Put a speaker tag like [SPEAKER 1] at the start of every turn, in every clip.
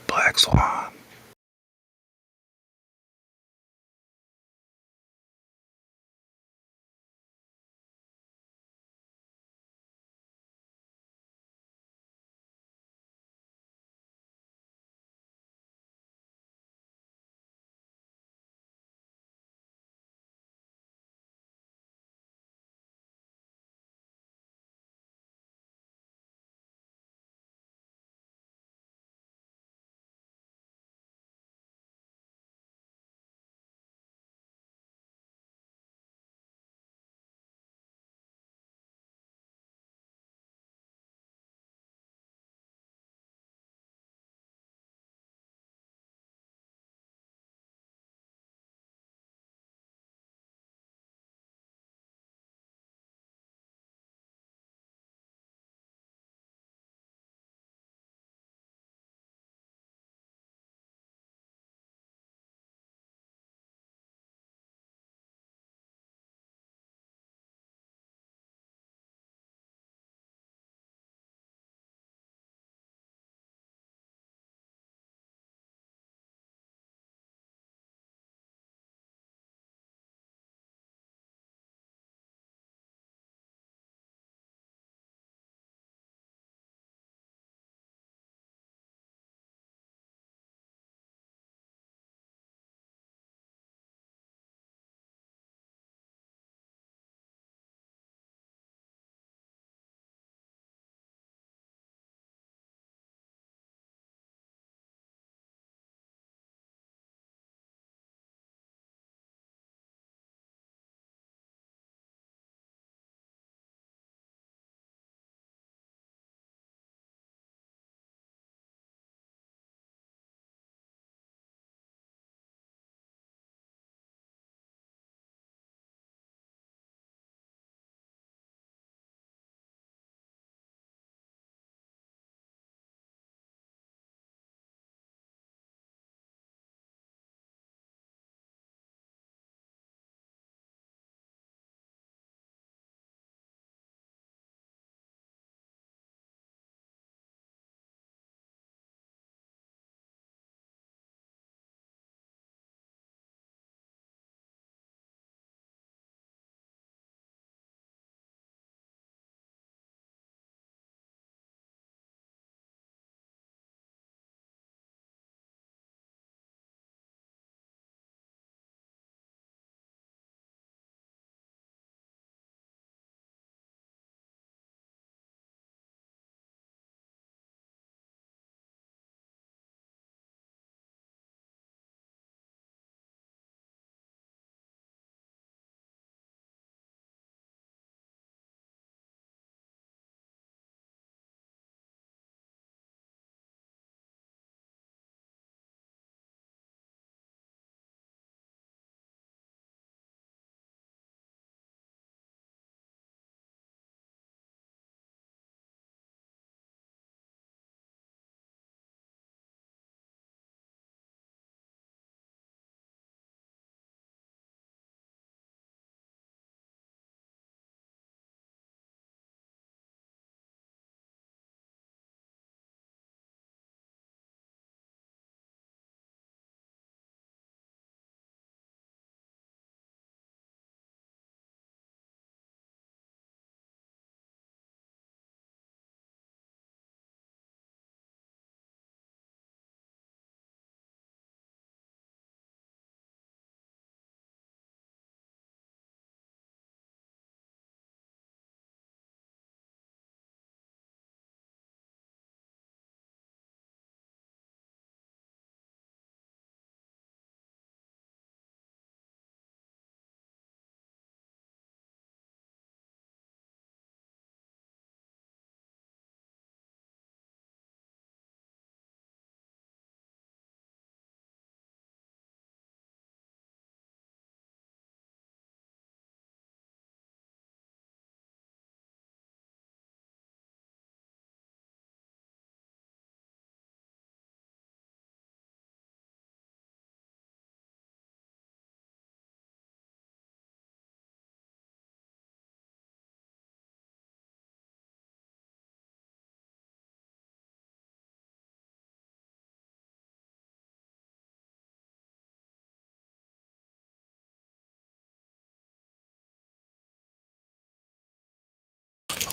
[SPEAKER 1] Black Swan.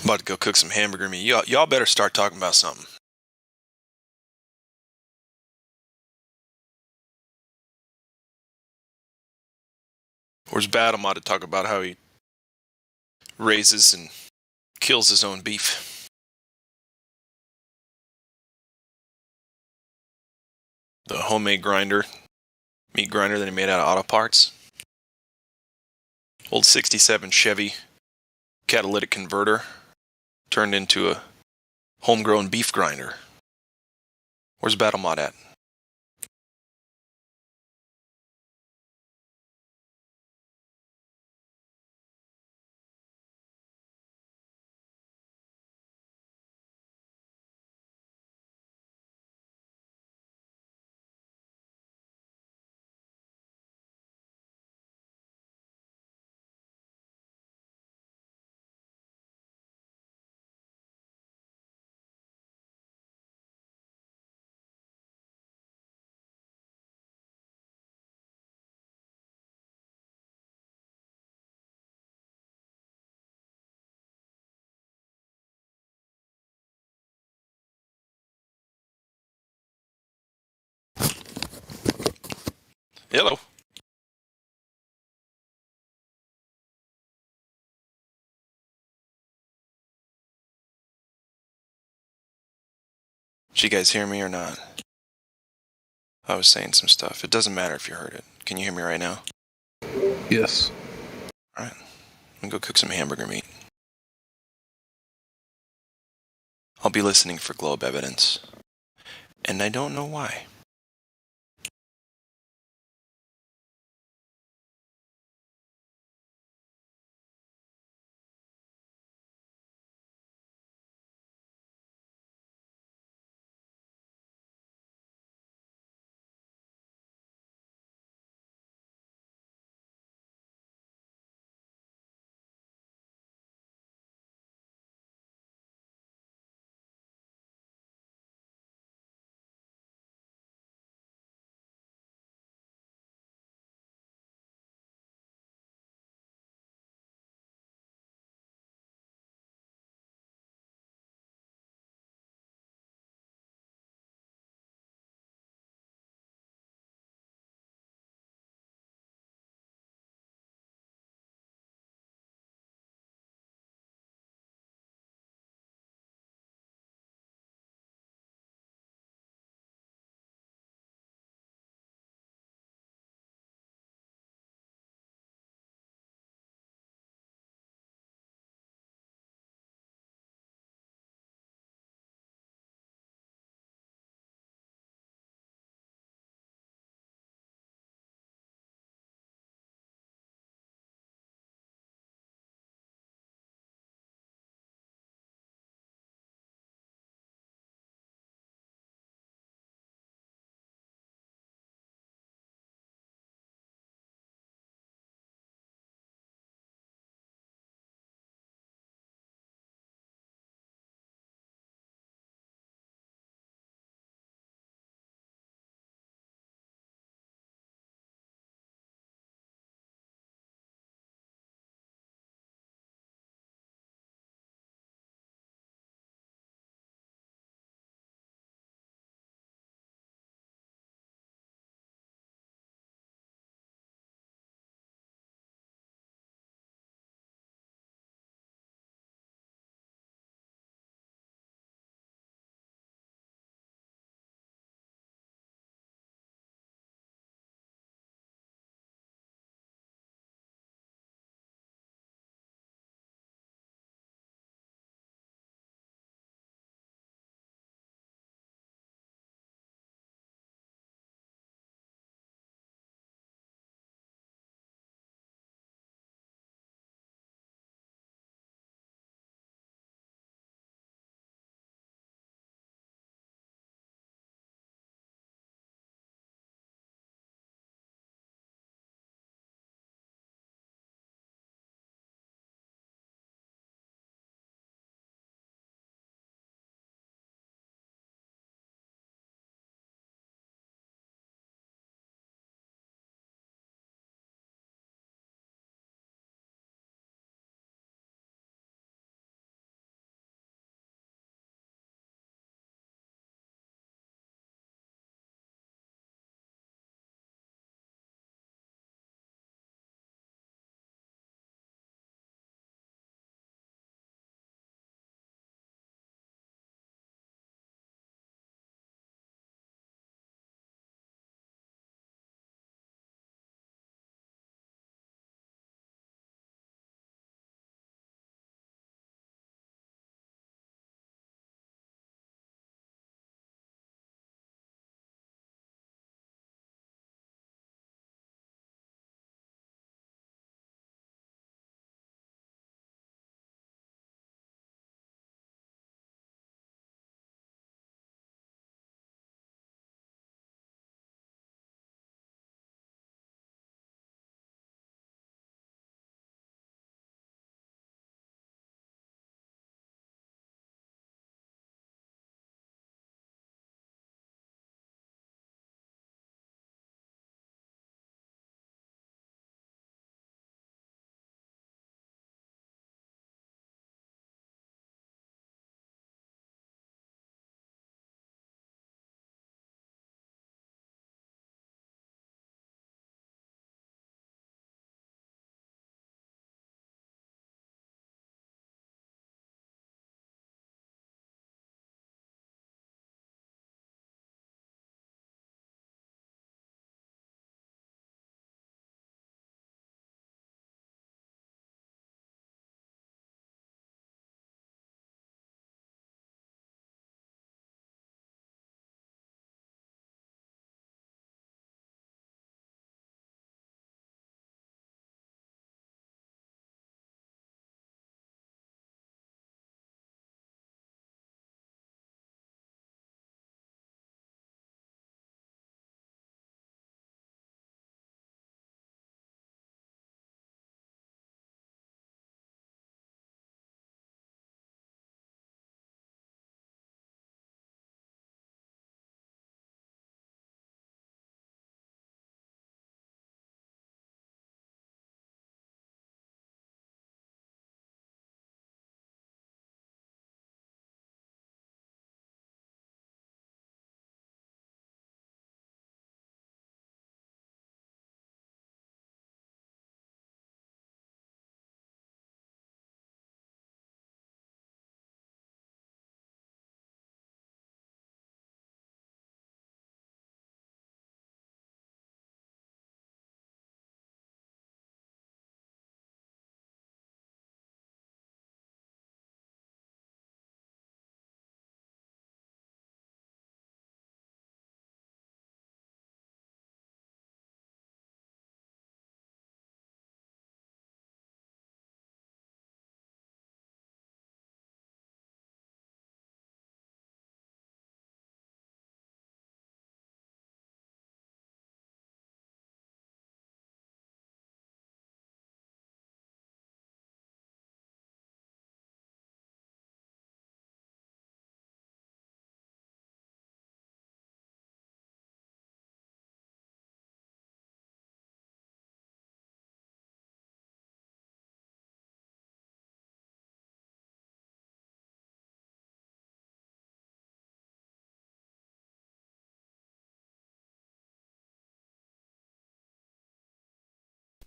[SPEAKER 2] about to go cook some hamburger meat. Y'all better start talking about something. Where's Battlema to talk about how he raises and kills his own beef? The homemade grinder, meat grinder that he made out of auto parts. Old 67 Chevy catalytic converter turned into a homegrown beef grinder. Where's Battlemod at? Hello. Did you guys hear me or not? I was saying some stuff. It doesn't matter if you heard it. Can you hear me right now?
[SPEAKER 1] Yes.
[SPEAKER 2] Alright. I'm gonna go cook some hamburger meat. I'll be listening for globe evidence. And I don't know why.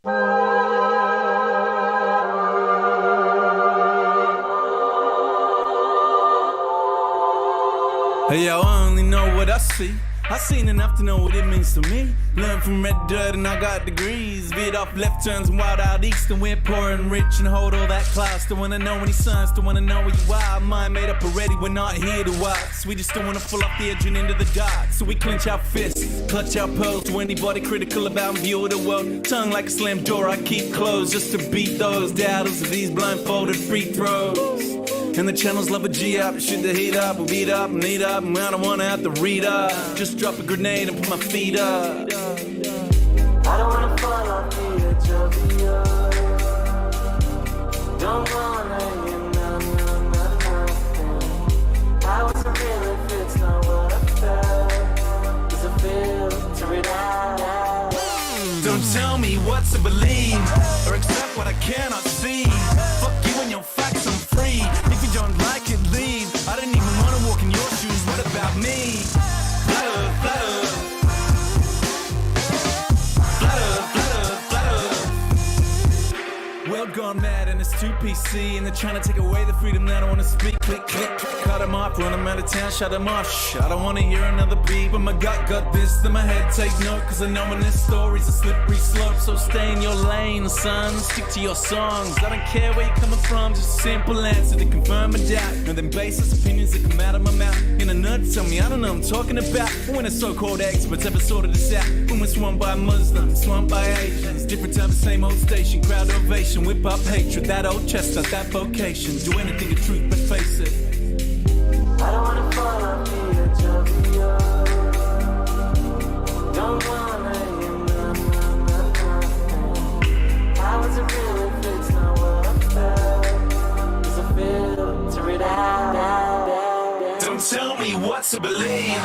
[SPEAKER 3] Hey yo, I only know what I see. I seen enough to know what it means to me. Learned from red dirt and I got degrees. Veered off left turns and wild out east. And we're poor and rich and hold all that class. Don't wanna know any signs, don't wanna know where you are. Mind made up already, we're not here to watch. We just don't wanna fall off the edge and into the dark. So we clench our fists, clutch our pearls. To anybody critical about view of the world. Tongue like a slammed door I keep closed. Just to beat those doubters of these blindfolded free throws. And the channels love a G-up, shoot the heat up, we'll beat up and eat up, and I don't wanna have to read up. Just drop a grenade and put my feet up. I don't wanna fall off the edge of the earth. Don't wanna hear nothing. I wasn't real if it's not what I felt. Is a filter it out. Don't tell me what to believe, or accept what I cannot see. Fuck you and your facts, I'm free. If you don't like it, leave. I didn't even want to walk in your shoes, what about me? Flutter, flutter. Flutter, flutter, flutter. World gone mad and it's too PC. And they're trying to take away the freedom that I want to speak. Click, click, cut them off, run them out of town, shut them off. Shh, I don't want to hear another beat. But my gut got this, then my head take note. Cause I know when this story's a slippery slope. So stay in your lane, son, stick to your songs. I don't care where you're coming from, just a simple answer to confirm a doubt. And then baseless opinions that come out of my mouth. In a nerd tell me I don't know what I'm talking about. When the so-called experts ever sorted this out. When we're swamped by Muslims, swamped by Asians. Different time, the same old station, crowd ovation. Whip up hatred, that old chestnut, that vocation. Do anything to truth but face it. I don't wanna fall off the edge of the earth. Don't wanna hear nothing. How is it real if it's not what I felt? Is a filter it out. Don't tell me what to believe.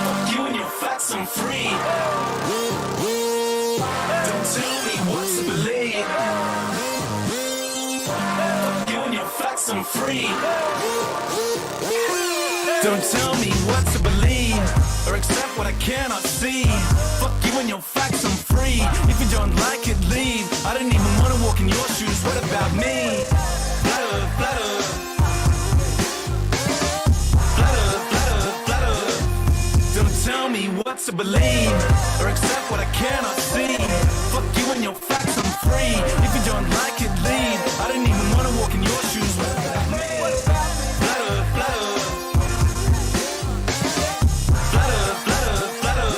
[SPEAKER 3] Fuck you and your facts, I'm free. Don't tell me what to believe. Fuck you and your facts, I'm free. Don't tell me what to believe, or accept what I cannot see. Fuck you and your facts, I'm free. If you don't like it, leave. I didn't even want to walk in your shoes, what about me? Flutter, flutter. Flutter, flutter, flutter. Don't tell me what to believe, or accept what I cannot see. Fuck you and your facts, I'm free. If you don't like it, leave. I didn't even want to walk in your shoes, what about me? Flutter, flutter. Flutter, flutter, flutter.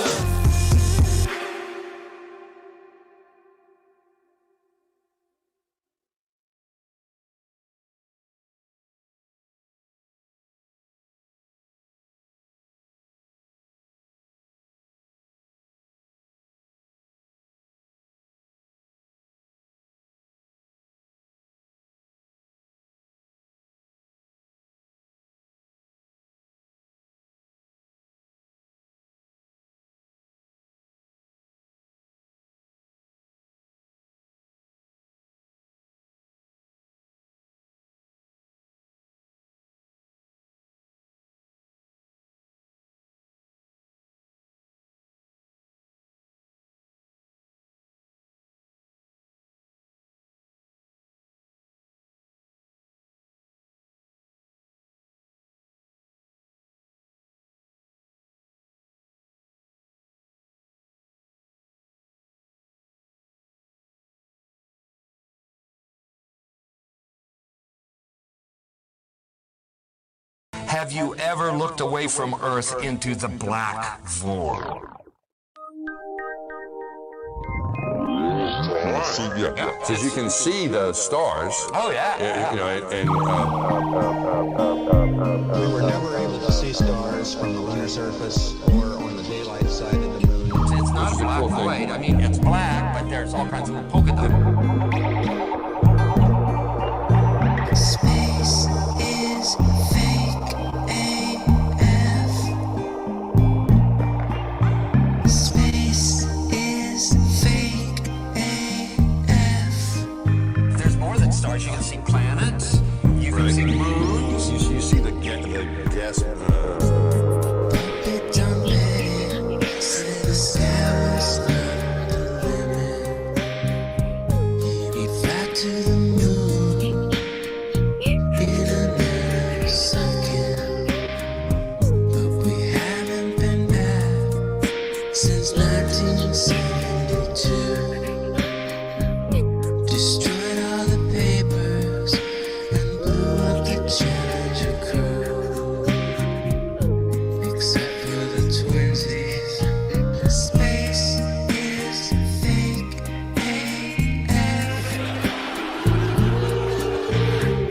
[SPEAKER 4] Have you ever looked away from Earth into the black void?
[SPEAKER 5] Because you can see the stars.
[SPEAKER 4] Oh yeah.
[SPEAKER 5] You know, and
[SPEAKER 6] We were never able to see stars from the lunar surface or on the daylight side of the moon.
[SPEAKER 4] It's not black and white. I mean, it's black, but there's all kinds of polka dots.
[SPEAKER 7] Space is fake AF. Space is fake AF.
[SPEAKER 4] There's more than stars. You can see planets. You can see moons.
[SPEAKER 5] you see the gas.
[SPEAKER 7] Bit down there, say the stars. 1972. Destroyed all the papers and blew up the Challenger crew. Except for the twinsies. Space is fake AF.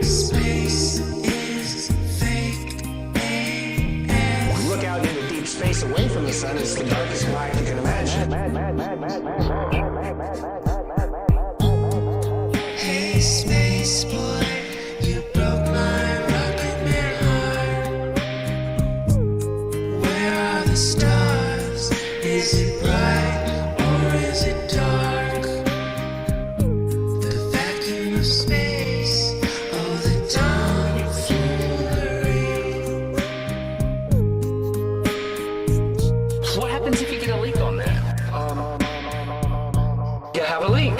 [SPEAKER 7] Space is fake AF.
[SPEAKER 8] Look out into deep space away from the sun, it's the darkest light you can imagine.
[SPEAKER 7] Hey, space boy, you broke my rocket man heart. Where are the stars? Is it bright or is it dark? The vacuum of space, oh, the tomfoolery.
[SPEAKER 8] What happens if you get a leak on that? You have a leak.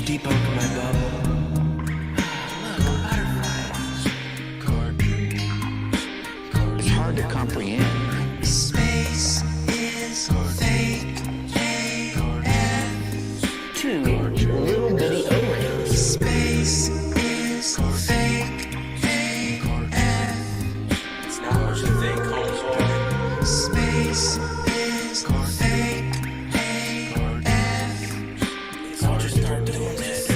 [SPEAKER 3] Deep under my bubble.
[SPEAKER 8] It's hard to comprehend.
[SPEAKER 7] Space is fake AF.
[SPEAKER 8] Two little bitty aliens.
[SPEAKER 7] Space is fake AF.
[SPEAKER 3] It's not what you think, homeboy.
[SPEAKER 7] Space is fake AF.
[SPEAKER 3] It's all just start doing this.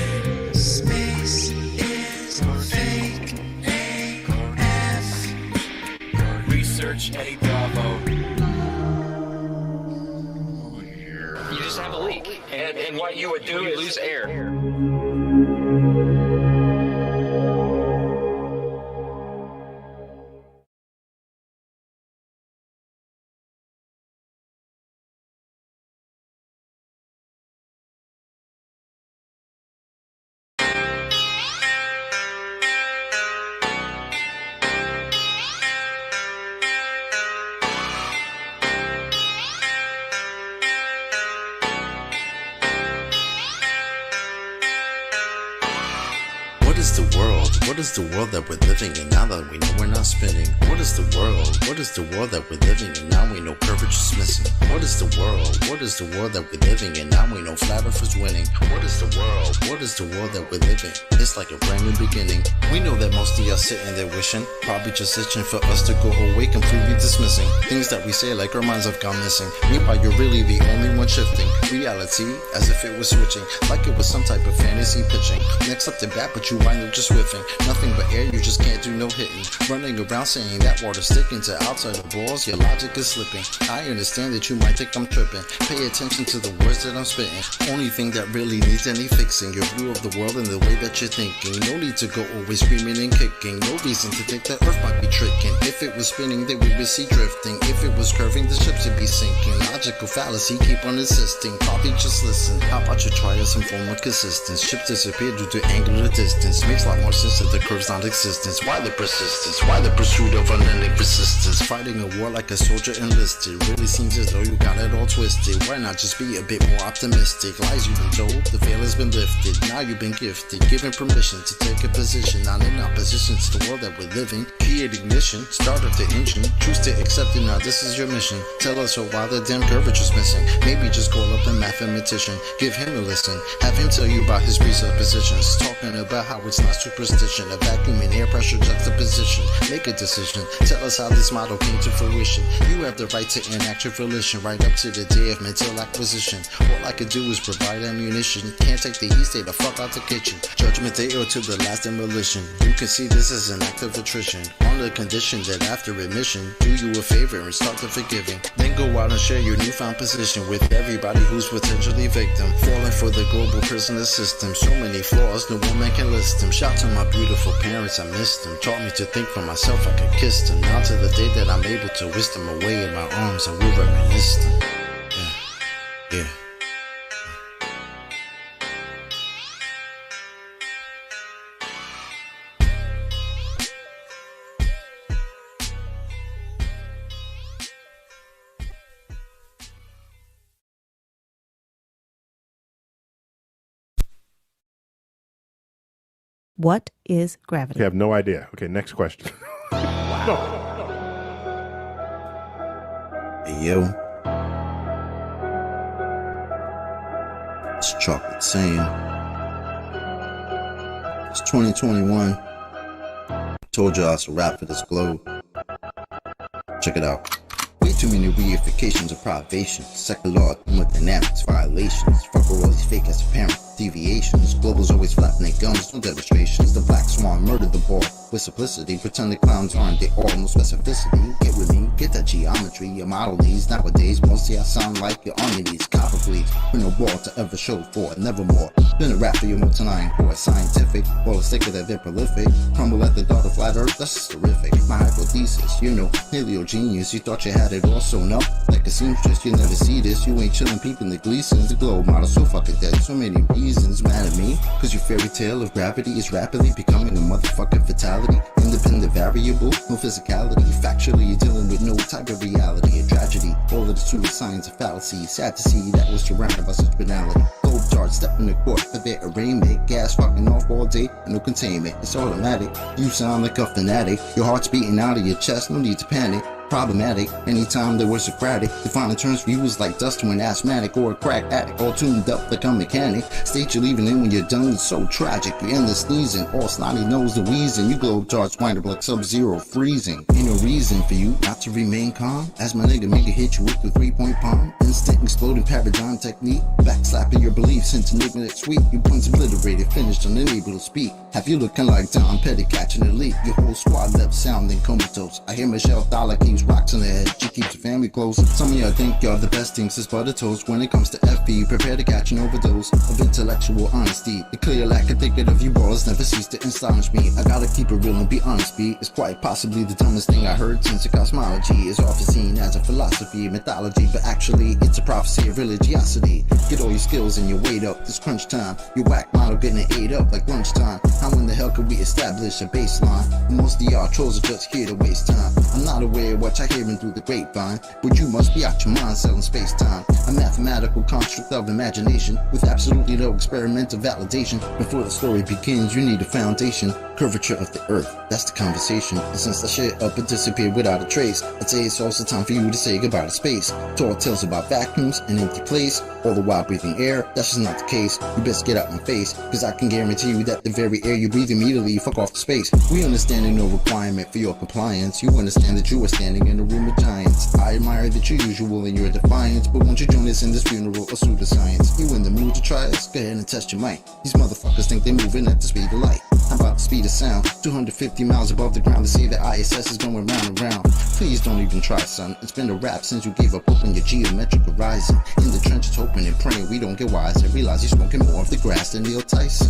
[SPEAKER 7] Space is fake AF.
[SPEAKER 3] Research Eddie Bravo.
[SPEAKER 8] You just have a leak. And what you would do is lose air.
[SPEAKER 9] What is the world? What is the world that we're living in now that we know we're not spinning? What is the world? What is the world that we're living in now we know curvature's missing? What is the world? What is the world that we're living in now we know flat earth is winning? What is the world? What is the world that we're living? It's like a brand new beginning. We know that most of y'all sitting there wishing, probably just itching for us to go away, completely dismissing things that we say like our minds have gone missing. Meanwhile, you're really the only one shifting reality as if it was switching, like it was some type of fantasy pitching. Next up to bat, but you wind up just whiffing. Nothing but air, you just can't do no hitting. Running around saying that water sticking to outside the balls, your logic is slipping. I understand that you might think I'm tripping. Pay attention to the words that I'm spitting. Only thing that really needs any fixing, your view of the world and the way that you're thinking. No need to go always screaming and kicking. No reason to think that Earth might be tricking. If it was spinning, then we would see drifting. If it was curving, the ships would be sinking. Logical fallacy, keep on insisting. Probably just listen. How about you try some form of consistence? Ships disappear due to angular distance. Makes a lot more sense that the curve's not existence. Why the persistence? Why the pursuit of unending persistence? Fighting a war like a soldier enlisted. Really seems as though you got it all twisted. Why not just be a bit more optimistic? Lies you've been told, the veil has been lifted. Now you've been gifted, given permission to take a position. Not in opposition to the world that we're living. Create ignition, start up the engine. Choose to accept it, now this is your mission. Tell us why the damn curvature's missing. Maybe just call up a mathematician. Give him a listen. Have him tell you about his presuppositions. Talking about how it's not superstition. A vacuum and air pressure juxtaposition. Make a decision. Tell us how this model came to fruition. You have the right to enact your volition right up to the day of mental acquisition. All I could do is provide ammunition. Can't take the heat, stay the fuck out the kitchen. Judgment day or to the last demolition. You can see this as an act of attrition. On the condition that after admission, do you a favor and start the forgiving. Then go out and share your newfound position with everybody who's potentially victim. Falling for the global prisoner system. So many flaws, no woman can list them. Shout to my beautiful parents, I missed them. Taught me to think for myself, I could kiss them. Now to the day that I'm able to whisk them away in my arms, I will reminisce them. Yeah, yeah.
[SPEAKER 10] What is gravity?
[SPEAKER 11] You have no idea. Okay, next question.
[SPEAKER 9] Hey yo, it's Chocolate saying, it's 2021. Told y'all it's a wrap for this globe. Check it out. Way too many reifications of privation, secular thermodynamics violations. Fuck with all these fake as apparent deviations. Globals always flapping their gums, no demonstrations. The black swan murdered the ball with simplicity. Pretend the clowns aren't they all, no specificity. Get with me, get that geometry. Your model needs nowadays. Mostly I sound like you're on your knees. Copper please, with no ball to ever show for it, nevermore. Been a rap for your multi-line core, scientific. All sicker that they're prolific. Crumble at the thought of flat earth, that's just terrific. My hypothesis, you know, paleo genius. You thought you had it all sewn up like a seamstress. You never see this, you ain't chillin' peeping the Gleasons. The globe model so fucking dead, so many reasons. Mad at me, cause your fairy tale of gravity is rapidly becoming a motherfucking fatality. Independent variable, no physicality. Factually, you're dealing with no type of reality. A tragedy, all of the pseudoscience of fallacy. Sad to see that was surrounded by such banality. Globe charts step in the court for their arraignment. Gas fucking off all day, and no containment. It's automatic, you sound like a fanatic. Your heart's beating out of your chest, no need to panic. Problematic, anytime they were Socratic. Defining terms for you is like dust to an asthmatic or a crack addict, all tuned up like a mechanic. State you're leaving in when you're done, it's so tragic. You're in the sneezing, all snotty nose the wheezing. You globe charts wind up like sub-zero freezing. Ain't no reason for you not to remain calm. As my nigga make hit you with the 3-point palm. Instant exploding paradigm technique. Backslapping your beliefs into next sweet. You once obliterated, finished, unable to speak. Have you looking like Tom Petty catching a leak? Your whole squad left sounding comatose. I hear Michelle Dollar keeps rocks on the head. She keeps her family close. Some of y'all think y'all the best things since butter toast. When it comes to FB, prepare to catch an overdose of intellectual honesty. The clear lack of thinking of you balls never cease to astonish me. I gotta keep it real and be honest, B. It's quite possibly the dumbest thing I heard since the cosmology is often seen as a philosophy, mythology, but actually it's a prophecy of religiosity. Get all your skills and your weight up. This crunch time, your whack model getting ate up like lunchtime. How in the hell could we establish a baseline? Most of y'all trolls are just here to waste time. I'm not aware of what you're hearing through the grapevine, but you must be out your mind selling space-time. A mathematical construct of imagination with absolutely no experimental validation. Before the story begins, you need a foundation. Curvature of the earth, that's the conversation. And since the shit up and disappeared without a trace, I'd say it's also time for you to say goodbye to space. Tall tales about vacuums and empty place, all the while breathing air. That's just not the case. You best get out my face, cause I can guarantee you that the very air you breathe immediately fuck off the space. We understand no requirement for your compliance. You understand that you are standing in a room of giants. I admire that you're usual in your defiance, but won't you join us in this funeral of pseudoscience? You in the mood to try us? Go ahead and test your might. These motherfuckers think they're moving at the speed of light. How about the speed of sound? 250 miles above the ground to see the ISS is going round and round. Please don't even try, son. It's been a rap since you gave up open your geometric horizon. In the trenches hoping and praying we don't get wise and realize you're smoking more of the grass than Neil Tyson.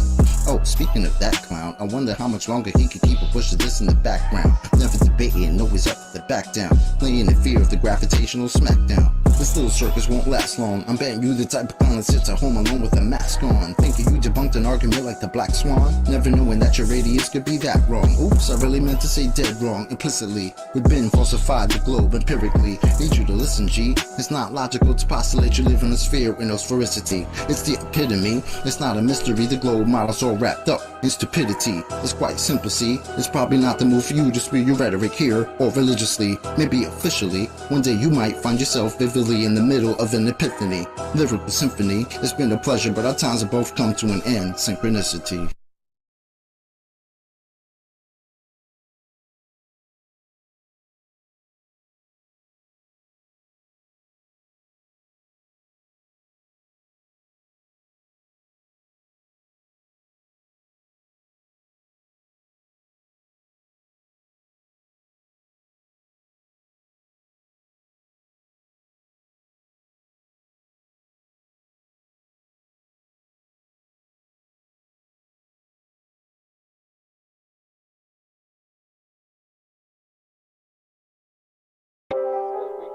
[SPEAKER 9] Oh, speaking of that clown, I wonder how much longer he can keep a push of this in the background. Never debating, always up to the back down. Playing in fear of the gravitational smackdown. This little circus won't last long. I'm betting you the type of clown that sits at home alone with a mask on, thinking you debunked an argument like the Black Swan, never knowing that your radius could be that wrong. Oops, I really meant to say dead wrong implicitly. We've been falsified the globe empirically. Need you to listen, G. It's not logical to postulate you live in a sphere with no sphericity. It's the epitome. It's not a mystery. The globe model's all wrapped up in stupidity. It's quite simple, see. It's probably not the move for you to spew your rhetoric here or religiously, maybe officially. One day you might find yourself vividly in the middle of an epiphany. Lyrical symphony. It's been a pleasure, but our times have both come to an end. Synchronicity.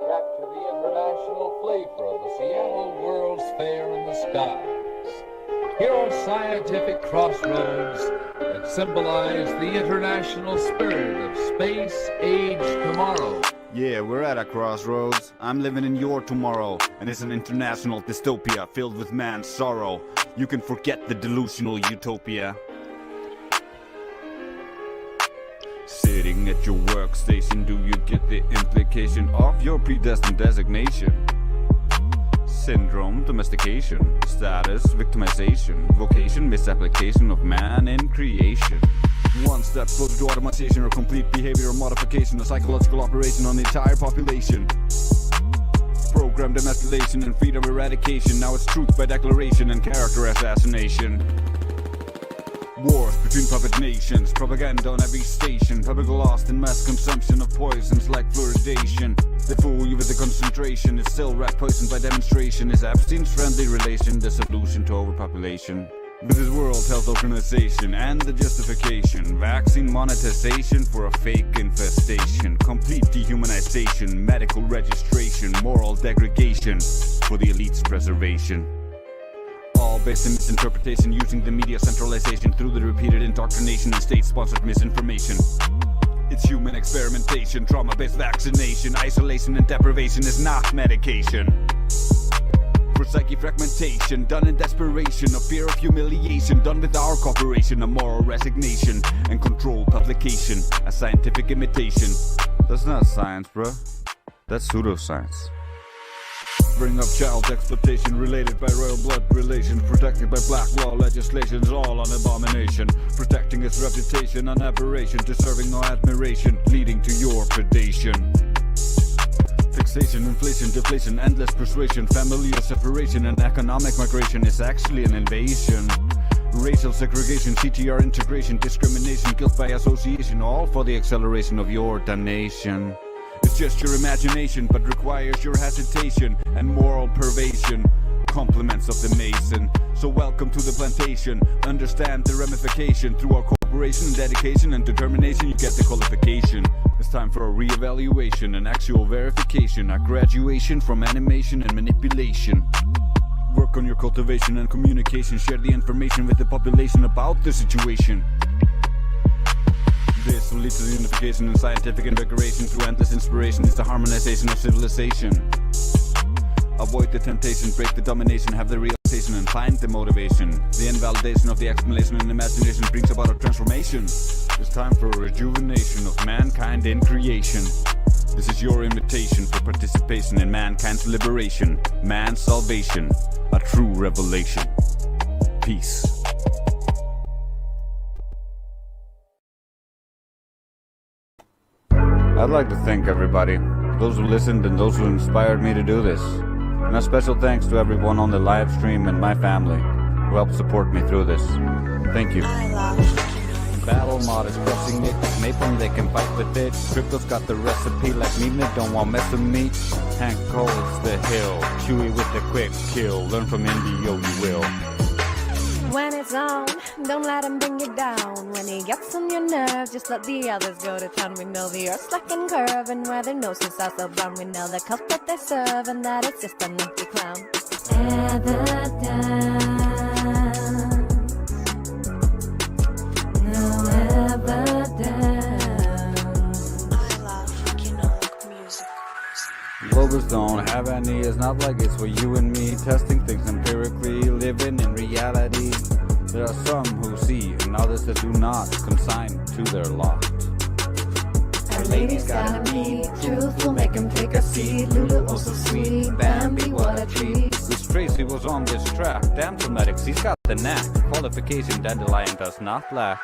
[SPEAKER 10] Capture the international flavor of the Seattle World's Fair in the skies. Here are scientific crossroads that symbolize the international spirit of space, age, tomorrow.
[SPEAKER 11] Yeah, we're at a crossroads. I'm living in your tomorrow, and it's an international dystopia filled with man's sorrow. You can forget the delusional utopia. Sitting at at your workstation. Do you get the implication of your predestined designation? Syndrome, domestication, status, victimization, vocation, misapplication of man in creation. One step closer to automation or complete behavioral modification, a psychological operation on the entire population. Programmed emasculation and freedom eradication. Now it's truth by declaration and character assassination. Wars between puppet nations, propaganda on every station, public lost in mass consumption of poisons like fluoridation. They fool you with the concentration, it's still rat poison by demonstration. Is Epstein's friendly relation the solution to overpopulation? With his World Health Organization and the justification, vaccine monetization for a fake infestation, complete dehumanization, medical registration, moral degradation for the elite's preservation. All based in misinterpretation, using the media centralization through the repeated indoctrination and state-sponsored misinformation. It's human experimentation, trauma-based vaccination, isolation and deprivation is not medication. For psyche fragmentation, done in desperation, a fear of humiliation, done with our cooperation, a moral resignation, and controlled publication, a scientific imitation. That's not science, bruh. That's pseudoscience. Bring up child exploitation related by royal blood relations, protected by black law legislation is all an abomination. Protecting its reputation, an aberration, deserving no admiration, leading to your predation. Fixation, inflation, deflation, endless persuasion, familial separation, and economic migration is actually an invasion. Racial segregation, CTR integration, discrimination, guilt by association, all for the acceleration of your damnation. It's just your imagination, but requires your hesitation and moral pervasion. Compliments of the mason. So welcome to the plantation. Understand the ramification. Through our cooperation and dedication and determination, you get the qualification. It's time for a re-evaluation and actual verification. A graduation from animation and manipulation. Work on your cultivation and communication. Share the information with the population about the situation. This will lead to the unification and scientific invigoration. Through endless inspiration is the harmonization of civilization. Avoid the temptation, break the domination, have the realization and find the motivation. The invalidation of the explanation and imagination brings about a transformation. It's time for a rejuvenation of mankind in creation. This is your invitation for participation in mankind's liberation, man's salvation, a true revelation. Peace. I'd like to thank everybody, those who listened and those who inspired me to do this. And a special thanks to everyone on the live stream and my family who helped support me through this. Thank you. Battle mod is crushing it. Napalm, they can fight with it. Crypto's got the recipe like Nina, don't want mess with me. Hank holds the hill. Chewy with the quick kill. Learn from Indio, you will.
[SPEAKER 12] When it's on, don't let him bring you down. When he gets on your nerves, just let the others go to town. We know the earth's like and curve, and where their noses are so brown. We know the cult that they serve, and that it's just an empty clown. No evidence. I love economic music.
[SPEAKER 11] Globals don't have any, it's not like it's for you and me. Testing things empirically, living in reality. There are some who see and others that do not, consigned to their lot.
[SPEAKER 12] Our ladies gotta be truth will make him take a seat. Lulu also sweet, Bambi what a treat.
[SPEAKER 11] This Tracy was on this track, damn dramatics, he's got the knack. Qualification dandelion does not lack.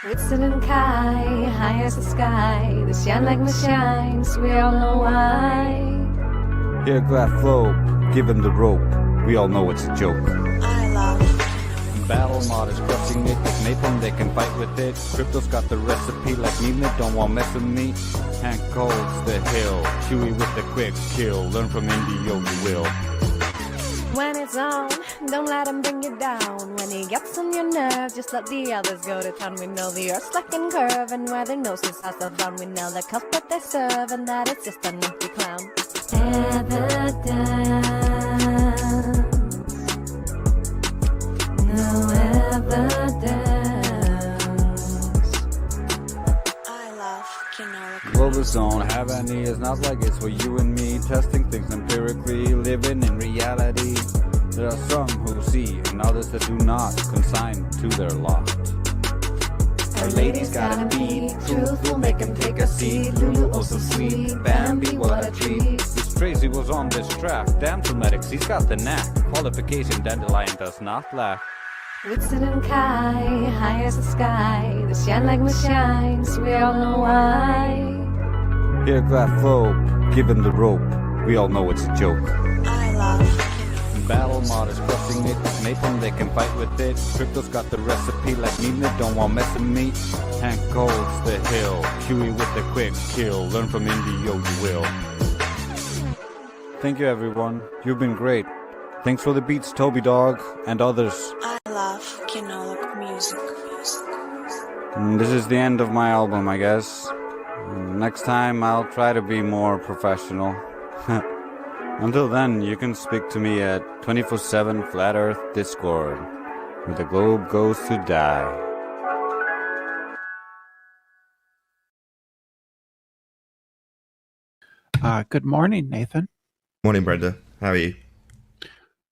[SPEAKER 12] Whitson and Kai, high as the sky. They shine like the shines, we all know why.
[SPEAKER 11] Here glad flow, give him the rope. We all know it's a joke.
[SPEAKER 12] I love
[SPEAKER 11] Battle mod is crushing it. With Napalm, they can fight with it. Crypto's got the recipe like Nina, don't want mess with me. Hank holds the hill. Chewy with the quick kill. Learn from Indio, you will.
[SPEAKER 12] When it's on, don't let him bring you down. When he gets on your nerves, just let the others go to town. We know the earth's like and curve, and where their noses are so brown. We know the cult that they serve, and that it's just an empty clown. No evidence. I love Kinoric.
[SPEAKER 11] Globals don't have any, it's not like it's for you and me. Testing things empirically, living in reality. There are some who see and others that do not, consigned to their lot.
[SPEAKER 3] Our lady's got a beat. Truth will make him take a seat. Lulu, oh so sweet. Bambi, what a treat.
[SPEAKER 11] This Tracy was on this track. Damn phonetics, he's got the knack. Qualification, dandelion does not lack.
[SPEAKER 12] Whitson and Kai, high as the sky. They shine like we shine, so we all know why.
[SPEAKER 11] Here, glad folk, give him the rope. We all know it's a joke.
[SPEAKER 7] I love
[SPEAKER 11] Battle mod is crushing it. Nathan, they can fight with it. Crypto's got the recipe like Nina, don't want messing me. Hank holds the hill. Huey with the quick kill. Learn from Indio, you will. Thank you, everyone. You've been great. Thanks for the beats, Toby Dog, and others.
[SPEAKER 7] I love Kinolog music.
[SPEAKER 11] And this is the end of my album, I guess. Next time, I'll try to be more professional. Until then, you can speak to me at 24/7 Flat Earth Discord, where the globe goes to die.
[SPEAKER 13] Good morning, Nathan.
[SPEAKER 14] Morning, Brenda. How are you?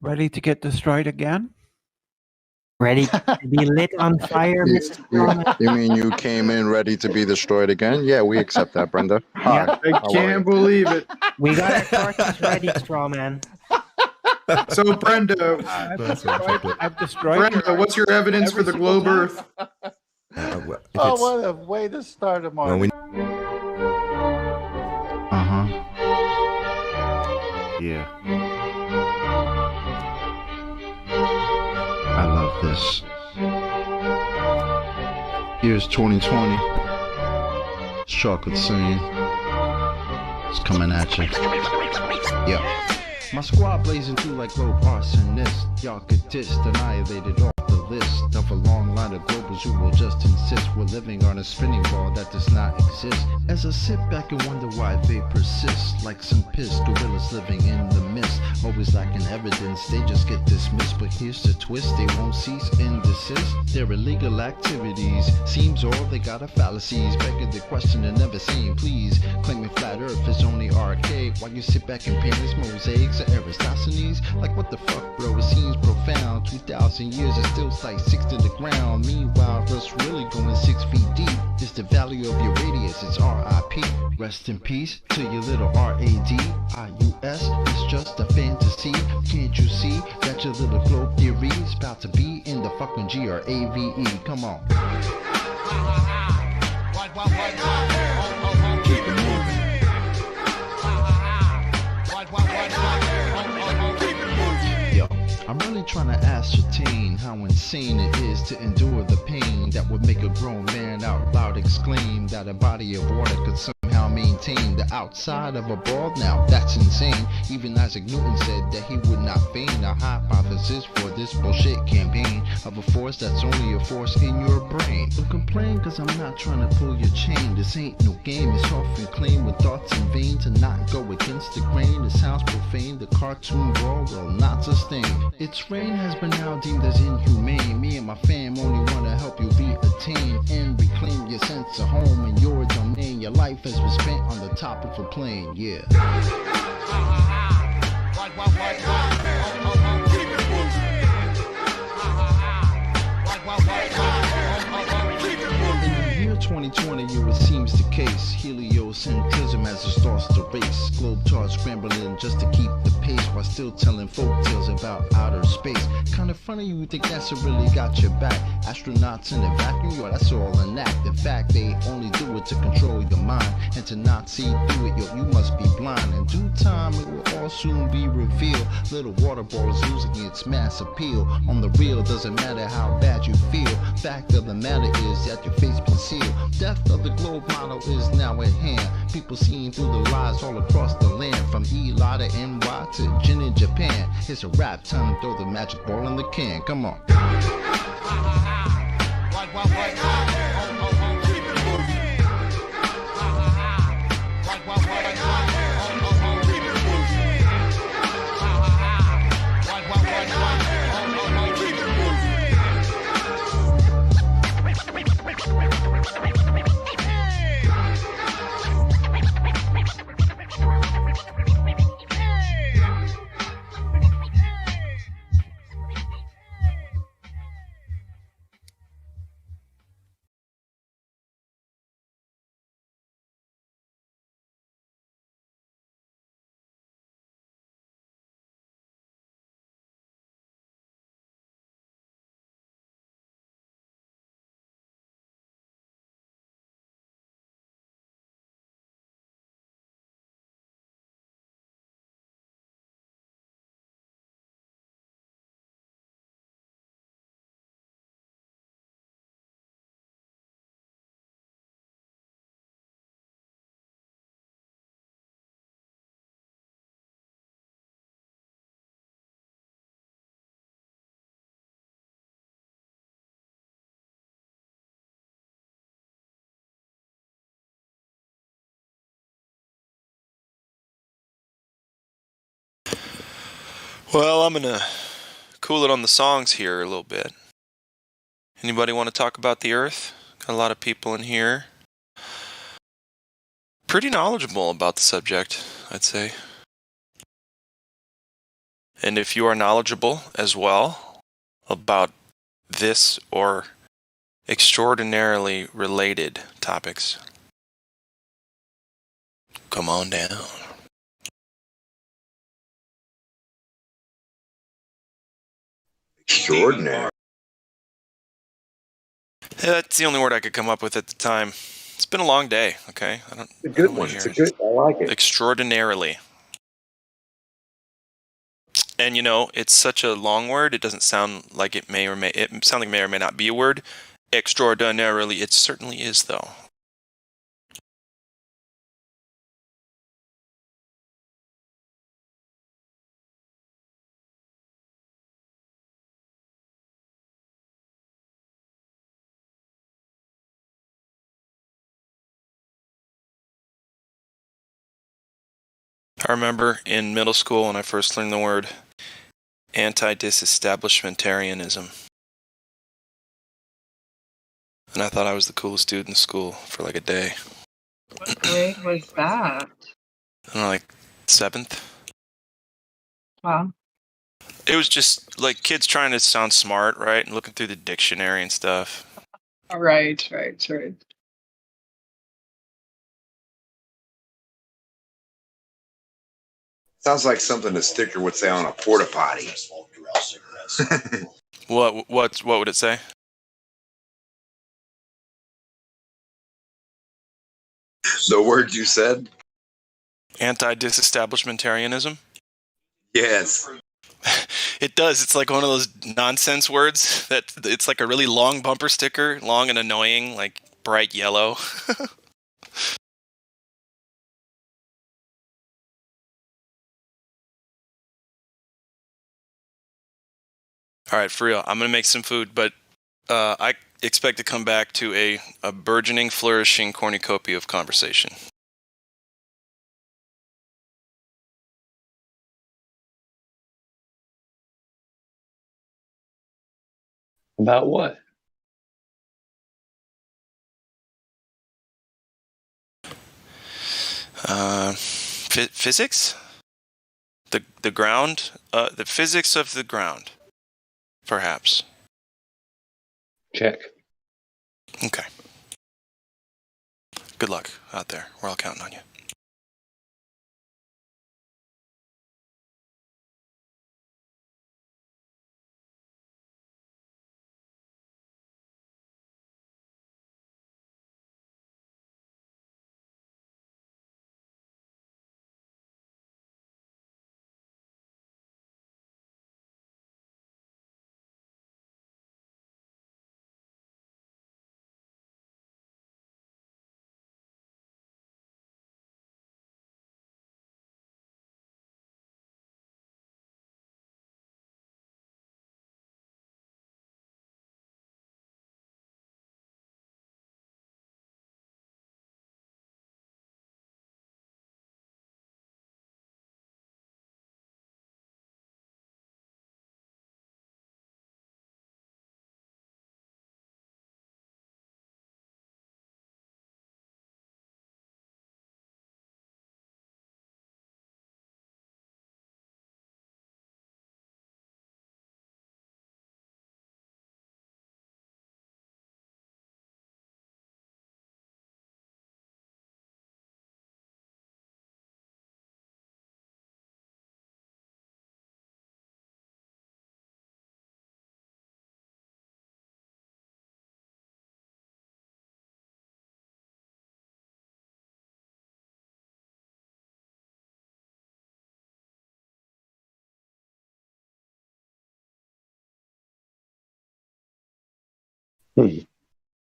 [SPEAKER 13] Ready to get destroyed again?
[SPEAKER 15] Ready to be lit on fire, Mr. Cronin?
[SPEAKER 16] You mean you came in ready to be destroyed again? Yeah, we accept that, Brenda. Hi.
[SPEAKER 17] I can't believe it.
[SPEAKER 15] We got our torches ready, Strawman.
[SPEAKER 17] So, Brenda,
[SPEAKER 13] I've destroyed
[SPEAKER 17] Brenda, what's your evidence for the globe Earth?
[SPEAKER 18] Oh, what a way to start a morning.
[SPEAKER 9] Yeah. I love this. Here's 2020. It's Chocolate Scene. It's coming at you. Yeah. My squad blazing through like low arsonists. Y'all could diss, annihilated off the list of a long line of globals who will just insist we're living on a spinning ball that does not exist. As I sit back and wonder why they persist, like some pissed gorillas living in the mist. Always lacking evidence, they just get dismissed. But here's the twist, they won't cease and desist. Their illegal activities seems all they got are fallacies, begging the question and never saying please. Claiming flat earth is only arcade, while you sit back and paint these mosaics or Aristophanes. Like what the fuck, bro, it seems profound. 2,000 years is still like 6 to the ground. Meanwhile, Earth's really going 6 feet deep. It's the value of your radius, it's RIP. Rest in peace to your little RADIUS. It's just a fantasy. Can't you see that your little globe theory is about to be in the fucking GRAVE? Come on. Keep it moving. Yo, I'm really trying to ascertain how insane it is to endure the pain that would make a grown man out loud exclaim that a body of water could somehow maintain the outside of a ball. Now that's insane. Even Isaac Newton said that he would not feign a hypothesis for this bullshit campaign of a force that's only a force in your brain. Don't complain, cause I'm not trying to pull your chain. This ain't no game. It's often claimed with thoughts in vain to not go against the grain. It sounds profane. The cartoon world will not sustain. Its reign has been now deemed as inhumane. Me and my fam only want to help you be attained and reclaim your sense of home in your domain. Your life has been spent on the top of a plane, yeah. In the year 2020, it seems the case. Heliocentrism as it starts to race. Globetrotters scrambling just to keep the pace while still telling folk tales about outer space. Kinda funny you think NASA really got your back. Astronauts in a vacuum, yo, that's all an act. In fact, they only do it to control your mind. And to not see through it, yo, you must be blind. In due time, it will all soon be revealed. Little water ball is losing its mass appeal. On the real, doesn't matter how bad you feel. Fact of the matter is that your face been sealed. Death of the globe model is now at hand. People seeing through the lies all across the land. From Eli to NY to Jin in Japan. It's a rap time to throw the magic ball in the can. Come on.
[SPEAKER 2] Well, I'm gonna cool it on the songs here a little bit. Anybody want to talk about the Earth? Got a lot of people in here. Pretty knowledgeable about the subject, I'd say. And if you are knowledgeable as well about this or extraordinarily related topics, come on down.
[SPEAKER 16] Extraordinary.
[SPEAKER 2] Yeah, that's the only word I could come up with at the time. It's been a long day, okay?
[SPEAKER 16] It's a good one. It's a good. I like it.
[SPEAKER 2] Extraordinarily. And you know, it's such a long word, it doesn't sound like it may or may not be a word. Extraordinarily, it certainly is, though. I remember in middle school when I first learned the word anti-disestablishmentarianism. And I thought I was the coolest dude in school for like a day.
[SPEAKER 19] What grade was that?
[SPEAKER 2] I don't know, like 7th.
[SPEAKER 19] Wow.
[SPEAKER 2] It was just like kids trying to sound smart, right? And looking through the dictionary and stuff.
[SPEAKER 19] Right.
[SPEAKER 20] Sounds like something a sticker would say on a porta potty.
[SPEAKER 2] What would it say?
[SPEAKER 20] The word you said?
[SPEAKER 2] Anti-disestablishmentarianism?
[SPEAKER 20] Yes.
[SPEAKER 2] It does. It's like one of those nonsense words that it's like a really long bumper sticker, long and annoying, like bright yellow. All right, for real. I'm going to make some food, but I expect to come back to a burgeoning, flourishing cornucopia of conversation.
[SPEAKER 21] About what?
[SPEAKER 2] Physics? The ground? The physics of the ground, perhaps.
[SPEAKER 21] Check.
[SPEAKER 2] Okay. Good luck out there. We're all counting on you.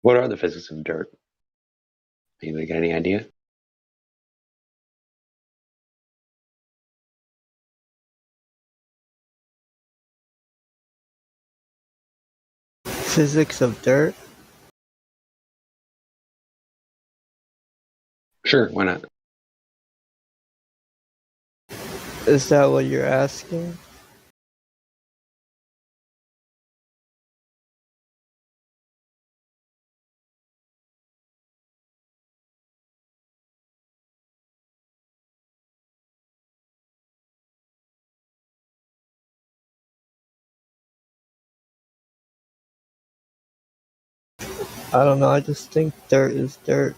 [SPEAKER 21] What are the physics of dirt? Anybody got any idea?
[SPEAKER 15] Physics of dirt?
[SPEAKER 21] Sure, why not?
[SPEAKER 15] Is that what you're asking?
[SPEAKER 1] I don't know. I just think dirt is dirt.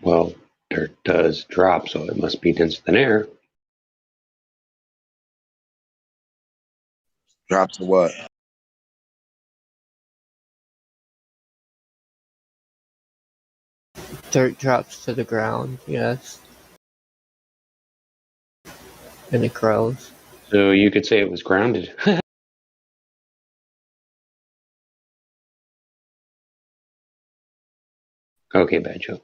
[SPEAKER 21] Well, dirt does drop, so it must be denser than air.
[SPEAKER 20] Drops to what?
[SPEAKER 1] Dirt drops to the ground, yes. And it grows.
[SPEAKER 21] So you could say it was grounded. Okay, bad joke.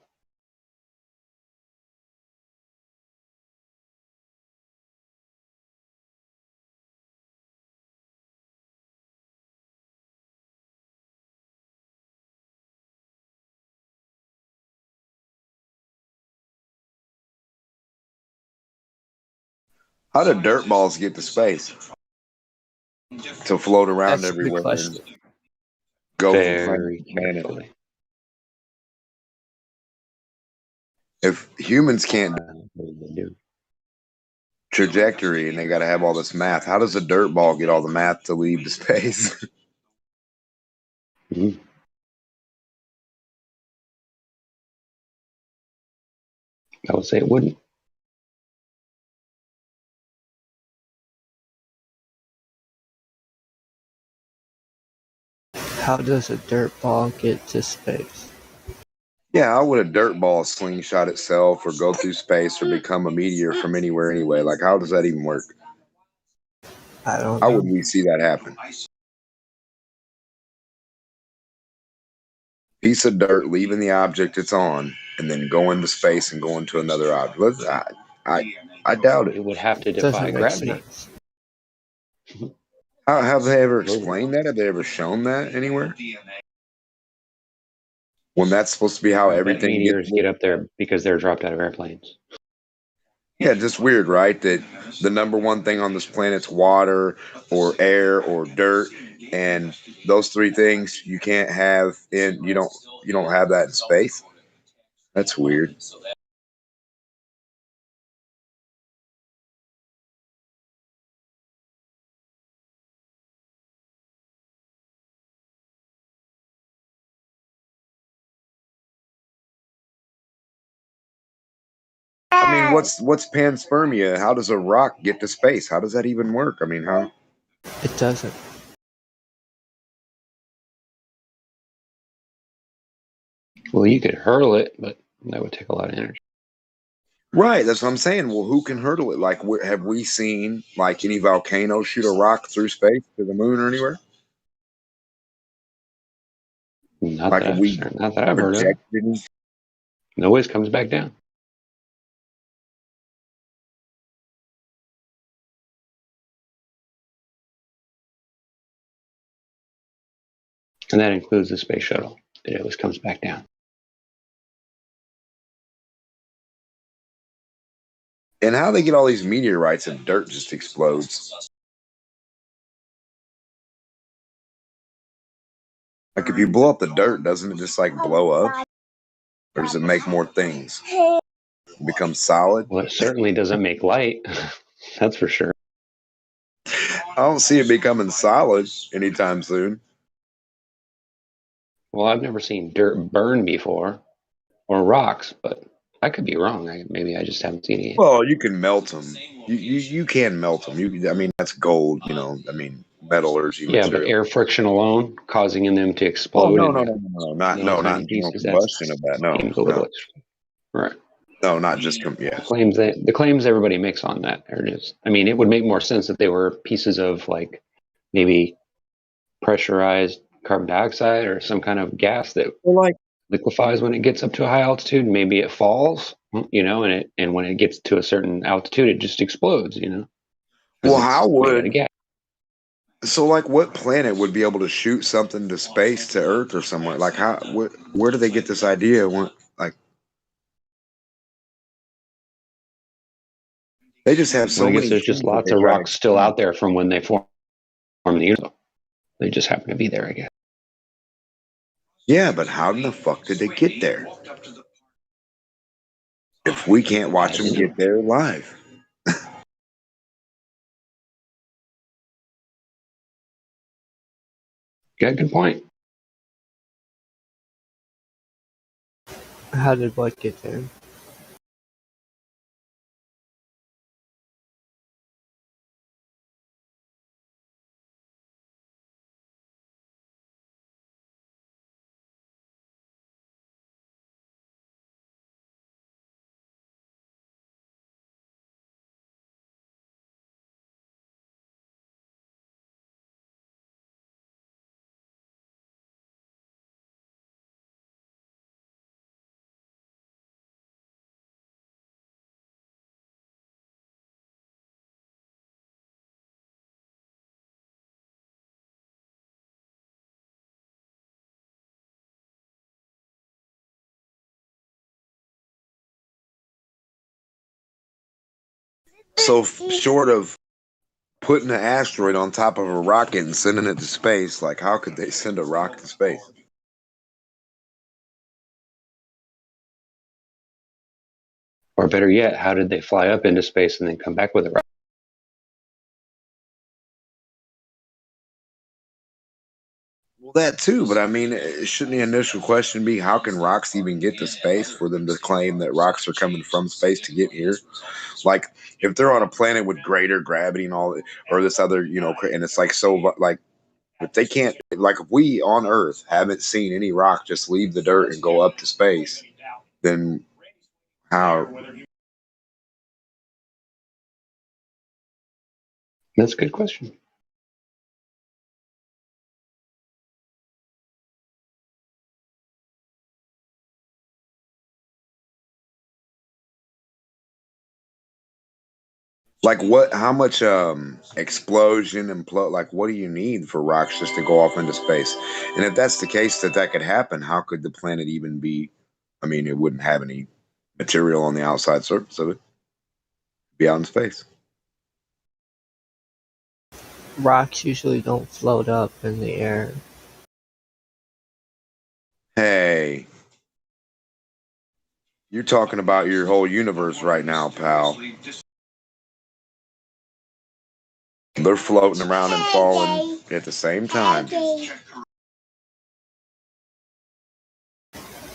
[SPEAKER 20] How do dirt balls get to space? To float around
[SPEAKER 1] That's a good
[SPEAKER 20] everywhere
[SPEAKER 1] question.
[SPEAKER 20] and go from
[SPEAKER 21] Very
[SPEAKER 20] planet to planet.
[SPEAKER 21] carefully.
[SPEAKER 20] If humans can't
[SPEAKER 21] do
[SPEAKER 20] trajectory and they got to have all this math, how does a dirt ball get all the math to leave to space?
[SPEAKER 21] Mm-hmm. I would say it wouldn't.
[SPEAKER 1] How does a dirt ball get to space?
[SPEAKER 20] Yeah, how would a dirt ball slingshot itself or go through space or become a meteor from anywhere anyway? Like, how does that even work?
[SPEAKER 1] I don't
[SPEAKER 20] How
[SPEAKER 1] know.
[SPEAKER 20] would we see that happen? Piece of dirt leaving the object it's on and then going to space and going to another object. I doubt it.
[SPEAKER 21] It would have to
[SPEAKER 1] Doesn't
[SPEAKER 21] defy
[SPEAKER 1] make
[SPEAKER 21] gravity.
[SPEAKER 1] sense.
[SPEAKER 20] How have they ever explained that? Have they ever shown that anywhere? When that's supposed to be how
[SPEAKER 21] I bet
[SPEAKER 20] everything
[SPEAKER 21] meteors
[SPEAKER 20] gets.
[SPEAKER 21] get up there because they're dropped out of airplanes.
[SPEAKER 20] Yeah, just weird, right? That the number one thing on this planet's water or air or dirt, and those three things you can't have in you don't have that in space. That's weird. I mean, what's panspermia? How does a rock get to space? How does that even work? I mean, how?
[SPEAKER 1] It doesn't.
[SPEAKER 21] Well, you could hurl it, but that would take a lot of energy.
[SPEAKER 20] Right, that's what I'm saying. Well, who can hurdle it? Like, have we seen like any volcano shoot a rock through space to the moon or anywhere?
[SPEAKER 21] Not
[SPEAKER 20] Like,
[SPEAKER 21] that
[SPEAKER 20] have we
[SPEAKER 21] I've heard of.
[SPEAKER 20] projected any?
[SPEAKER 21] It always comes back down. And that includes the space shuttle. It always comes back down.
[SPEAKER 20] And how they get all these meteorites and dirt just explodes? Like, if you blow up the dirt, doesn't it just like blow up? Or does it make more things? Become solid?
[SPEAKER 21] Well, it certainly doesn't make light. That's for sure.
[SPEAKER 20] I don't see it becoming solid anytime soon.
[SPEAKER 21] Well, I've never seen dirt burn before, or rocks, but I could be wrong. Maybe I just haven't seen it.
[SPEAKER 20] Well, you can melt them. You can melt them. I mean, that's gold. You know, I mean, metallurgy
[SPEAKER 21] Yeah,
[SPEAKER 20] material.
[SPEAKER 21] but air friction alone causing them to
[SPEAKER 20] Oh
[SPEAKER 21] explode.
[SPEAKER 20] no,
[SPEAKER 21] Not
[SPEAKER 20] not combustion of that. No,
[SPEAKER 21] seems a little extreme. Right.
[SPEAKER 20] No, not just yeah.
[SPEAKER 21] The claims everybody makes on that are just. I mean, it would make more sense if they were pieces of like maybe pressurized carbon dioxide or some kind of gas that liquefies when it gets up to a high altitude. Maybe it falls, and when it gets to a certain altitude, it just explodes.
[SPEAKER 20] Well, how would
[SPEAKER 21] gas.
[SPEAKER 20] So, like, what planet would be able to shoot something to space, to Earth, or somewhere? Like, where do they get this idea? They just have so
[SPEAKER 21] I guess
[SPEAKER 20] many.
[SPEAKER 21] there's just lots of rocks still out there from when they formed the universe. They just happen to be there, I guess.
[SPEAKER 20] Yeah, but how in the fuck did they get there? If we can't watch them get there live.
[SPEAKER 21] Yeah, good point.
[SPEAKER 1] How did what get there?
[SPEAKER 20] So, short of putting an asteroid on top of a rocket and sending it to space, like, how could they send a rock to space?
[SPEAKER 21] Or better yet, how did they fly up into space and then come back with a rocket?
[SPEAKER 20] Well, that too, but I mean, shouldn't the initial question be how can rocks even get to space for them to claim that rocks are coming from space to get here? Like, if they're on a planet with greater gravity and all, or this other, and it's like so, like, if they can't, like, if we on Earth haven't seen any rock just leave the dirt and go up to space, then how?
[SPEAKER 21] That's a good question.
[SPEAKER 20] Like what? How much explosion and like what do you need for rocks just to go off into space? And if that's the case that could happen, how could the planet even be? I mean, it wouldn't have any material on the outside surface of it. It'd be out in space.
[SPEAKER 1] Rocks usually don't float up in the air.
[SPEAKER 20] Hey, you're talking about your whole universe right now, pal. They're floating around and falling at the same time.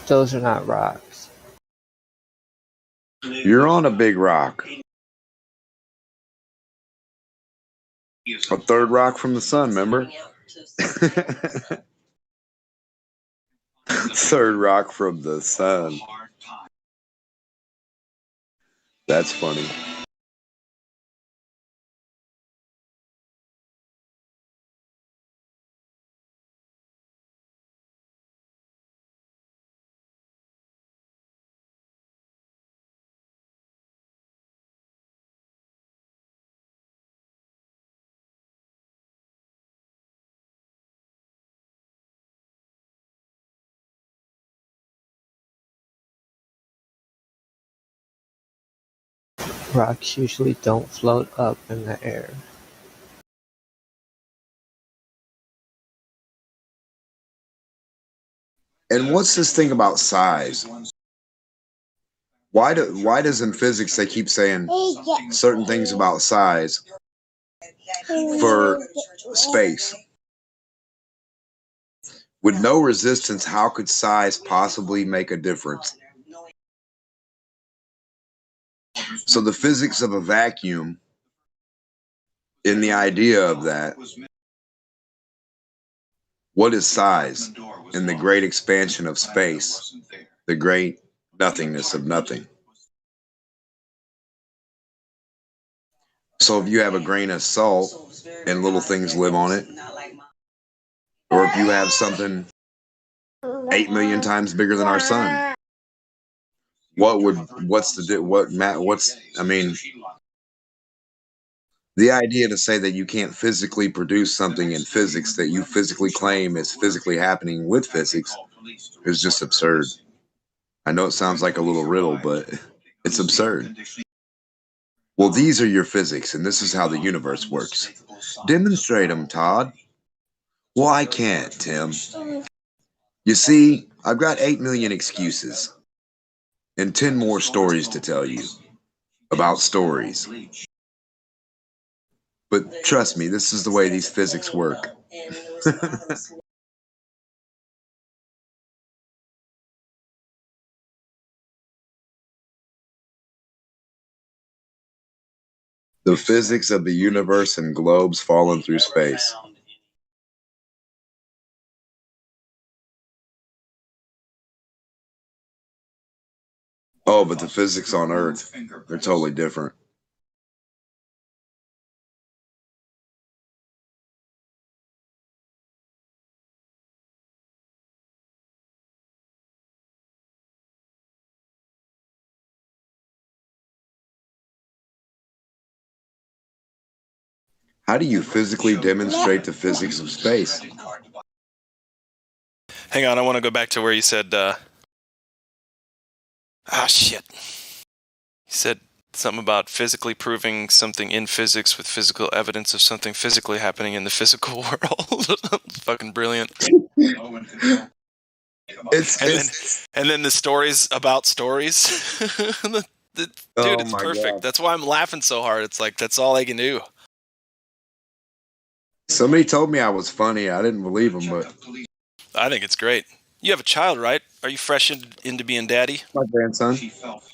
[SPEAKER 1] Those are not rocks.
[SPEAKER 20] You're on a big rock. A third rock from the sun, remember? Third rock from the sun. That's funny.
[SPEAKER 1] Rocks usually don't float up in the air.
[SPEAKER 20] And what's this thing about size? Why does in physics they keep saying certain things about size for space? With no resistance, how could size possibly make a difference? So the physics of a vacuum, in the idea of that, what is size in the great expansion of space, the great nothingness of nothing? So if you have a grain of salt and little things live on it, or if you have something 8 million times bigger than our sun, I mean, the idea to say that you can't physically produce something in physics that you physically claim is physically happening with physics is just absurd. I know it sounds like a little riddle, but it's absurd. Well, these are your physics, and this is how the universe works. Demonstrate them, Todd. Well, I can't, Tim. You see, I've got 8 million excuses and 10 more stories to tell you about stories. But trust me, this is the way these physics work. The physics of the universe and globes falling through space. Oh, but the physics on Earth, they're totally different. How do you physically demonstrate the physics of space?
[SPEAKER 2] Hang on, I want to go back to where you said, shit. You said something about physically proving something in physics with physical evidence of something physically happening in the physical world. Fucking brilliant. And then the stories about stories. Dude, it's perfect.
[SPEAKER 20] God.
[SPEAKER 2] That's why I'm laughing so hard. It's like, that's all I can do.
[SPEAKER 20] Somebody told me I was funny. I didn't believe them, but
[SPEAKER 2] I think it's great. You have a child, right? Are you fresh into being daddy?
[SPEAKER 20] My grandson.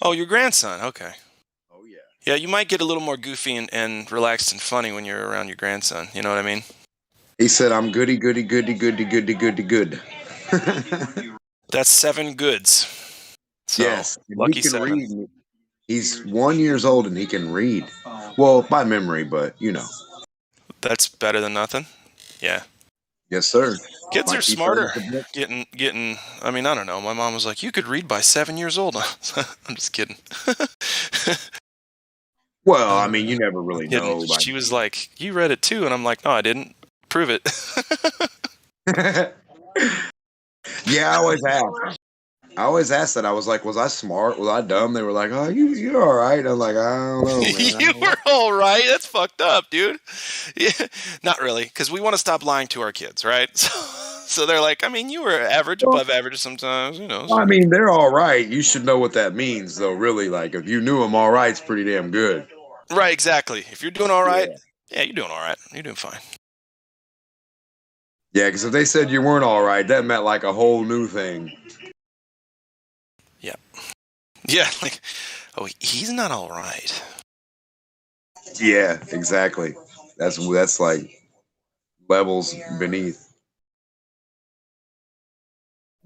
[SPEAKER 2] Oh, your grandson. Okay. Oh, yeah. Yeah, you might get a little more goofy and relaxed and funny when you're around your grandson. You know what I mean?
[SPEAKER 20] He said, I'm goody, goody, goody, goody, goody, goody, good.
[SPEAKER 2] That's 7 goods. So,
[SPEAKER 20] yes.
[SPEAKER 2] Lucky
[SPEAKER 20] he can
[SPEAKER 2] 7.
[SPEAKER 20] read. He's 1 year old and he can read. Well, by memory, but you know.
[SPEAKER 2] That's better than nothing. Yeah.
[SPEAKER 20] Yes, sir.
[SPEAKER 2] Kids are smarter. Getting. I mean, I don't know. My mom was like, "You could read by 7 years old." I'm just kidding.
[SPEAKER 20] Well, I mean, you never really know.
[SPEAKER 2] She was like, "You read it too," and I'm like, "No, I didn't. Prove it."
[SPEAKER 20] Yeah, I always asked that. I was like, was I smart? Was I dumb? They were like, oh, you're all right. I'm like, I don't know, man.
[SPEAKER 2] You were all right. That's fucked up, dude. Yeah, not really, because we want to stop lying to our kids, right? So they're like, I mean, you were average, above average sometimes, you know.
[SPEAKER 20] I mean, they're all right. You should know what that means, though, really. Like, if you knew them all right, it's pretty damn good.
[SPEAKER 2] Right, exactly. If you're doing all right, yeah, you're doing all right. You're doing fine.
[SPEAKER 20] Yeah, because if they said you weren't all right, that meant like a whole new thing.
[SPEAKER 2] Yeah. Yeah, like, oh, he's not all right.
[SPEAKER 20] Yeah, exactly. That's like levels beneath.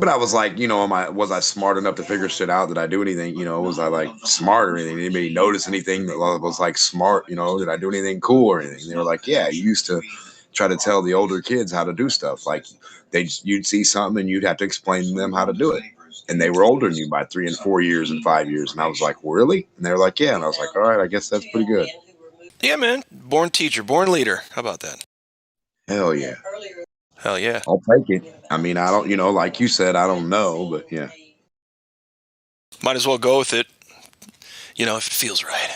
[SPEAKER 20] But I was like, was I smart enough to figure shit out? Did I do anything? Was I like smart or anything? Did anybody notice anything that was like smart? Did I do anything cool or anything? They were like, yeah, you used to try to tell the older kids how to do stuff. Like you'd see something and you'd have to explain to them how to do it. And they were older than you by 3 and 4 years and 5 years. And I was like, really? And they were like, yeah. And I was like, all right, I guess that's pretty good.
[SPEAKER 2] Yeah, man. Born teacher, born leader. How about that?
[SPEAKER 20] Hell yeah.
[SPEAKER 2] Hell yeah.
[SPEAKER 20] I'll take it. I mean, I don't, like you said, I don't know, but yeah.
[SPEAKER 2] Might as well go with it, if it feels right.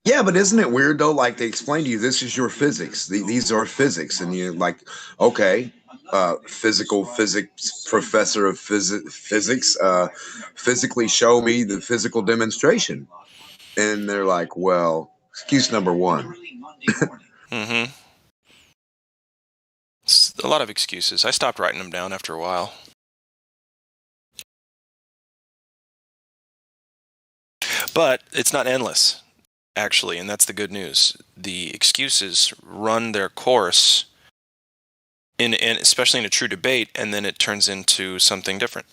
[SPEAKER 20] Yeah, but isn't it weird though? Like they explain to you, this is your physics. These are physics, and you're like, okay, physical physics professor of physics, physically show me the physical demonstration, and they're like, well, excuse number one.
[SPEAKER 2] Mm-hmm. It's a lot of excuses. I stopped writing them down after a while. But it's not endless, actually, and that's the good news. The excuses run their course, in especially in a true debate, and then it turns into something different.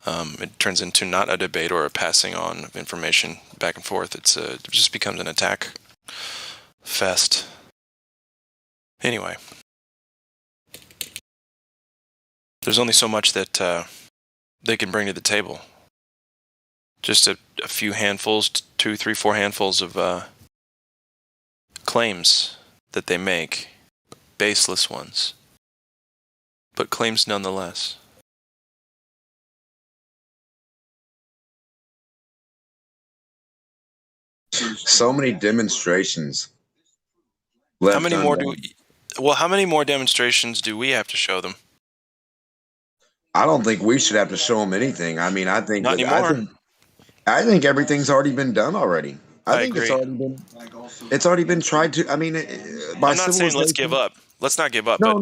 [SPEAKER 2] It turns into not a debate or a passing on of information back and forth. It just becomes an attack fest. Anyway. There's only so much that they can bring to the table. Just a few handfuls, 2, 3, 4 handfuls of claims that they make. Baseless ones. But claims nonetheless.
[SPEAKER 20] So many demonstrations.
[SPEAKER 2] How many more how many more demonstrations do we have to show them?
[SPEAKER 20] I don't think we should have to show them anything. I mean, I think
[SPEAKER 2] not anymore.
[SPEAKER 20] I think everything's already been done already. I think
[SPEAKER 2] agree.
[SPEAKER 20] It's already been tried to. I mean, by
[SPEAKER 2] I'm not saying let's give up. Let's not give up.
[SPEAKER 20] No,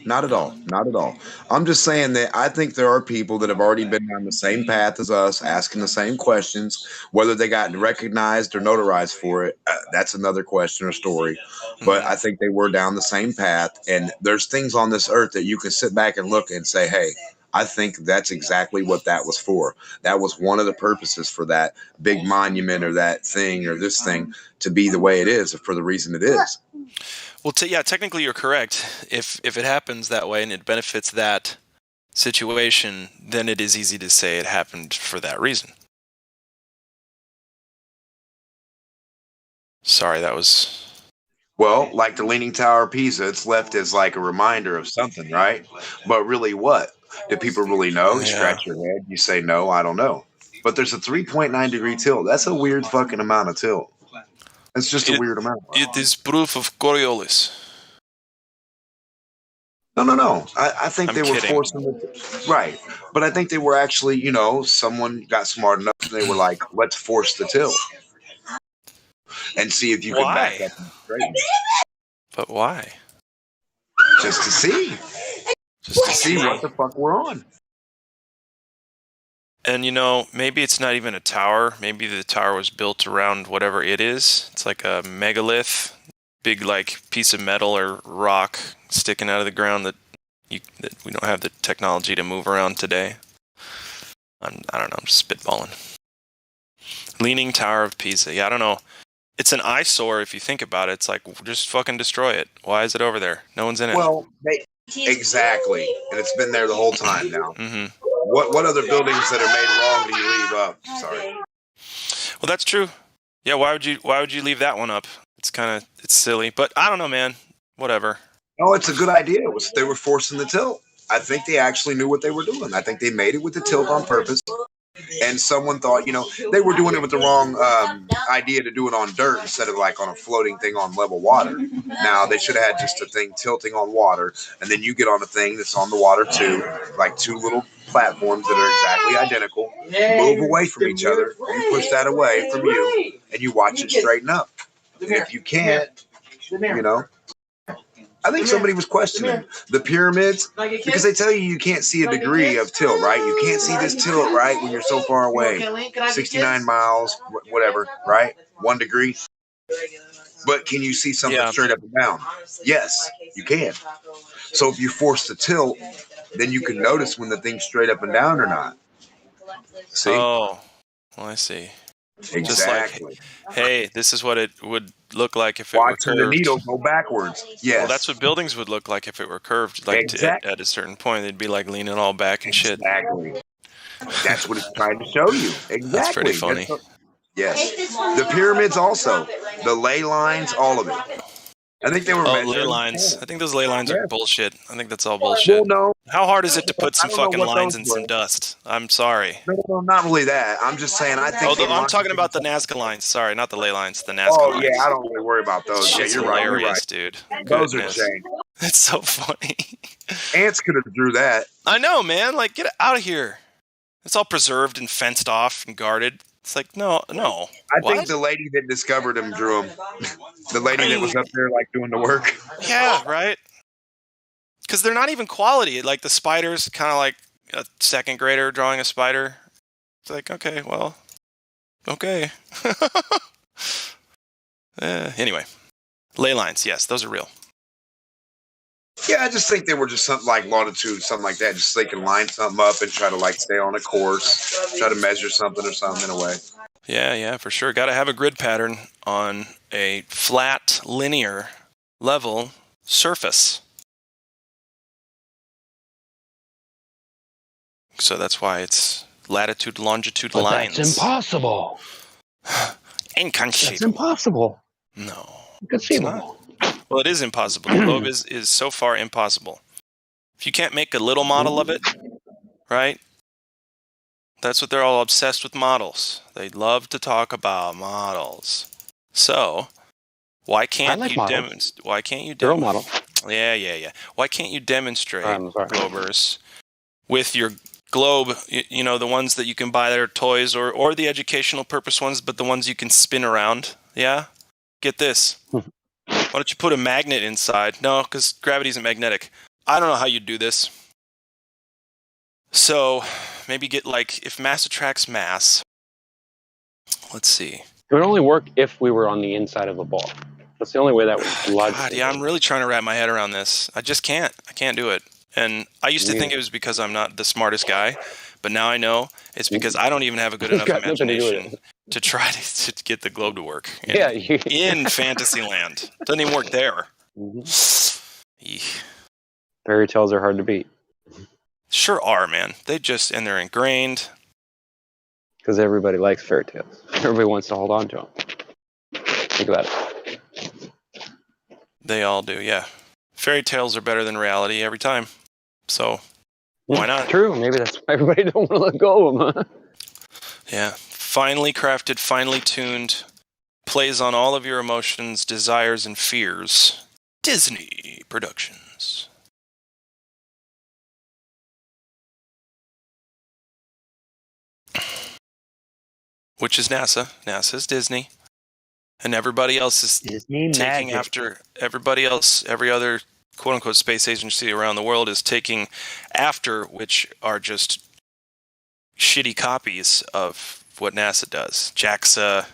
[SPEAKER 20] not at all. Not at all. I'm just saying that I think there are people that have already been down the same path as us, asking the same questions. Whether they got recognized or notarized for it, that's another question or story. But I think they were down the same path. And there's things on this earth that you can sit back and look and say, hey, I think that's exactly what that was for. That was one of the purposes for that big monument or that thing or this thing to be the way it is for the reason it is.
[SPEAKER 2] Well, yeah, technically you're correct. If it happens that way and it benefits that situation, then it is easy to say it happened for that reason. Sorry, that was...
[SPEAKER 20] Well, like the Leaning Tower of Pisa, it's left as like a reminder of something, right? But really what? Do people really know? You scratch your head, you say, no, I don't know. But there's a 3.9 degree tilt. That's a weird fucking amount of tilt. It's just a weird amount.
[SPEAKER 2] It is proof of Coriolis.
[SPEAKER 20] No. I think they were forcing it. Right. But I think they were actually, someone got smart enough and they were like, let's force the tilt. And see if you can back up and straighten.
[SPEAKER 2] But why?
[SPEAKER 20] Just to see. Just to see what the fuck we're on.
[SPEAKER 2] And maybe it's not even a tower. Maybe the tower was built around whatever it is. It's like a megalith, big like piece of metal or rock sticking out of the ground that we don't have the technology to move around today. I don't know. I'm just spitballing. Leaning Tower of Pisa. Yeah, I don't know. It's an eyesore if you think about it. It's like, just fucking destroy it. Why is it over there? No one's in it.
[SPEAKER 20] Well, exactly. And it's been there the whole time now.
[SPEAKER 2] Mm-hmm.
[SPEAKER 20] What other buildings that are made wrong do you leave up? Sorry.
[SPEAKER 2] Well, that's true. Yeah, why would you leave that one up? It's silly. But I don't know, man. Whatever.
[SPEAKER 20] No, it's a good idea. They were forcing the tilt. I think they actually knew what they were doing. I think they made it with the tilt on purpose. And someone thought, they were doing it with the wrong idea to do it on dirt instead of like on a floating thing on level water. Now, they should have had just a thing tilting on water, and then you get on a thing that's on the water too, like two little platforms that are exactly identical, move away from each other, you push that away from you, and you watch it straighten up. And if you can't, I think somebody was questioning the pyramids because they tell you can't see a degree of tilt, right? You can't see this tilt, right, when you're so far away. 69 miles, whatever, right? 1 degree. But can you see something straight up and down? Yes, you can. So if you force the tilt, then you can notice when the thing's straight up and down or not. See?
[SPEAKER 2] Oh, well, I see.
[SPEAKER 20] Exactly.
[SPEAKER 2] Just like, hey, this is what it would look like if it were
[SPEAKER 20] Watching
[SPEAKER 2] curved.
[SPEAKER 20] the needle go backwards. Yes.
[SPEAKER 2] Well, that's what buildings would look like if it were curved. Like at a certain point, they'd be like leaning all back and shit.
[SPEAKER 20] Exactly. That's what it's trying to show you. Exactly.
[SPEAKER 2] That's pretty funny.
[SPEAKER 20] Yes. The pyramids also. The ley lines, all of it. I think they were
[SPEAKER 2] ley lines. I think those ley lines are bullshit. I think that's all bullshit.
[SPEAKER 20] Well, no.
[SPEAKER 2] How hard is it to put some fucking lines in some dust? I'm sorry.
[SPEAKER 20] No, not really that. I'm just saying. I think.
[SPEAKER 2] I'm talking about the Nazca lines. Sorry, not the ley lines. The Nazca lines.
[SPEAKER 20] Oh yeah, I don't really worry about those.
[SPEAKER 2] Shit's
[SPEAKER 20] Yeah,
[SPEAKER 2] hilarious,
[SPEAKER 20] you're right.
[SPEAKER 2] dude.
[SPEAKER 20] Those
[SPEAKER 2] Goodness.
[SPEAKER 20] are changed.
[SPEAKER 2] It's so funny.
[SPEAKER 20] Ants could have drew that.
[SPEAKER 2] I know, man. Like, get out of here. It's all preserved and fenced off and guarded. It's like, no.
[SPEAKER 20] I think the lady that discovered him drew him. The lady that was up there, like, doing the work.
[SPEAKER 2] Yeah, right? Because they're not even quality. Like, the spider's kind of like a second grader drawing a spider. It's like, okay, well, okay. Anyway. Ley lines, yes, those are real.
[SPEAKER 20] Yeah, I just think they were just something like longitude, something like that. Just so they can line something up and try to like stay on a course, try to measure something or something in a way.
[SPEAKER 2] Yeah, for sure. Got to have a grid pattern on a flat, linear, level surface. So that's why it's latitude, longitude lines.
[SPEAKER 21] That's impossible.
[SPEAKER 2] Inconceivable.
[SPEAKER 21] That's impossible.
[SPEAKER 2] No.
[SPEAKER 21] Inconceivable.
[SPEAKER 2] Well, it is impossible. The globe is so far impossible. If you can't make a little model of it, right? That's what they're all obsessed with, models. They love to talk about models. So, why can't you demonstrate? Why can't you demonstrate?
[SPEAKER 21] Model.
[SPEAKER 2] Yeah. Why can't you demonstrate, Globers, with your globe? You know, the ones that you can buy that are toys, or the educational purpose ones, but the ones you can spin around. Yeah. Get this. Why don't you put a magnet inside? No, because gravity isn't magnetic. I don't know how you do this. So, maybe get like, if mass attracts mass. Let's see.
[SPEAKER 21] It would only work if we were on the inside of a ball. That's the only way that would logically.
[SPEAKER 2] God, yeah, I'm really trying to wrap my head around this. I just can't. I can't do it. And I used to think it was because I'm not the smartest guy, but now I know it's because I don't even have a good enough imagination to try to get the globe to work. In Fantasyland. Doesn't even work there.
[SPEAKER 21] Fairy tales are hard to beat.
[SPEAKER 2] Sure are, man. And they're ingrained.
[SPEAKER 21] Because everybody likes fairy tales. Everybody wants to hold on to them. Think about it.
[SPEAKER 2] They all do, yeah. Fairy tales are better than reality every time. So, why not?
[SPEAKER 21] True. Maybe that's why everybody don't want to let go of them, huh?
[SPEAKER 2] Yeah. Finely crafted, finely tuned, plays on all of your emotions, desires, and fears. Disney Productions. Which is NASA. NASA's Disney. And everybody else is taking after everybody else. Every other quote-unquote space agency around the world is taking after, which are just shitty copies of what NASA does. JAXA.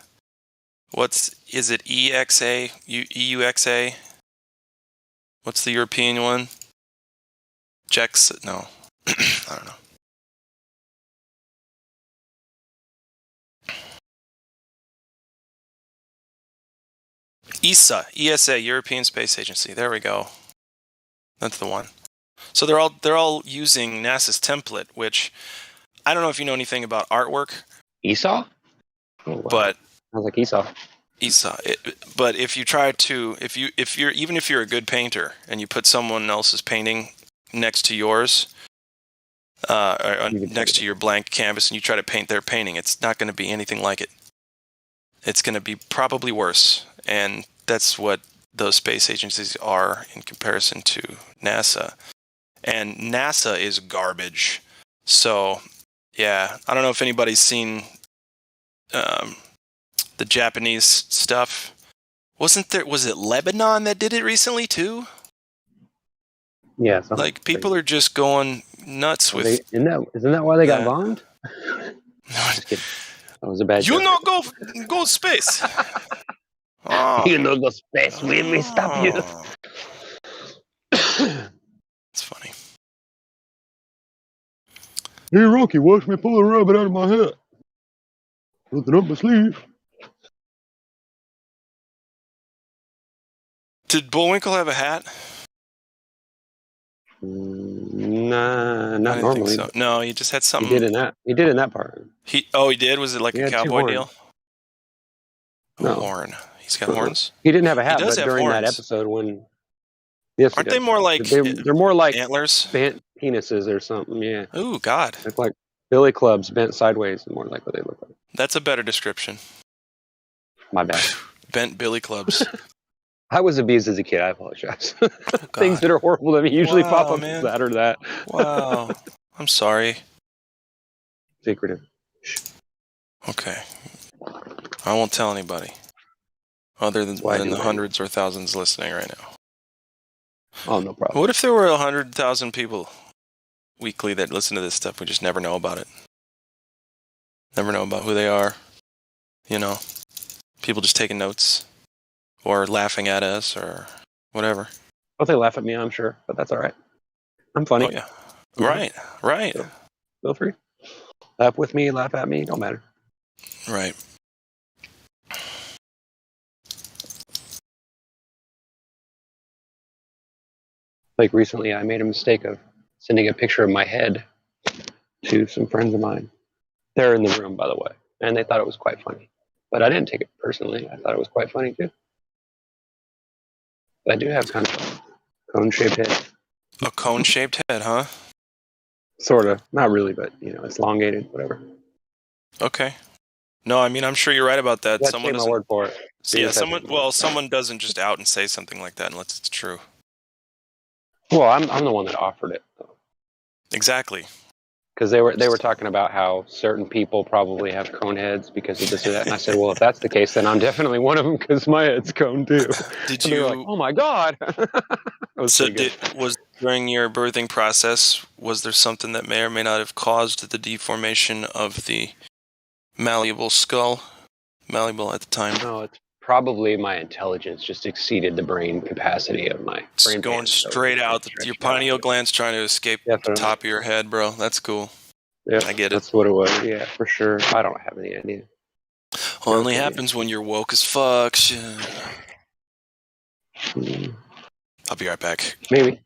[SPEAKER 2] Is it EXA? EUXA? What's the European one? JAXA? No. I don't know. ESA, European Space Agency. There we go. That's the one. So they're all using NASA's template, which I don't know if you know anything about artwork.
[SPEAKER 21] ESA?
[SPEAKER 2] Oh, wow. But
[SPEAKER 21] sounds like ESA.
[SPEAKER 2] But if you try to, if you're a good painter and you put someone else's painting next to yours, or next to your blank canvas, and you try to paint their painting, it's not going to be anything like it. It's going to be probably worse. And that's what those space agencies are in comparison to NASA. And NASA is garbage. So, yeah, I don't know if anybody's seen the Japanese stuff. Was it Lebanon that did it recently too?
[SPEAKER 21] Yeah.
[SPEAKER 2] Like, people are just going nuts with...
[SPEAKER 21] Isn't that why they got bombed? No, just kidding. That was a bad joke.
[SPEAKER 2] You not go space. Oh.
[SPEAKER 21] You know the best way we stop you.
[SPEAKER 2] It's funny.
[SPEAKER 6] Hey, Rocky, watch me pull a rabbit out of my hat. Put it up my sleeve.
[SPEAKER 2] Did Bullwinkle have a hat?
[SPEAKER 21] Nah,
[SPEAKER 2] I
[SPEAKER 21] not
[SPEAKER 2] didn't
[SPEAKER 21] normally.
[SPEAKER 2] think so. No, he just had
[SPEAKER 21] He
[SPEAKER 2] something.
[SPEAKER 21] did in that. He did in that part.
[SPEAKER 2] He did? Was it like
[SPEAKER 21] He
[SPEAKER 2] a
[SPEAKER 21] had 2
[SPEAKER 2] cowboy
[SPEAKER 21] horns.
[SPEAKER 2] deal? A
[SPEAKER 21] No.
[SPEAKER 2] horn. He's got horns?
[SPEAKER 21] He didn't have a
[SPEAKER 2] He
[SPEAKER 21] hat,
[SPEAKER 2] does
[SPEAKER 21] but
[SPEAKER 2] have
[SPEAKER 21] during that
[SPEAKER 2] horns.
[SPEAKER 21] episode when yes,
[SPEAKER 2] Aren't they more like
[SPEAKER 21] they're more like
[SPEAKER 2] antlers?
[SPEAKER 21] bent penises or something? Yeah.
[SPEAKER 2] Ooh, God.
[SPEAKER 21] Look like billy clubs bent sideways, more like what they look like.
[SPEAKER 2] That's a better description.
[SPEAKER 21] My bad.
[SPEAKER 2] Bent billy clubs.
[SPEAKER 21] I was abused as a kid. I apologize. Things that are horrible to me usually pop
[SPEAKER 2] Wow,
[SPEAKER 21] up
[SPEAKER 2] man.
[SPEAKER 21] as that or that.
[SPEAKER 2] Wow. I'm sorry.
[SPEAKER 21] Secretive.
[SPEAKER 2] Okay. I won't tell anybody. Other than the hundreds or thousands listening right now.
[SPEAKER 21] Oh, no problem.
[SPEAKER 2] What if there were 100,000 people weekly that listen to this stuff? We just never know about it. Never know about who they are. You know, people just taking notes or laughing at us or whatever.
[SPEAKER 21] Well, they laugh at me, I'm sure, but that's all right. I'm funny.
[SPEAKER 2] Oh, yeah. Right.
[SPEAKER 21] So, feel free. Laugh with me, laugh at me, don't matter.
[SPEAKER 2] Right.
[SPEAKER 21] Like recently, I made a mistake of sending a picture of my head to some friends of mine. They're in the room, by the way, and they thought it was quite funny. But I didn't take it personally. I thought it was quite funny, too. But I do have kind of a cone-shaped head.
[SPEAKER 2] A cone-shaped head, huh?
[SPEAKER 21] Sort of. Not really, but, it's elongated, whatever.
[SPEAKER 2] Okay. No, I mean, I'm sure you're right about that.
[SPEAKER 21] Let's take my word for it.
[SPEAKER 2] Yeah, someone doesn't just out and say something like that unless it's true.
[SPEAKER 21] Well, I'm the one that offered it.
[SPEAKER 2] Exactly.
[SPEAKER 21] Because they were talking about how certain people probably have cone heads because of this or that, and I said, well, if that's the case, then I'm definitely one of them because my head's cone too.
[SPEAKER 2] Did
[SPEAKER 21] and
[SPEAKER 2] you?
[SPEAKER 21] They were like, oh my god!
[SPEAKER 2] Was during your birthing process, was there something that may or may not have caused the deformation of the malleable skull? Malleable at the time.
[SPEAKER 21] No, it's probably my intelligence just exceeded the brain capacity of my brain.
[SPEAKER 2] It's going straight out. Your pineal gland's trying to escape the top of your head, bro. That's cool.
[SPEAKER 21] Yeah,
[SPEAKER 2] I get it.
[SPEAKER 21] That's what it was. Yeah, for sure. I don't have any idea.
[SPEAKER 2] Only happens when you're woke as fuck. I'll be right back.
[SPEAKER 21] Maybe.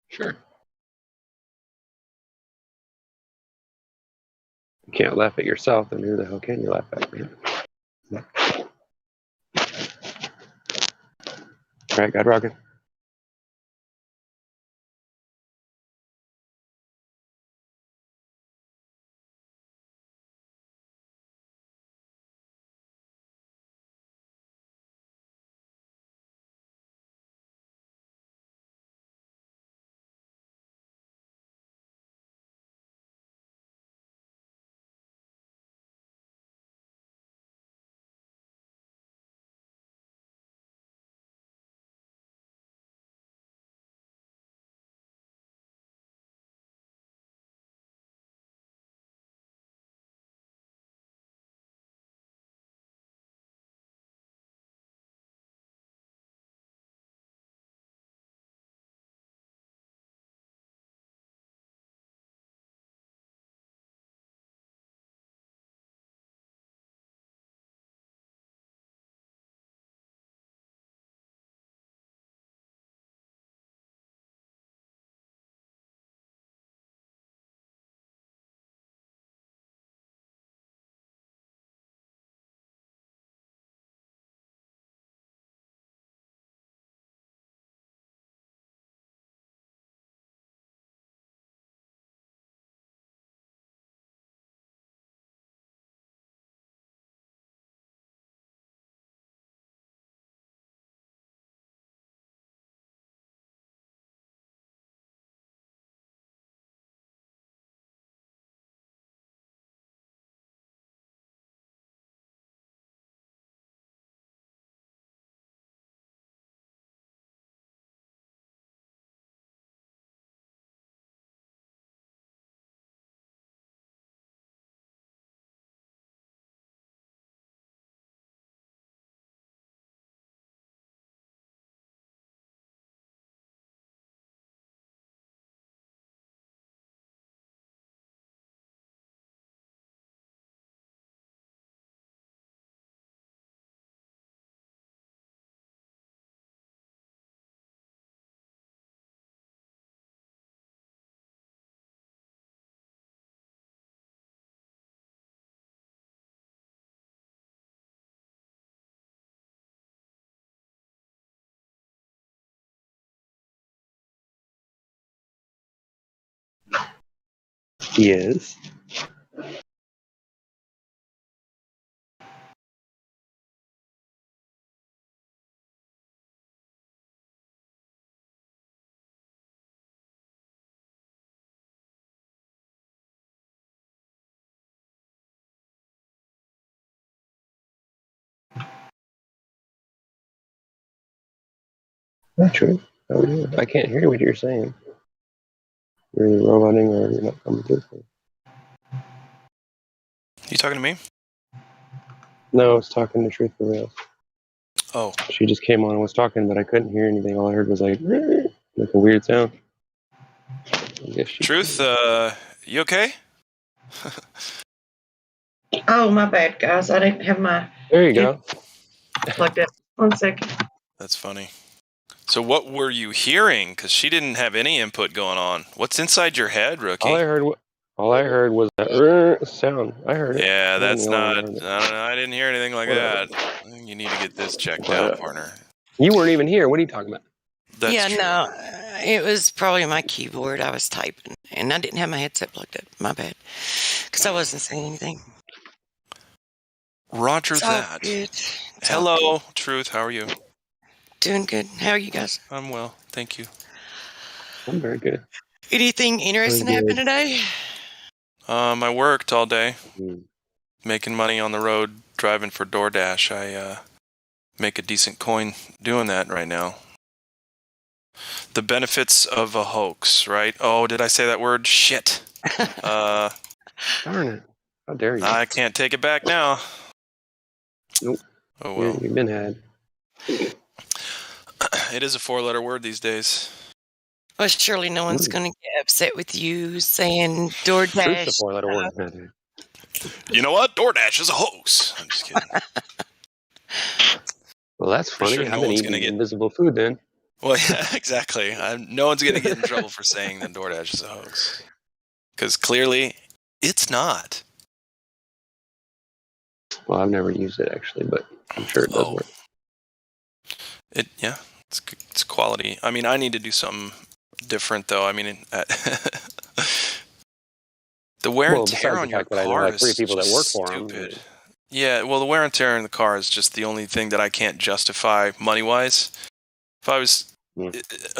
[SPEAKER 21] Sure. You can't laugh at yourself, then who the hell can you laugh at, man? All right, God rockin'. Yes. Not true. How are you? I can't hear what you're saying. You're either roboting or you're not coming through.
[SPEAKER 2] You talking to me?
[SPEAKER 21] No, I was talking to Truth for Real.
[SPEAKER 2] Oh.
[SPEAKER 21] She just came on and was talking, but I couldn't hear anything. All I heard was like a weird sound.
[SPEAKER 2] Truth, you okay?
[SPEAKER 19] Oh, my bad, guys. I didn't have my
[SPEAKER 21] There you go.
[SPEAKER 19] plugged in. 1 second.
[SPEAKER 2] That's funny. So what were you hearing? Because she didn't have any input going on. What's inside your head, Rookie?
[SPEAKER 21] All I heard was that sound. I heard it.
[SPEAKER 2] Yeah, that's not. I
[SPEAKER 21] It.
[SPEAKER 2] don't know. I didn't hear anything like that. I think you need to get this checked out, partner.
[SPEAKER 21] You weren't even here. What are you talking about?
[SPEAKER 2] That's
[SPEAKER 4] yeah,
[SPEAKER 2] true.
[SPEAKER 4] no, it was probably my keyboard. I was typing, and I didn't have my headset plugged up. My bad, because I wasn't saying anything.
[SPEAKER 2] Roger
[SPEAKER 4] It's all
[SPEAKER 2] that.
[SPEAKER 4] good.
[SPEAKER 2] Hello, Truth. How are you?
[SPEAKER 4] Doing good. How are you guys?
[SPEAKER 2] I'm well, thank you.
[SPEAKER 21] I'm very good.
[SPEAKER 4] Anything interesting happened today?
[SPEAKER 2] I worked all day, making money on the road, driving for DoorDash. I make a decent coin doing that right now. The benefits of a hoax, right? Oh, did I say that word? Shit.
[SPEAKER 21] Darn it. How dare you?
[SPEAKER 2] I can't take it back now.
[SPEAKER 21] Nope.
[SPEAKER 2] Oh, well.
[SPEAKER 21] You've been had.
[SPEAKER 2] It is a 4-letter word these days.
[SPEAKER 4] Well, surely no one's going to get upset with you saying DoorDash.
[SPEAKER 21] Truth's a 4-letter word.
[SPEAKER 2] You know what? DoorDash is a hoax. I'm just kidding.
[SPEAKER 21] Well, that's funny.
[SPEAKER 2] Sure
[SPEAKER 21] I've
[SPEAKER 2] no
[SPEAKER 21] been
[SPEAKER 2] one's
[SPEAKER 21] eating
[SPEAKER 2] gonna get-
[SPEAKER 21] invisible food then.
[SPEAKER 2] Well, yeah, exactly. No one's going to get in trouble for saying that DoorDash is a hoax. Because clearly, it's not.
[SPEAKER 21] Well, I've never used it actually, but I'm sure it does work.
[SPEAKER 2] Yeah, it's quality. I mean, I need to do something different, though. I mean, the wear and tear on your car is
[SPEAKER 21] 3 people that work
[SPEAKER 2] just
[SPEAKER 21] for
[SPEAKER 2] stupid.
[SPEAKER 21] them.
[SPEAKER 2] Yeah, well, the wear and tear in the car is just the only thing that I can't justify money-wise. If I was,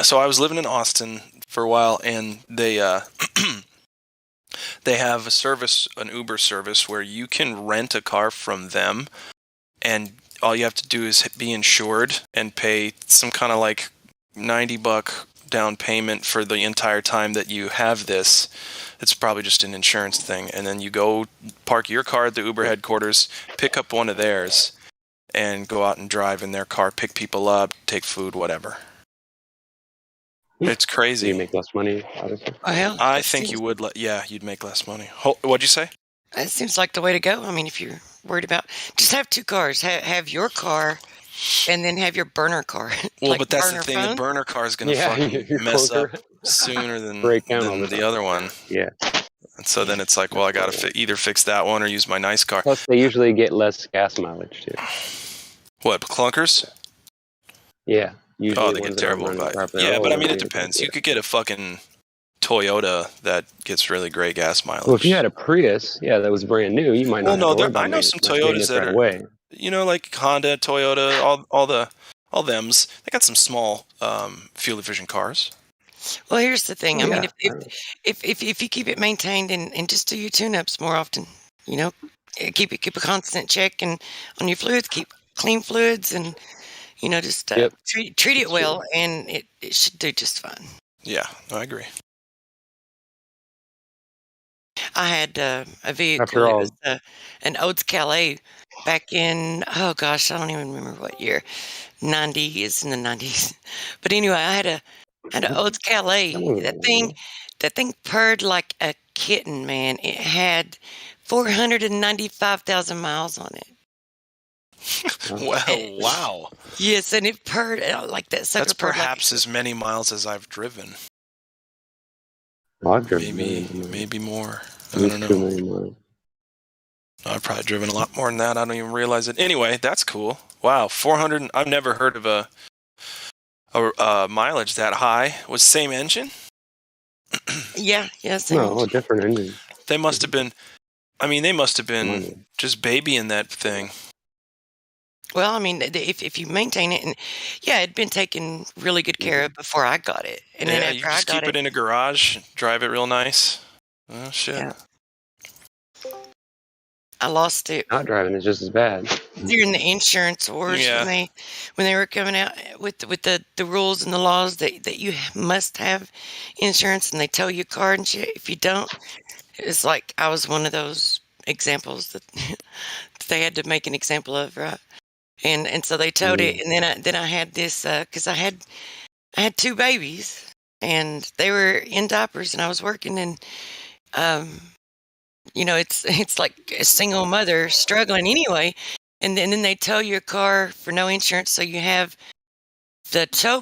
[SPEAKER 2] so I was living in Austin for a while, and they they have a service, an Uber service, where you can rent a car from them, and all you have to do is be insured and pay some kind of like $90 down payment for the entire time that you have this. It's probably just an insurance thing, and then you go park your car at the Uber headquarters, pick up one of theirs, and go out and drive in their car, pick people up, take food, whatever. It's crazy.
[SPEAKER 21] Do you make less money out of it?
[SPEAKER 4] Well,
[SPEAKER 2] I think you would. Yeah, you'd make less money. What'd you say?
[SPEAKER 4] It seems like the way to go. I mean, if you're worried about, just have 2 cars. Have your car, and then have your burner car.
[SPEAKER 2] Well,
[SPEAKER 4] like
[SPEAKER 2] but that's the
[SPEAKER 4] burner
[SPEAKER 2] thing.
[SPEAKER 4] phone.
[SPEAKER 2] The burner car is going to fucking mess up sooner than the other one.
[SPEAKER 21] Yeah.
[SPEAKER 2] And so then it's like, well, I got to either fix that one or use my nice car.
[SPEAKER 21] Plus, they usually get less gas mileage too.
[SPEAKER 2] What, clunkers?
[SPEAKER 21] Yeah. Usually
[SPEAKER 2] They get terrible. Yeah, but I mean, it depends. You could get a fucking Toyota that gets really great gas mileage.
[SPEAKER 21] Well, if you had a Prius, that was brand new, you might not.
[SPEAKER 2] Well,
[SPEAKER 21] have to
[SPEAKER 2] no, I know some Toyotas that are, like Honda, Toyota, all them's. They got some small fuel efficient cars.
[SPEAKER 4] Well, here's the thing. I mean, if you keep it maintained and just do your tune-ups more often, keep a constant check and on your fluids, keep clean fluids, and just treat it well, and it should do just fine.
[SPEAKER 2] Yeah, I agree.
[SPEAKER 4] I had a vehicle.
[SPEAKER 21] After all,
[SPEAKER 4] it was an Olds Calais back in, oh gosh, I don't even remember what year. 90s, in the 90s. But anyway, I had an Olds Calais. That thing purred like a kitten, man. It had 495,000 miles on it.
[SPEAKER 2] Wow.
[SPEAKER 4] Yes, and it purred like that.
[SPEAKER 2] That's perhaps as many miles as I've driven.
[SPEAKER 21] I've driven
[SPEAKER 2] maybe more. I don't know. I've probably driven a lot more than that. I don't even realize it. Anyway, that's cool. Wow, 400. I've never heard of a mileage that high. Was same engine?
[SPEAKER 4] Yeah, same.
[SPEAKER 21] No, a different engine.
[SPEAKER 2] They must have been. I mean, they must have been just babying that thing.
[SPEAKER 4] Well, I mean, if you maintain it, and yeah, it'd been taken really good care of before I got it, and then
[SPEAKER 2] Yeah,
[SPEAKER 4] after
[SPEAKER 2] you
[SPEAKER 4] I
[SPEAKER 2] just
[SPEAKER 4] got
[SPEAKER 2] keep it in a garage, drive it real nice. Oh shit.
[SPEAKER 4] Yeah. I lost it
[SPEAKER 21] Not driving is just as bad.
[SPEAKER 4] during the insurance wars
[SPEAKER 2] Yeah.
[SPEAKER 4] when they were coming out with the rules and the laws that you must have insurance, and they tow your car and shit if you don't. It's like I was one of those examples that they had to make an example of, right? And so they towed it, and then I had this because I had two babies, and they were in diapers, and I was working, and it's like a single mother struggling anyway, and then they tow your car for no insurance, so you have the tow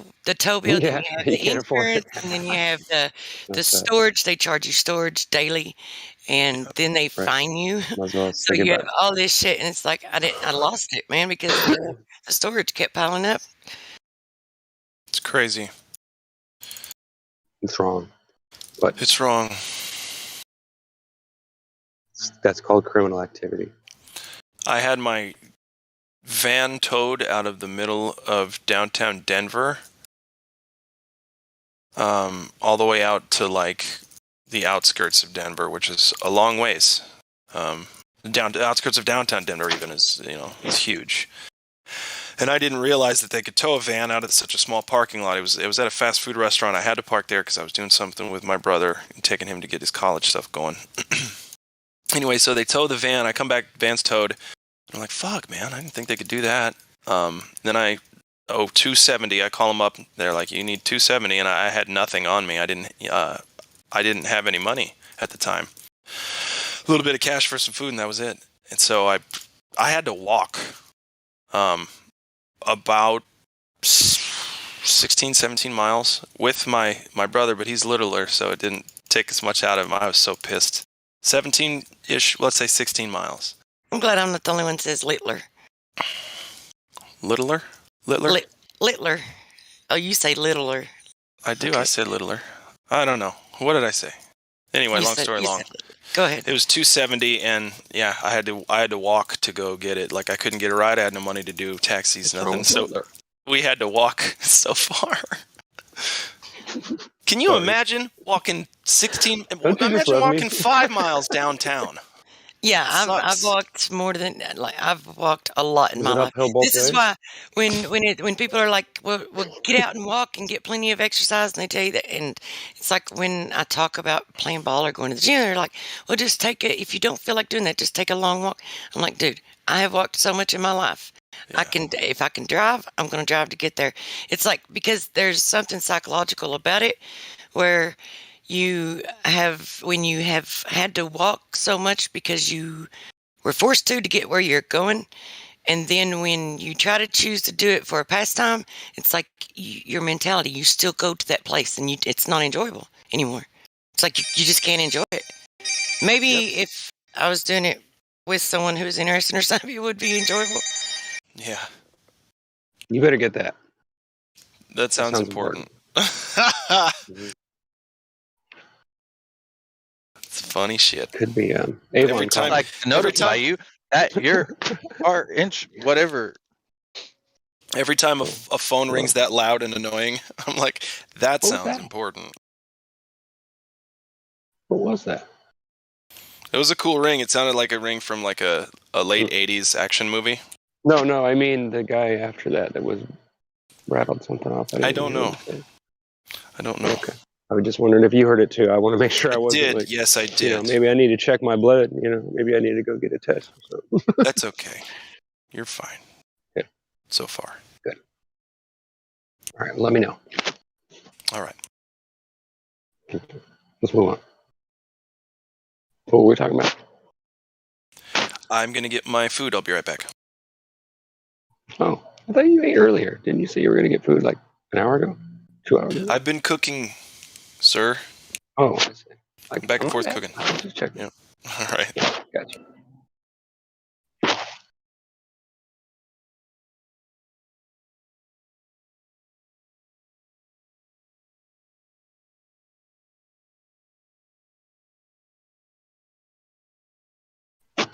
[SPEAKER 4] bill, then you have
[SPEAKER 21] you
[SPEAKER 4] the
[SPEAKER 21] can't afford it.
[SPEAKER 4] insurance, and then you have the
[SPEAKER 21] That's right.
[SPEAKER 4] storage. They charge you storage daily, and then they fine you.
[SPEAKER 21] Might as well
[SPEAKER 4] So
[SPEAKER 21] say
[SPEAKER 4] you have
[SPEAKER 21] goodbye.
[SPEAKER 4] all this shit, and it's like I lost it, man, because the storage kept piling up.
[SPEAKER 2] It's crazy.
[SPEAKER 21] It's wrong. But
[SPEAKER 2] It's wrong.
[SPEAKER 21] that's called criminal activity.
[SPEAKER 2] I had my van towed out of the middle of downtown Denver, all the way out to like the outskirts of Denver, which is a long ways. Down to the outskirts of downtown Denver, even is huge. And I didn't realize that they could tow a van out of such a small parking lot. It was at a fast food restaurant. I had to park there because I was doing something with my brother and taking him to get his college stuff going. Anyway, so they tow the van. I come back, van's towed. I'm like, fuck, man, I didn't think they could do that. Then I owe $270. I call them up. They're like, you need $270, and I had nothing on me. I didn't have any money at the time. A little bit of cash for some food, and that was it. And so I had to walk about 16, 17 miles with my brother, but he's littler, so it didn't take as much out of him. I was so pissed. 17-ish, let's say 16 miles.
[SPEAKER 4] I'm glad I'm not the only one that says littler.
[SPEAKER 2] Littler?
[SPEAKER 4] Littler. Oh, you say littler.
[SPEAKER 2] I do.
[SPEAKER 4] Okay.
[SPEAKER 2] I said littler. I don't know. What did I say? Anyway, long story long.
[SPEAKER 4] Go ahead.
[SPEAKER 2] It was $270, and yeah, I had to walk to go get it. Like I couldn't get a ride. I had no money to do taxis, nothing. So we had to walk so far. Can you imagine walking 16? Imagine walking 5 miles downtown.
[SPEAKER 4] Yeah, I've walked more than I've walked a lot in my life. This is why when people are like, well, get out and walk and get plenty of exercise, and they tell you that, and it's like when I talk about playing ball or going to the gym, they're like, well, just take it. If you don't feel like doing that, just take a long walk. I'm like, dude, I have walked so much in my life. Yeah. If I can drive, I'm going to drive to get there. It's like, because there's something psychological about it where when you have had to walk so much because you were forced to get where you're going, and then when you try to choose to do it for a pastime, it's like your mentality, you still go to that place, and it's not enjoyable anymore. It's like you just can't enjoy it. Maybe if I was doing it with someone who was interested or something, it would be enjoyable.
[SPEAKER 2] Yeah.
[SPEAKER 21] You better get that.
[SPEAKER 2] That sounds important. It's funny shit.
[SPEAKER 21] Could be
[SPEAKER 2] every time
[SPEAKER 5] like to notify you that you're our inch whatever.
[SPEAKER 2] Every time a phone rings that loud and annoying, I'm like, that sounds important.
[SPEAKER 21] What was that?
[SPEAKER 2] It was a cool ring. It sounded like a ring from like a late 80s action movie.
[SPEAKER 21] No, I mean the guy after that was rattled something off.
[SPEAKER 2] I don't know.
[SPEAKER 21] Okay. I was just wondering if you heard it too. I want to make sure I wasn't.
[SPEAKER 2] Did. Yes, I did.
[SPEAKER 21] Maybe I need to check my blood. Maybe I need to go get a test.
[SPEAKER 2] That's okay. You're fine.
[SPEAKER 21] Yeah.
[SPEAKER 2] So far.
[SPEAKER 21] Good. All right. Let me know.
[SPEAKER 2] All right.
[SPEAKER 21] Let's move on. What were we talking about?
[SPEAKER 2] I'm going to get my food. I'll be right back.
[SPEAKER 21] Oh, I thought you ate earlier. Didn't you say you were going to get food like an hour ago? 2 hours ago?
[SPEAKER 2] I've been cooking, sir.
[SPEAKER 21] Oh, I see.
[SPEAKER 2] Like, back and forth cooking.
[SPEAKER 21] I'll just check.
[SPEAKER 2] Yeah. All right.
[SPEAKER 21] Yeah, gotcha.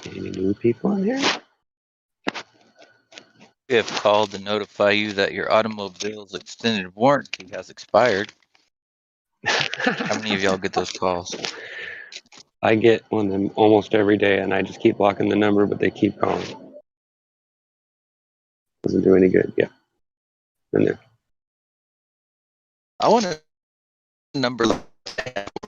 [SPEAKER 21] Any new people in here?
[SPEAKER 5] We have called to notify you that your automobile's extended warranty has expired. How many of y'all get those calls?
[SPEAKER 21] I get one of them almost every day, and I just keep blocking the number, but they keep calling. Doesn't do any good. Yeah. In there.
[SPEAKER 5] I want a number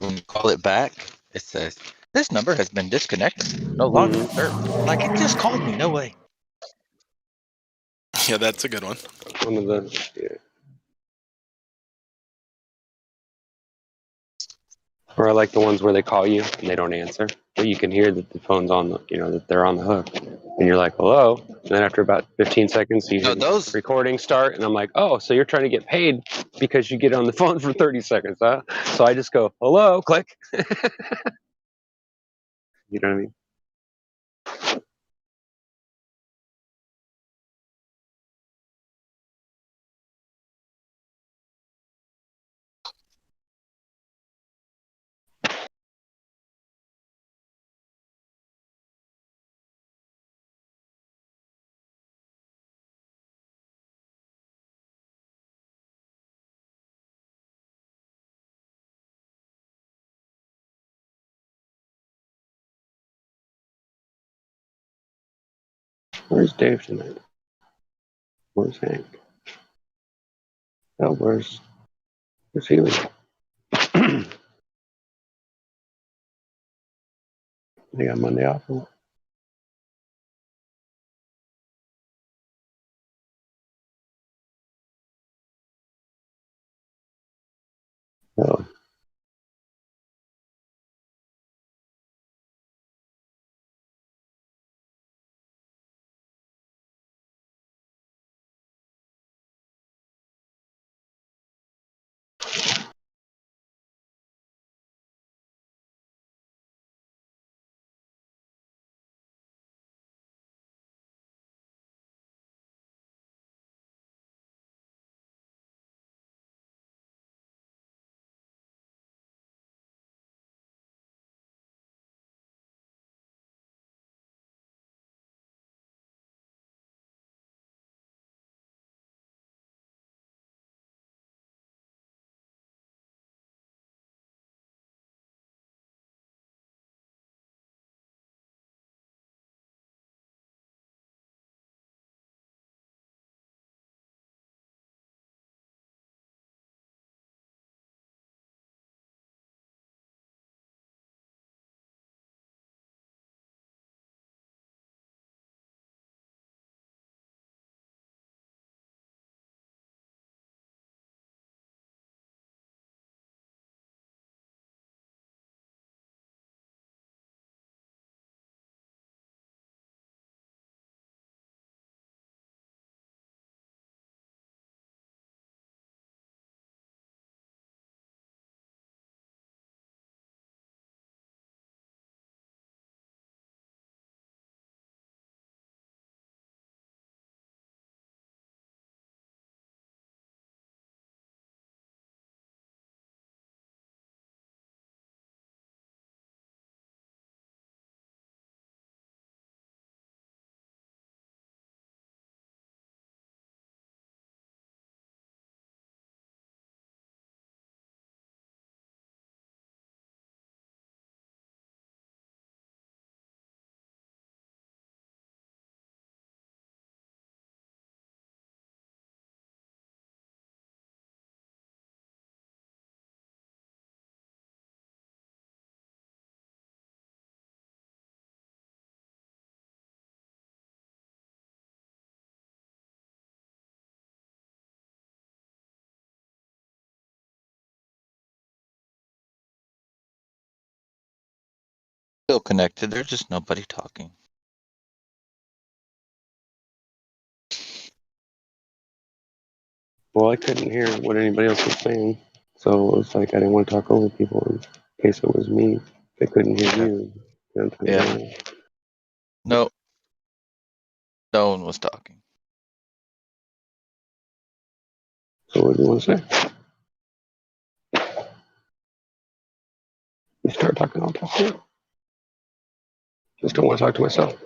[SPEAKER 5] when you call it back. It says this number has been disconnected. No longer served. Like it just called me. No way.
[SPEAKER 2] Yeah, that's a good one.
[SPEAKER 21] One of the yeah. Or I like the ones where they call you and they don't answer, but you can hear that the phone's on the, that they're on the hook, and you're like, hello. And then after about 15 seconds, you hear the recording start, and I'm like, oh, so you're trying to get paid because you get on the phone for 30 seconds, huh? So I just go, hello, click. You know what I mean? Where's Dave tonight? Where's Hank? Oh, where's Healy? They got Monday off. Oh.
[SPEAKER 5] Still connected. There's just nobody talking.
[SPEAKER 21] Well, I couldn't hear what anybody else was saying, so it was like I didn't want to talk over people in case it was me. They couldn't hear you.
[SPEAKER 5] Yeah. No. No one was talking.
[SPEAKER 21] So what do you want to say? You start talking, I'll talk to you. Just don't want to talk to myself.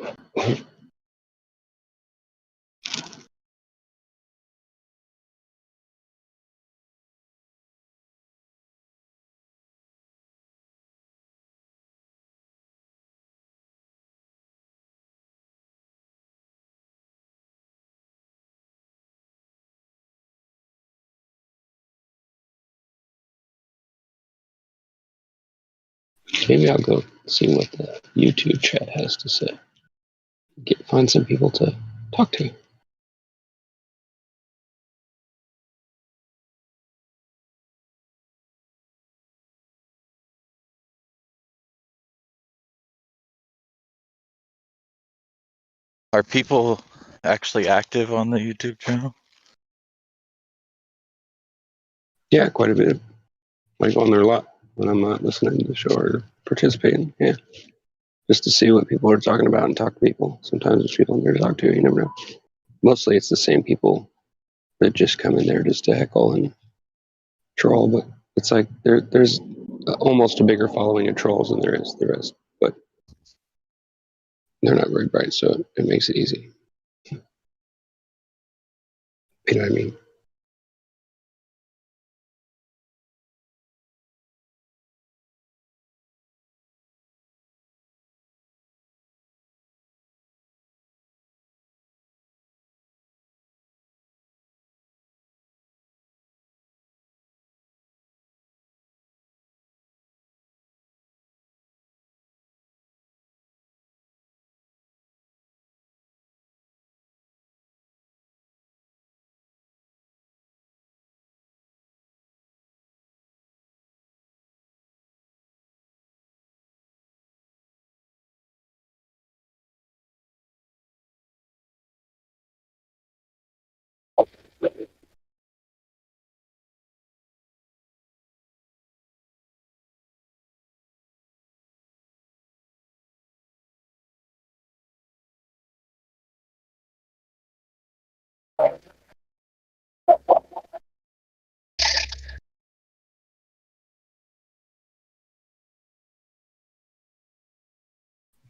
[SPEAKER 21] Maybe I'll go see what the YouTube chat has to say. Find some people to talk to.
[SPEAKER 5] Are people actually active on the YouTube channel?
[SPEAKER 21] Yeah, quite a bit. I go on there a lot when I'm not listening to the show or participating. Yeah, just to see what people are talking about and talk to people. Sometimes there's people in there to talk to. You never know. Mostly it's the same people that just come in there just to heckle and troll. But it's like there's almost a bigger following of trolls than there is the rest. But they're not very bright, so it makes it easy. You know what I mean?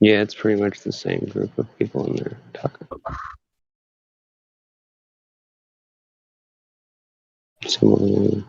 [SPEAKER 21] Yeah, it's pretty much the same group of people in there talking. Similar.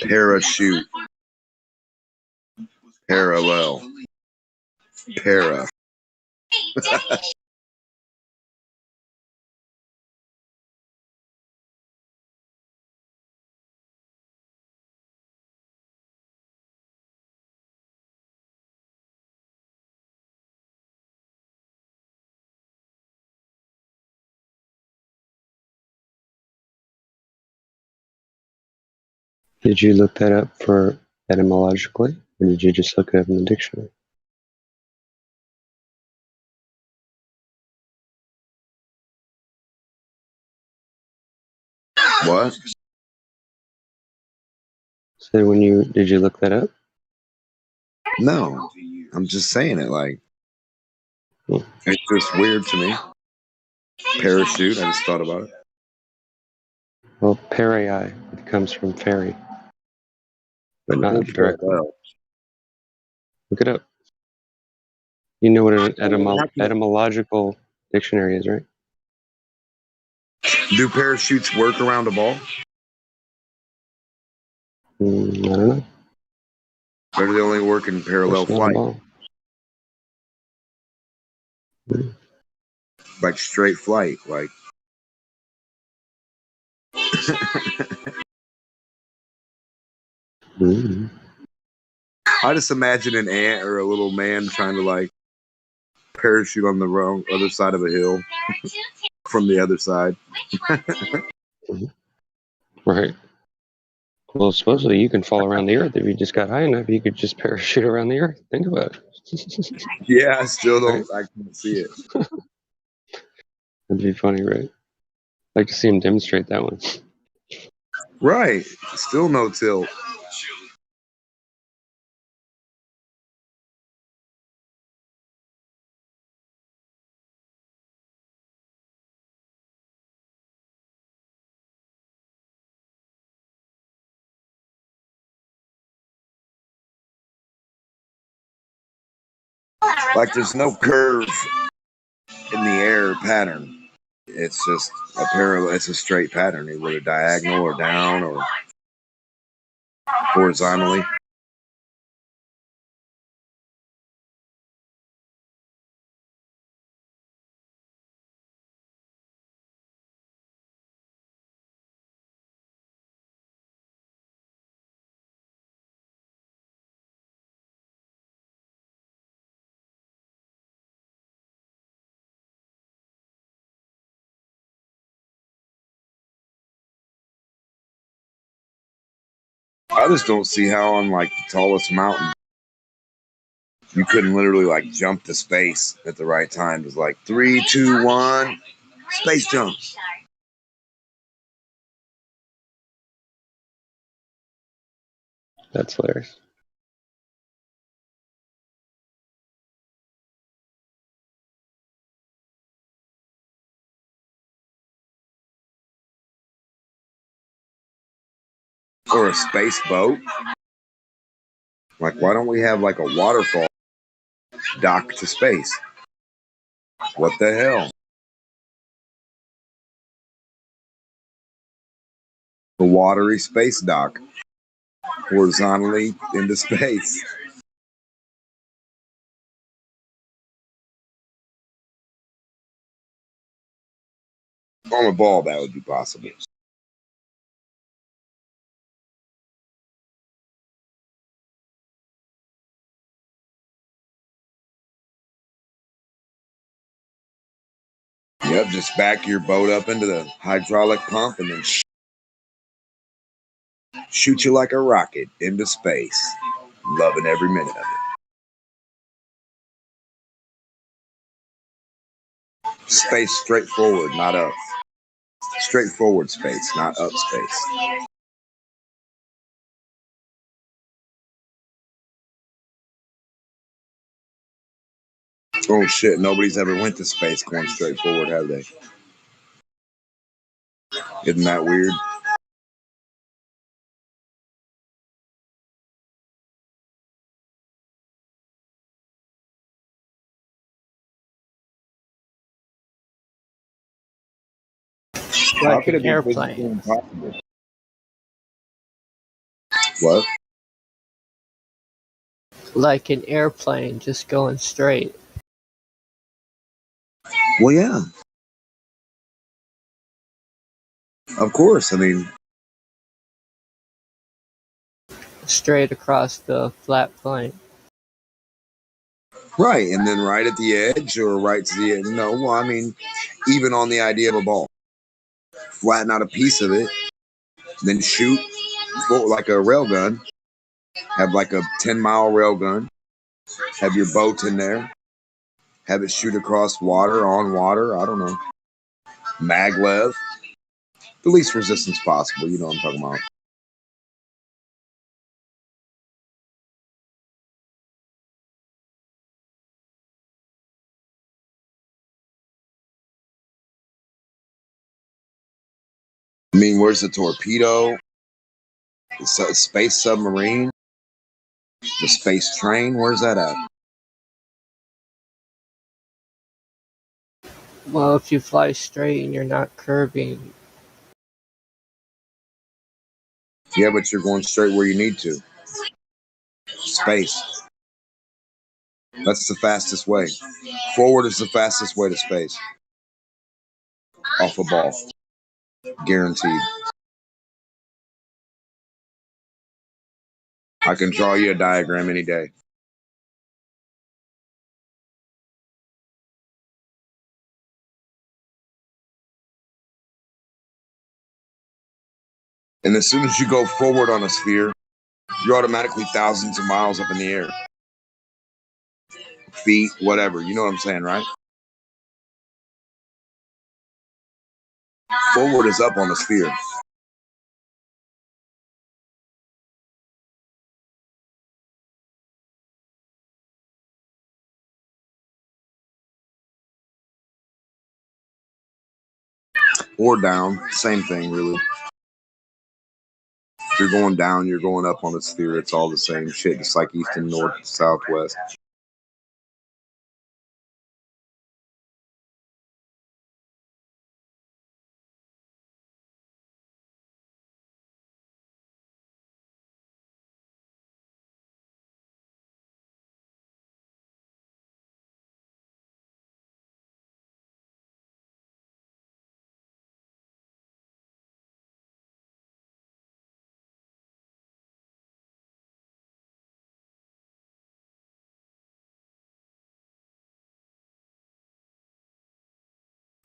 [SPEAKER 20] Parachute. Parallel. Para.
[SPEAKER 21] Did you look that up for etymologically, or did you just look it up in the dictionary?
[SPEAKER 20] What?
[SPEAKER 21] So did you look that up?
[SPEAKER 20] No, I'm just saying it like it's just weird to me. Parachute, I just thought about it.
[SPEAKER 21] Well, peri, it comes from fairy, but not directly. Look it up. You know what an etymological dictionary is, right?
[SPEAKER 20] Do parachutes work around a ball?
[SPEAKER 21] I don't know.
[SPEAKER 20] Or do they only work in parallel flight? Like straight flight, like. I just imagine an ant or a little man trying to like parachute on the wrong other side of a hill from the other side.
[SPEAKER 21] Right. Well, supposedly you can fall around the earth if you just got high enough. You could just parachute around the earth. Think about it.
[SPEAKER 20] Yeah, I still don't. Right? I can't see it.
[SPEAKER 21] That'd be funny, right? I'd like to see him demonstrate that one.
[SPEAKER 20] Right. Still no tilt. Like there's no curve in the air pattern. It's just a parallel. It's a straight pattern, either diagonal or down or horizontally. I just don't see how on like the tallest mountain you couldn't literally like jump to space at the right time. It was like 3, 2, 1, space jump.
[SPEAKER 21] That's hilarious.
[SPEAKER 20] Or a space boat. Like, why don't we have like a waterfall dock to space? What the hell? The watery space dock horizontally into space. On a ball, that would be possible. Yep, just back your boat up into the hydraulic pump and then shoot you like a rocket into space. Loving every minute of it. Space straight forward, not up. Straightforward space, not up space. Oh shit, nobody's ever went to space going straight forward, have they? Isn't that weird? How
[SPEAKER 1] Like
[SPEAKER 20] could
[SPEAKER 1] an
[SPEAKER 20] it be
[SPEAKER 1] airplane.
[SPEAKER 20] physically impossible? What?
[SPEAKER 1] Like an airplane just going straight.
[SPEAKER 20] Well, yeah. Of course. I mean,
[SPEAKER 1] Straight across the flat plane.
[SPEAKER 20] right. And then right at the edge or right to the edge. No, well, I mean, even on the idea of a ball, flatten out a piece of it, then shoot like a rail gun. Have like a 10-mile rail gun. Have your boat in there. Have it shoot across water, on water. I don't know. Maglev. The least resistance possible. You know what I'm talking about. I mean, where's the torpedo? The space submarine? The space train? Where's that at?
[SPEAKER 1] Well, if you fly straight and you're not curving.
[SPEAKER 20] Yeah, but you're going straight where you need to. Space. That's the fastest way. Forward is the fastest way to space. Off a ball. Guaranteed. I can draw you a diagram any day. And as soon as you go forward on a sphere, you're automatically thousands of miles up in the air. Feet, whatever. You know what I'm saying, right? Forward is up on a sphere. Or down. Same thing, really. If you're going down, you're going up on a sphere. It's all the same shit, just like east and north, southwest.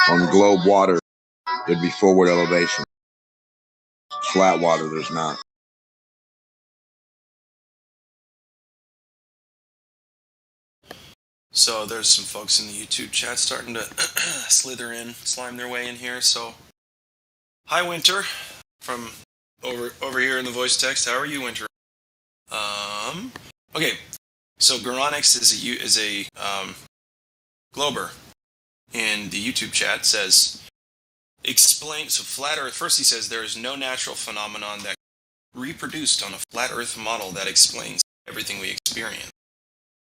[SPEAKER 20] On globe water, it'd be forward elevation. Flat water, there's not.
[SPEAKER 2] So there's some folks in the YouTube chat starting to slime their way in here. So, hi Winter, from over here in the voice text. How are you, Winter? Okay. So Goronix is a Glober in the YouTube chat says, explain. So flat Earth. First, he says there is no natural phenomenon that reproduced on a flat Earth model that explains everything we experience.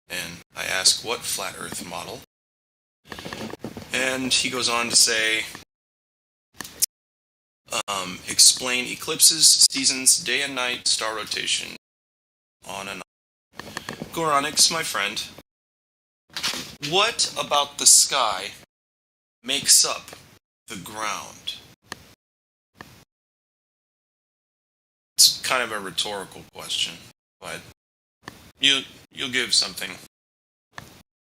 [SPEAKER 2] And I ask, what flat Earth model? And he goes on to say, explain eclipses, seasons, day and night, star rotation, on and on. Goronix, my friend, what about the sky makes up the ground? It's kind of a rhetorical question, but you'll give something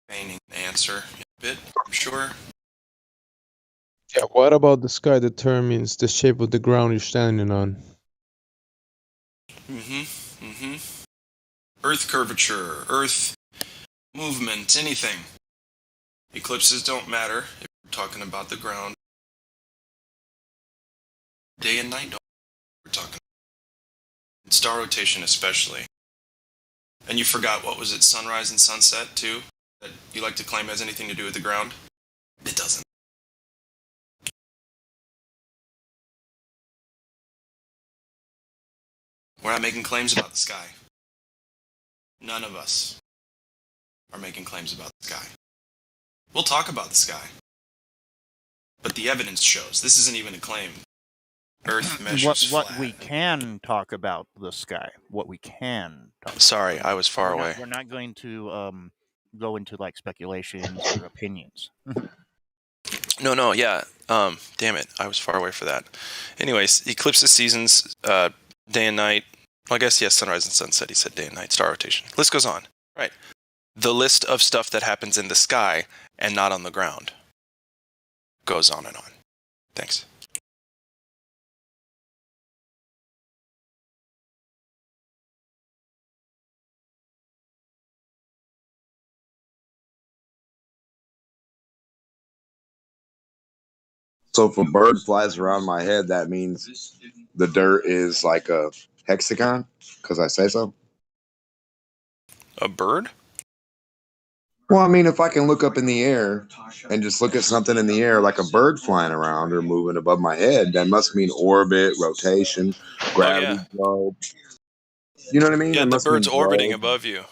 [SPEAKER 2] feigning answer in a bit, I'm sure.
[SPEAKER 8] Yeah, what about the sky determines the shape of the ground you're standing on?
[SPEAKER 2] Earth curvature, Earth movement, anything. Eclipses don't matter if we're talking about the ground. Day and night don't matter. We're talking star rotation especially. And you forgot, what was it, sunrise and sunset too? That you like to claim has anything to do with the ground? It doesn't. We're not making claims about the sky. None of us are making claims about the sky. We'll talk about the sky. But the evidence shows, this isn't even a claim. Earth measures
[SPEAKER 10] what we can talk about the sky. What we can talk
[SPEAKER 2] Sorry,
[SPEAKER 10] about.
[SPEAKER 2] I was far away.
[SPEAKER 10] We're not going to go into like speculations or opinions.
[SPEAKER 2] No, yeah. Damn it, I was far away for that. Anyways, eclipse seasons, day and night. Well, I guess yes, sunrise and sunset. He said day and night, star rotation. List goes on. Right. The list of stuff that happens in the sky and not on the ground goes on and on. Thanks.
[SPEAKER 20] So if a bird flies around my head, that means the dirt is like a hexagon? Because I say so?
[SPEAKER 2] A bird?
[SPEAKER 20] Well, I mean, if I can look up in the air and just look at something in the air like a bird flying around or moving above my head, that must mean orbit, rotation, gravity, globe. You know what I mean?
[SPEAKER 2] Yeah,
[SPEAKER 20] That
[SPEAKER 2] the
[SPEAKER 20] must mean
[SPEAKER 2] bird's orbiting
[SPEAKER 20] globe.
[SPEAKER 2] above you.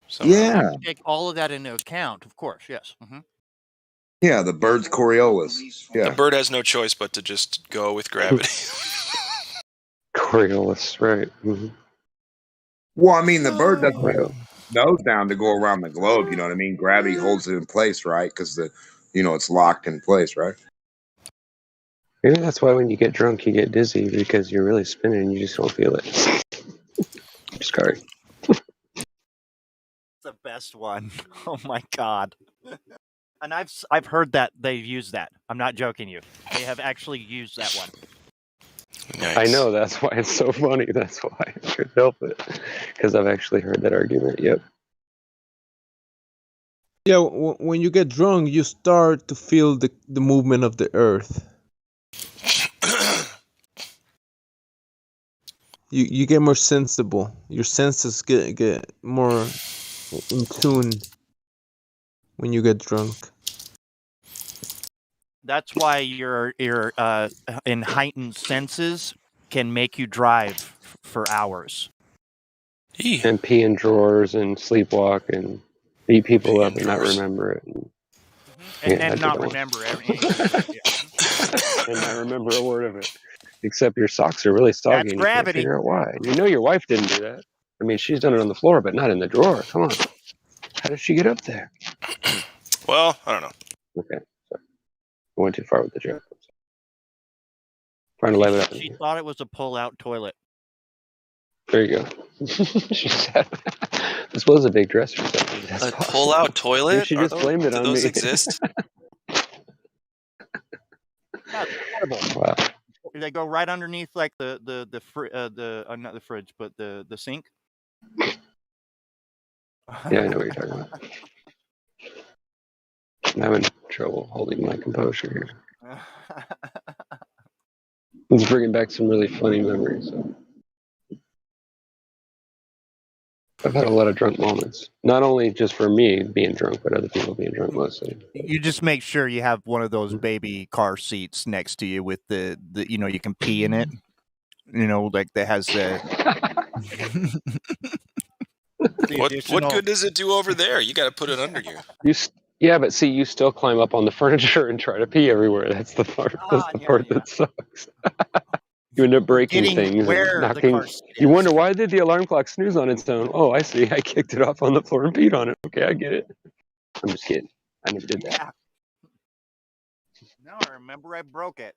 [SPEAKER 2] Somehow.
[SPEAKER 20] Yeah.
[SPEAKER 10] Take all of that into account, of course. Yes. Mm-hmm.
[SPEAKER 20] Yeah, the bird's Coriolis. Yeah.
[SPEAKER 2] The bird has no choice but to just go with gravity.
[SPEAKER 21] Coriolis, right. Mm-hmm.
[SPEAKER 20] Well, I mean, the bird doesn't put its nose down to go around the globe. You know what I mean? Gravity holds it in place, right? Because it's locked in place, right?
[SPEAKER 21] Maybe that's why when you get drunk, you get dizzy because you're really spinning and you just don't feel it. Sorry.
[SPEAKER 10] The best one. Oh my god. And I've heard that they've used that. I'm not joking you. They have actually used that one.
[SPEAKER 2] Nice.
[SPEAKER 21] I know, that's why it's so funny. That's why I couldn't help it. Because I've actually heard that argument. Yep.
[SPEAKER 8] Yeah, when you get drunk, you start to feel the movement of the earth. You get more sensible. Your senses get more in tune when you get drunk.
[SPEAKER 10] That's why your in heightened senses can make you drive for hours.
[SPEAKER 21] And pee in drawers and sleepwalk and beat people up and not remember it.
[SPEAKER 10] And then not remember everything.
[SPEAKER 21] And not remember a word of it. Except your socks are really soggy.
[SPEAKER 10] That's
[SPEAKER 21] and
[SPEAKER 10] gravity.
[SPEAKER 21] You can't figure out why. You know your wife didn't do that. I mean, she's done it on the floor, but not in the drawer. Come on. How did she get up there?
[SPEAKER 2] Well, I don't know.
[SPEAKER 21] Okay, sorry. I went too far with the joke. Trying to light it up.
[SPEAKER 10] She thought it was a pull-out toilet.
[SPEAKER 21] There you go. She said, this was a big dress or something.
[SPEAKER 2] A pull-out toilet?
[SPEAKER 21] Maybe she just blamed it on me.
[SPEAKER 2] Do those exist?
[SPEAKER 10] That's incredible.
[SPEAKER 21] Wow.
[SPEAKER 10] They go right underneath, like not the fridge, but the sink.
[SPEAKER 21] Yeah, I know what you're talking about. I'm having trouble holding my composure here. It's bringing back some really funny memories. So. I've had a lot of drunk moments. Not only just for me being drunk, but other people being drunk mostly.
[SPEAKER 10] You just make sure you have one of those baby car seats next to you with the you can pee in it. Like that has the.
[SPEAKER 2] What good does it do over there? You got to put it under you.
[SPEAKER 21] Yeah, but see, you still climb up on the furniture and try to pee everywhere. That's the part. That's the part that sucks. You end up breaking things. And knocking. You wonder why did the alarm clock snooze on its own? Oh, I see. I kicked it off on the floor and peed on it. Okay, I get it. I'm just kidding. I never did that.
[SPEAKER 10] No, I remember I broke it.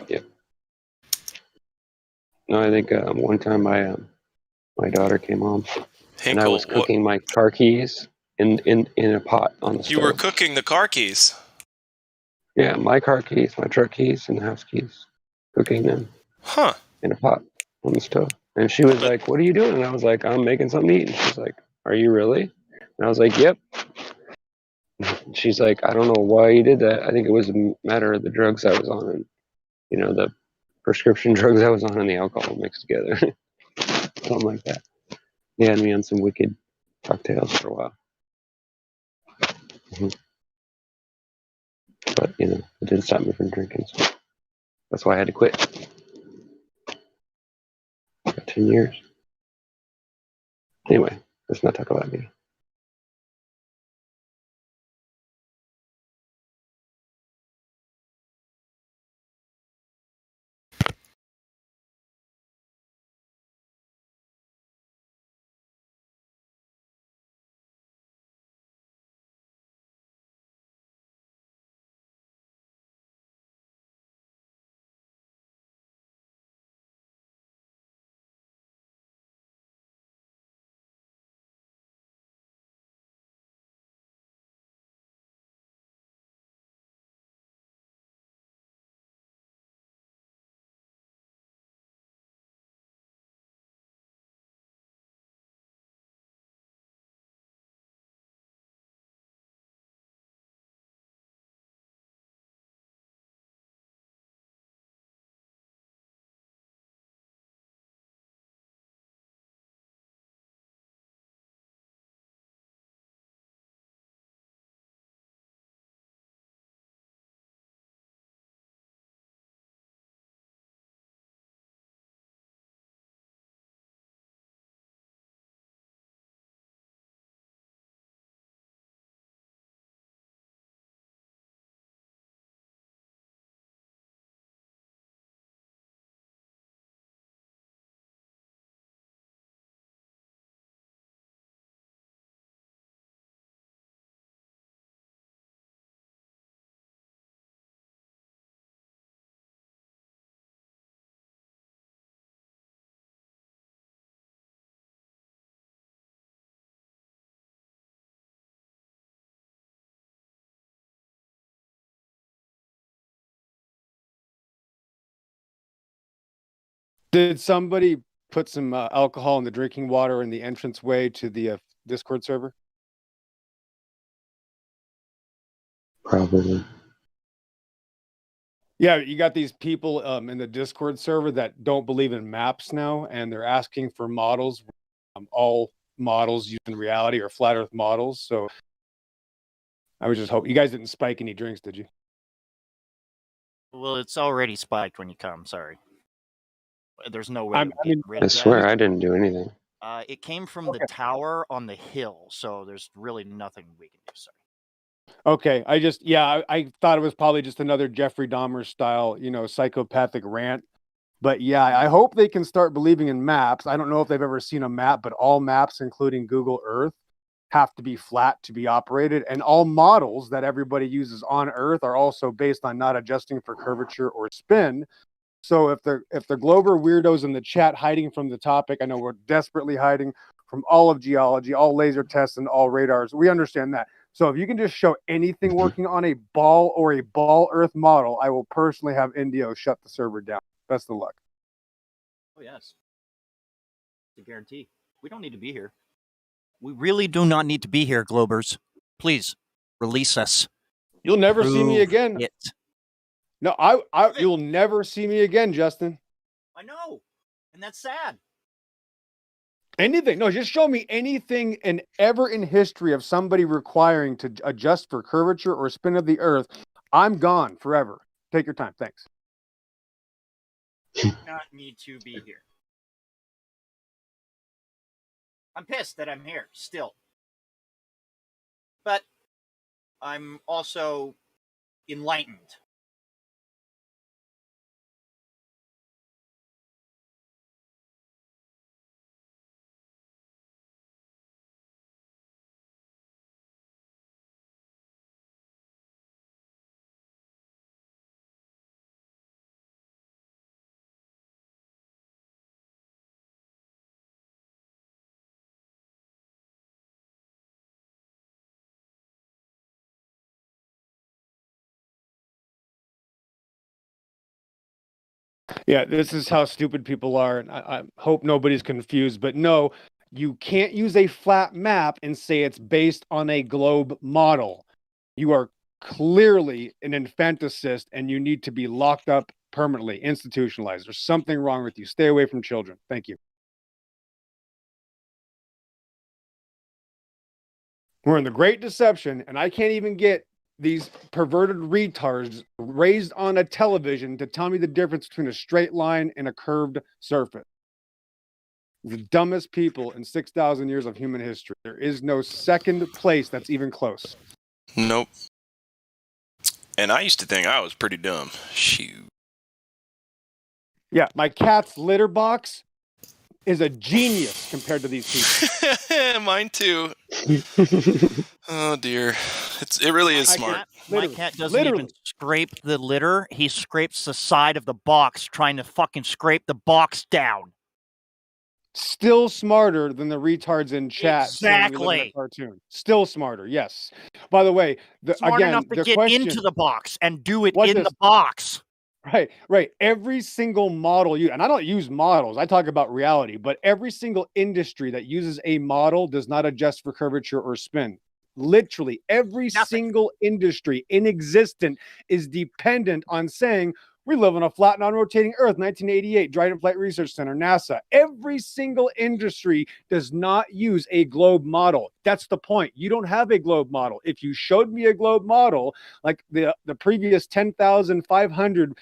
[SPEAKER 21] Yeah. No, I think one time my daughter came home and I was cooking my car keys in a pot on the stove.
[SPEAKER 2] You were cooking the car keys.
[SPEAKER 21] Yeah, my car keys, my truck keys, and the house keys. Cooking them.
[SPEAKER 2] Huh.
[SPEAKER 21] In a pot on the stove. And she was like, what are you doing? And I was like, I'm making something to eat. And she's like, are you really? And I was like, yep. And she's like, I don't know why you did that. I think it was a matter of the drugs I was on and, the prescription drugs I was on and the alcohol mixed together. Something like that. They had me on some wicked cocktails for a while. Mm-hmm. But, it didn't stop me from drinking. So that's why I had to quit. About 10 years. Anyway, let's not talk about me.
[SPEAKER 3] Did somebody put some alcohol in the drinking water in the entranceway to the Discord server?
[SPEAKER 21] Probably.
[SPEAKER 3] Yeah, you got these people in the Discord server that don't believe in maps now, and they're asking for models. All models using reality or flat Earth models. So I was just hoping you guys didn't spike any drinks, did you?
[SPEAKER 10] Well, it's already spiked when you come. Sorry. There's no way.
[SPEAKER 21] I swear I didn't do anything.
[SPEAKER 10] It came from the tower on the hill, so there's really nothing we can do. Sorry.
[SPEAKER 3] Okay, I thought it was probably just another Jeffrey Dahmer style, psychopathic rant. But yeah, I hope they can start believing in maps. I don't know if they've ever seen a map, but all maps, including Google Earth, have to be flat to be operated. And all models that everybody uses on Earth are also based on not adjusting for curvature or spin. So if the Glober weirdos in the chat hiding from the topic, I know we're desperately hiding from all of geology, all laser tests, and all radars. We understand that. So if you can just show anything working on a ball or a ball Earth model, I will personally have Indio shut the server down. Best of luck.
[SPEAKER 10] Oh, yes. It's a guarantee. We don't need to be here. We really do not need to be here, Globers. Please, release us.
[SPEAKER 3] You'll never see me again.
[SPEAKER 10] It.
[SPEAKER 3] No, you'll never see me again, Justin.
[SPEAKER 10] I know. And that's sad.
[SPEAKER 3] Anything. No, just show me anything ever in history of somebody requiring to adjust for curvature or spin of the Earth. I'm gone forever. Take your time. Thanks.
[SPEAKER 10] Do not need to be here. I'm pissed that I'm here still. But I'm also enlightened.
[SPEAKER 3] Yeah, this is how stupid people are, and I hope nobody's confused. But no, you can't use a flat map and say it's based on a globe model. You are clearly an infanticist, and you need to be locked up permanently, institutionalized. There's something wrong with you. Stay away from children. Thank you. We're in the Great Deception, and I can't even get these perverted retards raised on a television to tell me the difference between a straight line and a curved surface. The dumbest people in 6,000 years of human history. There is no second place that's even close.
[SPEAKER 2] Nope. And I used to think I was pretty dumb. Shoot.
[SPEAKER 3] Yeah, my cat's litter box is a genius compared to these people.
[SPEAKER 2] Mine too. Oh dear, it really is smart.
[SPEAKER 10] My cat doesn't even scrape the litter. He scrapes the side of the box, trying to fucking scrape the box down.
[SPEAKER 3] Still smarter than the retards in chat.
[SPEAKER 10] Exactly.
[SPEAKER 3] Cartoon. Still smarter. Yes. By the way,
[SPEAKER 10] smart enough to get into the box and do it in the box.
[SPEAKER 3] Right. Every single model and I don't use models, I talk about reality, but every single industry that uses a model does not adjust for curvature or spin. Literally every single industry in existence is dependent on saying, we live on a flat, non-rotating Earth, 1988, Dryden Flight Research Center, NASA. Every single industry does not use a globe model. That's the point. You don't have a globe model. If you showed me a globe model, like the previous 10,500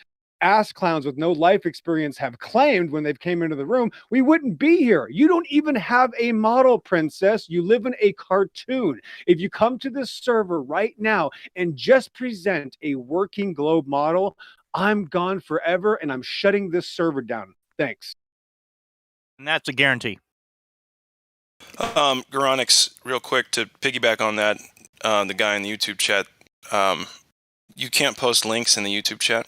[SPEAKER 3] ass clowns with no life experience have claimed when they've came into the room, we wouldn't be here. You don't even have a model, princess. You live in a cartoon. If you come to this server right now and just present a working globe model, I'm gone forever and I'm shutting this server down. Thanks.
[SPEAKER 10] And that's a guarantee.
[SPEAKER 2] Goronix, real quick to piggyback on that, the guy in the YouTube chat, you can't post links in the YouTube chat.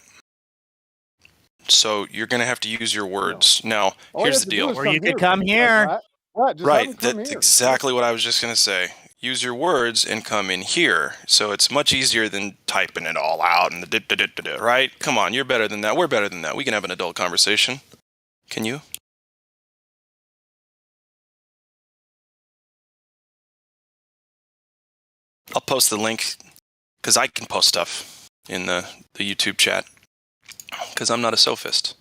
[SPEAKER 2] So you're going to have to use your words. Now, here's the deal.
[SPEAKER 10] Or you could come here.
[SPEAKER 2] Right. That's exactly what I was just going to say. Use your words and come in here. So it's much easier than typing it all out and right? Come on, you're better than that. We're better than that. We can have an adult conversation. Can you? I'll post the link because I can post stuff in the YouTube chat because I'm not a sophist.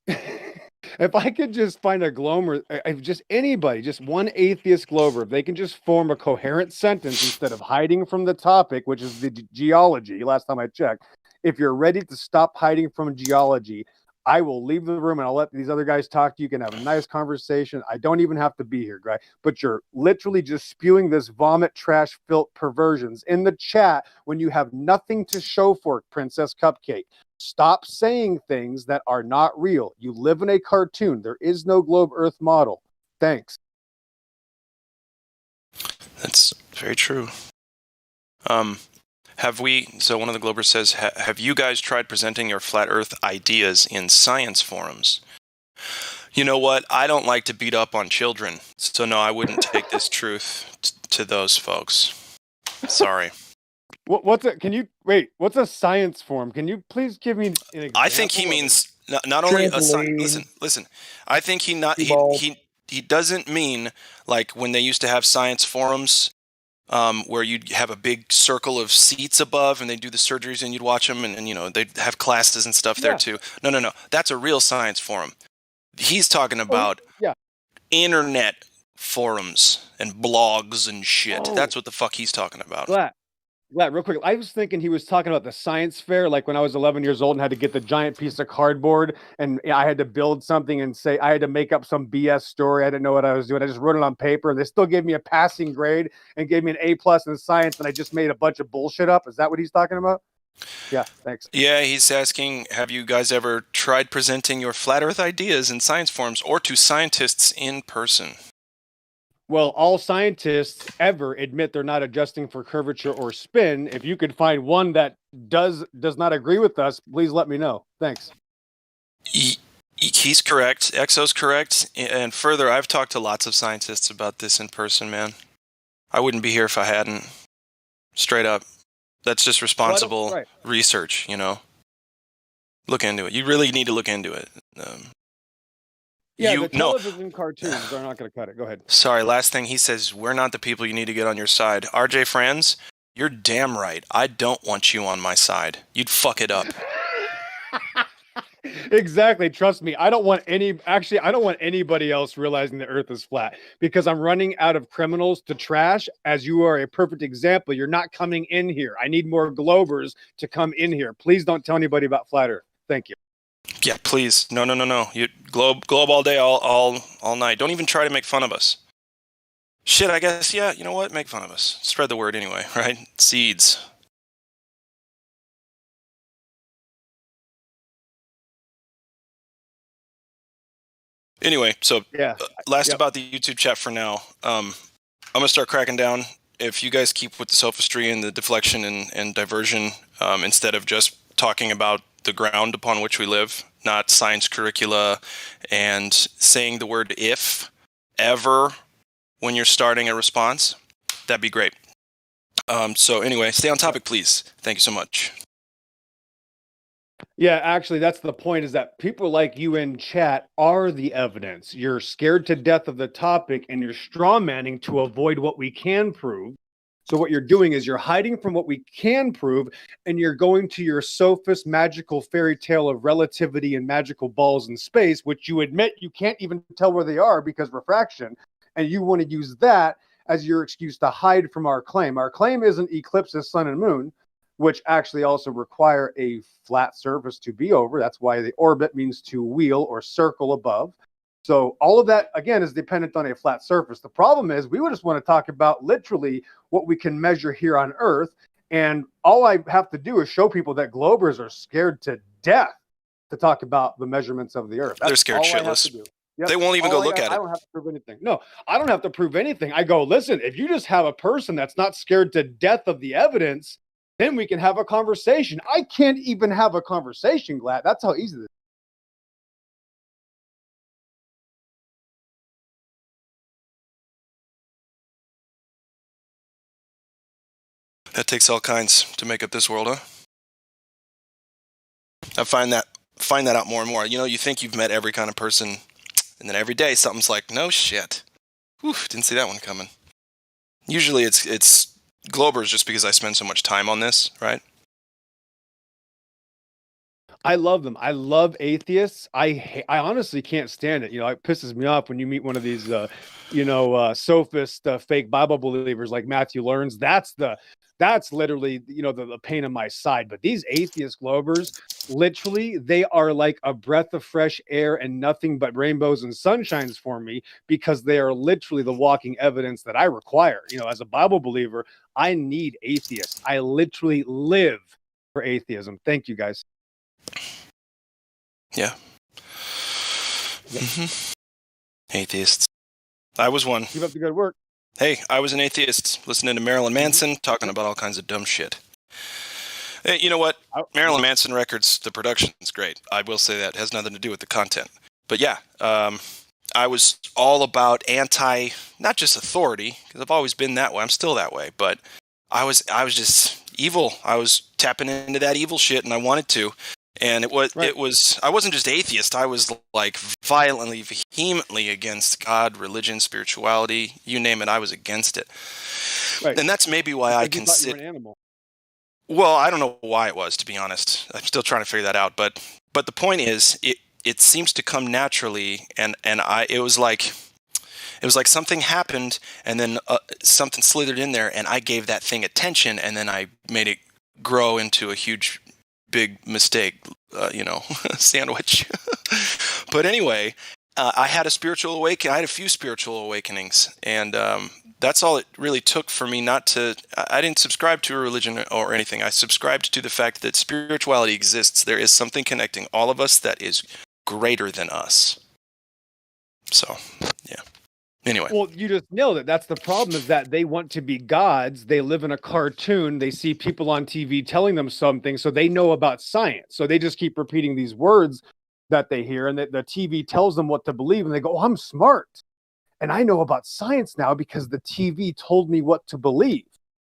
[SPEAKER 3] If I could just find a glober, just anybody, just one atheist glober, if they can just form a coherent sentence instead of hiding from the topic, which is the geology. Last time I checked, if you're ready to stop hiding from geology, I will leave the room and I'll let these other guys talk to you. You can have a nice conversation. I don't even have to be here, guy. But you're literally just spewing this vomit, trash, filth, perversions in the chat when you have nothing to show for it, Princess Cupcake. Stop saying things that are not real. You live in a cartoon. There is no globe Earth model. Thanks.
[SPEAKER 2] That's very true. So one of the Globers says, have you guys tried presenting your flat Earth ideas in science forums? You know what? I don't like to beat up on children. So no, I wouldn't take this truth to those folks. Sorry.
[SPEAKER 3] What's it? Can you wait? What's a science forum? Can you please give me an example?
[SPEAKER 2] I think he means not only a science. Listen. I think he doesn't mean like when they used to have science forums, where you'd have a big circle of seats above, and they'd do the surgeries, and you'd watch them, and you know they'd have classes and stuff there too. No. That's a real science forum. He's talking about internet forums and blogs and shit. That's what the fuck he's talking about.
[SPEAKER 3] Glad, real quick. I was thinking he was talking about the science fair, like when I was 11 years old and had to get the giant piece of cardboard and I had to build something and say I had to make up some BS story. I didn't know what I was doing. I just wrote it on paper and they still gave me a passing grade and gave me an A+ in science, and I just made a bunch of bullshit up. Is that what he's talking about? Yeah, thanks.
[SPEAKER 2] Yeah, he's asking, have you guys ever tried presenting your flat Earth ideas in science forums or to scientists in person?
[SPEAKER 3] Well, all scientists ever admit they're not adjusting for curvature or spin. If you could find one that does not agree with us, please let me know. Thanks.
[SPEAKER 2] He's correct. Exo's correct. And further, I've talked to lots of scientists about this in person, man. I wouldn't be here if I hadn't. Straight up. That's just responsible research, you know? Look into it. You really need to look into it.
[SPEAKER 3] The television cartoons are not going to cut it. Go ahead.
[SPEAKER 2] Sorry, last thing he says, we're not the people you need to get on your side. RJ Franz, you're damn right. I don't want you on my side. You'd fuck it up.
[SPEAKER 3] Exactly. Trust me. I don't want anybody else realizing the Earth is flat because I'm running out of criminals to trash. As you are a perfect example, you're not coming in here. I need more Globers to come in here. Please don't tell anybody about flat Earth. Thank you.
[SPEAKER 2] Yeah, please. No. You globe all day, all night. Don't even try to make fun of us. Shit, I guess, yeah, you know what? Make fun of us. Spread the word anyway, right? Seeds. Anyway, so about the YouTube chat for now. I'm going to start cracking down. If you guys keep with the sophistry and the deflection and diversion, instead of just talking about the ground upon which we live, not science curricula, and saying the word if, ever, when you're starting a response, that'd be great. So anyway, stay on topic, please. Thank you so much.
[SPEAKER 3] Yeah, actually, that's the point, is that people like you in chat are the evidence. You're scared to death of the topic and you're strawmanning to avoid what we can prove. So what you're doing is you're hiding from what we can prove, and you're going to your sophist magical fairy tale of relativity and magical balls in space, which you admit you can't even tell where they are because refraction, and you want to use that as your excuse to hide from our claim. Our claim isn't eclipses, sun and moon, which actually also require a flat surface to be over. That's why the orbit means to wheel or circle above. So all of that, again, is dependent on a flat surface. The problem is we would just want to talk about literally what we can measure here on Earth. And all I have to do is show people that Globers are scared to death to talk about the measurements of the Earth.
[SPEAKER 2] They're scared shitless. Yep. They won't even go look at it.
[SPEAKER 3] I don't have to prove anything. No, I don't have to prove anything. I go, listen, if you just have a person that's not scared to death of the evidence, then we can have a conversation. I can't even have a conversation, Glad. That's how easy this is.
[SPEAKER 2] That takes all kinds to make up this world, huh? I find that find that out more and more. You know, you think you've met every kind of person, and then every day something's like, no shit. Whew, didn't see that one coming. Usually it's Globers just because I spend so much time on this, right?
[SPEAKER 3] I love them. I love atheists. I honestly can't stand it. You know, it pisses me off when you meet one of these, sophist, fake Bible believers like Matthew Learns. That's literally, the pain in my side. But these atheist Globers, literally, they are like a breath of fresh air and nothing but rainbows and sunshines for me, because they are literally the walking evidence that I require. You know, as a Bible believer, I need atheists. I literally live for atheism. Thank you, guys.
[SPEAKER 2] Yeah. Mm-hmm. Atheists. I was one.
[SPEAKER 3] Keep up the good work.
[SPEAKER 2] Hey, I was an atheist, listening to Marilyn Manson, talking about all kinds of dumb shit. Hey, you know what? Marilyn Manson records, the production's great. I will say that. It has nothing to do with the content. But yeah, I was all about not just authority, because I've always been that way. I'm still that way. But I was just evil. I was tapping into that evil shit, and I wanted to. And it was I wasn't just atheist, I was like violently, vehemently against God, religion, spirituality, you name it, I was against it. Right. And that's maybe why I consider an animal. Well, I don't know why it was, to be honest. I'm still trying to figure that out, but the point is it seems to come naturally, and it was like something happened, and then something slithered in there, and I gave that thing attention, and then I made it grow into a huge big mistake, sandwich. But anyway, I had a spiritual awakening. I had a few spiritual awakenings, and that's all it really took for me not to. I didn't subscribe to a religion or anything. I subscribed to the fact that spirituality exists. There is something connecting all of us that is greater than us. So, yeah. Anyway.
[SPEAKER 3] Well, you just nailed it. That's the problem, is that they want to be gods. They live in a cartoon. They see people on TV telling them something, so they know about science. So they just keep repeating these words that they hear, and the TV tells them what to believe, and they go, oh, I'm smart. And I know about science now because the TV told me what to believe.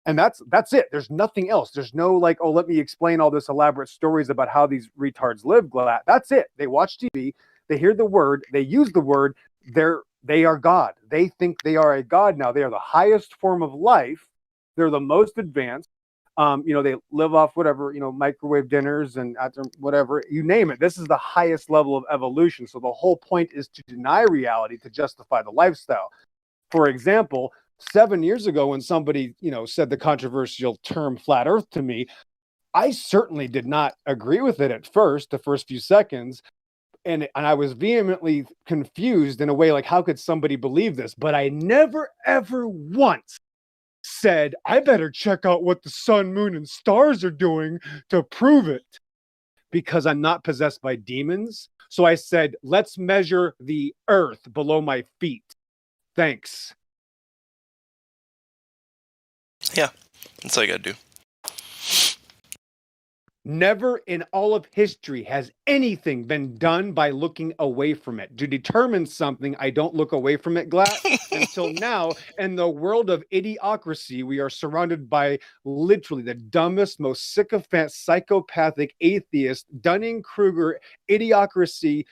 [SPEAKER 3] And that's it. There's nothing else. There's no like, oh, let me explain all this elaborate stories about how these retards live. That's it. They watch TV. They hear the word. They use the word. They are God. They think they are a God now. They are the highest form of life. They're the most advanced. They live off whatever, microwave dinners and whatever, you name it. This is the highest level of evolution. So the whole point is to deny reality to justify the lifestyle. For example, 7 years ago, when somebody, said the controversial term flat earth to me, I certainly did not agree with it at first, the first few seconds. And I was vehemently confused in a way, like, how could somebody believe this? But I never, ever once said, I better check out what the sun, moon, and stars are doing to prove it, because I'm not possessed by demons. So I said, let's measure the earth below my feet. Thanks.
[SPEAKER 2] Yeah, that's all you gotta do.
[SPEAKER 3] Never in all of history has anything been done by looking away from it. To determine something, I don't look away from it, until now. In the world of idiocracy, we are surrounded by literally the dumbest, most sycophant, psychopathic, atheist, Dunning-Kruger, idiocracy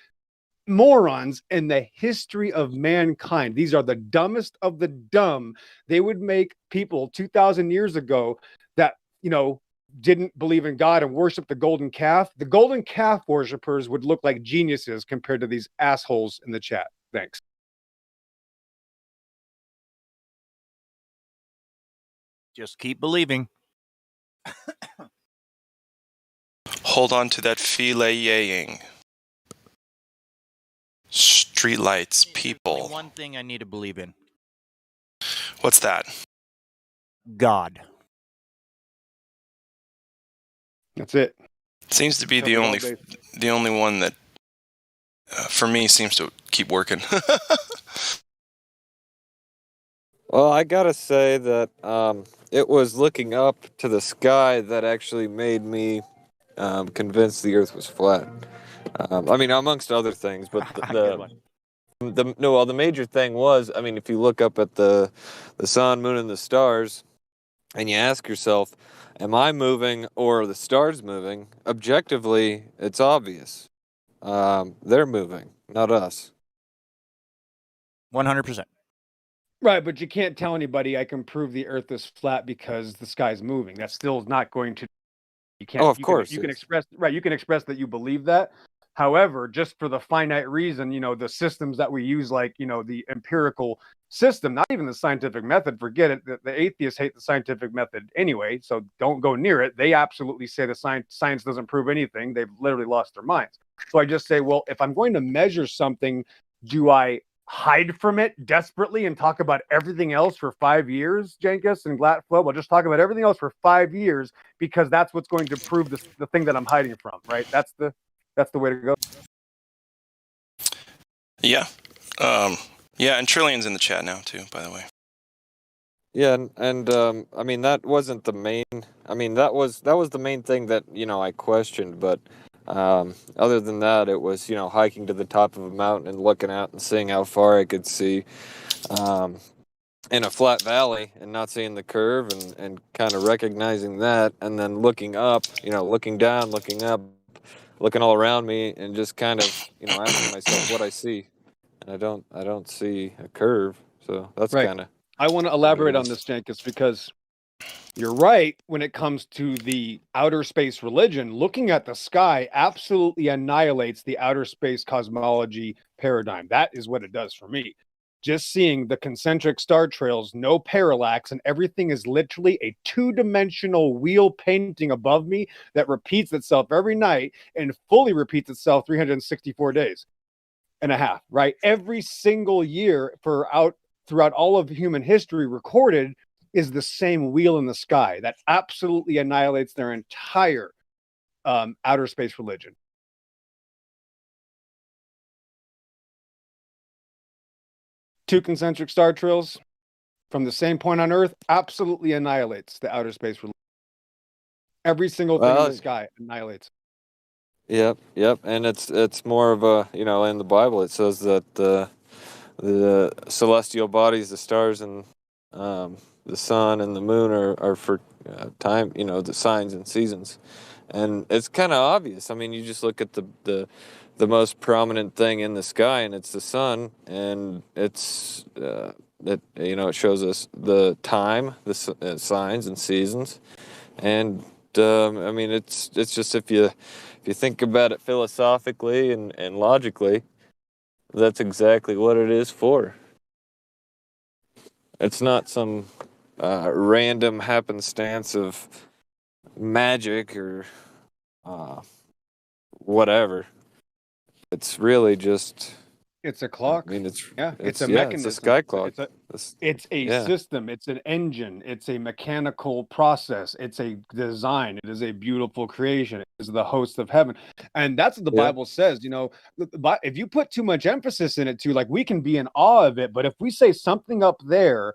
[SPEAKER 3] morons in the history of mankind. These are the dumbest of the dumb. They would make people 2,000 years ago that, didn't believe in God and worship the golden calf. The golden calf worshipers would look like geniuses compared to these assholes in the chat. Thanks.
[SPEAKER 10] Just keep believing.
[SPEAKER 2] Hold on to that filet-ying. Streetlights, people.
[SPEAKER 10] Only one thing I need to believe in.
[SPEAKER 2] What's that?
[SPEAKER 10] God.
[SPEAKER 3] That's it.
[SPEAKER 2] Seems to be the only one that, for me, seems to keep working.
[SPEAKER 12] Well, I gotta say that it was looking up to the sky that actually made me convinced the Earth was flat. I mean, amongst other things, but the major thing was, I mean, if you look up at the sun, moon, and the stars, and you ask yourself, am I moving or are the stars moving? Objectively, it's obvious. they're moving, not us.
[SPEAKER 10] 100%.
[SPEAKER 3] Right, but you can't tell anybody I can prove the Earth is flat because the sky's moving. That's still not going to. You can't.
[SPEAKER 12] Oh, of
[SPEAKER 3] you
[SPEAKER 12] course.
[SPEAKER 3] Can, you can express right. You can express that you believe that. However, just for the finite reason, the systems that we use, like the empirical system, not even the scientific method. Forget it. The atheists hate the scientific method anyway, so don't go near it. They absolutely say the science doesn't prove anything. They've literally lost their minds. So I just say, well, if I'm going to measure something, do I hide from it desperately and talk about everything else for 5 years, Jenkins and Glatflow? I'll just talk about everything else for 5 years because that's what's going to prove the thing that I'm hiding from, right? That's the way to go.
[SPEAKER 2] Yeah. Yeah, and Trillion's in the chat now too, by the way.
[SPEAKER 12] Yeah, and I mean that wasn't the main. I mean that was the main thing that I questioned, but other than that, it was hiking to the top of a mountain and looking out and seeing how far I could see in a flat valley and not seeing the curve and kind of recognizing that, and then looking up, looking down, looking up, looking all around me, and just kind of asking myself what I see, and I don't see a curve, so that's
[SPEAKER 3] right.
[SPEAKER 12] kind of.
[SPEAKER 3] I want to elaborate on this, Jenkins, because you're right when it comes to the outer space religion. Looking at the sky absolutely annihilates the outer space cosmology paradigm. That is what it does for me. Just seeing the concentric star trails, no parallax, and everything is literally a two-dimensional wheel painting above me that repeats itself every night and fully repeats itself 364 days and a half, right? Every single year throughout all of human history recorded is the same wheel in the sky that absolutely annihilates their entire outer space religion. Two concentric star trails from the same point on Earth absolutely annihilates the outer space religion. Every single thing in the sky annihilates.
[SPEAKER 12] Yep, and it's more of a in the Bible it says that the celestial bodies, the stars and the sun and the moon are for time, the signs and seasons, and it's kind of obvious. I mean, you just look at the most prominent thing in the sky, and it's the sun, and it's it shows us the time, the signs and seasons, and I mean it's just if you think about it philosophically and logically, that's exactly what it is for. It's not some random happenstance of magic or whatever. It's really just.
[SPEAKER 3] It's a clock.
[SPEAKER 12] I mean, it's
[SPEAKER 3] a mechanism.
[SPEAKER 12] It's a sky clock.
[SPEAKER 3] It's a system. It's an engine. It's a mechanical process. It's a design. It is a beautiful creation. It is the host of heaven, and that's what the Bible says. If you put too much emphasis in it, too, like we can be in awe of it, but if we say something up there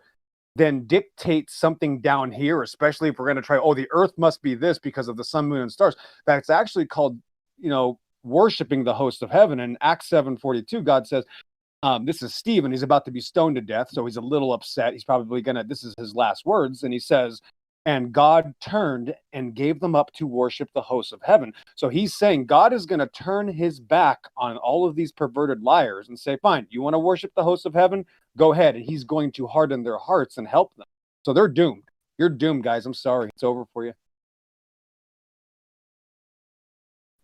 [SPEAKER 3] then dictate something down here, especially if we're going to try, the earth must be this because of the sun, moon, and stars. That's actually called, worshiping the host of heaven. In Acts 7:42, God says, this is Stephen. He's about to be stoned to death, so he's a little upset. He's probably this is his last words, and he says, and God turned and gave them up to worship the host of heaven. So he's saying God is going to turn his back on all of these perverted liars and say, fine, you want to worship the host of heaven? Go ahead. And he's going to harden their hearts and help them. So they're doomed. You're doomed, guys. I'm sorry. It's over for you.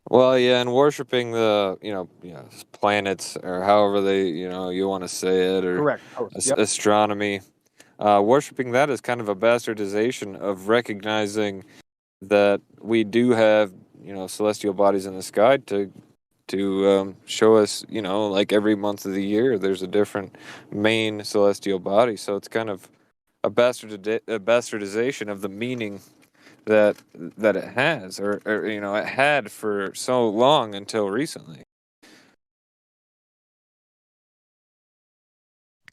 [SPEAKER 12] Well, yeah, and worshiping the, planets or however they, you want to say it, or
[SPEAKER 3] correct.
[SPEAKER 12] Astronomy. Worshipping that is kind of a bastardization of recognizing that we do have, celestial bodies in the sky to show us, like every month of the year, there's a different main celestial body. So it's kind of a bastardization of the meaning that it has, or it had for so long until recently.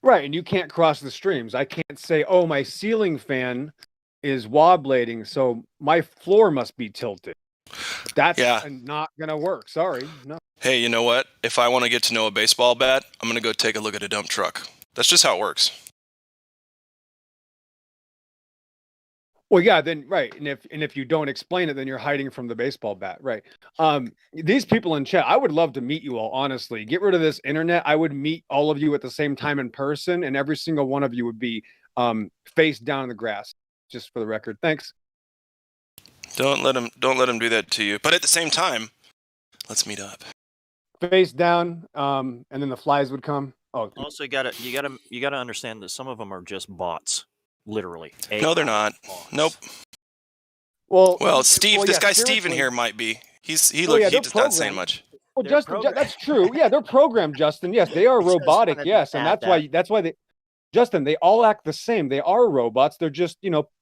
[SPEAKER 3] Right, and you can't cross the streams. I can't say, oh, my ceiling fan is wobblating, so my floor must be tilted. That's not going to work. Sorry. No.
[SPEAKER 2] Hey, you know what? If I want to get to know a baseball bat, I'm going to go take a look at a dump truck. That's just how it works.
[SPEAKER 3] Well, yeah, then right, and if you don't explain it, then you're hiding from the baseball bat, right? These people in chat, I would love to meet you all. Honestly, get rid of this internet. I would meet all of you at the same time in person, and every single one of you would be face down in the grass. Just for the record, thanks.
[SPEAKER 2] Don't let him do that to you. But at the same time, let's meet up.
[SPEAKER 3] Face down, and then the flies would come. Oh,
[SPEAKER 10] also you gotta understand that some of them are just bots, literally.
[SPEAKER 2] No, they're not. Nope.
[SPEAKER 3] Well,
[SPEAKER 2] Steve, this guy Steven here might be. He does not say much.
[SPEAKER 3] Well, Justin, that's true. Yeah, they're programmed, Justin. Yes, they are robotic. Yes, and that's why they. Justin, they all act the same. They are robots. They're just,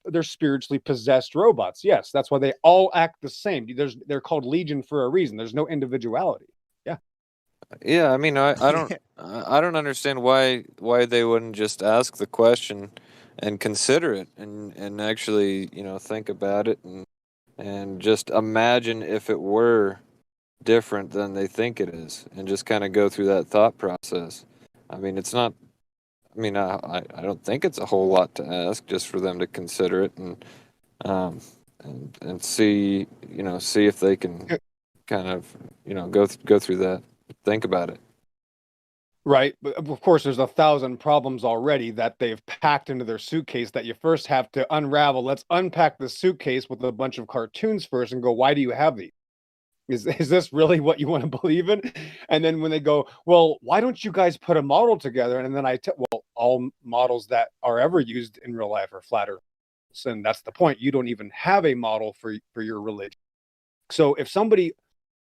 [SPEAKER 3] they're spiritually possessed robots. Yes, that's why they all act the same. They're called Legion for a reason. There's no individuality. Yeah.
[SPEAKER 12] Yeah, I mean, I don't understand why they wouldn't just ask the question and consider it and actually, think about it and just imagine if it were different than they think it is and just kind of go through that thought process. I mean, it's not. I mean, I don't think it's a whole lot to ask just for them to consider it and see if they can kind of go through that, think about it.
[SPEAKER 3] Right, but of course, there's 1,000 problems already that they've packed into their suitcase that you first have to unravel. Let's unpack the suitcase with a bunch of cartoons first and go, why do you have these? Is this really what you want to believe in? And then when they go, well, why don't you guys put a model together? And then well, all models that are ever used in real life are flat earth. And that's the point. You don't even have a model for your religion. So if somebody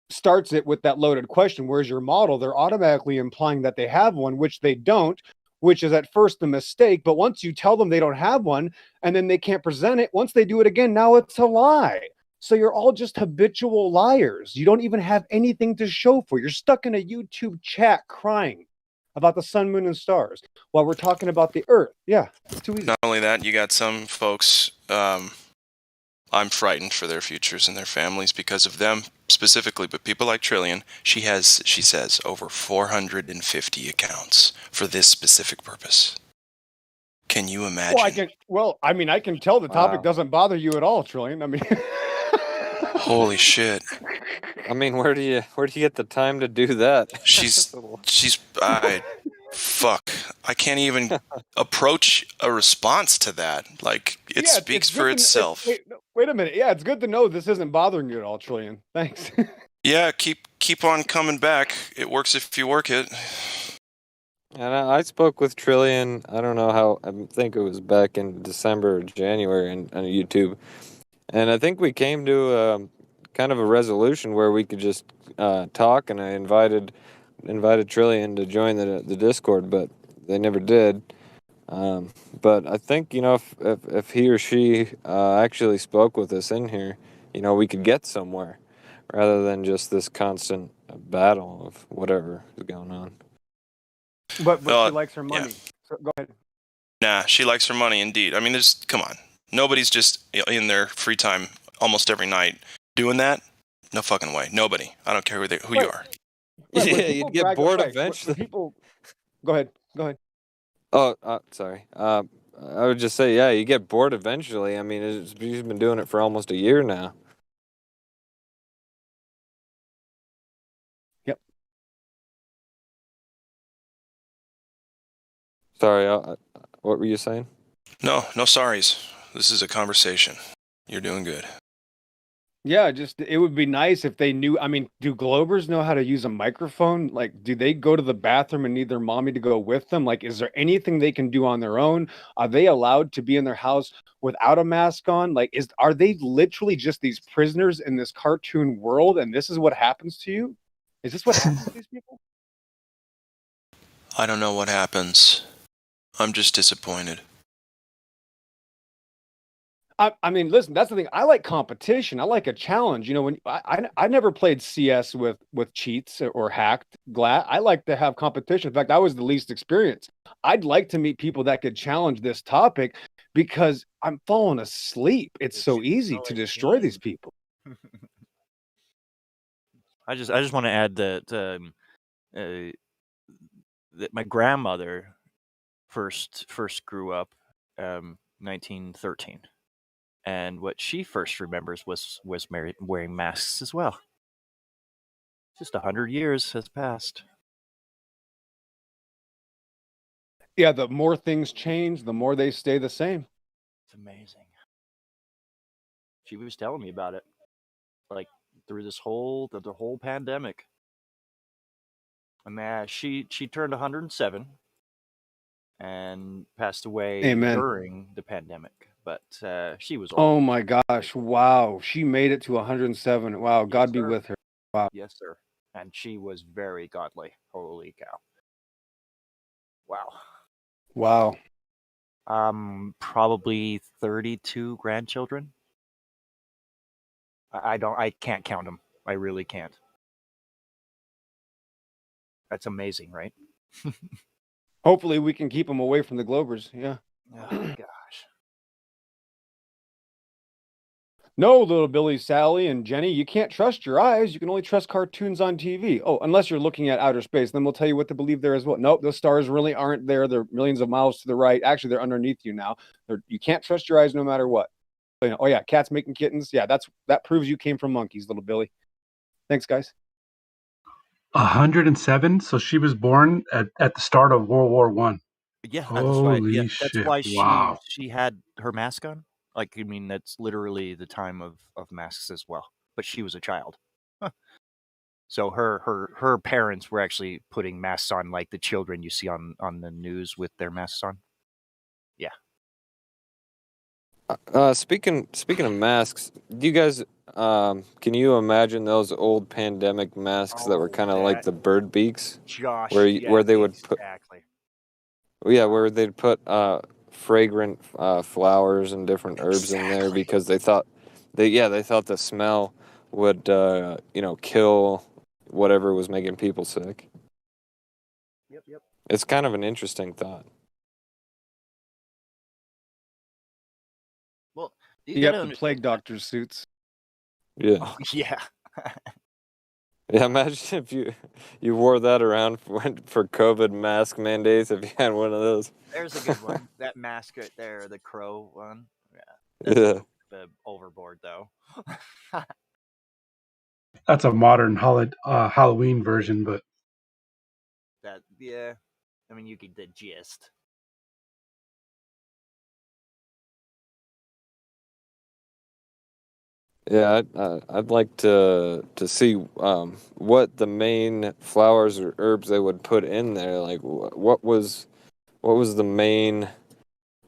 [SPEAKER 3] starts it with that loaded question, where's your model? They're automatically implying that they have one, which they don't, which is at first a mistake. But once you tell them they don't have one and then they can't present it, once they do it again, now it's a lie. So you're all just habitual liars. You don't even have anything to show for. You're stuck in a YouTube chat crying about the sun, moon, and stars while we're talking about the earth. Yeah, it's too easy.
[SPEAKER 2] Not only that, you got some folks, I'm frightened for their futures and their families because of them specifically, but people like Trillian, she says, over 450 accounts for this specific purpose. Can you imagine?
[SPEAKER 3] I can tell the topic doesn't bother you at all, Trillian. I mean...
[SPEAKER 2] Holy shit.
[SPEAKER 12] I mean, where do you get the time to do that?
[SPEAKER 2] Fuck. I can't even approach a response to that. Like, it speaks for itself.
[SPEAKER 3] Wait a minute. Yeah, it's good to know this isn't bothering you at all, Trillian. Thanks.
[SPEAKER 2] Yeah, keep on coming back. It works if you work it.
[SPEAKER 12] And I spoke with Trillian, I don't know how, I think it was back in December or January on YouTube. And I think we came to kind of a resolution where we could just talk, and I invited Trillian to join the Discord, but they never did. But I think, if he or she actually spoke with us in here, we could get somewhere rather than just this constant battle of whatever is going on.
[SPEAKER 3] But she likes her money.
[SPEAKER 2] Yeah.
[SPEAKER 3] So go ahead.
[SPEAKER 2] Nah, she likes her money indeed. I mean, come on. Nobody's just in their free time almost every night doing that. No fucking way. Nobody. I don't care who you are.
[SPEAKER 12] Right, yeah, you'd get bored eventually.
[SPEAKER 3] Go ahead.
[SPEAKER 12] Oh, sorry. I would just say, yeah, you get bored eventually. I mean, she's been doing it for almost a year now.
[SPEAKER 3] Yep.
[SPEAKER 12] Sorry, what were you saying?
[SPEAKER 2] No sorries. This is a conversation. You're doing good.
[SPEAKER 3] Yeah, it would be nice if they knew. I mean, do Globers know how to use a microphone? Like, do they go to the bathroom and need their mommy to go with them? Like, is there anything they can do on their own? Are they allowed to be in their house without a mask on? Like, are they literally just these prisoners in this cartoon world? And this is what happens to you? Is this what happens to these people?
[SPEAKER 2] I don't know what happens. I'm just disappointed.
[SPEAKER 3] I mean, listen, that's the thing. I like competition. I like a challenge. When I never played CS with cheats or hacked GLAT. I like to have competition. In fact, I was the least experienced. I'd like to meet people that could challenge this topic because I'm falling asleep. It's so easy to destroy these people.
[SPEAKER 10] I just want to add that that my grandmother first grew up 1913. And what she first remembers was wearing masks as well. Just 100 years has passed.
[SPEAKER 3] Yeah, the more things change, the more they stay the same.
[SPEAKER 10] It's amazing. She was telling me about it, like through this whole the whole pandemic. And she turned 107 and passed away
[SPEAKER 3] Amen.
[SPEAKER 10] during the pandemic. But she was old.
[SPEAKER 3] Oh my gosh! Wow, she made it to 107. Wow, God be
[SPEAKER 10] sir.
[SPEAKER 3] with her. Wow.
[SPEAKER 10] Yes, sir. And she was very godly. Holy cow! Wow.
[SPEAKER 3] Wow.
[SPEAKER 10] Probably 32 grandchildren. I can't count them. I really can't. That's amazing, right?
[SPEAKER 3] Hopefully, we can keep them away from the Globers. Yeah.
[SPEAKER 10] Oh gosh.
[SPEAKER 3] No, little Billy, Sally, and Jenny, you can't trust your eyes. You can only trust cartoons on TV. Oh, unless you're looking at outer space, then we'll tell you what to believe there as well. Nope, those stars really aren't there. They're millions of miles to the right. Actually, they're underneath you now. You can't trust your eyes no matter what. Oh yeah, cats making kittens. Yeah, that proves you came from monkeys, little Billy. Thanks, guys.
[SPEAKER 7] 107. So she was born at the start of World War I.
[SPEAKER 10] Yeah,
[SPEAKER 7] Holy
[SPEAKER 10] that's
[SPEAKER 7] shit!
[SPEAKER 10] why
[SPEAKER 7] Wow.
[SPEAKER 10] she had her mask on. Like, I mean, that's literally the time of masks as well. But she was a child. So her parents were actually putting masks on like the children you see on the news with their masks on. Yeah.
[SPEAKER 12] Speaking of masks, do you guys can you imagine those old pandemic masks that were kind of like the bird beaks,
[SPEAKER 10] Josh,
[SPEAKER 12] where they would put
[SPEAKER 10] exactly.
[SPEAKER 12] where they'd put fragrant flowers and different herbs in there because they thought the smell would kill whatever was making people sick.
[SPEAKER 10] Yep.
[SPEAKER 12] It's kind of an interesting thought.
[SPEAKER 10] Well,
[SPEAKER 3] the plague doctor suits.
[SPEAKER 12] Yeah.
[SPEAKER 10] Oh, yeah.
[SPEAKER 12] Yeah, imagine if you wore that around for COVID mask mandates, if you had one of those.
[SPEAKER 10] There's a good one. That mask right there, the crow one. Yeah.
[SPEAKER 12] That's
[SPEAKER 10] overboard, though.
[SPEAKER 7] That's a modern Halloween version, but
[SPEAKER 10] Yeah. I mean, you get the gist.
[SPEAKER 12] Yeah, I'd like to see what the main flowers or herbs they would put in there. Like, what was the main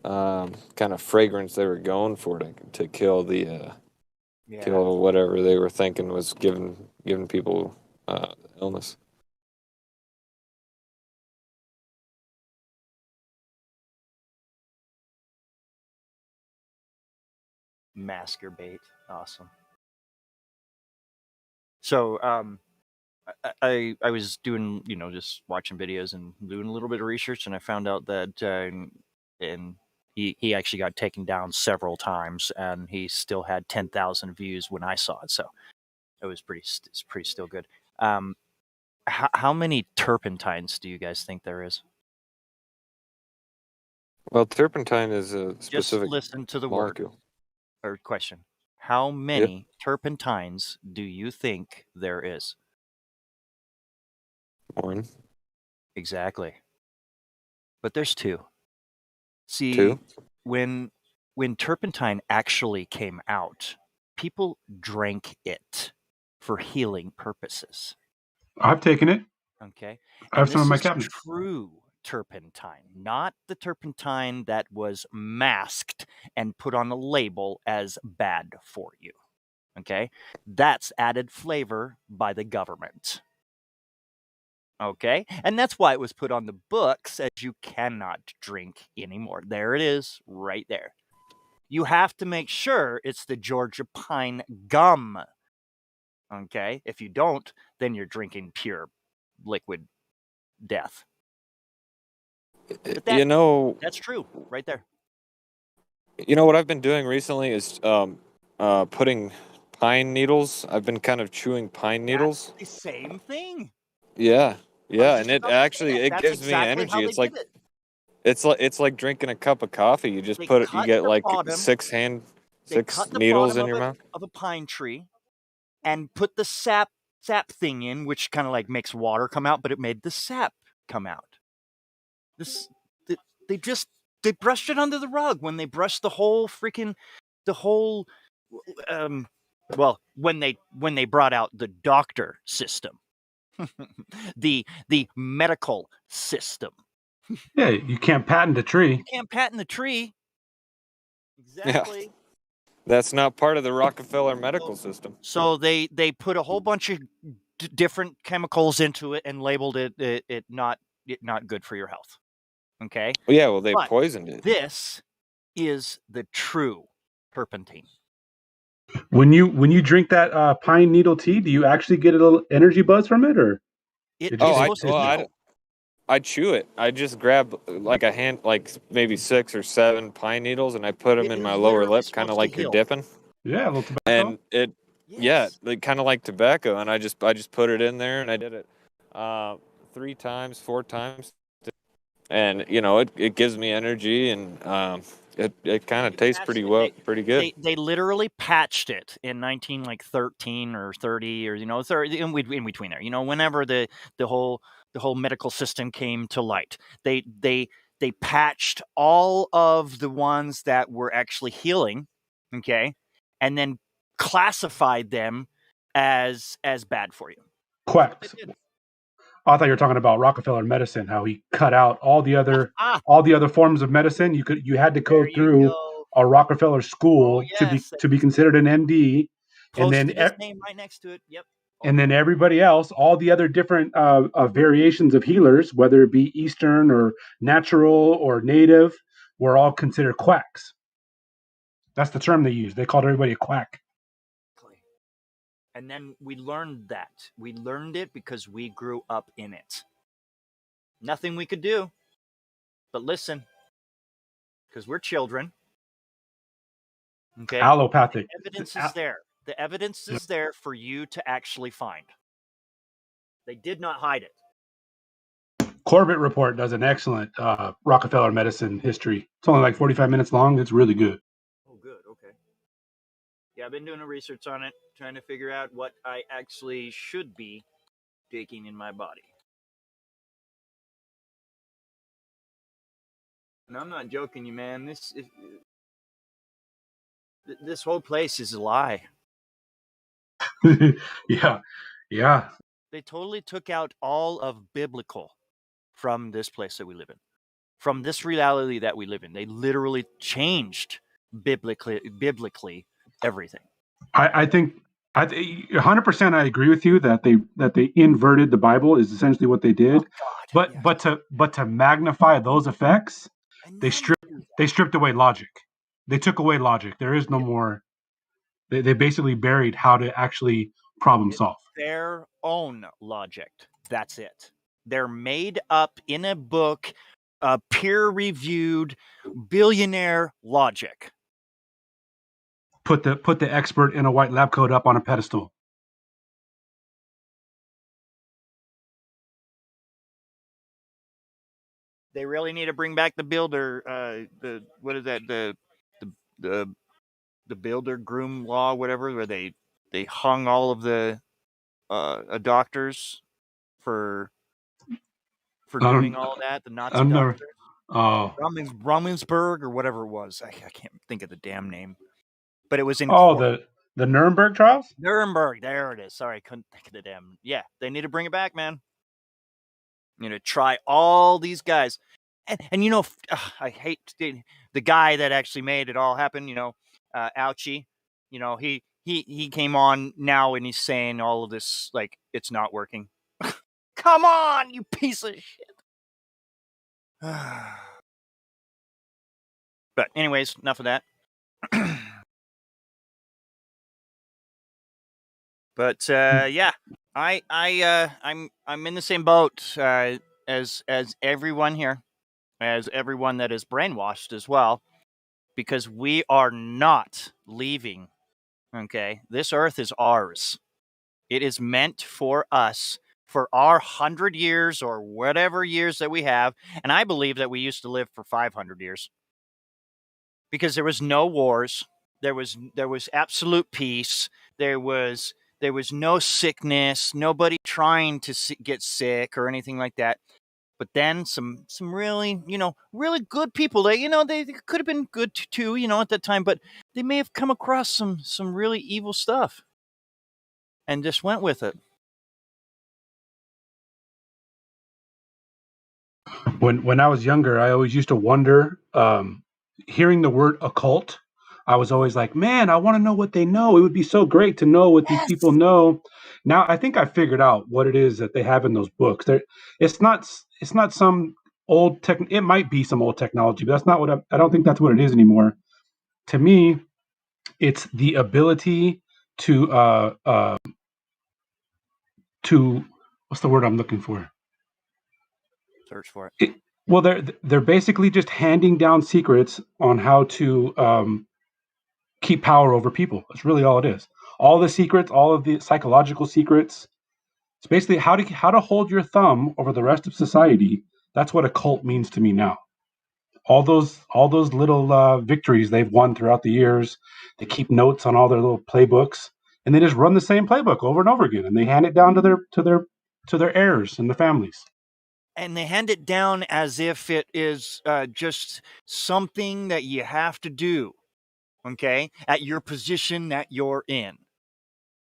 [SPEAKER 12] kind of fragrance they were going for to kill the kill whatever they were thinking was giving people illness.
[SPEAKER 10] Masturbate. Awesome. So, I was doing, just watching videos and doing a little bit of research, and I found out that and he actually got taken down several times, and he still had 10,000 views when I saw it. So it was it's pretty still good. How many turpentines do you guys think there is?
[SPEAKER 12] Well, turpentine is a specific
[SPEAKER 10] Just listen to the
[SPEAKER 12] molecule.
[SPEAKER 10] word or question. How many turpentines do you think there is?
[SPEAKER 12] One.
[SPEAKER 10] Exactly. But there's two. See,
[SPEAKER 12] Two?
[SPEAKER 10] when turpentine actually came out, people drank it for healing purposes.
[SPEAKER 7] I've taken it.
[SPEAKER 10] Okay.
[SPEAKER 7] I have
[SPEAKER 10] And
[SPEAKER 7] some in my
[SPEAKER 10] this is
[SPEAKER 7] cabinet.
[SPEAKER 10] true turpentine, not the turpentine that was masked and put on a label as bad for you. Okay? That's added flavor by the government. Okay? And that's why it was put on the books as you cannot drink anymore. There it is, right there. You have to make sure it's the Georgia pine gum. Okay? If you don't, then you're drinking pure liquid death. But that's true, right there.
[SPEAKER 12] You know what I've been doing recently is putting pine needles. I've been kind of chewing pine needles.
[SPEAKER 10] That's the same thing.
[SPEAKER 12] Yeah, and it actually
[SPEAKER 10] That's
[SPEAKER 12] gives me
[SPEAKER 10] exactly
[SPEAKER 12] energy.
[SPEAKER 10] how
[SPEAKER 12] It's
[SPEAKER 10] they
[SPEAKER 12] like
[SPEAKER 10] did it.
[SPEAKER 12] it's like drinking a cup of coffee. You just
[SPEAKER 10] They
[SPEAKER 12] you
[SPEAKER 10] cut
[SPEAKER 12] get
[SPEAKER 10] the
[SPEAKER 12] like
[SPEAKER 10] bottom.
[SPEAKER 12] six
[SPEAKER 10] They
[SPEAKER 12] 6
[SPEAKER 10] cut the
[SPEAKER 12] needles
[SPEAKER 10] bottom
[SPEAKER 12] in your mouth.
[SPEAKER 10] of a pine tree and put the sap thing in, which kind of like makes water come out, but it made the sap come out. They brushed it under the rug when they brushed the whole when they brought out the doctor system, the medical system.
[SPEAKER 7] Yeah, you can't patent a tree.
[SPEAKER 10] You can't patent the tree.
[SPEAKER 12] Exactly. Yeah. That's not part of the Rockefeller medical system.
[SPEAKER 10] So they put a whole bunch of different chemicals into it and labeled it not good for your health. Okay.
[SPEAKER 12] Yeah, well, they poisoned it.
[SPEAKER 10] This is the true turpentine.
[SPEAKER 7] When you drink that pine needle tea, do you actually get a little energy buzz from it, or?
[SPEAKER 12] I chew it. I just grab like a hand, like maybe 6 or 7 pine needles, and I put them in my lower lip, kind of like you're dipping.
[SPEAKER 7] Yeah, a little tobacco.
[SPEAKER 12] And it, like kind of like tobacco. And I just put it in there, and I did it 3 times, 4 times, and it gives me energy, and it kind of tastes pretty good.
[SPEAKER 10] They literally patched it in 1913 or 30 or 30 in between there. Whenever the whole medical system came to light, they patched all of the ones that were actually healing, okay, and then classified them as bad for you.
[SPEAKER 7] Quacks. Oh, I thought you were talking about Rockefeller medicine, how he cut out all the other forms of medicine. You had to go through a Rockefeller school to be considered an MD, and then
[SPEAKER 10] his name right next to it. Yep.
[SPEAKER 7] And then everybody else, all the other different variations of healers, whether it be Eastern or natural or native, were all considered quacks. That's the term they used. They called everybody a quack.
[SPEAKER 10] And then we learned that. We learned it because we grew up in it. Nothing we could do but listen, because we're children. Okay?
[SPEAKER 7] Allopathic.
[SPEAKER 10] The evidence is there. The evidence is there for you to actually find. They did not hide it.
[SPEAKER 7] Corbett Report does an excellent Rockefeller medicine history. It's only like 45 minutes long. It's really good.
[SPEAKER 10] Oh, good. Okay. Yeah, I've been doing a research on it, trying to figure out what I actually should be taking in my body. And I'm not joking you, man. This whole place is a lie.
[SPEAKER 7] Yeah.
[SPEAKER 10] They totally took out all of biblical from this place that we live in, from this reality that we live in. They literally changed biblically everything.
[SPEAKER 7] I think 100% I agree with you that they inverted the Bible is essentially what they did. But to magnify those effects, they stripped away logic. They took away logic. There is no more. They basically buried how to actually problem solve.
[SPEAKER 10] Their own logic. That's it. They're made up in a book, peer-reviewed billionaire logic.
[SPEAKER 7] Put the expert in a white lab coat up on a pedestal.
[SPEAKER 10] They really need to bring back the builder. What is that? The builder groom law, whatever, where they hung all of the doctors for doing all that. The Nazi doctors. Rummelsburg or whatever it was. I can't think of the damn name. But it was in
[SPEAKER 7] the Nuremberg trials?
[SPEAKER 10] Nuremberg, there it is. Sorry, I couldn't think of the damn. Yeah, they need to bring it back, man. Try all these guys. And I hate the guy that actually made it all happen, Ouchie. He came on now and he's saying all of this like it's not working. Come on, you piece of shit. But anyways, enough of that. But yeah, I'm in the same boat as everyone here, as everyone that is brainwashed as well, because we are not leaving. Okay, this earth is ours. It is meant for us, for our 100 years or whatever years that we have, and I believe that we used to live for 500 years because there was no wars, There was absolute peace. There was no sickness, nobody trying to get sick or anything like that. But then some really, really good people. They could have been good too, at that time, but they may have come across some really evil stuff and just went with it.
[SPEAKER 7] When I was younger, I always used to wonder, hearing the word occult, I was always like, man, I want to know what they know. It would be so great to know what these people know. Now I think I figured out what it is that they have in those books. It's not some old tech. It might be some old technology, but that's not what I don't think that's what it is anymore. To me, it's the ability to what's the word I'm looking for?
[SPEAKER 10] Search for it.
[SPEAKER 7] Well, they're basically just handing down secrets on how to keep power over people. That's really all it is. All the secrets, all of the psychological secrets. It's basically how to hold your thumb over the rest of society. That's what a cult means to me now. All those little victories they've won throughout the years. They keep notes on all their little playbooks, and they just run the same playbook over and over again, and they hand it down to their heirs and the families.
[SPEAKER 10] And they hand it down as if it is just something that you have to do, okay, at your position that you're in.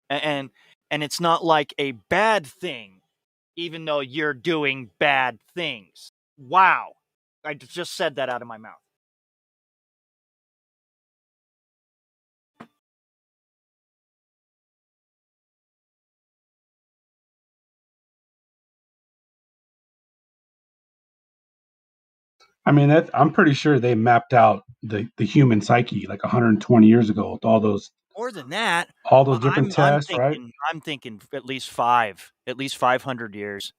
[SPEAKER 10] And it's not like a bad thing, even though you're doing bad things. Wow. I just said that out of my mouth.
[SPEAKER 7] I mean, I'm pretty sure they mapped out the human psyche like 120 years ago with all those.
[SPEAKER 10] More than that,
[SPEAKER 7] all those different tests, right?
[SPEAKER 10] I'm thinking at least 500 years.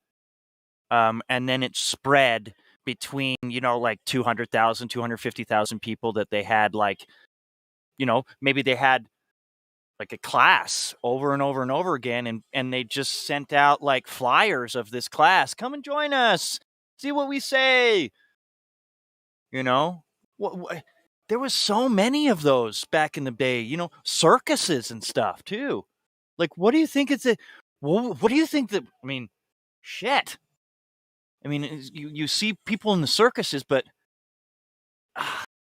[SPEAKER 10] And then it spread between, like 200,000, 250,000 people that they had, like, maybe they had like a class over and over and over again. And they just sent out like flyers of this class. Come and join us. See what we say. What there was so many of those back in the day, circuses and stuff too. Like, what do you think what do you think that, I mean, shit. I mean, you see people in the circuses, but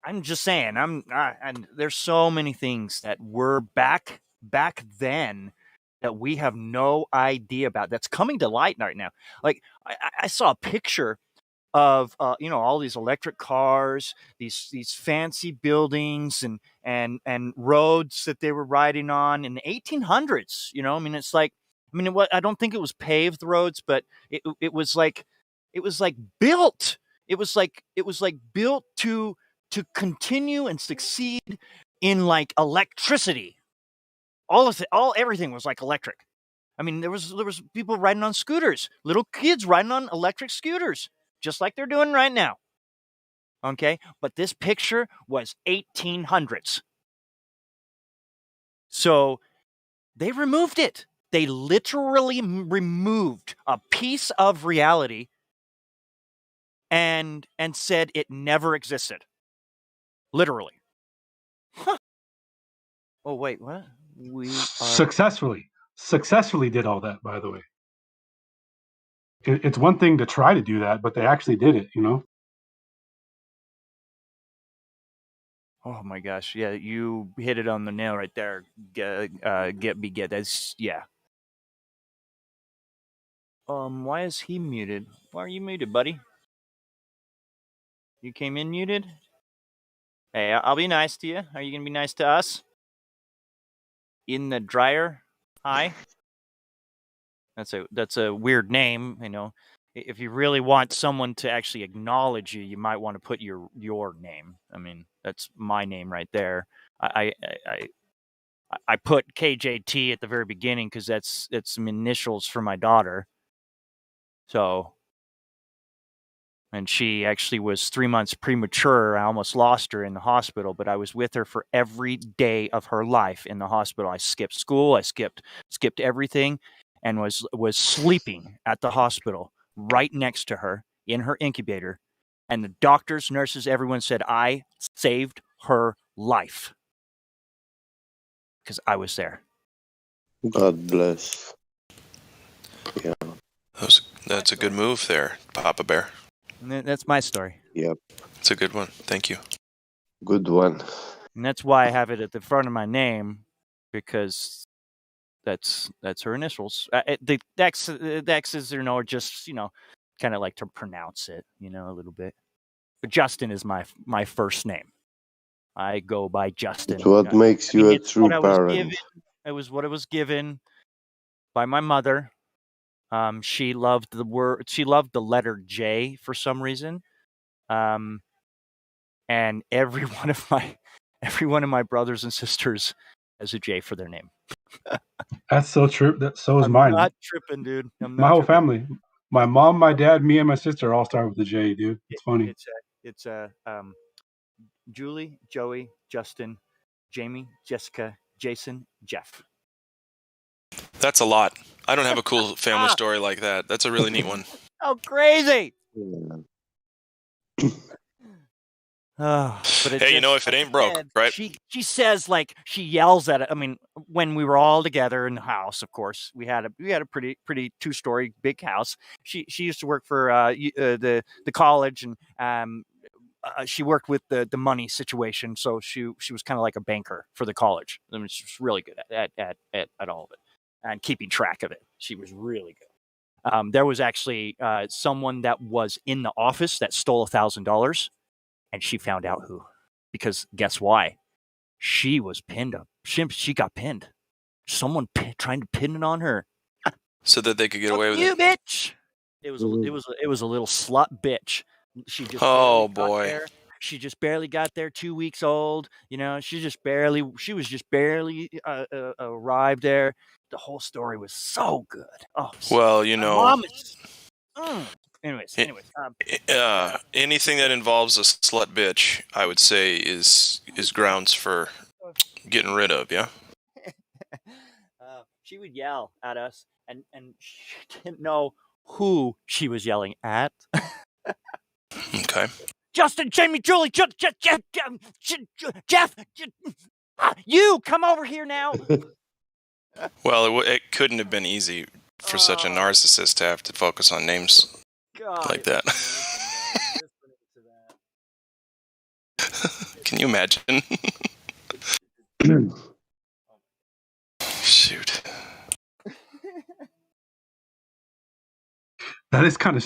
[SPEAKER 10] I'm just saying, and there's so many things that were back then that we have no idea about that's coming to light right now. Like, I saw a picture of all these electric cars, these fancy buildings and roads that they were riding on in the 1800s. I mean, it's like, I don't think it was paved roads, but it was like built. It was like built to continue and succeed in like electricity. Everything was like electric. I mean, there was people riding on scooters, little kids riding on electric scooters, just like they're doing right now. Okay, but this picture was 1800s. So they removed it. They literally removed a piece of reality and said it never existed. Literally. Huh. Oh, wait, what? We
[SPEAKER 7] successfully did all that, by the way. It's one thing to try to do that, but they actually did it,
[SPEAKER 10] Oh my gosh, yeah, you hit it on the nail right there. Get that's, yeah. Why is he muted? Why are you muted, buddy? You came in muted? Hey, I'll be nice to you. Are you gonna be nice to us? In the dryer? Hi. That's a weird name, If you really want someone to actually acknowledge you, you might want to put your name. I mean, that's my name right there. I put KJT at the very beginning because it's some initials for my daughter. So, and she actually was 3 months premature. I almost lost her in the hospital, but I was with her for every day of her life in the hospital. I skipped school. I skipped everything, and was sleeping at the hospital right next to her in her incubator. And the doctors, nurses, everyone said I saved her life. because I was there.
[SPEAKER 6] God bless. Yeah.
[SPEAKER 2] That's a good move there, Papa Bear.
[SPEAKER 10] And that's my story.
[SPEAKER 6] Yep.
[SPEAKER 2] It's a good one. Thank you.
[SPEAKER 6] Good one.
[SPEAKER 10] And that's why I have it at the front of my name, because that's her initials. The X's, are just, kind of like to pronounce it, a little bit. But Justin is my first name. I go by Justin.
[SPEAKER 6] It's what makes you a true parent.
[SPEAKER 10] It was what I was given by my mother. She loved the letter J for some reason. And every one of my brothers and sisters has a J for their name.
[SPEAKER 7] That's so true. So is
[SPEAKER 10] I'm
[SPEAKER 7] mine.
[SPEAKER 10] not tripping, dude.
[SPEAKER 7] My whole family. My mom, my dad, me, and my sister all start with a J, dude. It's funny.
[SPEAKER 10] It's Julie, Joey, Justin, Jamie, Jessica, Jason, Jeff.
[SPEAKER 2] That's a lot. I don't have a cool family story like that. That's a really neat one.
[SPEAKER 10] Oh, crazy! But
[SPEAKER 2] hey, if it ain't broke, right?
[SPEAKER 10] She says, like, she yells at it. I mean, when we were all together in the house, of course, we had a pretty 2-story big house. She used to work for the college, and she worked with the money situation, so she was kind of like a banker for the college. I mean, she was really good at all of it and keeping track of it. She was really good. There was actually someone that was in the office that stole $1,000. And she found out who, because guess why? She was pinned up. She got pinned. Someone trying to pin it on her.
[SPEAKER 2] So that they could get away with
[SPEAKER 10] you,
[SPEAKER 2] it.
[SPEAKER 10] Bitch! It was a little slut bitch. She just
[SPEAKER 2] got
[SPEAKER 10] there. She just barely got there, 2 weeks old. She was just barely arrived there. The whole story was so good. Oh,
[SPEAKER 2] well,
[SPEAKER 10] my mom is. Anyways.
[SPEAKER 2] Anything that involves a slut bitch, I would say, is grounds for getting rid of. Yeah.
[SPEAKER 10] She would yell at us, and she didn't know who she was yelling at.
[SPEAKER 2] Okay.
[SPEAKER 10] Justin, Jamie, Julie, Jeff, you come over here now.
[SPEAKER 2] Well, it couldn't have been easy for such a narcissist to have to focus on names like that. Can you imagine? Shoot.
[SPEAKER 7] That is kind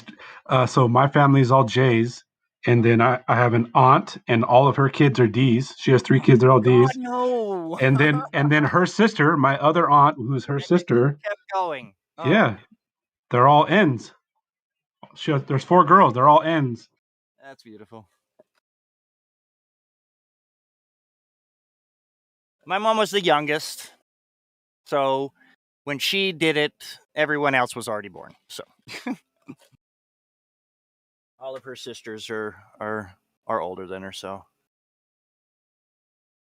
[SPEAKER 7] of so. My family is all J's, and then I have an aunt, and all of her kids are D's. She has 3 kids; they're all D's.
[SPEAKER 10] No.
[SPEAKER 7] And then her sister, my other aunt, who's her sister,
[SPEAKER 10] kept going. Oh.
[SPEAKER 7] Yeah, they're all N's. There's 4 girls; they're all N's.
[SPEAKER 10] That's beautiful. My mom was the youngest, so when she did it, everyone else was already born. So all of her sisters are older than her. So,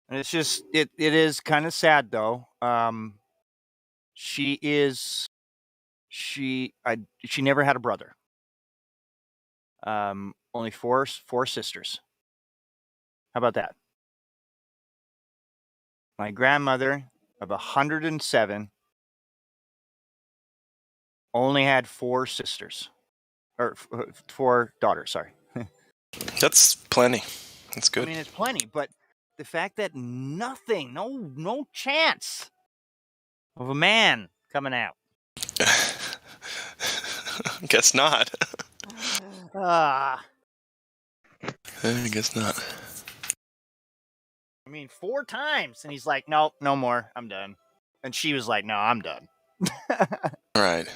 [SPEAKER 10] and it's just it is kind of sad though. She never had a brother. Only four sisters. How about that? My grandmother of 107 only had 4 sisters, or 4 daughters. Sorry.
[SPEAKER 2] That's plenty. That's good.
[SPEAKER 10] I mean, it's plenty, but the fact that nothing, no chance of a man coming out.
[SPEAKER 2] Guess not.
[SPEAKER 10] I
[SPEAKER 2] guess not.
[SPEAKER 10] I mean, 4 times, and he's like, "Nope, no more. I'm done." And she was like, "No, I'm done."
[SPEAKER 2] Right.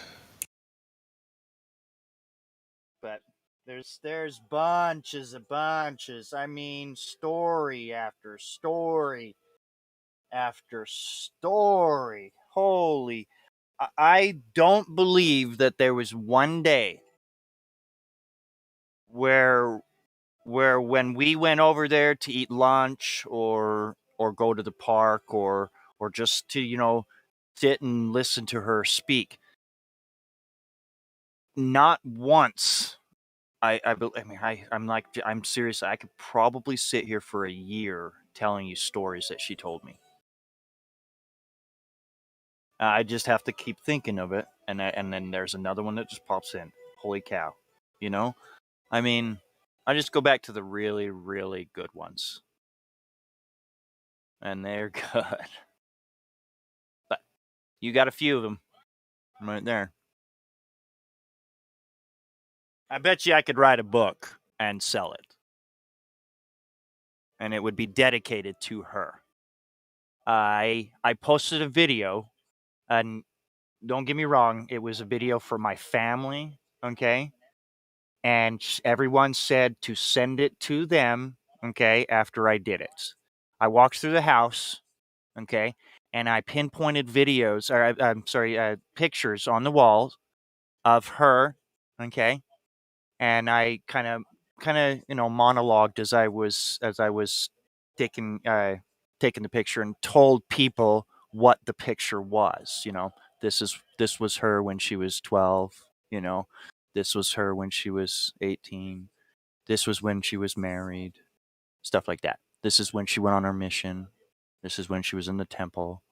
[SPEAKER 10] But there's bunches. I mean, story after story after story. Holy, I don't believe that there was one day where when we went over there to eat lunch or go to the park or just to sit and listen to her speak, not once. I'm serious. I could probably sit here for a year telling you stories that she told me. I just have to keep thinking of it, and then there's another one that just pops in. Holy cow! You know, I mean, I just go back to the really, really good ones, and they're good. But you got a few of them right there. I bet you I could write a book and sell it, and it would be dedicated to her. I posted a video, and don't get me wrong, it was a video for my family, okay? And everyone said to send it to them, okay, after I did it. I walked through the house, okay, and I pinpointed videos, or I'm sorry, pictures on the walls of her, okay, and I kind of monologued as I was taking the picture and told people what the picture was. This was her when she was 12. This was her when she was 18. This was when she was married. Stuff like that. This is when she went on her mission. This is when she was in the temple.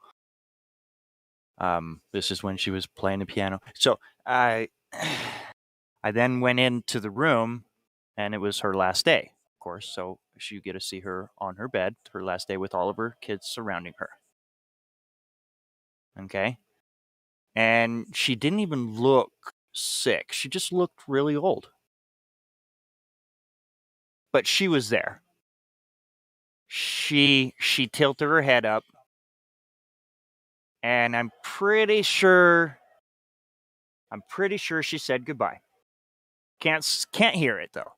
[SPEAKER 10] This is when she was playing the piano. So I then went into the room, and it was her last day, of course. So you get to see her on her bed, her last day, with all of her kids surrounding her. Okay? And she didn't even look sick. She just looked really old. But she was there. She tilted her head up, and I'm pretty sure she said goodbye. Can't hear it though.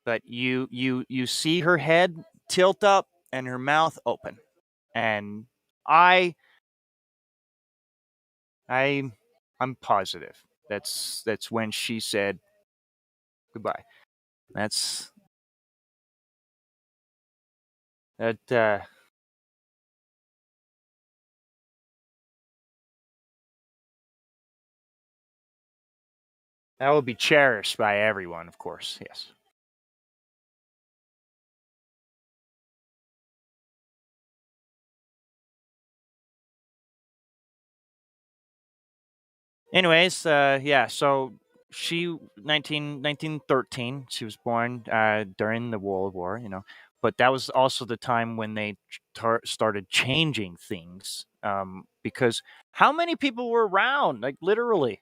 [SPEAKER 10] But you see her head tilt up and her mouth open. And I'm positive that's when she said goodbye. That will be cherished by everyone, of course. Yes. Anyways, so she 1913, she was born during the World War, but that was also the time when they started changing things, because how many people were around? Like, literally.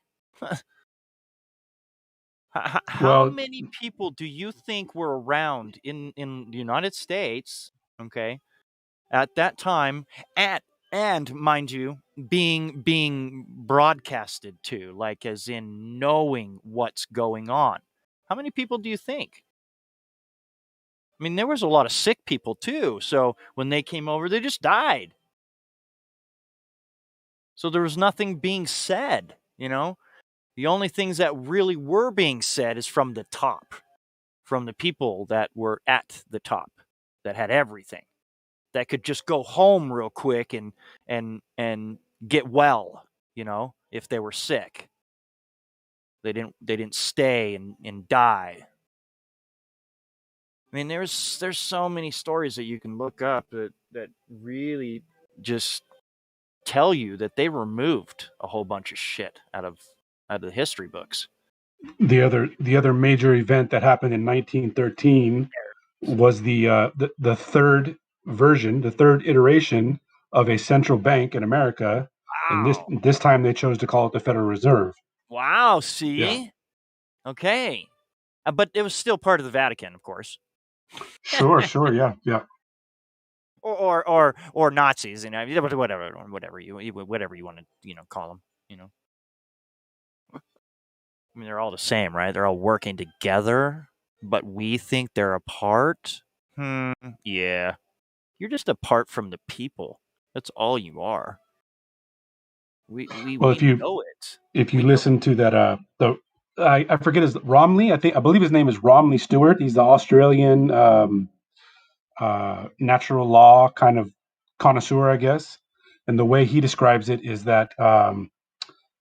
[SPEAKER 10] How many people do you think were around in the United States, okay, at that time, and mind you, being broadcasted to, like, as in knowing what's going on? How many people do you think? I mean, there was a lot of sick people too. So when they came over, they just died. So there was nothing being said, The only things that really were being said is from the top, from the people that were at the top, that had everything, that could just go home real quick and get well, if they were sick. They didn't stay and die. I mean, there's so many stories that you can look up that really just tell you that they removed a whole bunch of shit out of the history books.
[SPEAKER 7] The other major event that happened in 1913 was the third version, the third iteration of a central bank in America.
[SPEAKER 10] Wow.
[SPEAKER 7] And this time they chose to call it the Federal Reserve.
[SPEAKER 10] Wow, see?
[SPEAKER 7] Yeah.
[SPEAKER 10] Okay. But it was still part of the Vatican, of course.
[SPEAKER 7] Sure, yeah.
[SPEAKER 10] Or Nazis, whatever you want to, call them, I mean, they're all the same, right? They're all working together, but we think they're apart. Yeah. You're just apart from the people. That's all you are. We know it.
[SPEAKER 7] If you listen to that, I forget his Romney. I believe his name is Romney Stewart. He's the Australian natural law kind of connoisseur, I guess. And the way he describes it is that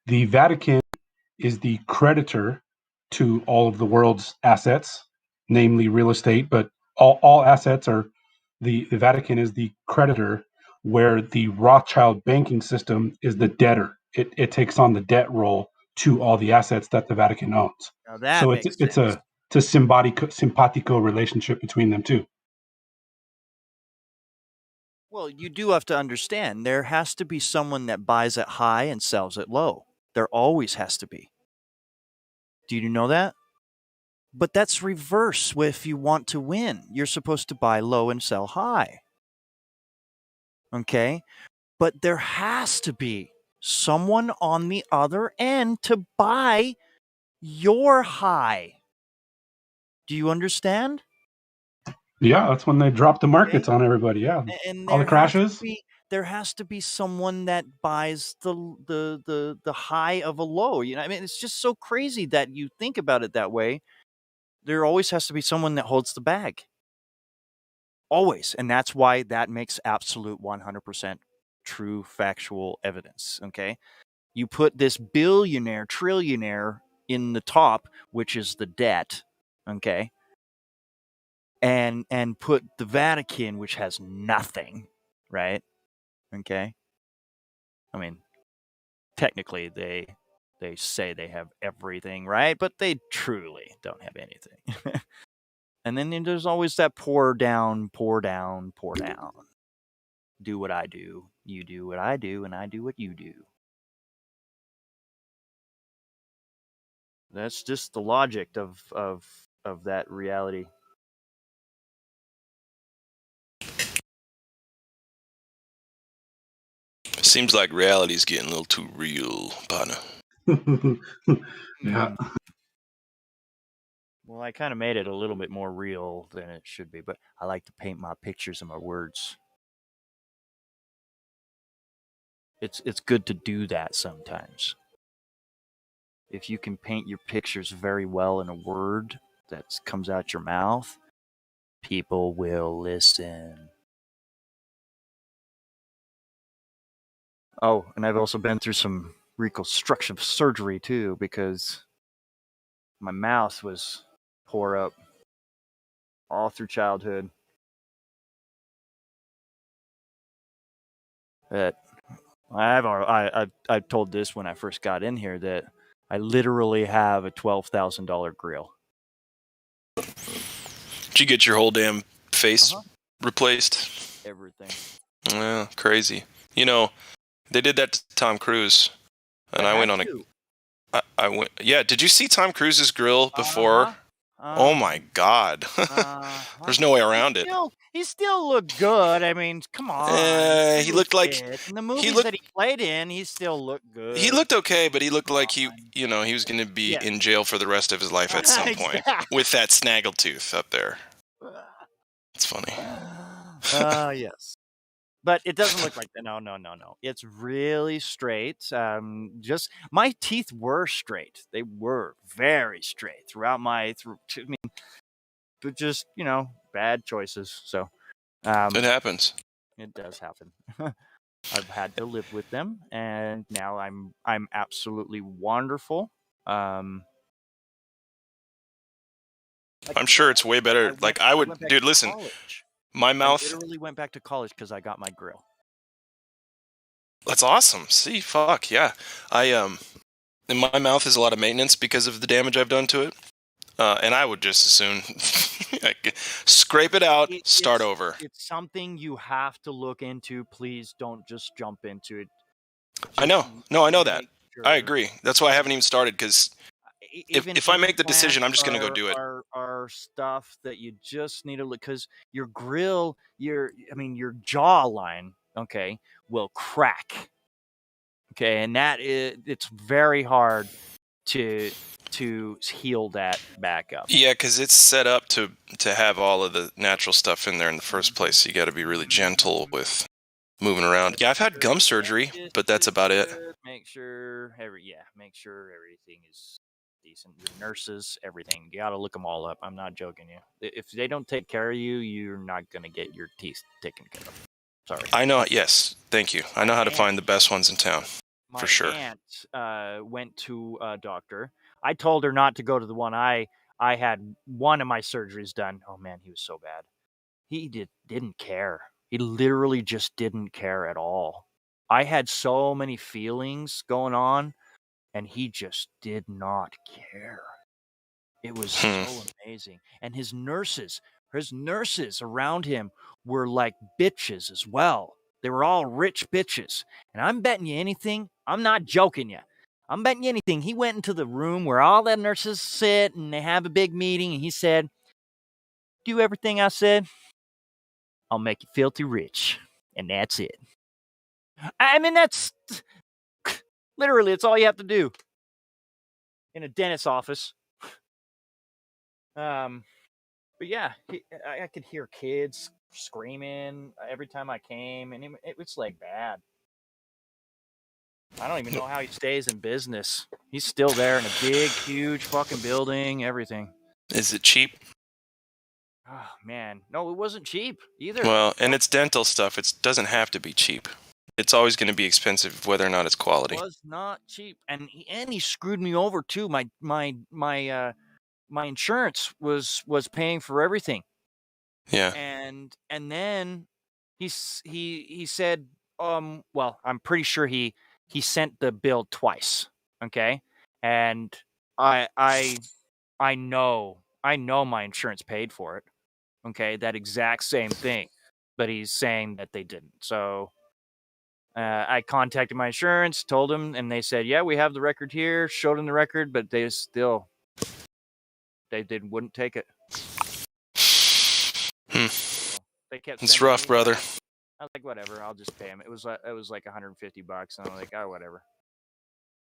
[SPEAKER 7] the Vatican is the creditor to all of the world's assets, namely real estate, but all assets are the Vatican is the creditor, where the Rothschild banking system is the debtor. It takes on the debt role to all the assets that the Vatican owns.
[SPEAKER 10] Now that
[SPEAKER 7] So
[SPEAKER 10] makes
[SPEAKER 7] it's
[SPEAKER 10] sense.
[SPEAKER 7] a simpatico relationship between them too.
[SPEAKER 10] Well, you do have to understand there has to be someone that buys it high and sells it low. There always has to be. Do you know that? But that's reverse. If you want to win, you're supposed to buy low and sell high. Okay? But there has to be someone on the other end to buy your high. Do you understand?
[SPEAKER 7] Yeah, that's when they drop the markets on everybody. Yeah,
[SPEAKER 10] And
[SPEAKER 7] all the crashes.
[SPEAKER 10] There has to be someone that buys the high of a low. You know, I mean, it's just so crazy that you think about it that way. There always has to be someone that holds the bag. Always. And that's why that makes absolute 100% true factual evidence. Okay. You put this billionaire, trillionaire in the top, which is the debt. Okay. And put the Vatican, which has nothing, right? Okay. I mean, technically they say they have everything, right? But they truly don't have anything. And then there's always that pour down, pour down, pour down. Do what I do, you do what I do, and I do what you do. That's just the logic of that reality.
[SPEAKER 2] Seems like reality's getting a little too real, partner.
[SPEAKER 7] Yeah.
[SPEAKER 10] Well, I kind of made it a little bit more real than it should be, but I like to paint my pictures and my words. It's good to do that sometimes. If you can paint your pictures very well in a word that comes out your mouth, people will listen. Oh, and I've also been through some reconstruction surgery too, because my mouth was tore up all through childhood. That I've told this when I first got in here that I literally have a $12,000 grill.
[SPEAKER 2] Did you get your whole damn face replaced?
[SPEAKER 10] Everything.
[SPEAKER 2] Yeah, crazy. You know, they did that to Tom Cruise, and I went on I went. Yeah, did you see Tom Cruise's grill before? Oh my God, there's no way around it.
[SPEAKER 10] He still looked good. I mean, come on.
[SPEAKER 2] He looked like
[SPEAKER 10] in the movies that he played in, he still looked good.
[SPEAKER 2] He looked okay, but he looked like he was going to be in jail for the rest of his life at some point with that snaggletooth up there. It's funny.
[SPEAKER 10] Yes. But it doesn't look like that. No. It's really straight. Just my teeth were straight. They were very straight throughout I mean, but just bad choices. So
[SPEAKER 2] it happens.
[SPEAKER 10] It does happen. I've had to live with them, and now I'm absolutely wonderful.
[SPEAKER 2] I'm sure it's way better. Dude, listen. My mouth.
[SPEAKER 10] I literally went back to college because I got my grill.
[SPEAKER 2] That's awesome. See, fuck yeah. And my mouth has a lot of maintenance because of the damage I've done to it. And I would just as soon scrape it out, start over.
[SPEAKER 10] It's something you have to look into. Please don't just jump into it.
[SPEAKER 2] I know. No, I know that. I agree. That's why I haven't even started, because if I make the decision, I'm just going to go do it.
[SPEAKER 10] Are stuff that you just need to look, because your grill, your jawline, okay, will crack. Okay, and it's very hard to heal that back up.
[SPEAKER 2] Yeah, because it's set up to have all of the natural stuff in there in the first place. So you got to be really gentle with moving around. Yeah, I've had gum surgery, but that's about it.
[SPEAKER 10] Make sure everything is decent. The nurses, everything. You got to look them all up. I'm not joking you. If they don't take care of you, you're not going to get your teeth taken care of. Sorry.
[SPEAKER 2] I know. Yes. Thank you. I know how to find the best ones in town. For sure.
[SPEAKER 10] My aunt went to a doctor. I told her not to go to the one I had one of my surgeries done. Oh man, he was so bad. He didn't care. He literally just didn't care at all. I had so many feelings going on, and he just did not care. It was so amazing. And his nurses around him were like bitches as well. They were all rich bitches. And I'm betting you anything, I'm not joking you. I'm betting you anything. He went into the room where all the nurses sit and they have a big meeting, and he said, "Do everything I said, I'll make you filthy rich." And that's it. I mean, that's literally, it's all you have to do in a dentist's office. But yeah, I could hear kids screaming every time I came, and it was like bad. I don't even know how he stays in business. He's still there in a big, huge fucking building, everything.
[SPEAKER 2] Is it cheap?
[SPEAKER 10] Oh, man. No, it wasn't cheap either.
[SPEAKER 2] Well, and it's dental stuff. It doesn't have to be cheap. It's always going to be expensive, whether or not it's quality.
[SPEAKER 10] It was not cheap, and he screwed me over too. My insurance was paying for everything.
[SPEAKER 2] Yeah.
[SPEAKER 10] And then he said, well, I'm pretty sure he sent the bill twice. Okay. And I know my insurance paid for it. Okay. That exact same thing, but he's saying that they didn't. So, I contacted my insurance, told them, and they said, yeah, we have the record here, showed them the record, but they still, they wouldn't take it. They kept.
[SPEAKER 2] It's rough, brother.
[SPEAKER 10] I was like, whatever, I'll just pay them. It was like $150, and I'm like, oh, whatever.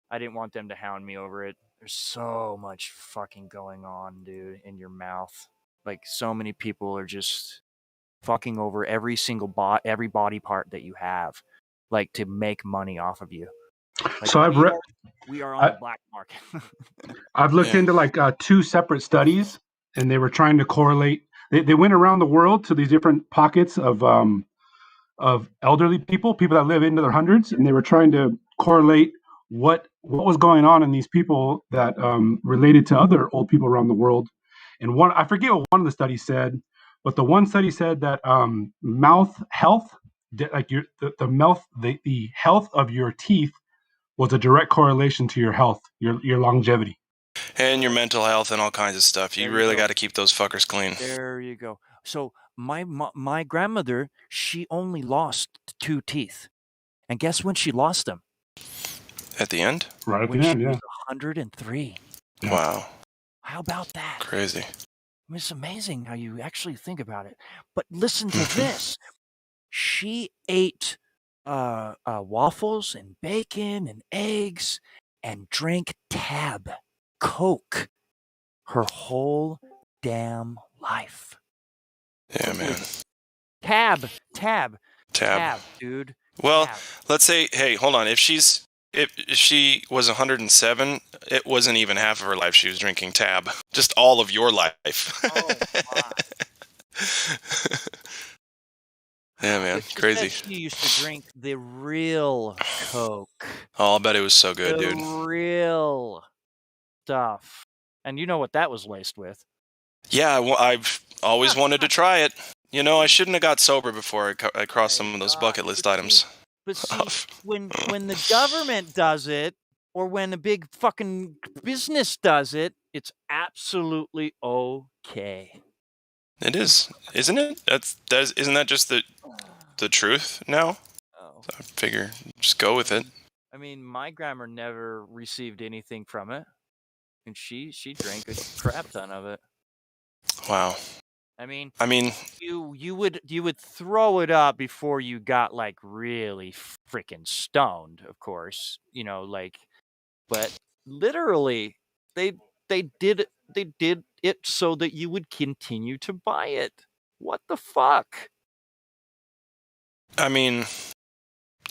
[SPEAKER 10] I didn't want them to hound me over it. There's so much fucking going on, dude, in your mouth. Like, so many people are just fucking over every single every body part that you have, like, to make money off of you. Like,
[SPEAKER 7] so
[SPEAKER 10] we are on the black market.
[SPEAKER 7] I've looked into like 2 separate studies, and they were trying to correlate. They went around the world to these different pockets of elderly people that live into their hundreds, and they were trying to correlate what was going on in these people that related to other old people around the world. And I forget what one of the studies said, but the one study said that mouth health, like the health of your teeth, was a direct correlation to your health, your longevity.
[SPEAKER 2] And your mental health and all kinds of stuff. You really got to keep those fuckers clean.
[SPEAKER 10] There you go. So my grandmother, she only lost 2 teeth. And guess when she lost them?
[SPEAKER 2] At the end?
[SPEAKER 7] Right at
[SPEAKER 10] when
[SPEAKER 7] the end,
[SPEAKER 10] she
[SPEAKER 7] yeah.
[SPEAKER 10] was 103.
[SPEAKER 2] Wow.
[SPEAKER 10] How about that?
[SPEAKER 2] Crazy.
[SPEAKER 10] It's amazing how you actually think about it. But listen to this. She ate waffles and bacon and eggs and drank Tab, Coke, her whole damn life.
[SPEAKER 2] Yeah, man.
[SPEAKER 10] Tab, dude.
[SPEAKER 2] Well,
[SPEAKER 10] Tab.
[SPEAKER 2] let's say, hey, hold on. If she was 107, it wasn't even half of her life she was drinking Tab. Just all of your life.
[SPEAKER 10] Oh, my.
[SPEAKER 2] Yeah, man. Crazy.
[SPEAKER 10] She used to drink the real Coke.
[SPEAKER 2] Oh, I'll bet it was so good, dude.
[SPEAKER 10] Real stuff. And you know what that was laced with.
[SPEAKER 2] Yeah, I've always wanted to try it. You know, I shouldn't have got sober before I crossed some of those bucket list items.
[SPEAKER 10] But see, when the government does it, or when a big fucking business does it, it's absolutely okay.
[SPEAKER 2] It is, isn't it? Isn't that just the truth now?
[SPEAKER 10] Oh.
[SPEAKER 2] So I figure just go with it.
[SPEAKER 10] I mean, my grandma never received anything from it, and she drank a crap ton of it.
[SPEAKER 2] Wow.
[SPEAKER 10] I mean, you would throw it up before you got like really freaking stoned, of course. You know, like, but literally, they did it so that you would continue to buy it. What the fuck?
[SPEAKER 2] I mean,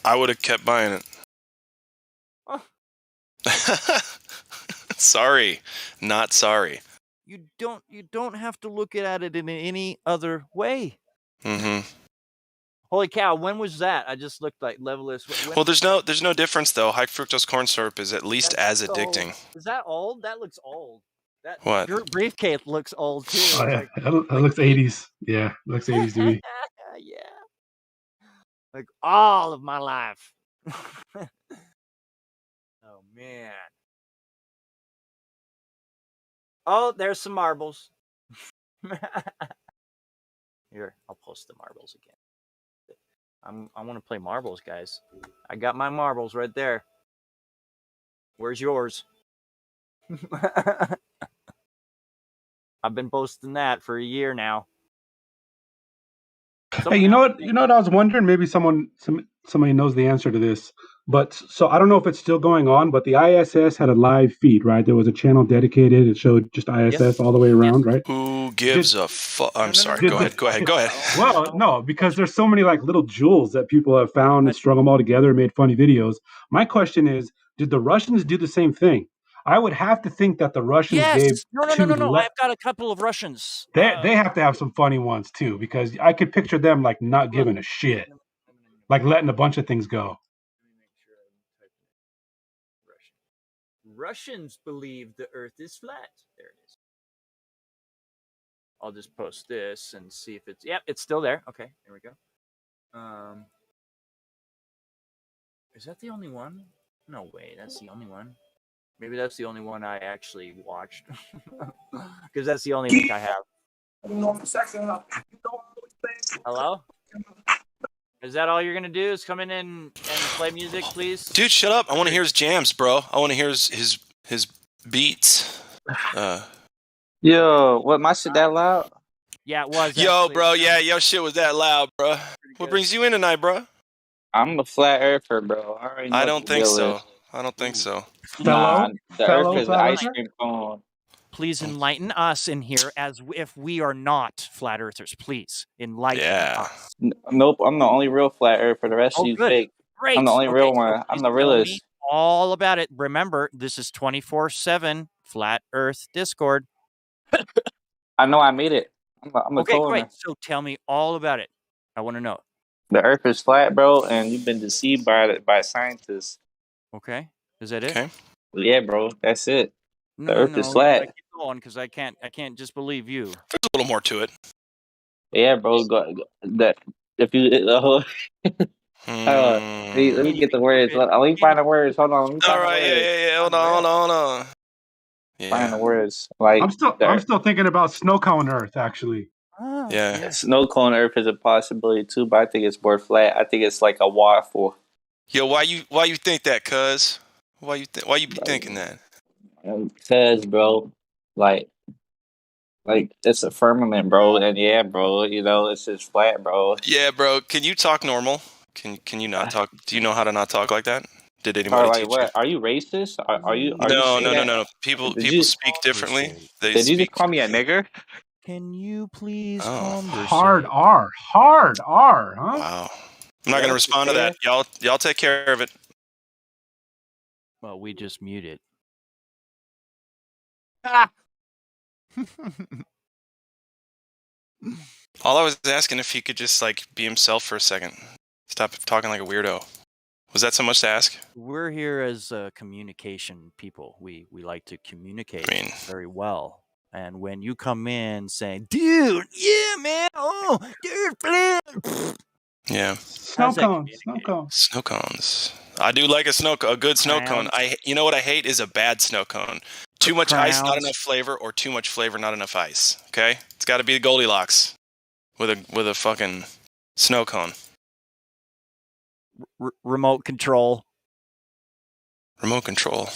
[SPEAKER 2] I would have kept buying it.
[SPEAKER 10] Oh.
[SPEAKER 2] Sorry, not sorry.
[SPEAKER 10] You don't have to look at it in any other way.
[SPEAKER 2] Mm-hmm.
[SPEAKER 10] Holy cow! When was that? I just looked like Levelist.
[SPEAKER 2] Well, there's no difference though. High fructose corn syrup is at least as addicting.
[SPEAKER 10] Is that old? That looks old.
[SPEAKER 2] What?
[SPEAKER 10] Your briefcase looks old too.
[SPEAKER 7] Oh, yeah. That looks 80s. Yeah, it looks 80s to me.
[SPEAKER 10] Yeah. Like all of my life. Oh man. Oh, there's some marbles. Here, I'll post the marbles again. I want to play marbles, guys. I got my marbles right there. Where's yours? I've been posting that for a year now.
[SPEAKER 7] Hey, you know what? You know what I was wondering? Maybe somebody knows the answer to this. But so I don't know if it's still going on. But the ISS had a live feed, right? There was a channel dedicated. It showed just ISS all the way around, right?
[SPEAKER 2] Who gives a fuck? I'm sorry. Go ahead.
[SPEAKER 7] Well, no, because there's so many like little jewels that people have found and strung them all together and made funny videos. My question is, did the Russians do the same thing? I would have to think that the Russians gave
[SPEAKER 10] No. I've got a couple of Russians.
[SPEAKER 7] They have to have some funny ones too, because I could picture them like not giving a shit, like letting a bunch of things go.
[SPEAKER 10] Russians believe the Earth is flat. There it is. I'll just post this and see if it's. Yep, it's still there. Okay, there we go. Is that the only one? No way, that's the only one. Maybe that's the only one I actually watched, because that's the only link I have. Hello? Is that all you're gonna do? Is come in and play music, please?
[SPEAKER 2] Dude, shut up! I want to hear his jams, bro. I want to hear his beats.
[SPEAKER 5] Yo, what, my shit that loud?
[SPEAKER 10] Yeah, it was.
[SPEAKER 2] Yo,
[SPEAKER 10] actually.
[SPEAKER 2] bro, yeah, your shit was that loud, bro. What brings you in tonight, bro?
[SPEAKER 5] I'm a flat earther, bro. I already know
[SPEAKER 2] I
[SPEAKER 5] what
[SPEAKER 2] don't
[SPEAKER 5] the
[SPEAKER 2] think
[SPEAKER 5] deal
[SPEAKER 2] so.
[SPEAKER 5] is.
[SPEAKER 2] I don't think so.
[SPEAKER 5] Nah, the
[SPEAKER 10] Fellow
[SPEAKER 5] Earth is an
[SPEAKER 10] flat
[SPEAKER 5] ice
[SPEAKER 10] earther?
[SPEAKER 5] cream cone.
[SPEAKER 10] Please enlighten us in here, as if we are not flat earthers. Please enlighten us.
[SPEAKER 5] Nope, I'm the only real flat earther. The rest of you
[SPEAKER 10] Good.
[SPEAKER 5] fake.
[SPEAKER 10] Great.
[SPEAKER 5] I'm the only real
[SPEAKER 10] Okay, so
[SPEAKER 5] one. I'm
[SPEAKER 10] please
[SPEAKER 5] the
[SPEAKER 10] tell
[SPEAKER 5] realest.
[SPEAKER 10] me all about it. Remember, this is 24/7 Flat Earth Discord.
[SPEAKER 5] I know I made it. I'm a
[SPEAKER 10] Okay,
[SPEAKER 5] co-owner.
[SPEAKER 10] great. So tell me all about it. I want to know.
[SPEAKER 5] The Earth is flat, bro, and you've been deceived by scientists.
[SPEAKER 10] Okay, is that it?
[SPEAKER 2] Okay.
[SPEAKER 5] Yeah, bro, that's it.
[SPEAKER 10] No,
[SPEAKER 5] The Earth is
[SPEAKER 10] you
[SPEAKER 5] flat.
[SPEAKER 10] gotta keep going, because I can't just believe you.
[SPEAKER 2] There's a little more to it.
[SPEAKER 5] Yeah, bro. That if you let me get the words. Let me find the words. Hold on. Let me find
[SPEAKER 2] All right,
[SPEAKER 5] the words.
[SPEAKER 2] yeah. Hold on.
[SPEAKER 5] Find the words. Like
[SPEAKER 7] I'm still thinking about snow cone Earth, actually.
[SPEAKER 2] Yeah.
[SPEAKER 5] Snow cone Earth is a possibility too, but I think it's more flat. I think it's like a waffle.
[SPEAKER 2] Yo, why you think that, cuz? Why you be thinking that?
[SPEAKER 5] Cause, bro, like it's a firmament, bro, and yeah, bro, you know, it's just flat, bro.
[SPEAKER 2] Yeah, bro. Can you talk normal? Can you not talk? Do you know how to not talk like that? Did
[SPEAKER 5] Or
[SPEAKER 2] anybody
[SPEAKER 5] like
[SPEAKER 2] teach
[SPEAKER 5] what? Are you racist? Are you?
[SPEAKER 2] you?
[SPEAKER 5] Are you
[SPEAKER 2] No.
[SPEAKER 5] saying that?
[SPEAKER 2] People
[SPEAKER 5] Did you
[SPEAKER 2] speak differently. They
[SPEAKER 5] Did you just
[SPEAKER 2] speak.
[SPEAKER 5] call me a nigger?
[SPEAKER 10] Can you please
[SPEAKER 2] Oh.
[SPEAKER 10] calm yourself?
[SPEAKER 7] Hard R, huh?
[SPEAKER 2] Wow. I'm not gonna respond to that. Y'all take care of it.
[SPEAKER 10] Well, we just muted.
[SPEAKER 2] All I was asking if he could just like be himself for a second. Stop talking like a weirdo. Was that so much to ask?
[SPEAKER 10] We're here as communication people. We like to communicate very well. And when you come in saying, "Dude, yeah, man, oh, dude, flip,"
[SPEAKER 2] Yeah.
[SPEAKER 7] Snow cones.
[SPEAKER 2] Snow cones. I do like a good snow cone. You know what I hate is a bad snow cone. Too much ice, not enough flavor, or too much flavor, not enough ice. Okay, it's got to be Goldilocks with a fucking snow cone.
[SPEAKER 10] Remote control.
[SPEAKER 2] Remote control.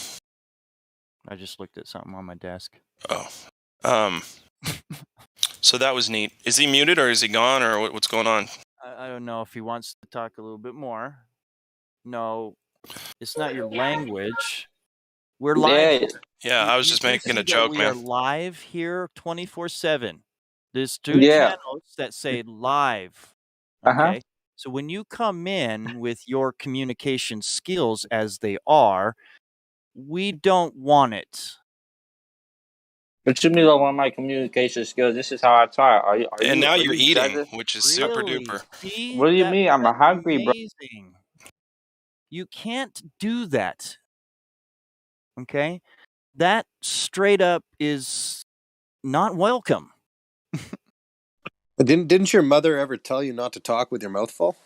[SPEAKER 10] I just looked at something on my desk.
[SPEAKER 2] Oh. So that was neat. Is he muted or is he gone or what's going on?
[SPEAKER 10] I don't know if he wants to talk a little bit more. No, it's not your language. We're live.
[SPEAKER 2] Yeah, I was just making a joke,
[SPEAKER 10] we
[SPEAKER 2] man.
[SPEAKER 10] are live here 24/7. There's two
[SPEAKER 5] Yeah.
[SPEAKER 10] channels that say live.
[SPEAKER 5] Uh-huh.
[SPEAKER 10] Okay. So when you come in with your communication skills as they are, we don't want it.
[SPEAKER 5] But you don't want my communication skills. This is how I talk. Are you?
[SPEAKER 2] And now
[SPEAKER 5] are
[SPEAKER 2] you're
[SPEAKER 5] you
[SPEAKER 2] eating,
[SPEAKER 5] judging?
[SPEAKER 2] which is super
[SPEAKER 10] Really?
[SPEAKER 2] duper.
[SPEAKER 10] See?
[SPEAKER 5] What do you mean? I'm
[SPEAKER 10] That's
[SPEAKER 5] hungry, bro.
[SPEAKER 10] amazing. You can't do that. Okay? That straight up is not welcome.
[SPEAKER 11] Didn't your mother ever tell you not to talk with your mouth full?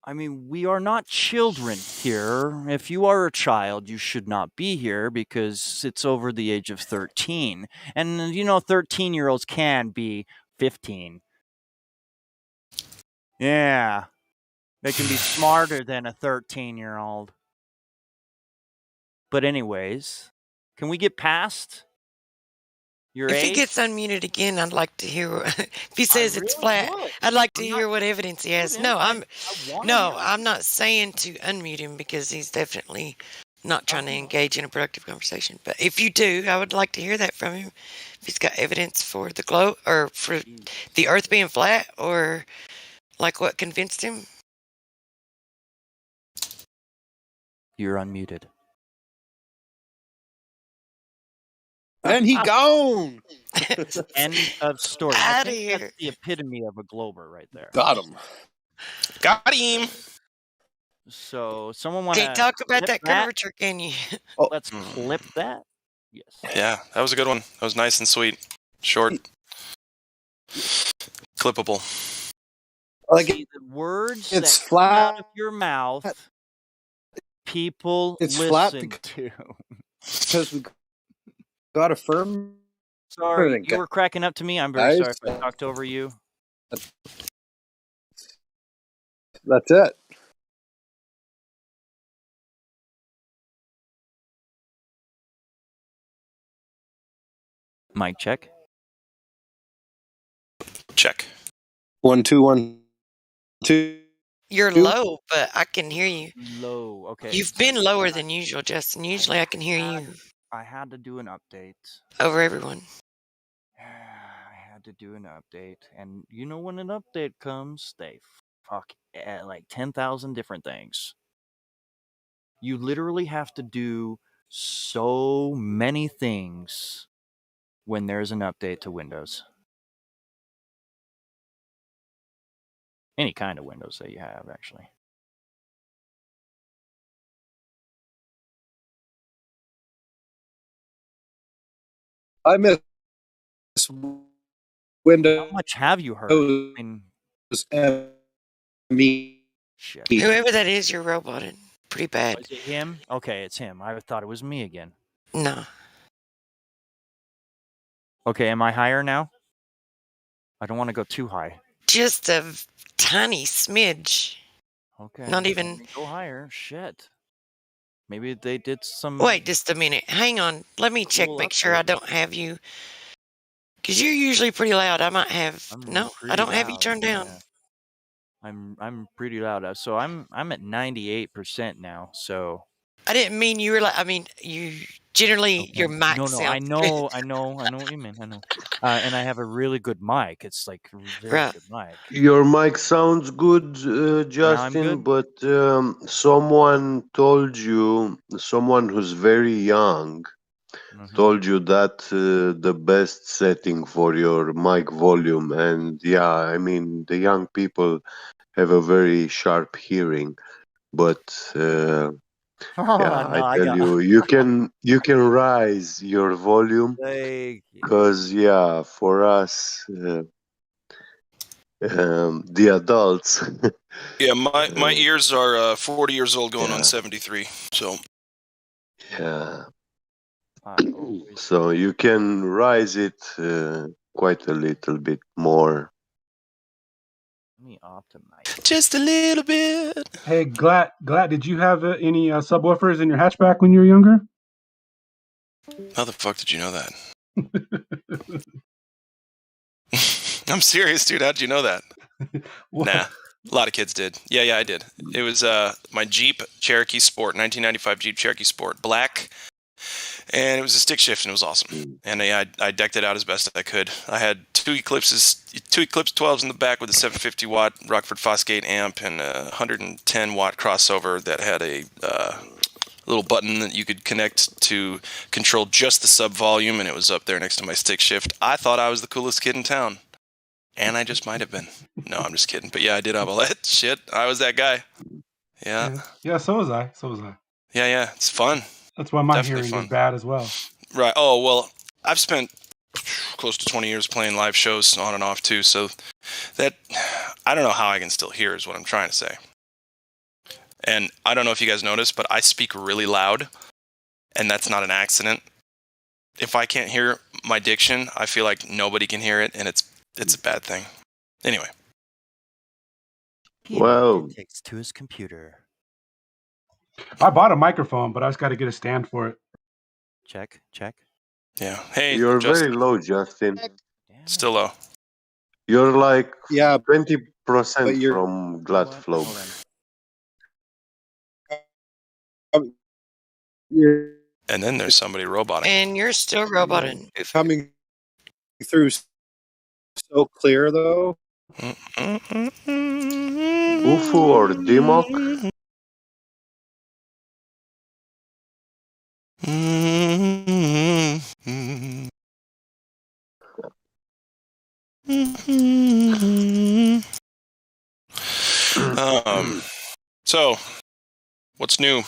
[SPEAKER 10] I mean, we are not children here. If you are a child, you should not be here because it's over the age of 13. And, 13-year-olds can be 15. Yeah. They can be smarter than a 13-year-old. But anyways, can we get past your
[SPEAKER 4] If
[SPEAKER 10] age?
[SPEAKER 4] he gets unmuted again, I'd like to hear. If he says it's flat, I'd like to hear what evidence he has. No, I'm not saying to unmute him because he's definitely not trying to engage in a productive conversation. But if you do, I would like to hear that from him. If he's got evidence for the globe or for the Earth being flat, or like what convinced him.
[SPEAKER 10] You're unmuted.
[SPEAKER 11] And he gone.
[SPEAKER 10] End of story.
[SPEAKER 4] Outta
[SPEAKER 10] I think
[SPEAKER 4] here.
[SPEAKER 10] that's the epitome of a glober right there.
[SPEAKER 11] Got him.
[SPEAKER 2] Got him.
[SPEAKER 10] So someone want to
[SPEAKER 4] Can't talk about that curvature, can you?
[SPEAKER 10] Let's clip that. Yes.
[SPEAKER 2] Yeah, that was a good one. That was nice and sweet. Short. Clippable.
[SPEAKER 11] Like
[SPEAKER 10] See, the words
[SPEAKER 11] it's
[SPEAKER 10] that
[SPEAKER 11] flat.
[SPEAKER 10] come out of your mouth, people
[SPEAKER 11] It's
[SPEAKER 10] listen
[SPEAKER 11] flat
[SPEAKER 10] to.
[SPEAKER 11] because we got a firm.
[SPEAKER 10] Sorry, you were cracking up to me. I'm very sorry
[SPEAKER 11] Guys.
[SPEAKER 10] if I talked over you.
[SPEAKER 11] That's it.
[SPEAKER 10] Mic check.
[SPEAKER 2] Check.
[SPEAKER 11] 1 2 1 2.
[SPEAKER 4] You're low, but I can hear you.
[SPEAKER 10] Low. Okay.
[SPEAKER 4] You've been lower than usual, Justin. Usually I can hear you
[SPEAKER 10] I had to do an update.
[SPEAKER 4] over everyone.
[SPEAKER 10] I had to do an update, and when an update comes, they fuck like 10,000 different things. You literally have to do so many things when there's an update to Windows. Any kind of Windows that you have, actually.
[SPEAKER 11] I miss Windows.
[SPEAKER 10] How much have you heard? I mean,
[SPEAKER 11] me.
[SPEAKER 10] shit.
[SPEAKER 4] Whoever that is, you're roboted. Pretty bad.
[SPEAKER 10] Is it him? Okay, it's him. I thought it was me again.
[SPEAKER 4] No.
[SPEAKER 10] Okay, am I higher now? I don't want to go too high.
[SPEAKER 4] Just a tiny smidge.
[SPEAKER 10] Okay.
[SPEAKER 4] Not even.
[SPEAKER 10] Go higher. Shit. Maybe they did some.
[SPEAKER 4] Wait just a minute. Hang on. Let me check,
[SPEAKER 10] Little
[SPEAKER 4] make sure I don't have you. Because you're usually pretty loud. I might have. No, I don't have you turned down.
[SPEAKER 10] Yeah. I'm pretty loud. So I'm at 98% now. So
[SPEAKER 4] I didn't mean you were like. I mean, you generally your mic
[SPEAKER 10] no,
[SPEAKER 4] sounds.
[SPEAKER 10] I know what you mean. I know. And I have a really good mic. It's like very good mic.
[SPEAKER 6] Your mic sounds good, Justin, but someone told you, someone who's very young, told you that the best setting for your mic volume. And yeah, I mean, the young people have a very sharp hearing, but yeah, I tell you, you can rise your volume because yeah, for us. The adults.
[SPEAKER 2] Yeah, my ears are 40 years old, going on 73. So
[SPEAKER 6] yeah. So you can rise it quite a little bit more.
[SPEAKER 10] Let me optimize.
[SPEAKER 2] Just a little bit.
[SPEAKER 7] Hey, Glad, did you have any subwoofers in your hatchback when you were younger?
[SPEAKER 2] How the fuck did you know that? I'm serious, dude. How'd you know that? Nah, a lot of kids did. Yeah, I did. It was my Jeep Cherokee Sport, 1995 Jeep Cherokee Sport, black, and it was a stick shift, and it was awesome. And I decked it out as best I could. I had two Eclipse 12s in the back with a 750 watt Rockford Fosgate amp and a 110 watt crossover that had a little button that you could connect to control just the sub volume, and it was up there next to my stick shift. I thought I was the coolest kid in town. And I just might have been. No, I'm just kidding. But yeah, I did have all that shit. I was that guy. Yeah.
[SPEAKER 7] Yeah, so was I.
[SPEAKER 2] Yeah, it's fun.
[SPEAKER 7] That's why my
[SPEAKER 2] Definitely
[SPEAKER 7] hearing is bad as well.
[SPEAKER 2] Right. Oh, well, I've spent close to 20 years playing live shows on and off too. So that, I don't know how I can still hear is what I'm trying to say. And I don't know if you guys noticed, but I speak really loud, and that's not an accident. If I can't hear my diction, I feel like nobody can hear it, and it's a bad thing. Anyway.
[SPEAKER 6] Well,
[SPEAKER 10] takes to his computer.
[SPEAKER 7] I bought a microphone, but I just got to get a stand for it.
[SPEAKER 10] Check.
[SPEAKER 2] Yeah. Hey,
[SPEAKER 6] you're
[SPEAKER 2] Justin.
[SPEAKER 6] very low, Justin.
[SPEAKER 2] Still low.
[SPEAKER 6] You're like
[SPEAKER 11] Yeah,
[SPEAKER 6] 20%
[SPEAKER 11] but you're
[SPEAKER 6] from Gladflow.
[SPEAKER 11] you're
[SPEAKER 2] And then there's somebody roboting.
[SPEAKER 4] And you're still roboting.
[SPEAKER 11] coming through so clear, though.
[SPEAKER 6] Ufu or Dimok?
[SPEAKER 2] So, what's new?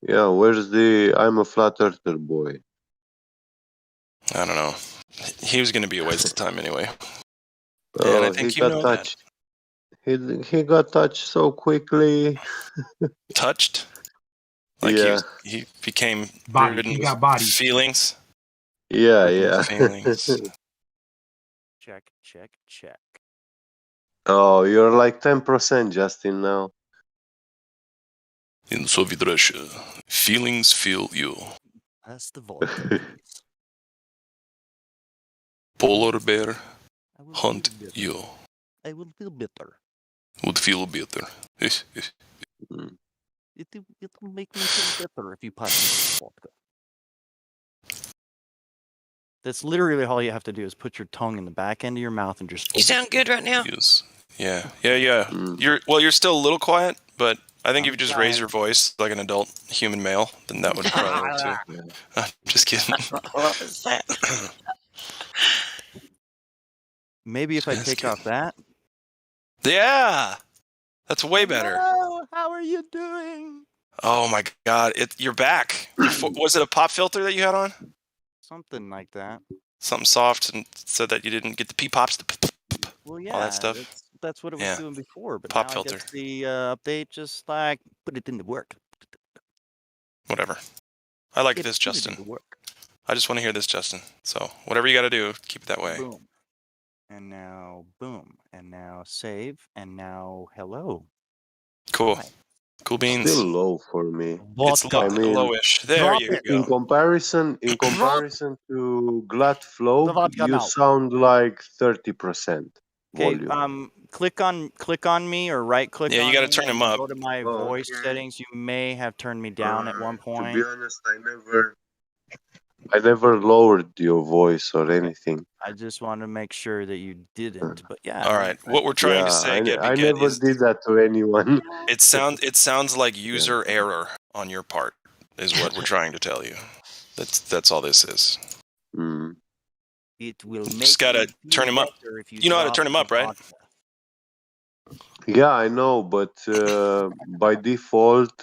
[SPEAKER 6] Yeah, where's the I'm a flat earther boy?
[SPEAKER 2] I don't know. He was going to be a waste of time anyway.
[SPEAKER 6] Oh,
[SPEAKER 2] And I think
[SPEAKER 6] he
[SPEAKER 2] you
[SPEAKER 6] got
[SPEAKER 2] know
[SPEAKER 6] touched. He got touched so quickly.
[SPEAKER 2] Touched? Like
[SPEAKER 6] yeah.
[SPEAKER 2] he became
[SPEAKER 7] Body.
[SPEAKER 2] ridden
[SPEAKER 7] He
[SPEAKER 2] with
[SPEAKER 7] got body.
[SPEAKER 2] feelings.
[SPEAKER 6] Yeah,
[SPEAKER 2] Ridden
[SPEAKER 6] yeah.
[SPEAKER 2] with feelings.
[SPEAKER 10] Check.
[SPEAKER 6] Oh, you're like 10%, Justin, now.
[SPEAKER 2] In Soviet Russia, feelings feel you.
[SPEAKER 10] Pass the vodka.
[SPEAKER 2] Polar bear hunt you.
[SPEAKER 10] I will feel bitter.
[SPEAKER 2] Would feel better.
[SPEAKER 10] It'll make me feel better if you pass me the vodka. That's literally all you have to do is put your tongue in the back end of your mouth and just.
[SPEAKER 4] You sound good right now.
[SPEAKER 2] Yes. Yeah. You're still a little quiet, but I think if you just raise your voice like an adult human male, then that would probably work too. I'm just kidding.
[SPEAKER 4] What was that?
[SPEAKER 10] Maybe if I take off that.
[SPEAKER 2] Yeah, that's way better.
[SPEAKER 10] Hello, how are you doing?
[SPEAKER 2] Oh my God, you're back. Was it a pop filter that you had on?
[SPEAKER 10] Something like that.
[SPEAKER 2] Something soft, and so that you didn't get the pee pops,
[SPEAKER 10] Well, yeah,
[SPEAKER 2] all that stuff.
[SPEAKER 10] That's what it was doing before, but
[SPEAKER 2] pop
[SPEAKER 10] now
[SPEAKER 2] filter.
[SPEAKER 10] I guess the update just like put it into work.
[SPEAKER 2] Whatever. I like this, Justin. I just want to hear this, Justin. So whatever you got to do, keep it that way.
[SPEAKER 10] Boom. And now boom. And now save. And now hello.
[SPEAKER 2] Cool. Cool beans.
[SPEAKER 6] Still low for me.
[SPEAKER 2] It's lowish. There you go.
[SPEAKER 6] In comparison to Gladflow, you sound like 30%
[SPEAKER 10] Okay,
[SPEAKER 6] volume.
[SPEAKER 10] click on me or right click on
[SPEAKER 2] you got to
[SPEAKER 10] me
[SPEAKER 2] turn him
[SPEAKER 10] and
[SPEAKER 2] up.
[SPEAKER 10] Go to my voice settings. You may have turned me down at one point.
[SPEAKER 6] To be honest, I never lowered your voice or anything.
[SPEAKER 10] I just want to make sure that you didn't. But yeah.
[SPEAKER 2] All right. What we're trying to say,
[SPEAKER 6] I never did that to anyone.
[SPEAKER 2] It sounds like user error on your part, is what we're trying to tell you. That's all this is.
[SPEAKER 10] It will make
[SPEAKER 2] just gotta turn him up. You know how to turn him up, right?
[SPEAKER 6] Yeah, I know, but by default,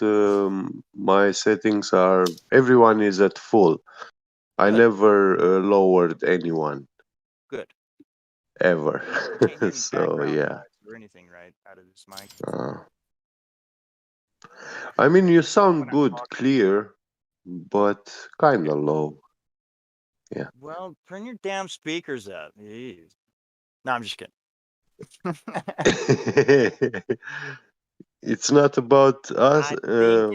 [SPEAKER 6] my settings are everyone is at full. I never lowered anyone.
[SPEAKER 10] Good.
[SPEAKER 6] Ever. So yeah.
[SPEAKER 10] Or anything, right? Out of this mic.
[SPEAKER 6] I mean, you sound good, clear, but kind of low. Yeah.
[SPEAKER 10] Well, turn your damn speakers up. Jeez. No, I'm just kidding.
[SPEAKER 6] It's not about us,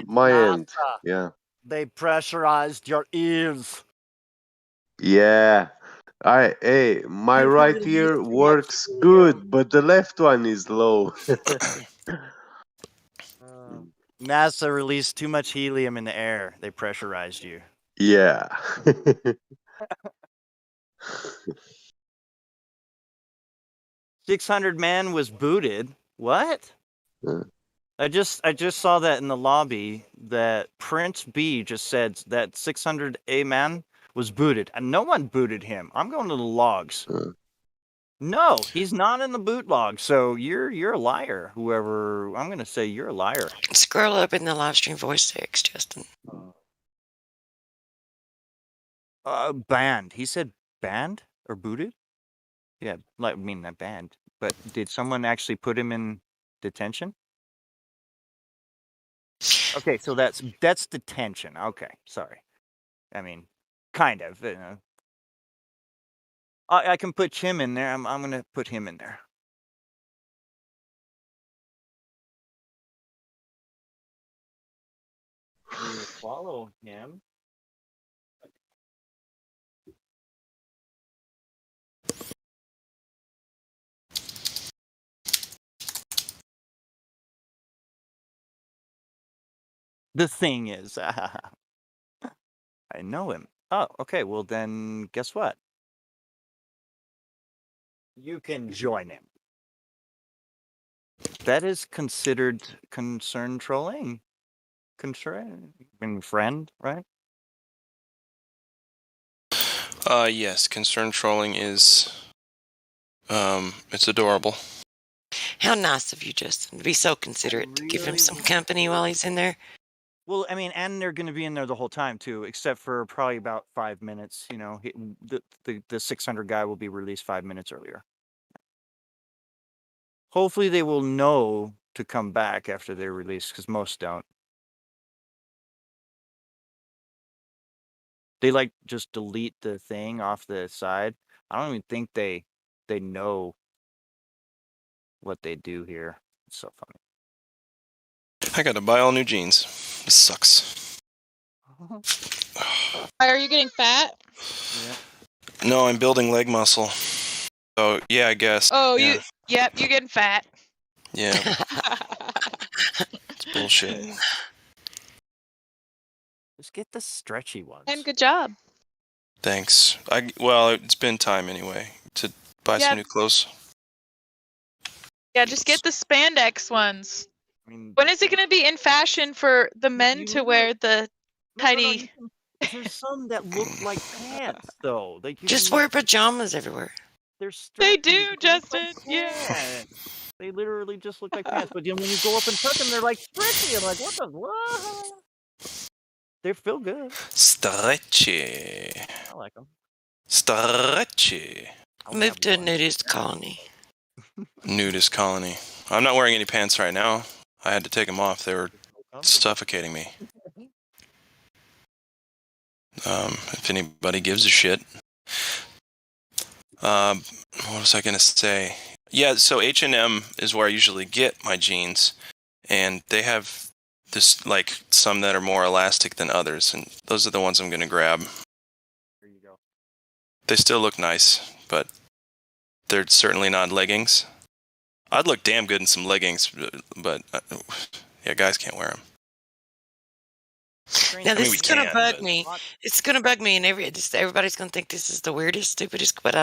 [SPEAKER 6] my end. Yeah.
[SPEAKER 10] They pressurized your ears.
[SPEAKER 6] Yeah. My right ear works good, but the left one is low.
[SPEAKER 10] NASA released too much helium in the air. They pressurized you.
[SPEAKER 6] Yeah.
[SPEAKER 10] 600 man was booted. What? I just saw that in the lobby that Prince B just said that 600A man was booted, and no one booted him. I'm going to the logs. No, he's not in the boot log. So you're a liar. Whoever, I'm going to say you're a liar.
[SPEAKER 4] Scroll up in the live stream voice text, Justin.
[SPEAKER 10] Banned. He said banned or booted? Yeah, I mean not banned. But did someone actually put him in detention? Okay, so that's detention. Okay, sorry. I mean, kind of. I can put him in there. I'm gonna put him in there. You follow him. The thing is, I know him. Oh, okay. Well, then guess what? You can join him. That is considered concern trolling. Concern, friend, right?
[SPEAKER 2] Yes, concern trolling is, it's adorable.
[SPEAKER 4] How nice of you, Justin, to be so considerate to give him some company while he's in there.
[SPEAKER 10] Well, I mean, and they're going to be in there the whole time too, except for probably about 5 minutes. You know, the 600 guy will be released 5 minutes earlier. Hopefully, they will know to come back after they're released, because most don't. They like just delete the thing off the side. I don't even think they know what they do here. It's so funny.
[SPEAKER 2] I gotta buy all new jeans. This sucks.
[SPEAKER 14] Are you getting fat?
[SPEAKER 10] Yeah.
[SPEAKER 2] No, I'm building leg muscle. So yeah, I guess.
[SPEAKER 14] Oh,
[SPEAKER 2] yeah.
[SPEAKER 14] Yep, you're getting fat.
[SPEAKER 2] Yeah. It's bullshit.
[SPEAKER 10] Just get the stretchy ones.
[SPEAKER 14] And good job.
[SPEAKER 2] Thanks. Well, it's been time anyway to buy some new clothes.
[SPEAKER 14] Yeah, just get the spandex ones. When is it going to be in fashion for the men to wear the tidy?
[SPEAKER 10] There's some that look like pants, though.
[SPEAKER 4] Just wear pajamas everywhere.
[SPEAKER 14] They do, Justin. Yeah.
[SPEAKER 10] They literally just look like pants. But when you go up and touch them, they're like stretchy. I'm like, what? They feel good.
[SPEAKER 2] Stretchy.
[SPEAKER 10] I like them.
[SPEAKER 2] Stretchy.
[SPEAKER 4] Move to a nudist colony.
[SPEAKER 2] Nudist colony. I'm not wearing any pants right now. I had to take them off. They were suffocating me. If anybody gives a shit. What was I gonna say? Yeah, so H&M is where I usually get my jeans, and they have this like some that are more elastic than others, and those are the ones I'm gonna grab.
[SPEAKER 10] There you go.
[SPEAKER 2] They still look nice, but they're certainly not leggings. I'd look damn good in some leggings, but yeah, guys can't wear them.
[SPEAKER 4] Now this is gonna bug me. It's gonna bug me, and everybody's gonna think this is the weirdest, stupidest. But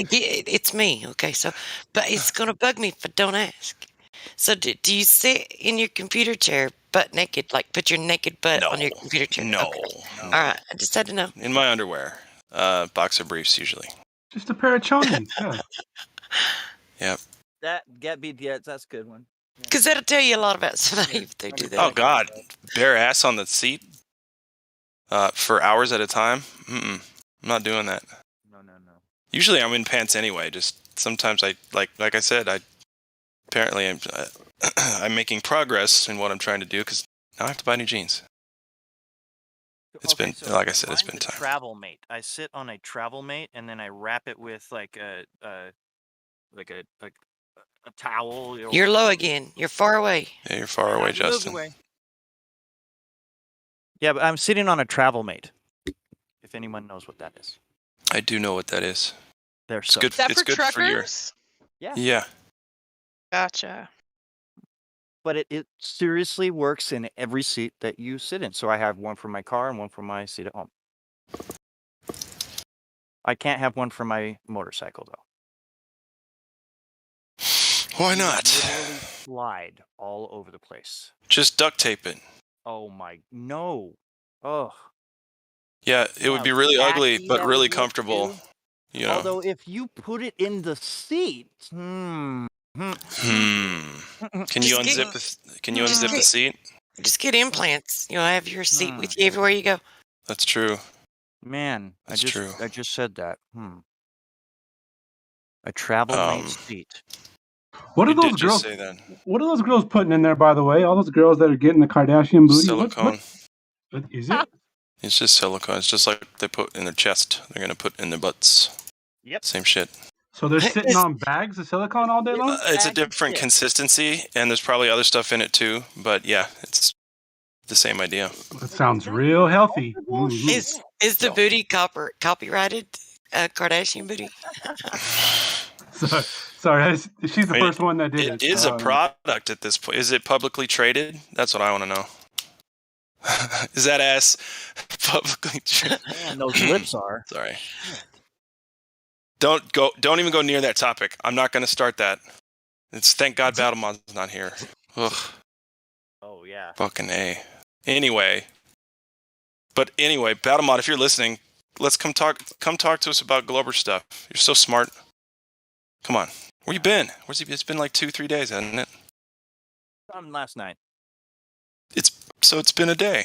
[SPEAKER 4] it's me, okay? So, but it's gonna bug me if I don't ask. So, do you sit in your computer chair butt naked, like put your naked butt on your computer chair?
[SPEAKER 2] No.
[SPEAKER 4] Okay. All right, I just had to know.
[SPEAKER 2] In my underwear, boxer briefs usually.
[SPEAKER 7] Just a pair of chonies. Yeah.
[SPEAKER 2] Yep.
[SPEAKER 10] That get BTS, that's a good one.
[SPEAKER 4] Because that'll tell you a lot about somebody if they do that.
[SPEAKER 2] Oh God, bare ass on the seat for hours at a time. I'm not doing that.
[SPEAKER 10] No.
[SPEAKER 2] Usually I'm in pants anyway. Just sometimes I like I said, apparently I'm making progress in what I'm trying to do because now I have to buy new jeans. It's been, like I said, it's been time.
[SPEAKER 10] Travel mate. I sit on a travel mate and then I wrap it with like a towel.
[SPEAKER 4] You're low again. You're far away.
[SPEAKER 2] Yeah, you're far away, Justin.
[SPEAKER 10] Yeah, but I'm sitting on a travel mate. If anyone knows what that is.
[SPEAKER 2] I do know what that is.
[SPEAKER 10] It's
[SPEAKER 2] good.
[SPEAKER 14] Is that
[SPEAKER 2] It's
[SPEAKER 14] for
[SPEAKER 2] good
[SPEAKER 14] truckers?
[SPEAKER 2] for your.
[SPEAKER 10] Yeah.
[SPEAKER 2] Yeah.
[SPEAKER 14] Gotcha.
[SPEAKER 10] But it seriously works in every seat that you sit in. So I have one for my car and one for my seat at home. I can't have one for my motorcycle though.
[SPEAKER 2] Why not?
[SPEAKER 10] Literally slide all over the place.
[SPEAKER 2] Just duct tape it.
[SPEAKER 10] Oh no. Oh.
[SPEAKER 2] Yeah, it would be really ugly,
[SPEAKER 10] tacky
[SPEAKER 2] but
[SPEAKER 10] that
[SPEAKER 2] really
[SPEAKER 10] would look
[SPEAKER 2] comfortable.
[SPEAKER 10] too.
[SPEAKER 2] You know.
[SPEAKER 10] Although if you put it in the seat,
[SPEAKER 2] Can you unzip the seat?
[SPEAKER 4] Just get implants. You'll have your seat with you everywhere you go.
[SPEAKER 2] That's true.
[SPEAKER 10] Man,
[SPEAKER 2] That's true.
[SPEAKER 10] I just said that. A travel mate seat.
[SPEAKER 7] What are
[SPEAKER 2] You
[SPEAKER 7] those
[SPEAKER 2] did
[SPEAKER 7] girls?
[SPEAKER 2] just say that.
[SPEAKER 7] What are those girls putting in there? By the way, all those girls that are getting the Kardashian booty.
[SPEAKER 2] Silicone.
[SPEAKER 7] What is it?
[SPEAKER 2] It's just silicone. It's just like they put in their chest. They're gonna put in their butts.
[SPEAKER 10] Yep.
[SPEAKER 2] Same shit.
[SPEAKER 7] So they're sitting on bags of silicone all day long.
[SPEAKER 2] It's a different consistency, and there's probably other stuff in it too. But yeah, it's the same idea.
[SPEAKER 7] That sounds real healthy.
[SPEAKER 4] Is the booty copyrighted? Kardashian booty.
[SPEAKER 7] Sorry, she's the first one that did it.
[SPEAKER 2] It is a product at this point. Is it publicly traded? That's what I want to know. Is that ass publicly traded?
[SPEAKER 10] Man, those lips are.
[SPEAKER 2] Sorry. Don't even go near that topic. I'm not going to start that. It's thank God Battlemod's not here. Ugh.
[SPEAKER 10] Oh yeah.
[SPEAKER 2] Fucking A. Anyway, Battlemod, if you're listening, let's come talk to us about Glober stuff. You're so smart. Come on. Where you been? Where's he? It's been like 2-3 days, hasn't it?
[SPEAKER 10] Last night.
[SPEAKER 2] It's been a day.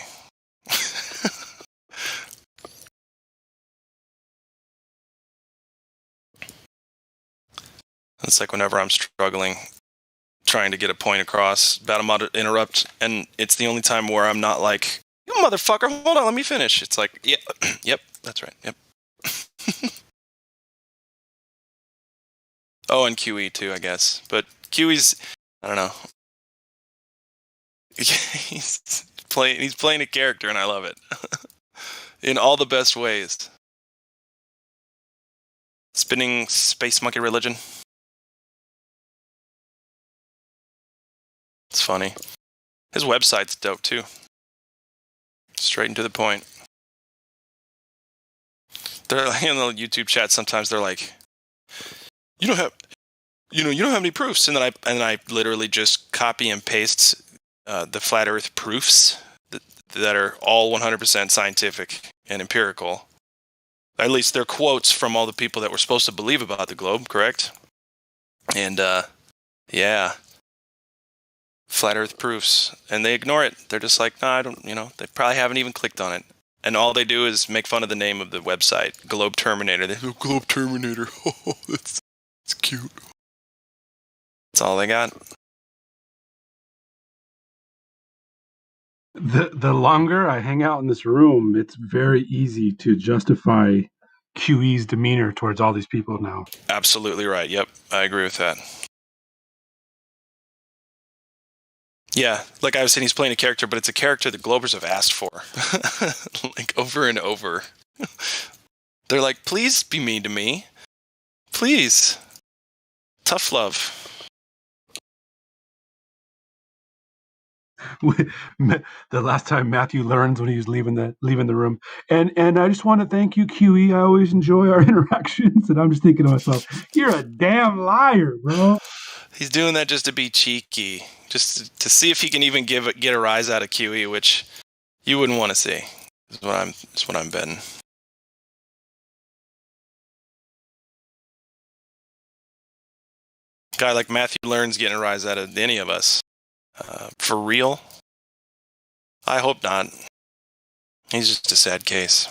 [SPEAKER 2] It's like whenever I'm struggling, trying to get a point across, Battlemod interrupt, and it's the only time where I'm not like, you motherfucker, hold on, let me finish. It's like, yeah, yep, that's right, yep. Oh, and QE too, I guess. But QE's, I don't know. He's playing a character, and I love it. In all the best ways. Spinning space monkey religion. It's funny. His website's dope too. Straight and to the point. They're like in the YouTube chat. Sometimes they're like, "You don't have any proofs," and then I literally just copy and paste the flat Earth proofs that are all 100% scientific and empirical. At least they're quotes from all the people that we're supposed to believe about the globe, correct? And yeah. Flat Earth proofs, and they ignore it. They're just like, no, I don't, they probably haven't even clicked on it. And all they do is make fun of the name of the website, Globe Terminator. They go, Globe Terminator. Oh, that's cute. That's all they got.
[SPEAKER 7] The longer I hang out in this room, it's very easy to justify QE's demeanor towards all these people now.
[SPEAKER 2] Absolutely right. Yep, I agree with that. Yeah, like I was saying, he's playing a character, but it's a character the Globers have asked for. Like, over and over. They're like, please be mean to me. Please. Tough love.
[SPEAKER 7] The last time Matthew learns when he was leaving the room. And I just want to thank you, QE. I always enjoy our interactions. And I'm just thinking to myself, you're a damn liar, bro.
[SPEAKER 2] He's doing that just to be cheeky, just to see if he can even get a rise out of QE, which you wouldn't want to see. Is what I'm betting. Guy like Matthew learns getting a rise out of any of us. For real? I hope not. He's just a sad case.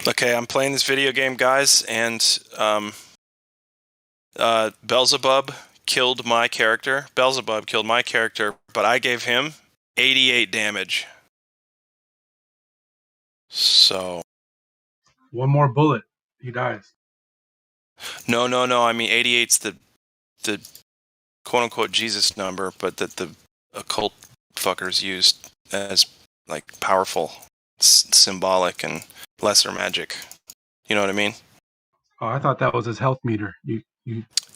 [SPEAKER 2] Okay, I'm playing this video game, guys, and Beelzebub killed my character. But I gave him 88 damage. So
[SPEAKER 7] One more bullet, he dies.
[SPEAKER 2] no. I mean, 88's the quote unquote Jesus number, but that the occult fuckers used as like powerful, symbolic, and lesser magic. You know what I mean?
[SPEAKER 7] Oh, I thought that was his health meter. You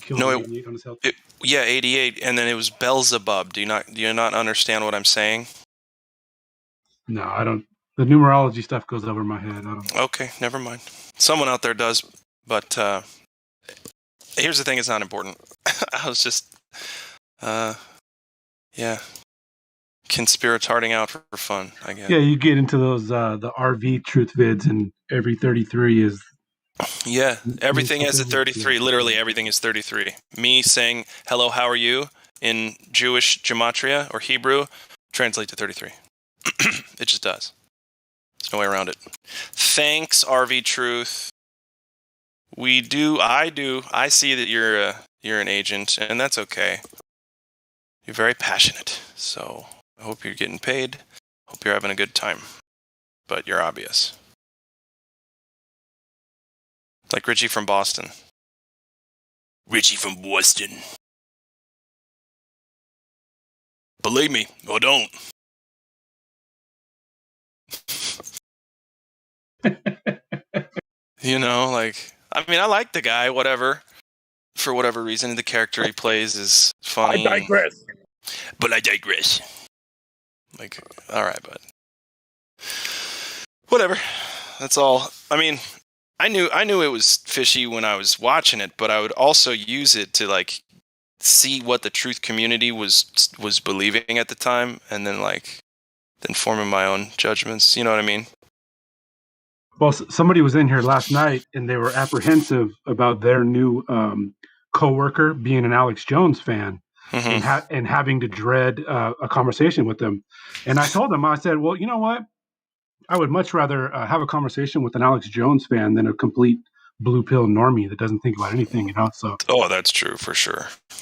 [SPEAKER 7] killed
[SPEAKER 2] No,
[SPEAKER 7] 88 on his health.
[SPEAKER 2] Yeah, 88, and then it was Beelzebub. Do you not understand what I'm saying?
[SPEAKER 7] No, I don't. The numerology stuff goes over my head. I don't.
[SPEAKER 2] Okay, never mind. Someone out there does, but here's the thing: it's not important. I was just, yeah, conspiratarding out for fun, I guess.
[SPEAKER 7] Yeah, you get into those the RV truth vids, and every 33 is.
[SPEAKER 2] Yeah, everything has a 33. Literally, everything is 33. Me saying "Hello, how are you" in Jewish gematria or Hebrew translate to 33. It just does. There's no way around it. Thanks, RV Truth. I see that you're an agent, and that's okay. You're very passionate, so I hope you're getting paid. Hope you're having a good time. But you're obvious. Like Richie from Boston. Richie from Boston. Believe me, or don't. You know, like, I mean, I like the guy, whatever. For whatever reason, the character he plays is funny.
[SPEAKER 13] I digress.
[SPEAKER 2] But I digress. Like, all right, but whatever. That's all. I mean, I knew it was fishy when I was watching it, but I would also use it to like see what the truth community was believing at the time, and then forming my own judgments. You know what I mean?
[SPEAKER 7] Well, somebody was in here last night, and they were apprehensive about their new coworker being an Alex Jones fan, and having to dread a conversation with them. And I told them, I said, well, you know what? I would much rather have a conversation with an Alex Jones fan than a complete blue pill normie that doesn't think about anything, you know? So,
[SPEAKER 2] oh, that's true for sure.
[SPEAKER 7] At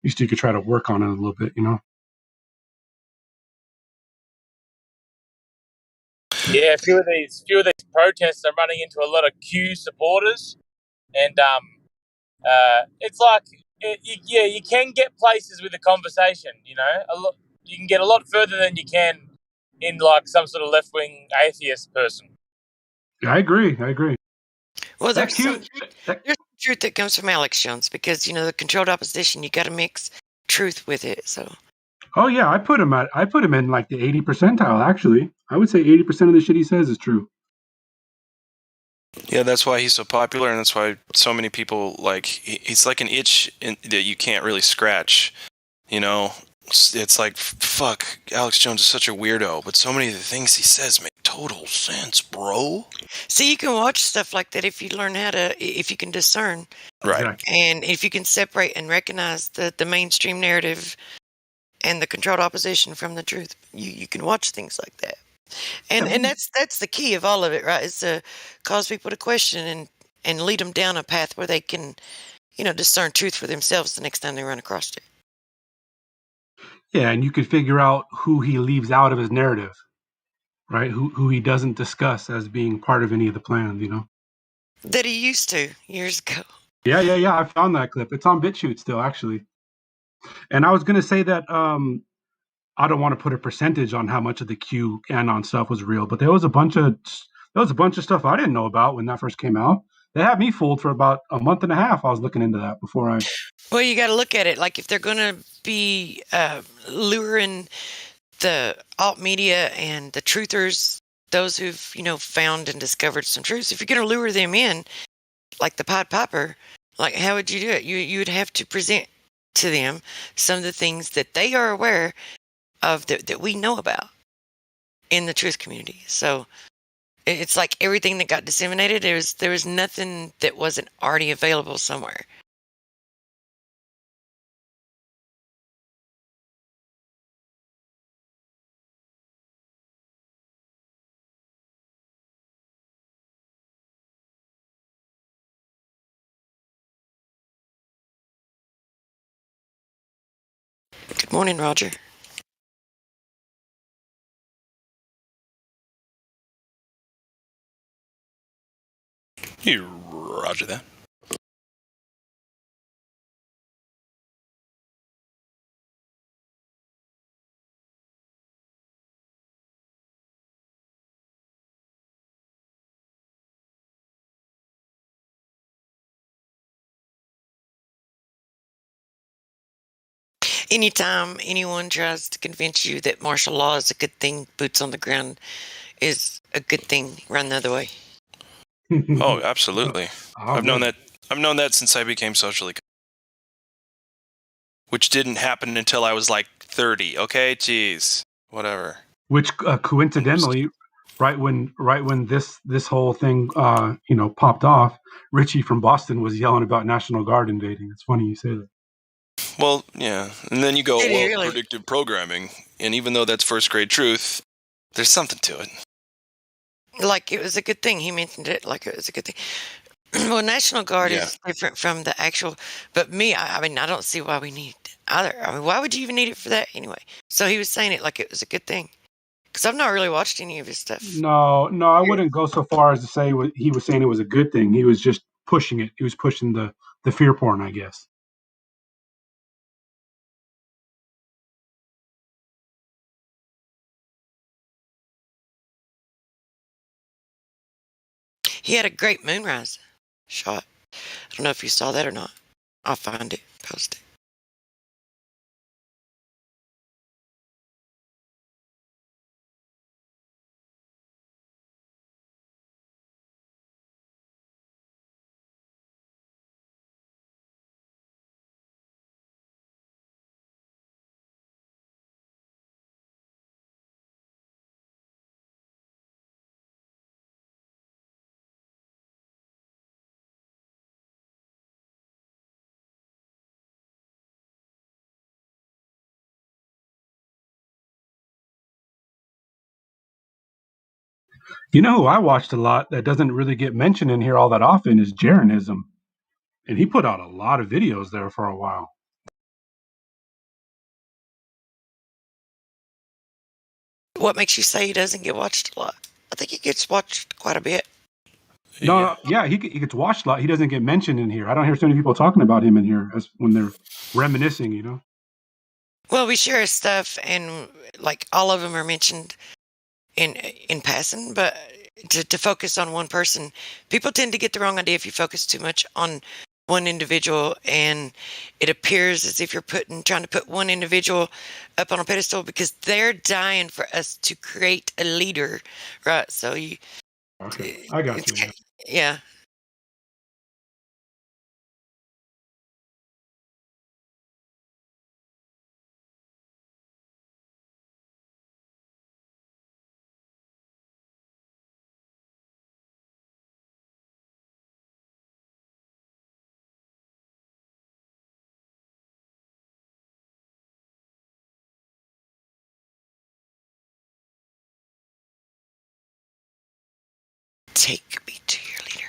[SPEAKER 7] least you could try to work on it a little bit, you know?
[SPEAKER 13] Yeah, a few of these protests are running into a lot of Q supporters, and it's like, you can get places with a conversation. You know, you can get a lot further than you can in like some sort of left wing atheist person.
[SPEAKER 7] Yeah, I agree.
[SPEAKER 4] Well, there's some truth that comes from Alex Jones because, you know, the controlled opposition, you got to mix truth with it. So.
[SPEAKER 7] Oh yeah, I put him in like the 80 percentile. Actually, I would say 80% of the shit he says is true.
[SPEAKER 2] Yeah, that's why he's so popular, and that's why so many people he's like an itch that you can't really scratch. You know, it's like, fuck, Alex Jones is such a weirdo, but so many of the things he says make total sense, bro.
[SPEAKER 4] See, you can watch stuff like that if you learn if you can discern.
[SPEAKER 2] Right.
[SPEAKER 4] And if you can separate and recognize the mainstream narrative and the controlled opposition from the truth, you can watch things like that. And that's the key of all of it, right? Is to cause people to question and lead them down a path where they can, you know, discern truth for themselves the next time they run across it.
[SPEAKER 7] Yeah, and you could figure out who he leaves out of his narrative, right? Who he doesn't discuss as being part of any of the plans, you know?
[SPEAKER 4] That he used to years ago.
[SPEAKER 7] Yeah. I found that clip. It's on BitChute still, actually. And I was going to say that I don't want to put a percentage on how much of the QAnon stuff was real, but there was a bunch of stuff I didn't know about when that first came out. They had me fooled for about a month and a half. I was looking into that before I.
[SPEAKER 4] Well, you got to look at it like if they're going to be luring the alt media and the truthers, those who've, you know, found and discovered some truths. If you're going to lure them in, like the Pied Piper, like how would you do it? You would have to present to them some of the things that they are aware of that we know about in the truth community. So it's like everything that got disseminated. There was nothing that wasn't already available somewhere. Morning, Roger.
[SPEAKER 2] You Roger that.
[SPEAKER 4] Anytime anyone tries to convince you that martial law is a good thing, boots on the ground is a good thing, run the other way.
[SPEAKER 2] Oh, absolutely. I've known that. I've known that since I became socially, which didn't happen until I was like 30. Okay, jeez, whatever.
[SPEAKER 7] Which coincidentally, right when this whole thing popped off, Richie from Boston was yelling about National Guard invading. It's funny you say that.
[SPEAKER 2] Well, yeah, and then you go,
[SPEAKER 4] Did he
[SPEAKER 2] well,
[SPEAKER 4] really?
[SPEAKER 2] predictive programming, and even though that's first grade truth, there's something to it.
[SPEAKER 4] Like it was a good thing. He mentioned it like it was a good thing. Well, National Guard
[SPEAKER 2] Yeah.
[SPEAKER 4] is different from the actual, but me, I mean, I don't see why we need either. I mean, why would you even need it for that anyway? So he was saying it like it was a good thing. Because I've not really watched any of his stuff.
[SPEAKER 7] No, I wouldn't go so far as to say he was saying it was a good thing. He was just pushing it. He was pushing the fear porn, I guess.
[SPEAKER 4] He had a great moonrise shot. I don't know if you saw that or not. I'll find it, post it.
[SPEAKER 7] You know who I watched a lot that doesn't really get mentioned in here all that often is Jeranism. And he put out a lot of videos there for a while.
[SPEAKER 4] What makes you say he doesn't get watched a lot? I think he gets watched quite a bit.
[SPEAKER 7] No, yeah, he gets watched a lot. He doesn't get mentioned in here. I don't hear so many people talking about him in here as when they're reminiscing, you know?
[SPEAKER 4] Well, we share his stuff, and like all of them are mentioned in passing, but to focus on one person, people tend to get the wrong idea if you focus too much on one individual, and it appears as if you're trying to put one individual up on a pedestal because they're dying for us to create a leader, right? So
[SPEAKER 7] Okay, I got you.
[SPEAKER 4] Yeah. Take me to your leader.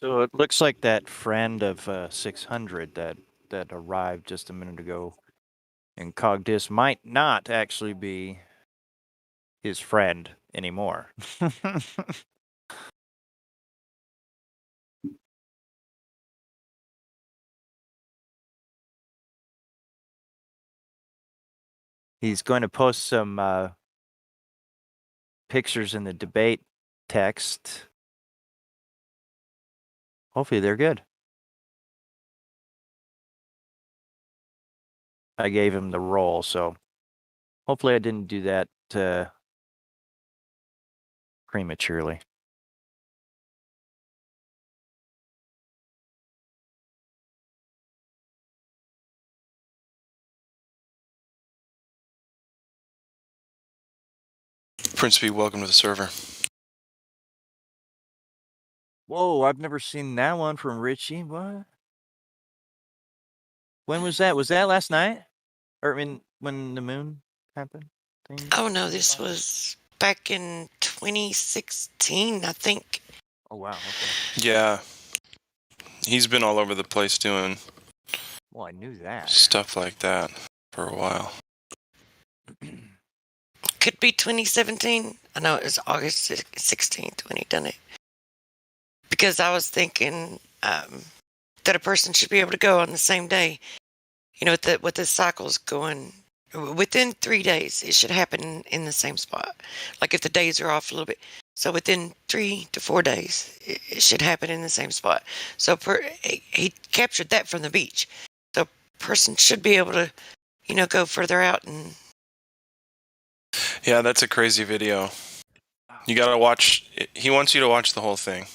[SPEAKER 10] So it looks like that friend of 600 that arrived just a minute ago in Cogdis might not actually be his friend anymore. He's going to post some pictures in the debate text. Hopefully they're good. I gave him the role, so hopefully I didn't do that prematurely.
[SPEAKER 2] Prince B, welcome to the server.
[SPEAKER 10] Whoa, I've never seen that one from Richie. What? When was that? Was that last night? Or when the moon happened?
[SPEAKER 4] Oh no, this was back in 2016, I think.
[SPEAKER 10] Oh wow. Okay.
[SPEAKER 2] Yeah. He's been all over the place doing
[SPEAKER 10] Well, I knew that.
[SPEAKER 2] stuff like that for a while.
[SPEAKER 4] Could be 2017. I know it was August 16th when he done it. Because I was thinking that a person should be able to go on the same day. You know, with the cycles going within 3 days, it should happen in the same spot. Like if the days are off a little bit, so within 3 to 4 days, it should happen in the same spot. So he captured that from the beach. So a person should be able to, you know, go further out and.
[SPEAKER 2] Yeah, that's a crazy video. You gotta watch. He wants you to watch the whole thing.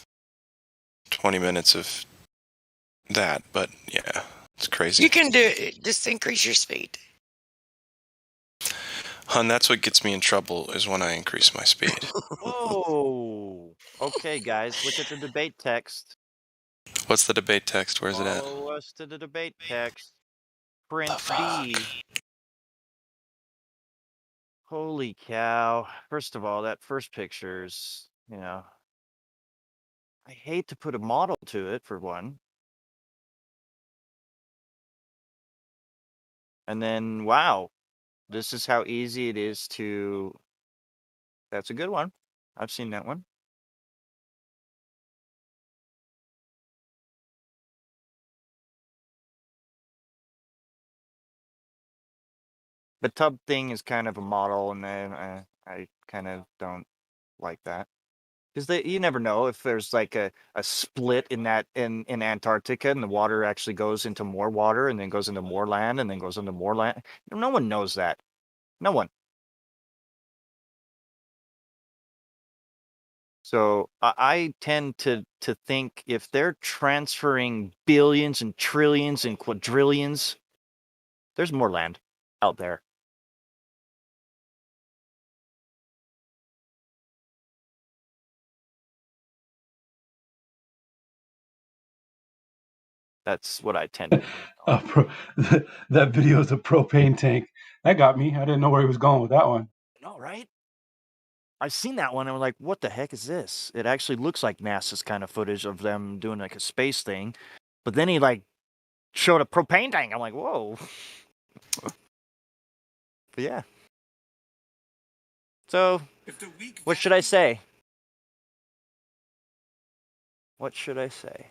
[SPEAKER 2] 20 minutes of that, but yeah, it's crazy.
[SPEAKER 4] You can do it. Just increase your speed.
[SPEAKER 2] Hun, that's what gets me in trouble is when I increase my speed.
[SPEAKER 10] Whoa. Okay, guys, look at the debate text.
[SPEAKER 2] What's the debate text? Where's it at?
[SPEAKER 10] Follow us to the debate text. Prince B. Holy cow. First of all, that first picture's, you know, I hate to put a model to it, for one. And then, wow, this is how easy it is to. That's a good one. I've seen that one. The tub thing is kind of a model, and then I kind of don't like that. Because you never know if there's like a split in Antarctica and the water actually goes into more water and then goes into more land and then goes into more land. No one knows that. No one. So I tend to think if they're transferring billions and trillions and quadrillions, there's more land out there. That's what I tend to think.
[SPEAKER 7] That video is a propane tank. That got me. I didn't know where he was going with that one.
[SPEAKER 10] No, right? I've seen that one and I'm like, what the heck is this? It actually looks like NASA's kind of footage of them doing like a space thing. But then he like showed a propane tank. I'm like, whoa. But yeah. So, what should I say? What should I say?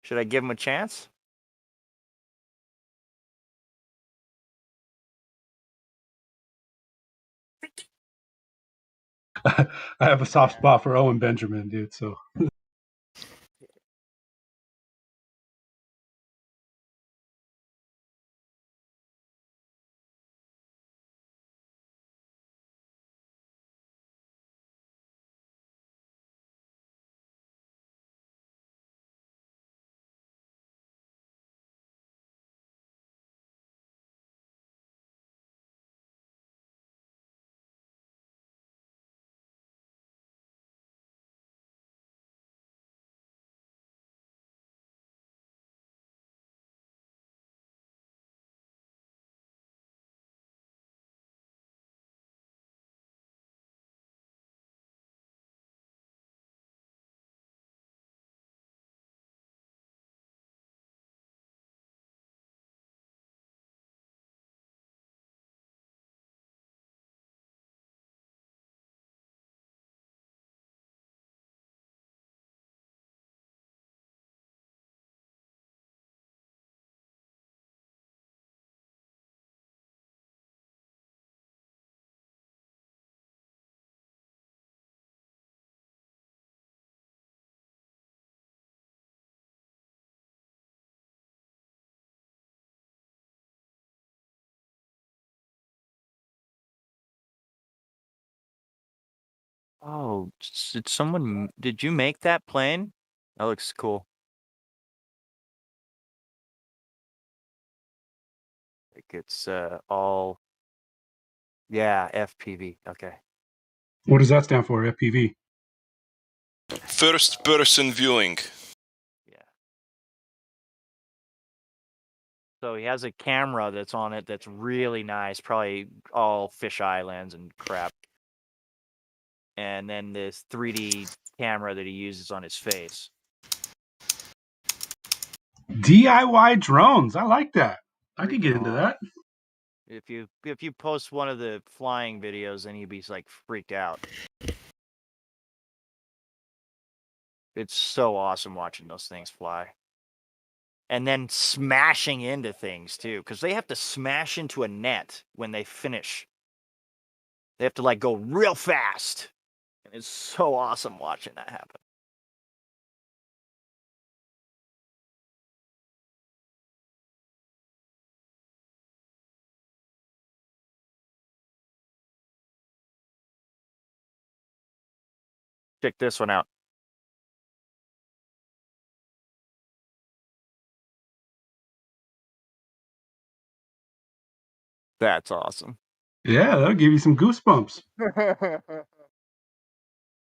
[SPEAKER 10] Should I give him a chance?
[SPEAKER 7] I have a soft spot for Owen Benjamin, dude. So
[SPEAKER 10] Oh, did someone? Did you make that plane? That looks cool. Like it's all. Yeah, FPV. Okay.
[SPEAKER 7] What does that stand for? FPV.
[SPEAKER 2] First person viewing.
[SPEAKER 10] So he has a camera that's on it that's really nice, probably all fisheye lens and crap. And then this 3D camera that he uses on his face.
[SPEAKER 7] DIY drones. I like that. I could get into that.
[SPEAKER 10] If you post one of the flying videos, then he'd be like freaked out. It's so awesome watching those things fly. And then smashing into things too, because they have to smash into a net when they finish. They have to like go real fast. And it's so awesome watching that happen. Check this one out. That's awesome.
[SPEAKER 7] Yeah, that'll give you some goosebumps.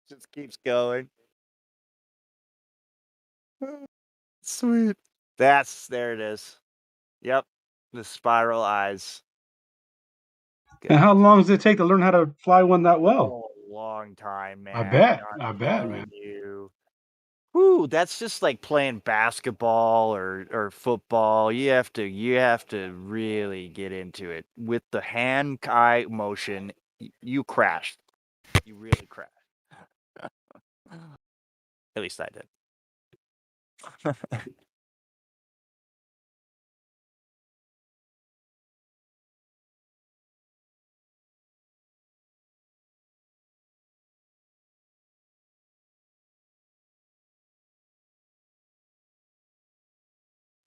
[SPEAKER 10] Just keeps going. Sweet. There it is. Yep. The spiral eyes.
[SPEAKER 7] And how long does it take to learn how to fly one that well?
[SPEAKER 10] Oh, long time, man.
[SPEAKER 7] I bet,
[SPEAKER 10] I'm
[SPEAKER 7] man.
[SPEAKER 10] telling you. Whoo, that's just like playing basketball or football. You have to really get into it. With the hand-eye motion, you crashed. You really crashed. At least I did.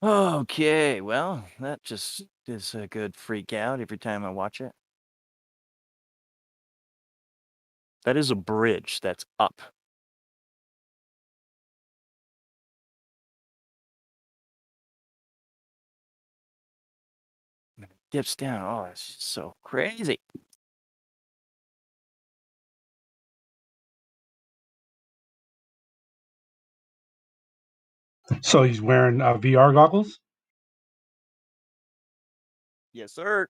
[SPEAKER 10] Okay, well, that just is a good freak out every time I watch it. That is a bridge that's up. And it dips down. Oh, it's just so crazy.
[SPEAKER 7] So he's wearing VR goggles?
[SPEAKER 10] Yes, sir.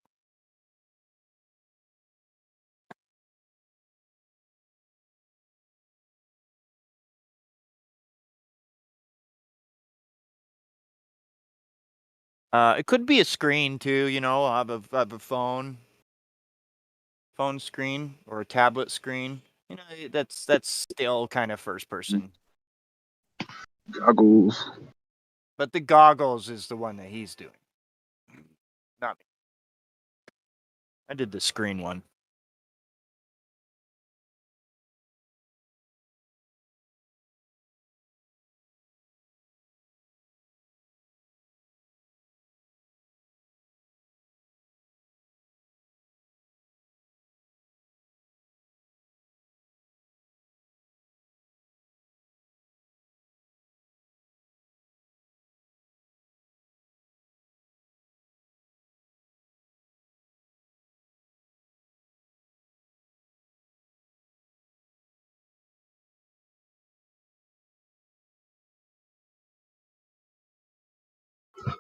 [SPEAKER 10] It could be a screen too, I have a phone screen or a tablet screen. That's still kind of first person.
[SPEAKER 17] Goggles.
[SPEAKER 10] But the goggles is the one that he's doing. Not me. I did the screen one.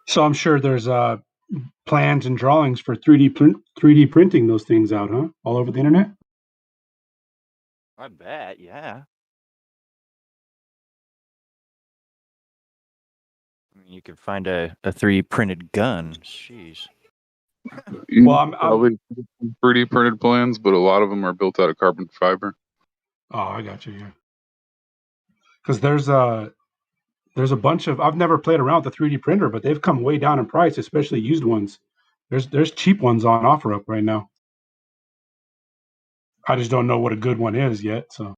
[SPEAKER 7] So I'm sure there's plans and drawings for 3D printing those things out, huh? All over the internet?
[SPEAKER 10] I bet, yeah. I mean, you could find a 3D printed gun. Jeez.
[SPEAKER 7] Well, I'm
[SPEAKER 17] probably 3D printed plans, but a lot of them are built out of carbon fiber.
[SPEAKER 7] Oh, I got you. Yeah. Because there's a bunch of I've never played around with the 3D printer, but they've come way down in price, especially used ones. There's cheap ones on OfferUp right now. I just don't know what a good one is yet. So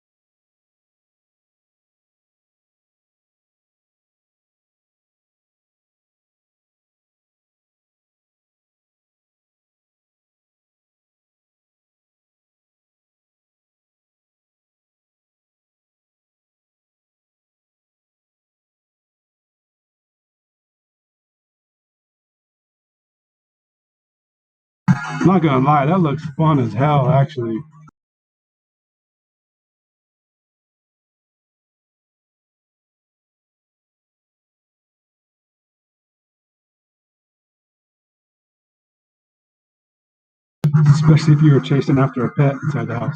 [SPEAKER 7] I'm not gonna lie, that looks fun as hell, actually. Especially if you were chasing after a pet inside the house.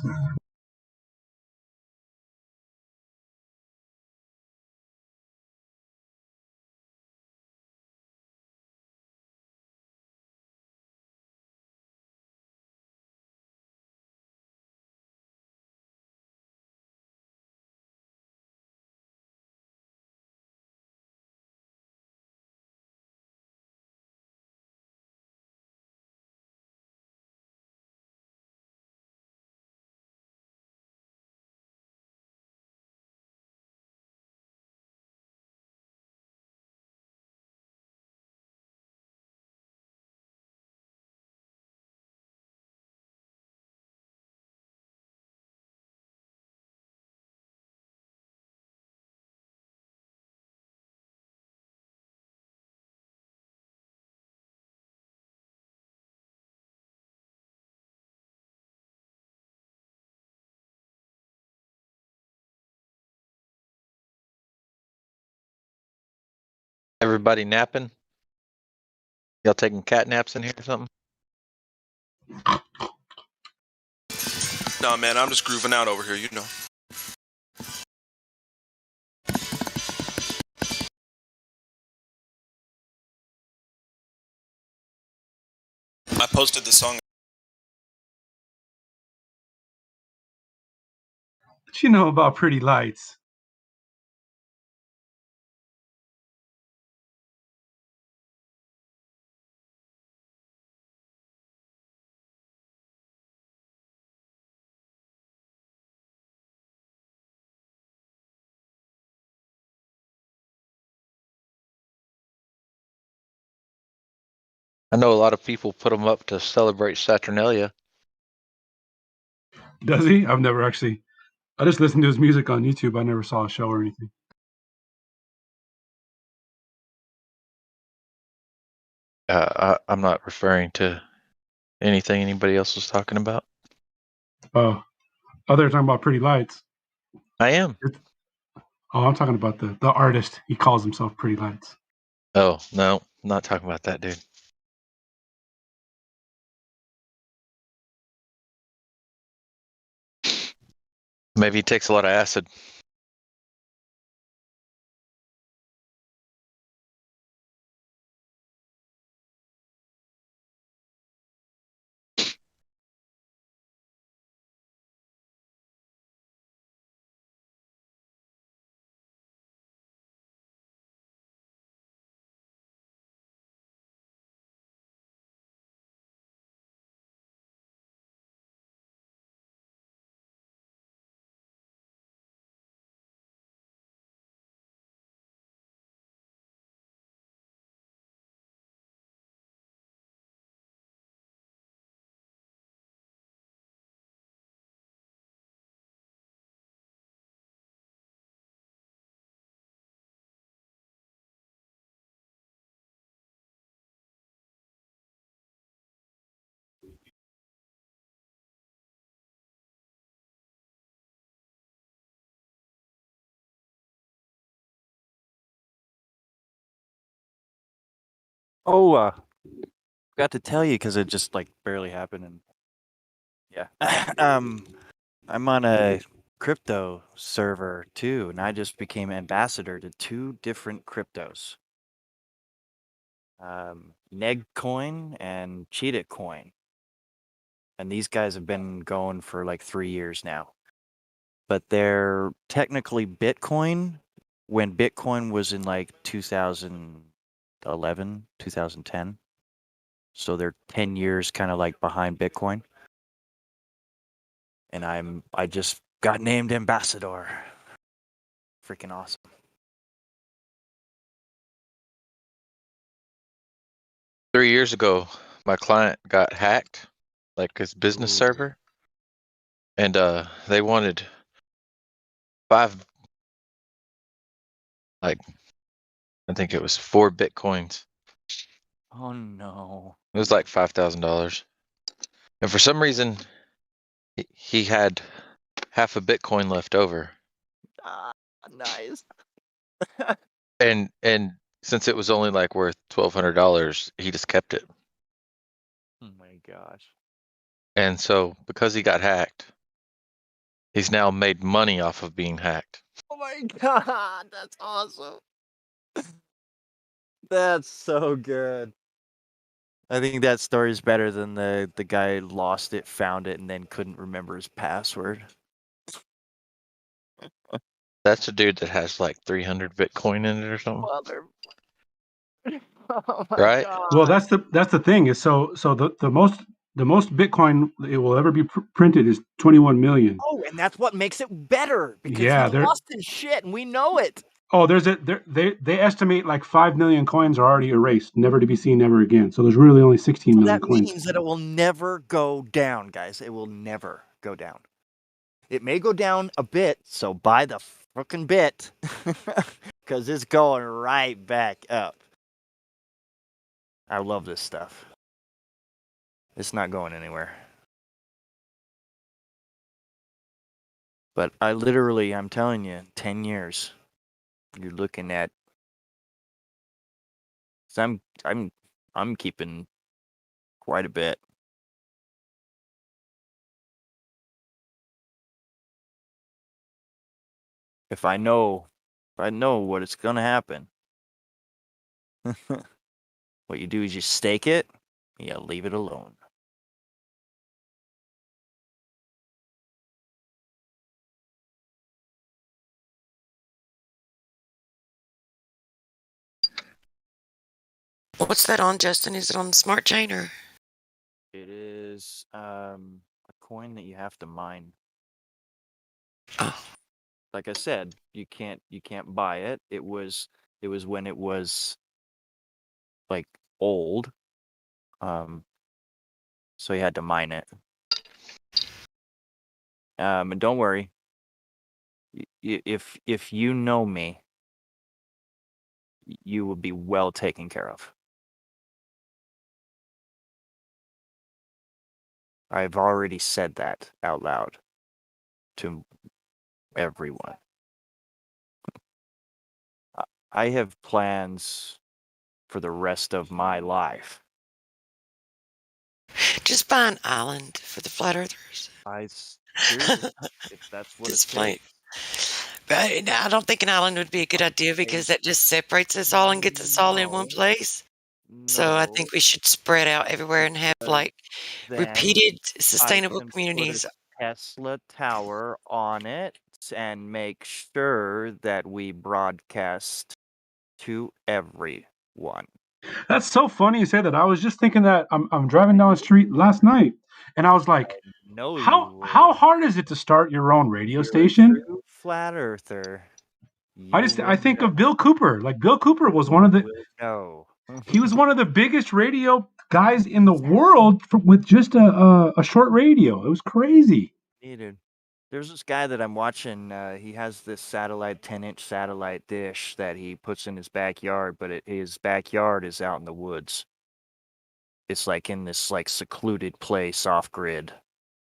[SPEAKER 5] Everybody napping? Y'all taking cat naps in here or something?
[SPEAKER 2] Nah, man, I'm just grooving out over here, you know. I posted the song.
[SPEAKER 7] What you know about pretty lights?
[SPEAKER 5] I know a lot of people put them up to celebrate Saturnalia.
[SPEAKER 7] Does he? I've never actually. I just listened to his music on YouTube. I never saw a show or anything.
[SPEAKER 5] I'm not referring to anything anybody else was talking about.
[SPEAKER 7] Oh, they're talking about pretty lights.
[SPEAKER 5] I am.
[SPEAKER 7] Oh, I'm talking about the artist. He calls himself Pretty Lights.
[SPEAKER 5] Oh, no, I'm not talking about that dude. Maybe he takes a lot of acid.
[SPEAKER 10] Oh, forgot to tell you because it just like barely happened, and yeah, I'm on a crypto server too, and I just became ambassador to 2 different cryptos, Neg Coin and Cheetah Coin, and these guys have been going for like 3 years now, but they're technically Bitcoin when Bitcoin was in like 2011, 2010. So they're 10 years kind of like behind Bitcoin. And I just got named ambassador. Freaking awesome.
[SPEAKER 5] Three years ago, my client got hacked, like his business server, and they wanted 5, like I think it was 4 Bitcoins.
[SPEAKER 10] Oh no.
[SPEAKER 5] It was like $5,000. And for some reason, he had half a Bitcoin left over.
[SPEAKER 10] Nice.
[SPEAKER 5] And since it was only like worth $1,200, he just kept it.
[SPEAKER 10] Oh my gosh.
[SPEAKER 5] And so because he got hacked, he's now made money off of being hacked.
[SPEAKER 10] Oh my god, that's awesome. That's so good. I think that story's better than the guy lost it, found it, and then couldn't remember his password.
[SPEAKER 5] That's a dude that has like 300 Bitcoin in it or something.
[SPEAKER 10] Mother. Oh my
[SPEAKER 5] Right?
[SPEAKER 10] god.
[SPEAKER 7] Well, that's the thing is so the most Bitcoin it will ever be printed is 21 million.
[SPEAKER 10] Oh, and that's what makes it better because
[SPEAKER 7] Yeah,
[SPEAKER 10] he lost his shit, and we know it.
[SPEAKER 7] Oh, they estimate like 5 million coins are already erased, never to be seen ever again. So there's really only 16
[SPEAKER 10] So
[SPEAKER 7] million
[SPEAKER 10] that
[SPEAKER 7] coins.
[SPEAKER 10] means that it will never go down, guys. It will never go down. It may go down a bit, so buy the frickin' bit because it's going right back up. I love this stuff. It's not going anywhere. But I'm telling you, 10 years, you're looking at. So I'm keeping quite a bit. If I know what it's gonna happen. What you do is you stake it, you leave it alone.
[SPEAKER 4] What's that on, Justin? Is it on the smart chain or?
[SPEAKER 10] It is a coin that you have to mine.
[SPEAKER 4] Oh.
[SPEAKER 10] Like I said, you can't buy it. It was when it was like old. So you had to mine it. And don't worry. If you know me, you will be well taken care of. I've already said that out loud to everyone. I have plans for the rest of my life.
[SPEAKER 4] Just buy an island for the flat earthers.
[SPEAKER 10] Seriously, if that's what it takes.
[SPEAKER 4] But I don't think an island would be a good idea because that just separates us all and gets us all in one place. So I think we should spread out everywhere and have like repeated sustainable communities.
[SPEAKER 10] Put a Tesla tower on it and make sure that we broadcast to everyone.
[SPEAKER 7] That's so funny you say that. I was just thinking that I'm driving down the street last night, and I was like, how hard is it to start your own radio station?
[SPEAKER 10] True flat earther.
[SPEAKER 7] I think of Bill Cooper. Like Bill Cooper was one of the. He was one of the biggest radio guys in the world with just a short radio. It was crazy.
[SPEAKER 10] Yeah, dude. There's this guy that I'm watching. He has this 10-inch satellite dish that he puts in his backyard, but his backyard is out in the woods. It's like in this like secluded place off grid,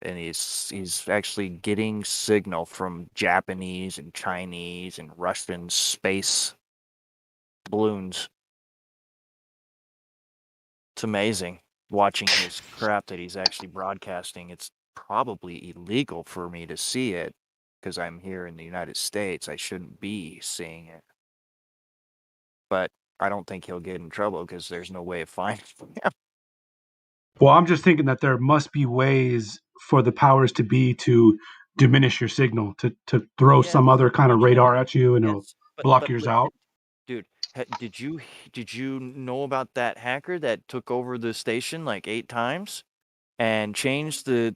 [SPEAKER 10] and he's actually getting signal from Japanese and Chinese and Russian space balloons. It's amazing watching his crap that he's actually broadcasting. It's probably illegal for me to see it because I'm here in the United States. I shouldn't be seeing it. But I don't think he'll get in trouble because there's no way of finding him.
[SPEAKER 7] Well, I'm just thinking that there must be ways for the powers to be to diminish your signal, to throw some other kind of radar at you and it'll block yours out.
[SPEAKER 10] Dude, did you know about that hacker that took over the station like 8 times and changed the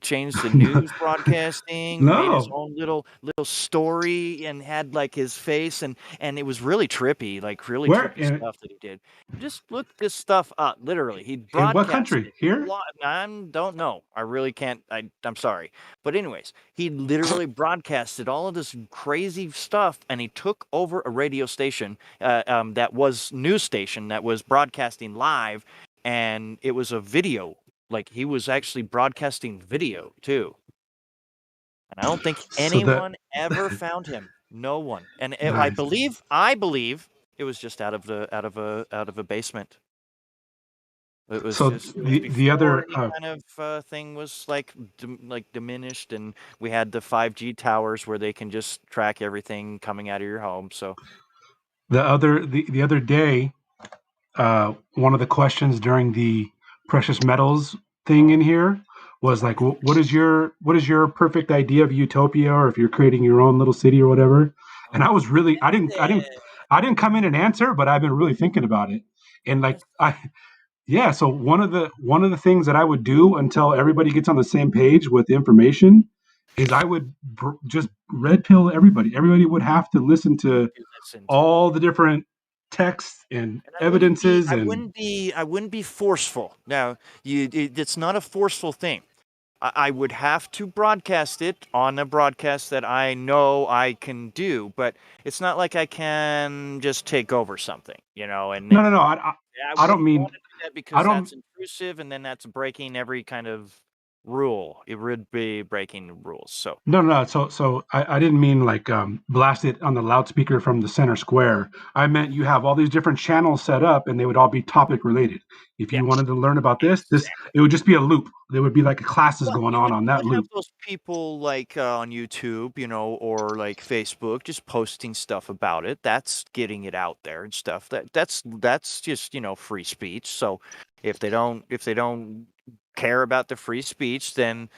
[SPEAKER 10] news broadcasting, made his own little story and had like his face and it was really trippy, like really trippy stuff that he did. Just look this stuff up. Literally, he broadcasted.
[SPEAKER 7] In what country? Here?
[SPEAKER 10] I don't know. I really can't. I'm sorry. But anyways, he literally broadcasted all of this crazy stuff, and he took over a radio station that was news station that was broadcasting live, and it was a video Like he was actually broadcasting video too. And I don't think
[SPEAKER 7] So that-
[SPEAKER 10] anyone ever found him. No one. And I
[SPEAKER 7] Nice.
[SPEAKER 10] believe it was just out of a basement. It was
[SPEAKER 7] So
[SPEAKER 10] just
[SPEAKER 7] the other
[SPEAKER 10] any kind of thing was like diminished, and we had the 5G towers where they can just track everything coming out of your home. So
[SPEAKER 7] the other day, one of the questions during the precious metals thing in here was like, what is your perfect idea of utopia, or if you're creating your own little city or whatever? And I was really I didn't come in and answer, but I've been really thinking about it, and like yeah. So one of the things that I would do until everybody gets on the same page with the information is I would just red pill everybody. Everybody would have to listen to all the different texts and evidences
[SPEAKER 10] I
[SPEAKER 7] and
[SPEAKER 10] wouldn't be forceful. Now, it's not a forceful thing. I would have to broadcast it on a broadcast that I know I can do, but it's not like I can just take over something, And
[SPEAKER 7] no. I don't
[SPEAKER 10] wouldn't
[SPEAKER 7] mean
[SPEAKER 10] want to do that
[SPEAKER 7] I
[SPEAKER 10] because
[SPEAKER 7] don't
[SPEAKER 10] that's intrusive, and then that's breaking every kind of rule. It would be breaking rules. So
[SPEAKER 7] no. So I didn't mean like blast it on the loudspeaker from the center square. I meant you have all these different channels set up, and they would all be topic related. If you wanted to learn about this, it would just be a loop. There would be like classes going on that loop.
[SPEAKER 10] have those people like on YouTube, or like Facebook, just posting stuff about it. That's getting it out there and stuff. That's just free speech. So if they don't care about the free speech, then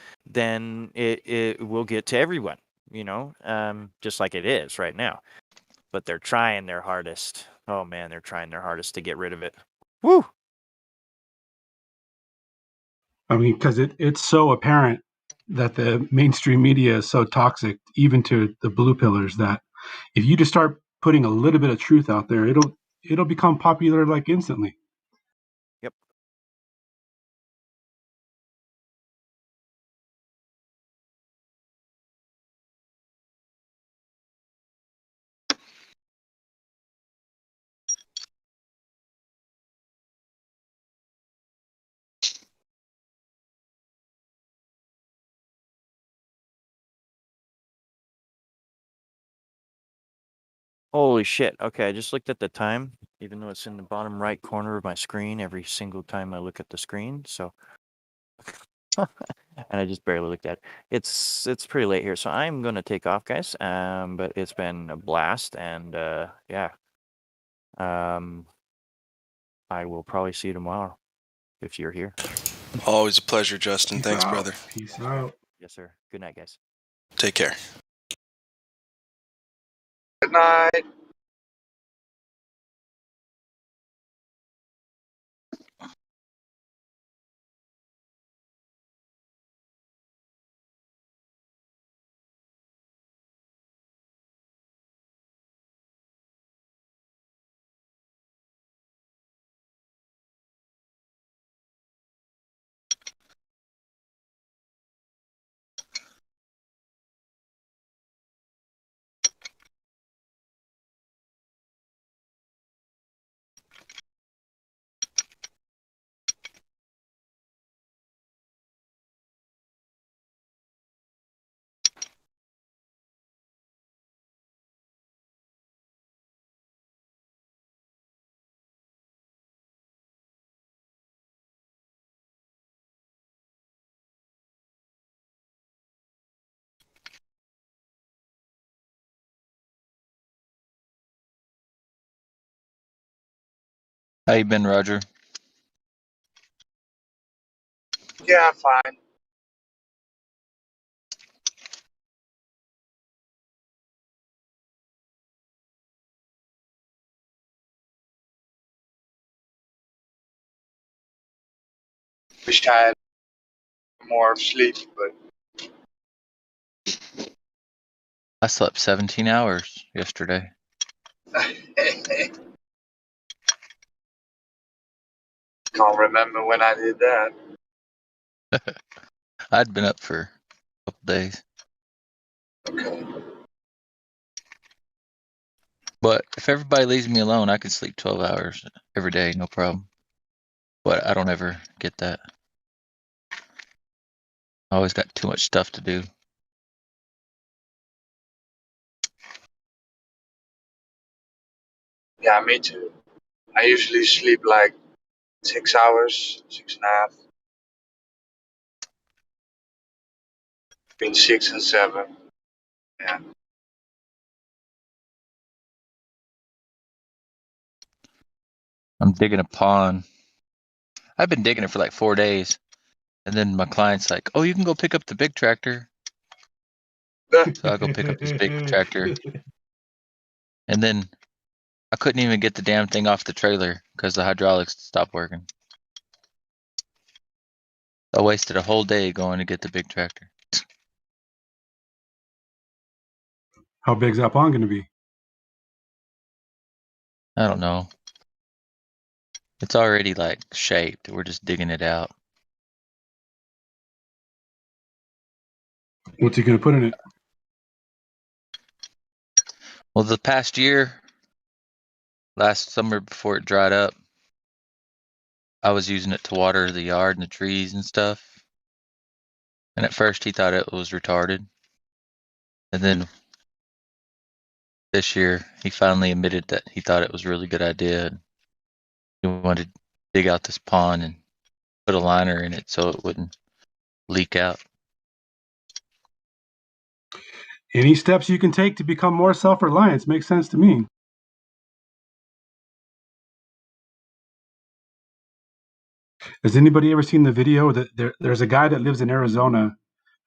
[SPEAKER 10] it will get to everyone. Just like it is right now. But they're trying their hardest. Oh man, they're trying their hardest to get rid of it. Woo!
[SPEAKER 7] I mean, because it's so apparent that the mainstream media is so toxic, even to the blue pillars, that if you just start putting a little bit of truth out there, it'll become popular like instantly.
[SPEAKER 10] Yep. Holy shit. Okay, I just looked at the time, even though it's in the bottom right corner of my screen every single time I look at the screen. So, and I just barely looked at it. It's pretty late here, so I'm gonna take off, guys. But it's been a blast, and yeah. I will probably see you tomorrow if you're here.
[SPEAKER 2] Always a pleasure, Justin.
[SPEAKER 7] Peace
[SPEAKER 2] Thanks,
[SPEAKER 7] out.
[SPEAKER 2] brother.
[SPEAKER 7] Peace out.
[SPEAKER 10] Yes, sir. Good night, guys.
[SPEAKER 2] Take care.
[SPEAKER 18] Good night.
[SPEAKER 5] How you been, Roger?
[SPEAKER 18] Yeah, fine. Wish I had more sleep, but
[SPEAKER 5] I slept 17 hours yesterday.
[SPEAKER 18] can't remember when I did that.
[SPEAKER 5] I'd been up for a couple days.
[SPEAKER 18] Okay.
[SPEAKER 5] But if everybody leaves me alone, I can sleep 12 hours every day, no problem. But I don't ever get that. I always got too much stuff to do.
[SPEAKER 18] Yeah, me too. I usually sleep like 6 hours, 6.5. Between 6 and 7. Yeah.
[SPEAKER 5] I'm digging a pond. I've been digging it for like 4 days. And then my client's like, oh, you can go pick up the big tractor. So I go pick up this big tractor. And then I couldn't even get the damn thing off the trailer because the hydraulics stopped working. I wasted a whole day going to get the big tractor.
[SPEAKER 7] How big's that pond going to be?
[SPEAKER 5] I don't know. It's already like shaped. We're just digging it out.
[SPEAKER 7] What's he going to put in it?
[SPEAKER 5] Well, the past year, last summer before it dried up, I was using it to water the yard and the trees and stuff. And at first he thought it was retarded. And then this year he finally admitted that he thought it was a really good idea. He wanted to dig out this pond and put a liner in it so it wouldn't leak out.
[SPEAKER 7] Any steps you can take to become more self-reliant makes sense to me. Has anybody ever seen the video that there's a guy that lives in Arizona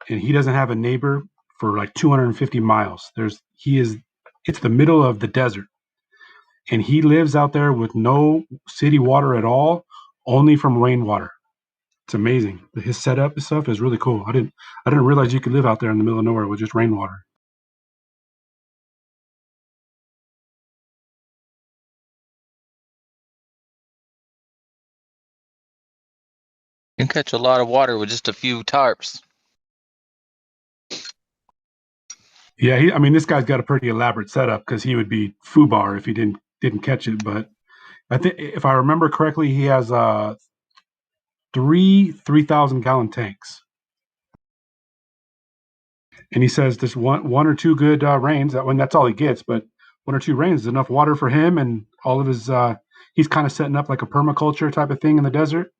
[SPEAKER 7] and he doesn't have a neighbor for like 250 miles. It's the middle of the desert. And he lives out there with no city water at all, only from rainwater. It's amazing. His setup and stuff is really cool. I didn't realize you could live out there in the middle of nowhere with just rainwater.
[SPEAKER 5] You can catch a lot of water with just a few tarps.
[SPEAKER 7] Yeah, this guy's got a pretty elaborate setup because he would be foobar if he didn't catch it. But I think if I remember correctly, he has three 3,000-gallon tanks. And he says there's one or two good rains. That's all he gets, but 1 or 2 rains is enough water for him and all of his. He's kind of setting up like a permaculture type of thing in the desert.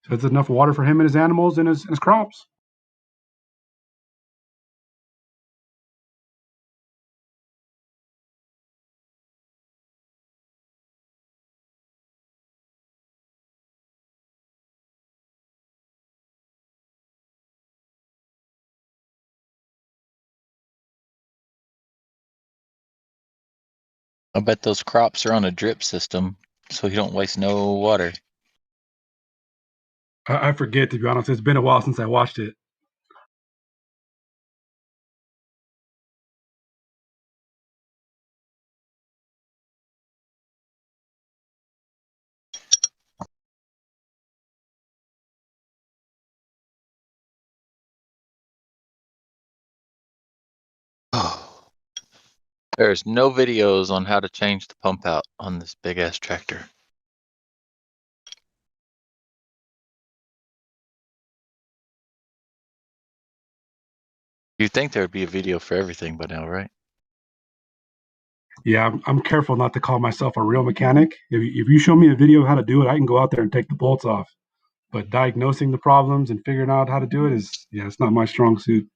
[SPEAKER 7] So it's enough water for him and his animals and his crops.
[SPEAKER 5] I bet those crops are on a drip system, so you don't waste no water.
[SPEAKER 7] I forget, to be honest. It's been a while since I watched it.
[SPEAKER 5] There's no videos on how to change the pump out on this big ass tractor. You'd think there would be a video for everything by now, right?
[SPEAKER 7] Yeah, I'm careful not to call myself a real mechanic. If you show me a video of how to do it, I can go out there and take the bolts off. But diagnosing the problems and figuring out how to do it it's not my strong suit.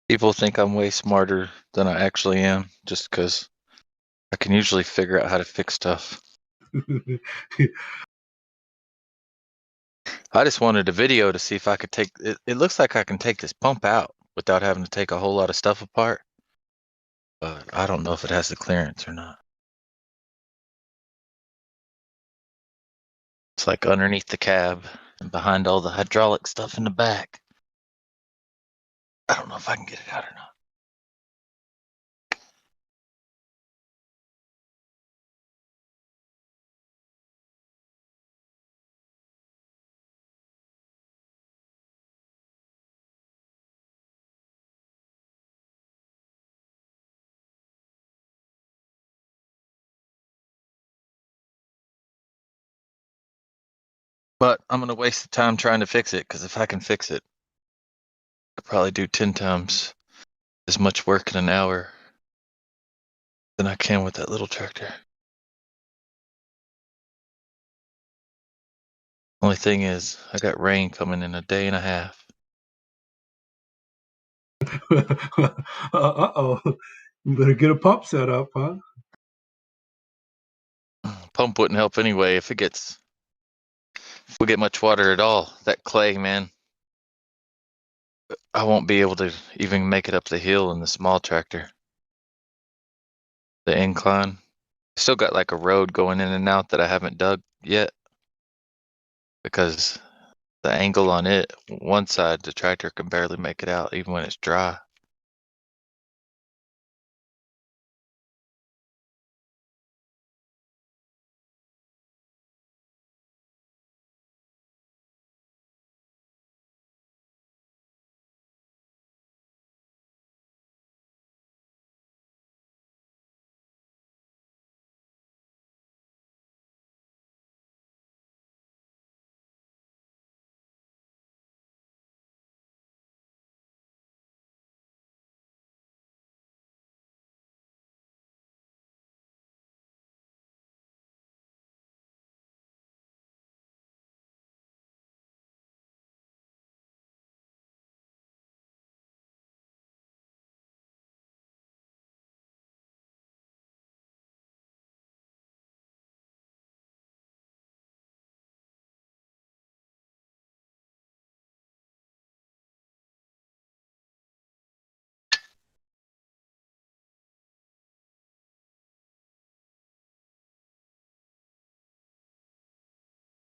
[SPEAKER 5] People think I'm way smarter than I actually am just because I can usually figure out how to fix stuff. I just wanted a video to see if I could take it. It looks like I can take this pump out without having to take a whole lot of stuff apart. But I don't know if it has the clearance or not. It's like underneath the cab and behind all the hydraulic stuff in the back. I don't know if I can get it out or not. But I'm gonna waste the time trying to fix it, because if I can fix it, I'll probably do 10 times as much work in an hour than I can with that little tractor. Only thing is, I got rain coming in a day and a half.
[SPEAKER 7] Uh-oh. You better get a pump set up, huh?
[SPEAKER 5] Pump wouldn't help anyway if we get much water at all. That clay, man, I won't be able to even make it up the hill in the small tractor. The incline. Still got like a road going in and out that I haven't dug yet, because the angle on it, one side, the tractor can barely make it out even when it's dry.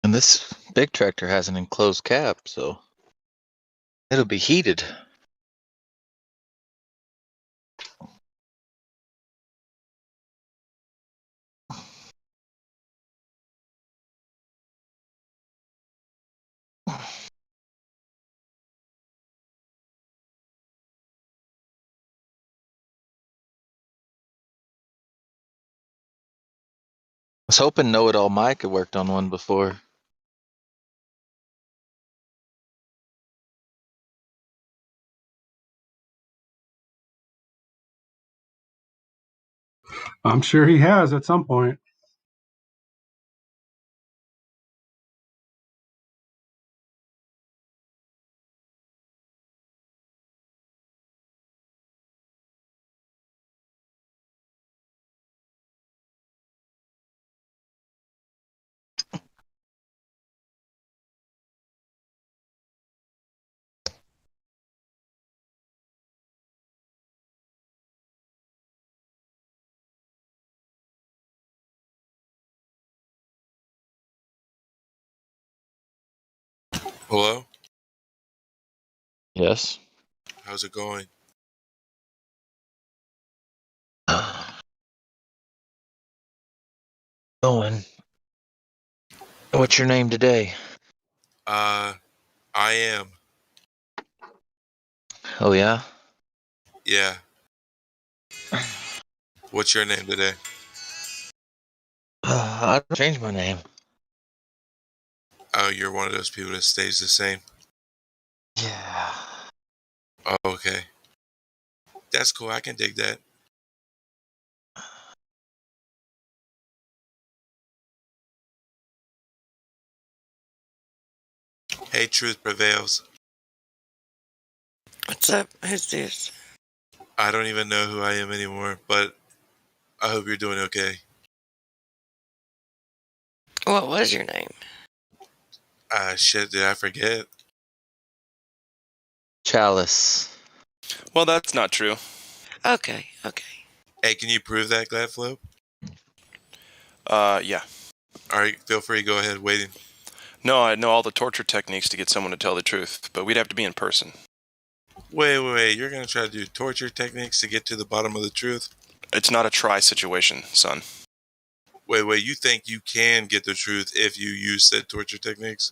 [SPEAKER 5] And this big tractor has an enclosed cab, so it'll be heated. I was hoping Know-It-All Mike had worked on one before.
[SPEAKER 7] I'm sure he has at some point.
[SPEAKER 9] Hello?
[SPEAKER 5] Yes.
[SPEAKER 9] How's it going?
[SPEAKER 5] Owen. What's your name today?
[SPEAKER 9] I am.
[SPEAKER 5] Oh, yeah?
[SPEAKER 9] Yeah. What's your name today?
[SPEAKER 5] I don't change my name.
[SPEAKER 9] Oh, you're one of those people that stays the same?
[SPEAKER 5] Yeah.
[SPEAKER 9] Oh, okay. That's cool. I can dig that. Hey, truth prevails.
[SPEAKER 4] What's up? Who's this?
[SPEAKER 9] I don't even know who I am anymore, but I hope you're doing okay.
[SPEAKER 4] What was your name?
[SPEAKER 9] Shit, did I forget?
[SPEAKER 5] Chalice.
[SPEAKER 2] Well, that's not true.
[SPEAKER 4] Okay.
[SPEAKER 9] Hey, can you prove that, Gladflow?
[SPEAKER 2] Yeah.
[SPEAKER 9] Alright, feel free to go ahead, waiting.
[SPEAKER 2] No, I know all the torture techniques to get someone to tell the truth, but we'd have to be in person.
[SPEAKER 9] Wait, you're gonna try to do torture techniques to get to the bottom of the truth?
[SPEAKER 2] It's not a try situation, son.
[SPEAKER 9] Wait, you think you can get the truth if you use said torture techniques?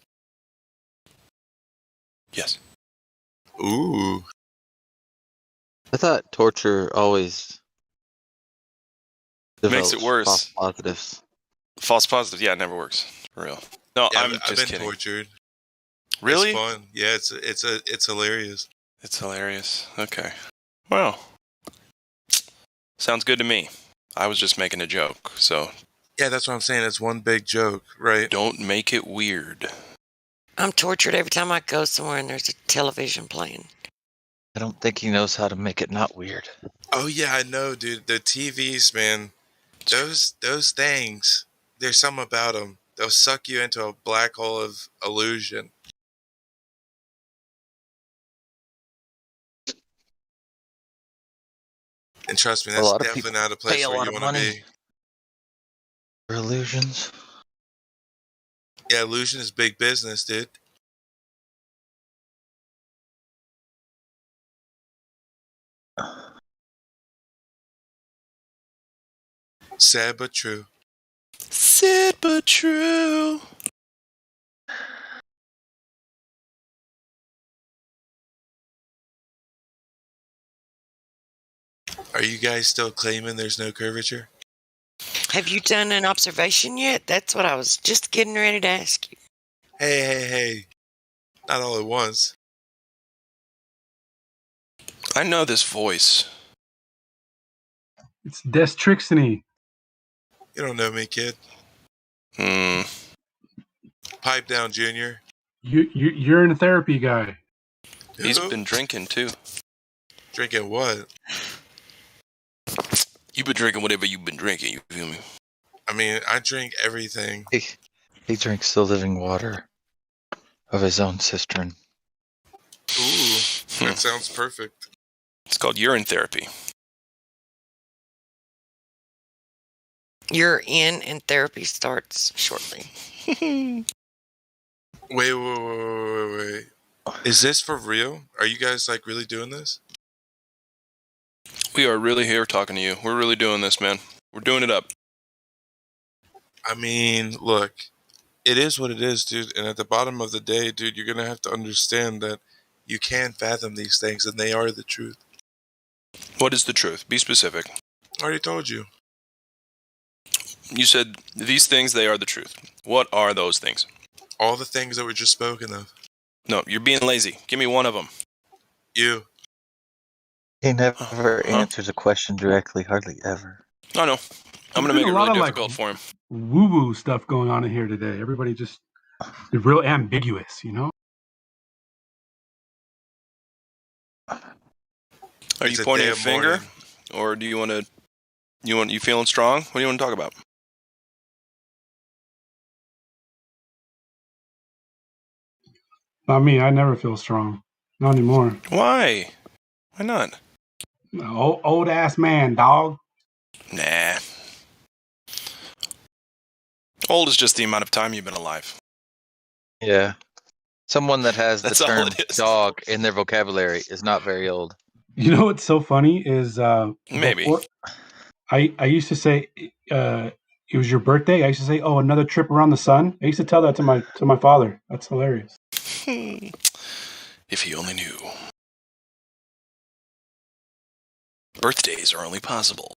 [SPEAKER 2] Yes.
[SPEAKER 9] Ooh.
[SPEAKER 5] I thought torture always
[SPEAKER 2] Makes it
[SPEAKER 5] develops
[SPEAKER 2] worse.
[SPEAKER 5] false positives.
[SPEAKER 2] False positive, yeah, it never works. For real. No,
[SPEAKER 9] Yeah,
[SPEAKER 2] I'm
[SPEAKER 9] I've
[SPEAKER 2] just
[SPEAKER 9] been
[SPEAKER 2] kidding.
[SPEAKER 9] tortured.
[SPEAKER 2] Really?
[SPEAKER 9] It's fun. Yeah, it's hilarious.
[SPEAKER 2] It's hilarious. Okay. Well, sounds good to me. I was just making a joke, so
[SPEAKER 9] Yeah, that's what I'm saying. It's one big joke, right?
[SPEAKER 2] don't make it weird.
[SPEAKER 4] I'm tortured every time I go somewhere and there's a television playing.
[SPEAKER 5] I don't think he knows how to make it not weird.
[SPEAKER 9] Oh yeah, I know, dude. The TVs, man. Those things. There's something about them. They'll suck you into a black hole of illusion. And trust me,
[SPEAKER 5] A
[SPEAKER 9] that's
[SPEAKER 5] lot of
[SPEAKER 9] definitely
[SPEAKER 5] people
[SPEAKER 9] not a place
[SPEAKER 5] pay a
[SPEAKER 9] where
[SPEAKER 5] lot
[SPEAKER 9] you
[SPEAKER 5] of
[SPEAKER 9] want to
[SPEAKER 5] money
[SPEAKER 9] be.
[SPEAKER 5] for illusions.
[SPEAKER 9] Yeah, illusion is big business, dude. Sad but true.
[SPEAKER 2] Sad but true.
[SPEAKER 9] Are you guys still claiming there's no curvature?
[SPEAKER 4] Have you done an observation yet? That's what I was just getting ready to ask you.
[SPEAKER 9] Hey. Not all at once.
[SPEAKER 2] I know this voice.
[SPEAKER 7] It's Destrixiny.
[SPEAKER 9] You don't know me, kid. Pipe down, Junior.
[SPEAKER 7] You're in a therapy guy.
[SPEAKER 2] He's been drinking too.
[SPEAKER 9] Drinking what?
[SPEAKER 2] You've been drinking whatever you've been drinking, you feel me?
[SPEAKER 9] I mean, I drink everything.
[SPEAKER 5] He drinks the living water of his own cistern.
[SPEAKER 9] Ooh, that sounds perfect.
[SPEAKER 2] It's called urine therapy.
[SPEAKER 4] You're in and therapy starts shortly.
[SPEAKER 9] Wait. Is this for real? Are you guys like really doing this?
[SPEAKER 2] We are really here talking to you. We're really doing this, man. We're doing it up.
[SPEAKER 9] I mean, look, it is what it is, dude. And at the bottom of the day, dude, you're going to have to understand that you can't fathom these things and they are the truth.
[SPEAKER 2] What is the truth? Be specific.
[SPEAKER 9] I already told you.
[SPEAKER 2] You said these things, they are the truth. What are those things?
[SPEAKER 9] All the things that were just spoken of.
[SPEAKER 2] No, you're being lazy. Give me one of them.
[SPEAKER 9] You.
[SPEAKER 5] He never answers a question directly, hardly ever.
[SPEAKER 2] I know. I'm going to make it really difficult for him.
[SPEAKER 7] Woo-woo stuff going on in here today. Everybody just they're real ambiguous, you know?
[SPEAKER 2] Are you pointing a finger? Or do you want to... You feeling strong? What do you want to talk about?
[SPEAKER 7] Not me. I never feel strong. Not anymore.
[SPEAKER 2] Why? Why not?
[SPEAKER 7] Old ass man, dog.
[SPEAKER 2] Nah. Old is just the amount of time you've been alive.
[SPEAKER 5] Yeah. Someone that has the
[SPEAKER 2] That's all
[SPEAKER 5] term
[SPEAKER 2] it is.
[SPEAKER 5] dog in their vocabulary is not very old.
[SPEAKER 7] You know what's so funny is
[SPEAKER 2] maybe
[SPEAKER 7] I used to say it was your birthday. I used to say, "Oh, another trip around the sun." I used to tell that to my father. That's hilarious.
[SPEAKER 2] If he only knew. Birthdays are only possible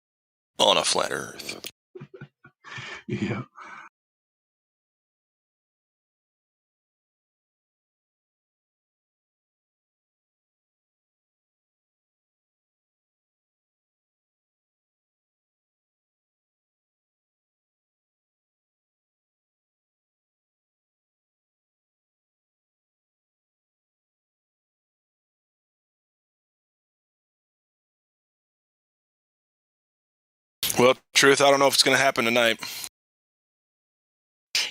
[SPEAKER 2] on a flat Earth.
[SPEAKER 7] Yeah.
[SPEAKER 2] Well, truth, I don't know if it's going to happen tonight.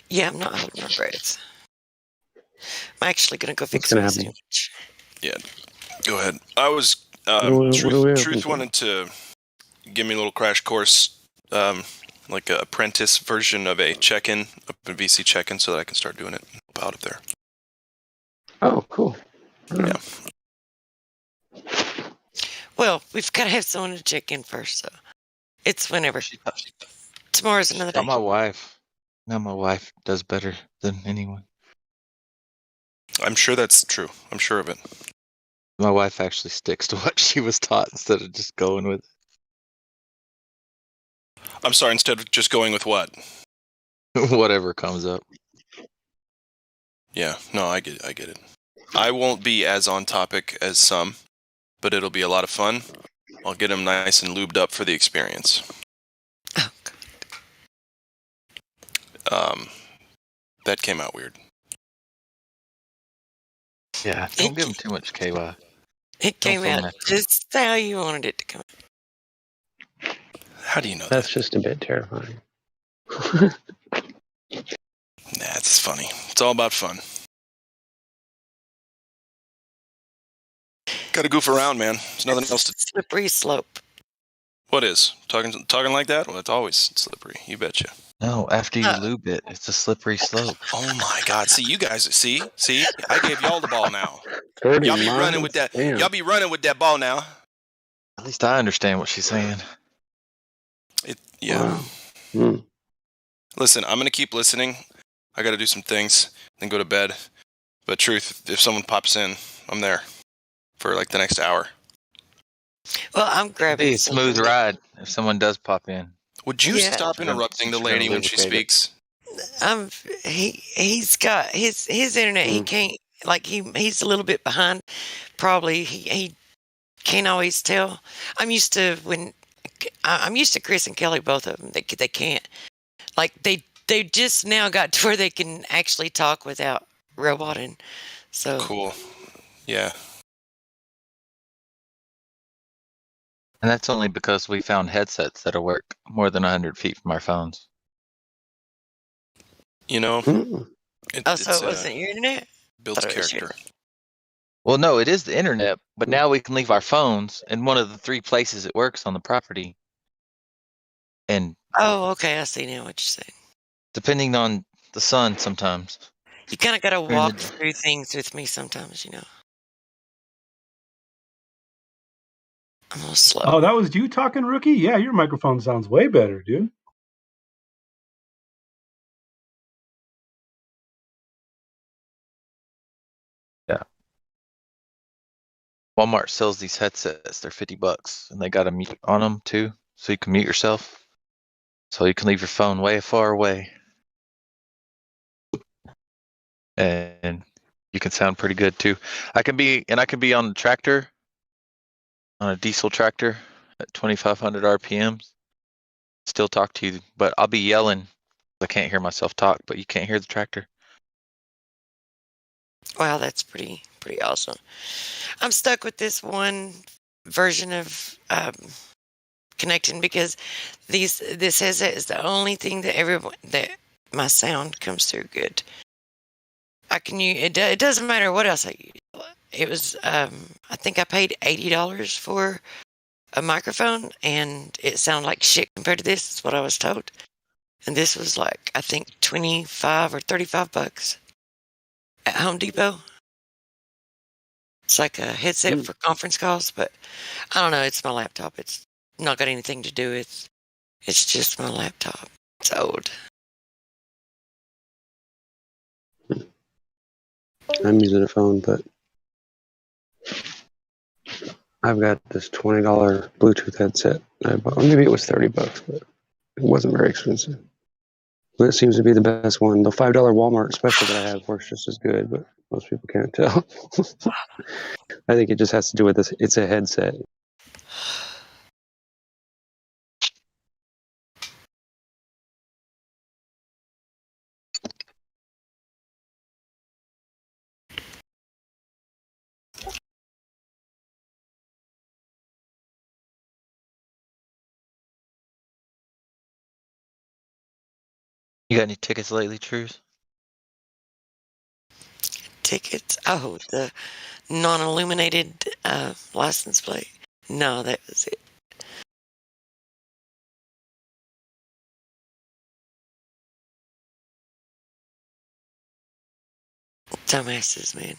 [SPEAKER 4] Yeah, I'm not holding my breath. I'm actually going to go fix
[SPEAKER 21] gonna
[SPEAKER 4] my
[SPEAKER 21] happen?
[SPEAKER 4] sandwich.
[SPEAKER 2] Yeah, go ahead. I was...
[SPEAKER 21] What do we have?
[SPEAKER 2] Truth wanted to give me a little crash course, like an apprentice version of a check-in, a VC check-in, so that I can start doing it out up there.
[SPEAKER 21] Oh, cool.
[SPEAKER 2] Yeah.
[SPEAKER 4] Well, we've got to have someone to check in first, so it's whenever. Tomorrow's another day.
[SPEAKER 5] Not my wife. No, my wife does better than anyone.
[SPEAKER 2] I'm sure that's true. I'm sure of it.
[SPEAKER 5] My wife actually sticks to what she was taught instead of just going with it.
[SPEAKER 2] I'm sorry, instead of just going with what?
[SPEAKER 5] Whatever comes up.
[SPEAKER 2] Yeah, no, I get it. I won't be as on topic as some, but it'll be a lot of fun. I'll get them nice and lubed up for the experience. That came out weird.
[SPEAKER 5] Yeah, don't give him too much KY.
[SPEAKER 4] It came out just how you wanted it to come.
[SPEAKER 2] How do you know
[SPEAKER 21] That's just a bit terrifying.
[SPEAKER 2] Nah, it's funny. It's all about fun. Got to goof around, man. There's nothing else to.
[SPEAKER 4] Slippery slope.
[SPEAKER 2] What is talking like that? Well, it's always slippery. You betcha.
[SPEAKER 5] No, after you lube it, it's a slippery slope.
[SPEAKER 2] Oh my God! See, you guys. See. I gave y'all the ball now.
[SPEAKER 21] 30
[SPEAKER 2] Y'all be running with that.
[SPEAKER 21] Damn.
[SPEAKER 2] Y'all be running with that ball now.
[SPEAKER 5] At least I understand what she's saying.
[SPEAKER 2] Yeah.
[SPEAKER 21] Wow.
[SPEAKER 2] Listen, I'm gonna keep listening. I got to do some things, then go to bed. But truth, if someone pops in, I'm there for like the next hour.
[SPEAKER 4] Well, I'm grabbing.
[SPEAKER 5] Be a smooth ride if someone does pop in.
[SPEAKER 2] Would you stop interrupting the lady when she speaks?
[SPEAKER 4] He's got his internet. He can't, like, he's a little bit behind. Probably he can't always tell. I'm used to Chris and Kelly, both of them. They can't, like, they just now got to where they can actually talk without roboting. So
[SPEAKER 2] cool. Yeah.
[SPEAKER 5] And that's only because we found headsets that'll work more than 100 feet from our phones.
[SPEAKER 2] You know,
[SPEAKER 4] so it wasn't your internet?
[SPEAKER 2] Builds character.
[SPEAKER 5] Well, no, it is the internet, but now we can leave our phones in one of the 3 places it works on the property. And
[SPEAKER 4] oh, okay, I see now what you're saying.
[SPEAKER 5] Depending on the sun, sometimes.
[SPEAKER 4] You kind of got to walk through things with me sometimes, you know. I'm a little slow.
[SPEAKER 7] Oh, that was you talking, Rookie? Yeah, your microphone sounds way better, dude.
[SPEAKER 5] Yeah. Walmart sells these headsets. They're $50, and they got a mute on them too, so you can mute yourself. So you can leave your phone way far away, and you can sound pretty good too. I can be on the tractor, on a diesel tractor at 2,500 RPMs. Still talk to you, but I'll be yelling. I can't hear myself talk, but you can't hear the tractor.
[SPEAKER 4] Wow, that's pretty awesome. I'm stuck with this one version of connecting because this headset is the only thing that my sound comes through good. I can use it. It doesn't matter what else I use. It was I think I paid $80 for a microphone, and it sounded like shit compared to this. Is what I was told. And this was like, I think, $25 or $35 at Home Depot. It's like a headset for conference calls, but I don't know. It's my laptop. It's not got anything to do with. It's just my laptop. It's old.
[SPEAKER 16] I'm using a phone, but I've got this $20 Bluetooth headset. Or maybe it was $30, but it wasn't very expensive. But it seems to be the best one. The $5 Walmart special that I have works just as good, but most people can't tell. I think it just has to do with this. It's a headset.
[SPEAKER 5] You got any tickets lately, Truce?
[SPEAKER 4] Tickets? Oh, the non-illuminated license plate. No, that was it. Dumbasses, man.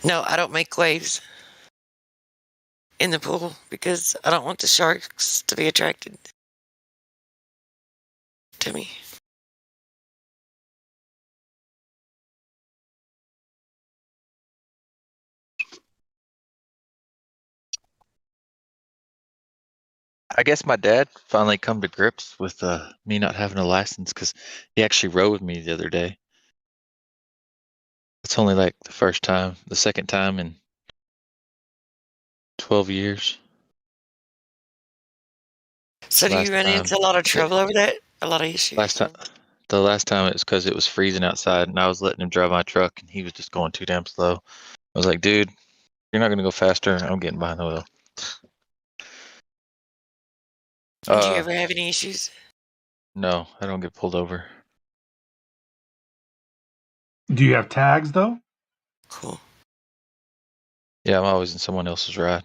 [SPEAKER 4] No, I don't make waves in the pool because I don't want the sharks to be attracted to me.
[SPEAKER 5] I guess my dad finally come to grips with me not having a license because he actually rode with me the other day. It's only like the first time, the second time in 12 years.
[SPEAKER 4] So do you run into a lot of trouble over that? A lot of issues?
[SPEAKER 5] The last time it was because it was freezing outside and I was letting him drive my truck and he was just going too damn slow. I was like, dude, you're not going to go faster. I'm getting behind the wheel.
[SPEAKER 4] Do you ever have any issues?
[SPEAKER 5] No, I don't get pulled over.
[SPEAKER 7] Do you have tags though?
[SPEAKER 4] Cool.
[SPEAKER 5] Yeah, I'm always in someone else's ride.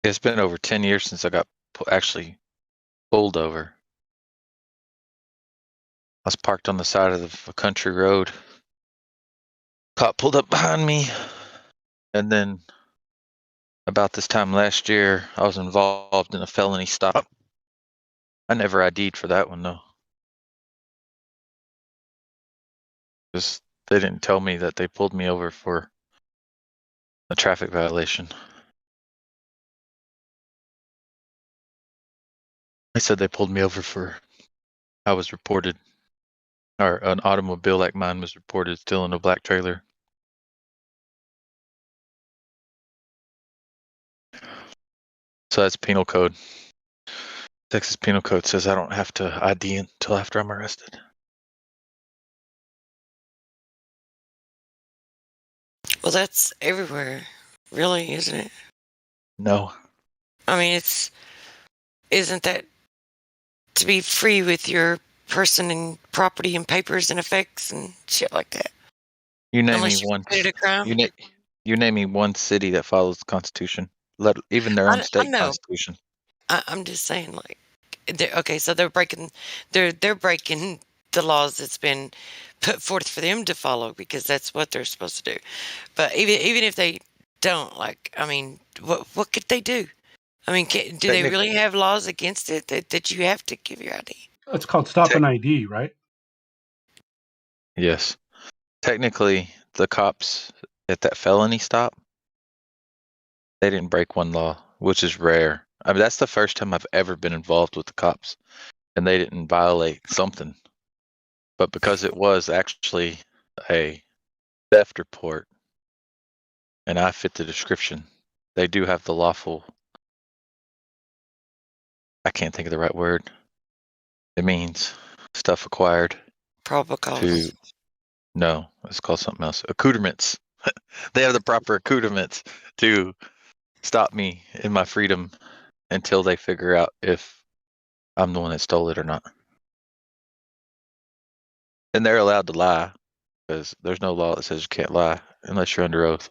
[SPEAKER 5] It's been over 10 years since I got actually pulled over. I was parked on the side of a country road. Cop pulled up behind me. And then about this time last year, I was involved in a felony stop. I never ID'd for that one, though. Because they didn't tell me that they pulled me over for a traffic violation. They said they pulled me over for I was reported, or an automobile like mine was reported still in a black trailer. So that's penal code. Texas Penal Code says I don't have to ID until after I'm arrested.
[SPEAKER 4] Well, that's everywhere, really, isn't it?
[SPEAKER 5] No.
[SPEAKER 4] I mean, isn't that to be free with your person and property and papers and effects and shit like that?
[SPEAKER 5] You name
[SPEAKER 4] Unless
[SPEAKER 5] me
[SPEAKER 4] you
[SPEAKER 5] one.
[SPEAKER 4] committed a crime.
[SPEAKER 5] You name me one city that follows the Constitution, even their own state constitution.
[SPEAKER 4] I'm just saying, like, okay, so they're breaking the laws that's been put forth for them to follow because that's what they're supposed to do. But even if they don't, like, I mean, what could they do? I mean, do they really have laws against it that you have to give your ID?
[SPEAKER 7] It's called stop an ID, right?
[SPEAKER 5] Yes. Technically, the cops at that felony stop, they didn't break one law, which is rare. I mean, that's the first time I've ever been involved with the cops, and they didn't violate something. But because it was actually a theft report, and I fit the description, they do have the lawful, I can't think of the right word. It means stuff acquired.
[SPEAKER 4] Probable cause.
[SPEAKER 5] No, it's called something else. Accoutrements. They have the proper accoutrements to stop me in my freedom until they figure out if I'm the one that stole it or not. And they're allowed to lie because there's no law that says you can't lie unless you're under oath.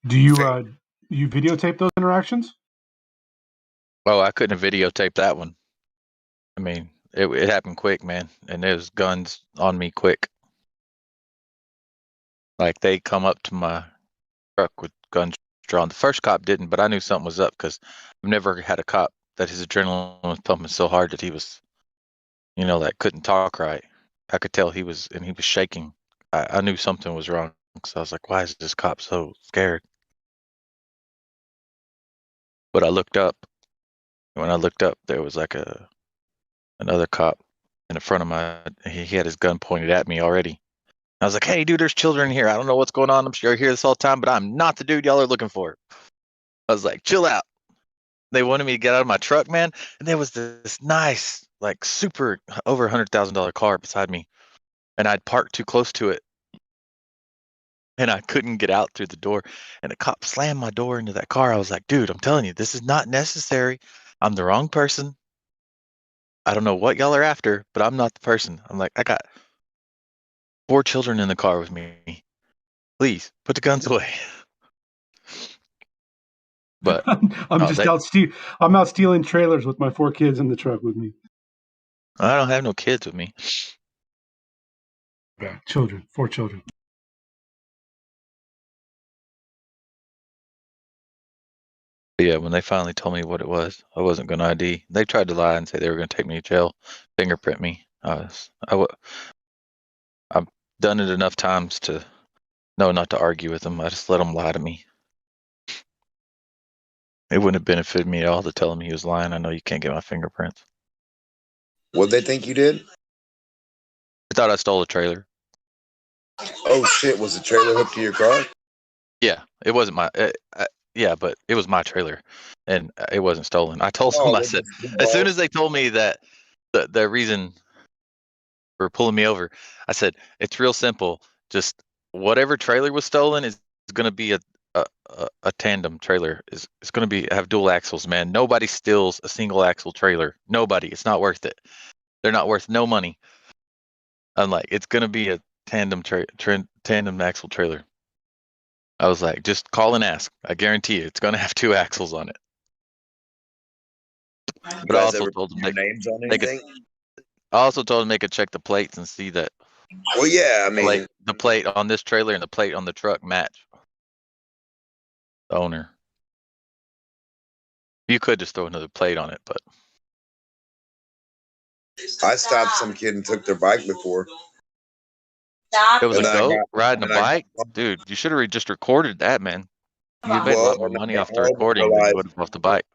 [SPEAKER 7] Do you videotape those interactions?
[SPEAKER 5] Oh, I couldn't have videotaped that one. I mean, it happened quick, man, and there was guns on me quick. Like they come up to my truck with guns drawn. The first cop didn't, but I knew something was up because I've never had a cop that his adrenaline was pumping so hard that he was, like couldn't talk right. I could tell he was shaking. I knew something was wrong. So I was like, why is this cop so scared? But I looked up. When I looked up, there was like another cop in the front of my. He had his gun pointed at me already. I was like, hey, dude, there's children here. I don't know what's going on. I'm sure you hear this all the time, but I'm not the dude y'all are looking for. I was like, chill out. They wanted me to get out of my truck, man. And there was this nice, like super over $100,000 car beside me. And I'd parked too close to it. And I couldn't get out through the door. And the cop slammed my door into that car. I was like, dude, I'm telling you, this is not necessary. I'm the wrong person. I don't know what y'all are after, but I'm not the person. I'm like, I got 4 children in the car with me. Please put the guns away. But
[SPEAKER 7] I'm out stealing trailers with my 4 kids in the truck with me.
[SPEAKER 5] I don't have no kids with me.
[SPEAKER 7] Yeah, children, 4 children.
[SPEAKER 5] Yeah, when they finally told me what it was, I wasn't going to ID. They tried to lie and say they were going to take me to jail, fingerprint me. I've done it enough times to know not to argue with them. I just let them lie to me. It wouldn't have benefited me at all to tell him he was lying. I know you can't get my fingerprints.
[SPEAKER 20] What'd they think you did?
[SPEAKER 5] I thought I stole a trailer.
[SPEAKER 20] Oh shit! Was the trailer hooked to your car?
[SPEAKER 5] Yeah, it wasn't my. Yeah, but it was my trailer, and it wasn't stolen. I told them. I said, as soon as they told me that the reason for pulling me over, I said it's real simple. Just whatever trailer was stolen is going to be a tandem trailer. Is it's going to be have dual axles, man. Nobody steals a single axle trailer. Nobody. It's not worth it. They're not worth no money. Unlike it's going to be a tandem tandem axle trailer. I was like, just call and ask. I guarantee you, it's going to have 2 axles on it. But I also told them
[SPEAKER 20] names on anything.
[SPEAKER 5] I also told them they could check the plates and see that.
[SPEAKER 20] Well, yeah, I mean,
[SPEAKER 5] the plate on this trailer and the plate on the truck match the owner. You could just throw another plate on it, but
[SPEAKER 20] I stopped some kid and took their bike before.
[SPEAKER 5] It was a goat riding a bike, dude. You should have just recorded that, man. You made a lot more money off the recording than you would have off the bike.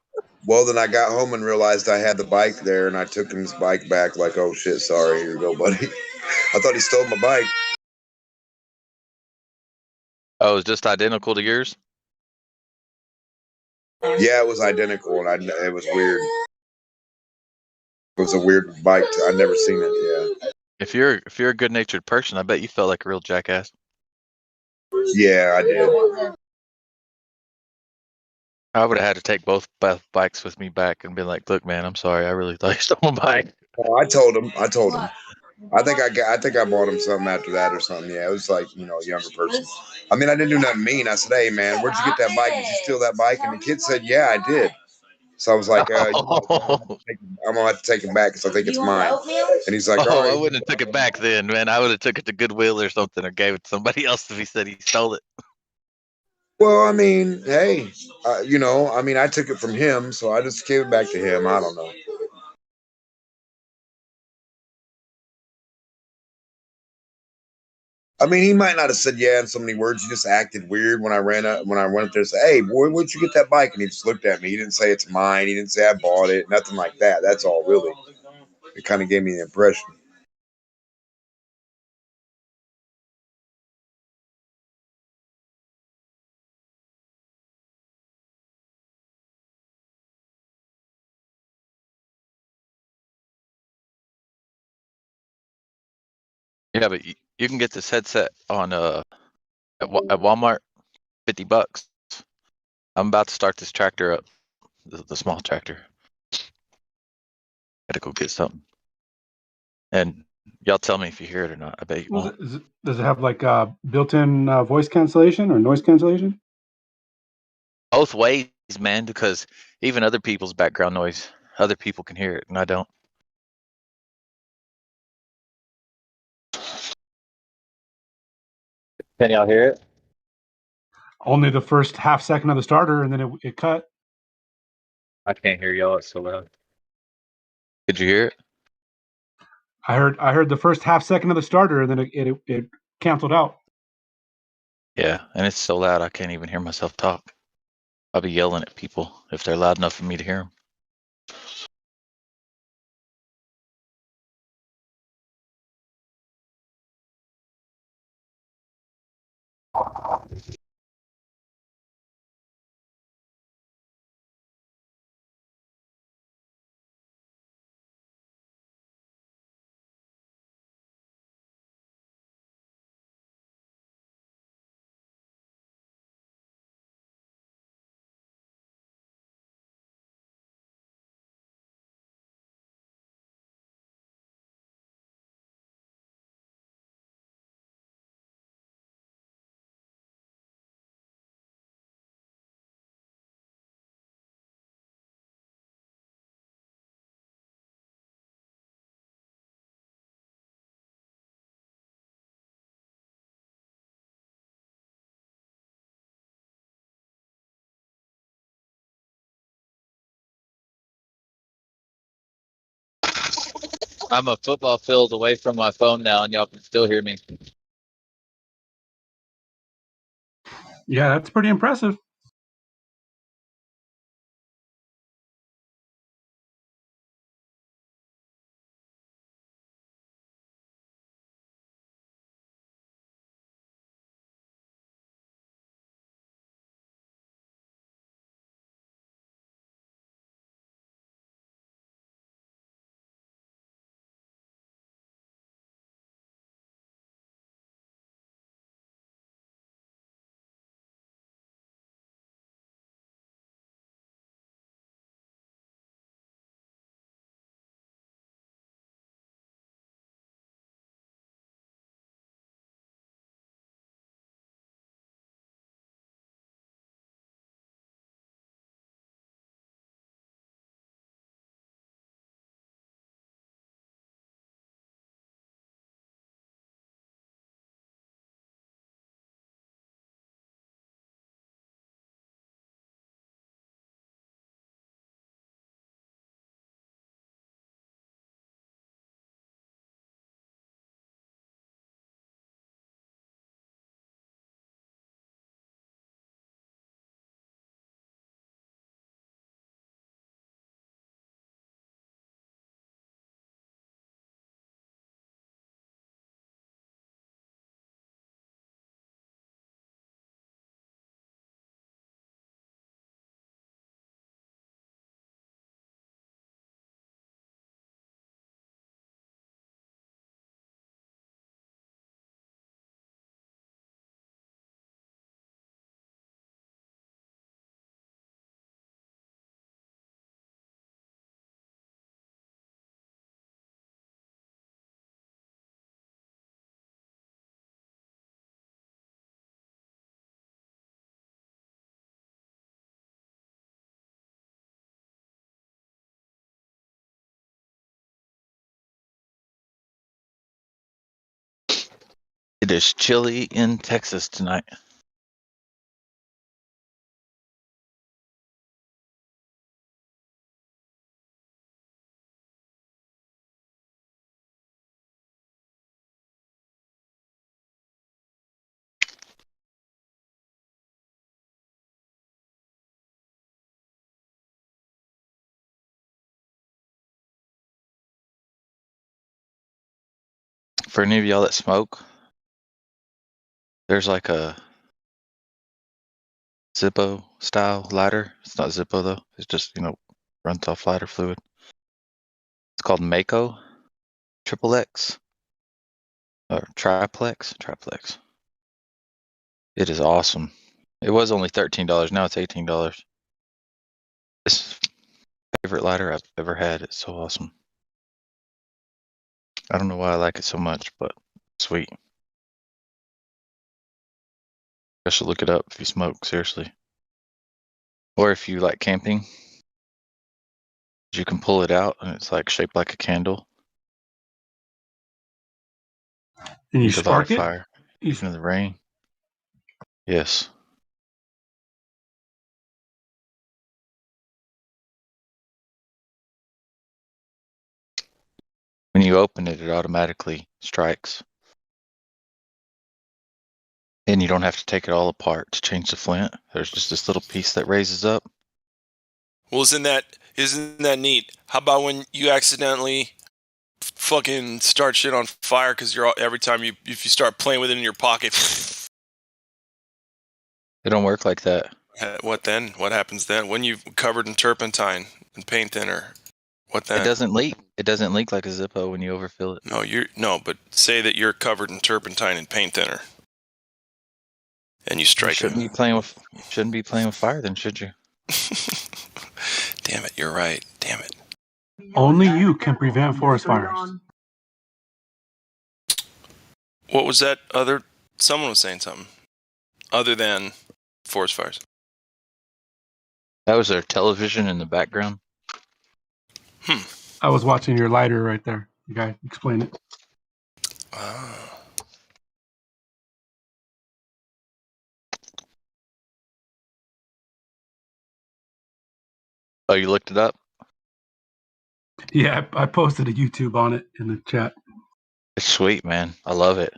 [SPEAKER 20] Well, then I got home and realized I had the bike there, and I took his bike back. Like, oh shit, sorry, here you go, buddy. I thought he stole my bike.
[SPEAKER 5] Oh, it was just identical to yours?
[SPEAKER 20] Yeah, it was identical, and it was weird. It was a weird bike. I'd never seen it. Yeah.
[SPEAKER 5] If you're a good-natured person, I bet you felt like a real jackass.
[SPEAKER 20] Yeah, I did.
[SPEAKER 5] I would have had to take both bikes with me back and been like, "Look, man, I'm sorry. I really thought you stole my bike."
[SPEAKER 20] Oh, I told him. I think I bought him something after that or something. Yeah, it was like, a younger person. I mean, I didn't do nothing mean. I said, hey man, where'd you get that bike? Did you steal that bike? And the kid said, yeah, I did. So I was like, I'm gonna have to take it back because I think it's mine. And he's like, all right.
[SPEAKER 5] I wouldn't have took it back then, man. I would have took it to Goodwill or something, or gave it to somebody else if he said he stole it.
[SPEAKER 20] Well, I mean, hey, I took it from him, so I just gave it back to him. I don't know. I mean, he might not have said yeah in so many words. He just acted weird when I went up there and said, hey, boy, where'd you get that bike? And he just looked at me. He didn't say it's mine. He didn't say I bought it. Nothing like that. That's all, really. It kind of gave me the impression.
[SPEAKER 5] Yeah, but you can get this headset on at Walmart, $50. I'm about to start this tractor up, the small tractor. Gotta go get something. And y'all tell me if you hear it or not. I bet you won't.
[SPEAKER 7] Does it have like built-in voice cancellation or noise cancellation?
[SPEAKER 5] Both ways, man, because even other people's background noise, other people can hear it, and I don't. Can y'all hear it?
[SPEAKER 7] Only the first half second of the starter, and then it cut.
[SPEAKER 5] I can't hear y'all. It's so loud. Did you hear it?
[SPEAKER 7] I heard the first half second of the starter, and then it canceled out.
[SPEAKER 5] Yeah, and it's so loud I can't even hear myself talk. I'll be yelling at people if they're loud enough for me to hear them. I'm a football field away from my phone now, and y'all can still hear me.
[SPEAKER 7] Yeah, that's pretty impressive.
[SPEAKER 5] It is chilly in Texas tonight. For any of y'all that smoke, there's like a Zippo style lighter. It's not Zippo though. It's just, runs off lighter fluid. It's called Mako Triple X or Triplex. It is awesome. It was only $13. Now it's $18. It's my favorite lighter I've ever had. It's so awesome. I don't know why I like it so much, but it's sweet. I should look it up if you smoke, seriously. Or if you like camping, you can pull it out and it's like shaped like a candle.
[SPEAKER 7] And you
[SPEAKER 5] could light a
[SPEAKER 7] spark it?
[SPEAKER 5] fire, even in the rain. Yes. When you open it, it automatically strikes. And you don't have to take it all apart to change the flint. There's just this little piece that raises up.
[SPEAKER 2] Well, isn't that neat? How about when you accidentally fucking start shit on fire because every time if you start playing with it in your pocket?
[SPEAKER 5] It don't work like that.
[SPEAKER 2] What then? What happens then? When you've covered in turpentine and paint thinner, what then?
[SPEAKER 5] It doesn't leak. It doesn't leak like a Zippo when you overfill it.
[SPEAKER 2] No, but say that you're covered in turpentine and paint thinner, and you strike.
[SPEAKER 5] You shouldn't be playing with fire, then, should you?
[SPEAKER 2] Damn it! You're right. Damn it.
[SPEAKER 7] Only you can prevent forest fires.
[SPEAKER 2] What was that other? Someone was saying something other than forest fires.
[SPEAKER 5] That was their television in the background.
[SPEAKER 7] I was watching your lighter right there. You guys explain it.
[SPEAKER 5] Oh, you looked it up?
[SPEAKER 7] Yeah, I posted a YouTube on it in the chat.
[SPEAKER 5] It's sweet, man. I love it.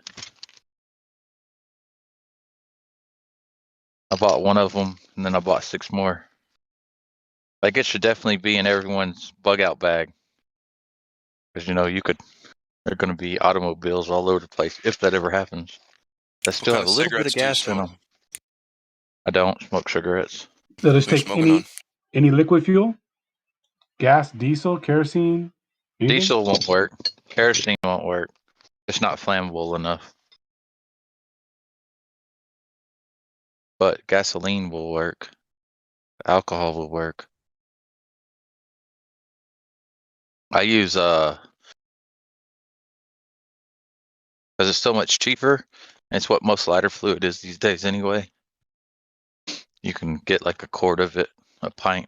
[SPEAKER 5] I bought one of them, and then I bought 6 more. Like, it should definitely be in everyone's bug out bag. Because, there are going to be automobiles all over the place if that ever happens. That still have a little bit of gas in them. I don't smoke cigarettes.
[SPEAKER 7] So just take any liquid fuel, gas, diesel, kerosene. Anything?
[SPEAKER 5] Diesel won't work. Kerosene won't work. It's not flammable enough. But gasoline will work. Alcohol will work. I use because it's so much cheaper. And it's what most lighter fluid is these days anyway. You can get like a quart of it, a pint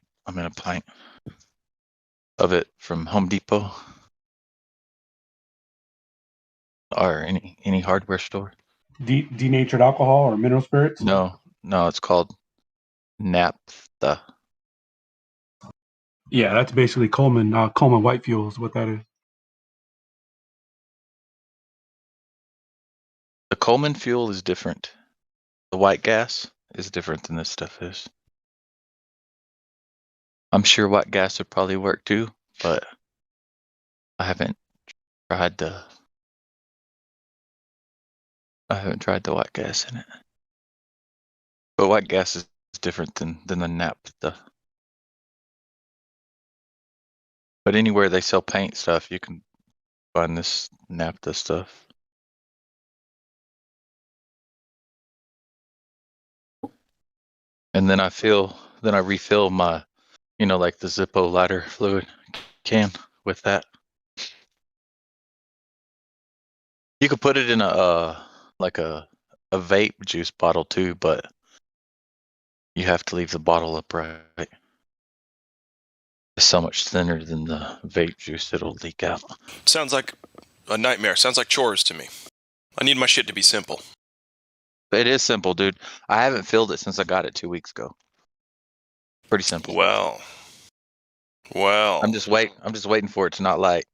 [SPEAKER 5] of it from Home Depot or any hardware store.
[SPEAKER 7] Denatured alcohol or mineral spirits?
[SPEAKER 5] No, it's called naphtha.
[SPEAKER 7] Yeah, that's basically Coleman white fuel is what that is.
[SPEAKER 5] The Coleman fuel is different. The white gas is different than this stuff is. I'm sure white gas would probably work too, but I haven't tried the white gas in it. But white gas is different than the naphtha. But anywhere they sell paint stuff, you can find this naphtha stuff. And then I refill my, like the Zippo lighter fluid can with that. You could put it in a vape juice bottle too, but you have to leave the bottle upright. It's so much thinner than the vape juice, it'll leak out.
[SPEAKER 2] Sounds like a nightmare. Sounds like chores to me. I need my shit to be simple.
[SPEAKER 5] It is simple, dude. I haven't filled it since I got it 2 weeks ago. Pretty simple.
[SPEAKER 2] Well.
[SPEAKER 5] I'm just waiting for it to not light.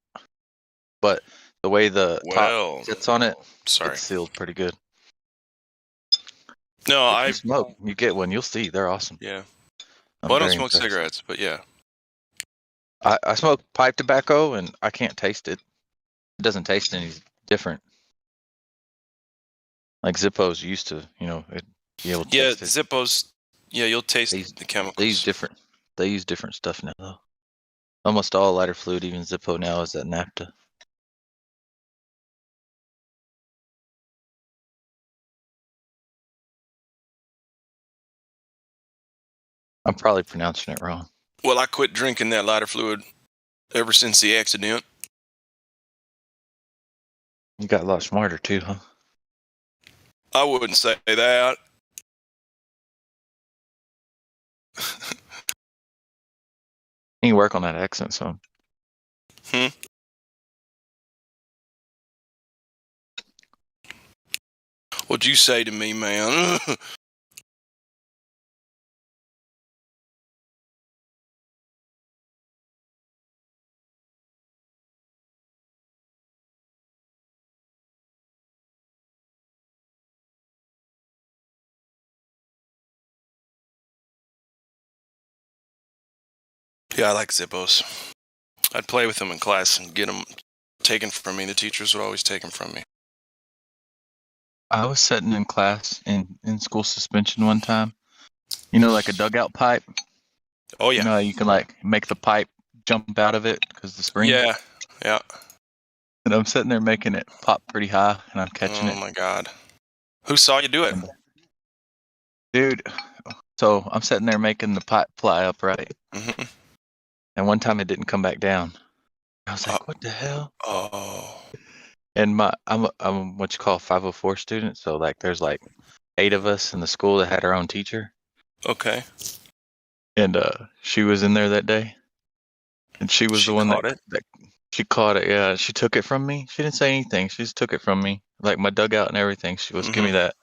[SPEAKER 5] But the way the top sits on it, it's sealed pretty good.
[SPEAKER 2] No,
[SPEAKER 5] if you smoke. You get one. You'll see. They're awesome.
[SPEAKER 2] Yeah. Well, I don't smoke cigarettes, but yeah.
[SPEAKER 5] I smoke pipe tobacco, and I can't taste it. It doesn't taste any different. Like Zippos used to, be able to taste it.
[SPEAKER 2] Zippos. Yeah, you'll taste the chemicals.
[SPEAKER 5] They use different stuff now, though. Almost all lighter fluid, even Zippo now, is that naphtha. I'm probably pronouncing it wrong.
[SPEAKER 2] Well, I quit drinking that lighter fluid ever since the accident.
[SPEAKER 5] You got a lot smarter too, huh?
[SPEAKER 2] I wouldn't say that.
[SPEAKER 5] You work on that accent some.
[SPEAKER 2] What'd you say to me, man? Yeah, I like Zippos. I'd play with them in class and get them taken from me. The teachers would always take them from me.
[SPEAKER 5] I was sitting in class in school suspension one time. You know, like a dugout pipe.
[SPEAKER 2] Oh yeah.
[SPEAKER 5] You know, how you can like make the pipe jump out of it because the spring.
[SPEAKER 2] Yeah, yeah.
[SPEAKER 5] And I'm sitting there making it pop pretty high, and I'm catching it.
[SPEAKER 2] Oh my god. Who saw you do it?
[SPEAKER 5] Dude, so I'm sitting there making the pipe fly up, right?
[SPEAKER 2] Mm-hmm.
[SPEAKER 5] And one time it didn't come back down. I was like, what the hell?
[SPEAKER 2] Oh.
[SPEAKER 5] And I'm what you call a 504 student, so like there's like 8 of us in the school that had our own teacher.
[SPEAKER 2] Okay.
[SPEAKER 5] And she was in there that day. And she was the one that she caught it. Yeah, she took it from me. She didn't say anything. She just took it from me, like my dugout and everything. She was, give me that.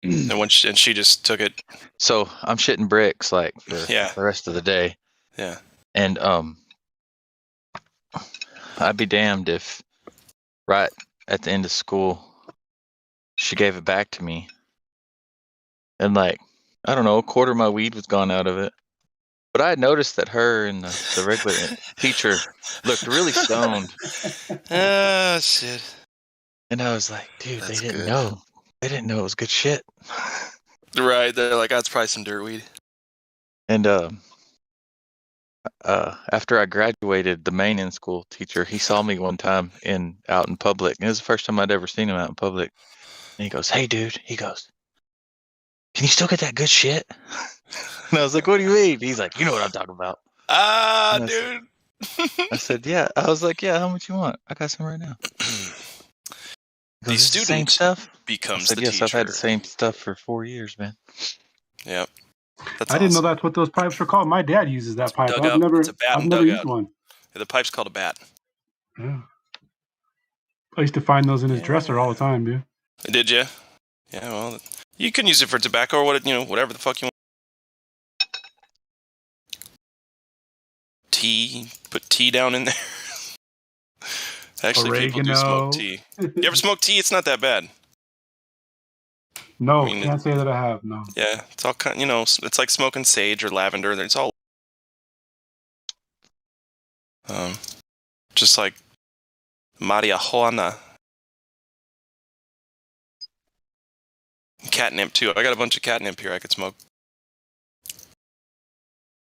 [SPEAKER 2] And she just took it.
[SPEAKER 5] So I'm shitting bricks like for
[SPEAKER 2] Yeah.
[SPEAKER 5] the rest of the day.
[SPEAKER 2] Yeah.
[SPEAKER 5] And I'd be damned if right at the end of school she gave it back to me. And like, I don't know, a quarter of my weed was gone out of it. But I had noticed that her and the regular teacher looked really stoned.
[SPEAKER 2] Ah, shit.
[SPEAKER 5] And I was like, dude, they didn't know. They didn't know it was good shit.
[SPEAKER 2] Right. They're like, that's probably some dirt weed.
[SPEAKER 5] And after I graduated, the main in school teacher, he saw me one time out in public. And it was the first time I'd ever seen him out in public. And he goes, hey, dude. He goes, can you still get that good shit? And I was like, what do you mean? He's like, you know what I'm talking about.
[SPEAKER 2] Ah,
[SPEAKER 5] dude.
[SPEAKER 2] Said,
[SPEAKER 5] I said, yeah. I was like, yeah, how much you want? I got some right now.
[SPEAKER 2] The student
[SPEAKER 5] same stuff
[SPEAKER 2] becomes
[SPEAKER 5] I said,
[SPEAKER 2] the
[SPEAKER 5] yes,
[SPEAKER 2] teacher.
[SPEAKER 5] I've had the same stuff for 4 years, man.
[SPEAKER 2] Yep. That's
[SPEAKER 7] I didn't know that's what those pipes were called. My dad uses that pipe.
[SPEAKER 2] Dugout.
[SPEAKER 7] I've never,
[SPEAKER 2] It's a bat
[SPEAKER 7] I've
[SPEAKER 2] and
[SPEAKER 7] never
[SPEAKER 2] dugout.
[SPEAKER 7] used one.
[SPEAKER 2] Yeah, the pipe's called a bat.
[SPEAKER 7] Yeah. I used to find those in his dresser all the time, dude.
[SPEAKER 2] Did you? Yeah. Well, you can use it for tobacco or whatever the fuck you want. Tea. Put tea down in there. Actually, people do smoke tea. You ever smoke tea? It's not that bad.
[SPEAKER 7] No, can't say that I have. No.
[SPEAKER 2] Yeah, it's all kind. It's like smoking sage or lavender. It's all. Just like marijuana. Catnip too. I got a bunch of catnip here I could smoke.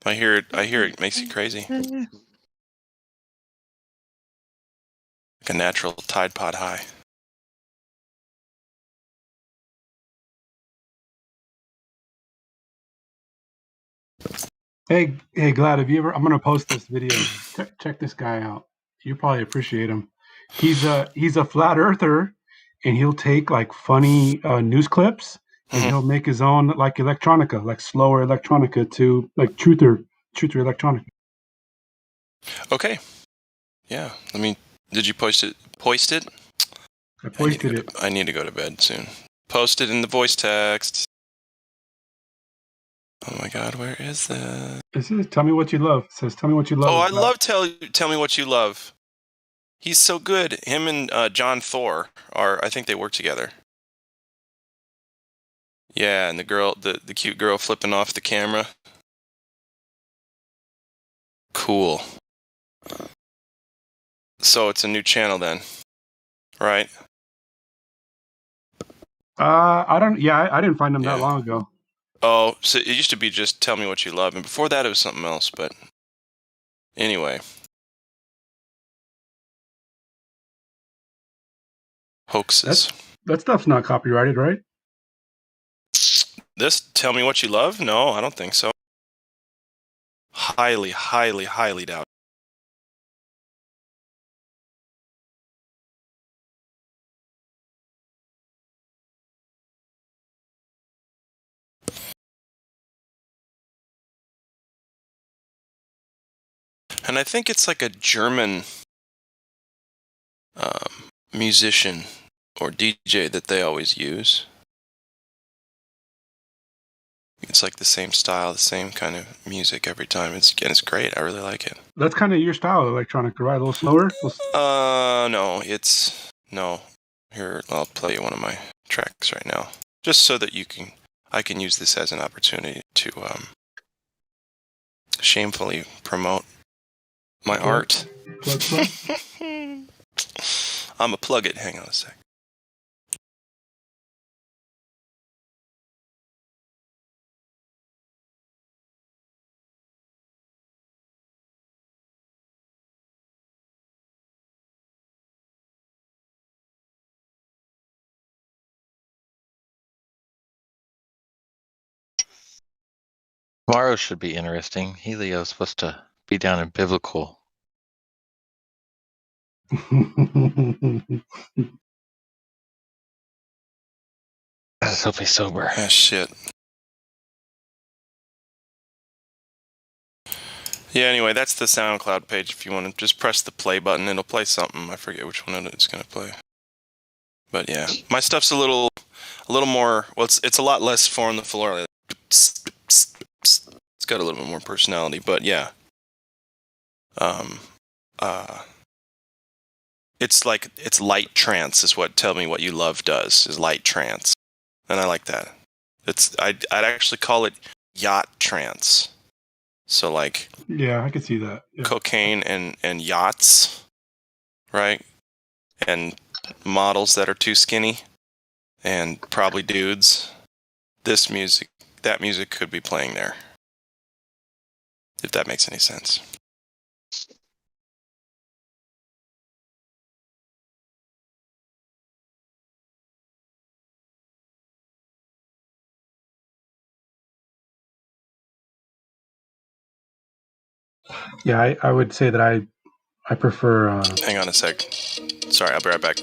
[SPEAKER 2] I hear it makes you crazy. Like a natural Tide Pod high.
[SPEAKER 7] Hey, Glad, have you ever? I'm gonna post this video. Check this guy out. You probably appreciate him. He's a flat earther, and he'll take like funny news clips, and he'll make his own like electronica, like slower electronica to like truther electronica.
[SPEAKER 2] Okay. Yeah. Did you post it?
[SPEAKER 7] I posted it.
[SPEAKER 2] I need to go to bed soon. Post it in the voice text. Oh my God, where is that?
[SPEAKER 7] It says, "Tell me what you love." It says, "Tell me what you love."
[SPEAKER 2] Oh, I love Tell Me What You Love. He's so good. Him and John Thor I think they work together. Yeah, and the girl, the cute girl flipping off the camera. Cool. So it's a new channel then, right?
[SPEAKER 7] I don't. Yeah, I didn't find him that long ago.
[SPEAKER 2] Oh, so it used to be just Tell Me What You Love, and before that it was something else, but anyway. Hoaxes.
[SPEAKER 7] That stuff's not copyrighted, right?
[SPEAKER 2] This Tell Me What You Love? No, I don't think so. Highly, highly, highly doubt. And I think it's like a German musician or DJ that they always use. It's like the same style, the same kind of music every time. It's great. I really like it.
[SPEAKER 7] That's kind of your style, electronica, right? A little slower.
[SPEAKER 2] No. Here, I'll play you one of my tracks right now, just so that I can use this as an opportunity to shamefully promote my art.
[SPEAKER 7] Plug.
[SPEAKER 2] I'm a plug it. Hang on a sec.
[SPEAKER 5] Tomorrow should be interesting. Helio's supposed to be down in biblical. I just hope he's sober.
[SPEAKER 2] Ah, shit. Yeah, anyway, that's the SoundCloud page. If you want to just press the play button, it'll play something. I forget which one it's going to play. But yeah, my stuff's a little more, well, it's a lot less four on the floor. It's got a little bit more personality, but yeah. It's light trance is what Tell Me What You Love does, is light trance. And I like that. I'd actually call it yacht trance. So like,
[SPEAKER 7] yeah, I could see that. Yeah.
[SPEAKER 2] Cocaine and yachts, right? And models that are too skinny, and probably dudes. That music could be playing there. If that makes any sense.
[SPEAKER 7] Yeah, I would say that I prefer.
[SPEAKER 2] Hang on a sec. Sorry, I'll be right back.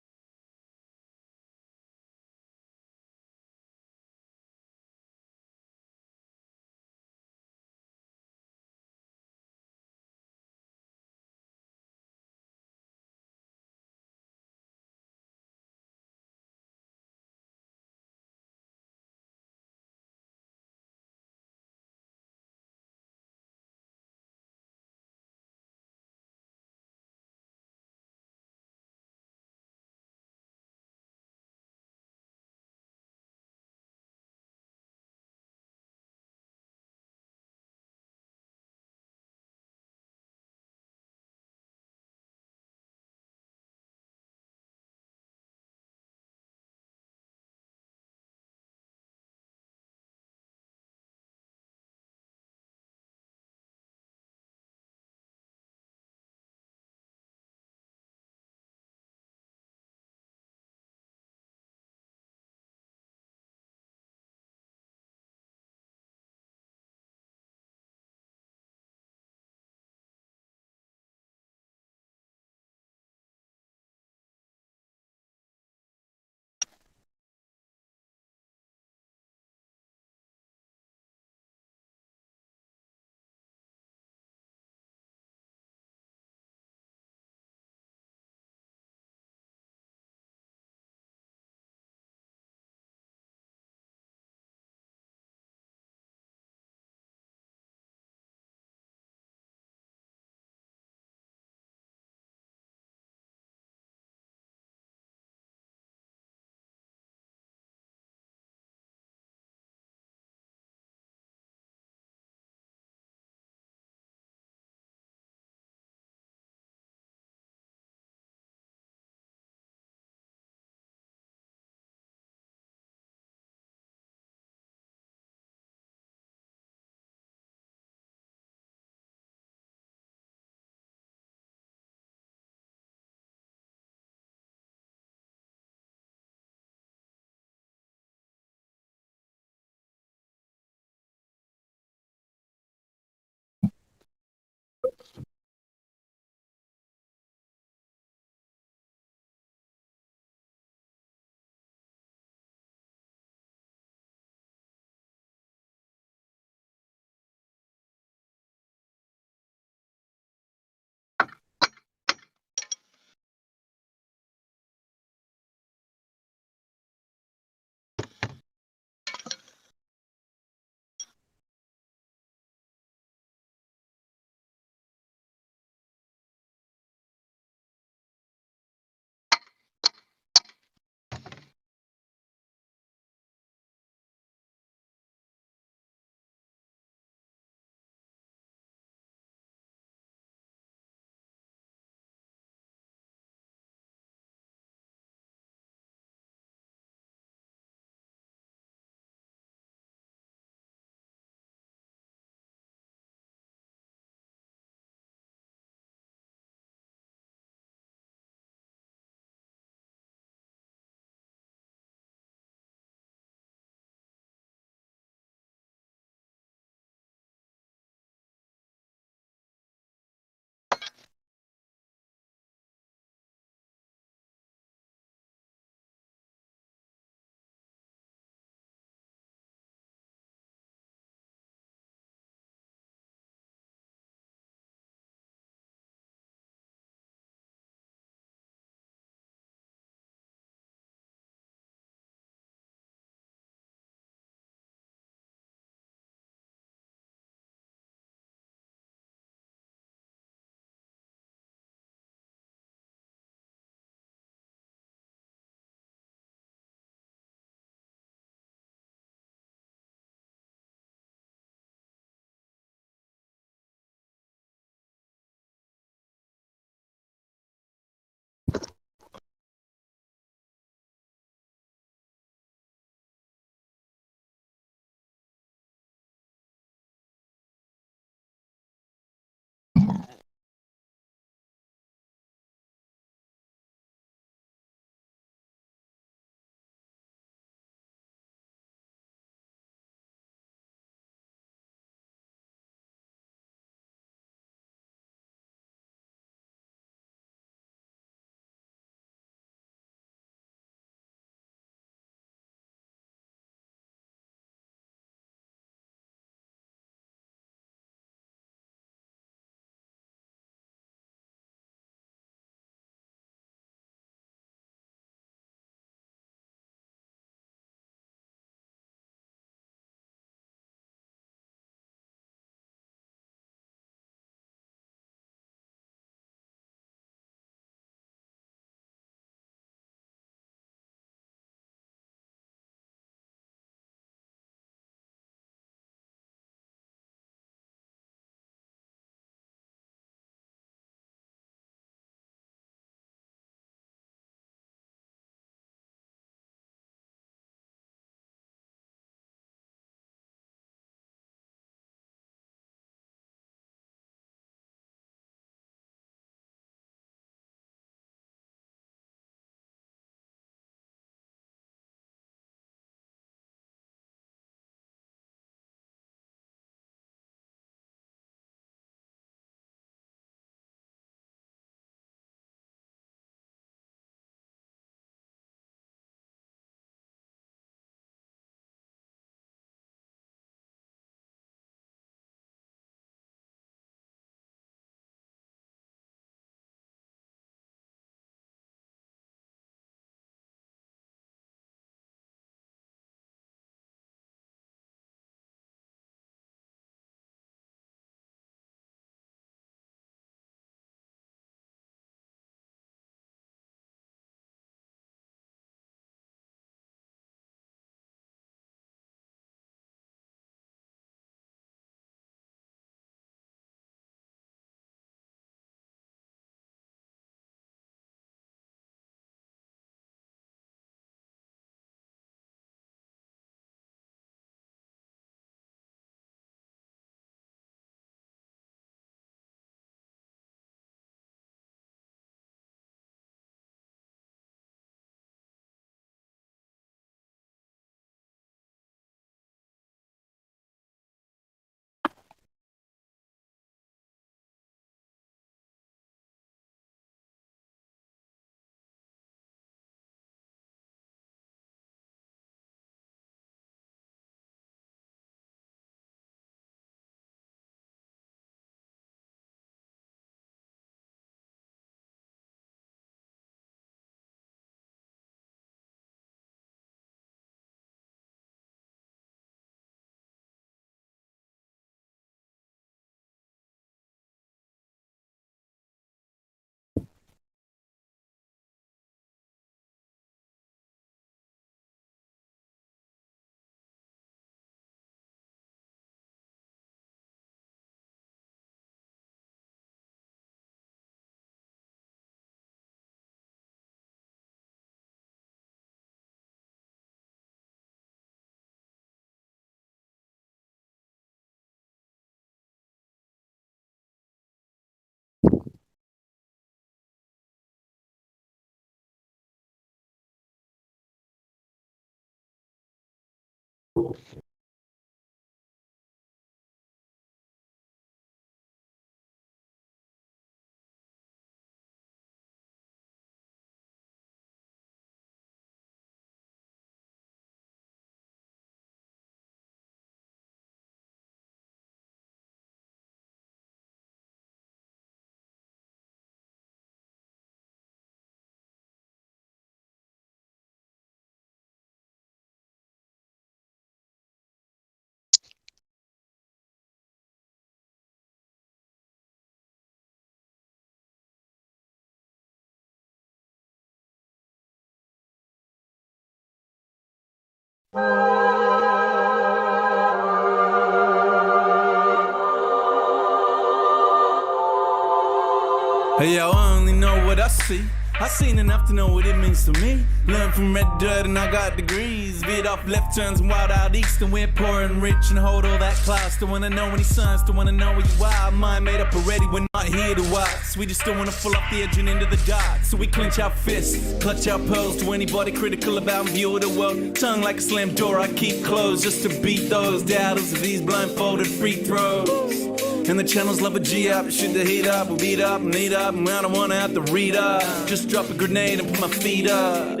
[SPEAKER 15] Hey, yo, I only know what I see. I seen enough to know what it means to me. Learned from red dirt and I got degrees. Veered off left turns and wild out east, and we're poor and rich and hold all that class. Don't wanna know any signs, don't wanna know where you are. Mind made up already, we're not here to watch. We just still wanna fall off the edge and into the dark. So we clench our fists, clutch our pearls to anybody critical about view of the world. Tongue like a slammed door, I keep closed just to beat those doubters of these blindfolded free throws. And the channels love a G-up, shoot the heat up, we'll beat up and eat up, and I don't wanna have to read up. Just drop a grenade and put my feet up. I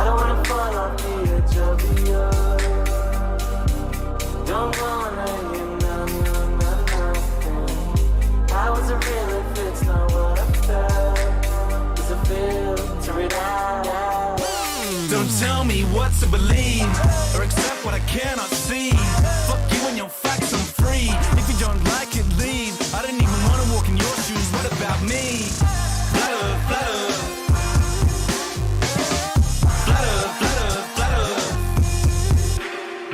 [SPEAKER 15] don't wanna fall off the edge of the earth. Don't wanna hear nothing. I wasn't real if it's not what I felt. Does it filter it out? Don't tell me what to believe, or accept what I cannot see. Fuck you and your facts, I'm free. If you don't like it, leave. I didn't even wanna walk in your shoes, what about me? Flutter, flutter. Flutter, flutter, flutter.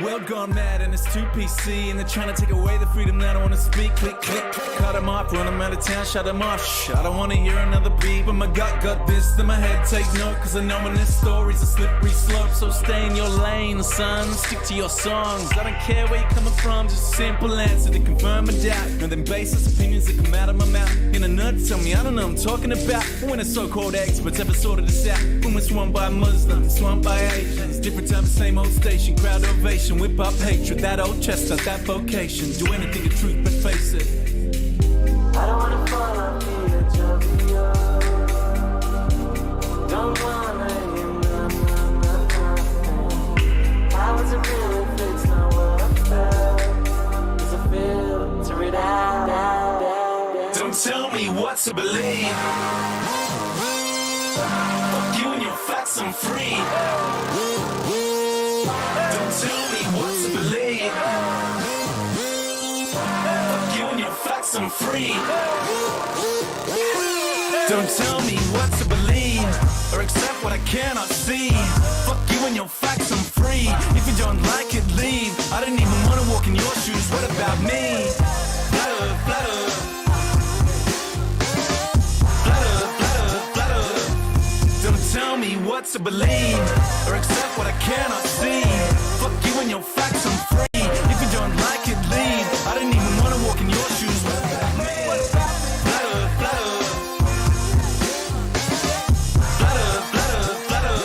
[SPEAKER 15] World gone mad and it's too PC, and they're trying to take away the freedom that I wanna speak. Click, click, cut them off, run them out of town, shut them off. Shh, I don't wanna hear another beat, but my gut got this, then my head take note, cause I know when this story's a slippery slope. So stay in your lane, son, stick to your songs. I don't care where you're coming from, just a simple answer to confirm a doubt. And then baseless opinions that come out of my mouth. In a nut, tell me I don't know what I'm talking about. When the so-called experts ever sorted this out. When we're swamped by Muslims, swamped by Asians. Different time, same old station, crowd ovation. Whip up hatred, that old chestnut, that vocation. Do anything to truth but face it. I don't wanna fall off the edge of the earth. Don't wanna hear nothing. I wasn't real if it's not what I felt. Does it filter it out? Don't tell me what to believe. Fuck you and your facts, I'm free. Don't tell me what to believe. Fuck you and your facts, I'm free. Don't tell me what to believe, or accept what I cannot see. Fuck you and your facts, I'm free. If you don't like it, leave. I didn't even wanna walk in your shoes, what about me? Flutter, flutter. Flutter, flutter, flutter. Don't tell me what to believe, or accept what I cannot see. Fuck you and your facts, I'm free. If you don't like it, leave. I didn't even wanna walk in your shoes, what about me? Flutter, flutter. Flutter, flutter, flutter.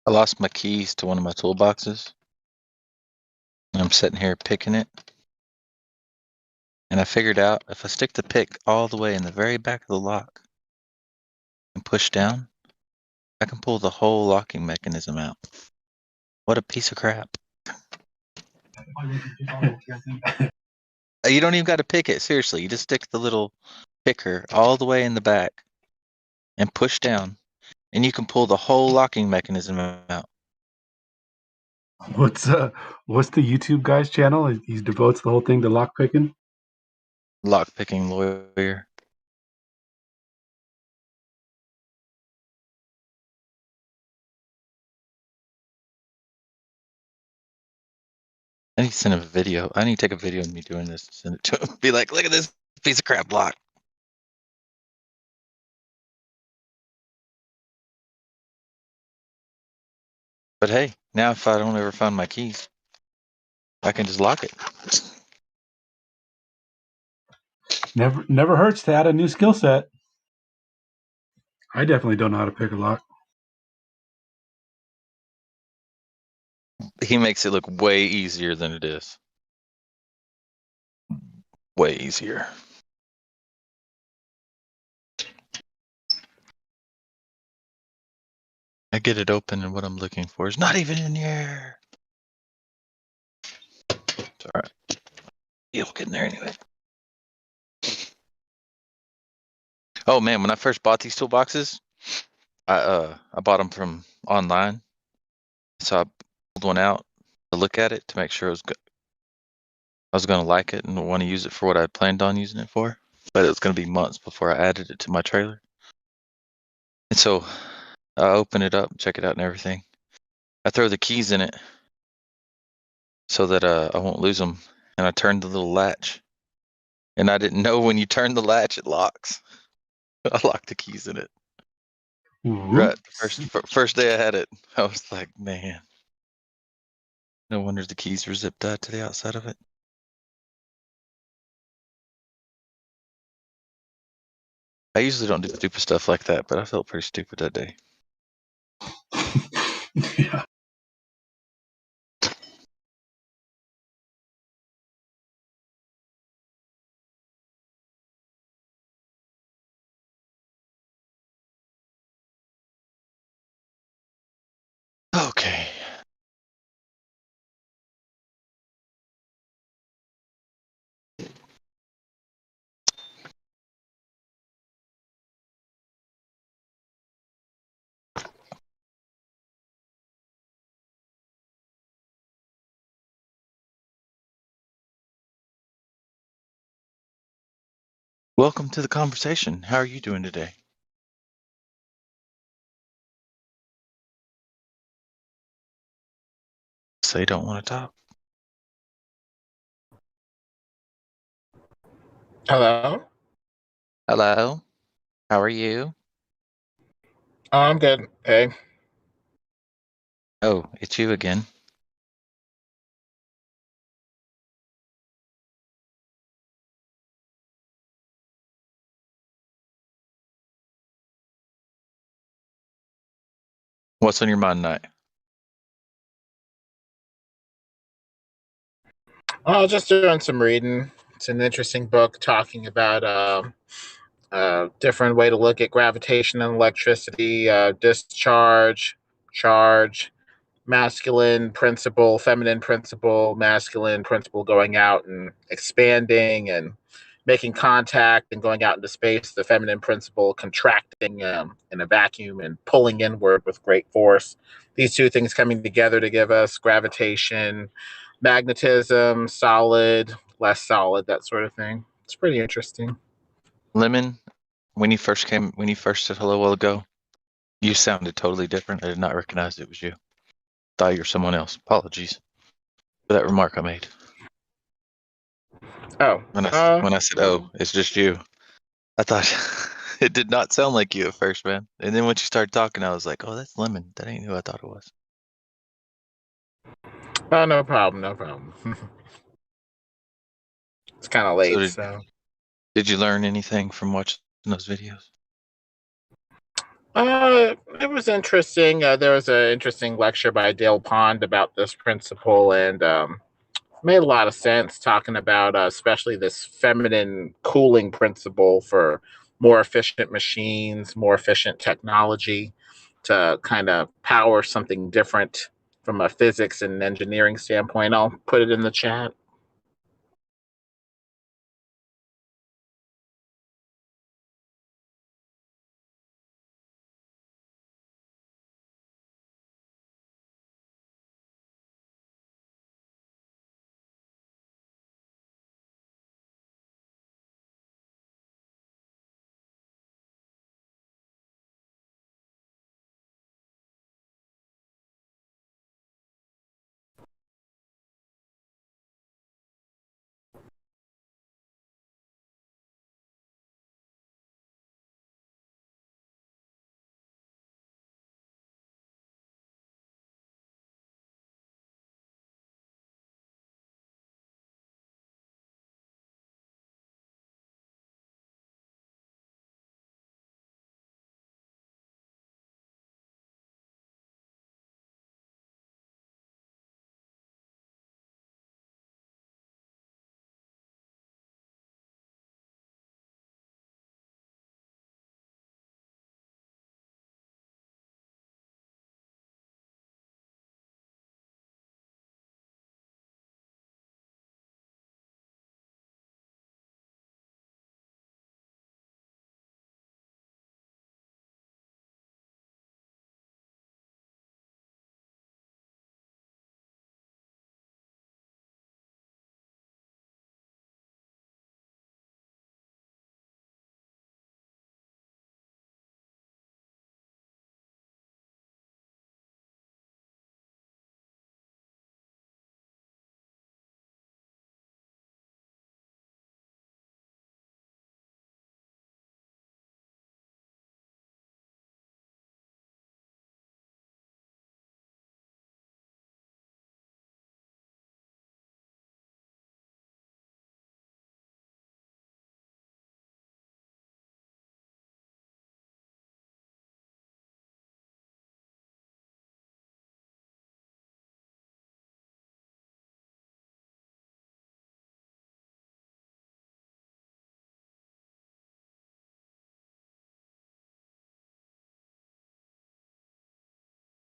[SPEAKER 5] I lost my keys to one of my toolboxes. And I'm sitting here picking it. And I figured out if I stick the pick all the way in the very back of the lock and push down, I can pull the whole locking mechanism out. What a piece of crap. You don't even got to pick it. Seriously, you just stick the little picker all the way in the back and push down, and you can pull the whole locking mechanism out.
[SPEAKER 7] What's the YouTube guy's channel? He devotes the whole thing to lock picking.
[SPEAKER 5] Lock picking lawyer. I need to send him a video. I need to take a video of me doing this and send it to him. Be like, look at this piece of crap lock. But hey, now if I don't ever find my keys, I can just lock it.
[SPEAKER 7] Never hurts to add a new skill set. I definitely don't know how to pick a lock.
[SPEAKER 5] He makes it look way easier than it is. Way easier. I get it open and what I'm looking for is not even in here. It's alright. You'll get in there anyway. Oh man, when I first bought these toolboxes, I bought them from online. So I pulled one out to look at it to make sure I was going to like it and want to use it for what I planned on using it for. But it was going to be months before I added it to my trailer. And so I open it up, check it out and everything. I throw the keys in it so that I won't lose them. And I turned the little latch. And I didn't know when you turn the latch, it locks. I locked the keys in it. Right. First day I had it, I was like, man. No wonder the keys were zip tied to the outside of it. I usually don't do stupid stuff like that, but I felt pretty stupid that day.
[SPEAKER 7] Yeah.
[SPEAKER 5] Okay. Welcome to the conversation. How are you doing today? Say don't want to talk.
[SPEAKER 19] Hello.
[SPEAKER 5] Hello. How are you?
[SPEAKER 19] Oh, I'm good. Hey.
[SPEAKER 5] Oh, it's you again. What's on your mind tonight?
[SPEAKER 19] Oh, just doing some reading. It's an interesting book talking about different way to look at gravitation and electricity, discharge, charge, masculine principle, feminine principle, masculine principle going out and expanding and making contact and going out into space, the feminine principle contracting in a vacuum and pulling inward with great force. These two things coming together to give us gravitation, magnetism, solid, less solid, that sort of thing. It's pretty interesting.
[SPEAKER 5] Lemon, when you first said hello a while ago, you sounded totally different. I did not recognize it was you. Thought you were someone else. Apologies for that remark I made.
[SPEAKER 19] Oh.
[SPEAKER 5] When I said, oh, it's just you. I thought it did not sound like you at first, man. And then once you started talking, I was like, oh, that's Lemon. That ain't who I thought it was.
[SPEAKER 19] Oh, no problem. No problem. It's kind of late, so.
[SPEAKER 5] Did you learn anything from watching those videos?
[SPEAKER 19] It was interesting. There was an interesting lecture by Dale Pond about this principle, and made a lot of sense talking about especially this feminine cooling principle for more efficient machines, more efficient technology to kind of power something different from a physics and engineering standpoint. I'll put it in the chat.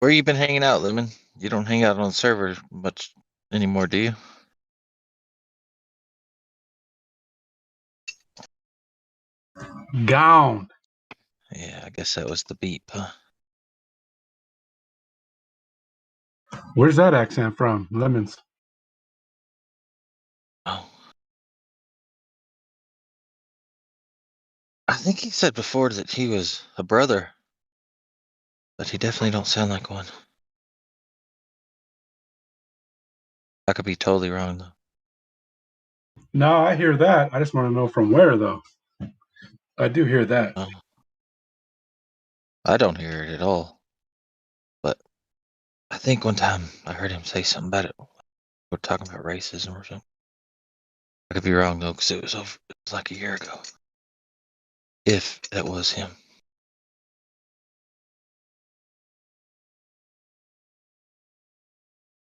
[SPEAKER 5] Where you been hanging out, Lemon? You don't hang out on the server much anymore, do you?
[SPEAKER 7] Gone.
[SPEAKER 5] Yeah, I guess that was the beep, huh?
[SPEAKER 7] Where's that accent from? Lemons.
[SPEAKER 5] Oh. I think he said before that he was a brother, but he definitely don't sound like one. I could be totally wrong though.
[SPEAKER 7] No, I hear that. I just want to know from where, though. I do hear that.
[SPEAKER 5] Oh. I don't hear it at all. But I think one time I heard him say something about it. We're talking about racism or something. I could be wrong though, because it was like a year ago. If that was him.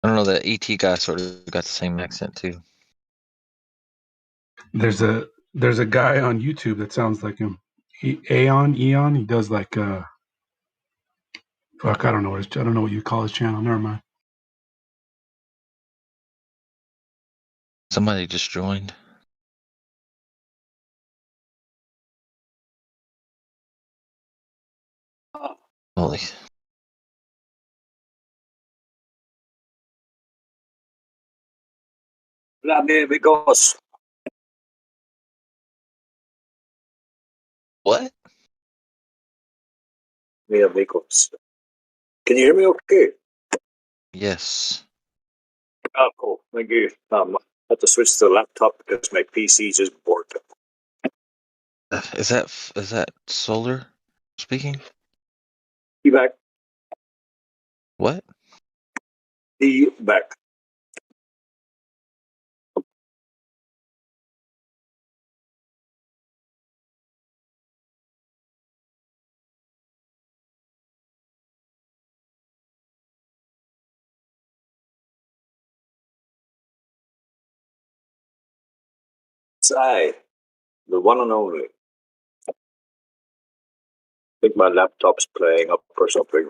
[SPEAKER 5] I don't know, that ET guy sort of got the same accent too.
[SPEAKER 7] There's a guy on YouTube that sounds like him. Eon. He does like fuck. I don't know what you call his channel. Never mind.
[SPEAKER 5] Somebody just joined. Holy.
[SPEAKER 1] Hola, amigos.
[SPEAKER 5] What?
[SPEAKER 1] Mi amigos. Can you hear me okay?
[SPEAKER 5] Yes.
[SPEAKER 1] Oh, cool. Thank you. I have to switch to the laptop because my PC just borked.
[SPEAKER 5] Is that Solar speaking?
[SPEAKER 1] You back?
[SPEAKER 5] What?
[SPEAKER 1] You back? I, the one and only. I think my laptop's playing up for something.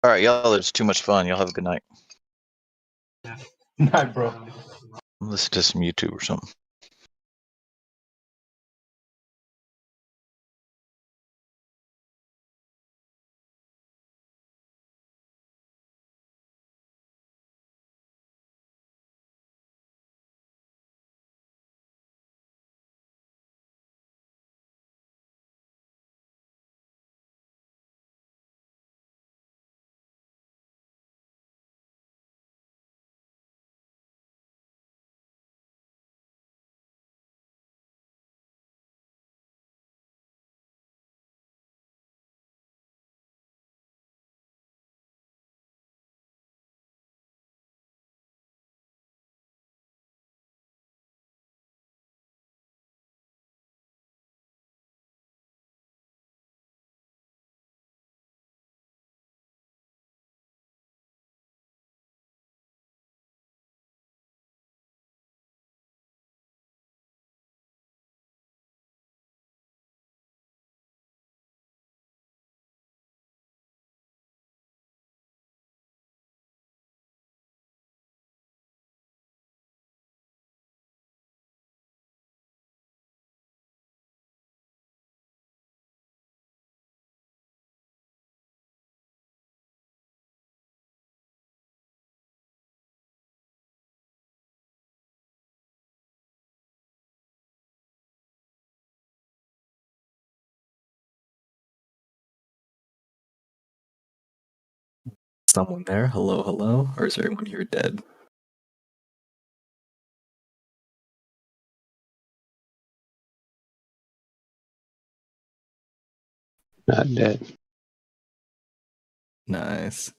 [SPEAKER 5] All right, y'all. It's too much fun. Y'all have a good night.
[SPEAKER 7] Night, bro.
[SPEAKER 5] Listen to some YouTube or something.
[SPEAKER 8] Someone there? Hello, hello? Or is everyone here dead?
[SPEAKER 16] Not dead.
[SPEAKER 8] Nice.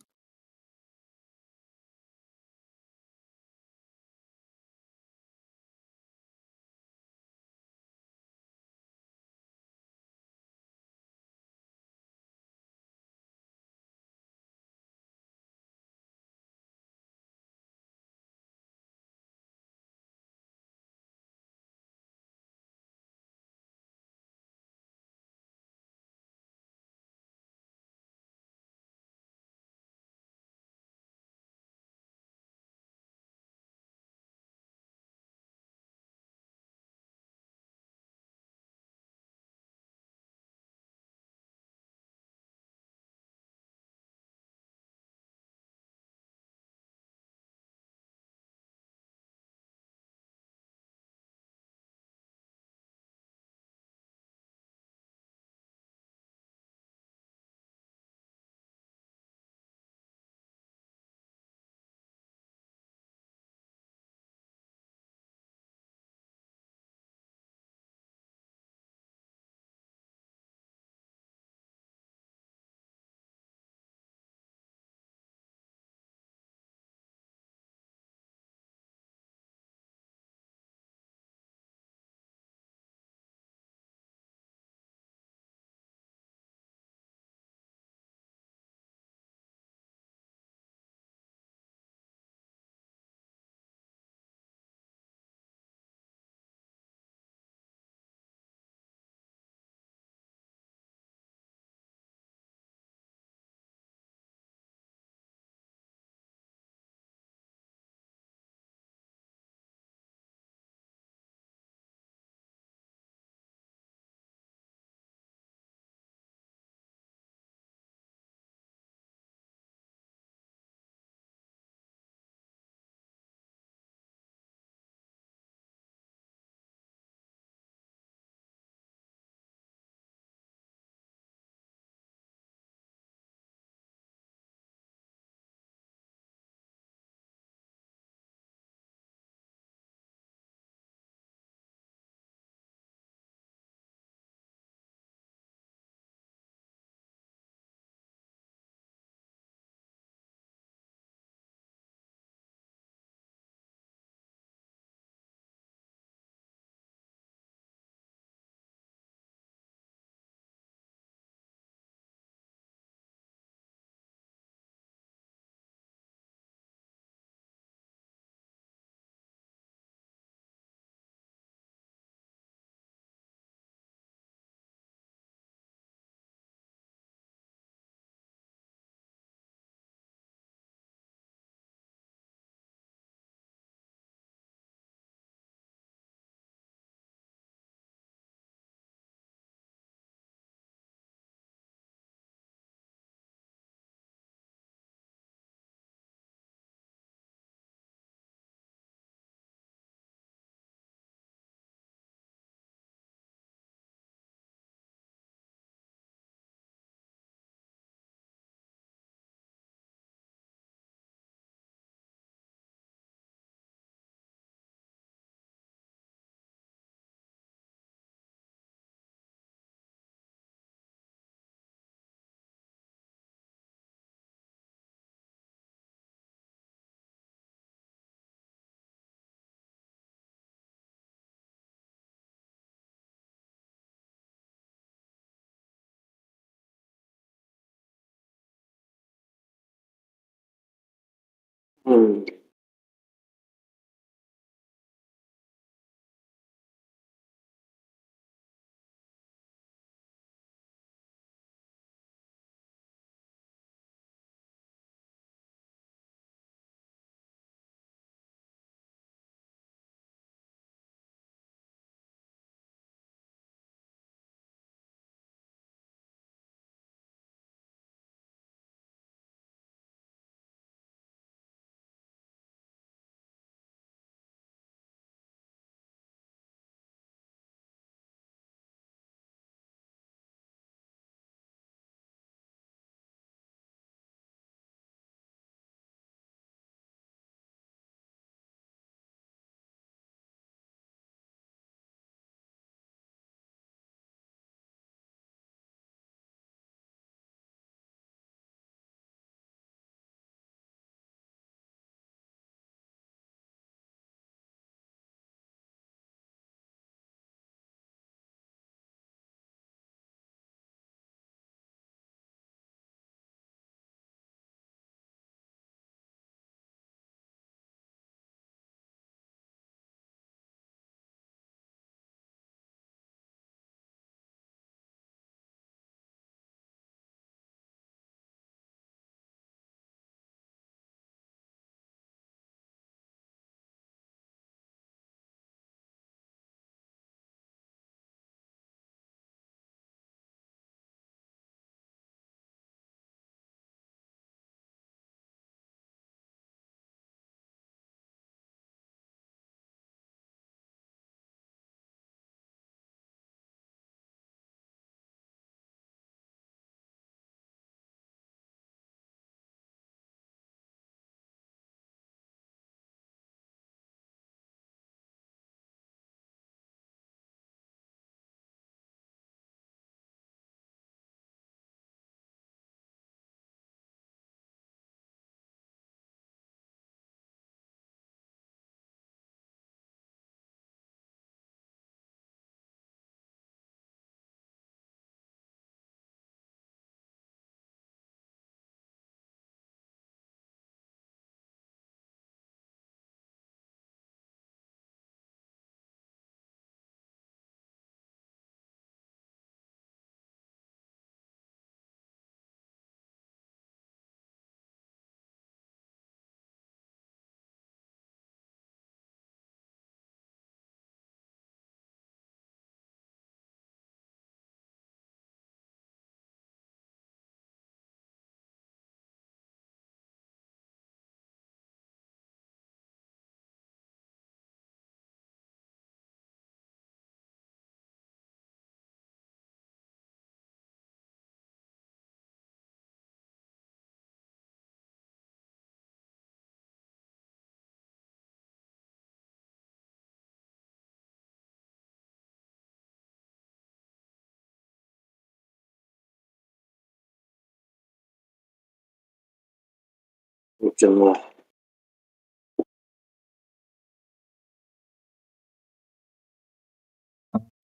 [SPEAKER 1] can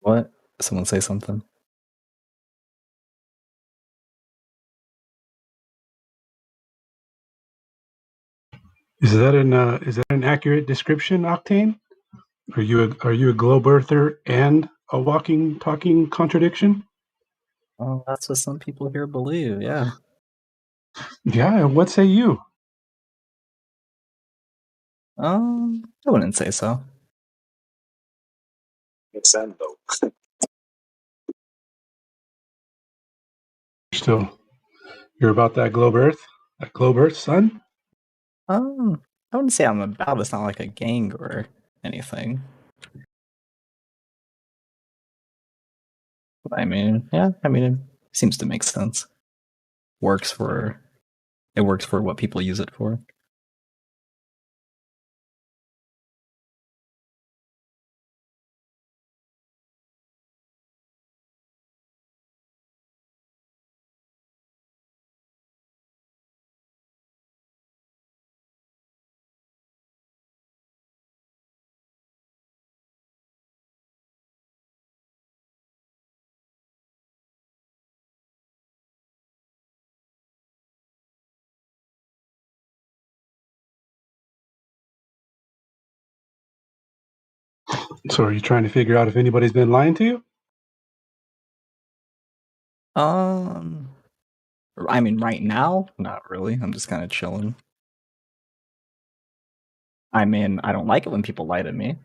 [SPEAKER 8] What? Someone say something.
[SPEAKER 7] Is that an accurate description, Octane? Are you a globe earther and a walking, talking contradiction?
[SPEAKER 8] Oh, that's what some people here believe. Yeah.
[SPEAKER 7] Yeah. And what say you?
[SPEAKER 8] I wouldn't say so.
[SPEAKER 1] Makes sense though.
[SPEAKER 7] You're about that globe Earth, son?
[SPEAKER 8] I wouldn't say I'm about. It's not like a gang or anything. But I mean, yeah. I mean, it seems to make sense. It works for what people use it for.
[SPEAKER 7] So are you trying to figure out if anybody's been lying to you?
[SPEAKER 8] I mean, right now, not really. I'm just kind of chilling. I mean, I don't like it when people lie to me.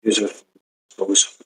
[SPEAKER 1] User. Always.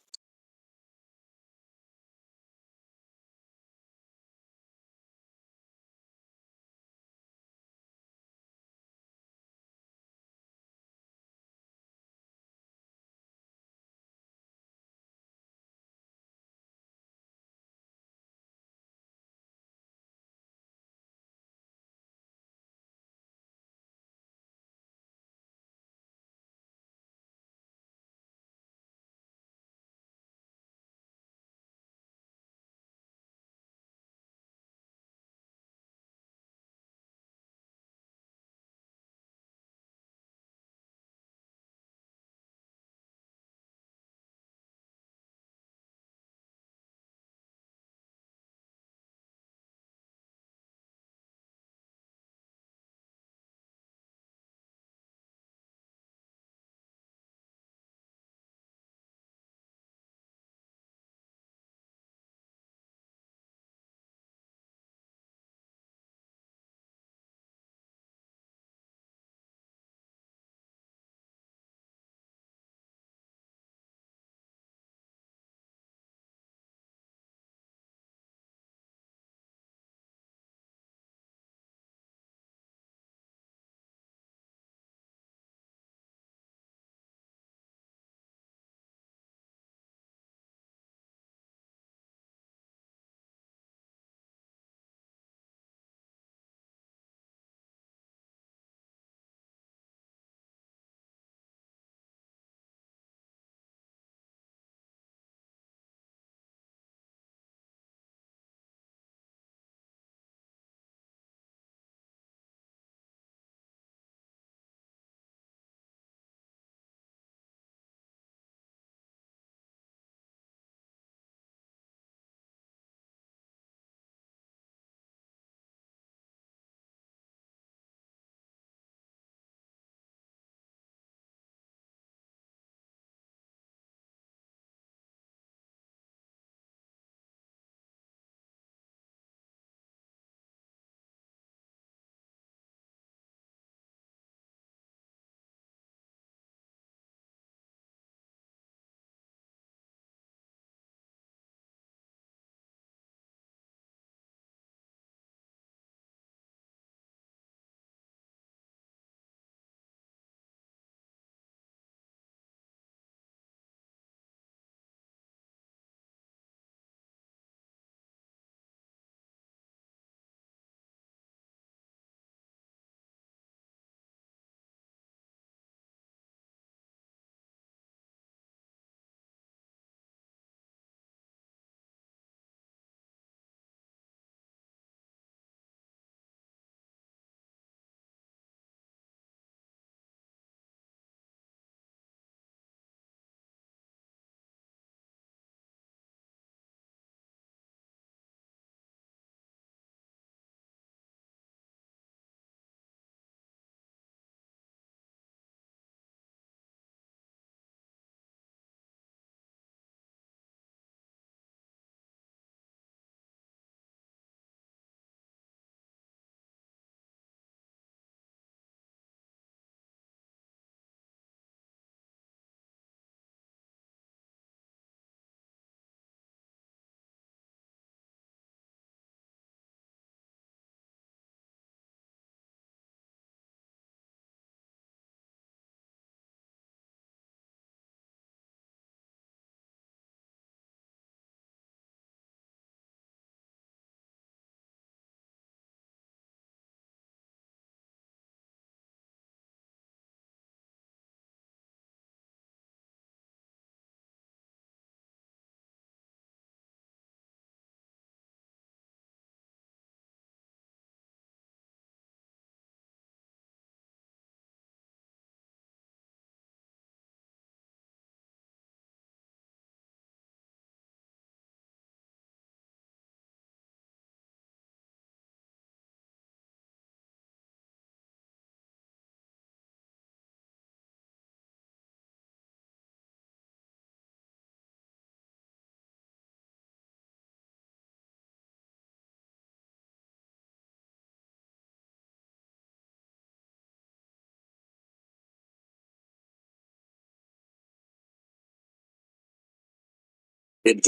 [SPEAKER 1] It,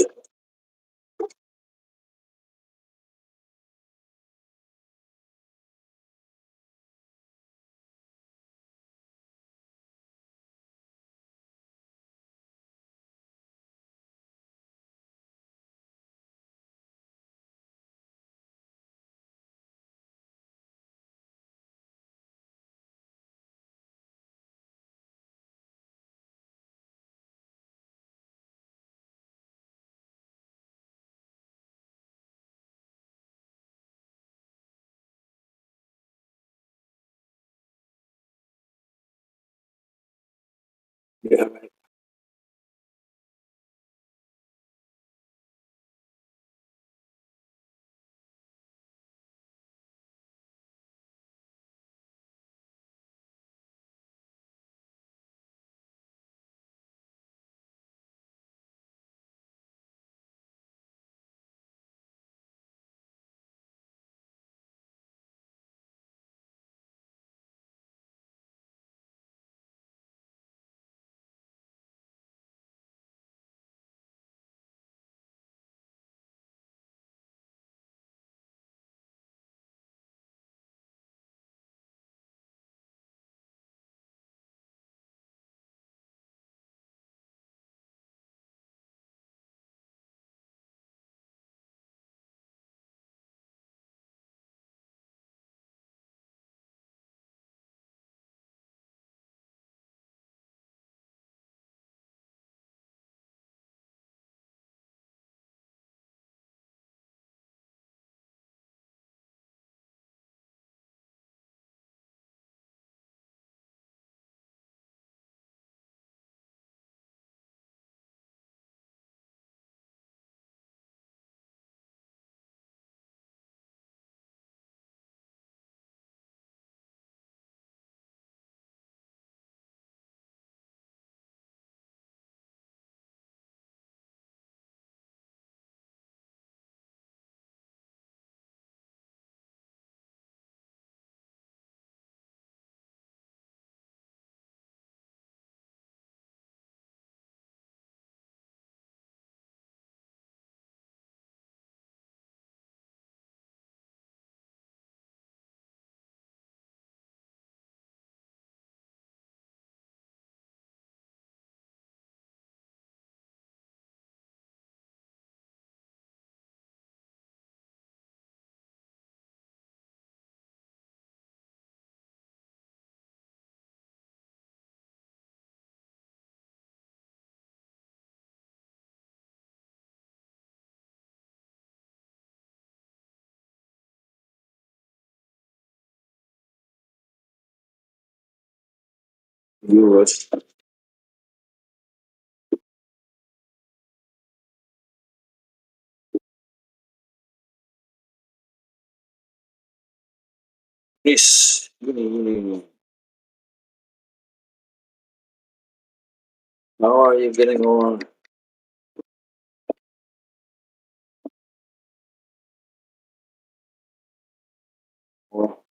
[SPEAKER 1] yeah, man. Viewers. Yes. How are you getting on? Well,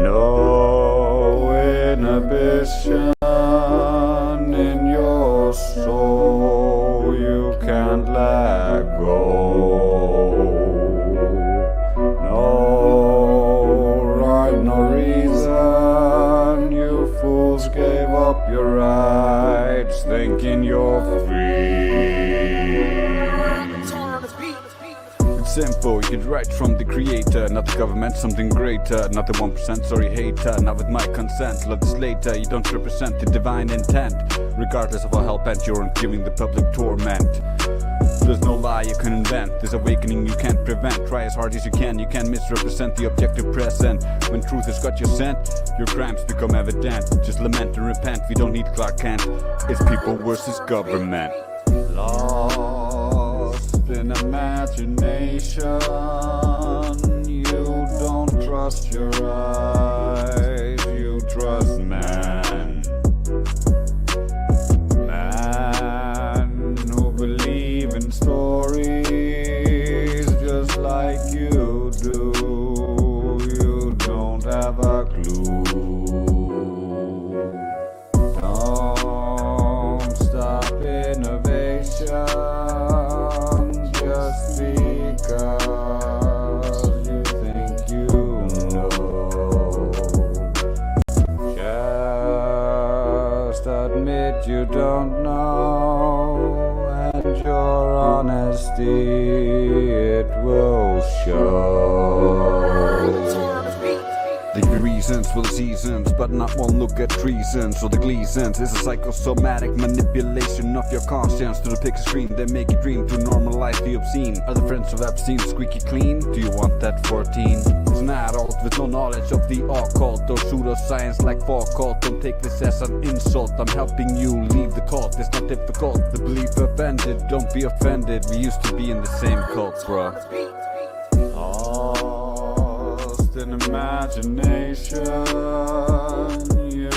[SPEAKER 3] No inhibition in your soul, you can't let go. No rhyme, no reason, you fools gave up your rights, thinking you're free. It's simple, you get right from the creator, not the government, something greater, not the 1%, sorry hater, not with my consent, love this later, you don't represent the divine intent, regardless of how hell-bent you're on giving the public torment. There's no lie you can invent, this awakening you can't prevent, try as hard as you can misrepresent the objective present. When truth has got your scent, your crimes become evident, just lament and repent, we don't need Clark Kent, it's people versus government. Lost in imagination, you don't trust your eyes, you trust man. Man who believe in stories just like you do, you don't have a clue. Don't stop innovation just because you think you know. Just admit you don't know, and your honesty it will show. There could be reasons for the seasons, but not one look at treason. So the gleasons is a psychosomatic manipulation of your conscience to depict a screen that make you dream to normalize the obscene. Are the friends of Epstein squeaky clean? Do you want that 14? It's an adult with no knowledge of the occult or pseudoscience like Foucault. Don't take this as an insult, I'm helping you leave the cult. It's not difficult, the belief offended, don't be offended. We used to be in the same cult, bro. Lost in imagination, you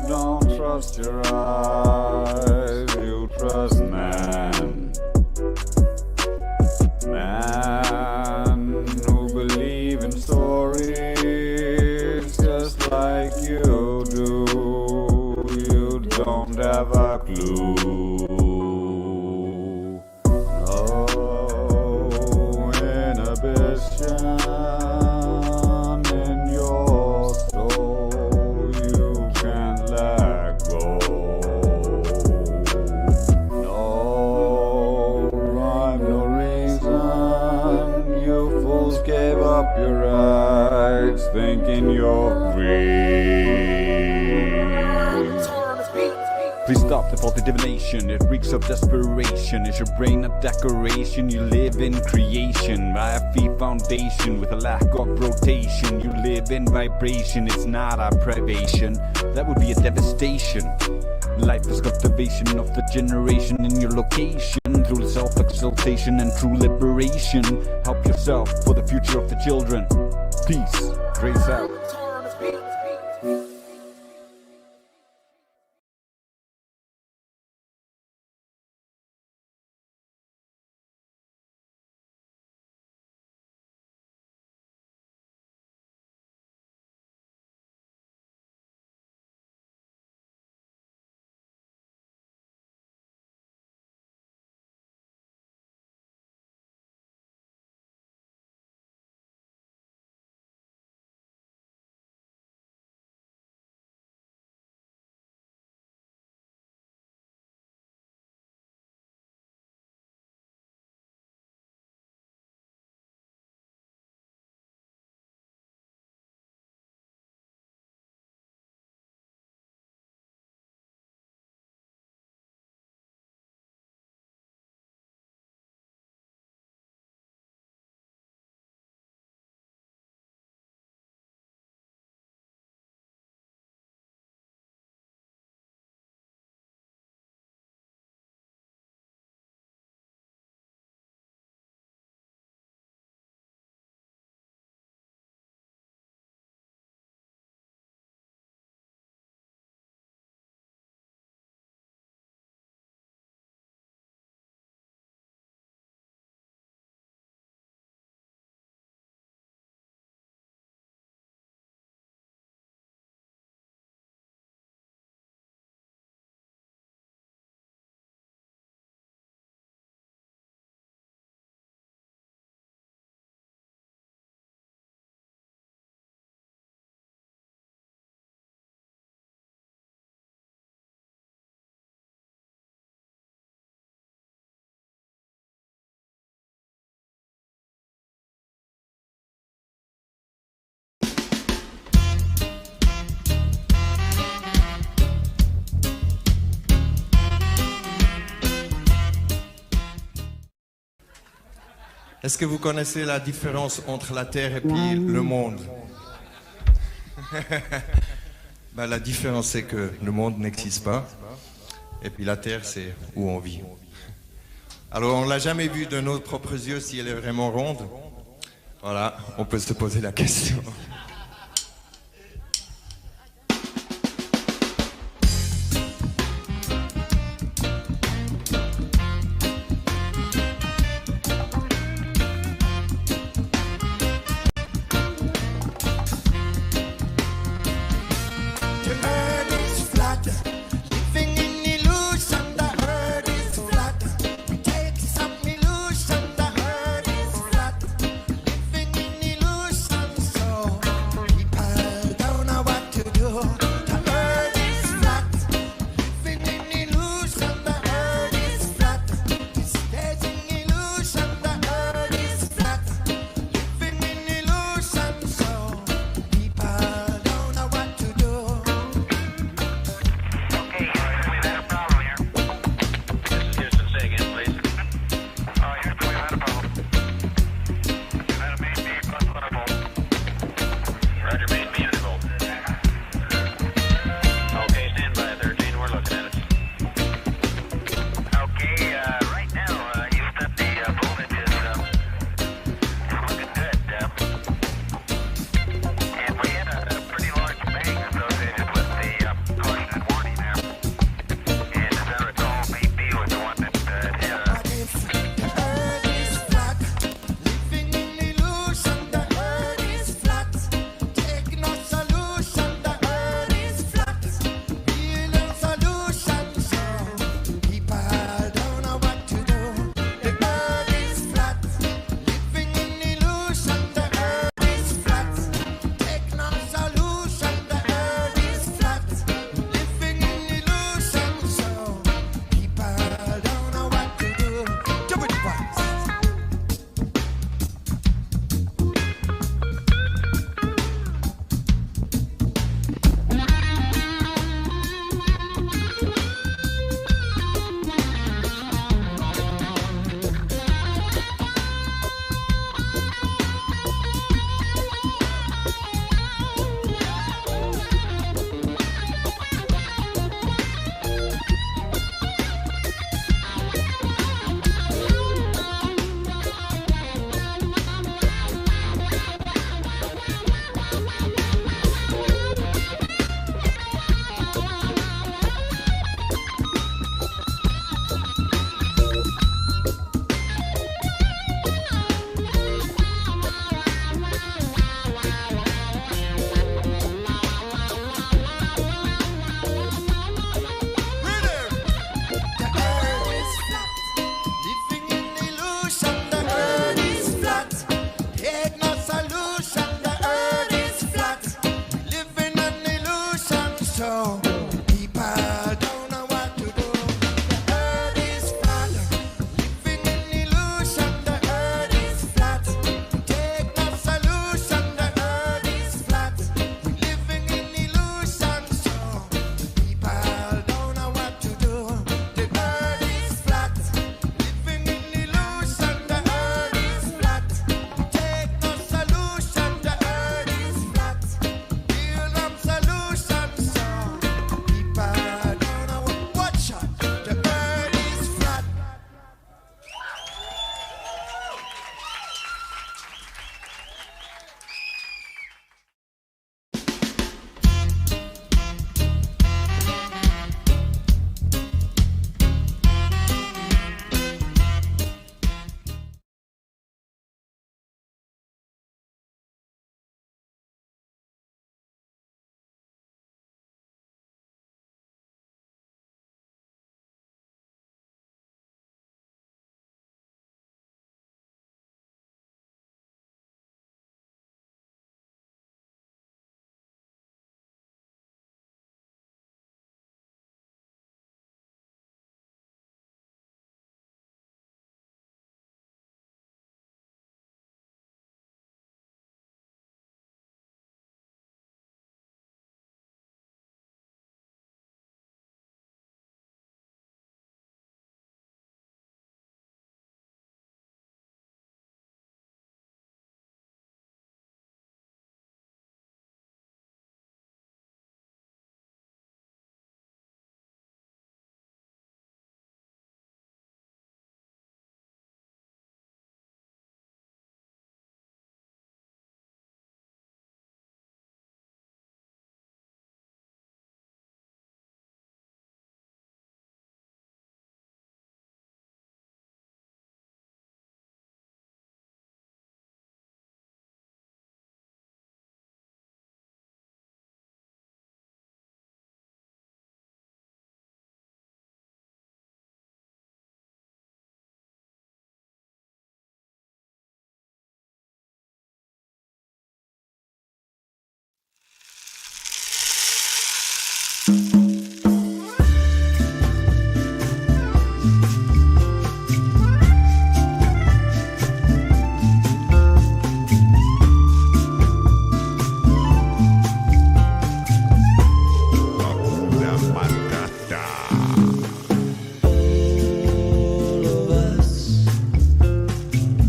[SPEAKER 3] don't trust your eyes, you trust man. Man who believe in stories just like you do, you don't have a clue. No inhibition in your soul, you can't let go. No rhyme, no reason, you fools gave up your rights, thinking you're free. Please stop the faulty divination, it reeks of desperation. Is your brain a decoration? You live in creation. I have feet foundation with a lack of rotation. You live in vibration, it's not a privation. That would be a devastation. Life is cultivation of the generation in your location. Through self-exaltation and true liberation. Help yourself for the future of the children. Peace, grace out.
[SPEAKER 12] Est-ce que vous connaissez la différence entre la Terre et puis le monde? Ben, la différence, c'est que le monde n'existe pas. Et puis la Terre, c'est où on vit. Alors, on ne l'a jamais vu de nos propres yeux si elle est vraiment ronde. Voilà, on peut se poser la question.
[SPEAKER 15] So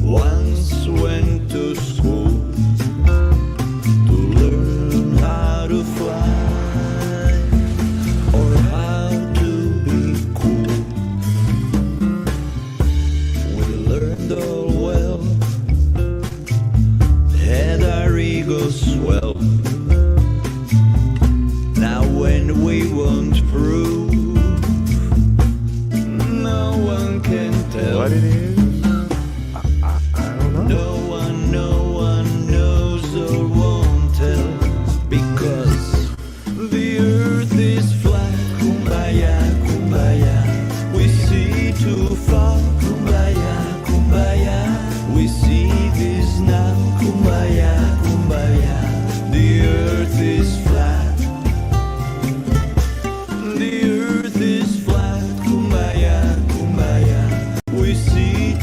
[SPEAKER 15] Once went to school to learn how to fly or how to be cool. We learned all well, had our egos swell. Now when we won't prove, no one can tell what it is. No one knows or won't tell, because the earth is flat. Kumbaya, kumbaya, we see too far. Kumbaya, kumbaya, we see this now. Kumbaya, kumbaya, the earth is flat. The earth is flat. Kumbaya, kumbaya, we see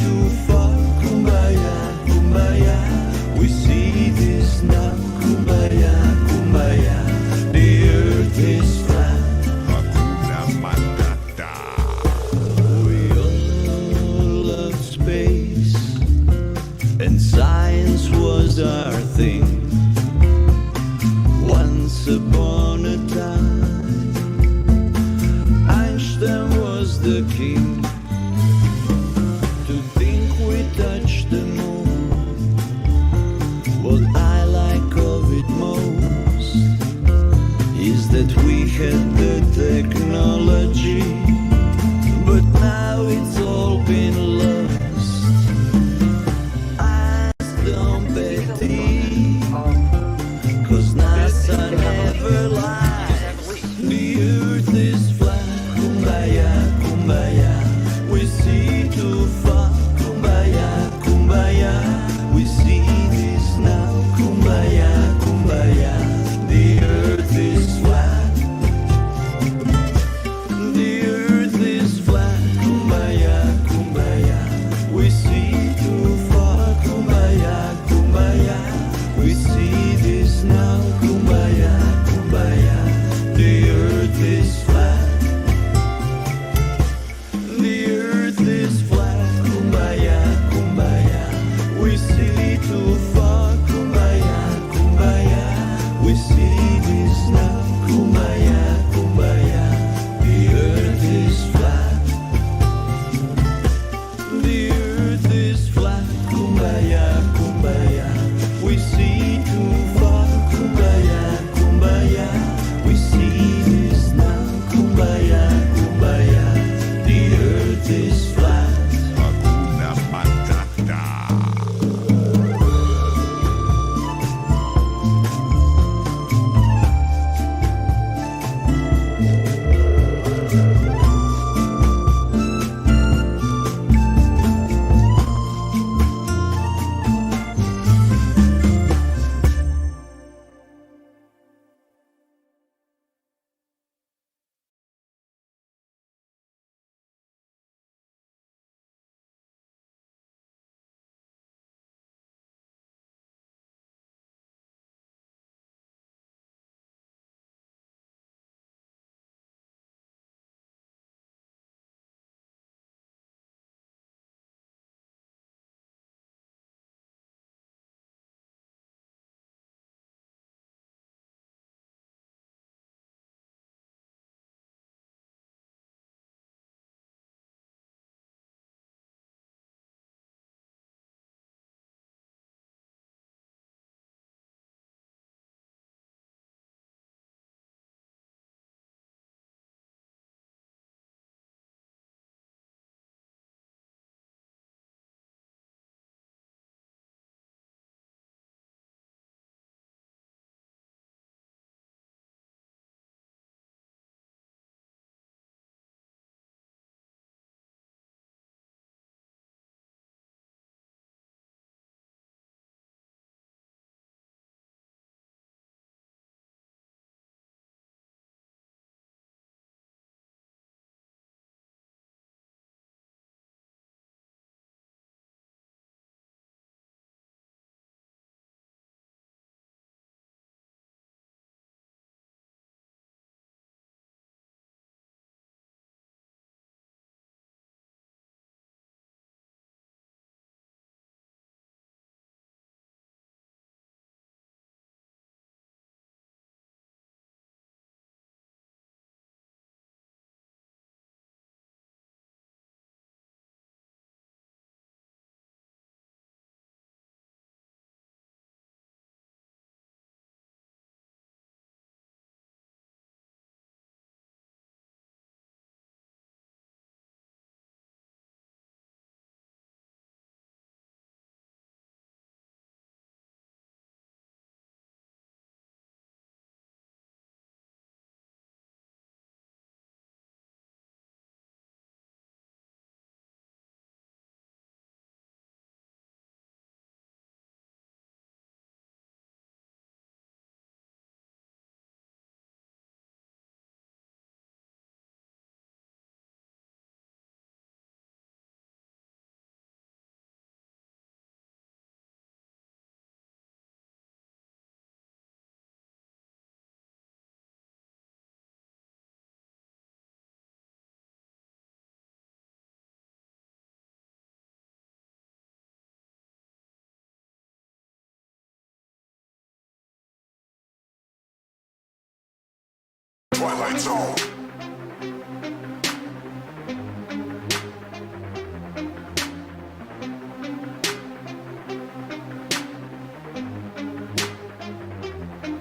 [SPEAKER 11] Twilight Zone.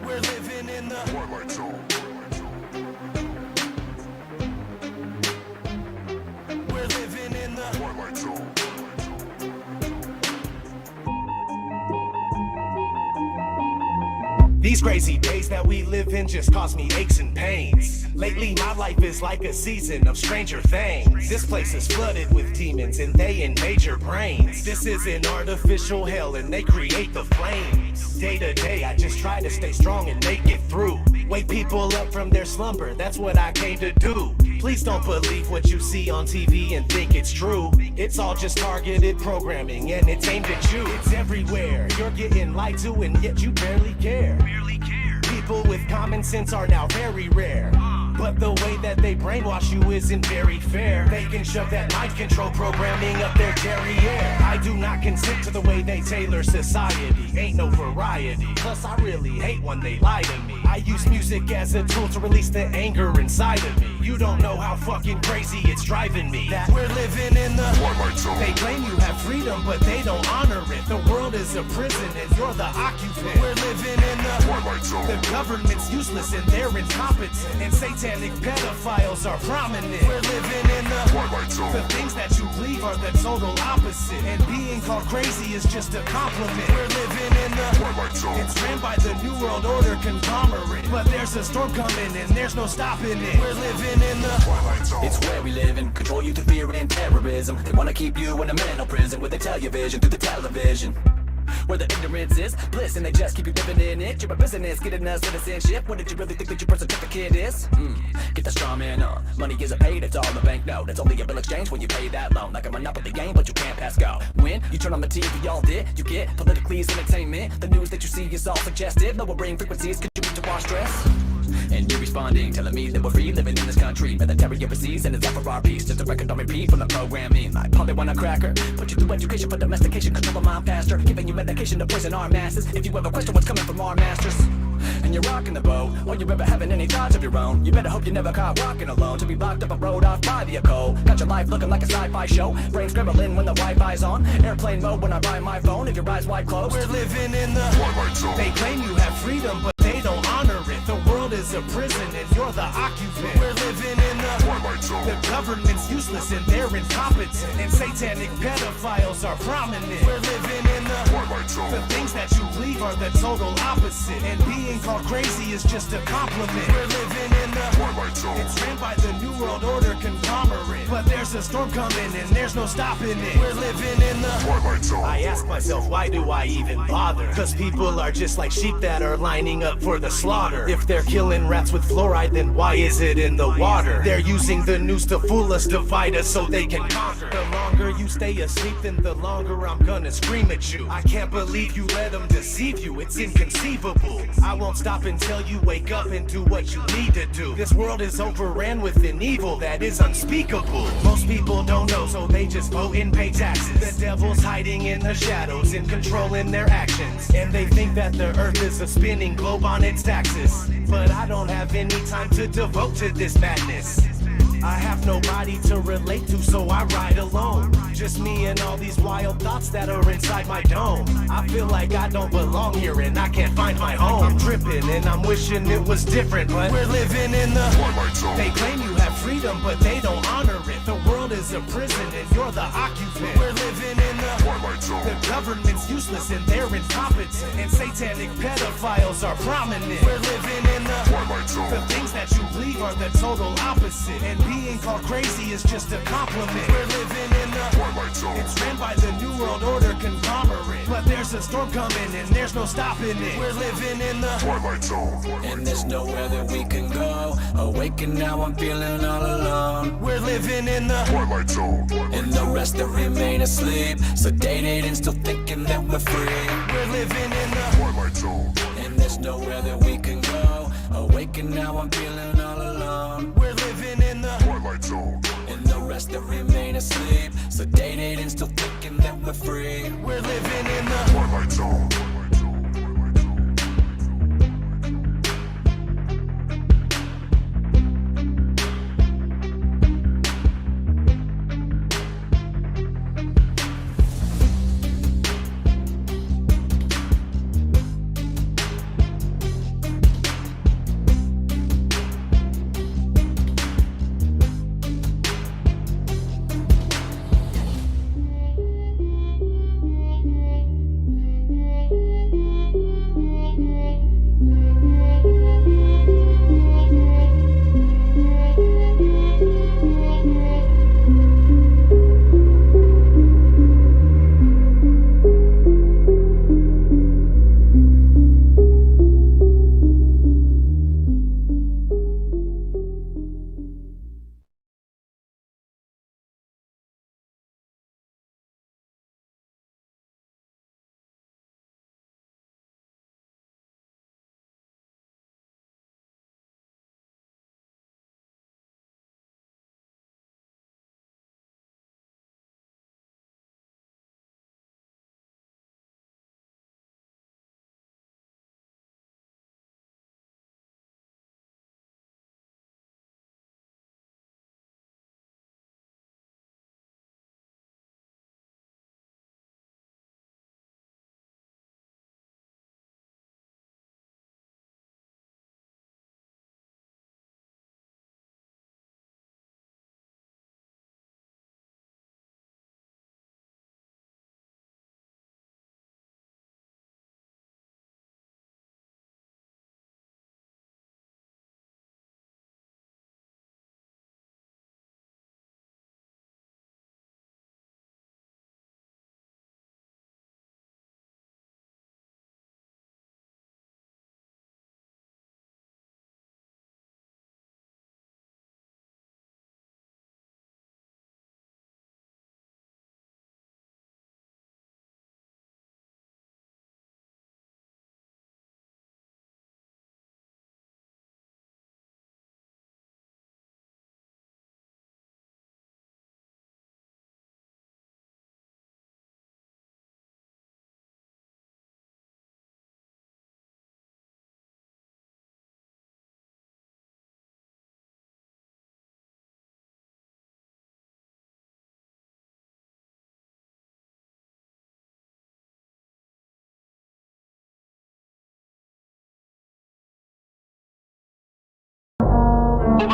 [SPEAKER 15] We're living in the
[SPEAKER 11] Twilight Zone.
[SPEAKER 15] We're living in the
[SPEAKER 11] Twilight Zone.
[SPEAKER 15] These crazy days that we live in just cause me aches and pains. Lately my life is like a season of Stranger Things. This place is flooded with demons and they invade your brains. This is an artificial hell and they create the flames. Day to day I just try to stay strong and make it through. Wake people up from their slumber, that's what I came to do. Please don't believe what you see on TV and think it's true. It's all just targeted programming and it's aimed at you. It's everywhere, you're getting lied to and yet you barely care. People with common sense are now very rare. But the way that they brainwash you isn't very fair. They can shove that mind control programming up their derriere. I do not consent to the way they tailor society. Ain't no variety. Plus I really hate when they lie to me. I use music as a tool to release the anger inside of me. You don't know how fucking crazy it's driving me. That we're living in the
[SPEAKER 11] Twilight Zone.
[SPEAKER 15] They claim you have freedom, but they don't honor it. The world is a prison and you're the occupant. We're living in the
[SPEAKER 11] Twilight Zone.
[SPEAKER 15] The government's useless and they're incompetent. And satanic pedophiles are prominent. We're living in the
[SPEAKER 11] Twilight Zone.
[SPEAKER 15] The things that you believe are the total opposite. And being called crazy is just a compliment. We're living in the
[SPEAKER 11] Twilight Zone.
[SPEAKER 15] It's ran by the New World Order conglomerate. But there's a storm coming and there's no stopping it. We're living in the
[SPEAKER 11] Twilight Zone.
[SPEAKER 22] It's where we live and control you through fear and terrorism. They wanna keep you in a mental prison where they tell your vision through the television. Where the ignorance is bliss and they just keep you living in it. You're a business, getting us citizenship. What did you really think that your birth certificate is? Get the straw man on. Money isn't paid, it's all a bank note. It's only a bill exchange when you pay that loan. Like a monopoly game, but you can't pass go. When you turn on the TV, all did you get politically entertainment? The news that you see is all suggestive. Lowering frequencies, could you reach to our stress? And you're responding, telling me that we're free living in this country. Military overseas and it's up for our peace. Just a record on repeat from the programming. Like probably want a cracker. Put you through education for domestication, control the mind faster. Giving you medication to poison our masses. If you ever question what's coming from our masters and you're rocking the boat, or you're ever having any thoughts of your own, you better hope you never caught walking alone. To be locked up a road off by the echo. Got your life looking like a sci-fi show. Brain scrambling when the Wi-Fi's on. Airplane mode when I buy my phone. If your eyes wide closed, we're living in the
[SPEAKER 11] Twilight Zone.
[SPEAKER 15] They claim you have freedom, but they don't honor it. The world is a prison and you're the occupant. We're living in the
[SPEAKER 11] Twilight Zone.
[SPEAKER 15] The government's useless and they're incompetent. And satanic pedophiles are prominent. We're living in the
[SPEAKER 11] Twilight Zone.
[SPEAKER 15] The things that you believe are the total opposite. And being called crazy is just a compliment. We're living in the
[SPEAKER 11] Twilight Zone.
[SPEAKER 15] It's ran by the New World Order conglomerate. But there's a storm coming and there's no stopping it. We're living in the
[SPEAKER 11] Twilight Zone.
[SPEAKER 15] I ask myself, why do I even bother? Cause people are just like sheep that are lining up for the slaughter. If they're killing rats with fluoride, then why is it in the water? They're using the news to fool us, divide us so they can conquer. The longer you stay asleep, then the longer I'm gonna scream at you. I can't believe you let them deceive you, it's inconceivable. I won't stop until you wake up and do what you need to do. This world is overran with an evil that is unspeakable. Most people don't know, so they just vote and pay taxes. The devil's hiding in the shadows and controlling their actions. And they think that the earth is a spinning globe on its axis. But I don't have any time to devote to this madness. I have nobody to relate to, so I ride alone. Just me and all these wild thoughts that are inside my dome. I feel like I don't belong here and I can't find my home. I'm tripping and I'm wishing it was different, but we're living in the
[SPEAKER 11] Twilight Zone.
[SPEAKER 15] They claim you have freedom, but they don't honor it. The world is a prison and you're the occupant. We're living in the
[SPEAKER 11] Twilight Zone.
[SPEAKER 15] The government's useless and they're incompetent. And satanic pedophiles are prominent. We're living in the
[SPEAKER 11] Twilight Zone.
[SPEAKER 15] The things that you believe are the total opposite. And being called crazy is just a compliment. We're living in the
[SPEAKER 11] Twilight Zone.
[SPEAKER 15] It's ran by the New World Order conglomerate. But there's a storm coming and there's no stopping it. We're living in the
[SPEAKER 11] Twilight Zone.
[SPEAKER 22] and there's nowhere that we can go. Awake and now I'm feeling all alone.
[SPEAKER 15] We're living in the
[SPEAKER 11] Twilight Zone.
[SPEAKER 22] And the rest that remain asleep, sedated and still thinking that we're free.
[SPEAKER 15] We're living in the
[SPEAKER 11] Twilight Zone.
[SPEAKER 22] And there's nowhere that we can go. Awake and now I'm feeling all alone.
[SPEAKER 15] We're living in the
[SPEAKER 11] Twilight Zone.
[SPEAKER 22] And the rest that remain asleep, sedated and still thinking that we're free.
[SPEAKER 15] We're living in the
[SPEAKER 11] Twilight Zone.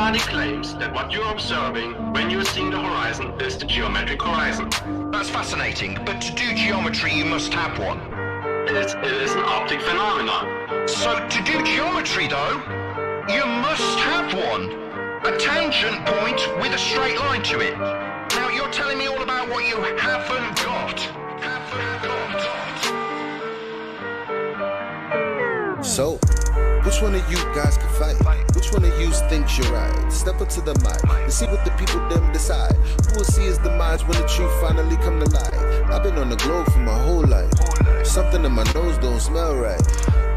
[SPEAKER 6] Everybody claims that what you're observing when you're seeing the horizon is the geometric horizon.
[SPEAKER 14] That's fascinating, but to do geometry you must have one.
[SPEAKER 6] It is an optic phenomenon.
[SPEAKER 14] So to do geometry though, you must have one. A tangent point with a straight line to it. Now you're telling me all about what you haven't got.
[SPEAKER 23] So, which one of you guys can fight? Which one of you thinks you're right? Step up to the mic and see what the people them decide. Who will see his demise when the truth finally come to light? I've been on the globe for my whole life. Something in my nose don't smell right.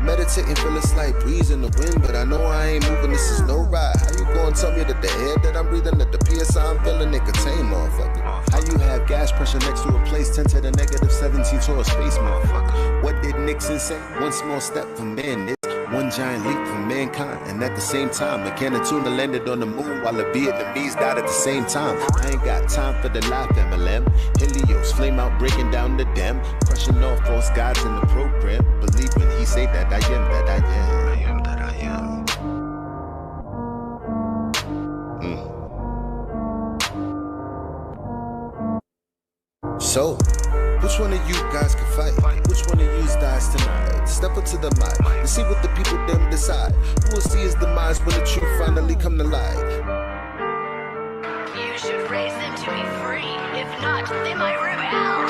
[SPEAKER 23] Meditating, feel a slight breeze in the wind, but I know I ain't moving, this is no ride. How you gonna tell me that the air that I'm breathing, that the PSI I'm feeling, it contain, motherfucker? How you have gas pressure next to a place 10 to the negative 17 to a space, motherfucker? What did Nixon say? One small step for man, it's one giant leap for mankind. And at the same time, a can of tuna landed on the moon while the Vietnamese died at the same time. I ain't got time for the life MLM. Helios, flame out, breaking down the dam, crushing off false gods in the program. Believe when he say that I am that I am. I am that I am. So, which one of you guys can fight? Which one of you dies tonight? Step up to the mic and see what the people them decide. Who will see his demise when the truth finally come to light?
[SPEAKER 24] You should raise them to be free. If not, they might rebel.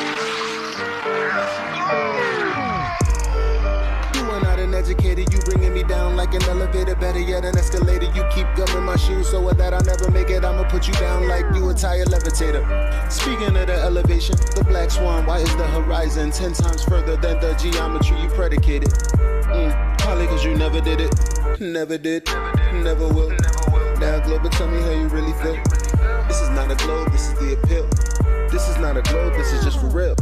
[SPEAKER 23] You are not an educator, you bringing me down like an elevator. Better yet, an escalator. You keep gumming my shoes so that I never make it. I'ma put you down like you a tire levitator. Speaking of the elevation, the black swan, why is the horizon 10 times further than the geometry you predicated? Probably cause you never did it. Never did, never will. Now global, tell me how you really feel. This is not a globe, this is the appeal. This is not a globe, this is just for real.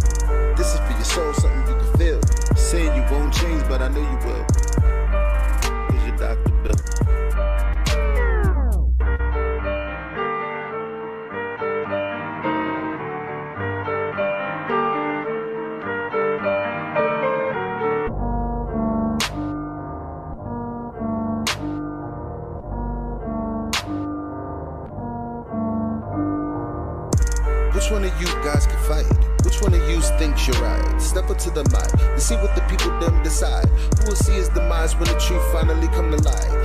[SPEAKER 23] This is for your soul, something you can feel. Saying you won't change, but I know you will. Here's your Dr. Bill. Which one of you guys can fight? Which one of you thinks you're right? Step up to the mic and see what the people them decide. Who will see his demise when the truth finally come to light?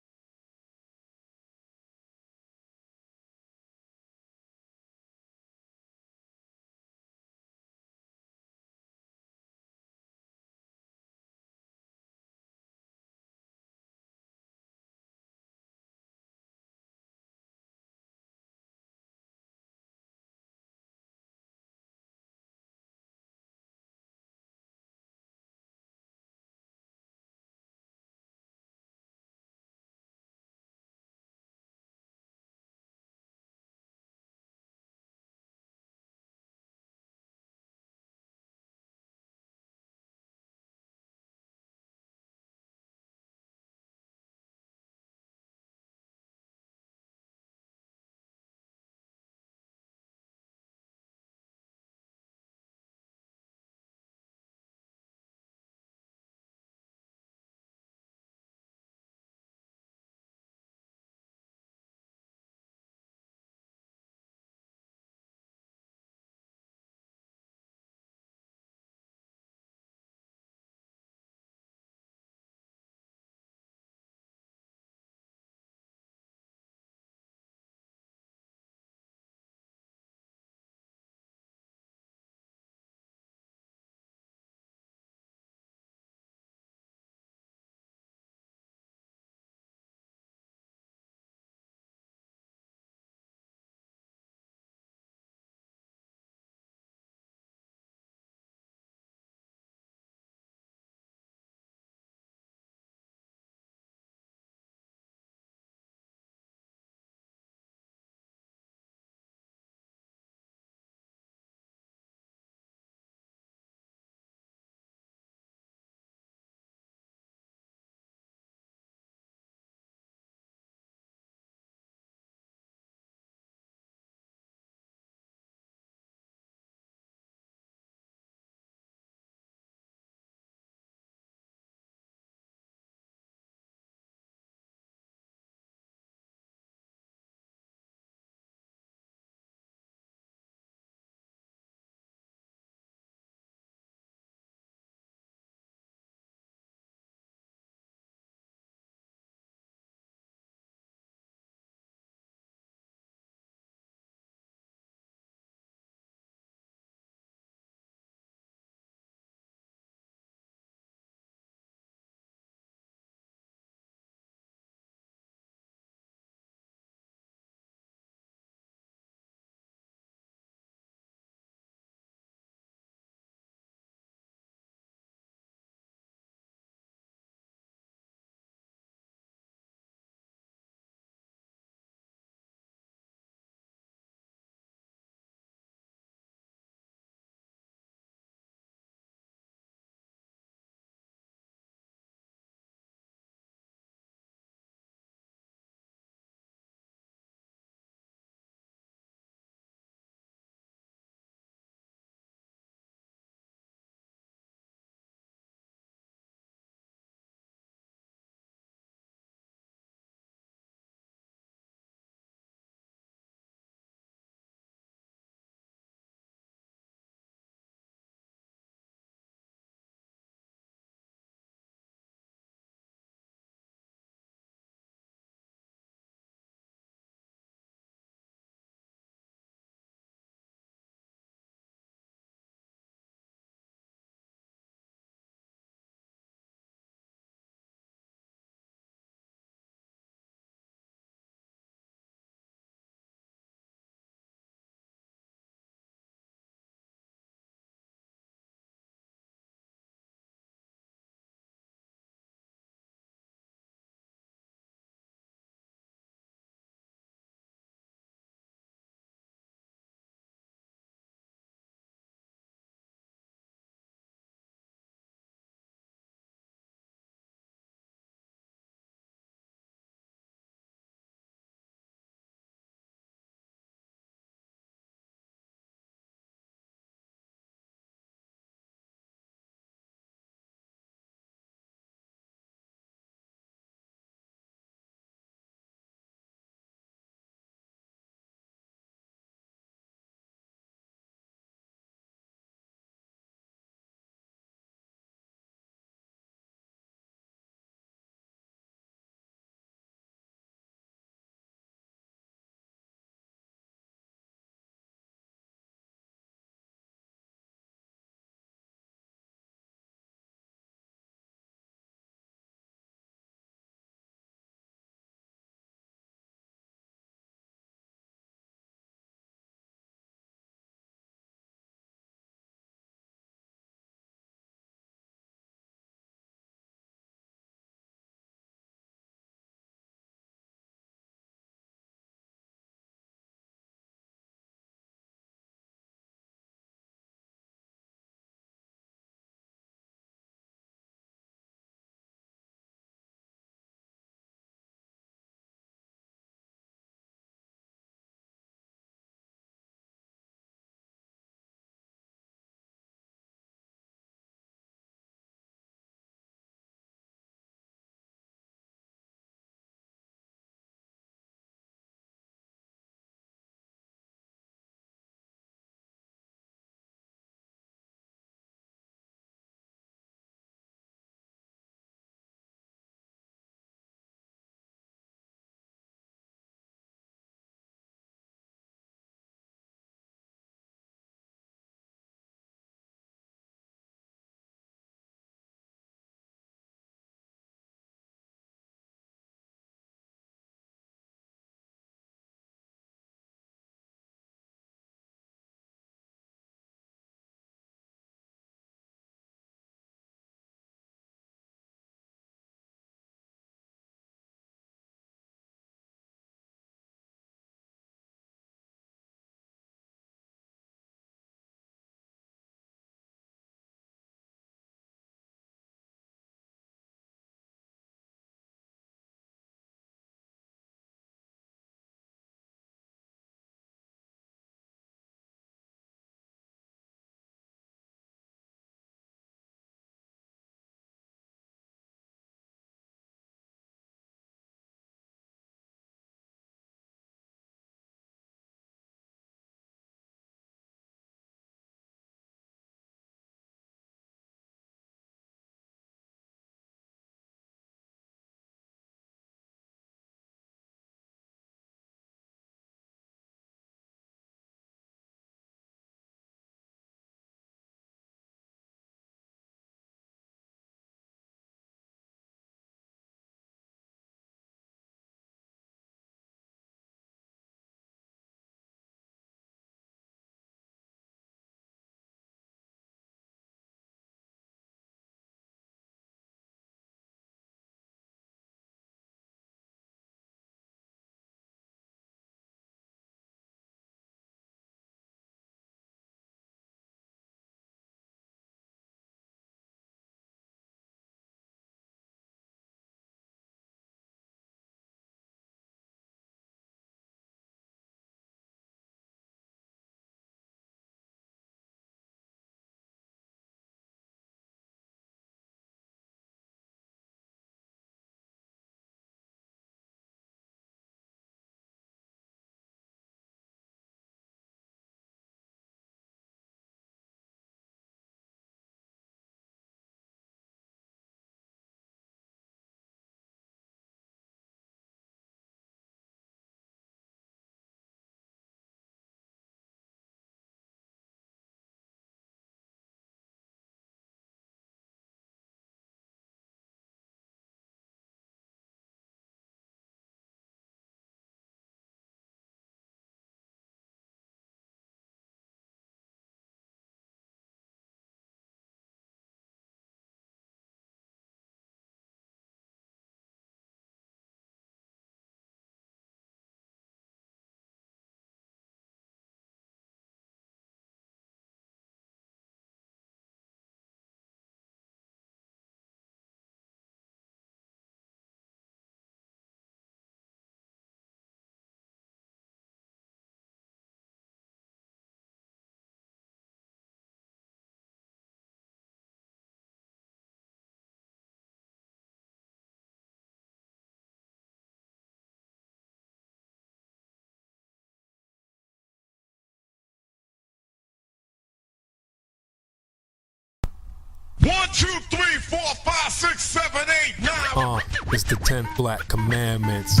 [SPEAKER 11] 2, 3, 4, 5, 6, 7, 8, 9.
[SPEAKER 10] It's the 10 black commandments.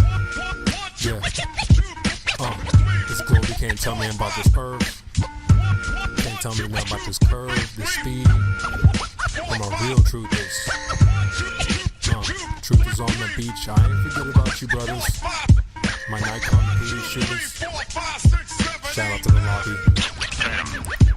[SPEAKER 10] Yeah. This globe, you can't tell me about this earth. Can't tell me nothing about this curve, this speed. And my real truth is, truth is on the beach. I ain't forget about you, brothers. My Nikon PD shooters. Shout out to the lobby.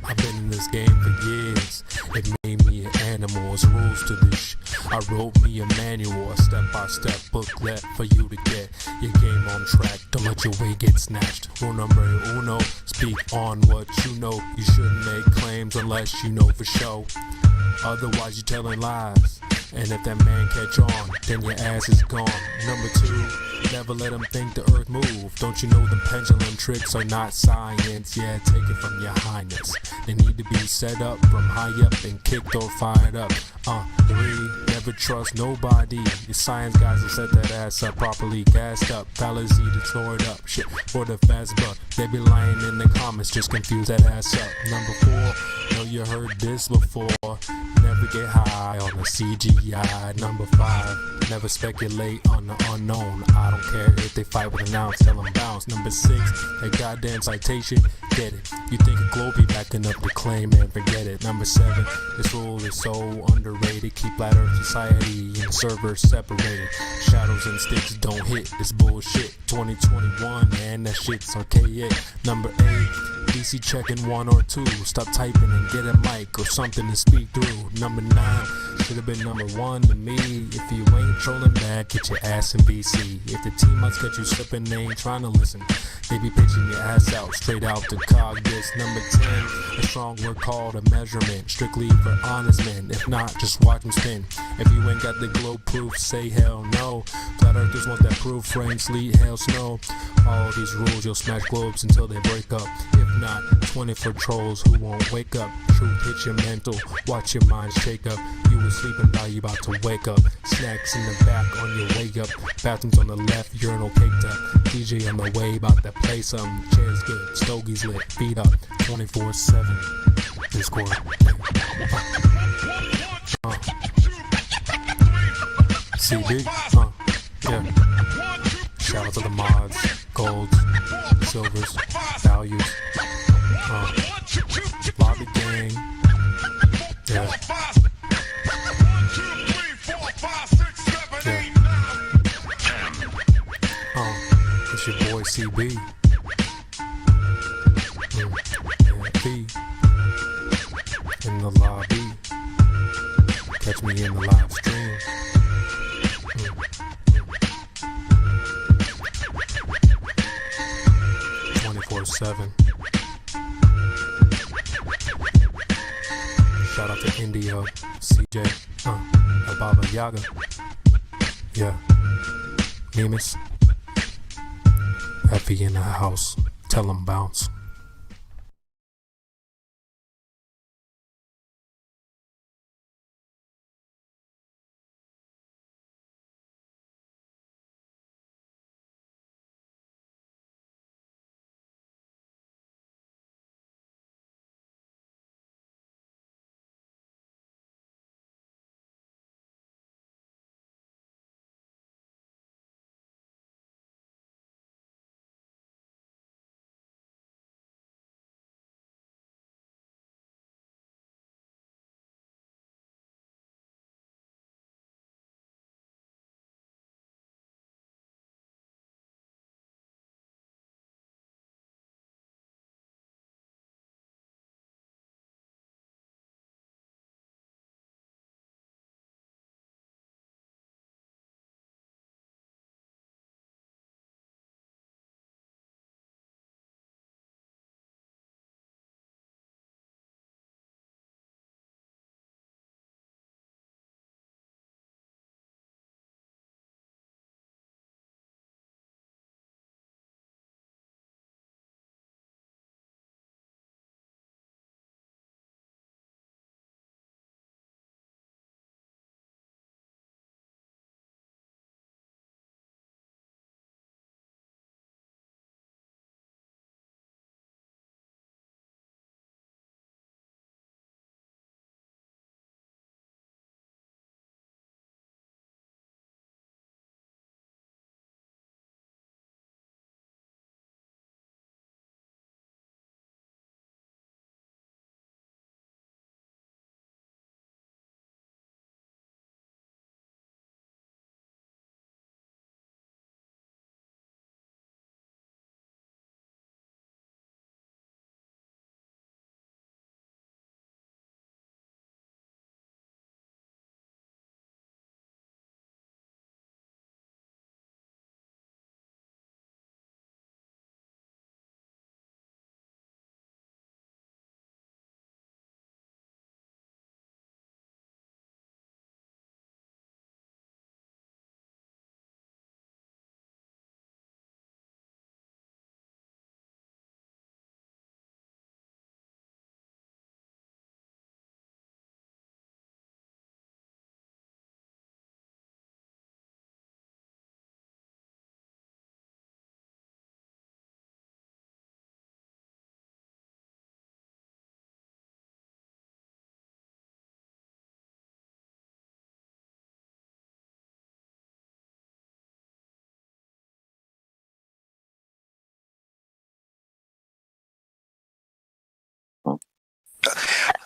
[SPEAKER 10] I've been in this game for years. It made me an animal. It's rules to this. I wrote me a manual, a step-by-step booklet for you to get your game on track. Don't let your way get snatched. Rule number uno, speak on what you know. You shouldn't make claims unless you know for sure. Otherwise you're telling lies. And if that man catch on, then your ass is gone. Number 2, never let them think the earth move. Don't you know the pendulum tricks are not science? Yeah, take it from your highness. They need to be set up from high up and kicked or fired up. 3, never trust nobody. The science guys will set that ass up properly gassed up. Fallacy to store it up. Shit for the fast buck. They be lying in the comments, just confuse that ass up. Number 4, know you heard this before. Never get high on the CGI. Number 5, never speculate on the unknown. I don't care if they fight with an ounce, tell them bounce. Number 6, that goddamn citation, get it. You think a globe be backing up the claim and forget it. Number 7, this rule is so underrated. Keep flat earth society and servers separated. Shadows and sticks don't hit this bullshit. 2021, man, that shit's archaic. Number 8, DC checking 1 or 2. Stop typing and get a mic or something to speak through. Number 9, should have been number 1 to me. If you ain't trolling back, get your ass in BC. If the team must get you slipping, they ain't trying to listen. They be pitching your ass out, straight out to cog this. Number 10, a strong word called a measurement. Strictly for honest men. If not, just watch them spin. If you ain't got the globe proof, say hell no. Flat earthers want that proof, rain, sleet, hail, snow. All these rules, you'll smash globes until they break up. If not, 24 trolls who won't wake up. Truth hits your mental, watch your mind shake up. You were sleeping now, you about to wake up. Snacks in the back on your way up. Bathrooms on the left, urinal caked up. DJ on the way, about to play something. Chairs good, stogies lit, feet up. 24/7. Discord. CB, yeah. Shout out to the mods, golds, silvers, values, lobby gang, yeah. It's your boy CB. B in the lobby. Catch me in the live stream. 24/7. Shout out to India, CJ, Baba Yaga. Yeah. Nemus. Effie in the house. Tell 'em bounce.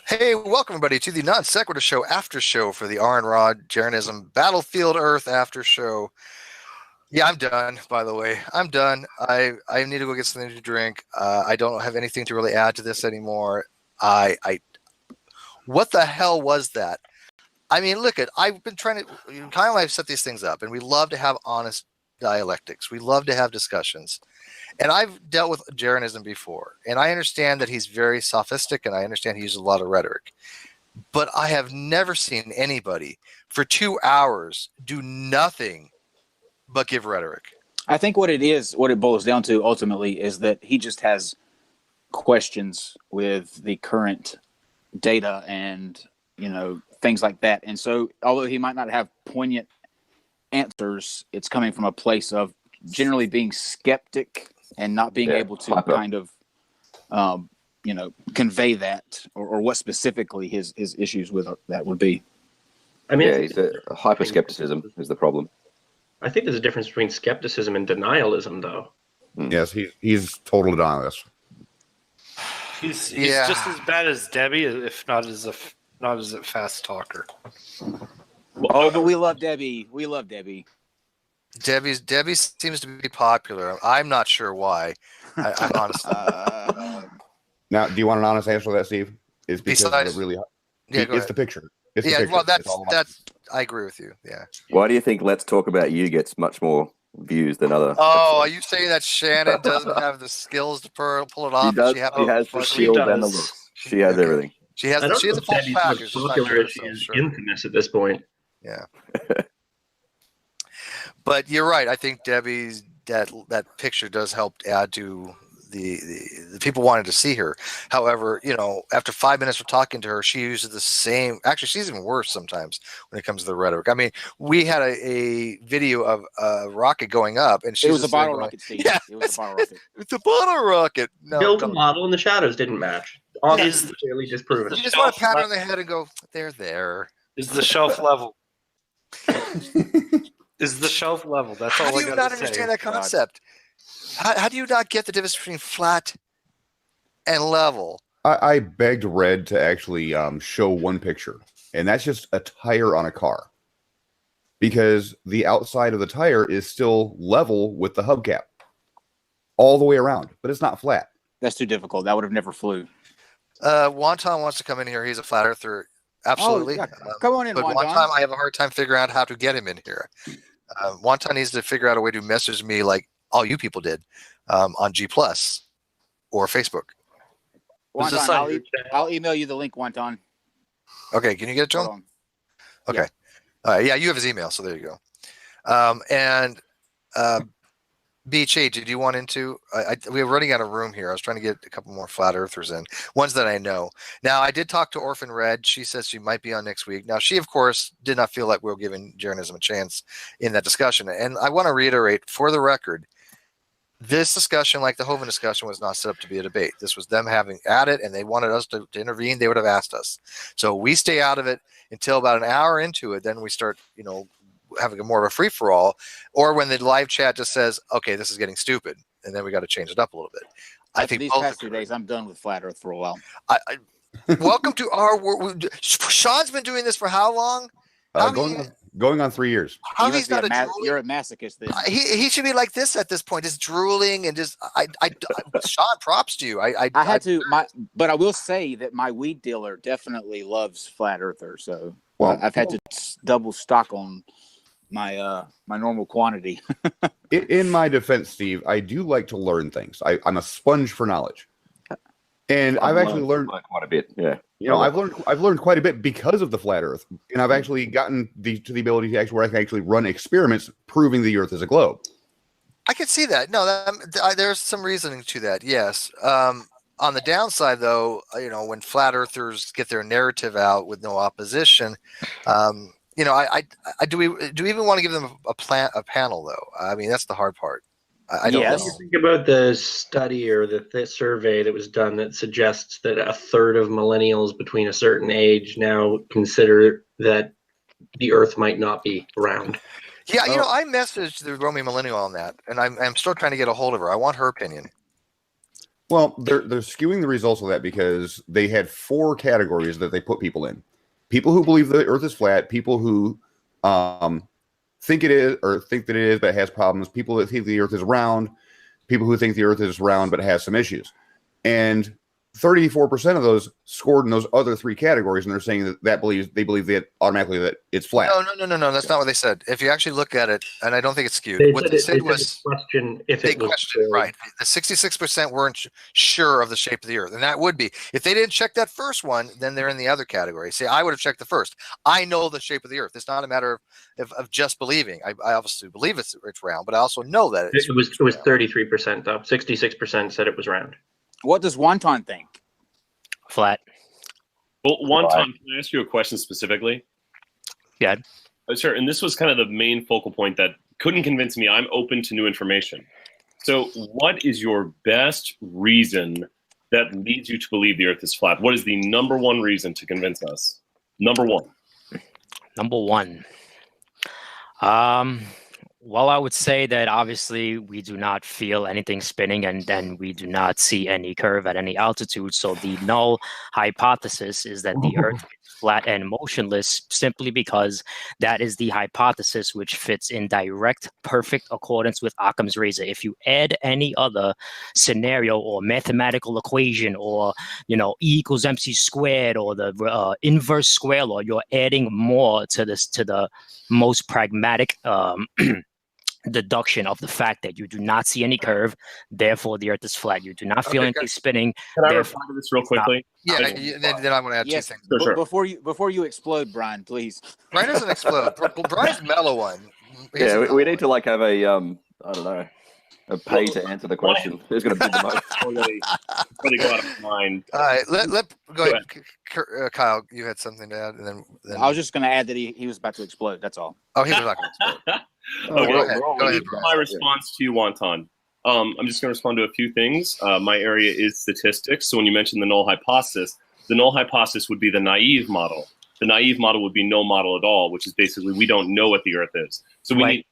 [SPEAKER 9] Hey, welcome everybody to the Non Sequitur Show after show for the R and Rod Jeranism Battlefield Earth after show. Yeah, I'm done. By the way, I'm done. I need to go get something to drink. I don't have anything to really add to this anymore. What the hell was that? I mean, look I've been trying to. Kyle and I have set these things up, and we love to have honest dialectics. We love to have discussions. And I've dealt with Jeranism before, and I understand that he's very sophistic, and I understand he uses a lot of rhetoric. But I have never seen anybody for 2 hours do nothing but give rhetoric.
[SPEAKER 13] I think what it boils down to ultimately is that he just has questions with the current data and, things like that. And so although he might not have poignant answers, it's coming from a place of generally being skeptic and not being able to kind of, convey that or what specifically his issues with that would be.
[SPEAKER 17] I mean, he's a hyper-skepticism is the problem.
[SPEAKER 18] I think there's a difference between skepticism and denialism, though.
[SPEAKER 25] Yes, he's total denialist.
[SPEAKER 26] He's just as bad as Debbie, if not as a fast talker.
[SPEAKER 13] Oh, but we love Debbie. We love Debbie.
[SPEAKER 9] Debbie seems to be popular. I'm not sure why. I'm honestly.
[SPEAKER 25] Now, do you want an honest answer to that, Steve? It's because
[SPEAKER 9] Besides,
[SPEAKER 25] it really.
[SPEAKER 9] Yeah,
[SPEAKER 25] it's the picture. It's the picture.
[SPEAKER 9] Well, that's. I agree with you. Yeah.
[SPEAKER 17] Why do you think "Let's Talk About You" gets much more views than other?
[SPEAKER 9] Oh, are you saying that Shannon doesn't have the skills to pull it off?
[SPEAKER 17] She does. She has the shield and the looks. She has everything.
[SPEAKER 9] She has a full package.
[SPEAKER 18] Popular as she is infamous at this point.
[SPEAKER 9] Yeah. But you're right. I think Debbie's that picture does help add to the people wanted to see her. However, after 5 minutes of talking to her, she uses the same. Actually, she's even worse sometimes when it comes to the rhetoric. I mean, we had a video of a rocket going up, and
[SPEAKER 13] it was a bottle rocket, Steve.
[SPEAKER 9] Yeah,
[SPEAKER 13] it was a bottle rocket.
[SPEAKER 9] It's a bottle rocket. No,
[SPEAKER 18] Build a model, and the shadows didn't match. Obviously, clearly disproven.
[SPEAKER 9] You just want to pat her on the head and go, "They're there."
[SPEAKER 26] Is the shelf level? Is the shelf level? That's all I got to say.
[SPEAKER 9] How do you not understand that concept? How do you not get the difference between flat and level?
[SPEAKER 25] I begged Red to actually show one picture, and that's just a tire on a car. Because the outside of the tire is still level with the hubcap. All the way around, but it's not flat.
[SPEAKER 13] That's too difficult. That would have never flew.
[SPEAKER 9] Wonton wants to come in here. He's a flat earther. Absolutely.
[SPEAKER 13] Oh, yeah. Come on in,
[SPEAKER 9] but
[SPEAKER 13] Wonton.
[SPEAKER 9] Wonton, I have a hard time figuring out how to get him in here. Wonton needs to figure out a way to message me like all you people did on G Plus or Facebook.
[SPEAKER 13] Wonton, I'll email you the link, Wonton.
[SPEAKER 9] Okay, can you get it to him? Okay. Yeah, you have his email, so there you go. Beach 8, did you want into? We were running out of room here. I was trying to get a couple more flat earthers in, ones that I know. Now, I did talk to Orphan Red. She says she might be on next week. Now, she, of course, did not feel like we were giving Jeranism a chance in that discussion. And I want to reiterate, for the record, this discussion, like the Hovind discussion, was not set up to be a debate. This was them having at it, and they wanted us to intervene. They would have asked us. So we stay out of it until about an hour into it. Then we start, having a more of a free for all, or when the live chat just says, "Okay, this is getting stupid," and then we got to change it up a little bit. I think
[SPEAKER 13] these past 2 days, I'm done with flat Earth for a while.
[SPEAKER 9] Welcome to our world. Sean's been doing this for how long?
[SPEAKER 25] Going on 3 years.
[SPEAKER 9] How he's not
[SPEAKER 13] you're a masochist. Then
[SPEAKER 9] he should be like this at this point, just drooling and just. Sean, props to you. I
[SPEAKER 13] had to but I will say that my weed dealer definitely loves flat earthers. So I've had to double stock on my normal quantity.
[SPEAKER 25] In my defense, Steve, I do like to learn things. I'm a sponge for knowledge, and I've actually learned
[SPEAKER 17] quite a bit. Yeah,
[SPEAKER 25] I've learned quite a bit because of the flat Earth, and I've actually gotten to the ability to where I can actually run experiments proving the Earth is a globe.
[SPEAKER 9] I can see that. No, there's some reasoning to that. Yes. On the downside, though, when flat earthers get their narrative out with no opposition, do we even want to give them a panel though? I mean, that's the hard part. I don't know.
[SPEAKER 18] You think about the study or the survey that was done that suggests that a third of millennials between a certain age now consider that the Earth might not be round.
[SPEAKER 9] Yeah, I messaged the Romy Millennial on that, and I'm still trying to get a hold of her. I want her opinion.
[SPEAKER 25] Well, they're skewing the results of that because they had 4 categories that they put people in: people who believe the Earth is flat, people who think it is or think that it is but has problems, people that think the Earth is round, people who think the Earth is round but has some issues, and 34% of those scored in those other 3 categories, and they're saying that they believe that automatically that it's flat.
[SPEAKER 9] No. That's not what they said. If you actually look at it, and I don't think it's skewed.
[SPEAKER 18] They
[SPEAKER 9] What
[SPEAKER 18] said
[SPEAKER 9] they
[SPEAKER 18] it-
[SPEAKER 9] said
[SPEAKER 18] they
[SPEAKER 9] was
[SPEAKER 18] question if
[SPEAKER 9] they
[SPEAKER 18] it was
[SPEAKER 9] questioned right. The 66% weren't sure of the shape of the Earth, and that would be if they didn't check that first one, then they're in the other category. See, I would have checked the first. I know the shape of the Earth. It's not a matter of just believing. I obviously believe it's round, but I also know that
[SPEAKER 18] It was 33% though. 66% said it was round.
[SPEAKER 13] What does Wonton think?
[SPEAKER 2] Flat.
[SPEAKER 4] Well, Wonton, can I ask you a question specifically?
[SPEAKER 2] Yeah.
[SPEAKER 4] Sure. And this was kind of the main focal point that couldn't convince me. I'm open to new information. So what is your best reason that leads you to believe the Earth is flat? What is the number one reason to convince us? Number one.
[SPEAKER 2] Number one. Well, I would say that obviously we do not feel anything spinning, and then we do not see any curve at any altitude. So the null hypothesis is that the Earth is flat and motionless, simply because that is the hypothesis which fits in direct, perfect accordance with Occam's razor. If you add any other scenario or mathematical equation, or E equals MC squared, or the inverse square law, you're adding more to the most pragmatic deduction of the fact that you do not see any curve, therefore the Earth is flat. You do not feel anything spinning.
[SPEAKER 4] Can I respond to this real quickly?
[SPEAKER 9] Yeah, then I'm going to add 2 things.
[SPEAKER 13] Sure. Before you explode, Brian, please.
[SPEAKER 9] Brian doesn't explode. Brian's mellow one.
[SPEAKER 17] Yeah, we need to have a I don't know, a pay to answer the question. Who's going to bid the most?
[SPEAKER 4] Really go out of mind.
[SPEAKER 9] All right, let go ahead. Kyle, you had something to add, and then
[SPEAKER 13] I was just going to add that he was about to explode. That's all.
[SPEAKER 9] Oh, he was not going to explode.
[SPEAKER 4] Okay,
[SPEAKER 9] go ahead,
[SPEAKER 4] my response to you, Wonton. I'm just going to respond to a few things. My area is statistics. So when you mentioned the null hypothesis would be the naive model. The naive model would be no model at all, which is basically we don't know what the Earth is. So we need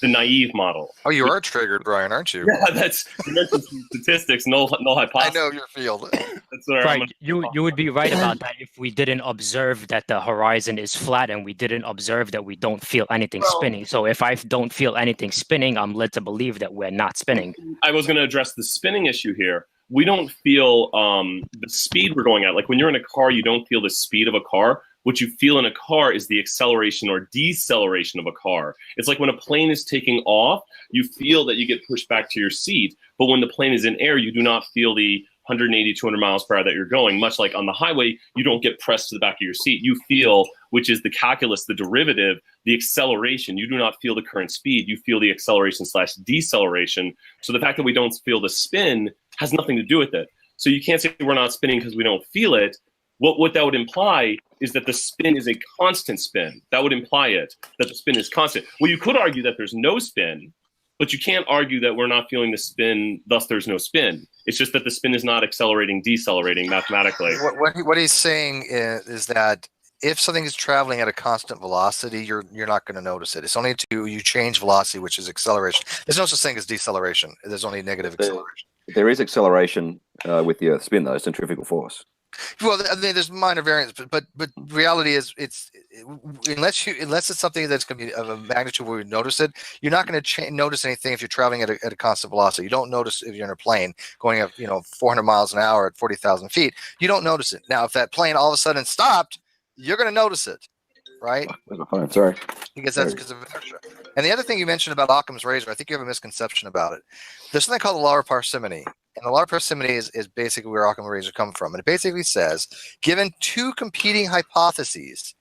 [SPEAKER 4] the naive model.
[SPEAKER 9] Oh, you are triggered, Brian, aren't you?
[SPEAKER 4] Yeah, you mentioned statistics, null hypothesis.
[SPEAKER 9] I know your field.
[SPEAKER 4] That's where
[SPEAKER 2] Right, you would be right about that if we didn't observe that the horizon is flat, and we didn't observe that we don't feel anything spinning. So if I don't feel anything spinning, I'm led to believe that we're not spinning.
[SPEAKER 4] I was going to address the spinning issue here. We don't feel the speed we're going at. Like when you're in a car, you don't feel the speed of a car. What you feel in a car is the acceleration or deceleration of a car. It's like when a plane is taking off, you feel that you get pushed back to your seat. But when the plane is in air, you do not feel the 180, 200 miles per hour that you're going. Much like on the highway, you don't get pressed to the back of your seat. You feel, which is the calculus, the derivative, the acceleration. You do not feel the current speed. You feel the acceleration / deceleration. So the fact that we don't feel the spin has nothing to do with it. So you can't say we're not spinning because we don't feel it. What that would imply is that the spin is a constant spin. That would imply that the spin is constant. Well, you could argue that there's no spin, but you can't argue that we're not feeling the spin, thus there's no spin. It's just that the spin is not accelerating, decelerating mathematically.
[SPEAKER 9] What he's saying is that if something is traveling at a constant velocity, you're not going to notice it. It's only you change velocity, which is acceleration. There's no such thing as deceleration. There's only negative acceleration.
[SPEAKER 17] There is acceleration with the Earth's spin, though, centrifugal force.
[SPEAKER 9] Well, I mean, there's minor variance, but reality is unless it's something that's going to be of a magnitude where we notice it, you're not going to notice anything if you're traveling at a constant velocity. You don't notice if you're in a plane going at 400 miles an hour at 40,000 feet. You don't notice it. Now, if that plane all of a sudden stopped, you're going to notice it, right?
[SPEAKER 17] I'm sorry.
[SPEAKER 9] Because that's because of inertia. And the other thing you mentioned about Occam's razor, I think you have a misconception about it. There's something called the law of parsimony. And the law of parsimony is basically where Occam's razor comes from. And it basically says, given 2 competing hypotheses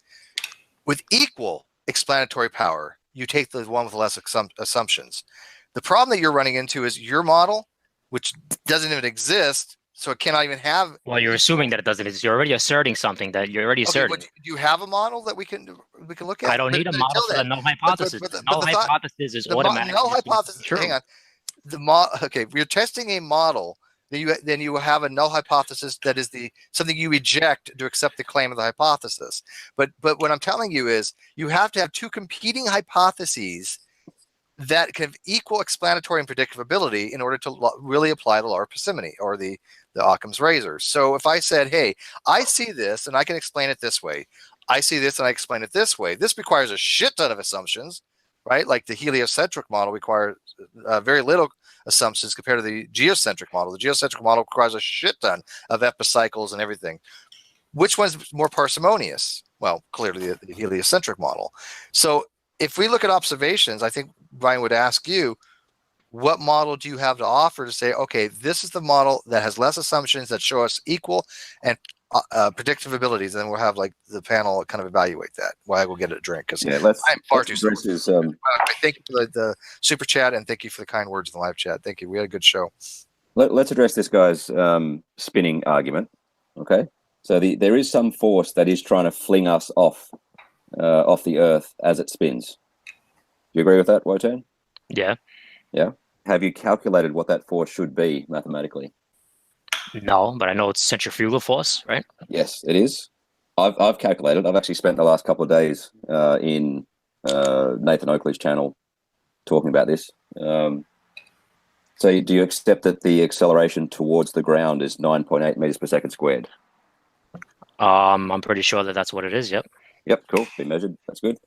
[SPEAKER 9] with equal explanatory power, you take the one with less assumptions. The problem that you're running into is your model, which doesn't even exist, so it cannot even have.
[SPEAKER 2] Well, you're assuming that it doesn't exist. You're already asserting something that you're already asserting.
[SPEAKER 9] Do you have a model that we can look at?
[SPEAKER 2] I don't need a model for the null hypothesis. The null hypothesis is automatic.
[SPEAKER 9] Null hypothesis. Hang on. Okay, if you're testing a model, then you have a null hypothesis that is something you reject to accept the claim of the hypothesis. But what I'm telling you is you have to have 2 competing hypotheses that can have equal explanatory and predictive ability in order to really apply the law of parsimony or the Occam's razor. So if I said, hey, I see this and I can explain it this way. I see this and I explain it this way. This requires a shit ton of assumptions, right? Like the heliocentric model requires very little assumptions compared to the geocentric model. The geocentric model requires a shit ton of epicycles and everything. Which one's more parsimonious? Well, clearly the heliocentric model. So if we look at observations, I think Brian would ask you, what model do you have to offer to say, okay, this is the model that has less assumptions that show us equal and predictive abilities, and then we'll have like the panel kind of evaluate that while I go get a drink, because I'm far too slow. I thank you for the super chat, and thank you for the kind words in the live chat. Thank you. We had a good show.
[SPEAKER 17] Let's address this guy's spinning argument. Okay, so there is some force that is trying to fling us off the Earth as it spins. Do you agree with that, Wotan?
[SPEAKER 2] Yeah.
[SPEAKER 17] Yeah. Have you calculated what that force should be mathematically?
[SPEAKER 2] No, but I know it's centrifugal force, right?
[SPEAKER 17] Yes, it is. I've calculated. I've actually spent the last couple of days in Nathan Oakley's channel talking about this. So do you accept that the acceleration towards the ground is 9.8 meters per second squared?
[SPEAKER 2] I'm pretty sure that that's what it is. Yep.
[SPEAKER 17] Yep. Cool. Been measured. That's good.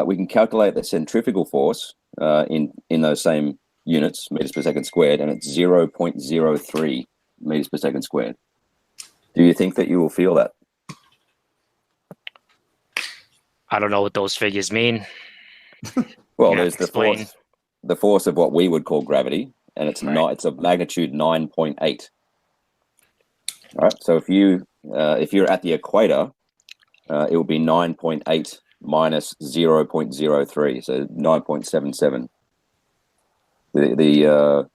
[SPEAKER 17] We can calculate the centrifugal force in those same units, meters per second squared, and it's 0.03 meters per second squared. Do you think that you will feel that?
[SPEAKER 2] I don't know what those figures mean.
[SPEAKER 17] Well, there's the force of what we would call gravity, and it's not. It's of magnitude 9.8. All right. So if you're at the equator, it will be 9.8 minus 0.03, so 9.77. The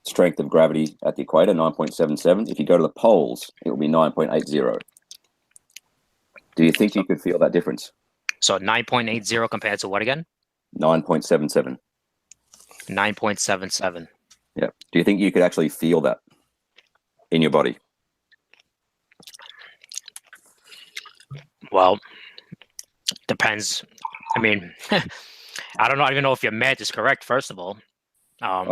[SPEAKER 17] strength of gravity at the equator, 9.77. If you go to the poles, it will be 9.80. Do you think you could feel that difference?
[SPEAKER 2] So 9.80 compared to what again?
[SPEAKER 17] 9.77.
[SPEAKER 2] 9.77.
[SPEAKER 17] Yeah. Do you think you could actually feel that in your body?
[SPEAKER 2] Well, depends. I mean, I don't even know if your math is correct, first of all.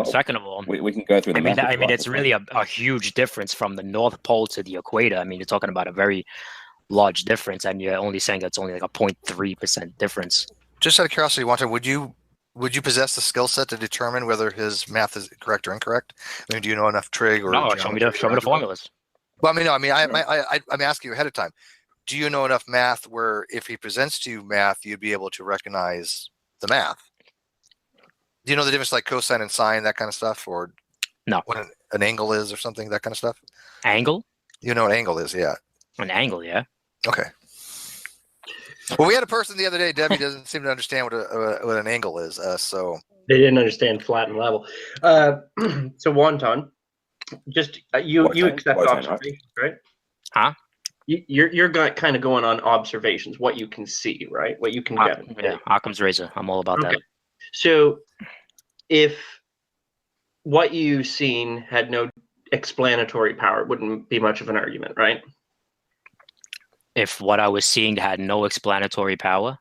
[SPEAKER 2] Second of all,
[SPEAKER 17] we can go through the math.
[SPEAKER 2] I mean, it's really a huge difference from the North Pole to the equator. I mean, you're talking about a very large difference, and you're only saying it's only like a 0.3% difference.
[SPEAKER 9] Just out of curiosity, Walter, would you possess the skill set to determine whether his math is correct or incorrect? I mean, do you know enough trig or?
[SPEAKER 2] No, show me the formulas.
[SPEAKER 9] Well, I mean, no, I mean, I'm asking you ahead of time. Do you know enough math where if he presents to you math, you'd be able to recognize the math? Do you know the difference like cosine and sine, that kind of stuff, or
[SPEAKER 2] no?
[SPEAKER 9] What an angle is or something, that kind of stuff?
[SPEAKER 2] Angle?
[SPEAKER 9] You know what angle is, yeah.
[SPEAKER 2] An angle, yeah.
[SPEAKER 9] Okay. Well, we had a person the other day, Debbie doesn't seem to understand what an angle is, so.
[SPEAKER 18] They didn't understand flat and level. So Wonton, just you accept observations, right?
[SPEAKER 2] Huh?
[SPEAKER 18] You're kind of going on observations, what you can see, right? What you can get.
[SPEAKER 2] Yeah, Occam's razor. I'm all about that.
[SPEAKER 18] So if what you've seen had no explanatory power, it wouldn't be much of an argument, right?
[SPEAKER 2] If what I was seeing had no explanatory power?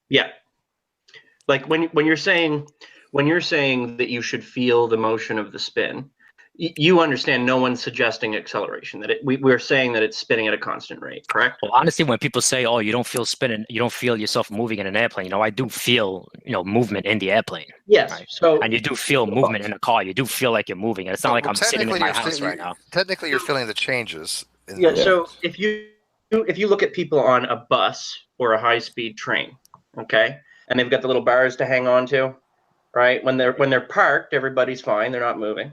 [SPEAKER 18] Yeah. Like when you're saying that you should feel the motion of the spin, you understand no one's suggesting acceleration, that we're saying that it's spinning at a constant rate, correct?
[SPEAKER 2] Well, honestly, when people say, oh, you don't feel spinning, you don't feel yourself moving in an airplane, I do feel, movement in the airplane.
[SPEAKER 18] Yes.
[SPEAKER 2] Right? And you do feel movement in a car. You do feel like you're moving. And it's not like I'm sitting in my house right now.
[SPEAKER 9] Technically, you're feeling the changes.
[SPEAKER 18] So if you look at people on a bus or a high-speed train, okay, and they've got the little bars to hang on to, right? When they're parked, everybody's fine. They're not moving.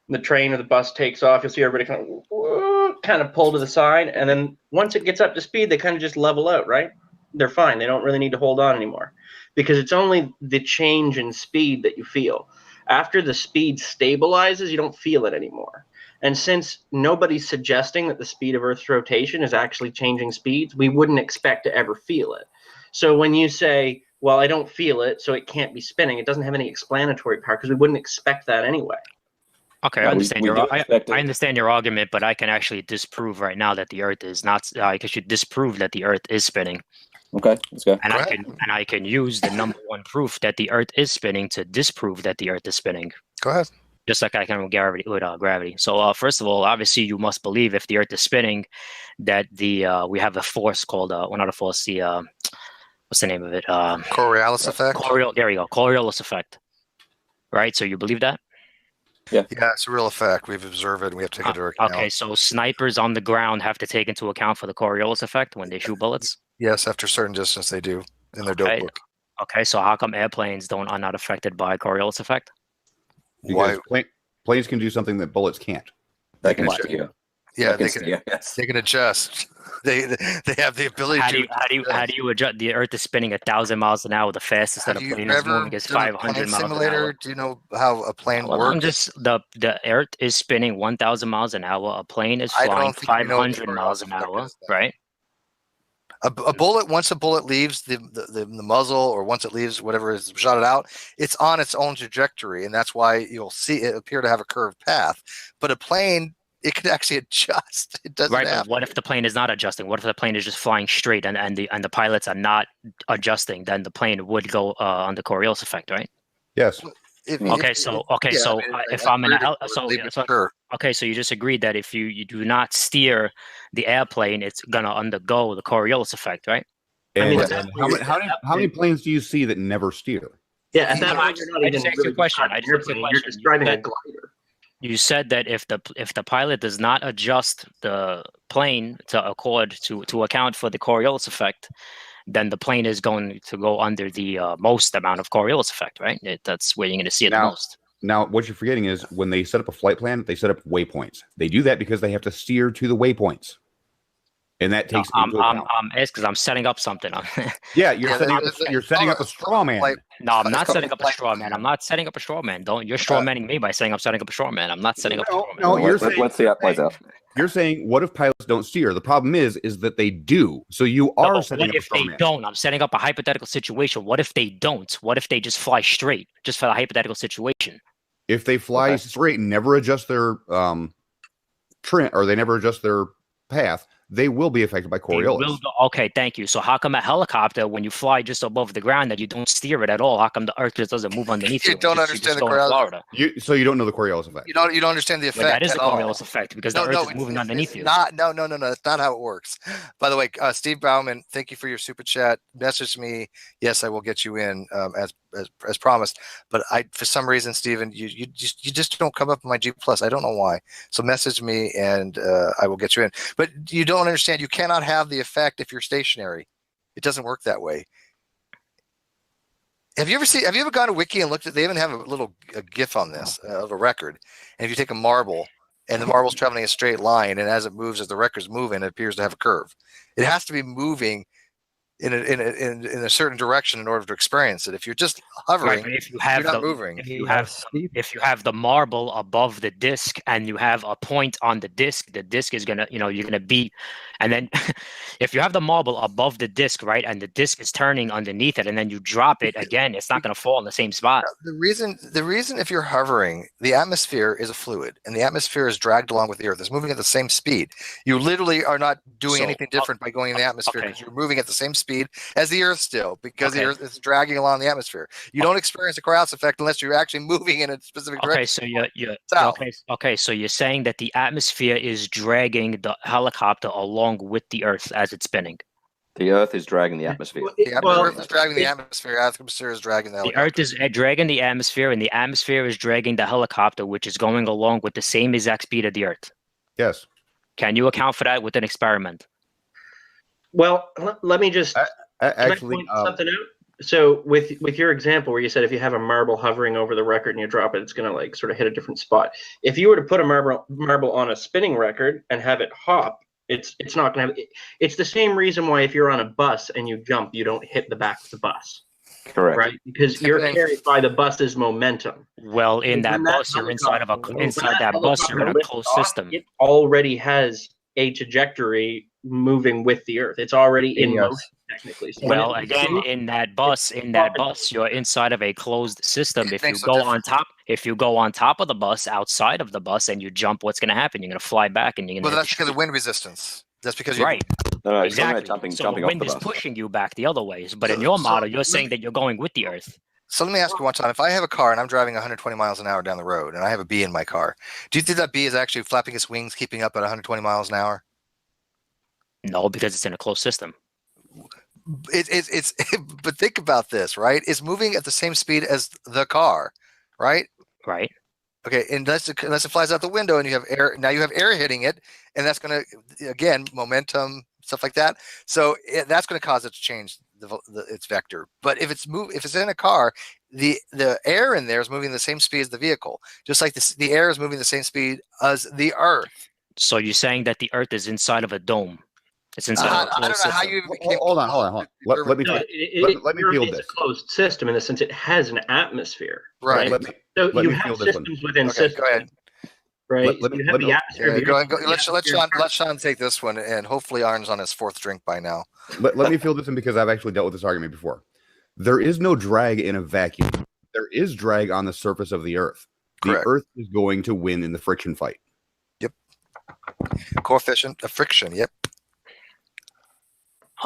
[SPEAKER 18] The train or the bus takes off, you'll see everybody kind of pull to the side, and then once it gets up to speed, they kind of just level out, right? They're fine. They don't really need to hold on anymore because it's only the change in speed that you feel. After the speed stabilizes, you don't feel it anymore. And since nobody's suggesting that the speed of Earth's rotation is actually changing speeds, we wouldn't expect to ever feel it. So when you say, well, I don't feel it, so it can't be spinning, it doesn't have any explanatory power because we wouldn't expect that anyway.
[SPEAKER 2] Okay, I understand I understand your argument, but I can actually disprove right now that the Earth is not. I should disprove that the Earth is spinning.
[SPEAKER 17] Okay, let's go.
[SPEAKER 2] And I can use the number one proof that the Earth is spinning to disprove that the Earth is spinning.
[SPEAKER 9] Go ahead.
[SPEAKER 2] Just like I can with gravity. So first of all, obviously you must believe if the Earth is spinning, that we have a force called well, not a force, the what's the name of it?
[SPEAKER 9] Coriolis effect.
[SPEAKER 2] There you go. Coriolis effect. Right. So you believe that?
[SPEAKER 17] Yeah.
[SPEAKER 9] Yeah, it's a real effect. We've observed it. And we have to take it into account.
[SPEAKER 2] Okay, so snipers on the ground have to take into account for the Coriolis effect when they shoot bullets.
[SPEAKER 9] Yes, after a certain distance, they do in their dope book.
[SPEAKER 2] Okay, so how come airplanes are not affected by Coriolis effect?
[SPEAKER 25] Because planes can do something that bullets can't.
[SPEAKER 17] They can steer.
[SPEAKER 9] Yeah, they can adjust. They have the ability
[SPEAKER 2] to. How do you adjust? The Earth is spinning 1,000 miles an hour. The fastest that a plane is moving is 500 miles an hour.
[SPEAKER 9] Do you know how a plane works?
[SPEAKER 2] I'm just the Earth is spinning 1,000 miles an hour. A plane is flying 500 miles an hour, right?
[SPEAKER 9] A bullet, once a bullet leaves the muzzle, or once it leaves whatever is shot it out, it's on its own trajectory, and that's why you'll see it appear to have a curved path. But a plane, it can actually adjust. It doesn't
[SPEAKER 2] right,
[SPEAKER 9] have.
[SPEAKER 2] But what if the plane is not adjusting? What if the plane is just flying straight and the pilots are not adjusting? Then the plane would go on the Coriolis effect, right?
[SPEAKER 25] Yes.
[SPEAKER 2] If I'm in so you just agreed that if you do not steer the airplane, it's gonna undergo the Coriolis effect, right?
[SPEAKER 25] And how many planes do you see that never steer?
[SPEAKER 18] Yeah, at that point, you're not even
[SPEAKER 2] asked you a question.
[SPEAKER 18] You're just driving a glider.
[SPEAKER 2] You said that if the pilot does not adjust the plane to account for the Coriolis effect, then the plane is going to go under the most amount of Coriolis effect, right? That's where you're going to see it the most.
[SPEAKER 25] Now, what you're forgetting is when they set up a flight plan, they set up waypoints. They do that because they have to steer to the waypoints, and that takes.
[SPEAKER 2] Because I'm setting up something.
[SPEAKER 25] Yeah, you're setting up a straw man.
[SPEAKER 2] No, I'm not setting up a straw man. I'm not setting up a straw man. You're straw manning me by saying I'm setting up a straw man. I'm not setting up a straw man.
[SPEAKER 25] No,
[SPEAKER 17] let's see how it plays out.
[SPEAKER 25] You're saying, what if pilots don't steer? The problem is that they do. So you are setting up a straw man.
[SPEAKER 2] What if they don't? I'm setting up a hypothetical situation. What if they don't? What if they just fly straight? Just for the hypothetical situation.
[SPEAKER 25] If they fly straight and never adjust their trim, or they never adjust their path, they will be affected by Coriolis.
[SPEAKER 2] Okay, thank you. So how come a helicopter, when you fly just above the ground, that you don't steer it at all? How come the Earth just doesn't move underneath you?
[SPEAKER 9] You don't understand the Coriolis.
[SPEAKER 25] So you don't know the Coriolis effect.
[SPEAKER 9] You don't understand the effect.
[SPEAKER 2] That is the Coriolis effect because the Earth is moving underneath you.
[SPEAKER 9] No. That's not how it works. By the way, Steve Bauman, thank you for your super chat. Message me. Yes, I will get you in as promised. But for some reason, Steven, you just don't come up in my G+. I don't know why. So message me and I will get you in. But you don't understand. You cannot have the effect if you're stationary. It doesn't work that way. Have you ever gone to Wiki and looked at? They even have a GIF on this of a record. And if you take a marble and the marble's traveling a straight line, and as it moves, as the record's moving, it appears to have a curve. It has to be moving in a certain direction in order to experience it. If you're just hovering,
[SPEAKER 2] if you have
[SPEAKER 9] you're not moving.
[SPEAKER 2] If you have the marble above the disc and you have a point on the disc is gonna, you're gonna beat. And then if you have the marble above the disc, right, and the disc is turning underneath it, and then you drop it again, it's not gonna fall in the same spot.
[SPEAKER 9] The reason if you're hovering, the atmosphere is a fluid, and the atmosphere is dragged along with the Earth. It's moving at the same speed. You literally are not doing anything different by going in the atmosphere because you're moving at the same speed as the Earth still, because the Earth is dragging along the atmosphere. You don't experience a Coriolis effect unless you're actually moving in a specific direction.
[SPEAKER 2] So you're saying that the atmosphere is dragging the helicopter along with the Earth as it's spinning.
[SPEAKER 17] The Earth is dragging the atmosphere.
[SPEAKER 9] The Earth is dragging the atmosphere. The atmosphere is dragging the helicopter.
[SPEAKER 2] The Earth is dragging the atmosphere, and the atmosphere is dragging the helicopter, which is going along with the same exact speed of the Earth.
[SPEAKER 25] Yes.
[SPEAKER 2] Can you account for that with an experiment?
[SPEAKER 18] Well, let me just
[SPEAKER 25] actually
[SPEAKER 18] point something out. So with your example where you said if you have a marble hovering over the record and you drop it, it's going to like sort of hit a different spot. If you were to put a marble on a spinning record and have it hop, it's not going to have. It's the same reason why if you're on a bus and you jump, you don't hit the back of the bus.
[SPEAKER 17] Correct.
[SPEAKER 18] Right, because you're carried by the bus's momentum.
[SPEAKER 2] Well, in that bus, you're inside that bus, you're in a closed system.
[SPEAKER 18] It already has a trajectory moving with the Earth. It's already in motion, technically. So
[SPEAKER 2] well, again, in that bus, you're inside of a closed system. If you go on top of the bus, outside of the bus, and you jump, what's going to happen? You're going to fly back, and you're going to.
[SPEAKER 9] Well, that's because of wind resistance. That's because
[SPEAKER 2] right.
[SPEAKER 17] No,
[SPEAKER 2] exactly.
[SPEAKER 17] jumping
[SPEAKER 2] So the
[SPEAKER 17] off
[SPEAKER 2] wind
[SPEAKER 17] the
[SPEAKER 2] is
[SPEAKER 17] bus.
[SPEAKER 2] pushing you back the other way. But in your model, you're saying that you're going with the Earth.
[SPEAKER 9] So let me ask you one time: if I have a car and I'm driving 120 miles an hour down the road, and I have a bee in my car, do you think that bee is actually flapping its wings, keeping up at 120 miles an hour?
[SPEAKER 2] No, because it's in a closed system.
[SPEAKER 9] It's but think about this, right? It's moving at the same speed as the car, right?
[SPEAKER 2] Right.
[SPEAKER 9] Okay, unless it flies out the window and you have air. Now you have air hitting it, and that's going to, again, momentum, stuff like that. So that's going to cause it to change its vector. But if it's in a car, the air in there is moving the same speed as the vehicle, just like the air is moving the same speed as the Earth.
[SPEAKER 2] So you're saying that the Earth is inside of a dome. It's inside of a
[SPEAKER 9] I
[SPEAKER 2] closed
[SPEAKER 9] don't know
[SPEAKER 2] system.
[SPEAKER 9] how you became.
[SPEAKER 25] Hold on. Let me field
[SPEAKER 18] It's
[SPEAKER 25] this.
[SPEAKER 18] a closed system in the sense it has an atmosphere.
[SPEAKER 9] Right.
[SPEAKER 18] So
[SPEAKER 25] let
[SPEAKER 18] you
[SPEAKER 25] me
[SPEAKER 18] have
[SPEAKER 25] field this one.
[SPEAKER 18] systems within
[SPEAKER 9] Okay,
[SPEAKER 18] systems.
[SPEAKER 9] go ahead.
[SPEAKER 18] Right.
[SPEAKER 25] Let
[SPEAKER 18] So
[SPEAKER 25] me-
[SPEAKER 18] you have
[SPEAKER 25] let
[SPEAKER 18] the
[SPEAKER 25] me-
[SPEAKER 18] atmosphere.
[SPEAKER 9] Yeah, go ahead. Let Sean take this one, and hopefully Arn's on his fourth drink by now.
[SPEAKER 25] Let me field this in because I've actually dealt with this argument before. There is no drag in a vacuum. There is drag on the surface of the Earth.
[SPEAKER 9] Correct.
[SPEAKER 25] The Earth is going to win in the friction fight.
[SPEAKER 9] Yep. Coefficient of friction. Yep.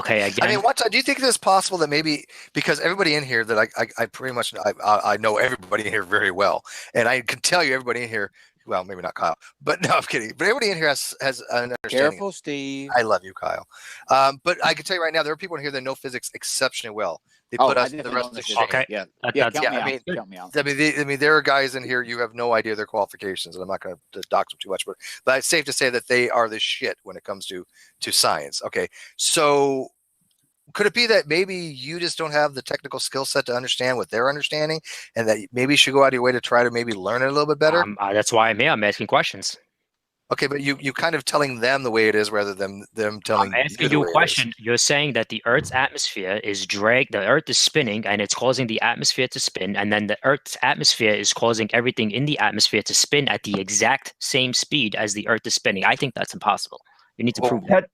[SPEAKER 2] Okay, again.
[SPEAKER 9] I mean, do you think it's possible that maybe because everybody in here that I pretty much I know everybody in here very well, and I can tell you everybody in here. Well, maybe not Kyle, but no, I'm kidding. But everybody in here has an understanding.
[SPEAKER 13] Careful, Steve.
[SPEAKER 9] I love you, Kyle. But I can tell you right now, there are people in here that know physics exceptionally well. They
[SPEAKER 13] Oh,
[SPEAKER 9] put
[SPEAKER 13] I
[SPEAKER 9] us in the
[SPEAKER 13] definitely
[SPEAKER 9] rest
[SPEAKER 13] know
[SPEAKER 9] of the
[SPEAKER 13] this
[SPEAKER 9] shit.
[SPEAKER 13] physics. Okay. Yeah, count me out. Count me out.
[SPEAKER 9] I mean, there are guys in here you have no idea their qualifications, and I'm not going to dox them too much, but it's safe to say that they are the shit when it comes to science. Okay, so could it be that maybe you just don't have the technical skill set to understand what they're understanding, and that maybe you should go out of your way to try to maybe learn it a little bit better?
[SPEAKER 2] That's why I'm here. I'm asking questions.
[SPEAKER 9] Okay, but you kind of telling them the way it is rather than them telling
[SPEAKER 2] I'm asking
[SPEAKER 9] you
[SPEAKER 2] you a question. You're saying that the Earth's atmosphere is the Earth is spinning and it's causing the atmosphere to spin, and then the Earth's atmosphere is causing everything in the atmosphere to spin at the exact same speed as the Earth is spinning. I think that's impossible. You need to prove that.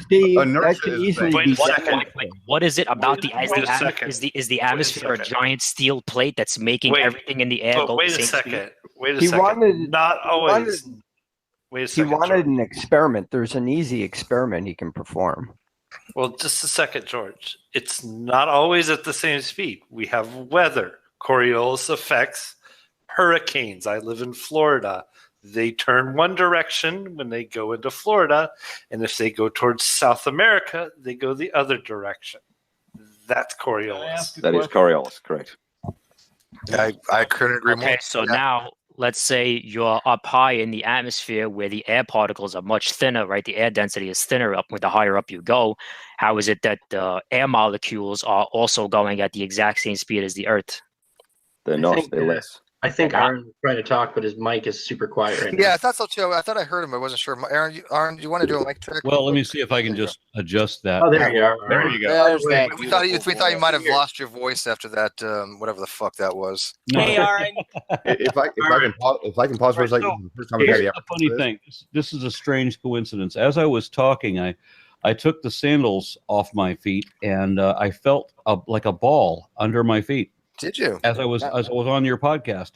[SPEAKER 5] Steve, that
[SPEAKER 25] inertia
[SPEAKER 5] could
[SPEAKER 25] is
[SPEAKER 5] easily
[SPEAKER 25] the
[SPEAKER 5] be
[SPEAKER 25] same.
[SPEAKER 2] What is it about the
[SPEAKER 26] Wait a second.
[SPEAKER 2] is the atmosphere a giant steel plate that's making everything in the air
[SPEAKER 26] But
[SPEAKER 2] go
[SPEAKER 26] wait
[SPEAKER 2] the
[SPEAKER 26] a
[SPEAKER 2] same
[SPEAKER 26] second.
[SPEAKER 2] speed?
[SPEAKER 26] Wait a
[SPEAKER 5] He
[SPEAKER 26] second.
[SPEAKER 5] wanted-
[SPEAKER 26] Not
[SPEAKER 5] he
[SPEAKER 26] always.
[SPEAKER 5] wanted-
[SPEAKER 26] Wait a
[SPEAKER 5] He
[SPEAKER 26] second.
[SPEAKER 5] wanted
[SPEAKER 26] George.
[SPEAKER 5] an experiment. There's an easy experiment he can perform.
[SPEAKER 26] Well, just a second, George. It's not always at the same speed. We have weather. Coriolis affects hurricanes. I live in Florida. They turn one direction when they go into Florida, and if they go towards South America, they go the other direction. That's Coriolis.
[SPEAKER 17] That is Coriolis, correct.
[SPEAKER 9] I couldn't agree more.
[SPEAKER 2] Okay, so now let's say you're up high in the atmosphere where the air particles are much thinner, right? The air density is thinner up with the higher up you go. How is it that the air molecules are also going at the exact same speed as the Earth?
[SPEAKER 17] They're not, they're less.
[SPEAKER 18] I think Aaron's trying to talk, but his mic is super quiet right now.
[SPEAKER 9] Yeah, I thought so too. I thought I heard him. I wasn't sure. Aaron, you want to do a mic check?
[SPEAKER 7] Well, let me see if I can just adjust that.
[SPEAKER 18] Oh, there you are.
[SPEAKER 25] There you go.
[SPEAKER 13] There's that.
[SPEAKER 9] We thought you might have lost your voice after that. Whatever the fuck that was.
[SPEAKER 13] Hey, Aaron.
[SPEAKER 25] If I can pause for a second, this is the first time we've had
[SPEAKER 7] Here's
[SPEAKER 25] the
[SPEAKER 7] the funny thing. This is a strange coincidence. As I was talking, I took the sandals off my feet, and I felt like a ball under my feet.
[SPEAKER 9] Did you?
[SPEAKER 7] As I was on your podcast,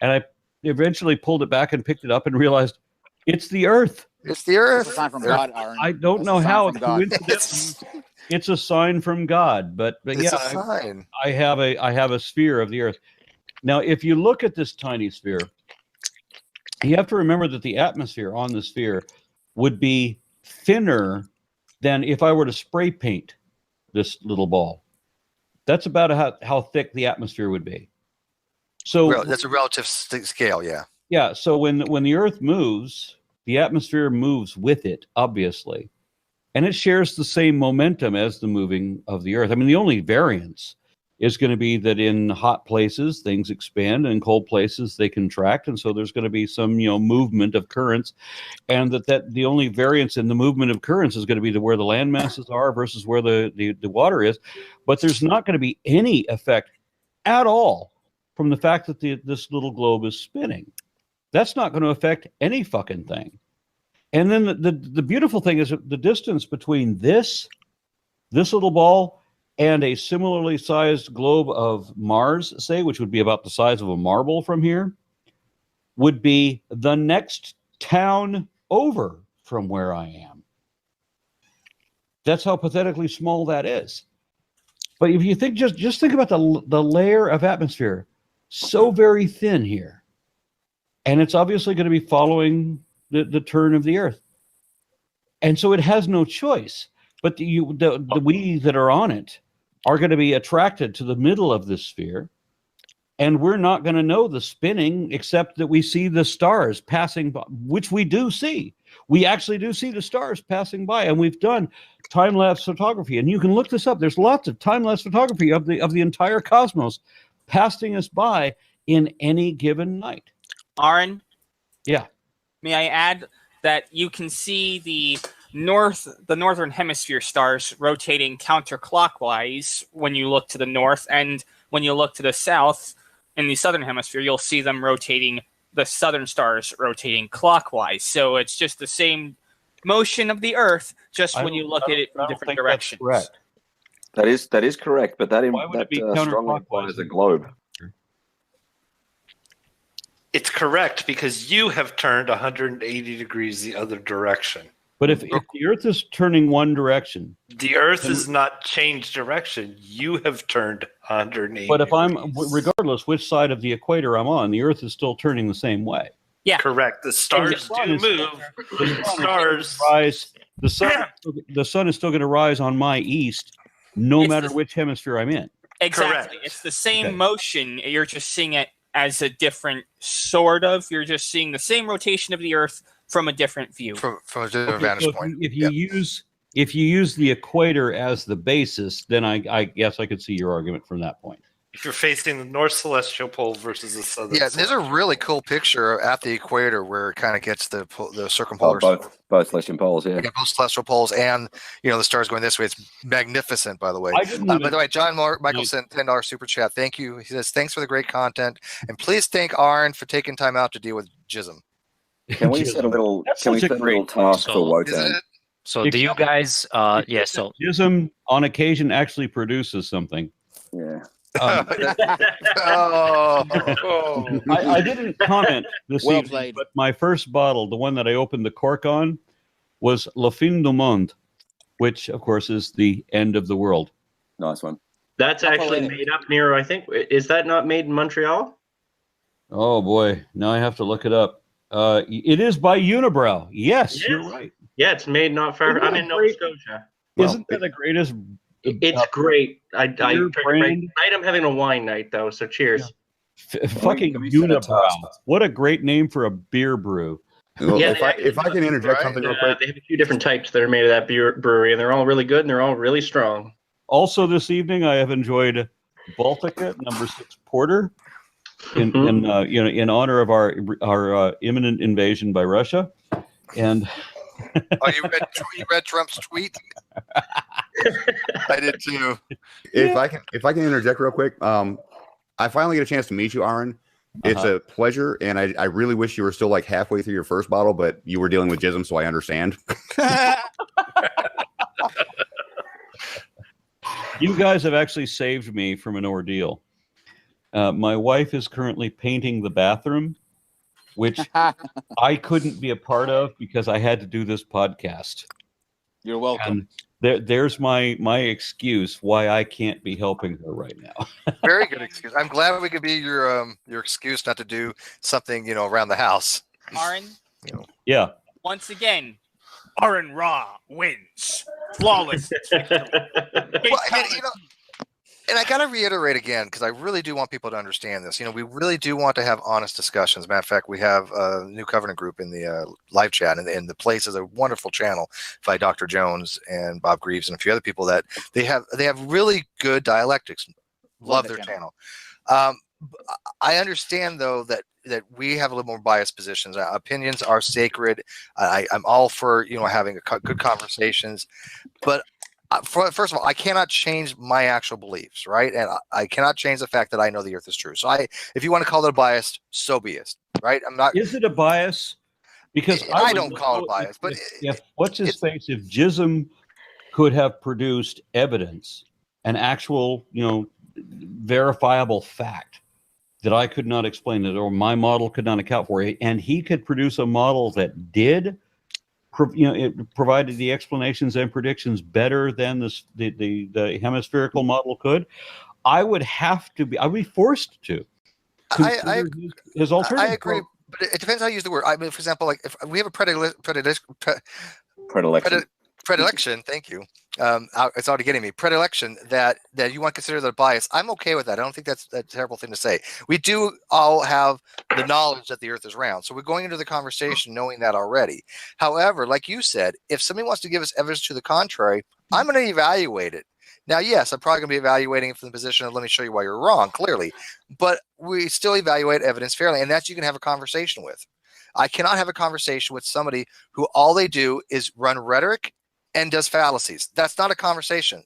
[SPEAKER 7] and I eventually pulled it back and picked it up and realized it's the Earth.
[SPEAKER 9] It's the Earth.
[SPEAKER 13] It's a sign from God, Aaron.
[SPEAKER 7] I don't
[SPEAKER 13] That's
[SPEAKER 7] know
[SPEAKER 13] a sign
[SPEAKER 7] how
[SPEAKER 13] from God.
[SPEAKER 7] coincidentally it's a sign from God, but
[SPEAKER 9] It's
[SPEAKER 7] yeah,
[SPEAKER 9] a sign.
[SPEAKER 7] I have a sphere of the Earth. Now, if you look at this tiny sphere, you have to remember that the atmosphere on the sphere would be thinner than if I were to spray paint this little ball. That's about how thick the atmosphere would be. So
[SPEAKER 9] That's a relative scale, yeah.
[SPEAKER 7] yeah. So when the Earth moves, the atmosphere moves with it, obviously, and it shares the same momentum as the moving of the Earth. I mean, the only variance is going to be that in hot places things expand, and in cold places they contract, and so there's going to be some movement of currents, and that the only variance in the movement of currents is going to be to where the land masses are versus where the water is, but there's not going to be any effect at all from the fact that this little globe is spinning. That's not going to affect any fucking thing. And then the beautiful thing is that the distance between this little ball and a similarly sized globe of Mars, say, which would be about the size of a marble from here, would be the next town over from where I am. That's how pathetically small that is. But if you think just think about the layer of atmosphere, so very thin here, and it's obviously going to be following the turn of the Earth, and so it has no choice. But the we that are on it are going to be attracted to the middle of this sphere, and we're not going to know the spinning except that we see the stars passing by, which we do see. We actually do see the stars passing by, and we've done time-lapse photography, and you can look this up. There's lots of time-lapse photography of the entire cosmos passing us by in any given night.
[SPEAKER 1] Aaron?
[SPEAKER 7] Yeah.
[SPEAKER 1] May I add that you can see the northern hemisphere stars rotating counterclockwise when you look to the north, and when you look to the south in the southern hemisphere, you'll see them rotating, the southern stars rotating clockwise. So it's just the same motion of the Earth, just when you look at it from different directions.
[SPEAKER 7] Correct.
[SPEAKER 17] That is correct, but that
[SPEAKER 7] be
[SPEAKER 17] strongly implies a globe.
[SPEAKER 26] It's correct because you have turned 180 degrees the other direction.
[SPEAKER 7] But if the Earth is turning one direction,
[SPEAKER 26] the Earth has not changed direction. You have turned 180.
[SPEAKER 7] But if regardless which side of the equator I'm on, the Earth is still turning the same way.
[SPEAKER 1] Yeah,
[SPEAKER 26] correct. The stars do move. The stars
[SPEAKER 7] rise. The sun is still going to rise on my east, no matter which hemisphere I'm in.
[SPEAKER 1] Exactly. Correct. It's the same motion. You're just seeing it as a different sort of. You're just seeing the same rotation of the Earth from a different view.
[SPEAKER 9] From a different vantage point.
[SPEAKER 7] If you use the equator as the basis, then I guess I could see your argument from that point.
[SPEAKER 26] If you're facing the north celestial pole versus the southern.
[SPEAKER 9] Yeah, there's a really cool picture at the equator where it kind of gets the circumpolar.
[SPEAKER 17] Both celestial poles, yeah.
[SPEAKER 9] Both celestial poles, and the stars going this way. It's magnificent, by the way. By the way, John Michael sent $10 super chat. Thank you. He says thanks for the great content, and please thank Aaron for taking time out to deal with Jism.
[SPEAKER 17] Can we set a little? Can we set a little task for Wotan?
[SPEAKER 2] So do you guys? Yeah. So
[SPEAKER 7] Jism on occasion actually produces something.
[SPEAKER 17] Yeah.
[SPEAKER 7] I didn't comment this evening, but my first bottle, the one that I opened the cork on, was La Fin du Monde, which, of course, is the end of the world.
[SPEAKER 17] Nice one.
[SPEAKER 18] That's actually made up near, I think. Is that not made in Montreal?
[SPEAKER 7] Oh, boy. Now I have to look it up. It is by Unibrow. Yes, you're right.
[SPEAKER 18] Yeah, it's made not far. I'm in Nova Scotia.
[SPEAKER 7] Isn't that the greatest?
[SPEAKER 18] It's great. Tonight I'm having a wine night though, so cheers.
[SPEAKER 7] Fucking Unibrow. What a great name for a beer brew.
[SPEAKER 25] Well, yeah, if I can interject something real quick.
[SPEAKER 18] They have a few different types that are made of that brewery, and they're all really good and they're all really strong.
[SPEAKER 7] Also this evening I have enjoyed Baltica No. 6 Porter in honor of our imminent invasion by Russia. And
[SPEAKER 9] you read Trump's tweet? I did too.
[SPEAKER 25] If I can interject real quick, I finally get a chance to meet you, Aaron. It's a pleasure, and I really wish you were still like halfway through your first bottle, but you were dealing with Jism, so I understand.
[SPEAKER 7] You guys have actually saved me from an ordeal. My wife is currently painting the bathroom, which I couldn't be a part of because I had to do this podcast.
[SPEAKER 13] You're welcome.
[SPEAKER 7] And there's my excuse why I can't be helping her right now.
[SPEAKER 9] Very good excuse. I'm glad we could be your excuse not to do something around the house.
[SPEAKER 1] Aaron?
[SPEAKER 7] Yeah.
[SPEAKER 1] Once again, Aaron Ra wins. Flawless.
[SPEAKER 9] And I got to reiterate again, because I really do want people to understand this. We really do want to have honest discussions. Matter of fact, we have a New Covenant group in the live chat, and the place is a wonderful channel by Dr. Jones and Bob Greaves and a few other people that they have really good dialectics. Love their channel. I understand though that we have a little more biased positions. Opinions are sacred. I'm all for having good conversations, but. First of all, I cannot change my actual beliefs, right? And I cannot change the fact that I know the Earth is true. So if you want to call it a bias, so be it, right? I'm not.
[SPEAKER 7] Is it a bias? Because
[SPEAKER 9] I don't call it a bias, but
[SPEAKER 7] if what's his face? If Jism could have produced evidence, an actual, verifiable fact that I could not explain it, or my model could not account for it, and he could produce a model that did it provided the explanations and predictions better than the hemispherical model could, I would be forced to consider his alternative.
[SPEAKER 9] I agree, but it depends how you use the word. I mean, for example, like if we have a predilection, thank you. It's already getting me. Predilection that you want to consider the bias. I'm okay with that. I don't think that's a terrible thing to say. We do all have the knowledge that the Earth is round, so we're going into the conversation knowing that already. However, like you said, if somebody wants to give us evidence to the contrary, I'm going to evaluate it. Now, yes, I'm probably going to be evaluating from the position of let me show you why you're wrong, clearly, but we still evaluate evidence fairly, and that's you can have a conversation with. I cannot have a conversation with somebody who all they do is run rhetoric and does fallacies. That's not a conversation.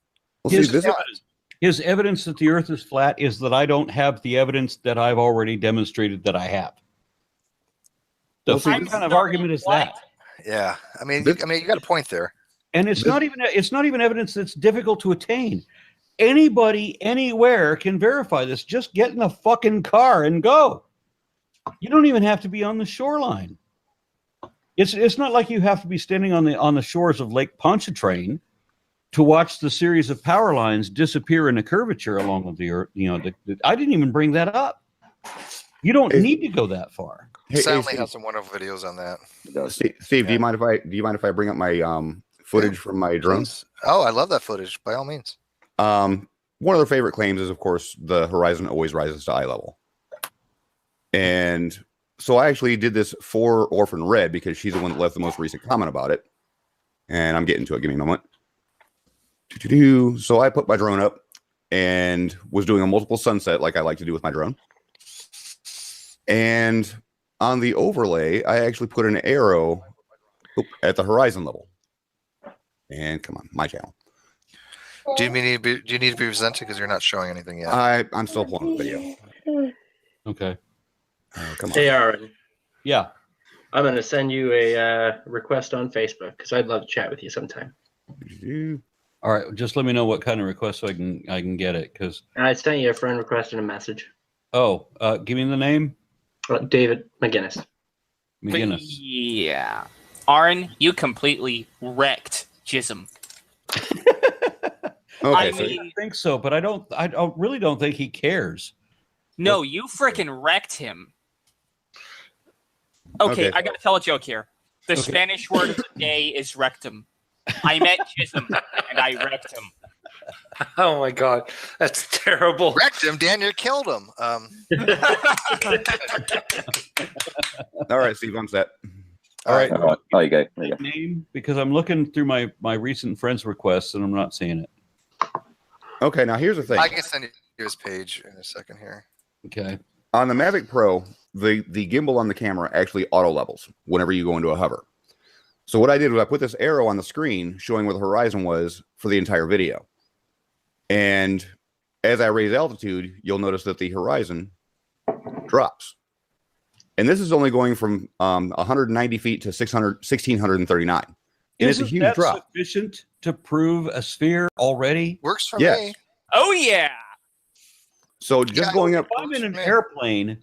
[SPEAKER 7] His evidence that the Earth is flat is that I don't have the evidence that I've already demonstrated that I have. What kind of argument is that?
[SPEAKER 9] Yeah, I mean, you got a point there.
[SPEAKER 7] And it's not even evidence that's difficult to attain. Anybody, anywhere can verify this. Just get in a fucking car and go. You don't even have to be on the shoreline. It's not like you have to be standing on the shores of Lake Pontchartrain to watch the series of power lines disappear in a curvature along with the Earth. I didn't even bring that up. You don't need to go that far.
[SPEAKER 9] Stanley has some wonderful videos on that.
[SPEAKER 25] Steve, do you mind if I bring up my footage from my drones?
[SPEAKER 9] Oh, I love that footage. By all means.
[SPEAKER 25] One of their favorite claims is, of course, the horizon always rises to eye level. And so I actually did this for Orphan Red because she's the one that left the most recent comment about it. And I'm getting to it. Give me a moment. So I put my drone up and was doing a multiple sunset like I like to do with my drone. And on the overlay, I actually put an arrow at the horizon level. And come on, my channel.
[SPEAKER 9] Do you need to be presented because you're not showing anything yet?
[SPEAKER 25] I'm still pulling the video.
[SPEAKER 7] Okay.
[SPEAKER 25] Come on.
[SPEAKER 18] Hey, Aaron.
[SPEAKER 7] Yeah.
[SPEAKER 18] I'm going to send you a request on Facebook because I'd love to chat with you sometime.
[SPEAKER 7] All right. Just let me know what kind of request so I can get it. Because
[SPEAKER 18] I sent you a friend request and a message.
[SPEAKER 7] Oh, give me the name.
[SPEAKER 18] David McGinnis.
[SPEAKER 1] Yeah. Aaron, you completely wrecked Jism.
[SPEAKER 7] I think so, but I really don't think he cares.
[SPEAKER 1] No, you freaking wrecked him. Okay, I gotta tell a joke here. The Spanish word of the day is rectum. I met Jism and I wrecked him.
[SPEAKER 26] Oh my god, that's terrible.
[SPEAKER 9] Wrecked him, Daniel killed him.
[SPEAKER 25] All right, Steve, on set.
[SPEAKER 7] All right.
[SPEAKER 17] Oh, you go.
[SPEAKER 7] Name, because I'm looking through my recent friends requests and I'm not seeing it.
[SPEAKER 25] Okay, now here's the thing.
[SPEAKER 9] I can send you his page in a second here.
[SPEAKER 7] Okay.
[SPEAKER 25] On the Mavic Pro, the gimbal on the camera actually auto levels whenever you go into a hover. So what I did was I put this arrow on the screen showing where the horizon was for the entire video. And as I raise altitude, you'll notice that the horizon drops. And this is only going from 190 feet to 1,639. And it's a huge drop.
[SPEAKER 7] Sufficient to prove a sphere already?
[SPEAKER 9] Works for me.
[SPEAKER 1] Oh, yeah.
[SPEAKER 25] So just going up.
[SPEAKER 7] If I'm in an airplane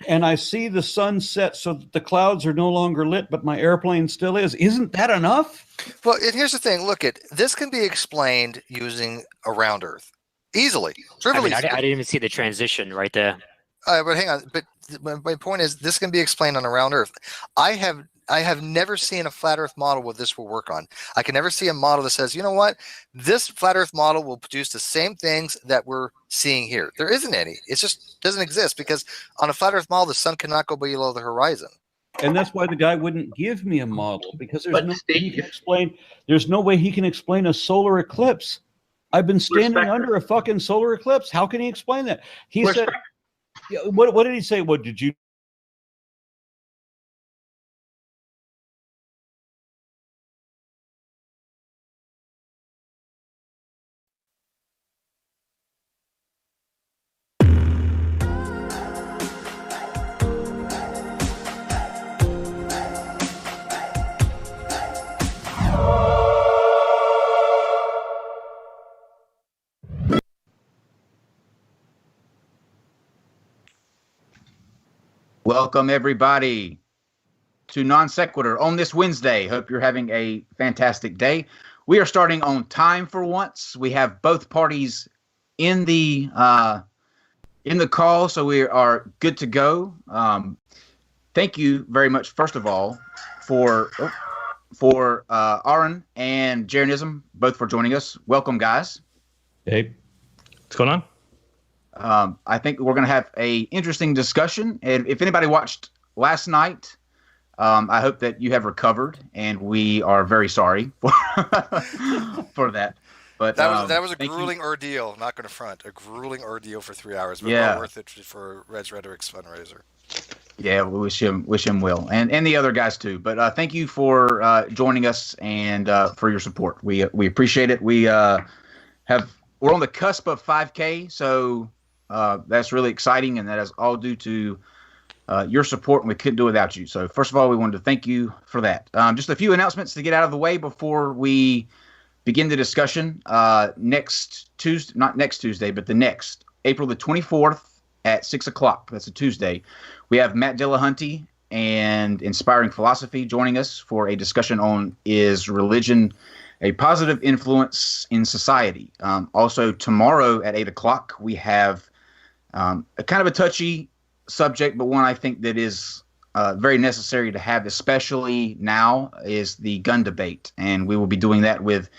[SPEAKER 7] and I see the sun set so that the clouds are no longer lit, but my airplane still is, isn't that enough?
[SPEAKER 9] Well, and here's the thing. Look, this can be explained using around Earth easily.
[SPEAKER 2] I didn't even see the transition right there.
[SPEAKER 9] But hang on. But my point is, this can be explained on around Earth. I have never seen a flat Earth model where this will work on. I can never see a model that says, you know what, this flat Earth model will produce the same things that we're seeing here. There isn't any. It just doesn't exist because on a flat Earth model, the sun cannot go below the horizon.
[SPEAKER 7] And that's why the guy wouldn't give me a model because there's no way he can explain a solar eclipse. I've been standing under a fucking solar eclipse. How can he explain that? He said, what did he say? What did you?
[SPEAKER 3] Welcome, everybody, to Non Sequitur on this Wednesday. Hope you're having a fantastic day. We are starting on time for once. We have both parties in the call, so we are good to go. Thank you very much, first of all, for Aaron and Jeranism, both for joining us. Welcome, guys.
[SPEAKER 7] Hey,
[SPEAKER 8] what's going on?
[SPEAKER 3] I think we're going to have a interesting discussion. And if anybody watched last night, I hope that you have recovered, and we are very sorry for that. But
[SPEAKER 9] that was a grueling ordeal. Not going to front, a grueling ordeal for 3 hours, but well worth it for Red's Rhetoric's fundraiser.
[SPEAKER 3] Yeah, we wish him well, and the other guys too. But thank you for joining us and for your support. We appreciate it. We're on the cusp of 5K, so that's really exciting, and that is all due to your support, and we couldn't do it without you. So first of all, we wanted to thank you for that. Just a few announcements to get out of the way before we begin the discussion. Next Tuesday, not next Tuesday, but the next, April the 24th at 6 o'clock. That's a Tuesday. We have Matt Dillahunty and Inspiring Philosophy joining us for a discussion on Is Religion a Positive Influence in Society? Also tomorrow at 8 o'clock, we have a kind of a touchy subject, but one I think that is very necessary to have, especially now, is the gun debate. And we will be doing that with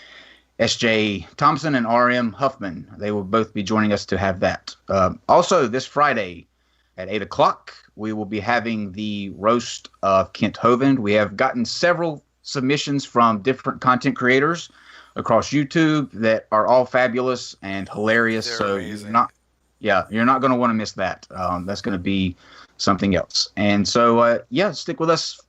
[SPEAKER 3] S.J. Thompson and R.M. Huffman. They will both be joining us to have that. Also, this Friday at 8 o'clock, we will be having the roast of Kent Hovind. We have gotten several submissions from different content creators across YouTube that are all fabulous and hilarious. So you're not going to want to miss that. That's going to be something else. And so, stick with us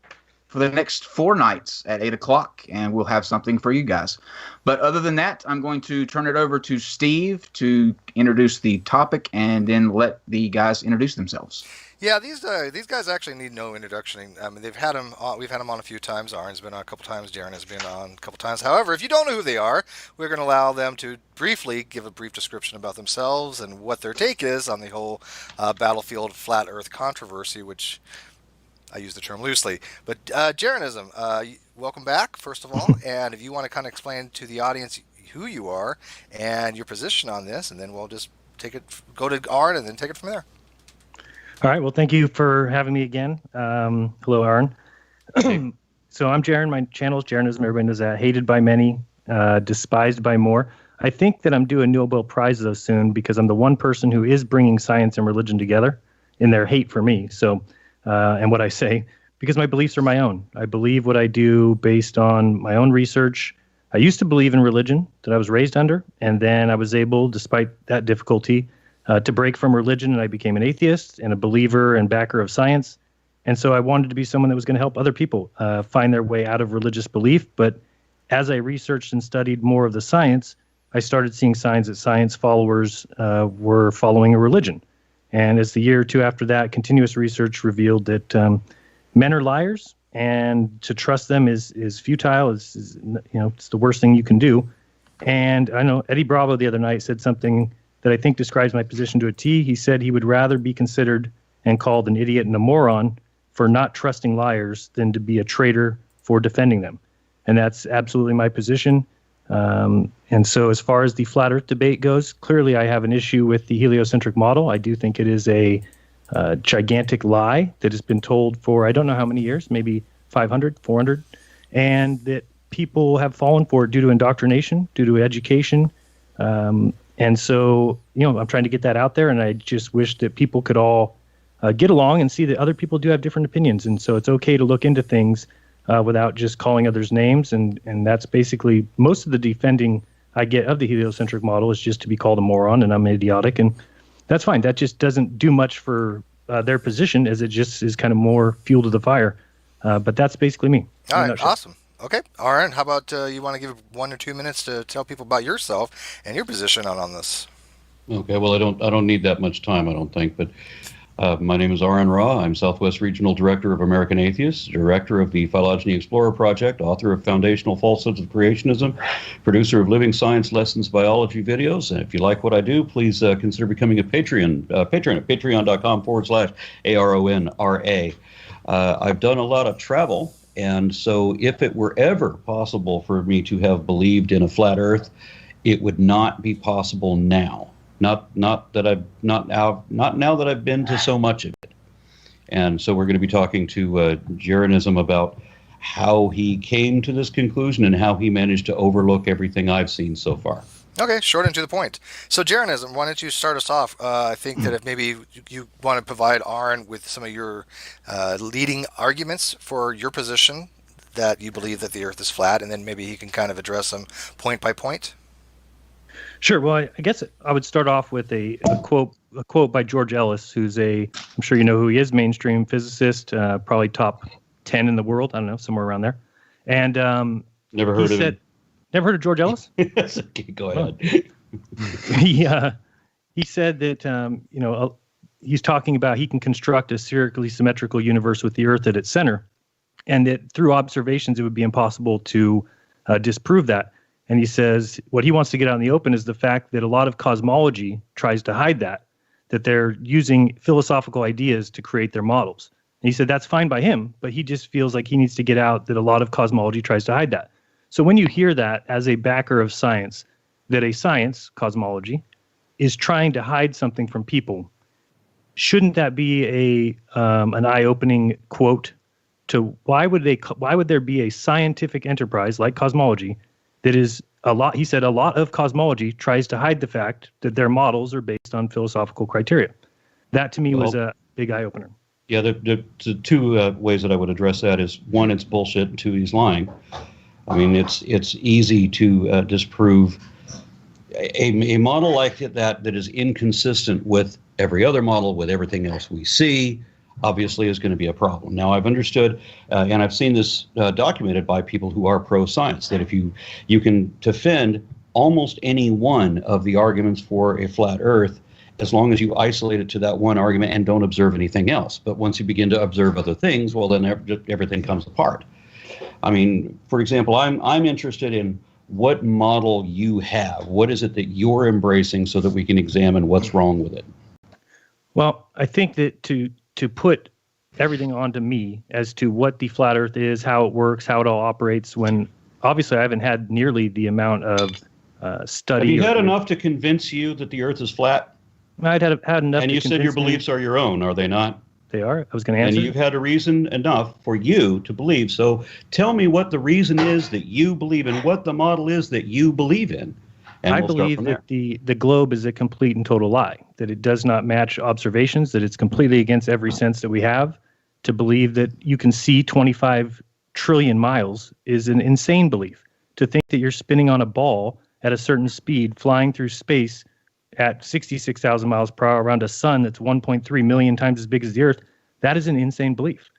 [SPEAKER 3] for the next 4 nights at 8 o'clock, and we'll have something for you guys. But other than that, I'm going to turn it over to Steve to introduce the topic and then let the guys introduce themselves.
[SPEAKER 9] Yeah, these guys actually need no introduction. I mean, we've had them on a few times. Aaron's been on a couple times. Darren has been on a couple times. However, if you don't know who they are, we're going to allow them to briefly give a brief description about themselves and what their take is on the whole battlefield flat Earth controversy, which I use the term loosely. But Jeranism, welcome back, first of all. And if you want to kind of explain to the audience who you are and your position on this, and then we'll just go to Aaron and then take it from there.
[SPEAKER 8] All right. Well, thank you for having me again. Hello, Aaron. So I'm Jaren. My channel is Jeranism. Everybody knows that. Hated by many, despised by more. I think that I'm due a Nobel Prize, though, soon, because I'm the one person who is bringing science and religion together in their hate for me. So, and what I say, because my beliefs are my own. I believe what I do based on my own research. I used to believe in religion that I was raised under, and then I was able, despite that difficulty, to break from religion, and I became an atheist and a believer and backer of science. And so I wanted to be someone that was going to help other people find their way out of religious belief. But as I researched and studied more of the science, I started seeing signs that science followers were following a religion. And as the year or two after that, continuous research revealed that men are liars, and to trust them is futile. It's the worst thing you can do. And I know Eddie Bravo the other night said something that I think describes my position to a T. He said he would rather be considered and called an idiot and a moron for not trusting liars than to be a traitor for defending them. And that's absolutely my position. And so as far as the flat Earth debate goes, clearly I have an issue with the heliocentric model. I do think it is a gigantic lie that has been told for I don't know how many years, maybe 500, 400, and that people have fallen for it due to indoctrination, due to education. And so, I'm trying to get that out there, and I just wish that people could all get along and see that other people do have different opinions. And so it's okay to look into things without just calling others names. And that's basically most of the defending I get of the heliocentric model is just to be called a moron and I'm idiotic. And that's fine. That just doesn't do much for their position, as it just is kind of more fuel to the fire. But that's basically me.
[SPEAKER 9] All right, awesome. Okay, Aaron, how about you want to give 1 or 2 minutes to tell people about yourself and your position on this?
[SPEAKER 7] Okay, well, I don't need that much time, I don't think, but My name is Aaron Raw. I'm Southwest Regional Director of American Atheists, Director of the Phylogeny Explorer Project, author of Foundational Falsehoods of Creationism, producer of Living Science Lessons Biology videos. And if you like what I do, please consider becoming a patron at patreon.com/ARONRA. I've done a lot of travel, and so if it were ever possible for me to have believed in a flat Earth, it would not be possible now. Not now that I've been to so much of it. And so we're going to be talking to Jeranism about how he came to this conclusion and how he managed to overlook everything I've seen so far.
[SPEAKER 9] Okay, short and to the point. So, Jeranism, why don't you start us off? I think that if maybe you want to provide Aaron with some of your leading arguments for your position that you believe that the Earth is flat, and then maybe he can kind of address them point by point.
[SPEAKER 8] Sure. Well, I guess I would start off with a quote by George Ellis, who's I'm sure you know who he is, mainstream physicist, probably top 10 in the world. I don't know, somewhere around there. And
[SPEAKER 7] never heard of him.
[SPEAKER 8] Never heard of George Ellis?
[SPEAKER 7] Yes. Okay, go ahead.
[SPEAKER 8] He said that he's talking about he can construct a spherically symmetrical universe with the Earth at its center, and that through observations it would be impossible to disprove that. And he says what he wants to get out in the open is the fact that a lot of cosmology tries to hide that they're using philosophical ideas to create their models. And he said that's fine by him, but he just feels like he needs to get out that a lot of cosmology tries to hide that. So when you hear that as a backer of science, that a science, cosmology, is trying to hide something from people, shouldn't that be an eye-opening quote to why would there be a scientific enterprise like cosmology that is a lot of cosmology tries to hide the fact that their models are based on philosophical criteria. That to me was a big eye opener.
[SPEAKER 7] Yeah, the two ways that I would address that is one, it's bullshit, and two, he's lying. I mean, it's easy to disprove a model like that is inconsistent with every other model, with everything else we see. Obviously is going to be a problem. Now, I've understood, and I've seen this documented by people who are pro-science, that if you can defend almost any one of the arguments for a flat Earth, as long as you isolate it to that one argument and don't observe anything else. But once you begin to observe other things, well, then everything comes apart. I mean, for example, I'm interested in what model you have. What is it that you're embracing so that we can examine what's wrong with it?
[SPEAKER 8] Well, I think that to put everything onto me as to what the flat Earth is, how it works, how it all operates, when obviously I haven't had nearly the amount of study.
[SPEAKER 7] Have you had enough to convince you that the Earth is flat?
[SPEAKER 8] I'd had enough.
[SPEAKER 7] And you said your beliefs are your own, are they not?
[SPEAKER 8] They are. I was going to answer.
[SPEAKER 7] And you've had a reason enough for you to believe. So tell me what the reason is that you believe in, what the model is that you believe in. And
[SPEAKER 8] I believe that the globe is a complete and total lie, that it does not match observations, that it's completely against every sense that we have. To believe that you can see 25 trillion miles is an insane belief. To think that you're spinning on a ball at a certain speed, flying through space at 66,000 miles per hour around a sun that's 1.3 million times as big as the Earth, that is an insane belief.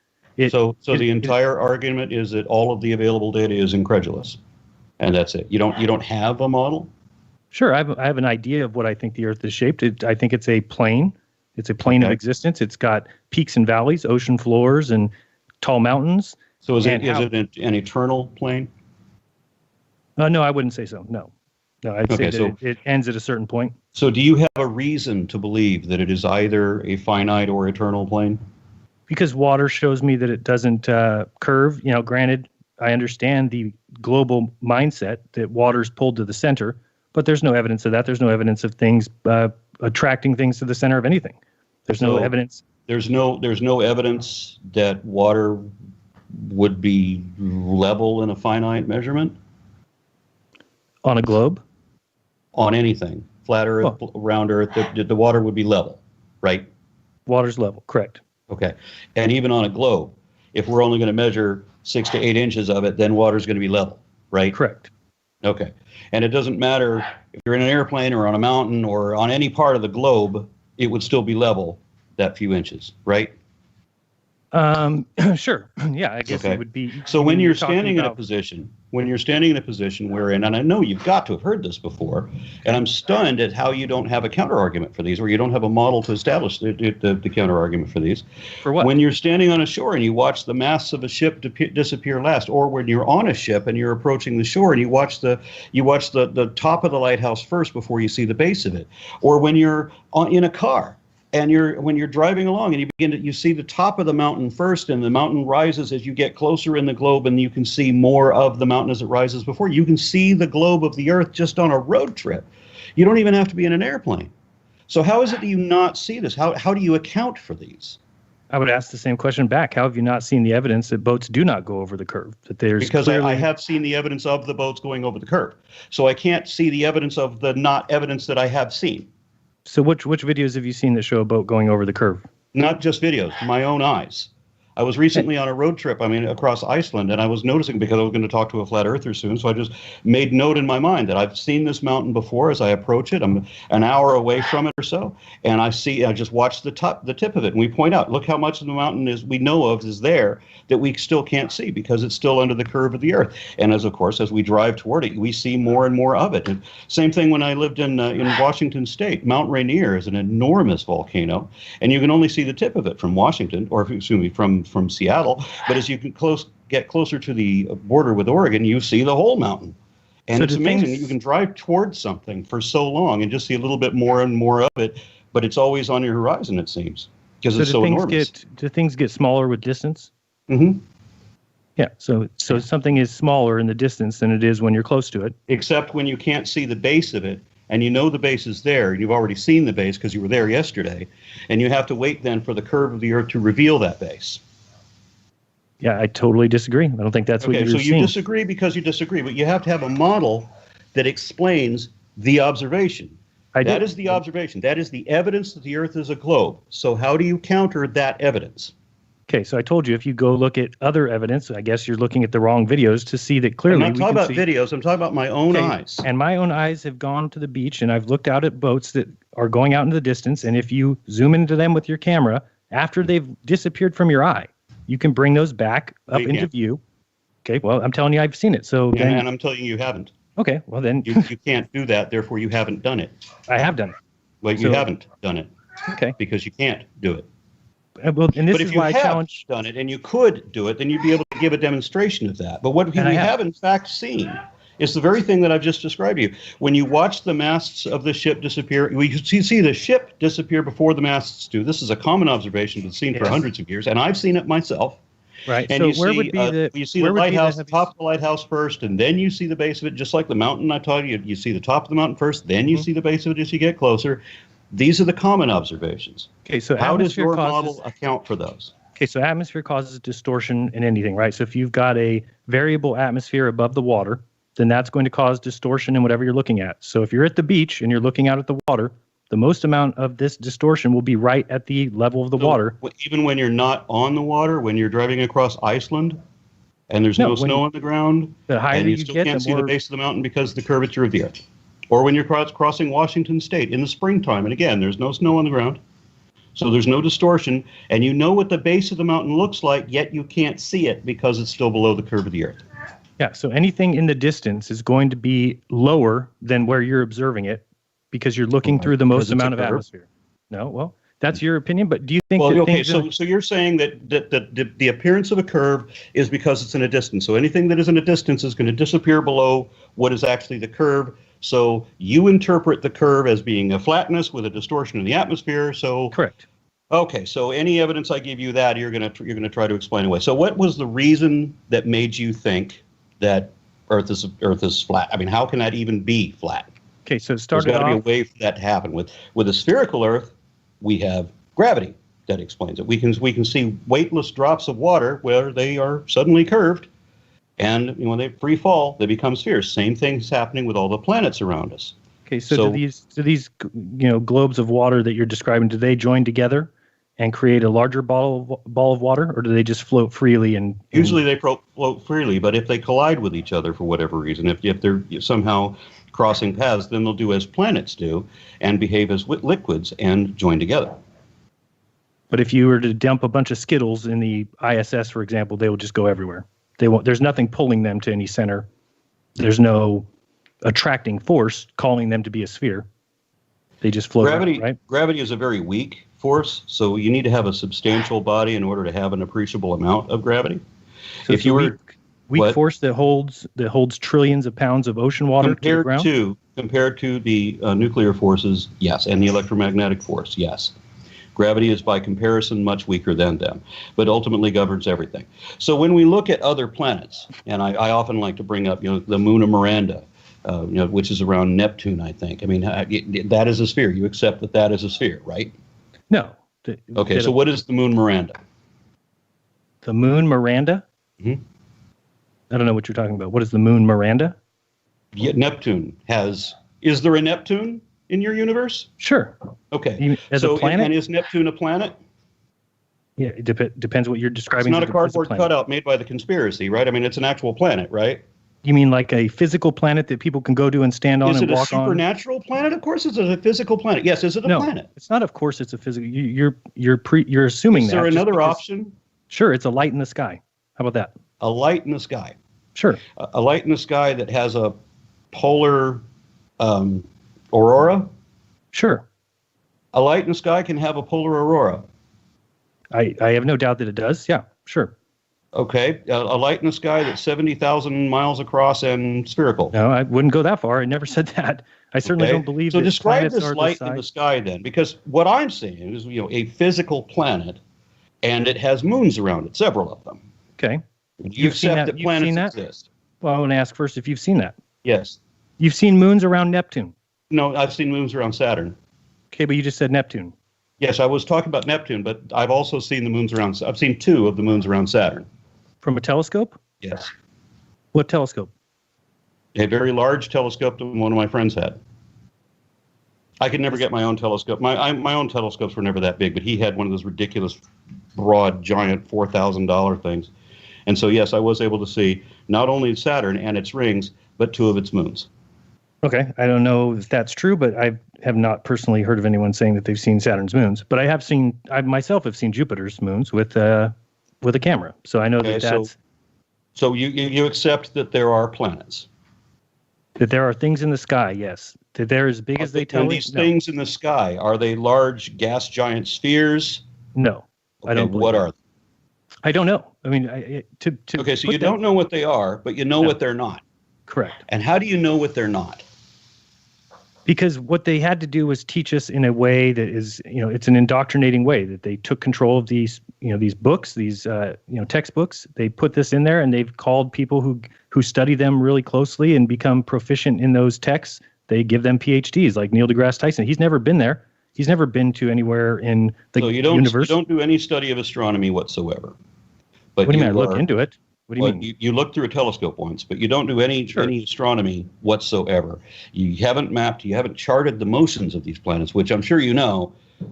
[SPEAKER 7] So the entire argument is that all of the available data is incredulous, and that's it. You don't have a model?
[SPEAKER 8] Sure, I have an idea of what I think the Earth is shaped. I think it's a plane. It's a plane of existence. It's got peaks and valleys, ocean floors, and tall mountains.
[SPEAKER 7] So is it an eternal plane?
[SPEAKER 8] No, I wouldn't say so. No, I'd say that it ends at a certain point.
[SPEAKER 7] So do you have a reason to believe that it is either a finite or eternal plane?
[SPEAKER 8] Because water shows me that it doesn't curve. You know, granted, I understand the global mindset that water's pulled to the center, but there's no evidence of that. There's no evidence of things attracting things to the center of anything. There's no evidence.
[SPEAKER 7] There's no evidence that water would be level in a finite measurement?
[SPEAKER 8] On a globe?
[SPEAKER 7] On anything. Flat Earth, round Earth, the water would be level, right?
[SPEAKER 8] Water's level, correct.
[SPEAKER 7] Okay. And even on a globe, if we're only going to measure 6 to 8 inches of it, then water's going to be level, right?
[SPEAKER 8] Correct.
[SPEAKER 7] Okay. And it doesn't matter if you're in an airplane or on a mountain or on any part of the globe, it would still be level that few inches, right?
[SPEAKER 8] Sure. Yeah, I guess it would be.
[SPEAKER 7] So when you're
[SPEAKER 8] talking
[SPEAKER 7] standing in a
[SPEAKER 8] about-
[SPEAKER 7] position, wherein, and I know you've got to have heard this before, and I'm stunned at how you don't have a counter argument for these, or you don't have a model to establish the counter argument for these.
[SPEAKER 8] For what?
[SPEAKER 7] When you're standing on a shore and you watch the masts of a ship disappear last, or when you're on a ship and you're approaching the shore and you watch the top of the lighthouse first before you see the base of it, or when you're in a car. And when you're driving along and you see the top of the mountain first, and the mountain rises as you get closer in the globe, and you can see more of the mountain as it rises before. You can see the globe of the Earth just on a road trip. You don't even have to be in an airplane. So how is it that you not see this? How do you account for these?
[SPEAKER 8] I would ask the same question back. How have you not seen the evidence that boats do not go over the curve? That there's
[SPEAKER 7] because
[SPEAKER 8] clearly...
[SPEAKER 7] I have seen the evidence of the boats going over the curve. So I can't see the evidence of the not evidence that I have seen.
[SPEAKER 8] So which videos have you seen that show a boat going over the curve?
[SPEAKER 7] Not just videos, my own eyes. I was recently on a road trip, across Iceland, and I was noticing, because I was going to talk to a flat earther soon, so I just made note in my mind that I've seen this mountain before. As I approach it, I'm an hour away from it or so, and I just watch the tip of it, and we point out, look how much of the mountain we know of is there that we still can't see because it's still under the curve of the Earth. And as we drive toward it, we see more and more of it. And same thing when I lived in Washington State. Mount Rainier is an enormous volcano, and you can only see the tip of it from Washington, or excuse me, from Seattle. But as you can get closer to the border with Oregon, you see the whole mountain. And it's amazing that you can drive towards something for so long and just see a little bit more and more of it, but it's always on your horizon, it seems, because it's so enormous.
[SPEAKER 8] Do things get smaller with distance?
[SPEAKER 7] Mm-hmm.
[SPEAKER 8] Yeah, so something is smaller in the distance than it is when you're close to it.
[SPEAKER 7] Except when you can't see the base of it, and you know the base is there, and you've already seen the base because you were there yesterday, and you have to wait then for the curve of the Earth to reveal that base.
[SPEAKER 8] Yeah, I totally disagree. I don't think that's what you're
[SPEAKER 7] seeing.
[SPEAKER 8] seeing.
[SPEAKER 7] So you disagree because you disagree, but you have to have a model that explains the observation. That is the observation. That is the evidence that the Earth is a globe. So how do you counter that evidence?
[SPEAKER 8] Okay, so I told you, if you go look at other evidence, I guess you're looking at the wrong videos to see that clearly.
[SPEAKER 7] I'm not talking about videos. I'm talking about my own eyes.
[SPEAKER 8] And my own eyes have gone to the beach, and I've looked out at boats that are going out into the distance. And if you zoom into them with your camera, after they've disappeared from your eye, you can bring those back up into view. Okay, well, I'm telling you, I've seen it. So then,
[SPEAKER 7] and I'm telling you, you haven't.
[SPEAKER 8] Okay, well then.
[SPEAKER 7] you can't do that, therefore you haven't done it.
[SPEAKER 8] I have done it.
[SPEAKER 7] Well, you haven't done it.
[SPEAKER 8] Okay.
[SPEAKER 7] Because you can't do it.
[SPEAKER 8] Well, and this
[SPEAKER 7] but
[SPEAKER 8] is
[SPEAKER 7] if you
[SPEAKER 8] why
[SPEAKER 7] have
[SPEAKER 8] I challenge.
[SPEAKER 7] done it and you could do it, then you'd be able to give a demonstration of that. But what we have in fact seen is the very thing that I've just described to you. When you watch the masts of the ship disappear, you see the ship disappear before the masts do. This is a common observation that's seen for hundreds of years, and I've seen it myself.
[SPEAKER 8] Right.
[SPEAKER 7] And
[SPEAKER 8] so
[SPEAKER 7] you
[SPEAKER 8] where
[SPEAKER 7] see,
[SPEAKER 8] would be
[SPEAKER 7] you see the lighthouse, the top of the lighthouse first, and then you see the base of it, just like the mountain I told you. You see the top of the mountain first, then you see the base of it as you get closer. These are the common observations.
[SPEAKER 8] Okay, so
[SPEAKER 7] how does your model account for those?
[SPEAKER 8] Okay, so atmosphere causes distortion in anything, right? So if you've got a variable atmosphere above the water, then that's going to cause distortion in whatever you're looking at. So if you're at the beach and you're looking out at the water, the most amount of this distortion will be right at the level of the water.
[SPEAKER 7] Even when you're not on the water, when you're driving across Iceland and there's no snow on the ground,
[SPEAKER 8] the higher
[SPEAKER 7] and you
[SPEAKER 8] you
[SPEAKER 7] still
[SPEAKER 8] get,
[SPEAKER 7] can't
[SPEAKER 8] the
[SPEAKER 7] see
[SPEAKER 8] more...
[SPEAKER 7] the base of the mountain because of the curvature of the Earth. Or when you're crossing Washington State in the springtime, and again, there's no snow on the ground, so there's no distortion, and you know what the base of the mountain looks like, yet you can't see it because it's still below the curve of the Earth.
[SPEAKER 8] Yeah, so anything in the distance is going to be lower than where you're observing it because you're looking through the most amount of atmosphere. No, well, that's your opinion, but do you think
[SPEAKER 7] so you're saying that the appearance of a curve is because it's in a distance. So anything that is in a distance is going to disappear below what is actually the curve. So you interpret the curve as being a flatness with a distortion in the atmosphere. So
[SPEAKER 8] correct.
[SPEAKER 7] Okay, so any evidence I give you that you're going to try to explain away. So what was the reason that made you think that Earth is flat? I mean, how can that even be flat?
[SPEAKER 8] Okay, so it started
[SPEAKER 7] There's got to be a way for that to happen. With a spherical Earth, we have gravity that explains it. We can see weightless drops of water where they are suddenly curved. And when they free fall, they become spheres. Same thing's happening with all the planets around us.
[SPEAKER 8] Okay, so do these globes of water that you're describing, do they join together and create a larger ball of water, or do they just float freely? And
[SPEAKER 7] usually they float freely, but if they collide with each other for whatever reason, if they're somehow crossing paths, then they'll do as planets do and behave as liquids and join together.
[SPEAKER 8] But if you were to dump a bunch of Skittles in the ISS, for example, they will just go everywhere. They won't. There's nothing pulling them to any center. There's no attracting force calling them to be a sphere. They just float around, right?
[SPEAKER 7] Gravity is a very weak force, so you need to have a substantial body in order to have an appreciable amount of gravity.
[SPEAKER 8] So if you were weak force that holds trillions of pounds of ocean water to the ground?
[SPEAKER 7] Compared to the nuclear forces, yes, and the electromagnetic force, yes. Gravity is by comparison much weaker than them, but ultimately governs everything. So when we look at other planets, and I often like to bring up, the moon of Miranda, which is around Neptune, I think. I mean, that is a sphere. You accept that is a sphere, right?
[SPEAKER 8] No.
[SPEAKER 7] Okay, so what is the moon Miranda?
[SPEAKER 8] The moon Miranda?
[SPEAKER 7] Mm-hmm.
[SPEAKER 8] I don't know what you're talking about. What is the moon Miranda?
[SPEAKER 7] Yeah, Neptune has. Is there a Neptune in your universe?
[SPEAKER 8] Sure.
[SPEAKER 7] Okay.
[SPEAKER 8] As a planet?
[SPEAKER 7] And is Neptune a planet?
[SPEAKER 8] Yeah, it depends what you're describing.
[SPEAKER 7] It's not a cardboard cutout made by the conspiracy, right? I mean, it's an actual planet, right?
[SPEAKER 8] You mean like a physical planet that people can go to and stand on and walk on?
[SPEAKER 7] Is it a supernatural planet? Of course, it's a physical planet. Yes, is it a planet?
[SPEAKER 8] It's not. Of course, it's a physical. You're assuming that.
[SPEAKER 7] Is there another option?
[SPEAKER 8] Sure, it's a light in the sky. How about that?
[SPEAKER 7] A light in the sky.
[SPEAKER 8] Sure.
[SPEAKER 7] A light in the sky that has a polar aurora.
[SPEAKER 8] Sure.
[SPEAKER 7] A light in the sky can have a polar aurora.
[SPEAKER 8] I have no doubt that it does. Yeah, sure.
[SPEAKER 7] Okay, a light in the sky that's 70,000 miles across and spherical.
[SPEAKER 8] No, I wouldn't go that far. I never said that. I certainly don't believe
[SPEAKER 7] so
[SPEAKER 8] that. So
[SPEAKER 7] describe this light in the sky then, because what I'm seeing is, a physical planet, and it has moons around it, several of them.
[SPEAKER 8] Okay.
[SPEAKER 7] You accept that planets exist.
[SPEAKER 8] Well, I want to ask first if you've seen that.
[SPEAKER 7] Yes.
[SPEAKER 8] You've seen moons around Neptune.
[SPEAKER 7] No, I've seen moons around Saturn.
[SPEAKER 8] Okay, but you just said Neptune.
[SPEAKER 7] Yes, I was talking about Neptune, but I've also seen the moons around. I've seen 2 of the moons around Saturn.
[SPEAKER 8] From a telescope?
[SPEAKER 7] Yes.
[SPEAKER 8] What telescope?
[SPEAKER 7] A very large telescope that one of my friends had. I could never get my own telescope. My own telescopes were never that big, but he had one of those ridiculous, broad, giant $4,000 things. And so, yes, I was able to see not only Saturn and its rings, but 2 of its moons.
[SPEAKER 8] Okay, I don't know if that's true, but I have not personally heard of anyone saying that they've seen Saturn's moons. But I myself have seen Jupiter's moons with a camera, so I know that's.
[SPEAKER 7] So you accept that there are planets.
[SPEAKER 8] That there are things in the sky, yes. That they're as big as they tell us.
[SPEAKER 7] And these things in the sky, are they large gas giant spheres?
[SPEAKER 8] No,
[SPEAKER 7] okay,
[SPEAKER 8] I don't believe
[SPEAKER 7] what are they?
[SPEAKER 8] I don't know. I mean,
[SPEAKER 7] okay, so you don't know what they are, but you know what they're not.
[SPEAKER 8] Correct.
[SPEAKER 7] And how do you know what they're not?
[SPEAKER 8] Because what they had to do was teach us in a way that is, it's an indoctrinating way, that they took control of these, these books, these, textbooks. They put this in there, and they've called people who study them really closely and become proficient in those texts. They give them PhDs, like Neil deGrasse Tyson. He's never been there. He's never been to anywhere in the universe.
[SPEAKER 7] You don't do any study of astronomy whatsoever. But
[SPEAKER 8] what do you mean? I look into it. What do you mean?
[SPEAKER 7] You look through a telescope once, but you don't do any astronomy whatsoever. You haven't mapped, you haven't charted the motions of these planets, which I'm sure you know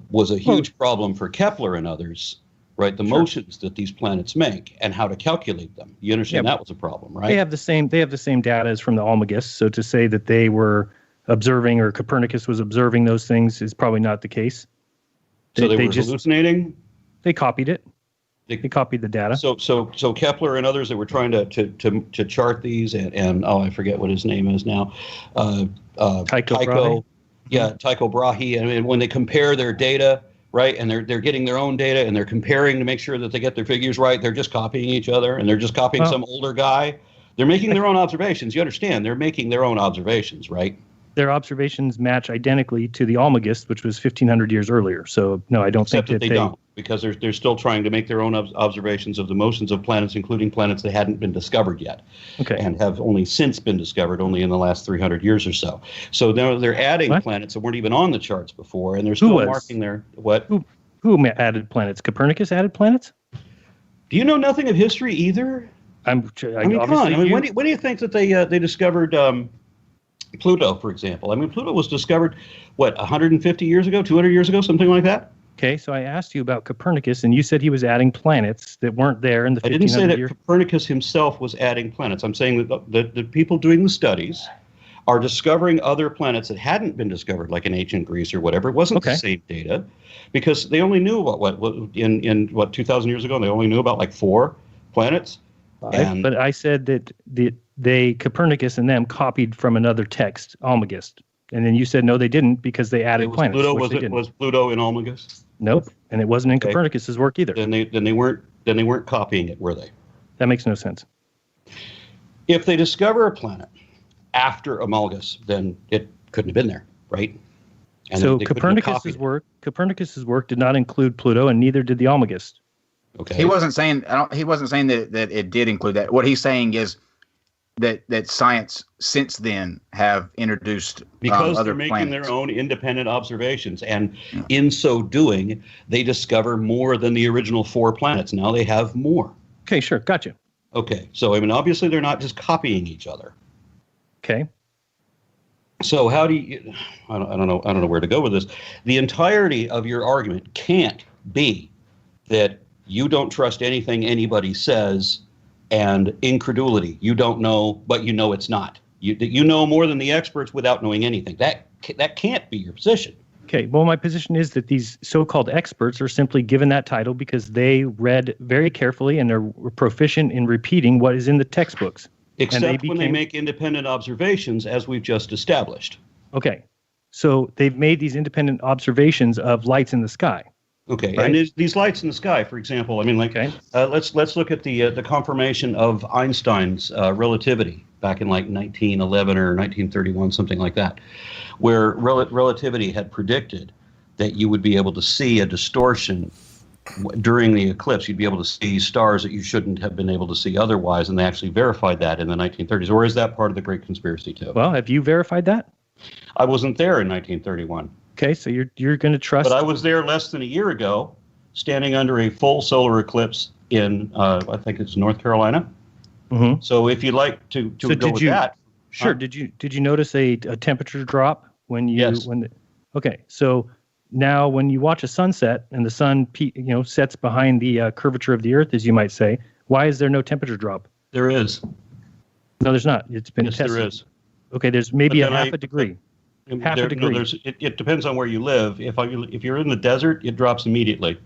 [SPEAKER 7] was a huge problem for Kepler and others, right? The motions that these planets make and how to calculate them. You understand that was a problem, right?
[SPEAKER 8] They have the same data as from the Almagest. So to say that they were observing, or Copernicus was observing those things, is probably not the case.
[SPEAKER 7] So they were just hallucinating?
[SPEAKER 8] They copied it. They copied the data.
[SPEAKER 7] So Kepler and others that were trying to chart these, and I forget what his name is now.
[SPEAKER 8] Tycho Brahe.
[SPEAKER 7] Yeah, Tycho Brahe. And when they compare their data, right, and they're getting their own data and they're comparing to make sure that they get their figures right, they're just copying each other, and they're just copying some older guy. They're making their own observations. You understand? They're making their own observations, right?
[SPEAKER 8] Their observations match identically to the Almagest, which was 1,500 years earlier. So no, I don't think that they
[SPEAKER 7] don't, because they're still trying to make their own observations of the motions of planets, including planets that hadn't been discovered yet, and have only since been discovered, only in the last 300 years or so. So now they're adding planets that weren't even on the charts before, and they're still marking their what?
[SPEAKER 8] Who added planets? Copernicus added planets?
[SPEAKER 7] Do you know nothing of history either?
[SPEAKER 8] I mean,
[SPEAKER 7] come on. I mean, when do you think that they discovered Pluto, for example? I mean, Pluto was discovered, 150 years ago, 200 years ago, something like that?
[SPEAKER 8] Okay, so I asked you about Copernicus, and you said he was adding planets that weren't there in the 1500 years.
[SPEAKER 7] I didn't say that Copernicus himself was adding planets. I'm saying that the people doing the studies are discovering other planets that hadn't been discovered, like in ancient Greece or whatever. It wasn't the same data, because they only knew about what in 2,000 years ago. They only knew about like 4 planets.
[SPEAKER 8] But I said that they Copernicus and them copied from another text, Almagest, and then you said no, they didn't because they added planets.
[SPEAKER 7] Pluto was Pluto in Almagest?
[SPEAKER 8] Nope, and it wasn't in Copernicus's work either.
[SPEAKER 7] Then they weren't copying it, were they?
[SPEAKER 8] That makes no sense.
[SPEAKER 7] If they discover a planet after Amalgus, then it couldn't have been there, right? And
[SPEAKER 8] so
[SPEAKER 7] they couldn't have copied
[SPEAKER 8] Copernicus's work did not include Pluto, and neither did the Almagest.
[SPEAKER 7] Okay.
[SPEAKER 3] He wasn't saying that it did include that. What he's saying is that science since then have introduced
[SPEAKER 7] because
[SPEAKER 3] other
[SPEAKER 7] they're making
[SPEAKER 3] planets.
[SPEAKER 7] their own independent observations, and in so doing, they discover more than the original 4 planets. Now they have more.
[SPEAKER 8] Okay, sure, gotcha.
[SPEAKER 7] Okay, so I mean, obviously they're not just copying each other.
[SPEAKER 8] Okay.
[SPEAKER 7] So how do you? I don't know where to go with this. The entirety of your argument can't be that you don't trust anything anybody says, and incredulity. You don't know, but you know it's not. You know more than the experts without knowing anything. That can't be your position.
[SPEAKER 8] Okay, well, my position is that these so-called experts are simply given that title because they read very carefully and are proficient in repeating what is in the textbooks.
[SPEAKER 7] Except when they make independent observations, as we've just established.
[SPEAKER 8] Okay, so they've made these independent observations of lights in the sky.
[SPEAKER 7] Okay,
[SPEAKER 8] right?
[SPEAKER 7] and these lights in the sky, for example, I mean, like, let's look at the confirmation of Einstein's relativity back in like 1911 or 1931, something like that, where relativity had predicted that you would be able to see a distortion during the eclipse. You'd be able to see stars that you shouldn't have been able to see otherwise, and they actually verified that in the 1930s. Or is that part of the Great Conspiracy too?
[SPEAKER 8] Well, have you verified that?
[SPEAKER 7] I wasn't there in 1931.
[SPEAKER 8] Okay, so you're going to trust.
[SPEAKER 7] But I was there less than a year ago, standing under a full solar eclipse in I think it's North Carolina.
[SPEAKER 8] Mm-hmm.
[SPEAKER 7] So if you'd like to go with that,
[SPEAKER 8] sure. Did you notice a temperature drop when you okay? So now when you watch a sunset and the sun sets behind the curvature of the Earth, as you might say, why is there no temperature drop?
[SPEAKER 7] There is.
[SPEAKER 8] No, there's not. It's been tested.
[SPEAKER 7] There is.
[SPEAKER 8] Okay, there's maybe half a degree. Half a degree.
[SPEAKER 7] No, it depends on where you live. If you're in the desert, it drops immediately.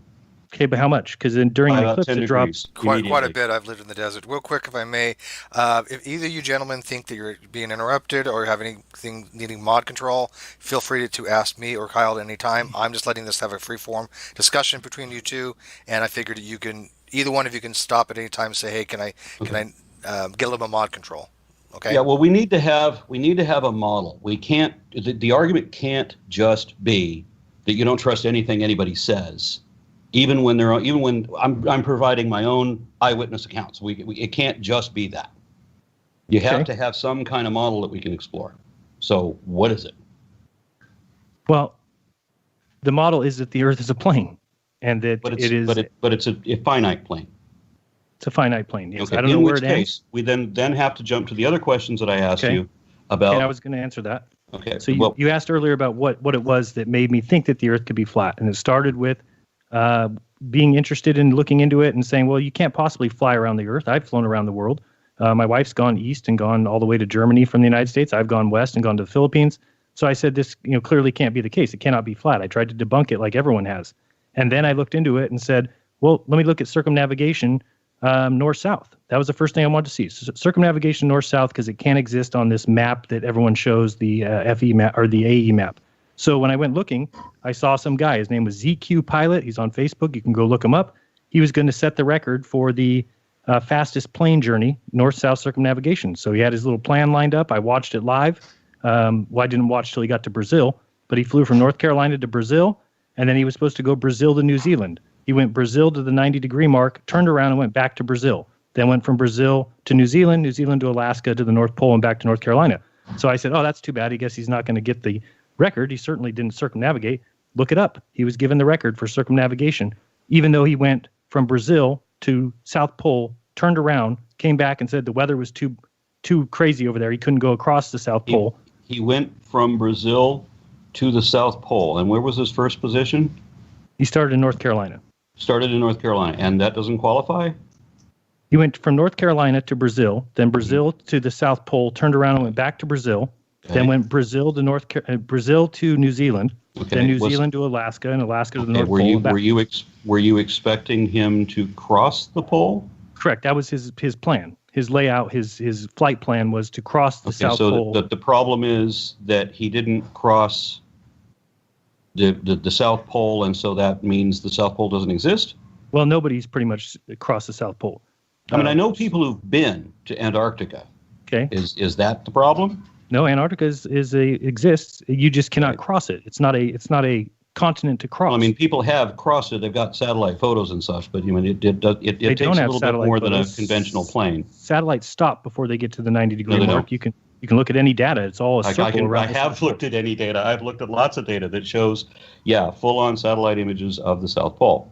[SPEAKER 8] Okay, but how much? Because during an eclipse, it drops
[SPEAKER 9] quite a bit. I've lived in the desert. Real quick, if I may, if either you gentlemen think that you're being interrupted or have anything needing mod control, feel free to ask me or Kyle at any time. I'm just letting this have a free-form discussion between you two, and I figured that either one of you can stop at any time and say, hey, can I get a little bit of mod control? Okay.
[SPEAKER 7] Yeah, well, we need to have a model. We can't. The argument can't just be that you don't trust anything anybody says, even when I'm providing my own eyewitness accounts. It can't just be that. You have to have some kind of model that we can explore. So, what is it?
[SPEAKER 8] Well, the model is that the Earth is a plane, and that
[SPEAKER 7] it's a finite plane.
[SPEAKER 8] It's a finite plane. Yes.
[SPEAKER 7] Okay.
[SPEAKER 8] I don't know where it
[SPEAKER 7] ends.
[SPEAKER 8] ends.
[SPEAKER 7] We then have to jump to the other questions that I asked you about.
[SPEAKER 8] And I was going to answer that.
[SPEAKER 7] Okay.
[SPEAKER 8] So you asked earlier about what it was that made me think that the Earth could be flat, and it started with being interested in looking into it and saying, well, you can't possibly fly around the Earth. I've flown around the world. My wife's gone east and gone all the way to Germany from the United States. I've gone west and gone to the Philippines. So I said, this clearly can't be the case. It cannot be flat. I tried to debunk it like everyone has. And then I looked into it and said, well, let me look at circumnavigation north-south. That was the first thing I wanted to see. So circumnavigation north-south, because it can't exist on this map that everyone shows, the FE map or the AE map. So when I went looking, I saw some guy. His name was ZQ Pilot. He's on Facebook. You can go look him up. He was going to set the record for the fastest plane journey, north-south circumnavigation. So he had his little plan lined up. I watched it live. I didn't watch till he got to Brazil, but he flew from North Carolina to Brazil, and then he was supposed to go Brazil to New Zealand. He went Brazil to the 90-degree mark, turned around and went back to Brazil. Then went from Brazil to New Zealand to Alaska, to the North Pole, and back to North Carolina. So I said, oh, that's too bad. I guess he's not going to get the record. He certainly didn't circumnavigate. Look it up. He was given the record for circumnavigation, even though he went from Brazil to South Pole, turned around, came back and said the weather was too crazy over there. He couldn't go across the South Pole.
[SPEAKER 7] He went from Brazil to the South Pole. And where was his first position?
[SPEAKER 8] He started in North Carolina.
[SPEAKER 7] And that doesn't qualify?
[SPEAKER 8] He went from North Carolina to Brazil, then Brazil to the South Pole, turned around and went back to Brazil, Then went Brazil to Brazil to New Zealand.
[SPEAKER 7] Okay.
[SPEAKER 8] Then New Zealand to Alaska, and Alaska to the North
[SPEAKER 7] were
[SPEAKER 8] Pole.
[SPEAKER 7] you
[SPEAKER 8] and back.
[SPEAKER 7] were you expecting him to cross the pole?
[SPEAKER 8] Correct. That was his plan. His layout, his flight plan was to cross the South Pole.
[SPEAKER 7] So the problem is that he didn't cross the South Pole, and so that means the South Pole doesn't exist?
[SPEAKER 8] Well, nobody's pretty much crossed the South Pole.
[SPEAKER 7] I mean, I know people who've been to Antarctica.
[SPEAKER 8] Okay.
[SPEAKER 7] Is that the problem?
[SPEAKER 8] No, Antarctica exists. You just cannot cross it. It's not a continent to cross.
[SPEAKER 7] Well, I mean, people have crossed it. They've got satellite photos and such, but I mean, it takes a little bit more than a conventional plane.
[SPEAKER 8] Satellites stop before they get to the 90-degree
[SPEAKER 7] No, they
[SPEAKER 8] mark.
[SPEAKER 7] don't.
[SPEAKER 8] You can look at any data. It's all a circle around.
[SPEAKER 7] I have looked at any data. I've looked at lots of data that shows, full-on satellite images of the South Pole.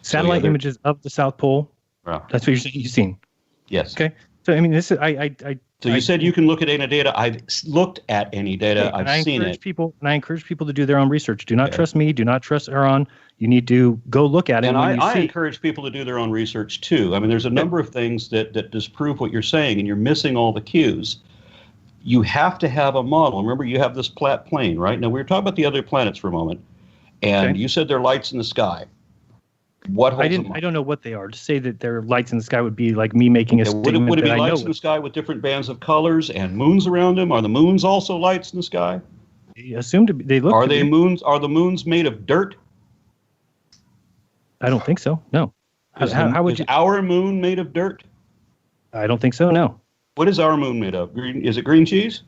[SPEAKER 8] Satellite images of the South Pole.
[SPEAKER 7] Wow.
[SPEAKER 8] That's what you're saying. You've seen.
[SPEAKER 7] Yes.
[SPEAKER 8] Okay. So I mean, this is
[SPEAKER 7] So you said you can look at any data. I've looked at any data. I've seen it.
[SPEAKER 8] I encourage people to do their own research. Do not trust me. Do not trust Aaron. You need to go look at it.
[SPEAKER 7] And I encourage people to do their own research too. I mean, there's a number of things that disprove what you're saying, and you're missing all the cues. You have to have a model. Remember, you have this flat plane, right? Now, we were talking about the other planets for a moment, and you said there are lights in the sky. What holds them up?
[SPEAKER 8] I don't know what they are. To say that there are lights in the sky would be like me making a statement.
[SPEAKER 7] Would it be lights in the sky with different bands of colors and moons around them? Are the moons also lights in the sky?
[SPEAKER 8] Assume to be. They look.
[SPEAKER 7] Are they moons? Are the moons made of dirt?
[SPEAKER 8] I don't think so. No. How would you?
[SPEAKER 7] Is our moon made of dirt?
[SPEAKER 8] I don't think so. No.
[SPEAKER 7] What is our moon made of? Green? Is it green cheese?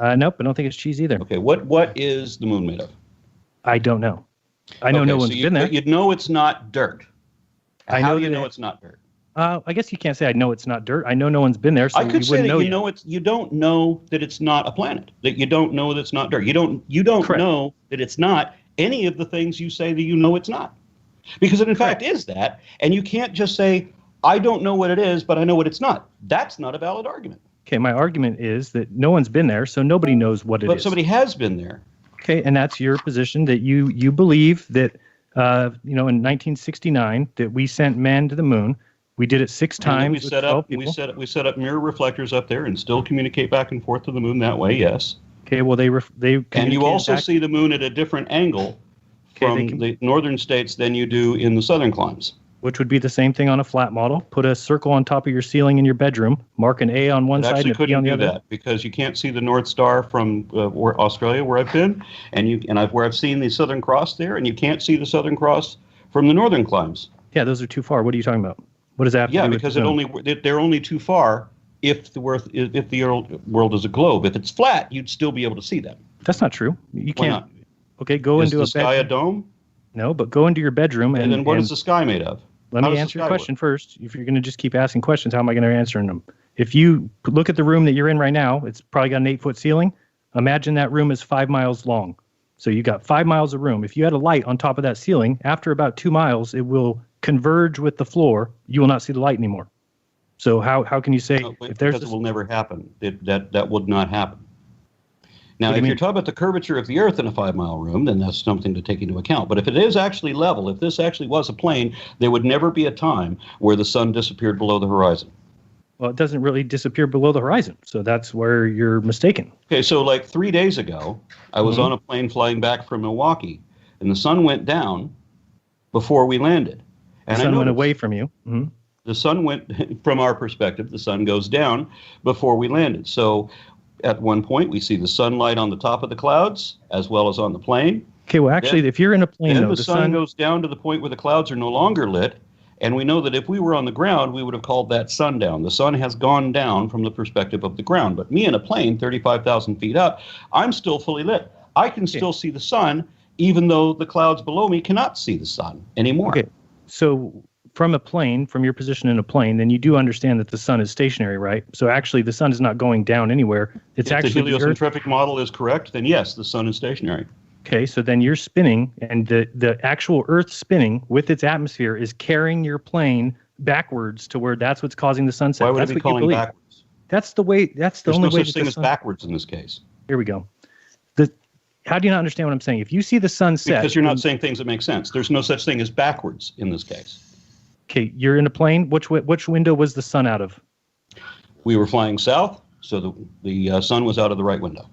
[SPEAKER 8] Nope. I don't think it's cheese either.
[SPEAKER 7] Okay. What is the moon made of?
[SPEAKER 8] I don't know. I know no one's been there.
[SPEAKER 7] You'd know it's not dirt. How do you know it's not dirt?
[SPEAKER 8] I guess you can't say I know it's not dirt. I know no one's been there, so
[SPEAKER 7] I could say that
[SPEAKER 8] know
[SPEAKER 7] you know it's. You don't know that it's not a planet. That you don't know that it's not dirt. You don't know that it's not any of the things you say that you know it's not, because it in fact is that. And you can't just say I don't know what it is, but I know what it's not. That's not a valid argument. Okay,
[SPEAKER 8] my argument is that no one's been there, so nobody knows what it is.
[SPEAKER 7] But somebody has been there.
[SPEAKER 8] Okay, and that's your position that you believe that in 1969 that we sent men to the moon. We did it 6 times.
[SPEAKER 7] We set up mirror reflectors up there and still communicate back and forth to the moon that way. Yes.
[SPEAKER 8] Okay. Well, they
[SPEAKER 7] and you also see the moon at a different angle from the northern states than you do in the southern climes.
[SPEAKER 8] Which would be the same thing on a flat model. Put a circle on top of your ceiling in your bedroom. Mark an A on one side and a B on the other.
[SPEAKER 7] That because you can't see the North Star from Australia, where I've been, where I've seen the Southern Cross there, and you can't see the Southern Cross from the northern climes.
[SPEAKER 8] Yeah, those are too far. What are you talking about? What does that have to do with
[SPEAKER 7] because they're only too far if the world is a globe. If it's flat, you'd still be able to see them.
[SPEAKER 8] That's not true. You can't.
[SPEAKER 7] Why not?
[SPEAKER 8] Okay, go into
[SPEAKER 7] the sky a dome?
[SPEAKER 8] No, but go into your bedroom
[SPEAKER 7] and then what is the sky made of?
[SPEAKER 8] Let me answer your question first. If you're going to just keep asking questions, how am I going to answer them? If you look at the room that you're in right now, it's probably got an 8-foot ceiling. Imagine that room is 5 miles long. So you got 5 miles of room. If you had a light on top of that ceiling, after about 2 miles, it will converge with the floor. You will not see the light anymore. So how can you say if there's
[SPEAKER 7] because it will never happen? That would not happen. Now, if you're talking about the curvature of the Earth in a 5-mile room, then that's something to take into account. But if it is actually level, if this actually was a plane, there would never be a time where the sun disappeared below the horizon.
[SPEAKER 8] Well, it doesn't really disappear below the horizon, so that's where you're mistaken.
[SPEAKER 7] Okay, so like 3 days ago, I was on a plane flying back from Milwaukee, and the sun went down before we landed.
[SPEAKER 8] And the sun went away from you. Mm-hmm.
[SPEAKER 7] The sun went, from our perspective, the sun goes down before we landed. So at one point, we see the sunlight on the top of the clouds as well as on the plane.
[SPEAKER 8] Okay, well, actually, if you're in a plane,
[SPEAKER 7] then the sun goes down to the point where the clouds are no longer lit. And we know that if we were on the ground, we would have called that sundown. The sun has gone down from the perspective of the ground. But me in a plane, 35,000 feet up, I'm still fully lit. I can still see the sun, even though the clouds below me cannot see the sun anymore.
[SPEAKER 8] Okay, so from a plane, from your position in a plane, then you do understand that the sun is stationary, right? So actually, the sun is not going down anywhere. It's
[SPEAKER 7] if
[SPEAKER 8] actually
[SPEAKER 7] the heliocentric model is correct, then yes, the sun is stationary.
[SPEAKER 8] Okay, so then you're spinning, and the actual Earth spinning with its atmosphere is carrying your plane backwards to where that's what's causing the sunset.
[SPEAKER 7] Why would
[SPEAKER 8] that's
[SPEAKER 7] it be calling backwards?
[SPEAKER 8] That's the way. That's the only way.
[SPEAKER 7] There's no such thing as backwards in this case.
[SPEAKER 8] Here we go. How do you not understand what I'm saying? If you see the sun set,
[SPEAKER 7] because you're not saying things that make sense. There's no such thing as backwards in this case.
[SPEAKER 8] Okay, you're in a plane. Which window was the sun out of?
[SPEAKER 7] We were flying south, so the sun was out of the right window.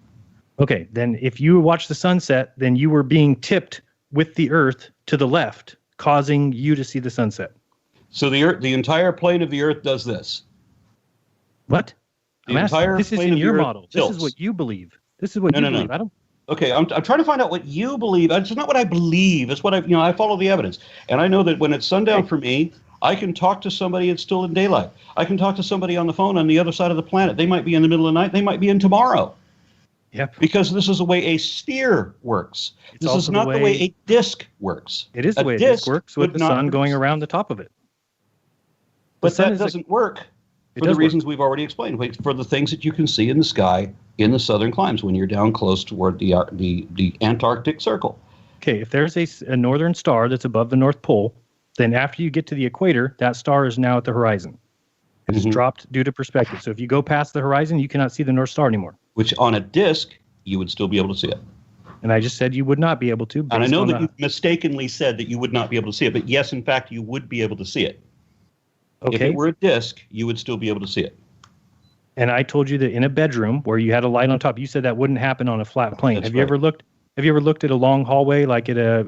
[SPEAKER 8] Okay, then if you watch the sunset, then you were being tipped with the Earth to the left, causing you to see the sunset.
[SPEAKER 7] So the entire plane of the Earth does this.
[SPEAKER 8] What?
[SPEAKER 7] The entire
[SPEAKER 8] this is
[SPEAKER 7] plane
[SPEAKER 8] in
[SPEAKER 7] of the
[SPEAKER 8] your
[SPEAKER 7] Earth
[SPEAKER 8] model.
[SPEAKER 7] tilts.
[SPEAKER 8] This is what you believe. This is what
[SPEAKER 7] No,
[SPEAKER 8] you
[SPEAKER 7] no, no.
[SPEAKER 8] believe. I don't.
[SPEAKER 7] Okay, I'm trying to find out what you believe. It's not what I believe. It's what I follow the evidence. And I know that when it's sundown for me, I can talk to somebody, it's still in daylight. I can talk to somebody on the phone on the other side of the planet. They might be in the middle of the night. They might be in tomorrow.
[SPEAKER 8] Yep.
[SPEAKER 7] Because this is the way a sphere works.
[SPEAKER 8] It's
[SPEAKER 7] This is
[SPEAKER 8] also
[SPEAKER 7] not the way a disk works.
[SPEAKER 8] It is the way a disk works with the sun going around the top of it.
[SPEAKER 7] But that doesn't work for the reasons we've already explained. For the things that you can see in the sky in the southern climes when you're down close toward the Antarctic Circle.
[SPEAKER 8] Okay, if there's a northern star that's above the North Pole, then after you get to the equator, that star is now at the horizon. It's dropped due to perspective. So if you go past the horizon, you cannot see the North Star anymore.
[SPEAKER 7] Which on a disk, you would still be able to see it.
[SPEAKER 8] And I just said you would not be able to.
[SPEAKER 7] And I know that you mistakenly said that you would not be able to see it, but yes, in fact, you would be able to see it.
[SPEAKER 8] Okay.
[SPEAKER 7] If it were a disk, you would still be able to see it.
[SPEAKER 8] And I told you that in a bedroom where you had a light on top, you said that wouldn't happen on a flat plane. Have you ever looked at a long hallway like at a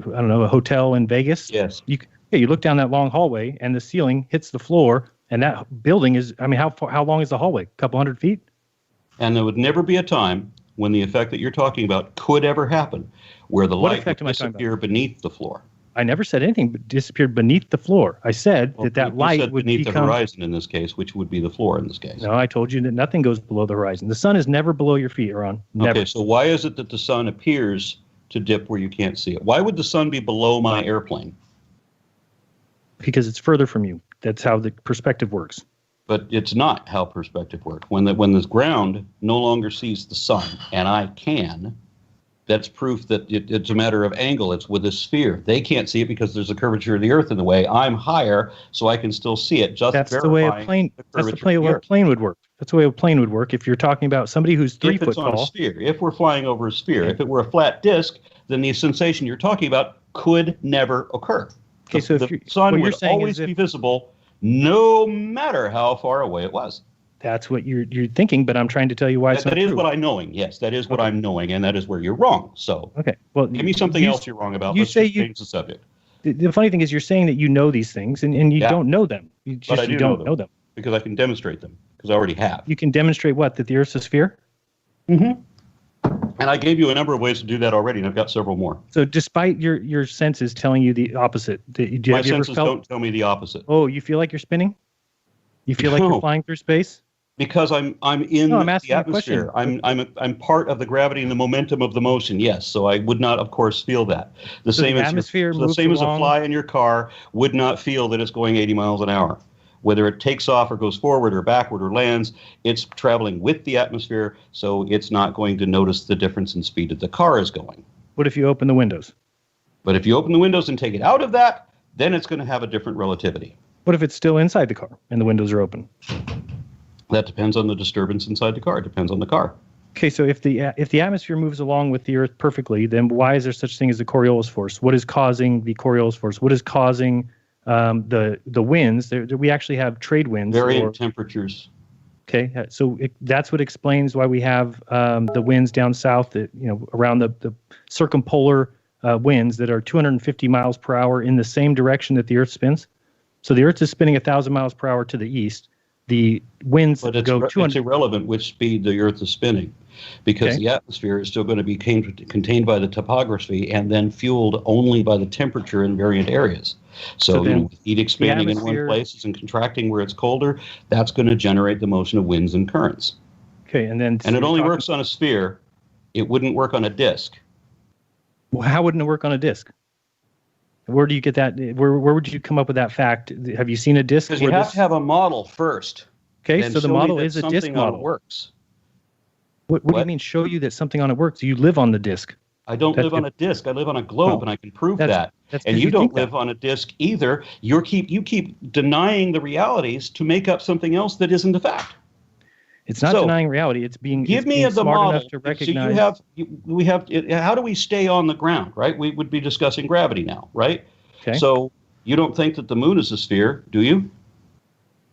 [SPEAKER 8] hotel in Vegas?
[SPEAKER 7] Yes.
[SPEAKER 8] You look down that long hallway and the ceiling hits the floor, and that building is, how long is the hallway? A couple hundred feet?
[SPEAKER 7] And there would never be a time when the effect that you're talking about could ever happen, where the light would disappear beneath the floor.
[SPEAKER 8] I never said anything but disappeared beneath the floor. I said that
[SPEAKER 7] You
[SPEAKER 8] light
[SPEAKER 7] said
[SPEAKER 8] would
[SPEAKER 7] beneath
[SPEAKER 8] become
[SPEAKER 7] the horizon in this case, which would be the floor in this case.
[SPEAKER 8] No, I told you that nothing goes below the horizon. The sun is never below your feet, Ron. Never.
[SPEAKER 7] Okay, so why is it that the sun appears to dip where you can't see it? Why would the sun be below my airplane?
[SPEAKER 8] Because it's further from you. That's how the perspective works.
[SPEAKER 7] But it's not how perspective works. When the ground no longer sees the sun, and I can, that's proof that it's a matter of angle. It's with a sphere. They can't see it because there's a curvature of the Earth in the way. I'm higher, so I can still see it.
[SPEAKER 8] That's the way a plane. That's the way a plane would work. That's the way a plane would work. If you're talking about somebody who's 3 foot
[SPEAKER 7] on
[SPEAKER 8] tall.
[SPEAKER 7] a sphere, if we're flying over a sphere, if it were a flat disk, then the sensation you're talking about could never occur.
[SPEAKER 8] Okay, so
[SPEAKER 7] the sun would always be visible, no matter how far away it was.
[SPEAKER 8] That's what you're thinking, but I'm trying to tell you why it's not
[SPEAKER 7] true. That is what I'm knowing. Yes, that is what I'm knowing, and that is where you're wrong. So,
[SPEAKER 8] okay, well,
[SPEAKER 7] give me something else you're wrong about.
[SPEAKER 8] You
[SPEAKER 7] Let's
[SPEAKER 8] say
[SPEAKER 7] just change the subject.
[SPEAKER 8] The funny thing is, you're saying that you know these things, and you don't know them. You don't know them
[SPEAKER 7] because I can demonstrate them because I already have.
[SPEAKER 8] You can demonstrate what? That the Earth's a sphere?
[SPEAKER 7] Mm-hmm. And I gave you a number of ways to do that already, and I've got several more.
[SPEAKER 8] So despite your senses telling you the opposite,
[SPEAKER 7] my senses don't tell me the opposite.
[SPEAKER 8] Oh, you feel like you're spinning? You feel like you're flying through space?
[SPEAKER 7] Because I'm in the atmosphere. I'm part of the gravity and the momentum of the motion. Yes, so I would not, of course, feel that. The same as a fly in your car would not feel that it's going 80 miles an hour. Whether it takes off or goes forward or backward or lands, it's traveling with the atmosphere, so it's not going to notice the difference in speed that the car is going.
[SPEAKER 8] What if you open the windows?
[SPEAKER 7] But if you open the windows and take it out of that, then it's going to have a different relativity.
[SPEAKER 8] What if it's still inside the car and the windows are open?
[SPEAKER 7] That depends on the disturbance inside the car. It depends on the car.
[SPEAKER 8] Okay, so if the atmosphere moves along with the Earth perfectly, then why is there such thing as the Coriolis force? What is causing the Coriolis force? What is causing the winds? We actually have trade winds.
[SPEAKER 7] Varying temperatures.
[SPEAKER 8] Okay, so that's what explains why we have the winds down south, around the circumpolar winds that are 250 miles per hour in the same direction that the Earth spins. So the Earth is spinning 1,000 miles per hour to the east. The winds
[SPEAKER 7] go 200. It's irrelevant which speed the Earth is spinning, because the atmosphere is still going to be contained by the topography and then fueled only by the temperature in variant areas. So with heat expanding in one place and contracting where it's colder, that's going to generate the motion of winds and currents.
[SPEAKER 8] Okay, and
[SPEAKER 7] it only works on a sphere. It wouldn't work on a disk.
[SPEAKER 8] Well, how wouldn't it work on a disk? Where do you get that? Where would you come up with that fact? Have you seen a disk?
[SPEAKER 7] Because you have to have a model first.
[SPEAKER 8] Okay, so the model is a disk model.
[SPEAKER 7] Works.
[SPEAKER 8] What do you mean? Show you that something on it works? You live on the disk.
[SPEAKER 7] I don't live on a disk. I live on a globe, and I can prove that. And you don't live on a disk either. You keep denying the realities to make up something else that isn't a fact.
[SPEAKER 8] It's not denying reality. It's being
[SPEAKER 7] the model
[SPEAKER 8] enough to recognize.
[SPEAKER 7] So how do we stay on the ground? Right. We would be discussing gravity now. Right.
[SPEAKER 8] Okay.
[SPEAKER 7] So you don't think that the moon is a sphere, do you?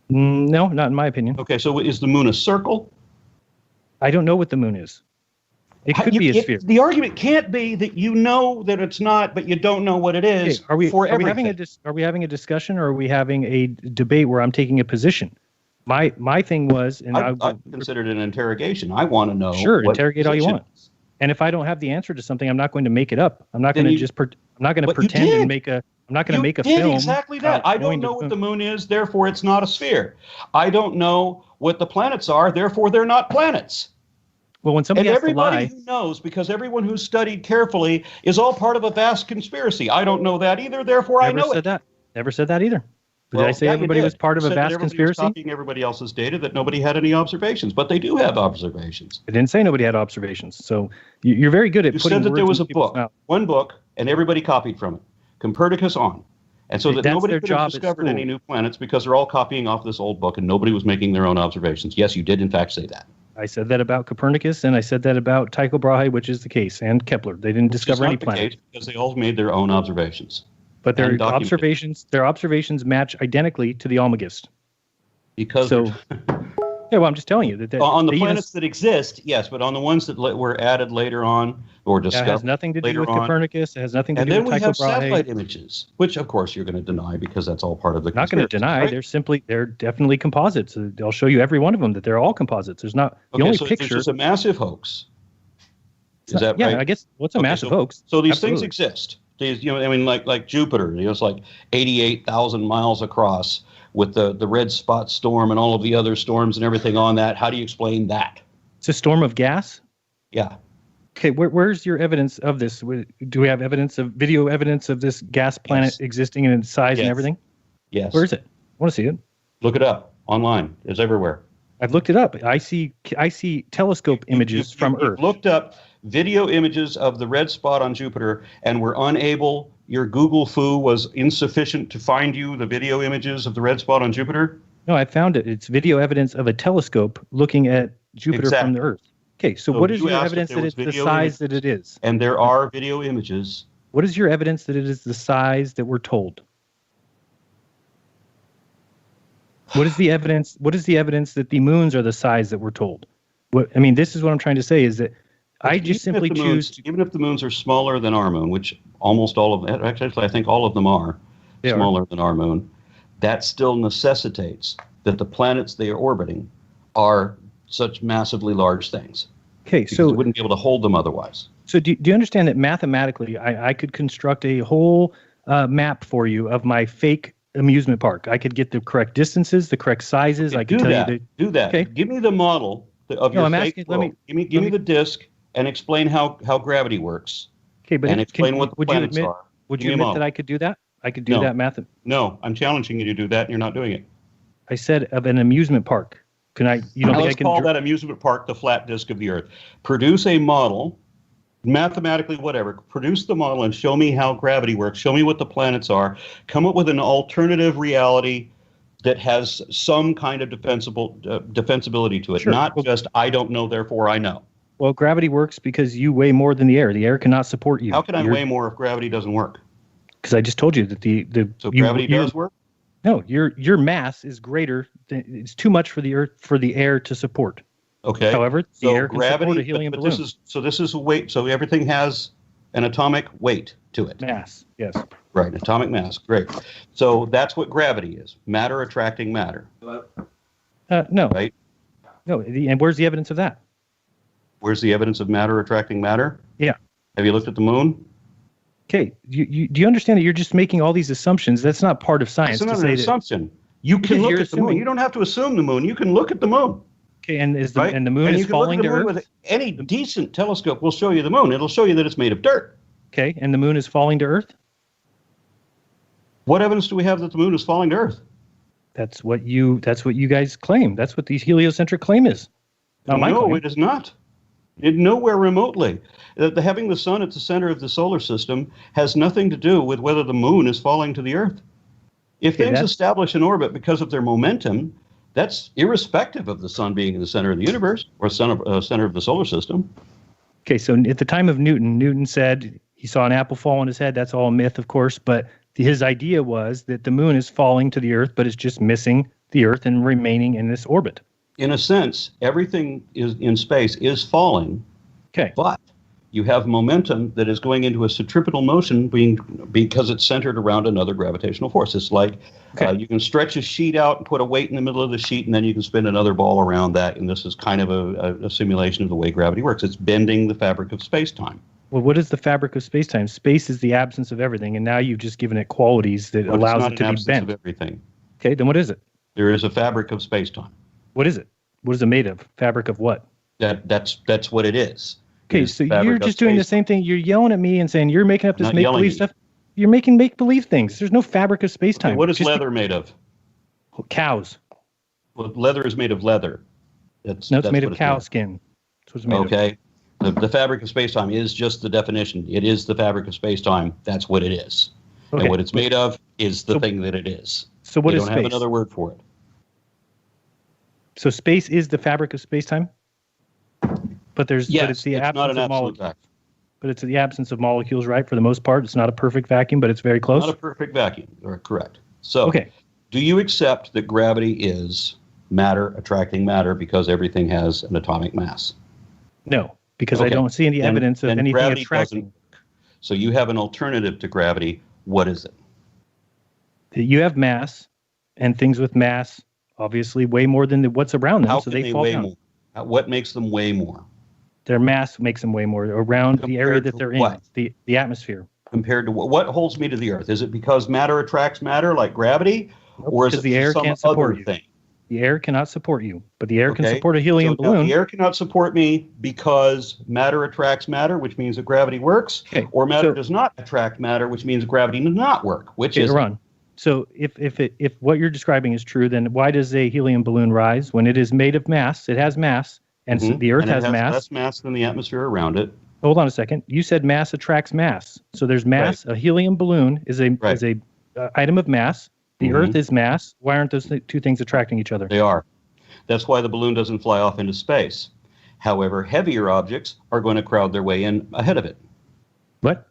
[SPEAKER 8] No, not in my opinion.
[SPEAKER 7] Okay. So is the moon a circle?
[SPEAKER 8] I don't know what the moon is. It could be a sphere.
[SPEAKER 7] The argument can't be that you know that it's not, but you don't know what it is.
[SPEAKER 8] Are we
[SPEAKER 7] everything.
[SPEAKER 8] having a discussion, or are we having a debate where I'm taking a position? My thing was, and
[SPEAKER 7] I considered it an interrogation. I want to know.
[SPEAKER 8] Sure,
[SPEAKER 7] what
[SPEAKER 8] interrogate all you want. And if I don't have the answer to something, I'm not going to make it up. I'm not going to I'm not going to pretend and make a. I'm not going to make a film.
[SPEAKER 7] Exactly that. I don't know what the moon is, therefore it's not a sphere. I don't know what the planets are, therefore they're not planets.
[SPEAKER 8] Well, when somebody
[SPEAKER 7] and
[SPEAKER 8] has to
[SPEAKER 7] everybody
[SPEAKER 8] lie,
[SPEAKER 7] who knows, because everyone who's studied carefully is all part of a vast conspiracy. I don't know that either, therefore I know it.
[SPEAKER 8] Never said that either. Did I say everybody was part of a vast conspiracy?
[SPEAKER 7] Copying everybody else's data, that nobody had any observations, but they do have observations.
[SPEAKER 8] I didn't say nobody had observations. So you're very good at
[SPEAKER 7] you
[SPEAKER 8] putting
[SPEAKER 7] said that
[SPEAKER 8] words
[SPEAKER 7] there was
[SPEAKER 8] in
[SPEAKER 7] a
[SPEAKER 8] people's
[SPEAKER 7] book,
[SPEAKER 8] mouth.
[SPEAKER 7] one book, and everybody copied from it. Copernicus on. And so that
[SPEAKER 8] That's
[SPEAKER 7] nobody
[SPEAKER 8] their
[SPEAKER 7] could
[SPEAKER 8] job
[SPEAKER 7] have
[SPEAKER 8] at
[SPEAKER 7] discovered
[SPEAKER 8] school.
[SPEAKER 7] any new planets because they're all copying off this old book and nobody was making their own observations. Yes, you did in fact say that.
[SPEAKER 8] I said that about Copernicus, and I said that about Tycho Brahe, which is the case, and Kepler. They didn't discover any planets.
[SPEAKER 7] Because they all made their own observations.
[SPEAKER 8] But their
[SPEAKER 7] and documented.
[SPEAKER 8] observations match identically to the Almagest.
[SPEAKER 7] Because
[SPEAKER 8] so, yeah, well, I'm just telling you that
[SPEAKER 7] on the planets that exist, yes, but on the ones that were added later on or discovered,
[SPEAKER 8] it has nothing to do with
[SPEAKER 7] on,
[SPEAKER 8] Copernicus. It has nothing to
[SPEAKER 7] and
[SPEAKER 8] do
[SPEAKER 7] then
[SPEAKER 8] with
[SPEAKER 7] we
[SPEAKER 8] Tycho
[SPEAKER 7] have
[SPEAKER 8] Brahe.
[SPEAKER 7] satellite images, which of course you're going to deny because that's all part of the.
[SPEAKER 8] I'm not going to deny.
[SPEAKER 7] Right?
[SPEAKER 8] They're definitely composites. I'll show you every one of them that they're all composites. There's not the only
[SPEAKER 7] so
[SPEAKER 8] picture.
[SPEAKER 7] It's a massive hoax. Is that right?
[SPEAKER 8] Yeah, I guess what's a massive hoax?
[SPEAKER 7] So these
[SPEAKER 8] Absolutely.
[SPEAKER 7] things exist. These, I mean, like Jupiter, it's like 88,000 miles across with the red spot storm and all of the other storms and everything on that. How do you explain that?
[SPEAKER 8] It's a storm of gas?
[SPEAKER 7] Yeah.
[SPEAKER 8] Okay, where's your evidence of this? Do we have video evidence of this gas planet existing in its size and everything?
[SPEAKER 7] Yes.
[SPEAKER 8] Where is it? I want to see it.
[SPEAKER 7] Look it up online. It's everywhere.
[SPEAKER 8] I've looked it up. I see telescope images from Earth.
[SPEAKER 7] Looked up video images of the red spot on Jupiter and were unable. Your Google foo was insufficient to find you the video images of the red spot on Jupiter?
[SPEAKER 8] No, I found it. It's video evidence of a telescope looking at Jupiter from the Earth. Okay, so what is your evidence that it's the size that it is?
[SPEAKER 7] And there are video images.
[SPEAKER 8] What is your evidence that it is the size that we're told? What is the evidence? What is the evidence that the moons are the size that we're told? I mean, this is what I'm trying to say is that I just simply choose.
[SPEAKER 7] Even if the moons are smaller than our moon, which almost all of them, actually, I think all of them are smaller than our moon, that still necessitates that the planets they are orbiting are such massively large things.
[SPEAKER 8] Okay, so
[SPEAKER 7] we wouldn't be able to hold them otherwise.
[SPEAKER 8] So do you understand that mathematically, I could construct a whole map for you of my fake amusement park? I could get the correct distances, the correct sizes. I could tell you
[SPEAKER 7] do that. Okay. Give me the model of your fake world. Give me the disk and explain how gravity works.
[SPEAKER 8] Okay, but
[SPEAKER 7] explain what the planets are.
[SPEAKER 8] Would you admit that I could do that? I could do that math.
[SPEAKER 7] No, I'm challenging you to do that, and you're not doing it.
[SPEAKER 8] I said of an amusement park. Can I? You don't think I can
[SPEAKER 7] call that amusement park the flat disk of the Earth? Produce a model, mathematically, whatever. Produce the model and show me how gravity works. Show me what the planets are. Come up with an alternative reality that has some kind of defensibility to it.
[SPEAKER 8] Sure.
[SPEAKER 7] Not just I don't know, therefore I know.
[SPEAKER 8] Well, gravity works because you weigh more than the air. The air cannot support you.
[SPEAKER 7] How can I weigh more if gravity doesn't work?
[SPEAKER 8] Because I just told you that
[SPEAKER 7] gravity does work.
[SPEAKER 8] No, your mass is greater. It's too much for the Earth for the air to support.
[SPEAKER 7] Okay.
[SPEAKER 8] However, the air can support a helium
[SPEAKER 7] but
[SPEAKER 8] balloon.
[SPEAKER 7] This is a weight. So everything has an atomic weight to it.
[SPEAKER 8] Mass. Yes.
[SPEAKER 7] Right. Atomic mass. Great. So that's what gravity is. Matter attracting matter.
[SPEAKER 8] No.
[SPEAKER 7] Right.
[SPEAKER 8] No. And where's the evidence of that?
[SPEAKER 7] Where's the evidence of matter attracting matter?
[SPEAKER 8] Yeah.
[SPEAKER 7] Have you looked at the moon?
[SPEAKER 8] Okay. Do you understand that you're just making all these assumptions? That's not part of science.
[SPEAKER 7] It's not an assumption. You can look at the moon. You don't have to assume the moon. You can look at the moon.
[SPEAKER 8] Okay, and the moon is falling to Earth?
[SPEAKER 7] With any decent telescope will show you the moon. It'll show you that it's made of dirt.
[SPEAKER 8] Okay, and the moon is falling to Earth?
[SPEAKER 7] What evidence do we have that the moon is falling to Earth?
[SPEAKER 8] That's what you guys claim. That's what the heliocentric claim is.
[SPEAKER 7] No, it is not. Nowhere remotely. Having the sun at the center of the solar system has nothing to do with whether the moon is falling to the Earth. If things establish an orbit because of their momentum, that's irrespective of the sun being in the center of the universe or center of the solar system.
[SPEAKER 8] Okay, so at the time of Newton said he saw an apple fall on his head. That's all a myth, of course, but his idea was that the moon is falling to the Earth, but it's just missing the Earth and remaining in this orbit.
[SPEAKER 7] In a sense, everything in space is falling
[SPEAKER 8] Okay.
[SPEAKER 7] But you have momentum that is going into a centripetal motion because it's centered around another gravitational force. It's like you can stretch a sheet out and put a weight in the middle of the sheet, and then you can spin another ball around that. And this is kind of a simulation of the way gravity works. It's bending the fabric of space-time.
[SPEAKER 8] Well, what is the fabric of space-time? Space is the absence of everything, and now you've just given it qualities that allows it to be bent.
[SPEAKER 7] Of everything.
[SPEAKER 8] Okay, then what is it?
[SPEAKER 7] There is a fabric of space-time.
[SPEAKER 8] What is it? What is it made of? Fabric of what?
[SPEAKER 7] That's what it is.
[SPEAKER 8] Okay, so you're just doing the same thing. You're yelling at me and saying you're making up this make-believe stuff. You're making make-believe things. There's no fabric of space-time.
[SPEAKER 7] Okay, what is leather made of?
[SPEAKER 8] Cows.
[SPEAKER 7] Well, leather is made of leather.
[SPEAKER 8] It's made of cow skin. That's what it's made of.
[SPEAKER 7] Okay. The fabric of space-time is just the definition. It is the fabric of space-time. That's what it is. Okay. And what it's made of is the thing that it is.
[SPEAKER 8] So what is space?
[SPEAKER 7] We don't have another word for it.
[SPEAKER 8] So space is the fabric of space-time? But it's the absence of molecules. But it's the absence of molecules, right? For the most part, it's not a perfect vacuum, but it's very close.
[SPEAKER 7] Not a perfect vacuum. Correct. So, do you accept that gravity is matter attracting matter because everything has an atomic mass?
[SPEAKER 8] No, because I don't see any evidence of anything attracting.
[SPEAKER 7] So you have an alternative to gravity. What is it?
[SPEAKER 8] You have mass, and things with mass obviously weigh more than what's around them, so they fall down.
[SPEAKER 7] More? What makes them weigh more?
[SPEAKER 8] Their mass makes them weigh more around the area that they're in, the atmosphere.
[SPEAKER 7] Compared to what holds me to the Earth? Is it because matter attracts matter like gravity, or is it
[SPEAKER 8] the air
[SPEAKER 7] some
[SPEAKER 8] can't support
[SPEAKER 7] other
[SPEAKER 8] you?
[SPEAKER 7] Thing?
[SPEAKER 8] The air cannot support you, but the air can support a helium balloon.
[SPEAKER 7] The air cannot support me because matter attracts matter, which means that gravity works, or matter does not attract matter, which means gravity does not work. Which is
[SPEAKER 8] run. So if what you're describing is true, then why does a helium balloon rise when it is made of mass? It has mass. And so the Earth has mass.
[SPEAKER 7] Less mass than the atmosphere around it.
[SPEAKER 8] Hold on a second. You said mass attracts mass. So there's mass. Right. A helium balloon is a item of mass. The Earth is mass. Why aren't those two things attracting each other?
[SPEAKER 7] They are. That's why the balloon doesn't fly off into space. However, heavier objects are going to crowd their way in ahead of it.
[SPEAKER 8] What?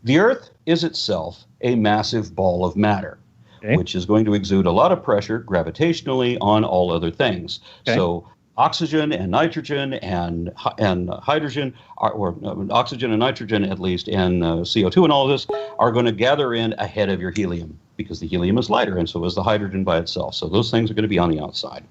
[SPEAKER 7] The Earth is itself a massive ball of matter, which is going to exude a lot of pressure gravitationally on all other things. So oxygen and nitrogen and hydrogen, or oxygen and nitrogen at least, and CO2 and all of this are going to gather in ahead of your helium because the helium is lighter, and so is the hydrogen by itself. So those things are going to be on the outside.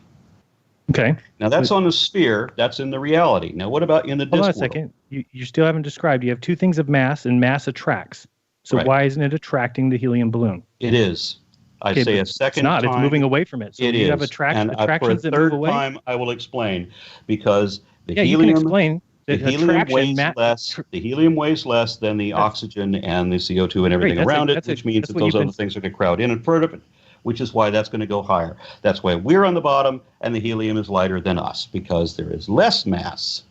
[SPEAKER 8] Okay.
[SPEAKER 7] Now that's on the sphere. That's in the reality. Now what about in the disk
[SPEAKER 8] Hold on a
[SPEAKER 7] world?
[SPEAKER 8] second. You still haven't described. You have two things of mass, and mass attracts. So why isn't it attracting the helium balloon?
[SPEAKER 7] It is. I say a second time.
[SPEAKER 8] It's moving away from it. So
[SPEAKER 7] it
[SPEAKER 8] you
[SPEAKER 7] is.
[SPEAKER 8] have attractions
[SPEAKER 7] that move away. Time, I will explain because the
[SPEAKER 8] helium. You can explain.
[SPEAKER 7] The helium weighs less than the oxygen and the CO2 and everything around it, which means that those other things are going to crowd in front of it, which is why that's going to go higher. That's why we're on the bottom and the helium is lighter than us because there is less mass.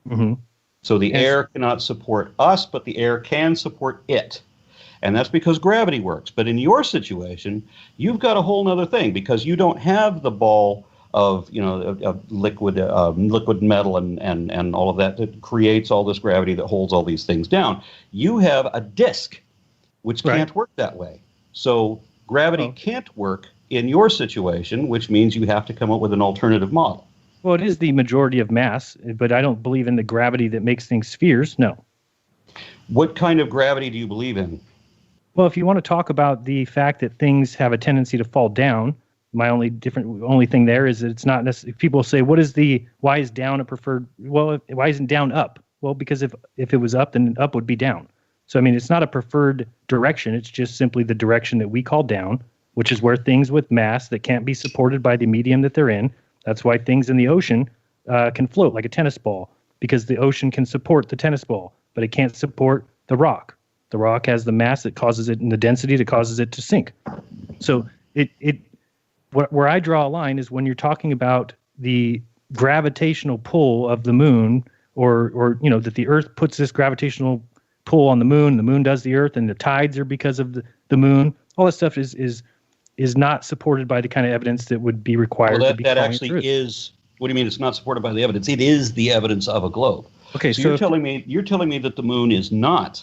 [SPEAKER 8] Mm-hmm.
[SPEAKER 7] So the air cannot support us, but the air can support it. And that's because gravity works. But in your situation, you've got a whole other thing because you don't have the ball of liquid metal and all of that creates all this gravity that holds all these things down. You have a disk, which can't work that way. So gravity can't work in your situation, which means you have to come up with an alternative model.
[SPEAKER 8] Well, it is the majority of mass, but I don't believe in the gravity that makes things spheres. No.
[SPEAKER 7] What kind of gravity do you believe in?
[SPEAKER 8] Well, if you want to talk about the fact that things have a tendency to fall down, my only thing there is that it's not necessarily. People say, why is down a preferred? Well, why isn't down up? Well, because if it was up, then up would be down. So I mean, it's not a preferred direction. It's just simply the direction that we call down, which is where things with mass that can't be supported by the medium that they're in. That's why things in the ocean can float like a tennis ball, because the ocean can support the tennis ball, but it can't support the rock. The rock has the mass that causes it and the density that causes it to sink. So where I draw a line is when you're talking about the gravitational pull of the moon, or that the Earth puts this gravitational pull on the moon does the Earth, and the tides are because of the moon. All that stuff is not supported by the kind of evidence that would be required.
[SPEAKER 7] Well,
[SPEAKER 8] to be
[SPEAKER 7] that actually is. What do you mean it's not supported by the evidence? It is the evidence of a globe.
[SPEAKER 8] Okay,
[SPEAKER 7] so you're telling me that the moon is not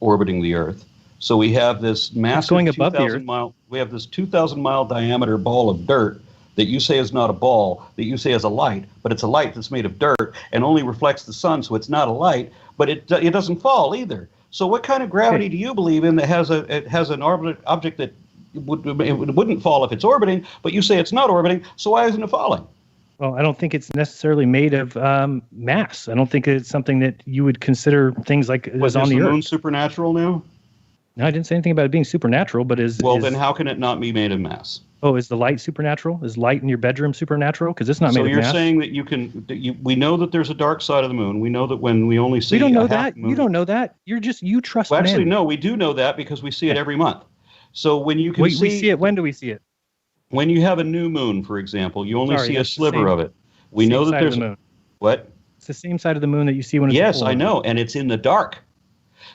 [SPEAKER 7] orbiting the Earth. So we have this massive 2,000 mile. We have this 2,000 mile diameter ball of dirt that you say is not a ball, that you say is a light, but it's a light that's made of dirt and only reflects the sun, so it's not a light, but it doesn't fall either. So what kind of gravity do you believe in that has an object that wouldn't fall if it's orbiting, but you say it's not orbiting, so why isn't it falling?
[SPEAKER 8] Well, I don't think it's necessarily made of mass. I don't think it's something that you would consider things like
[SPEAKER 7] Was
[SPEAKER 8] on the
[SPEAKER 7] moon
[SPEAKER 8] Earth.
[SPEAKER 7] supernatural now?
[SPEAKER 8] No, I didn't say anything about it being supernatural, but
[SPEAKER 7] then how can it not be made of mass?
[SPEAKER 8] Oh, is the light supernatural? Is light in your bedroom supernatural? Because it's not
[SPEAKER 7] So
[SPEAKER 8] made of
[SPEAKER 7] you're
[SPEAKER 8] mass.
[SPEAKER 7] saying that we know that there's a dark side of the moon. We know that when we only see
[SPEAKER 8] We don't know
[SPEAKER 7] a half
[SPEAKER 8] that.
[SPEAKER 7] moon,
[SPEAKER 8] You don't know that. You trust
[SPEAKER 7] Well, actually,
[SPEAKER 8] men.
[SPEAKER 7] no, we do know that because we see it every month. So when you can
[SPEAKER 8] We see it. When do we see it?
[SPEAKER 7] When you have a new moon, for example, you only see a
[SPEAKER 8] that's the
[SPEAKER 7] sliver
[SPEAKER 8] same-
[SPEAKER 7] of it. We
[SPEAKER 8] same
[SPEAKER 7] know that
[SPEAKER 8] side of
[SPEAKER 7] there's
[SPEAKER 8] the moon.
[SPEAKER 7] What?
[SPEAKER 8] It's the same side of the moon that you see when it's
[SPEAKER 7] Yes,
[SPEAKER 8] full
[SPEAKER 7] I
[SPEAKER 8] moon.
[SPEAKER 7] know, and it's in the dark.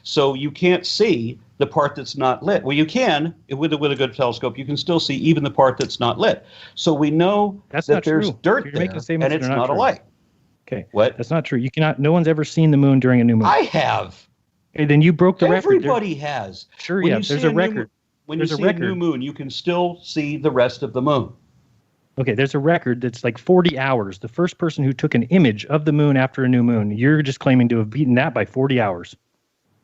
[SPEAKER 7] So you can't see the part that's not lit. Well, you can with a good telescope. You can still see even the part that's not lit. So we know
[SPEAKER 8] That's
[SPEAKER 7] that
[SPEAKER 8] not
[SPEAKER 7] there's
[SPEAKER 8] true.
[SPEAKER 7] dirt
[SPEAKER 8] You're
[SPEAKER 7] there,
[SPEAKER 8] making statements
[SPEAKER 7] and
[SPEAKER 8] that
[SPEAKER 7] it's
[SPEAKER 8] are not
[SPEAKER 7] not a
[SPEAKER 8] true.
[SPEAKER 7] light.
[SPEAKER 8] Okay.
[SPEAKER 7] What?
[SPEAKER 8] That's not true. You cannot. No one's ever seen the moon during a new moon.
[SPEAKER 7] I have.
[SPEAKER 8] Okay, then you broke the record.
[SPEAKER 7] Everybody has.
[SPEAKER 8] Sure,
[SPEAKER 7] When
[SPEAKER 8] yeah.
[SPEAKER 7] you
[SPEAKER 8] There's
[SPEAKER 7] see
[SPEAKER 8] a
[SPEAKER 7] new
[SPEAKER 8] record.
[SPEAKER 7] moon- When
[SPEAKER 8] There's
[SPEAKER 7] you
[SPEAKER 8] a
[SPEAKER 7] see a new
[SPEAKER 8] record.
[SPEAKER 7] moon, you can still see the rest of the moon.
[SPEAKER 8] Okay, there's a record that's like 40 hours. The first person who took an image of the moon after a new moon, you're just claiming to have beaten that by 40 hours.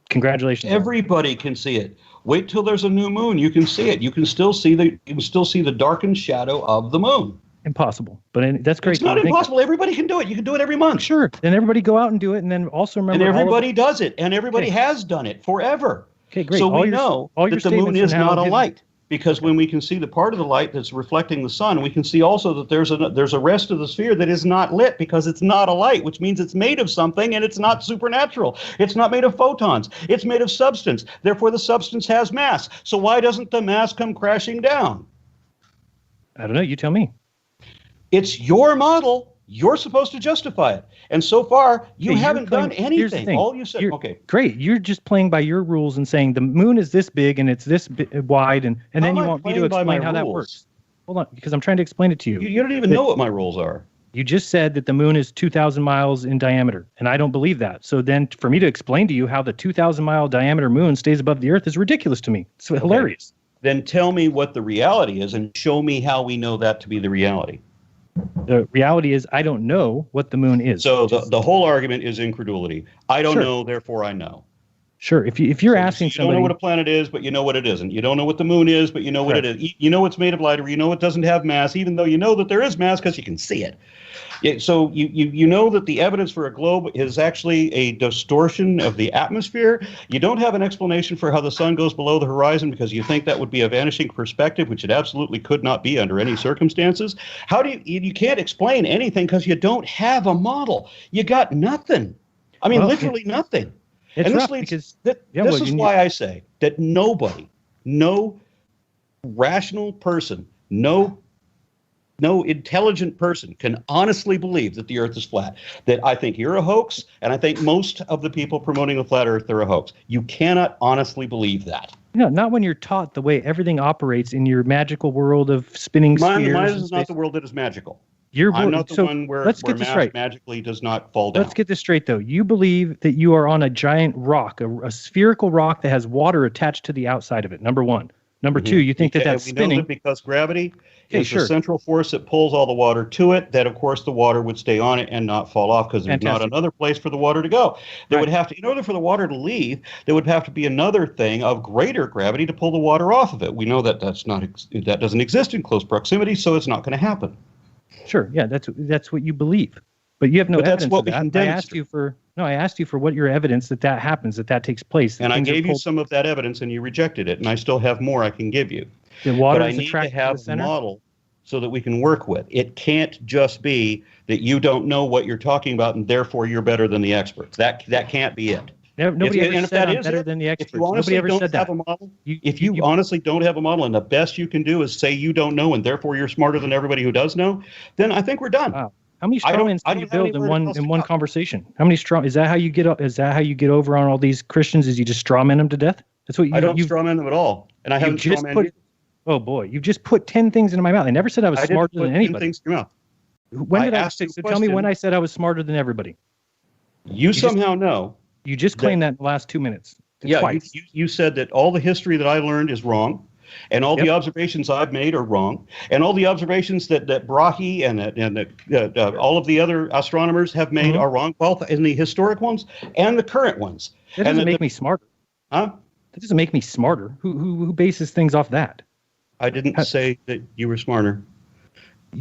[SPEAKER 8] Congratulations.
[SPEAKER 7] Everybody can see it. Wait till there's a new moon. You can see it. You can still see the darkened shadow of the moon.
[SPEAKER 8] Impossible. But that's great.
[SPEAKER 7] It's not impossible. Everybody can do it. You can do it every month.
[SPEAKER 8] Sure. Then everybody go out and do it, and then also remember.
[SPEAKER 7] And
[SPEAKER 8] all of
[SPEAKER 7] everybody does it. And everybody has done it forever.
[SPEAKER 8] Okay, great.
[SPEAKER 7] So
[SPEAKER 8] All
[SPEAKER 7] we
[SPEAKER 8] your-
[SPEAKER 7] know
[SPEAKER 8] all your
[SPEAKER 7] that the moon
[SPEAKER 8] statements
[SPEAKER 7] is
[SPEAKER 8] are now
[SPEAKER 7] not a
[SPEAKER 8] hidden.
[SPEAKER 7] light. Because when we can see the part of the light that's reflecting the sun, we can see also that there's a rest of the sphere that is not lit because it's not a light, which means it's made of something and it's not supernatural. It's not made of photons. It's made of substance. Therefore, the substance has mass. So why doesn't the mass come crashing down?
[SPEAKER 8] I don't know. You tell me.
[SPEAKER 7] It's your model. You're supposed to justify it. And so far, you
[SPEAKER 8] Okay, you're
[SPEAKER 7] haven't done
[SPEAKER 8] playing- here's the
[SPEAKER 7] anything.
[SPEAKER 8] thing.
[SPEAKER 7] All you said, okay.
[SPEAKER 8] Great. You're just playing by your rules and saying the moon is this big and it's this wide, and then
[SPEAKER 7] How
[SPEAKER 8] you
[SPEAKER 7] am I
[SPEAKER 8] want me to
[SPEAKER 7] playing by my
[SPEAKER 8] explain how that
[SPEAKER 7] rules?
[SPEAKER 8] works. Hold on, because I'm trying to explain it to you.
[SPEAKER 7] You don't even know what my rules are.
[SPEAKER 8] You just said that the moon is 2,000 miles in diameter, and I don't believe that. So then for me to explain to you how the 2,000-mile diameter moon stays above the Earth is ridiculous to me. It's hilarious.
[SPEAKER 7] Then tell me what the reality is and show me how we know that to be the reality.
[SPEAKER 8] The reality is I don't know what the moon is.
[SPEAKER 7] So the whole argument is incredulity. I don't
[SPEAKER 8] Sure.
[SPEAKER 7] know, therefore I know.
[SPEAKER 8] Sure. If you're asking
[SPEAKER 7] You don't
[SPEAKER 8] somebody,
[SPEAKER 7] know what a planet is, but you know what it isn't. You don't know what the moon is, but you know what it is. You know it's made of light, or you know it doesn't have mass, even though you know that there is mass because you can see it. So you know that the evidence for a globe is actually a distortion of the atmosphere. You don't have an explanation for how the sun goes below the horizon because you think that would be a vanishing perspective, which it absolutely could not be under any circumstances. How do you can't explain anything because you don't have a model. You got nothing. I mean,
[SPEAKER 8] Well,
[SPEAKER 7] literally nothing.
[SPEAKER 8] it's
[SPEAKER 7] And this
[SPEAKER 8] rough
[SPEAKER 7] leads,
[SPEAKER 8] because
[SPEAKER 7] this is
[SPEAKER 8] you
[SPEAKER 7] why I say that no rational person, no intelligent person can honestly believe that the Earth is flat. That I think you're a hoax, and I think most of the people promoting the flat Earth are a hoax. You cannot honestly believe that.
[SPEAKER 8] No, not when you're taught the way everything operates in your magical world of spinning spheres.
[SPEAKER 7] Mine
[SPEAKER 8] and
[SPEAKER 7] is not
[SPEAKER 8] space.
[SPEAKER 7] the world that is magical.
[SPEAKER 8] You're
[SPEAKER 7] I'm not the
[SPEAKER 8] so
[SPEAKER 7] one where
[SPEAKER 8] let's get this
[SPEAKER 7] mass
[SPEAKER 8] right.
[SPEAKER 7] magically does not fall down.
[SPEAKER 8] Let's get this straight, though. You believe that you are on a giant rock, a spherical rock that has water attached to the outside of it. Number one. Number two, you think that that's
[SPEAKER 7] we know
[SPEAKER 8] spinning.
[SPEAKER 7] that because gravity
[SPEAKER 8] Okay,
[SPEAKER 7] is
[SPEAKER 8] sure.
[SPEAKER 7] the central force that pulls all the water to it, that of course the water would stay on it and not fall off because there's not
[SPEAKER 8] Fantastic.
[SPEAKER 7] another place for the water to go. There
[SPEAKER 8] Right.
[SPEAKER 7] would have to, in order for the water to leave, there would have to be another thing of greater gravity to pull the water off of it. We know that that doesn't exist in close proximity, so it's not going to happen.
[SPEAKER 8] Sure, yeah, that's what you believe, but you have no
[SPEAKER 7] But that's
[SPEAKER 8] evidence
[SPEAKER 7] what
[SPEAKER 8] of
[SPEAKER 7] we
[SPEAKER 8] that.
[SPEAKER 7] can
[SPEAKER 8] I asked you for what your evidence that happens, that takes place.
[SPEAKER 7] And I
[SPEAKER 8] Things are
[SPEAKER 7] gave you
[SPEAKER 8] pulled-
[SPEAKER 7] some of that evidence and you rejected it, and I still have more I can give you.
[SPEAKER 8] The water
[SPEAKER 7] but I
[SPEAKER 8] is
[SPEAKER 7] need to
[SPEAKER 8] attracted to
[SPEAKER 7] have
[SPEAKER 8] the
[SPEAKER 7] a
[SPEAKER 8] center?
[SPEAKER 7] model so that we can work with. It can't just be that you don't know what you're talking about and therefore you're better than the experts. That can't be it.
[SPEAKER 8] Nobody ever
[SPEAKER 7] and if
[SPEAKER 8] said
[SPEAKER 7] that
[SPEAKER 8] I'm
[SPEAKER 7] is
[SPEAKER 8] better
[SPEAKER 7] it,
[SPEAKER 8] than the
[SPEAKER 7] if
[SPEAKER 8] experts.
[SPEAKER 7] you honestly
[SPEAKER 8] Nobody ever
[SPEAKER 7] don't
[SPEAKER 8] said
[SPEAKER 7] have
[SPEAKER 8] that.
[SPEAKER 7] a model, if you honestly don't have a model and the best you can do is say you don't know and therefore you're smarter than everybody who does know, then I think we're done.
[SPEAKER 8] Wow. How many
[SPEAKER 7] I don't-
[SPEAKER 8] strawmans
[SPEAKER 7] I
[SPEAKER 8] can you
[SPEAKER 7] don't have
[SPEAKER 8] build in
[SPEAKER 7] anywhere else to
[SPEAKER 8] one conversation? How many straw? Is that how you get over on all these Christians? Is you just strawman them to death? That's what you.
[SPEAKER 7] I don't
[SPEAKER 8] you,
[SPEAKER 7] strawman them at all, and I
[SPEAKER 8] you
[SPEAKER 7] haven't
[SPEAKER 8] just
[SPEAKER 7] strawmanned
[SPEAKER 8] put.
[SPEAKER 7] you.
[SPEAKER 8] Oh boy, you just put 10 things into my mouth. I never said I was
[SPEAKER 7] I didn't
[SPEAKER 8] smarter
[SPEAKER 7] put
[SPEAKER 8] than
[SPEAKER 7] 10
[SPEAKER 8] anybody.
[SPEAKER 7] things in your mouth.
[SPEAKER 8] When did I
[SPEAKER 7] asked
[SPEAKER 8] say?
[SPEAKER 7] you a
[SPEAKER 8] So tell me when
[SPEAKER 7] question.
[SPEAKER 8] I said I was smarter than everybody.
[SPEAKER 7] You somehow know.
[SPEAKER 8] You just claimed that in the last 2 minutes.
[SPEAKER 7] Yeah,
[SPEAKER 8] Twice.
[SPEAKER 7] you said that all the history that I learned is wrong. And all the observations I've made are wrong. And all the observations that Brahe and all of the other astronomers have made are wrong, both in the historic ones and the current ones.
[SPEAKER 8] That doesn't make me smarter.
[SPEAKER 7] Huh?
[SPEAKER 8] That doesn't make me smarter. Who bases things off that?
[SPEAKER 7] I didn't say that you were smarter.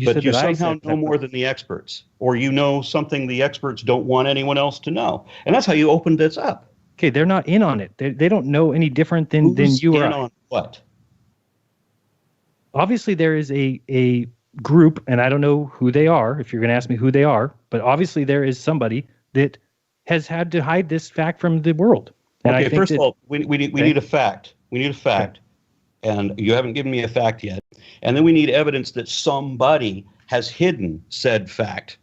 [SPEAKER 7] But you somehow know more than the experts, or you know something the experts don't want anyone else to know. And that's how you opened this up.
[SPEAKER 8] Okay, they're not in on it. They don't know any different than you
[SPEAKER 7] Who's
[SPEAKER 8] are.
[SPEAKER 7] in on what?
[SPEAKER 8] Obviously, there is a group, and I don't know who they are, if you're going to ask me who they are, but obviously there is somebody that has had to hide this fact from the world. And
[SPEAKER 7] Okay,
[SPEAKER 8] I think
[SPEAKER 7] first of all, we need a fact. We need a fact. And you haven't given me a fact yet. And then we need evidence that somebody has hidden said fact.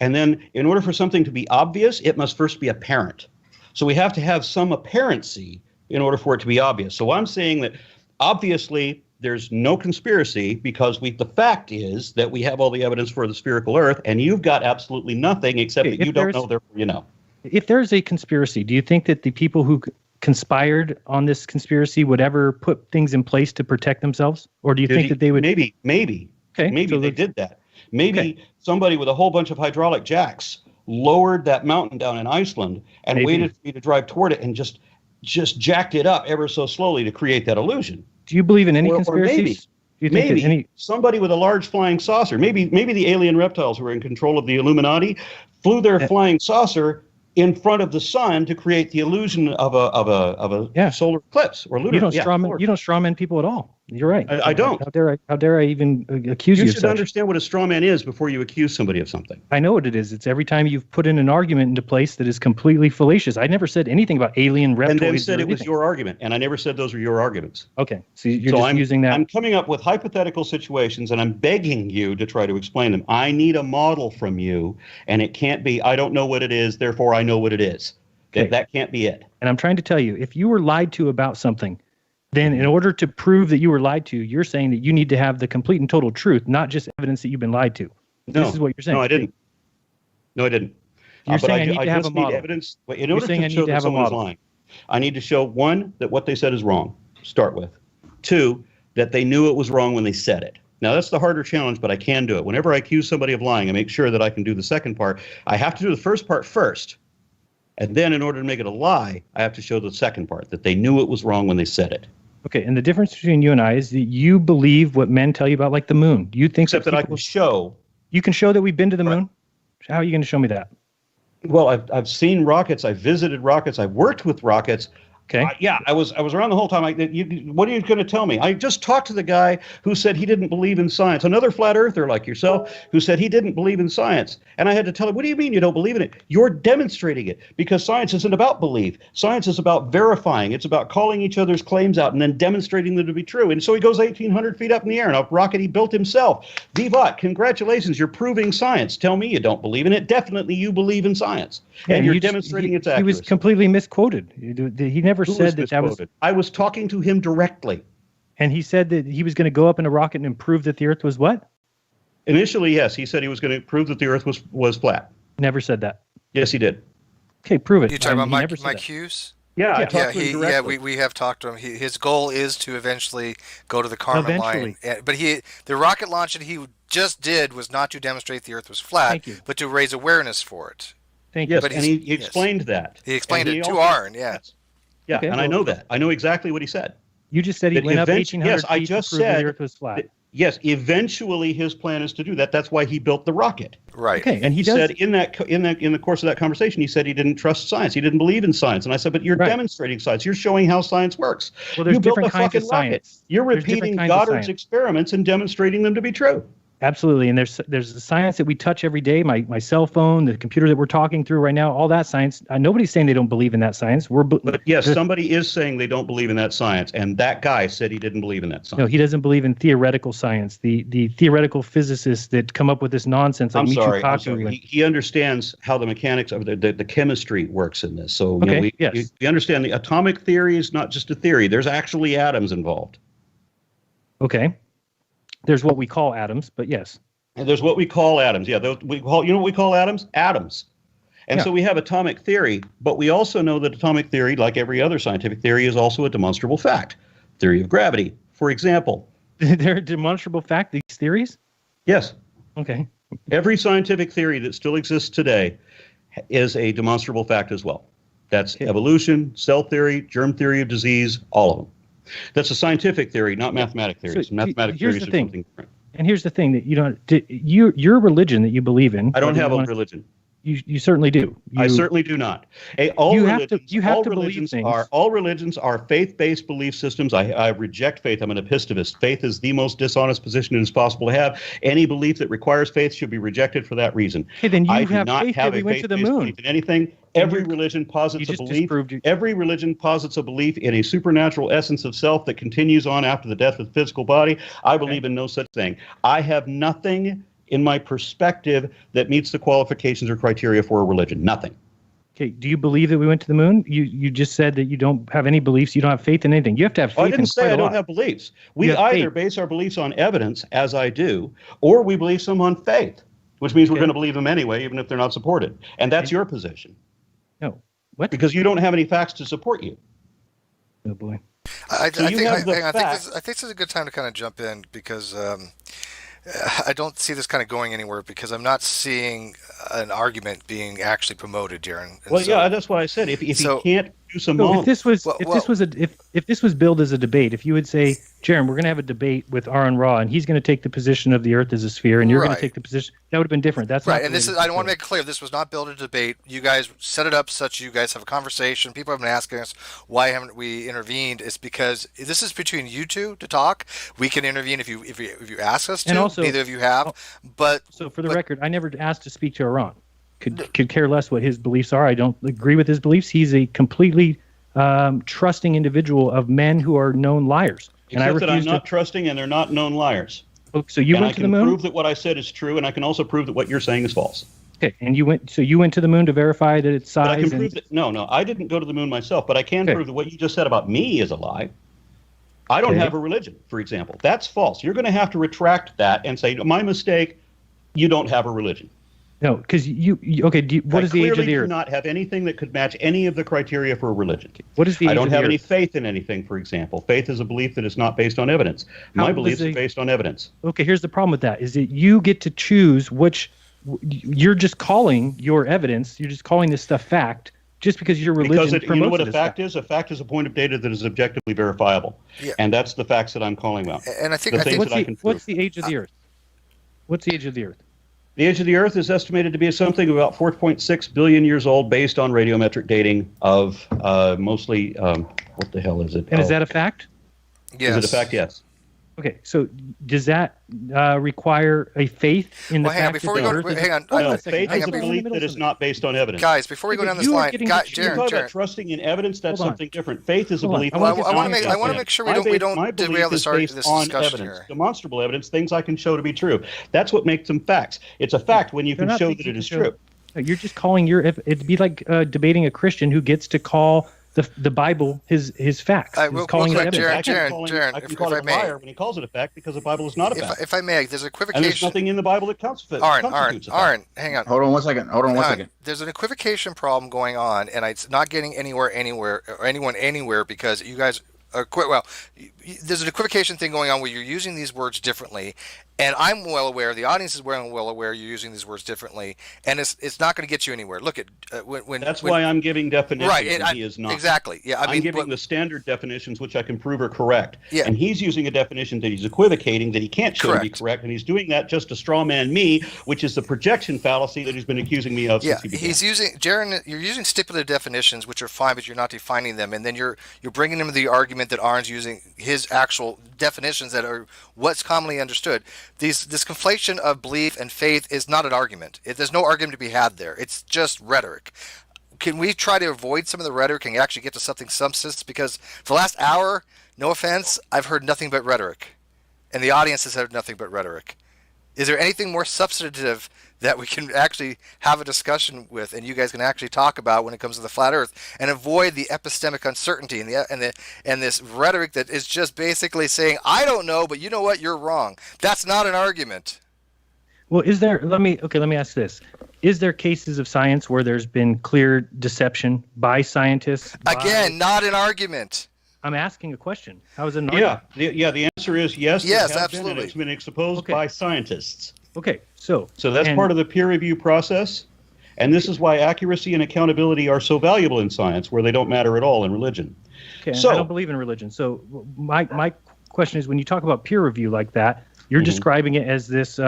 [SPEAKER 7] And then in order for something to be obvious, it must first be apparent. So we have to have some apparency in order for it to be obvious. So I'm saying that obviously there's no conspiracy because the fact is that we have all the evidence for the spherical Earth, and you've got absolutely nothing except that you don't know, therefore you know.
[SPEAKER 8] If there's a conspiracy, do you think that the people who conspired on this conspiracy would ever put things in place to protect themselves? Or do you think that they would?
[SPEAKER 7] Maybe.
[SPEAKER 8] Okay.
[SPEAKER 7] Maybe
[SPEAKER 8] so
[SPEAKER 7] they did that. Maybe somebody with a whole bunch of hydraulic jacks lowered that mountain down in Iceland and waited for you to drive toward it and just jacked it up ever so slowly to create that illusion.
[SPEAKER 8] Do you believe in any
[SPEAKER 7] Or
[SPEAKER 8] conspiracies? Do you think that
[SPEAKER 7] maybe somebody with a large flying saucer, maybe the alien reptiles who were in control of the Illuminati flew their flying saucer in front of the sun to create the illusion of a solar eclipse or lunar.
[SPEAKER 8] You don't strawman people at all. You're right.
[SPEAKER 7] I don't.
[SPEAKER 8] How dare I even accuse you of
[SPEAKER 7] You should understand what a straw man is before you accuse somebody of something.
[SPEAKER 8] I know what it is. It's every time you've put in an argument into place that is completely fallacious. I never said anything about alien reptoids.
[SPEAKER 7] And then said it was your argument, and I never said those were your arguments.
[SPEAKER 8] Okay, so you're just using that.
[SPEAKER 7] I'm coming up with hypothetical situations, and I'm begging you to try to explain them. I need a model from you, and it can't be, I don't know what it is, therefore I know what it is. Okay. That can't be it.
[SPEAKER 8] And I'm trying to tell you, if you were lied to about something, then in order to prove that you were lied to, you're saying that you need to have the complete and total truth, not just evidence that you've been lied to.
[SPEAKER 7] No,
[SPEAKER 8] this is what you're saying.
[SPEAKER 7] No, I didn't.
[SPEAKER 8] You're saying I need to have a model.
[SPEAKER 7] Evidence. In order to show that someone's lying, I need to show, one, that what they said is wrong, start with. Two, that they knew it was wrong when they said it. Now, that's the harder challenge, but I can do it. Whenever I accuse somebody of lying, I make sure that I can do the second part. I have to do the first part first. And then in order to make it a lie, I have to show the second part, that they knew it was wrong when they said it.
[SPEAKER 8] Okay, and the difference between you and I is that you believe what men tell you about, like the moon. You think
[SPEAKER 7] Except that I can show.
[SPEAKER 8] You can show that we've been to the moon? How are you going to show me that?
[SPEAKER 7] Well, I've seen rockets. I've visited rockets. I've worked with rockets.
[SPEAKER 8] Okay.
[SPEAKER 7] I was around the whole time. What are you going to tell me? I just talked to the guy who said he didn't believe in science. Another flat earther like yourself who said he didn't believe in science. And I had to tell him, what do you mean you don't believe in it? You're demonstrating it, because science isn't about belief. Science is about verifying. It's about calling each other's claims out and then demonstrating them to be true. And so he goes 1,800 feet up in the air in a rocket he built himself. Vivat, congratulations, you're proving science. Tell me you don't believe in it. Definitely you believe in science. And you're demonstrating its accuracy.
[SPEAKER 8] He was completely misquoted. He never said that was.
[SPEAKER 7] I was talking to him directly.
[SPEAKER 8] And he said that he was going to go up in a rocket and prove that the Earth was what?
[SPEAKER 7] Initially, yes. He said he was going to prove that the Earth was flat.
[SPEAKER 8] Never said that.
[SPEAKER 7] Yes, he did.
[SPEAKER 8] Okay, prove it.
[SPEAKER 9] You talking about Mike Hughes?
[SPEAKER 7] Yeah, I talked to him directly.
[SPEAKER 9] We have talked to him. His goal is to eventually go to the Kármán line. But the rocket launch that he just did was not to demonstrate the Earth was flat, but to raise awareness for it.
[SPEAKER 8] Thank you.
[SPEAKER 7] Yes, and he explained that.
[SPEAKER 9] He explained it to Arn, yes.
[SPEAKER 7] Yeah,
[SPEAKER 8] Okay,
[SPEAKER 7] and I know that. I know exactly what he said.
[SPEAKER 8] You just said he went up 1,800 feet to prove the Earth was flat.
[SPEAKER 7] Yes, eventually his plan is to do that. That's why he built the rocket.
[SPEAKER 9] Right.
[SPEAKER 8] Okay, and
[SPEAKER 7] he said in the course of that conversation, he said he didn't trust science. He didn't believe in science. And I said, but you're demonstrating science. You're showing how science works.
[SPEAKER 8] Well, there's
[SPEAKER 7] you built
[SPEAKER 8] different
[SPEAKER 7] a
[SPEAKER 8] kinds
[SPEAKER 7] fucking
[SPEAKER 8] of science.
[SPEAKER 7] Rocket. You're repeating Goddard's experiments and demonstrating them to be true.
[SPEAKER 8] Absolutely, and there's the science that we touch every day. My cell phone, the computer that we're talking through right now, all that science. Nobody's saying they don't believe in that science.
[SPEAKER 7] But yes, somebody is saying they don't believe in that science, and that guy said he didn't believe in that science.
[SPEAKER 8] No, he doesn't believe in theoretical science. The theoretical physicists that come up with this nonsense. Like
[SPEAKER 7] I'm sorry.
[SPEAKER 8] Kaku.
[SPEAKER 7] He understands how the mechanics of the chemistry works in this. So we understand the atomic theory is not just a theory. There's actually atoms involved.
[SPEAKER 8] Okay. There's what we call atoms, but yes.
[SPEAKER 7] And there's what we call atoms. Yeah, you know what we call atoms? Atoms. And so we have atomic theory, but we also know that atomic theory, like every other scientific theory, is also a demonstrable fact. Theory of gravity, For example,
[SPEAKER 8] they're a demonstrable fact, these theories?
[SPEAKER 7] Yes.
[SPEAKER 8] Okay.
[SPEAKER 7] Every scientific theory that still exists today is a demonstrable fact as well. That's evolution, cell theory, germ theory of disease, all of them. That's a scientific theory, not mathematic theories.
[SPEAKER 8] So,
[SPEAKER 7] mathematic
[SPEAKER 8] here's
[SPEAKER 7] theories
[SPEAKER 8] the
[SPEAKER 7] are
[SPEAKER 8] thing.
[SPEAKER 7] something different.
[SPEAKER 8] And here's the thing that you don't, your religion that you believe in.
[SPEAKER 7] I don't
[SPEAKER 8] whether
[SPEAKER 7] have
[SPEAKER 8] you
[SPEAKER 7] a
[SPEAKER 8] wanna-
[SPEAKER 7] religion.
[SPEAKER 8] You certainly do.
[SPEAKER 7] I certainly do not. All
[SPEAKER 8] You
[SPEAKER 7] religions,
[SPEAKER 8] have to- you have
[SPEAKER 7] all
[SPEAKER 8] to believe
[SPEAKER 7] religions
[SPEAKER 8] things.
[SPEAKER 7] all religions are faith-based belief systems. I reject faith. I'm an epistemist. Faith is the most dishonest position it is possible to have. Any belief that requires faith should be rejected for that reason.
[SPEAKER 8] Hey, then you
[SPEAKER 7] I do
[SPEAKER 8] have
[SPEAKER 7] not
[SPEAKER 8] faith
[SPEAKER 7] have
[SPEAKER 8] that we
[SPEAKER 7] a
[SPEAKER 8] went to the
[SPEAKER 7] faith-based
[SPEAKER 8] moon.
[SPEAKER 7] belief in anything. Every religion posits a belief. Every religion posits a belief in a supernatural essence of self that continues on after the death of the physical body. I believe in no such thing. I have nothing in my perspective that meets the qualifications or criteria for a religion. Nothing.
[SPEAKER 8] Okay, do you believe that we went to the moon? You just said that you don't have any beliefs. You don't have faith in anything. You have to have faith.
[SPEAKER 7] I didn't say
[SPEAKER 8] quite
[SPEAKER 7] I
[SPEAKER 8] a
[SPEAKER 7] don't
[SPEAKER 8] lot.
[SPEAKER 7] have beliefs.
[SPEAKER 8] You
[SPEAKER 7] We
[SPEAKER 8] have
[SPEAKER 7] either
[SPEAKER 8] faith.
[SPEAKER 7] base our beliefs on evidence, as I do, or we believe some on faith, which means we're going to believe them anyway, even if they're not supported. And that's your position.
[SPEAKER 8] No. What?
[SPEAKER 7] Because you don't have any facts to support you.
[SPEAKER 8] Oh, boy.
[SPEAKER 9] I
[SPEAKER 7] So you
[SPEAKER 9] think
[SPEAKER 7] have the
[SPEAKER 9] hang on, I
[SPEAKER 7] facts.
[SPEAKER 9] think this is a good time to kind of jump in because I don't see this kind of going anywhere because I'm not seeing an argument being actually promoted, Darren. And
[SPEAKER 7] Well,
[SPEAKER 9] so-
[SPEAKER 7] yeah, that's what I said. If
[SPEAKER 9] So-
[SPEAKER 7] you can't do some
[SPEAKER 8] So if this was
[SPEAKER 9] Well,
[SPEAKER 8] if this was billed as a debate, if you would say, Jaron, we're going to have a debate with Aaron Ra, and he's going to take the position of the Earth as a sphere, and you're going
[SPEAKER 9] Right.
[SPEAKER 8] to take the position, that would have been different. That's
[SPEAKER 9] right,
[SPEAKER 8] not
[SPEAKER 9] and
[SPEAKER 8] the
[SPEAKER 9] this
[SPEAKER 8] way
[SPEAKER 9] is I want to make it clear this was not built a debate. You guys set it up such you guys have a conversation. People have been asking us why haven't we intervened? It's because this is between you two to talk. We can intervene if you ask us to.
[SPEAKER 8] And also-
[SPEAKER 9] Neither of you have, but
[SPEAKER 8] So for the record, I never asked to speak to Iran. Could care less what his beliefs are. I don't agree with his beliefs. He's a completely trusting individual of men who are known liars. And I
[SPEAKER 7] Except that I'm
[SPEAKER 8] refuse
[SPEAKER 7] not trusting, and they're not known liars.
[SPEAKER 8] to. So you
[SPEAKER 7] and
[SPEAKER 8] went
[SPEAKER 7] I
[SPEAKER 8] to the
[SPEAKER 7] can
[SPEAKER 8] moon.
[SPEAKER 7] prove that what I said is true, and I can also prove that what you're saying is false.
[SPEAKER 8] Okay, and you went. So you went to the moon to verify that its
[SPEAKER 7] But I
[SPEAKER 8] size.
[SPEAKER 7] can
[SPEAKER 8] And,
[SPEAKER 7] prove that. No, I didn't go to the moon myself, but I can
[SPEAKER 8] Okay.
[SPEAKER 7] prove that what you just said about me is a lie. I don't
[SPEAKER 8] Okay.
[SPEAKER 7] have a religion, for example. That's false. You're going to have to retract that and say, my mistake, you don't have a religion.
[SPEAKER 8] no, because you okay. What is the age of the
[SPEAKER 7] clearly do
[SPEAKER 8] Earth?
[SPEAKER 7] not have anything that could match any of the criteria for a religion.
[SPEAKER 8] What is the age
[SPEAKER 7] I don't
[SPEAKER 8] of the
[SPEAKER 7] have any
[SPEAKER 8] Earth?
[SPEAKER 7] faith in anything, for example. Faith is a belief that is not based on evidence.
[SPEAKER 8] How
[SPEAKER 7] My
[SPEAKER 8] does
[SPEAKER 7] beliefs are
[SPEAKER 8] it-
[SPEAKER 7] based on evidence.
[SPEAKER 8] Okay, here's the problem with that: is that you get to choose which. You're just calling your evidence. You're just calling this stuff fact, just because your religion
[SPEAKER 7] Because you know
[SPEAKER 8] promotes
[SPEAKER 7] what
[SPEAKER 8] it
[SPEAKER 7] a
[SPEAKER 8] as
[SPEAKER 7] fact is? A fact is a point of data that is objectively verifiable.
[SPEAKER 9] Yeah.
[SPEAKER 7] And that's the facts that I'm calling about.
[SPEAKER 9] And I think
[SPEAKER 7] The things
[SPEAKER 8] What's
[SPEAKER 7] that I
[SPEAKER 8] the,
[SPEAKER 7] can prove.
[SPEAKER 8] what's the age of the Earth? What's the age of the Earth?
[SPEAKER 7] The age of the Earth is estimated to be something about 4.6 billion years old based on radiometric dating of mostly, what the hell is it?
[SPEAKER 8] And is that a fact?
[SPEAKER 9] Yes.
[SPEAKER 7] Is it a fact? Yes.
[SPEAKER 8] Okay, so does that require a faith in the
[SPEAKER 9] Well, hang on,
[SPEAKER 8] fact
[SPEAKER 9] before
[SPEAKER 8] that
[SPEAKER 9] we
[SPEAKER 8] the
[SPEAKER 9] go,
[SPEAKER 8] Earth is-
[SPEAKER 9] hang on,
[SPEAKER 8] Hold
[SPEAKER 7] No,
[SPEAKER 8] on a second.
[SPEAKER 7] faith
[SPEAKER 8] I'm
[SPEAKER 7] is a
[SPEAKER 8] in the
[SPEAKER 7] belief
[SPEAKER 8] middle
[SPEAKER 7] that
[SPEAKER 8] of
[SPEAKER 7] is not based on evidence.
[SPEAKER 9] guys, before we go
[SPEAKER 8] Yeah,
[SPEAKER 9] down
[SPEAKER 8] but
[SPEAKER 9] this
[SPEAKER 8] you are
[SPEAKER 9] line,
[SPEAKER 8] getting
[SPEAKER 9] God,
[SPEAKER 8] to
[SPEAKER 7] You're
[SPEAKER 8] choose-
[SPEAKER 7] talking about
[SPEAKER 9] Jaron.
[SPEAKER 7] trusting in evidence. That's
[SPEAKER 8] Hold on.
[SPEAKER 7] something different. Faith is a
[SPEAKER 8] Hold on.
[SPEAKER 7] belief.
[SPEAKER 8] I wanna
[SPEAKER 7] that
[SPEAKER 8] get
[SPEAKER 7] is
[SPEAKER 8] to
[SPEAKER 7] not
[SPEAKER 8] my-
[SPEAKER 7] based
[SPEAKER 8] I
[SPEAKER 7] on
[SPEAKER 9] wanna
[SPEAKER 7] evidence.
[SPEAKER 9] make sure we
[SPEAKER 7] My
[SPEAKER 9] don't-
[SPEAKER 7] belief
[SPEAKER 9] derail
[SPEAKER 7] is based
[SPEAKER 9] this
[SPEAKER 7] on
[SPEAKER 9] discussion
[SPEAKER 7] evidence,
[SPEAKER 9] here.
[SPEAKER 7] demonstrable evidence, things I can show to be true. That's what makes them facts. It's a fact when you
[SPEAKER 8] They're
[SPEAKER 7] can
[SPEAKER 8] not
[SPEAKER 7] show
[SPEAKER 8] things
[SPEAKER 7] that
[SPEAKER 8] you
[SPEAKER 7] it
[SPEAKER 8] can
[SPEAKER 7] is
[SPEAKER 8] show.
[SPEAKER 7] true.
[SPEAKER 8] No, you're just calling your. It'd be like debating a Christian who gets to call the Bible his facts.
[SPEAKER 9] All right,
[SPEAKER 8] He's
[SPEAKER 9] real
[SPEAKER 8] calling
[SPEAKER 9] quick,
[SPEAKER 8] it evidence.
[SPEAKER 9] Jaron,
[SPEAKER 7] I can
[SPEAKER 9] if
[SPEAKER 7] call
[SPEAKER 9] I
[SPEAKER 7] it a
[SPEAKER 9] may.
[SPEAKER 7] liar when he calls it a fact because the Bible is not a fact.
[SPEAKER 9] If I may, there's an
[SPEAKER 7] And there's
[SPEAKER 9] equivocation.
[SPEAKER 7] nothing in the Bible that constitutes a fact.
[SPEAKER 9] Hang on.
[SPEAKER 3] Hold on one second.
[SPEAKER 9] There's an equivocation problem going on, and it's not getting anywhere or anyone anywhere because you guys are quite well. There's an equivocation thing going on where you're using these words differently, and I'm well aware. The audience is well aware you're using these words differently, and it's not going to get you anywhere. Look at when.
[SPEAKER 7] That's why I'm giving definitions,
[SPEAKER 9] Right,
[SPEAKER 7] and he is not.
[SPEAKER 9] Exactly. Yeah,
[SPEAKER 7] I'm giving the standard definitions, which I can prove are correct.
[SPEAKER 9] Yeah.
[SPEAKER 7] And he's using a definition that he's equivocating, that he can't show to be correct, and he's doing that just to straw man me, which is the projection fallacy that he's been accusing me of since he began.
[SPEAKER 9] He's using Jaron. You're using stipulative definitions, which are fine, but you're not defining them, and then you're bringing him the argument that Arn's using his actual definitions that are what's commonly understood. This conflation of belief and faith is not an argument. There's no argument to be had there. It's just rhetoric. Can we try to avoid some of the rhetoric and actually get to something substance? Because for the last hour, no offense, I've heard nothing but rhetoric, and the audience has heard nothing but rhetoric. Is there anything more substantive that we can actually have a discussion with, and you guys can actually talk about when it comes to the flat Earth, and avoid the epistemic uncertainty and this rhetoric that is just basically saying, "I don't know, but you know what? You're wrong." That's not an argument.
[SPEAKER 8] Well, is there? Let me ask this: is there cases of science where there's been clear deception by scientists?
[SPEAKER 9] Again, not an argument.
[SPEAKER 8] I'm asking a question. How is it an
[SPEAKER 7] Yeah,
[SPEAKER 8] argument?
[SPEAKER 7] the answer is yes.
[SPEAKER 9] Yes,
[SPEAKER 7] there have been, and
[SPEAKER 9] absolutely.
[SPEAKER 7] it's been exposed by scientists.
[SPEAKER 8] Okay, so
[SPEAKER 7] that's part of the peer review process, and this is why accuracy and accountability are so valuable in science, where they don't matter at all in religion.
[SPEAKER 8] Okay,
[SPEAKER 7] So-
[SPEAKER 8] I don't believe in religion. So my question is, when you talk about peer review like that, you're describing it as this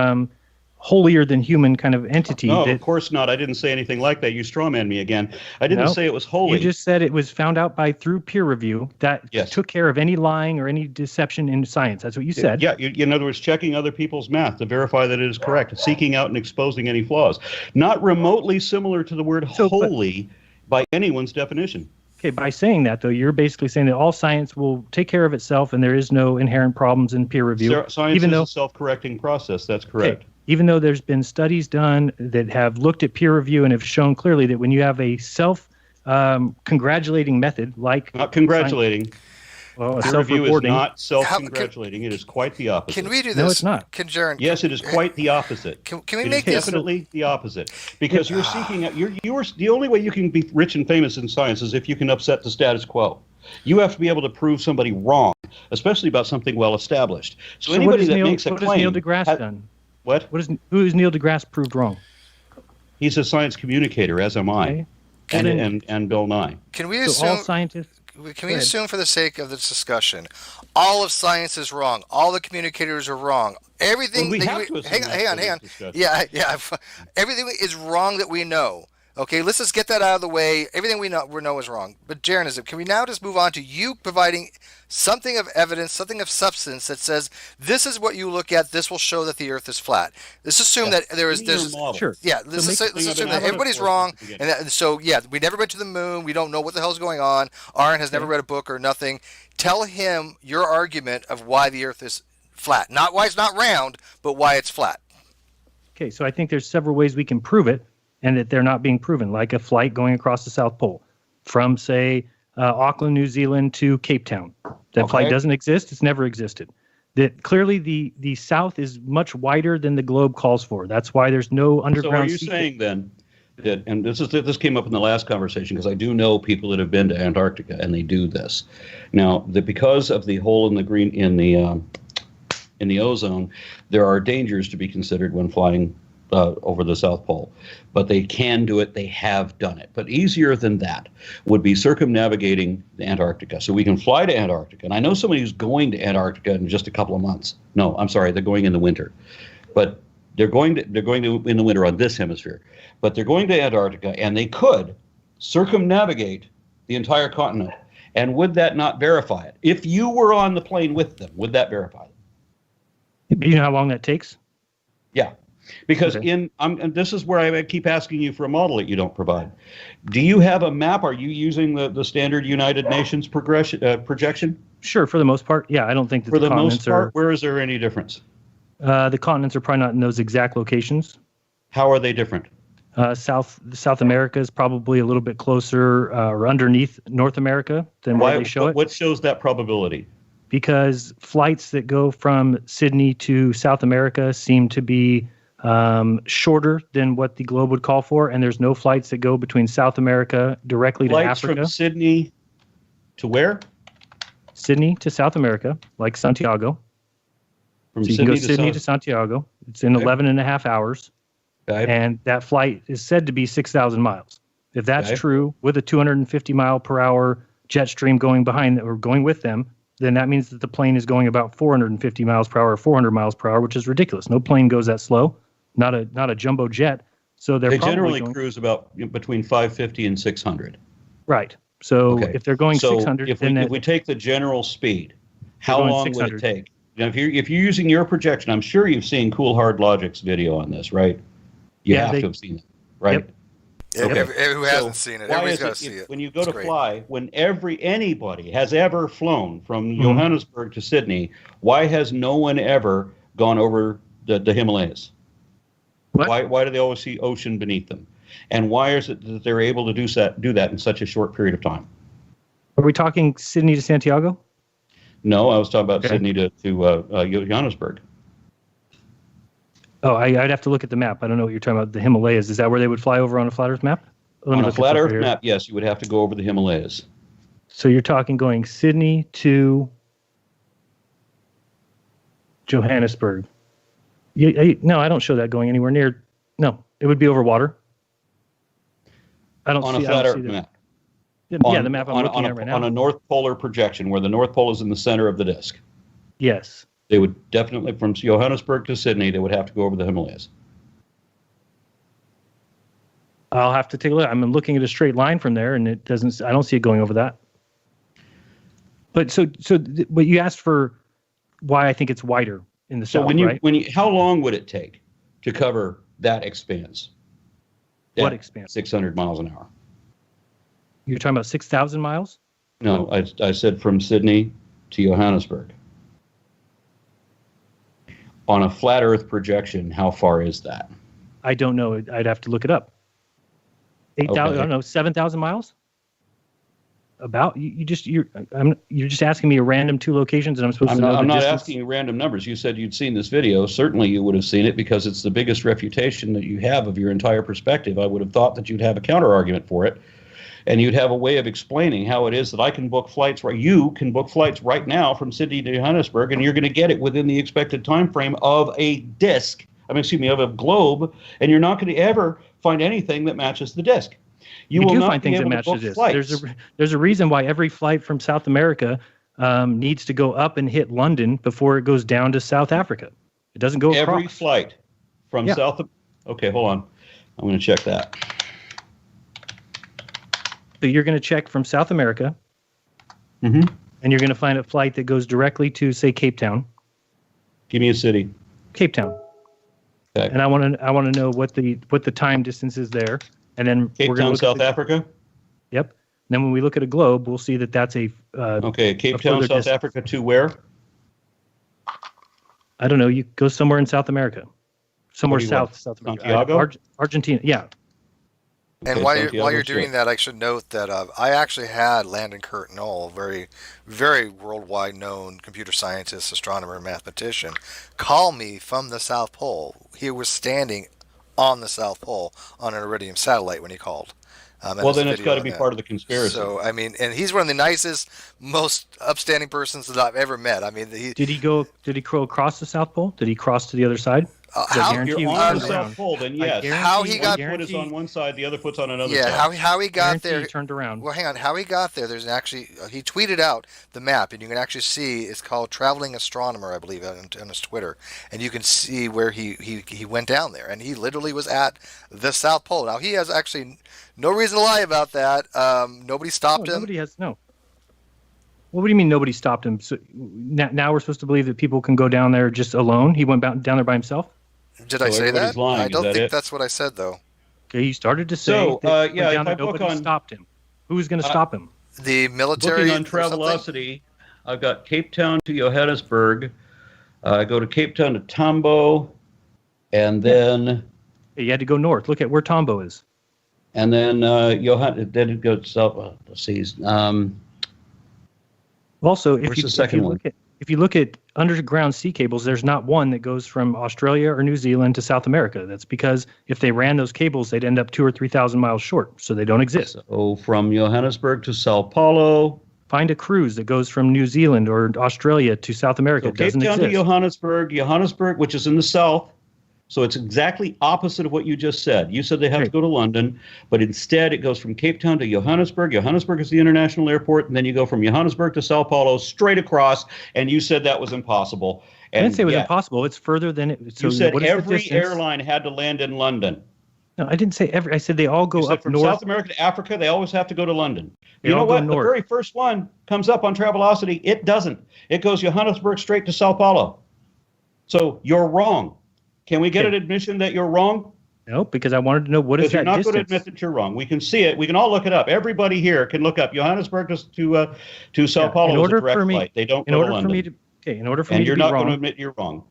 [SPEAKER 8] holier than human kind of entity.
[SPEAKER 7] No,
[SPEAKER 8] that,
[SPEAKER 7] of course not. I didn't say anything like that. You strawman me again. I didn't
[SPEAKER 8] No,
[SPEAKER 7] say it was holy.
[SPEAKER 8] You just said it was found out through peer review that took care of any lying or any deception in science. That's what you said.
[SPEAKER 7] Yeah, in other words, checking other people's math to verify that it is correct, seeking out and exposing any flaws. Not remotely similar to the word holy by anyone's definition.
[SPEAKER 8] Okay, by saying that, though, you're basically saying that all science will take care of itself and there is no inherent problems in peer review.
[SPEAKER 7] Science
[SPEAKER 8] even
[SPEAKER 7] is
[SPEAKER 8] though,
[SPEAKER 7] a self-correcting process. That's correct.
[SPEAKER 8] Okay, even though there's been studies done that have looked at peer review and have shown clearly that when you have a self-congratulating method, like...
[SPEAKER 7] Not congratulating.
[SPEAKER 8] Well,
[SPEAKER 7] peer review is
[SPEAKER 8] self-reporting.
[SPEAKER 7] not self-congratulating. It is quite the opposite.
[SPEAKER 9] Can we do this?
[SPEAKER 8] No, it's not.
[SPEAKER 9] Can Jaron?
[SPEAKER 7] Yes, it is quite the opposite.
[SPEAKER 9] Can we
[SPEAKER 7] It
[SPEAKER 9] make
[SPEAKER 7] is
[SPEAKER 9] this
[SPEAKER 7] definitely the opposite? Because you're seeking out. You're the only way you can be rich and famous in science is if you can upset the status quo. You have to be able to prove somebody wrong, especially about something well established. So anybody that makes a claim.
[SPEAKER 8] What has Neil deGrasse done?
[SPEAKER 7] What?
[SPEAKER 8] Who is Neil deGrasse proved wrong?
[SPEAKER 7] He's a science communicator, as am I,
[SPEAKER 8] Okay.
[SPEAKER 7] and Bill Nye.
[SPEAKER 9] Can we
[SPEAKER 8] So
[SPEAKER 9] assume?
[SPEAKER 8] all scientists...
[SPEAKER 9] Can we assume, for the sake of this discussion, all of science is wrong? All the communicators are wrong. Everything.
[SPEAKER 7] Well, we
[SPEAKER 9] that
[SPEAKER 7] have to assume
[SPEAKER 9] hang on.
[SPEAKER 7] this discussion.
[SPEAKER 9] Yeah. Everything is wrong that we know. Okay, let's just get that out of the way. Everything we know is wrong. But Jaron, can we now just move on to you providing something of evidence, something of substance that says this is what you look at. This will show that the Earth is flat. Let's assume that there's
[SPEAKER 8] Sure.
[SPEAKER 9] yeah. Let's assume that everybody's wrong, and so we never went to the moon. We don't know what the hell's going on. Aaron has never read a book or nothing. Tell him your argument of why the Earth is flat, not why it's not round, but why it's flat.
[SPEAKER 8] Okay, so I think there's several ways we can prove it, and that they're not being proven, like a flight going across the South Pole from, say, Auckland, New Zealand to Cape Town. That flight doesn't exist. It's never existed. That clearly the South is much wider than the globe calls for. That's why there's no underground.
[SPEAKER 7] So are you saying then that, and this came up in the last conversation, because I do know people that have been to Antarctica and they do this. Now, that because of the hole in the ozone, there are dangers to be considered when flying over the South Pole, but they can do it. They have done it. But easier than that would be circumnavigating Antarctica. So we can fly to Antarctica. And I know somebody who's going to Antarctica in just a couple of months. No, I'm sorry, they're going in the winter. But they're going to in the winter on this hemisphere. But they're going to Antarctica, and they could circumnavigate the entire continent. And would that not verify it? If you were on the plane with them, would that verify it?
[SPEAKER 8] You know how long that takes?
[SPEAKER 7] Yeah. Because this is where I keep asking you for a model that you don't provide. Do you have a map? Are you using the standard United Nations projection?
[SPEAKER 8] Sure, for the most part. Yeah, I don't think that
[SPEAKER 7] for the
[SPEAKER 8] continents
[SPEAKER 7] most part. Where is there any difference?
[SPEAKER 8] The continents are probably not in those exact locations.
[SPEAKER 7] How are they different?
[SPEAKER 8] South America is probably a little bit closer or underneath North America than where they show it.
[SPEAKER 7] What shows that probability?
[SPEAKER 8] Because flights that go from Sydney to South America seem to be shorter than what the globe would call for, and there's no flights that go between South America directly to Africa.
[SPEAKER 7] From Sydney to where?
[SPEAKER 8] Sydney to South America, like Santiago.
[SPEAKER 7] From
[SPEAKER 8] so you can go Sydney to Santiago. It's in 11 and a half hours.
[SPEAKER 7] Okay.
[SPEAKER 8] And that flight is said to be 6,000 miles. If that's true, with a 250 mile per hour jet stream going behind or going with them, then that means that the plane is going about 450 miles per hour, 400 miles per hour, which is ridiculous. No plane goes that slow. Not a jumbo jet. So they
[SPEAKER 7] generally cruise about between 550 and 600.
[SPEAKER 8] Right. So if they're going 600,
[SPEAKER 7] if we take the general speed, how long would it take? Now, if you're using your projection, I'm sure you've seen Cool Hard Logic's video on this, right? You have to have seen it, right?
[SPEAKER 9] Yep. Who hasn't seen it? Everybody's got to see it.
[SPEAKER 7] When you go to fly, when anybody has ever flown from Johannesburg to Sydney, why has no one ever gone over the Himalayas? Why do they always see ocean beneath them? And why is it that they're able to do that in such a short period of time?
[SPEAKER 8] Are we talking Sydney to Santiago?
[SPEAKER 7] No, I was talking about Sydney to Johannesburg.
[SPEAKER 8] Oh, I'd have to look at the map. I don't know what you're talking about. The Himalayas. Is that where they would fly over on a flat Earth map?
[SPEAKER 7] On a flat Earth map, yes, you would have to go over the Himalayas.
[SPEAKER 8] So you're talking going Sydney to Johannesburg. No, I don't show that going anywhere near. No, it would be over water. I don't
[SPEAKER 7] on
[SPEAKER 8] see
[SPEAKER 7] a flat
[SPEAKER 8] I
[SPEAKER 7] Earth
[SPEAKER 8] don't see
[SPEAKER 7] map.
[SPEAKER 8] Yeah, the map I'm looking at right now.
[SPEAKER 7] On a North Polar projection, where the North Pole is in the center of the disk.
[SPEAKER 8] Yes.
[SPEAKER 7] They would definitely, from Johannesburg to Sydney, they would have to go over the Himalayas.
[SPEAKER 8] I'll have to take a look. I'm looking at a straight line from there, and it doesn't. I don't see it going over that. But but you asked for why I think it's wider in the south, right?
[SPEAKER 7] How long would it take to cover that expanse?
[SPEAKER 8] What expanse?
[SPEAKER 7] 600 miles an hour.
[SPEAKER 8] You're talking about 6,000 miles?
[SPEAKER 7] No, I said from Sydney to Johannesburg. On a flat Earth projection, how far is that?
[SPEAKER 8] I don't know. I'd have to look it up. 8,000.
[SPEAKER 7] Okay.
[SPEAKER 8] I don't know. 7,000 miles. About you're just asking me a random two locations, and I'm supposed to know.
[SPEAKER 7] I'm
[SPEAKER 8] the
[SPEAKER 7] not
[SPEAKER 8] distance?
[SPEAKER 7] asking you random numbers. You said you'd seen this video. Certainly, you would have seen it because it's the biggest refutation that you have of your entire perspective. I would have thought that you'd have a counter argument for it, and you'd have a way of explaining how it is that I can book flights. You can book flights right now from Sydney to Johannesburg, and you're going to get it within the expected time frame of a disk. Of a globe, and you're not going to ever find anything that matches the disk. You will
[SPEAKER 8] do
[SPEAKER 7] not
[SPEAKER 8] find
[SPEAKER 7] be
[SPEAKER 8] things that
[SPEAKER 7] able to
[SPEAKER 8] match
[SPEAKER 7] book
[SPEAKER 8] the disk.
[SPEAKER 7] flights.
[SPEAKER 8] There's a reason why every flight from South America needs to go up and hit London before it goes down to South Africa. It doesn't go across.
[SPEAKER 7] Every flight from South. Okay, hold on. I'm going to check that.
[SPEAKER 8] So you're going to check from South America,
[SPEAKER 7] Mm-hmm.
[SPEAKER 8] and you're going to find a flight that goes directly to, say, Cape Town.
[SPEAKER 7] Give me a city.
[SPEAKER 8] Cape Town.
[SPEAKER 7] Okay.
[SPEAKER 8] And I want to know what the time distance is there, and then
[SPEAKER 7] Cape Town, South Africa.
[SPEAKER 8] Yep. And then when we look at a globe, we'll see that that's a
[SPEAKER 7] Cape Town, South Africa to where?
[SPEAKER 8] I don't know. You go somewhere in South America, somewhere South America.
[SPEAKER 7] Santiago,
[SPEAKER 8] Argentina. Yeah.
[SPEAKER 9] And while you're doing that, I should note that I actually had Landon Kurt Knoll, a very, very worldwide known computer scientist, astronomer, and mathematician, call me from the South Pole. He was standing on the South Pole on an Iridium satellite when he called.
[SPEAKER 7] Well, then it's got to be part of the conspiracy.
[SPEAKER 9] So, I mean, and he's one of the nicest, most upstanding persons that I've ever met. I mean,
[SPEAKER 8] did he go across the South Pole? Did he cross to the other side?
[SPEAKER 7] If you're on the South Pole, then yes.
[SPEAKER 9] How he got
[SPEAKER 7] one foot is on one side, the other foot's on another side.
[SPEAKER 9] Yeah, how he got there.
[SPEAKER 8] He turned around.
[SPEAKER 9] Well, hang on. How he got there? There's he tweeted out the map, and you can actually see it's called Traveling Astronomer, I believe, on his Twitter, and you can see where he went down there, and he literally was at the South Pole. Now he has actually no reason to lie about that. Nobody stopped him.
[SPEAKER 8] Nobody has no. Well, what do you mean nobody stopped him? So now we're supposed to believe that people can go down there just alone? He went down there by himself?
[SPEAKER 9] Did I say that? I don't think that's what I said, though.
[SPEAKER 8] Okay, you started to say that
[SPEAKER 7] if I
[SPEAKER 8] nobody stopped him. Who's going to stop him?
[SPEAKER 9] The military.
[SPEAKER 7] Looking on Travelocity, I've got Cape Town to Johannesburg. I go to Cape Town to Tambo, and then
[SPEAKER 8] you had to go north. Look at where Tambo is.
[SPEAKER 7] And then then it goes south. Let's see.
[SPEAKER 8] Also, if you look at underground sea cables, there's not one that goes from Australia or New Zealand to South America. That's because if they ran those cables, they'd end up 2,000 or 3,000 miles short. So they don't exist.
[SPEAKER 7] So from Johannesburg to Sao Paulo.
[SPEAKER 8] Find a cruise that goes from New Zealand or Australia to South America.
[SPEAKER 7] So
[SPEAKER 8] it doesn't
[SPEAKER 7] Cape Town
[SPEAKER 8] exist.
[SPEAKER 7] to Johannesburg, which is in the south. So it's exactly opposite of what you just said. You said they have to go to London, but instead it goes from Cape Town to Johannesburg. Johannesburg is the international airport, and then you go from Johannesburg to Sao Paulo straight across, and you said that was impossible. And
[SPEAKER 8] I didn't say it was impossible. It's further than it. So
[SPEAKER 7] you said
[SPEAKER 8] what is
[SPEAKER 7] every
[SPEAKER 8] the distance?
[SPEAKER 7] airline had to land in London.
[SPEAKER 8] No, I didn't say every. I said they all go up
[SPEAKER 7] from
[SPEAKER 8] north.
[SPEAKER 7] South America to Africa, they always have to go to London.
[SPEAKER 8] They
[SPEAKER 7] You know
[SPEAKER 8] all go
[SPEAKER 7] what? The
[SPEAKER 8] north.
[SPEAKER 7] very first one comes up on Travelocity. It doesn't. It goes Johannesburg straight to Sao Paulo. So you're wrong. Can we get an admission that you're wrong?
[SPEAKER 8] No, because I wanted to know what is that
[SPEAKER 7] distance. You're not
[SPEAKER 8] distance.
[SPEAKER 7] going to admit that you're wrong. We can see it. We can all look it up. Everybody here can look up Johannesburg to Sao Paulo.
[SPEAKER 8] In order
[SPEAKER 7] is a direct
[SPEAKER 8] for me,
[SPEAKER 7] flight. They don't
[SPEAKER 8] in
[SPEAKER 7] go
[SPEAKER 8] order
[SPEAKER 7] to
[SPEAKER 8] for
[SPEAKER 7] London.
[SPEAKER 8] me to in order for
[SPEAKER 7] And
[SPEAKER 8] me to
[SPEAKER 7] you're
[SPEAKER 8] be
[SPEAKER 7] not
[SPEAKER 8] wrong.
[SPEAKER 7] going to admit you're wrong.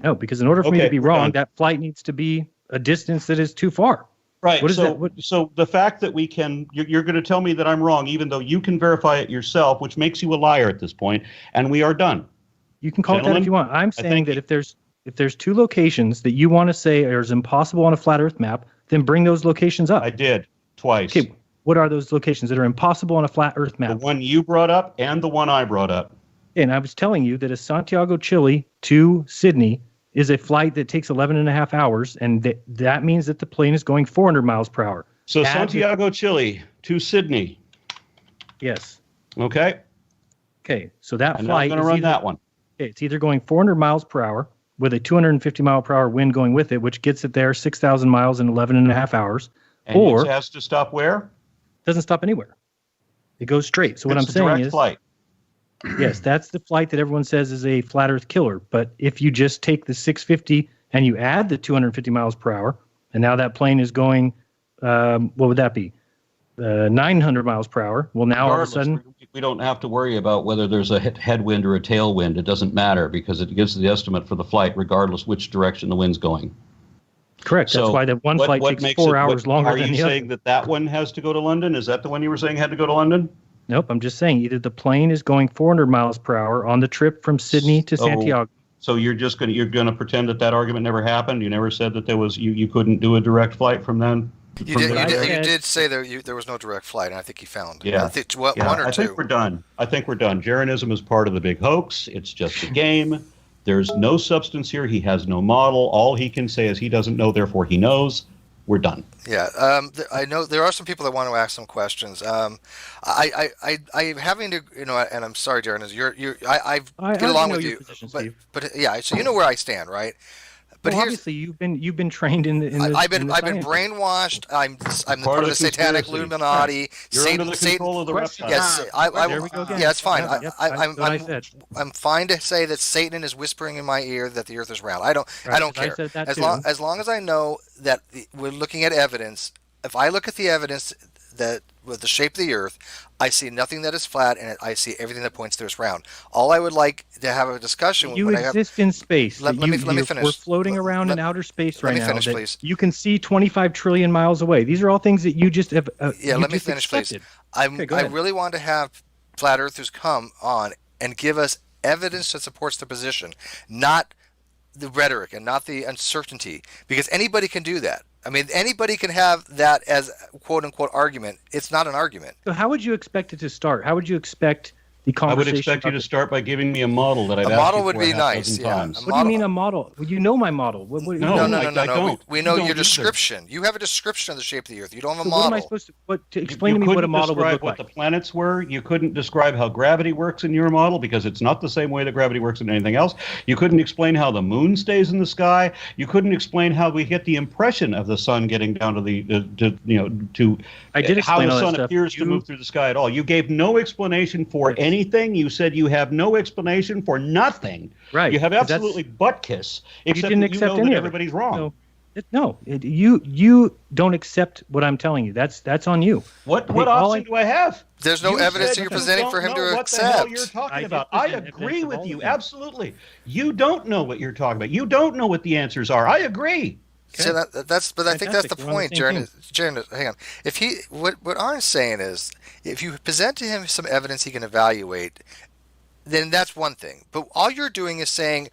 [SPEAKER 8] No, because in order for me to
[SPEAKER 7] Okay,
[SPEAKER 8] be
[SPEAKER 7] we're
[SPEAKER 8] wrong,
[SPEAKER 7] done.
[SPEAKER 8] that flight needs to be a distance that is too far.
[SPEAKER 7] Right.
[SPEAKER 8] What is
[SPEAKER 7] so,
[SPEAKER 8] that?
[SPEAKER 7] so the fact that we can, you're going to tell me that I'm wrong, even though you can verify it yourself, which makes you a liar at this point, and we are done.
[SPEAKER 8] You can call it that if you want. I'm saying that if there's two locations that you want to say are impossible on a flat Earth map, then bring those locations up.
[SPEAKER 7] I did twice.
[SPEAKER 8] Okay. What are those locations that are impossible on a flat Earth map?
[SPEAKER 7] The one you brought up and the one I brought up.
[SPEAKER 8] And I was telling you that a Santiago, Chile to Sydney is a flight that takes 11 and a half hours, and that means that the plane is going 400 miles per hour.
[SPEAKER 7] So Santiago, Chile to Sydney.
[SPEAKER 8] Yes.
[SPEAKER 7] Okay.
[SPEAKER 8] Okay. So that
[SPEAKER 7] I'm
[SPEAKER 8] flight
[SPEAKER 7] going to run that one.
[SPEAKER 8] Okay, it's either going 400 miles per hour with a 250 mile per hour wind going with it, which gets it there 6,000 miles in 11 and a half hours.
[SPEAKER 7] And
[SPEAKER 8] or
[SPEAKER 7] it has to stop where?
[SPEAKER 8] Doesn't stop anywhere. It goes straight. So what I'm saying is,
[SPEAKER 7] flight.
[SPEAKER 8] Yes, that's the flight that everyone says is a flat Earth killer. But if you just take the 650 and you add the 250 miles per hour, and now that plane is going, what would that be? 900 miles per hour. Well, now all of a sudden,
[SPEAKER 7] we don't have to worry about whether there's a headwind or a tailwind. It doesn't matter because it gives the estimate for the flight regardless which direction the wind's going.
[SPEAKER 8] Correct.
[SPEAKER 7] So
[SPEAKER 8] that's why that one flight takes 4 hours longer than the other.
[SPEAKER 7] Are you saying that one has to go to London? Is that the one you were saying had to go to London?
[SPEAKER 8] Nope. I'm just saying either the plane is going 400 miles per hour on the trip from Sydney to Santiago.
[SPEAKER 7] So you're going to pretend that argument never happened? You never said that there was you couldn't do a direct flight from then?
[SPEAKER 9] You did say there was no direct flight, and I think you found.
[SPEAKER 7] Yeah.
[SPEAKER 9] I think one or two.
[SPEAKER 7] I think we're done. Jeranism is part of the big hoax. It's just a game. There's no substance here. He has no model. All he can say is he doesn't know, therefore he knows. We're done.
[SPEAKER 9] Yeah, I know there are some people that want to ask some questions. I'm having to, and I'm sorry, Darren, I get along with you, but yeah, so you know where I stand, right? But
[SPEAKER 8] obviously you've been trained in the
[SPEAKER 9] I've been brainwashed. I'm part of the satanic Illuminati.
[SPEAKER 7] You're under the control of the reptiles.
[SPEAKER 9] Yes,
[SPEAKER 8] there we go again.
[SPEAKER 9] Yeah, it's fine.
[SPEAKER 8] I'm
[SPEAKER 9] fine to say that Satan is whispering in my ear that the Earth is round. I don't care. As long as I know that we're looking at evidence. If I look at the evidence that with the shape of the Earth, I see nothing that is flat, and I see everything that points to us round. All I would like to have a discussion.
[SPEAKER 8] You exist in space.
[SPEAKER 9] Let me finish.
[SPEAKER 8] We're floating around in outer space right now.
[SPEAKER 9] Let me finish, please.
[SPEAKER 8] You can see 25 trillion miles away. These are all things that you just have.
[SPEAKER 9] Let me finish, accepted. Please. I really want to have flat earthers come on and give us evidence that supports the position, not the rhetoric and not the uncertainty, because anybody can do that. I mean, anybody can have that as quote-unquote argument. It's not an argument.
[SPEAKER 8] So how would you expect it to start? How would you expect the conversation?
[SPEAKER 7] I would expect you to start by giving me a model that I've asked you for.
[SPEAKER 9] A model would be nice, yeah.
[SPEAKER 8] What do you mean a model? Well, you know my model.
[SPEAKER 9] No, I don't. We know your description. You have a description of the shape of the Earth. You don't have a model.
[SPEAKER 8] What am I supposed to explain to me what a model would look like?
[SPEAKER 7] You couldn't describe what the planets were. You couldn't describe how gravity works in your model because it's not the same way that gravity works in anything else. You couldn't explain how the moon stays in the sky. You couldn't explain how we get the impression of the sun getting down to how the sun appears to move through the sky at all. You gave no explanation for anything. You said you have no explanation for nothing.
[SPEAKER 8] Right.
[SPEAKER 7] You have absolutely butt kiss, except
[SPEAKER 8] you didn't
[SPEAKER 7] that
[SPEAKER 8] accept
[SPEAKER 7] you know
[SPEAKER 8] any
[SPEAKER 7] that
[SPEAKER 8] of it.
[SPEAKER 7] everybody's wrong.
[SPEAKER 8] You don't accept what I'm telling you. That's on you.
[SPEAKER 7] What option do I have?
[SPEAKER 9] There's no evidence that you're presenting for him to accept.
[SPEAKER 7] What the hell you're talking about? I agree with you absolutely. You don't know what you're talking about. You don't know what the answers are. I agree.
[SPEAKER 9] Okay. So I think that's the point, Jaron. Hang on. If what Arn's saying is, if you present to him some evidence he can evaluate, then that's one thing. But all you're doing is saying,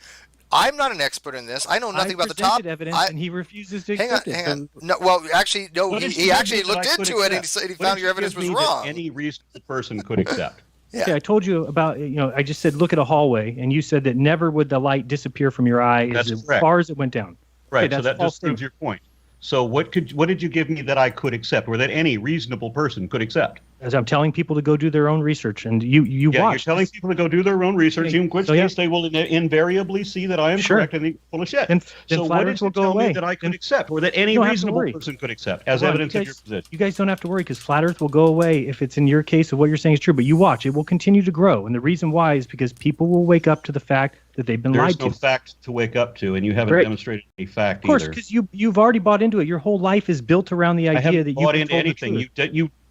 [SPEAKER 9] I'm not an expert in this. I know nothing about the top.
[SPEAKER 8] Evidence and he refuses to accept it.
[SPEAKER 9] Hang on. No, well, actually, no. He actually looked into it and he found your evidence was wrong.
[SPEAKER 7] Any reasonable person could accept.
[SPEAKER 9] Yeah.
[SPEAKER 8] Okay, I told you about, I just said look at a hallway, and you said that never would the light disappear from your eye as far as it went down.
[SPEAKER 7] Right,
[SPEAKER 8] okay,
[SPEAKER 7] so that just proves your point. So what did you give me that I could accept, or that any reasonable person could accept?
[SPEAKER 8] As I'm telling people to go do their own research, and you watch.
[SPEAKER 7] You're telling people to go do their own research, in which case they will invariably see that I am correct and full of shit.
[SPEAKER 8] So what did you tell me
[SPEAKER 7] that I could accept, or that any reasonable person could accept, as evidence of your position?
[SPEAKER 8] You guys don't have to worry, because flat Earth will go away if it's in your case of what you're saying is true. But you watch, it will continue to grow, and the reason why is because people will wake up to the fact that they've been lied to.
[SPEAKER 7] There's no fact to wake up to, and you haven't demonstrated any fact either.
[SPEAKER 8] Of course, because you've already bought into it. Your whole life is built around the idea that you
[SPEAKER 7] bought into anything.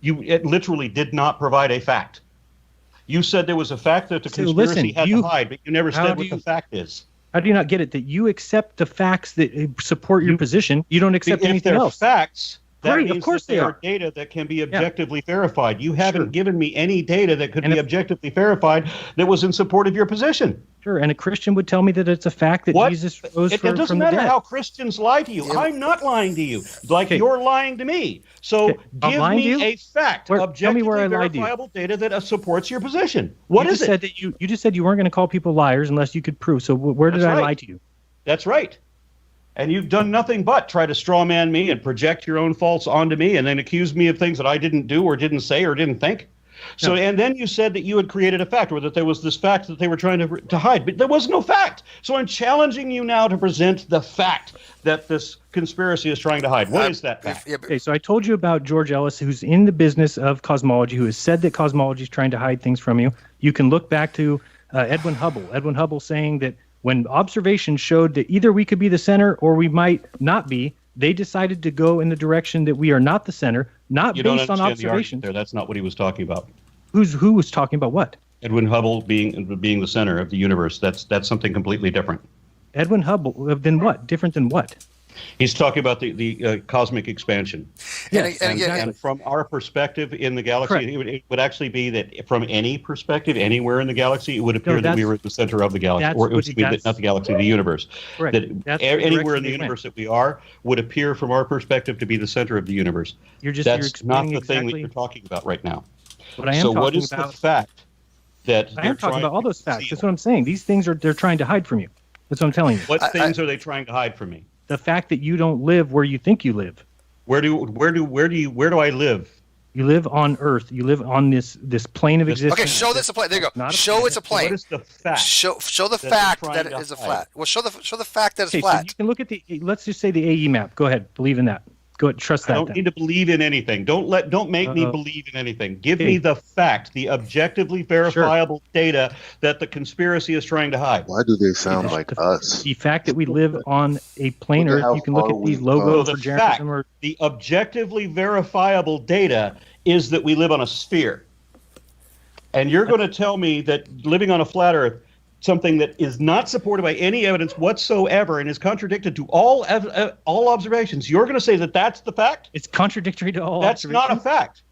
[SPEAKER 7] You literally did not provide a fact. You said there was a fact that the conspiracy had to hide, but you never said what the fact is.
[SPEAKER 8] How do you not get it? That you accept the facts that support your position. You don't accept anything else.
[SPEAKER 7] Facts. That means
[SPEAKER 8] of course
[SPEAKER 7] that they are data that can be objectively verified. You haven't given me any data that could be objectively verified that was in support of your position.
[SPEAKER 8] Sure, and a Christian would tell me that it's a fact that Jesus rose
[SPEAKER 7] It
[SPEAKER 8] from
[SPEAKER 7] doesn't
[SPEAKER 8] the
[SPEAKER 7] matter
[SPEAKER 8] dead.
[SPEAKER 7] how Christians lie to you. I'm not lying to you, like you're lying to me. So
[SPEAKER 8] I'm
[SPEAKER 7] give
[SPEAKER 8] lying to
[SPEAKER 7] me
[SPEAKER 8] you?
[SPEAKER 7] a fact,
[SPEAKER 8] Tell me
[SPEAKER 7] objectively
[SPEAKER 8] where I lied to you.
[SPEAKER 7] verifiable data that supports your position. What
[SPEAKER 8] you
[SPEAKER 7] is
[SPEAKER 8] just
[SPEAKER 7] it?
[SPEAKER 8] Said that you just said you weren't going to call people liars unless you could prove. So where did
[SPEAKER 7] That's
[SPEAKER 8] I
[SPEAKER 7] right.
[SPEAKER 8] lie to you?
[SPEAKER 7] That's right. And you've done nothing but try to straw man me and project your own faults onto me and then accuse me of things that I didn't do or didn't say or didn't think. So, and then you said that you had created a fact, or that there was this fact that they were trying to hide, but there was no fact. So I'm challenging you now to present the fact that this conspiracy is trying to hide. What is that fact?
[SPEAKER 8] Okay, so I told you about George Ellis, who's in the business of cosmology, who has said that cosmology is trying to hide things from you. You can look back to Edwin Hubble. Edwin Hubble saying that when observations showed that either we could be the center or we might not be, they decided to go in the direction that we are not the center, not
[SPEAKER 7] You don't
[SPEAKER 8] based on
[SPEAKER 7] understand the argument
[SPEAKER 8] observations.
[SPEAKER 7] there. That's not what he was talking about.
[SPEAKER 8] Who was talking about what?
[SPEAKER 7] Edwin Hubble being the center of the universe. That's something completely different.
[SPEAKER 8] Edwin Hubble, then what? Different than what?
[SPEAKER 7] He's talking about the cosmic expansion.
[SPEAKER 8] Yes,
[SPEAKER 7] And from our perspective in the galaxy,
[SPEAKER 8] Correct.
[SPEAKER 7] it would actually be that from any perspective, anywhere in the galaxy, it would appear that we were at the center of the galaxy,
[SPEAKER 8] that's
[SPEAKER 7] or it
[SPEAKER 8] what
[SPEAKER 7] would be not the galaxy, the universe.
[SPEAKER 8] Correct.
[SPEAKER 7] That
[SPEAKER 8] That's the
[SPEAKER 7] anywhere
[SPEAKER 8] direction
[SPEAKER 7] in the
[SPEAKER 8] they went.
[SPEAKER 7] universe that we are would appear from our perspective to be the center of the universe.
[SPEAKER 8] You're
[SPEAKER 7] That's not
[SPEAKER 8] explaining
[SPEAKER 7] the thing that
[SPEAKER 8] exactly
[SPEAKER 7] you're talking about right now.
[SPEAKER 8] what I am
[SPEAKER 7] So
[SPEAKER 8] talking
[SPEAKER 7] what is
[SPEAKER 8] about.
[SPEAKER 7] the fact that
[SPEAKER 8] I
[SPEAKER 7] they're
[SPEAKER 8] am talking
[SPEAKER 7] trying
[SPEAKER 8] about all
[SPEAKER 7] to
[SPEAKER 8] those facts.
[SPEAKER 7] conceal?
[SPEAKER 8] That's what I'm saying. These things they're trying to hide from you. That's what I'm telling you.
[SPEAKER 7] What things are they trying to hide from me?
[SPEAKER 8] The fact that you don't live where you think you live.
[SPEAKER 7] Where do I live?
[SPEAKER 8] You live on Earth. You live on this plane of existence.
[SPEAKER 9] Okay, show this a plane. There you go.
[SPEAKER 8] Not a
[SPEAKER 9] Show
[SPEAKER 8] planet.
[SPEAKER 9] it's a plane.
[SPEAKER 7] What is the fact?
[SPEAKER 9] Show the
[SPEAKER 7] that they're
[SPEAKER 9] fact
[SPEAKER 7] trying
[SPEAKER 9] that it
[SPEAKER 7] to
[SPEAKER 9] is a
[SPEAKER 7] hide?
[SPEAKER 9] flat. Well, show the fact that it's
[SPEAKER 8] Okay, so
[SPEAKER 9] flat.
[SPEAKER 8] you can look at let's just say the AE map. Go ahead. Believe in that. Go ahead. Trust that.
[SPEAKER 7] I don't
[SPEAKER 8] then.
[SPEAKER 7] need to believe in anything. Don't make me believe in anything. Give me the fact, the objectively verifiable data that the conspiracy is trying to hide.
[SPEAKER 12] Why do they sound like us?
[SPEAKER 8] The fact that we live on a plane
[SPEAKER 12] Look at
[SPEAKER 8] Earth,
[SPEAKER 12] how
[SPEAKER 8] you can look
[SPEAKER 12] far
[SPEAKER 8] at these
[SPEAKER 12] we've
[SPEAKER 8] logos
[SPEAKER 7] So
[SPEAKER 8] for
[SPEAKER 7] the
[SPEAKER 8] Jeranism
[SPEAKER 7] fact,
[SPEAKER 8] or
[SPEAKER 7] the objectively verifiable data is that we live on a sphere. And you're going to tell me that living on a flat Earth, something that is not supported by any evidence whatsoever and is contradicted to all observations, you're going to say that that's the fact?
[SPEAKER 8] It's contradictory to all
[SPEAKER 7] That's not a
[SPEAKER 8] observations?
[SPEAKER 7] fact.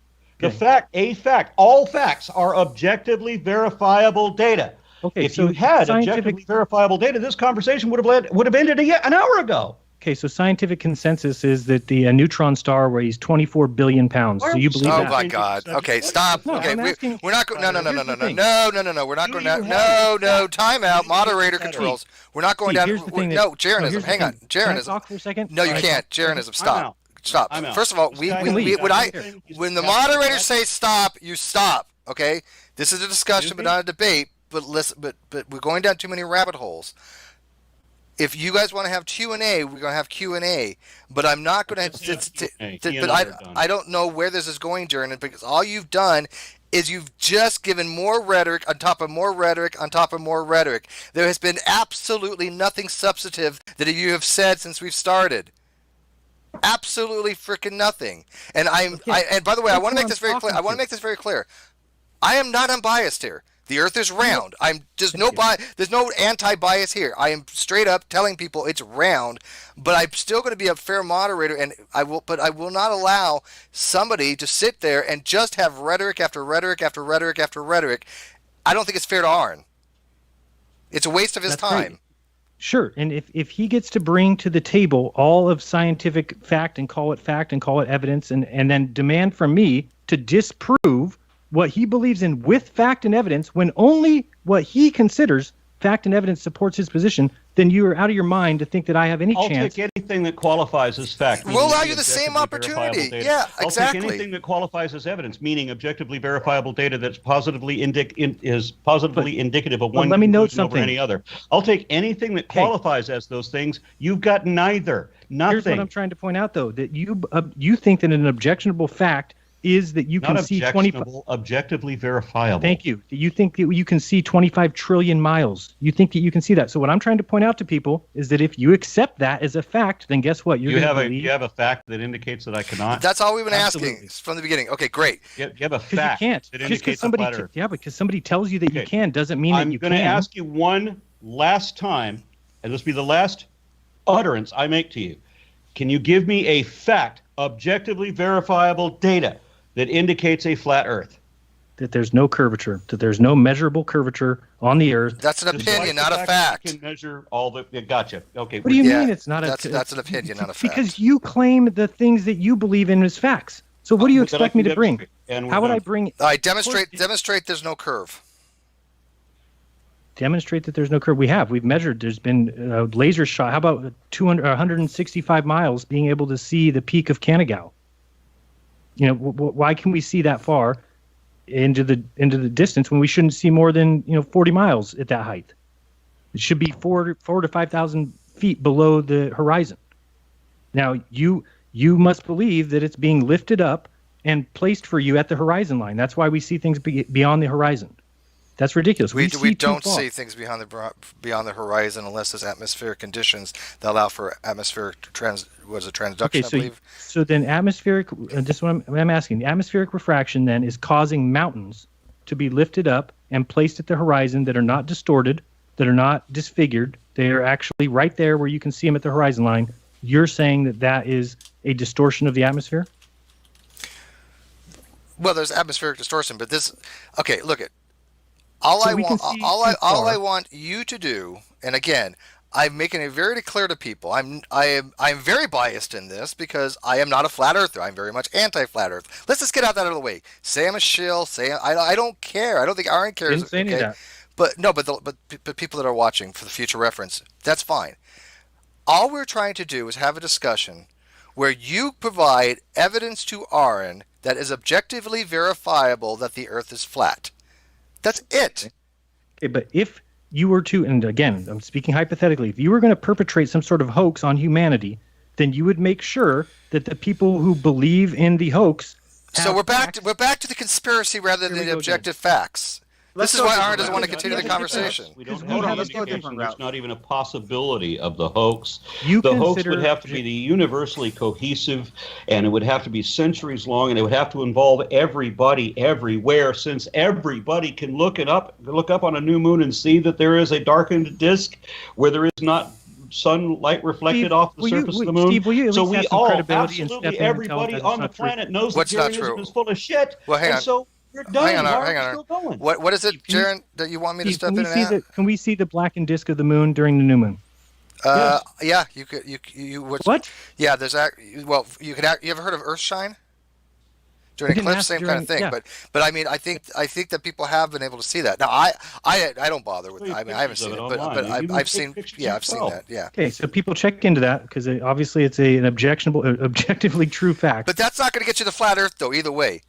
[SPEAKER 7] The fact, all facts are objectively verifiable data.
[SPEAKER 8] Okay,
[SPEAKER 7] if
[SPEAKER 8] so
[SPEAKER 7] you had
[SPEAKER 8] scientific-
[SPEAKER 7] objectively verifiable data, this conversation would have ended an hour ago.
[SPEAKER 8] Okay, so scientific consensus is that the neutron star weighs 24 billion pounds. Do you believe
[SPEAKER 9] Oh
[SPEAKER 8] that?
[SPEAKER 9] my God! Okay, stop.
[SPEAKER 8] No,
[SPEAKER 9] Okay,
[SPEAKER 8] I'm asking-
[SPEAKER 9] we're not going. No.
[SPEAKER 8] Here's the thing.
[SPEAKER 9] No. We're not going down. No. Time out. Moderator controls. We're not going
[SPEAKER 8] See,
[SPEAKER 9] down.
[SPEAKER 8] here's the thing
[SPEAKER 9] No,
[SPEAKER 8] that-
[SPEAKER 9] Jeranism.
[SPEAKER 8] here's the
[SPEAKER 9] Hang on.
[SPEAKER 8] thing. Can I
[SPEAKER 9] Jeranism.
[SPEAKER 8] talk for a second?
[SPEAKER 9] No, you
[SPEAKER 8] All right,
[SPEAKER 9] can't.
[SPEAKER 8] talk.
[SPEAKER 9] Jeranism.
[SPEAKER 7] I'm
[SPEAKER 9] Stop.
[SPEAKER 7] out.
[SPEAKER 9] Stop.
[SPEAKER 7] I'm out.
[SPEAKER 9] First of all,
[SPEAKER 7] This guy can
[SPEAKER 9] when
[SPEAKER 7] leave.
[SPEAKER 9] the moderators say stop, you stop. Okay. This is a discussion, but not a debate. But listen. But we're going down too many rabbit holes. If you guys want to have Q&A, we're going to have Q&A. But I'm not going to. But I don't know where this is going, Jernan, because all you've done is you've just given more rhetoric on top of more rhetoric on top of more rhetoric. There has been absolutely nothing substantive that you have said since we've started. Absolutely freaking nothing. And and by the way, I want to make this very clear. I want to make this very clear. I am not unbiased here. The Earth is round. There's no anti-bias here. I am straight up telling people it's round, but I'm still going to be a fair moderator, and I will not allow somebody to sit there and just have rhetoric after rhetoric after rhetoric after rhetoric. I don't think it's fair to Arn. It's a waste of his time.
[SPEAKER 8] Right. Sure, and if he gets to bring to the table all of scientific fact and call it evidence, and then demand from me to disprove what he believes in with fact and evidence, when only what he considers fact and evidence supports his position, then you are out of your mind to think that I have any
[SPEAKER 7] I'll
[SPEAKER 8] chance.
[SPEAKER 7] take anything that qualifies as fact.
[SPEAKER 9] We'll allow
[SPEAKER 7] meaning
[SPEAKER 9] you the same
[SPEAKER 7] objectively
[SPEAKER 9] opportunity.
[SPEAKER 7] verifiable data.
[SPEAKER 9] Yeah,
[SPEAKER 7] I'll
[SPEAKER 9] exactly.
[SPEAKER 7] take anything that qualifies as evidence, meaning objectively verifiable data that's positively indicative of one
[SPEAKER 8] let me note
[SPEAKER 7] conclusion over
[SPEAKER 8] something.
[SPEAKER 7] any other. I'll take anything that qualifies as those things. You've got neither. Nothing.
[SPEAKER 8] Here's what I'm trying to point out, though, that you think that an objectionable fact is that you
[SPEAKER 7] Not
[SPEAKER 8] can see 25.
[SPEAKER 7] objectively verifiable.
[SPEAKER 8] Thank you. You think that you can see 25 trillion miles. You think that you can see that. So what I'm trying to point out to people is that if you accept that as a fact, then guess what?
[SPEAKER 7] You have a fact that indicates that I cannot.
[SPEAKER 9] That's all we've been asking from the beginning. Okay, great.
[SPEAKER 7] You have a fact.
[SPEAKER 8] You can't.
[SPEAKER 7] that
[SPEAKER 8] Just
[SPEAKER 7] indicates
[SPEAKER 8] because somebody,
[SPEAKER 7] a flat Earth.
[SPEAKER 8] because somebody tells you that you can doesn't mean that you can.
[SPEAKER 7] I'm going to ask you one last time, and this will be the last utterance I make to you. Can you give me a fact, objectively verifiable data that indicates a flat Earth?
[SPEAKER 8] that there's no curvature, that there's no measurable curvature on the Earth.
[SPEAKER 9] That's an opinion, not a fact.
[SPEAKER 7] You can measure all the. Gotcha. Okay.
[SPEAKER 8] What do you mean it's not
[SPEAKER 9] that's an opinion, not a fact?
[SPEAKER 8] Because you claim the things that you believe in as facts. So what do you expect me to bring? How would I bring?
[SPEAKER 9] All right, demonstrate there's no curve.
[SPEAKER 8] Demonstrate that there's no curve. We've measured. There's been a laser shot. How about 165 miles being able to see the peak of Kanagawa? Why can we see that far into the distance when we shouldn't see more than 40 miles at that height? It should be 4,000 to 5,000 feet below the horizon. Now you must believe that it's being lifted up and placed for you at the horizon line. That's why we see things beyond the horizon. That's ridiculous.
[SPEAKER 9] We don't see things beyond the horizon unless there's atmospheric conditions that allow for atmospheric transduction.
[SPEAKER 8] Okay,
[SPEAKER 9] I believe.
[SPEAKER 8] So then atmospheric. This is what I'm asking. The atmospheric refraction then is causing mountains to be lifted up and placed at the horizon that are not distorted, that are not disfigured. They are actually right there where you can see them at the horizon line. You're saying that is a distortion of the atmosphere?
[SPEAKER 9] Well, there's atmospheric distortion, but this. Okay, look at. All I want you to do, and again, I'm making it very clear to people. I'm very biased in this because I am not a flat earther. I'm very much anti-flat Earth. Let's just get out that of the way. Say I'm a shill. Say I don't care. I don't think Aaron cares.
[SPEAKER 8] Didn't say any of that.
[SPEAKER 9] But no, but people that are watching for the future reference, that's fine. All we're trying to do is have a discussion where you provide evidence to Aaron that is objectively verifiable that the Earth is flat. That's it.
[SPEAKER 8] Okay, but if you were to, and again, I'm speaking hypothetically, if you were going to perpetrate some sort of hoax on humanity, then you would make sure that the people who believe in the hoax.
[SPEAKER 9] So we're back to the conspiracy rather than the objective facts. This is why Aaron doesn't want to continue the conversation.
[SPEAKER 7] We don't have an indication. There's not even a possibility of the hoax.
[SPEAKER 8] The
[SPEAKER 7] hoax would have to be universally cohesive, and it would have to be centuries long, and it would have to involve everybody everywhere, since everybody can look up on a new moon and see that there is a darkened disk where there is not sunlight reflected off the surface of the moon.
[SPEAKER 8] Steve,
[SPEAKER 7] so we all, absolutely everybody on the planet knows that Jerryism is full of shit.
[SPEAKER 9] Well, hang on.
[SPEAKER 7] So you're done.
[SPEAKER 9] Hang on. What is it, Jaron, that you want me to step in and add?
[SPEAKER 8] Can we see the blackened disk of the moon during the new moon?
[SPEAKER 9] Yes. Yeah, you could. You
[SPEAKER 8] what?
[SPEAKER 9] Yeah, there's well, you ever heard of Earthshine? During eclipse, same kind of thing. Yeah. But I mean, I think that people have been able to see that. Now, I don't bother with. I mean, I haven't seen it, but I've seen. Yeah, I've seen that. Yeah.
[SPEAKER 8] Okay, so people check into that because obviously it's an objectively true fact.
[SPEAKER 9] But that's not going to get you the flat Earth, though. Either way.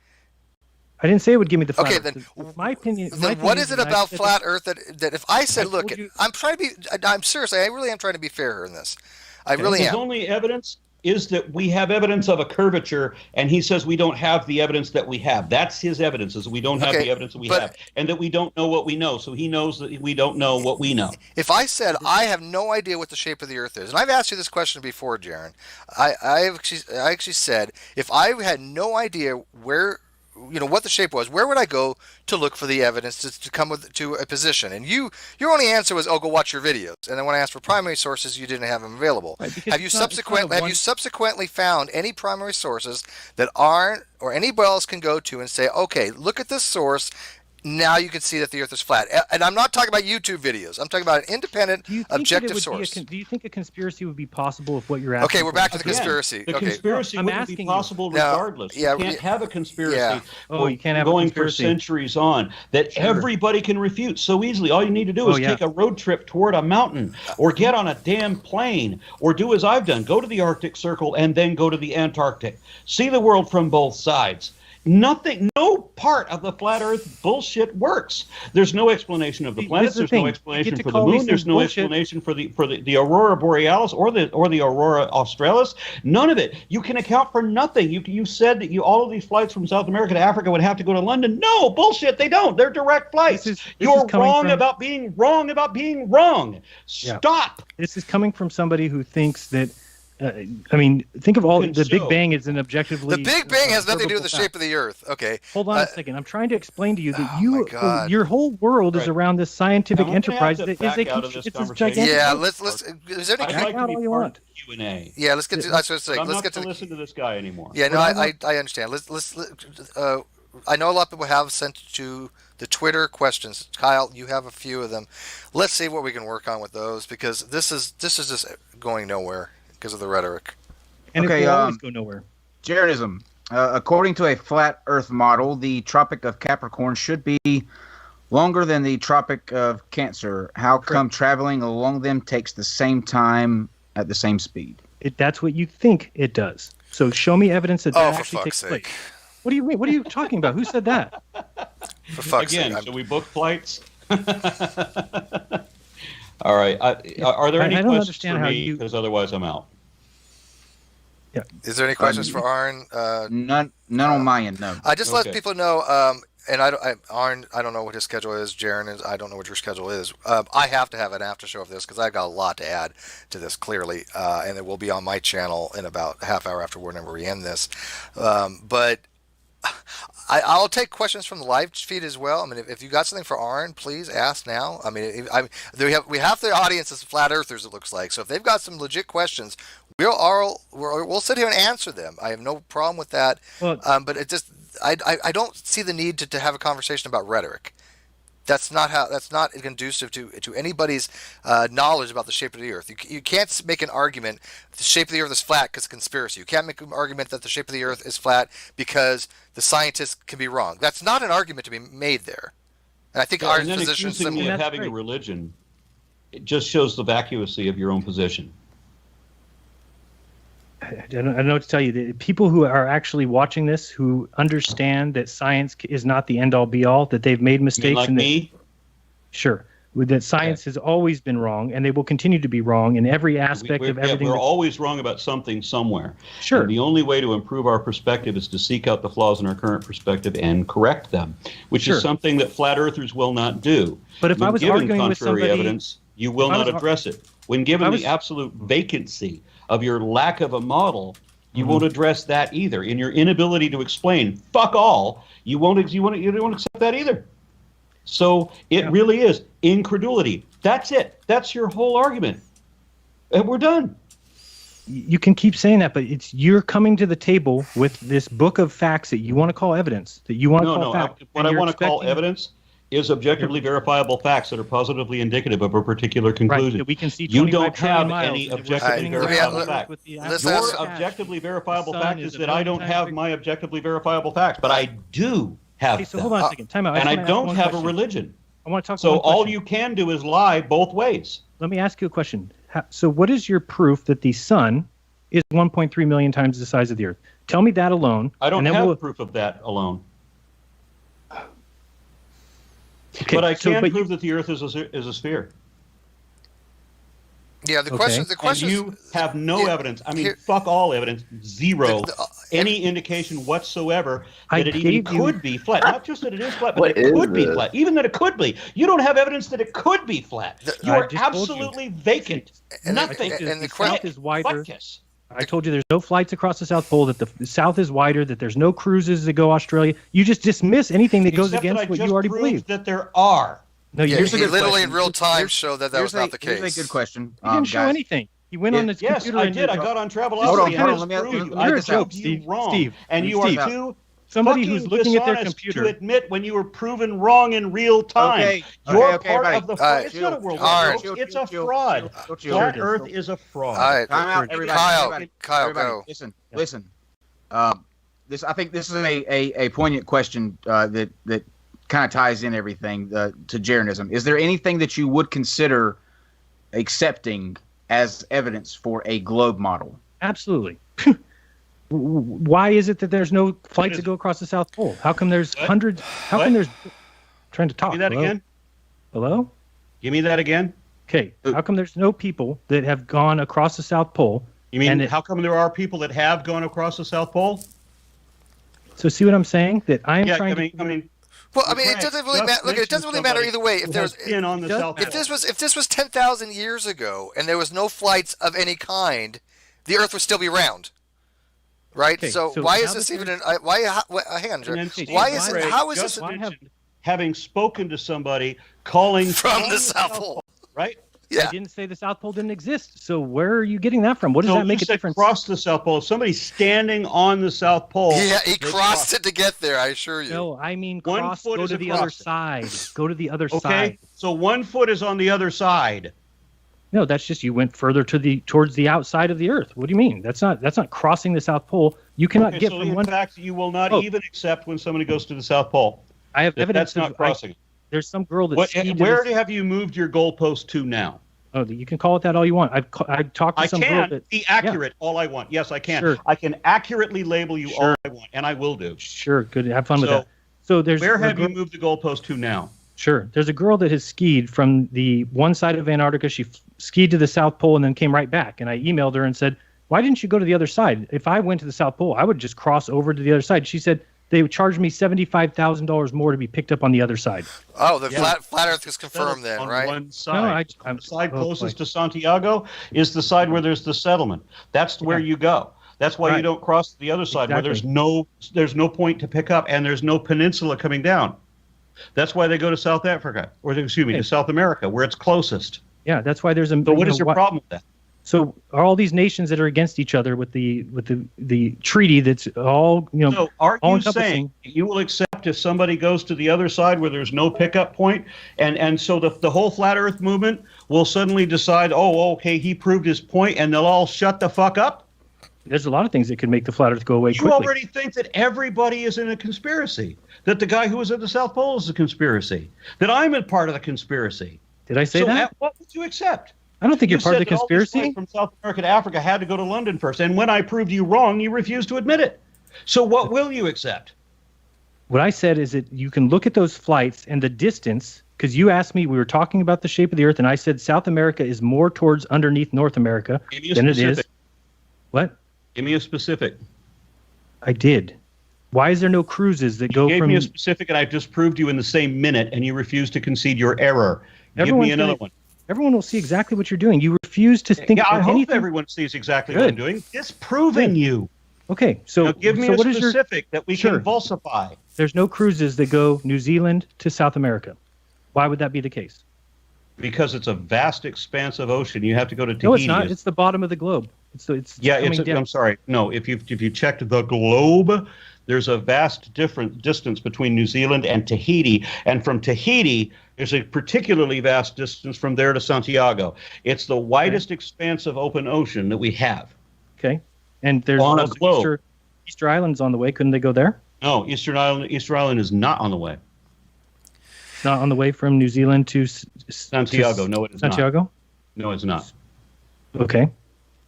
[SPEAKER 8] I didn't say it would give me the flat
[SPEAKER 9] Okay,
[SPEAKER 8] Earth.
[SPEAKER 9] then
[SPEAKER 8] my opinion.
[SPEAKER 9] Then what is it about flat Earth that if I said, look, I'm trying to be, I'm seriously, I really am trying to be fair here in this. I really am.
[SPEAKER 7] His only evidence is that we have evidence of a curvature, and he says we don't have the evidence that we have. That's his evidence, is we don't have the evidence that we have, and that we don't know what we know. So he knows that we don't know what we know.
[SPEAKER 9] If I said I have no idea what the shape of the Earth is, and I've asked you this question before, Jaron, I actually said if I had no idea where, what the shape was, where would I go to look for the evidence to come to a position? And your only answer was, go watch your videos. And then when I asked for primary sources, you didn't have them available. Right, have you subsequently found any primary sources that aren't, or anybody else can go to and say, okay, look at this source, now you can see that the Earth is flat? And I'm not talking about YouTube videos. I'm talking about an independent, objective source.
[SPEAKER 8] Do you think a conspiracy would be possible if what you're asking?
[SPEAKER 9] Okay, we're back to the conspiracy.
[SPEAKER 7] The conspiracy wouldn't be possible regardless. You can't have a conspiracy
[SPEAKER 8] you can't have
[SPEAKER 7] going
[SPEAKER 8] a conspiracy
[SPEAKER 7] for centuries on that everybody can refute so easily. All you need to do is take a road trip toward a mountain, or get on a damn plane, or do as I've done, go to the Arctic Circle and then go to the Antarctic. See the world from both sides. No part of the flat Earth bullshit works. There's no explanation of the planets. There's no explanation for the moon. There's no explanation for the aurora borealis or the aurora australis. None of it. You can account for nothing. You said that all of these flights from South America to Africa would have to go to London. No, bullshit. They don't. They're direct flights. You're wrong about being wrong about being wrong. Stop.
[SPEAKER 8] This is coming from somebody who thinks that. Think of all the Big Bang is an objectively.
[SPEAKER 9] The Big Bang has nothing to do with the shape of the Earth. Okay.
[SPEAKER 8] Hold on a second. I'm trying to explain to you that your whole world is around this scientific enterprise that is a gigantic.
[SPEAKER 9] Yeah, let's. Is there any?
[SPEAKER 7] I'd like to be part of the Q&A.
[SPEAKER 9] Yeah, let's get to. That's what I'm saying.
[SPEAKER 7] I'm
[SPEAKER 9] Let's
[SPEAKER 7] not
[SPEAKER 9] get to
[SPEAKER 7] listen to this guy anymore.
[SPEAKER 9] Yeah, no, I understand. Let's I know a lot of people have sent to the Twitter questions. Kyle, you have a few of them. Let's see what we can work on with those, because this is just going nowhere because of the rhetoric.
[SPEAKER 8] And
[SPEAKER 3] Okay,
[SPEAKER 8] it will always go nowhere.
[SPEAKER 3] Jaredism. According to a flat Earth model, the Tropic of Capricorn should be longer than the Tropic of Cancer. How come traveling along them takes the same time at the same speed?
[SPEAKER 8] That's what you think it does. So show me evidence that
[SPEAKER 9] Oh,
[SPEAKER 8] that
[SPEAKER 9] for
[SPEAKER 8] actually
[SPEAKER 9] fuck's
[SPEAKER 8] takes
[SPEAKER 9] sake.
[SPEAKER 8] place. What do you mean? What are you talking about? Who said that?
[SPEAKER 9] For fuck's
[SPEAKER 7] Again,
[SPEAKER 9] sake.
[SPEAKER 7] so we book flights. All right. Are there any
[SPEAKER 8] I don't
[SPEAKER 7] questions
[SPEAKER 8] understand
[SPEAKER 7] for
[SPEAKER 8] how
[SPEAKER 7] me?
[SPEAKER 8] you-
[SPEAKER 7] Because otherwise, I'm out.
[SPEAKER 8] Yeah.
[SPEAKER 9] Is there any questions for Arn?
[SPEAKER 3] None on my end, no.
[SPEAKER 9] I just let
[SPEAKER 7] Okay.
[SPEAKER 9] people know, and Arn, I don't know what his schedule is. Jaren is, I don't know what your schedule is. I have to have an after show of this because I've got a lot to add to this clearly, and it will be on my channel in about a half hour after whenever we end this. But I'll take questions from the live feed as well. I mean, if you got something for Arn, please ask now. I mean, we have the audience as flat earthers, it looks like. So if they've got some legit questions, we'll sit here and answer them. I have no problem with that.
[SPEAKER 8] Well,
[SPEAKER 9] but it just I don't see the need to have a conversation about rhetoric. That's not conducive to anybody's knowledge about the shape of the Earth. You can't make an argument the shape of the Earth is flat because conspiracy. You can't make an argument that the shape of the Earth is flat because the scientists can be wrong. That's not an argument to be made there. And I think our
[SPEAKER 7] And then
[SPEAKER 9] position is
[SPEAKER 7] accusing me
[SPEAKER 9] similar.
[SPEAKER 7] of having a religion, it just shows the vacuity of your own position.
[SPEAKER 8] I don't know what to tell you. The people who are actually watching this, who understand that science is not the end all be all, that they've made mistakes.
[SPEAKER 7] Like
[SPEAKER 8] and that,
[SPEAKER 7] me?
[SPEAKER 8] Sure. That science has always been wrong, and they will continue to be wrong in every aspect of everything.
[SPEAKER 7] We're always wrong about something somewhere.
[SPEAKER 8] Sure.
[SPEAKER 7] And the only way to improve our perspective is to seek out the flaws in our current perspective and correct them, which
[SPEAKER 8] Sure.
[SPEAKER 7] is something that flat earthers will not do.
[SPEAKER 8] But if
[SPEAKER 7] when
[SPEAKER 8] I was
[SPEAKER 7] given
[SPEAKER 8] arguing with
[SPEAKER 7] contrary
[SPEAKER 8] somebody,
[SPEAKER 7] evidence, you will
[SPEAKER 8] if I
[SPEAKER 7] not
[SPEAKER 8] was-
[SPEAKER 7] address it. When given the absolute vacancy of your lack of a model, you won't address that either. In your inability to explain, fuck all, you don't accept that either. So it really is incredulity. That's it. That's your whole argument. And we're done.
[SPEAKER 8] You can keep saying that, but you're coming to the table with this book of facts that you want to call evidence, that you want to call fact.
[SPEAKER 7] What I want to call evidence is objectively verifiable facts that are positively indicative of a particular conclusion.
[SPEAKER 8] that we can see
[SPEAKER 7] you
[SPEAKER 8] 25
[SPEAKER 7] don't
[SPEAKER 8] trillion
[SPEAKER 7] have
[SPEAKER 8] miles
[SPEAKER 7] any
[SPEAKER 8] and if we're
[SPEAKER 7] objectively
[SPEAKER 8] spinning around
[SPEAKER 7] verifiable
[SPEAKER 8] with
[SPEAKER 7] facts.
[SPEAKER 8] the
[SPEAKER 7] Your
[SPEAKER 8] absolute
[SPEAKER 7] objectively verifiable
[SPEAKER 8] The sun
[SPEAKER 7] fact
[SPEAKER 8] is
[SPEAKER 7] is
[SPEAKER 8] a
[SPEAKER 7] that I don't
[SPEAKER 8] million
[SPEAKER 7] have
[SPEAKER 8] times
[SPEAKER 7] my objectively verifiable facts, but I do have
[SPEAKER 8] Okay, so
[SPEAKER 7] them.
[SPEAKER 8] hold on a second. Time out.
[SPEAKER 7] And
[SPEAKER 8] just
[SPEAKER 7] I
[SPEAKER 8] wanna ask
[SPEAKER 7] don't
[SPEAKER 8] one
[SPEAKER 7] have
[SPEAKER 8] question.
[SPEAKER 7] a religion.
[SPEAKER 8] I want to talk
[SPEAKER 7] So
[SPEAKER 8] about one
[SPEAKER 7] all
[SPEAKER 8] question.
[SPEAKER 7] you can do is lie both ways.
[SPEAKER 8] Let me ask you a question. So what is your proof that the sun is 1.3 million times the size of the Earth? Tell me that alone.
[SPEAKER 7] I don't
[SPEAKER 8] and then
[SPEAKER 7] have proof of that alone.
[SPEAKER 8] Okay,
[SPEAKER 7] but I
[SPEAKER 8] so-
[SPEAKER 7] can
[SPEAKER 8] but
[SPEAKER 7] prove that the Earth is a sphere.
[SPEAKER 9] Yeah, the question. The question.
[SPEAKER 7] And you have no evidence. I mean, fuck all evidence. Zero. Any indication whatsoever
[SPEAKER 8] I
[SPEAKER 7] that it even
[SPEAKER 8] gave you-
[SPEAKER 7] could be flat. Not just that it is flat, but
[SPEAKER 12] What
[SPEAKER 7] that it could
[SPEAKER 12] is
[SPEAKER 7] be
[SPEAKER 12] this?
[SPEAKER 7] flat. Even that it could be. You don't have evidence that it could be flat. You
[SPEAKER 8] I
[SPEAKER 7] are
[SPEAKER 8] just told you.
[SPEAKER 7] absolutely vacant. Nothing.
[SPEAKER 9] And the
[SPEAKER 8] South is wider.
[SPEAKER 7] Butkus.
[SPEAKER 8] I told you there's no flights across the South Pole, that the South is wider, that there's no cruises that go Australia. You just dismiss anything that goes
[SPEAKER 7] Except that
[SPEAKER 8] against
[SPEAKER 7] I
[SPEAKER 8] what
[SPEAKER 7] just
[SPEAKER 8] you already
[SPEAKER 7] proved
[SPEAKER 8] believe.
[SPEAKER 7] that there are.
[SPEAKER 8] No,
[SPEAKER 9] Yeah,
[SPEAKER 8] here's
[SPEAKER 9] he literally in real time showed that was not the case.
[SPEAKER 3] Here's a good question.
[SPEAKER 8] He didn't show
[SPEAKER 3] guys.
[SPEAKER 8] anything. He went on his
[SPEAKER 7] Yes,
[SPEAKER 8] computer.
[SPEAKER 7] I
[SPEAKER 8] and
[SPEAKER 7] did. I got on Travelocity.
[SPEAKER 3] Hold on,
[SPEAKER 7] and
[SPEAKER 3] hold on,
[SPEAKER 7] I
[SPEAKER 3] let me-
[SPEAKER 7] proved
[SPEAKER 3] let
[SPEAKER 7] you.
[SPEAKER 3] me
[SPEAKER 7] I
[SPEAKER 8] You're a
[SPEAKER 3] get
[SPEAKER 8] joke,
[SPEAKER 7] proved you
[SPEAKER 8] Steve.
[SPEAKER 7] wrong.
[SPEAKER 8] Steve.
[SPEAKER 7] And you
[SPEAKER 8] Steve.
[SPEAKER 7] are too
[SPEAKER 8] Somebody who's
[SPEAKER 7] fucking
[SPEAKER 8] looking at their
[SPEAKER 7] dishonest
[SPEAKER 8] computer.
[SPEAKER 7] to admit when you were proven wrong in real time.
[SPEAKER 3] Okay,
[SPEAKER 7] You're
[SPEAKER 3] okay,
[SPEAKER 7] part
[SPEAKER 3] everybody.
[SPEAKER 7] of the
[SPEAKER 9] All
[SPEAKER 7] fraud.
[SPEAKER 9] right.
[SPEAKER 7] It's not a world
[SPEAKER 9] All right.
[SPEAKER 7] war. It's a fraud. Flat Earth is a fraud.
[SPEAKER 9] All right,
[SPEAKER 3] Time out, everybody.
[SPEAKER 9] Kyle,
[SPEAKER 3] everybody,
[SPEAKER 9] Kyle,
[SPEAKER 3] everybody.
[SPEAKER 9] go.
[SPEAKER 3] Listen. This, I think this is a poignant question that kind of ties in everything to Jarenism. Is there anything that you would consider accepting as evidence for a globe model?
[SPEAKER 8] Absolutely. Why is it that there's no flights that go across the South Pole? How come there's hundreds? How come there's trying to talk?
[SPEAKER 7] Give me that
[SPEAKER 8] Hello?
[SPEAKER 7] again.
[SPEAKER 8] Hello?
[SPEAKER 7] Give me that again.
[SPEAKER 8] Okay. How come there's no people that have gone across the South Pole?
[SPEAKER 7] You mean
[SPEAKER 8] And it-
[SPEAKER 7] how come there are people that have gone across the South Pole?
[SPEAKER 8] So see what I'm saying? That I am
[SPEAKER 7] Yeah,
[SPEAKER 8] trying
[SPEAKER 7] I mean,
[SPEAKER 9] Well, I mean, it
[SPEAKER 7] Right.
[SPEAKER 9] doesn't really
[SPEAKER 7] Just
[SPEAKER 9] matter. Look, it
[SPEAKER 7] mention
[SPEAKER 9] doesn't really matter
[SPEAKER 7] somebody
[SPEAKER 9] either way. If
[SPEAKER 7] who
[SPEAKER 9] there's
[SPEAKER 7] has been on the South
[SPEAKER 9] if
[SPEAKER 7] Pole.
[SPEAKER 9] this was 10,000 years ago and there was no flights of any kind, the Earth would still be round, right?
[SPEAKER 8] Okay,
[SPEAKER 9] so
[SPEAKER 8] so
[SPEAKER 9] why
[SPEAKER 8] now
[SPEAKER 9] is this
[SPEAKER 8] that
[SPEAKER 9] even?
[SPEAKER 8] there's-
[SPEAKER 9] Hang on, Jer.
[SPEAKER 7] And then Steve
[SPEAKER 9] Why is it?
[SPEAKER 7] Gray
[SPEAKER 9] How is
[SPEAKER 7] just
[SPEAKER 9] this?
[SPEAKER 8] Why have-
[SPEAKER 7] mentioned having spoken to somebody calling
[SPEAKER 9] From the South Pole.
[SPEAKER 7] right?
[SPEAKER 9] Yeah.
[SPEAKER 8] I didn't say the South Pole didn't exist. So where are you getting that from? What does that make a difference?
[SPEAKER 7] Cross the South Pole. If somebody's standing on the South Pole.
[SPEAKER 9] Yeah, he crossed it to get there, I assure you.
[SPEAKER 8] No, I mean
[SPEAKER 7] One
[SPEAKER 8] cross,
[SPEAKER 7] foot
[SPEAKER 8] go
[SPEAKER 7] is
[SPEAKER 8] to the other
[SPEAKER 7] across it.
[SPEAKER 8] side. Go to the other
[SPEAKER 7] Okay,
[SPEAKER 8] side.
[SPEAKER 7] so 1 foot is on the other side.
[SPEAKER 8] No, that's just you went further towards the outside of the Earth. What do you mean? That's not crossing the South Pole. You cannot get
[SPEAKER 7] so
[SPEAKER 8] from
[SPEAKER 7] in
[SPEAKER 8] one.
[SPEAKER 7] fact, you will not even accept when somebody goes to the South Pole.
[SPEAKER 8] I have evidence.
[SPEAKER 7] That's not crossing.
[SPEAKER 8] There's some girl that.
[SPEAKER 7] Where have you moved your goalpost to now?
[SPEAKER 8] Oh, you can call it that all you want. I've talked to some girl that.
[SPEAKER 7] Be accurate all I want. Yes, I can.
[SPEAKER 8] Sure.
[SPEAKER 7] I can accurately label you all I want, and I will do.
[SPEAKER 8] Sure, good. Have fun with that. So there's.
[SPEAKER 7] Where have you moved the goalpost to now?
[SPEAKER 8] Sure. There's a girl that has skied from the one side of Antarctica. She skied to the South Pole and then came right back. And I emailed her and said, why didn't you go to the other side? If I went to the South Pole, I would just cross over to the other side. She said they would charge me $75,000 more to be picked up on the other side.
[SPEAKER 9] Oh, the flat Earth is confirmed then, right?
[SPEAKER 7] One side. No, the side closest to Santiago is the side where there's the settlement. That's where you go. That's why you don't cross to the other side where there's no point to pick up and there's no peninsula coming down. That's why they go to South Africa, or excuse me, to South America, where it's closest.
[SPEAKER 8] Yeah, that's why there's a.
[SPEAKER 7] So what is your problem with that?
[SPEAKER 8] So are all these nations that are against each other with the treaty that's all
[SPEAKER 7] So are you saying you will accept if somebody goes to the other side where there's no pickup point, and so the whole flat Earth movement will suddenly decide, oh, okay, he proved his point, and they'll all shut the fuck up?
[SPEAKER 8] There's a lot of things that could make the flat Earth go away quickly.
[SPEAKER 7] You already think that everybody is in a conspiracy, that the guy who was at the South Pole is a conspiracy, that I'm a part of the conspiracy.
[SPEAKER 8] Did I say that?
[SPEAKER 7] What would you accept?
[SPEAKER 8] I don't think you're part of the
[SPEAKER 7] said that all these
[SPEAKER 8] conspiracy.
[SPEAKER 7] flights from South America to Africa had to go to London first, and when I proved you wrong, you refused to admit it. So what will you accept?
[SPEAKER 8] What I said is that you can look at those flights and the distance, because you asked me, we were talking about the shape of the Earth, and I said South America is more towards underneath North America than it is. What?
[SPEAKER 7] Give me a specific.
[SPEAKER 8] I did. Why is there no cruises that go from...
[SPEAKER 7] You gave me a specific, and I just proved you in the same minute, and you refused to concede your error. Give me another one.
[SPEAKER 8] Everyone will see exactly what you're doing. You refuse to think...
[SPEAKER 7] Yeah, I hope
[SPEAKER 8] anything.
[SPEAKER 7] everyone sees exactly what I'm doing. Disproving you.
[SPEAKER 8] Okay, so...
[SPEAKER 7] Now give me
[SPEAKER 8] so
[SPEAKER 7] a
[SPEAKER 8] what
[SPEAKER 7] specific that we can falsify.
[SPEAKER 8] There's no cruises that go New Zealand to South America. Why would that be the case?
[SPEAKER 7] Because it's a vast expanse of ocean. You have to go to Tahiti.
[SPEAKER 8] No, it's not. It's the bottom of the globe.
[SPEAKER 7] I'm sorry. No, if you checked the globe, there's a vast different distance between New Zealand and Tahiti, and from Tahiti, there's a particularly vast distance from there to Santiago. It's the widest expanse of open ocean that we have.
[SPEAKER 8] Okay, and there's
[SPEAKER 7] on a
[SPEAKER 8] also
[SPEAKER 7] globe.
[SPEAKER 8] Easter Island's on the way. Couldn't they go there?
[SPEAKER 7] No, Easter Island is not on the way.
[SPEAKER 8] Not on the way from New Zealand to
[SPEAKER 7] Santiago. No, it is not.
[SPEAKER 8] Santiago?
[SPEAKER 7] No, it's not.
[SPEAKER 8] Okay.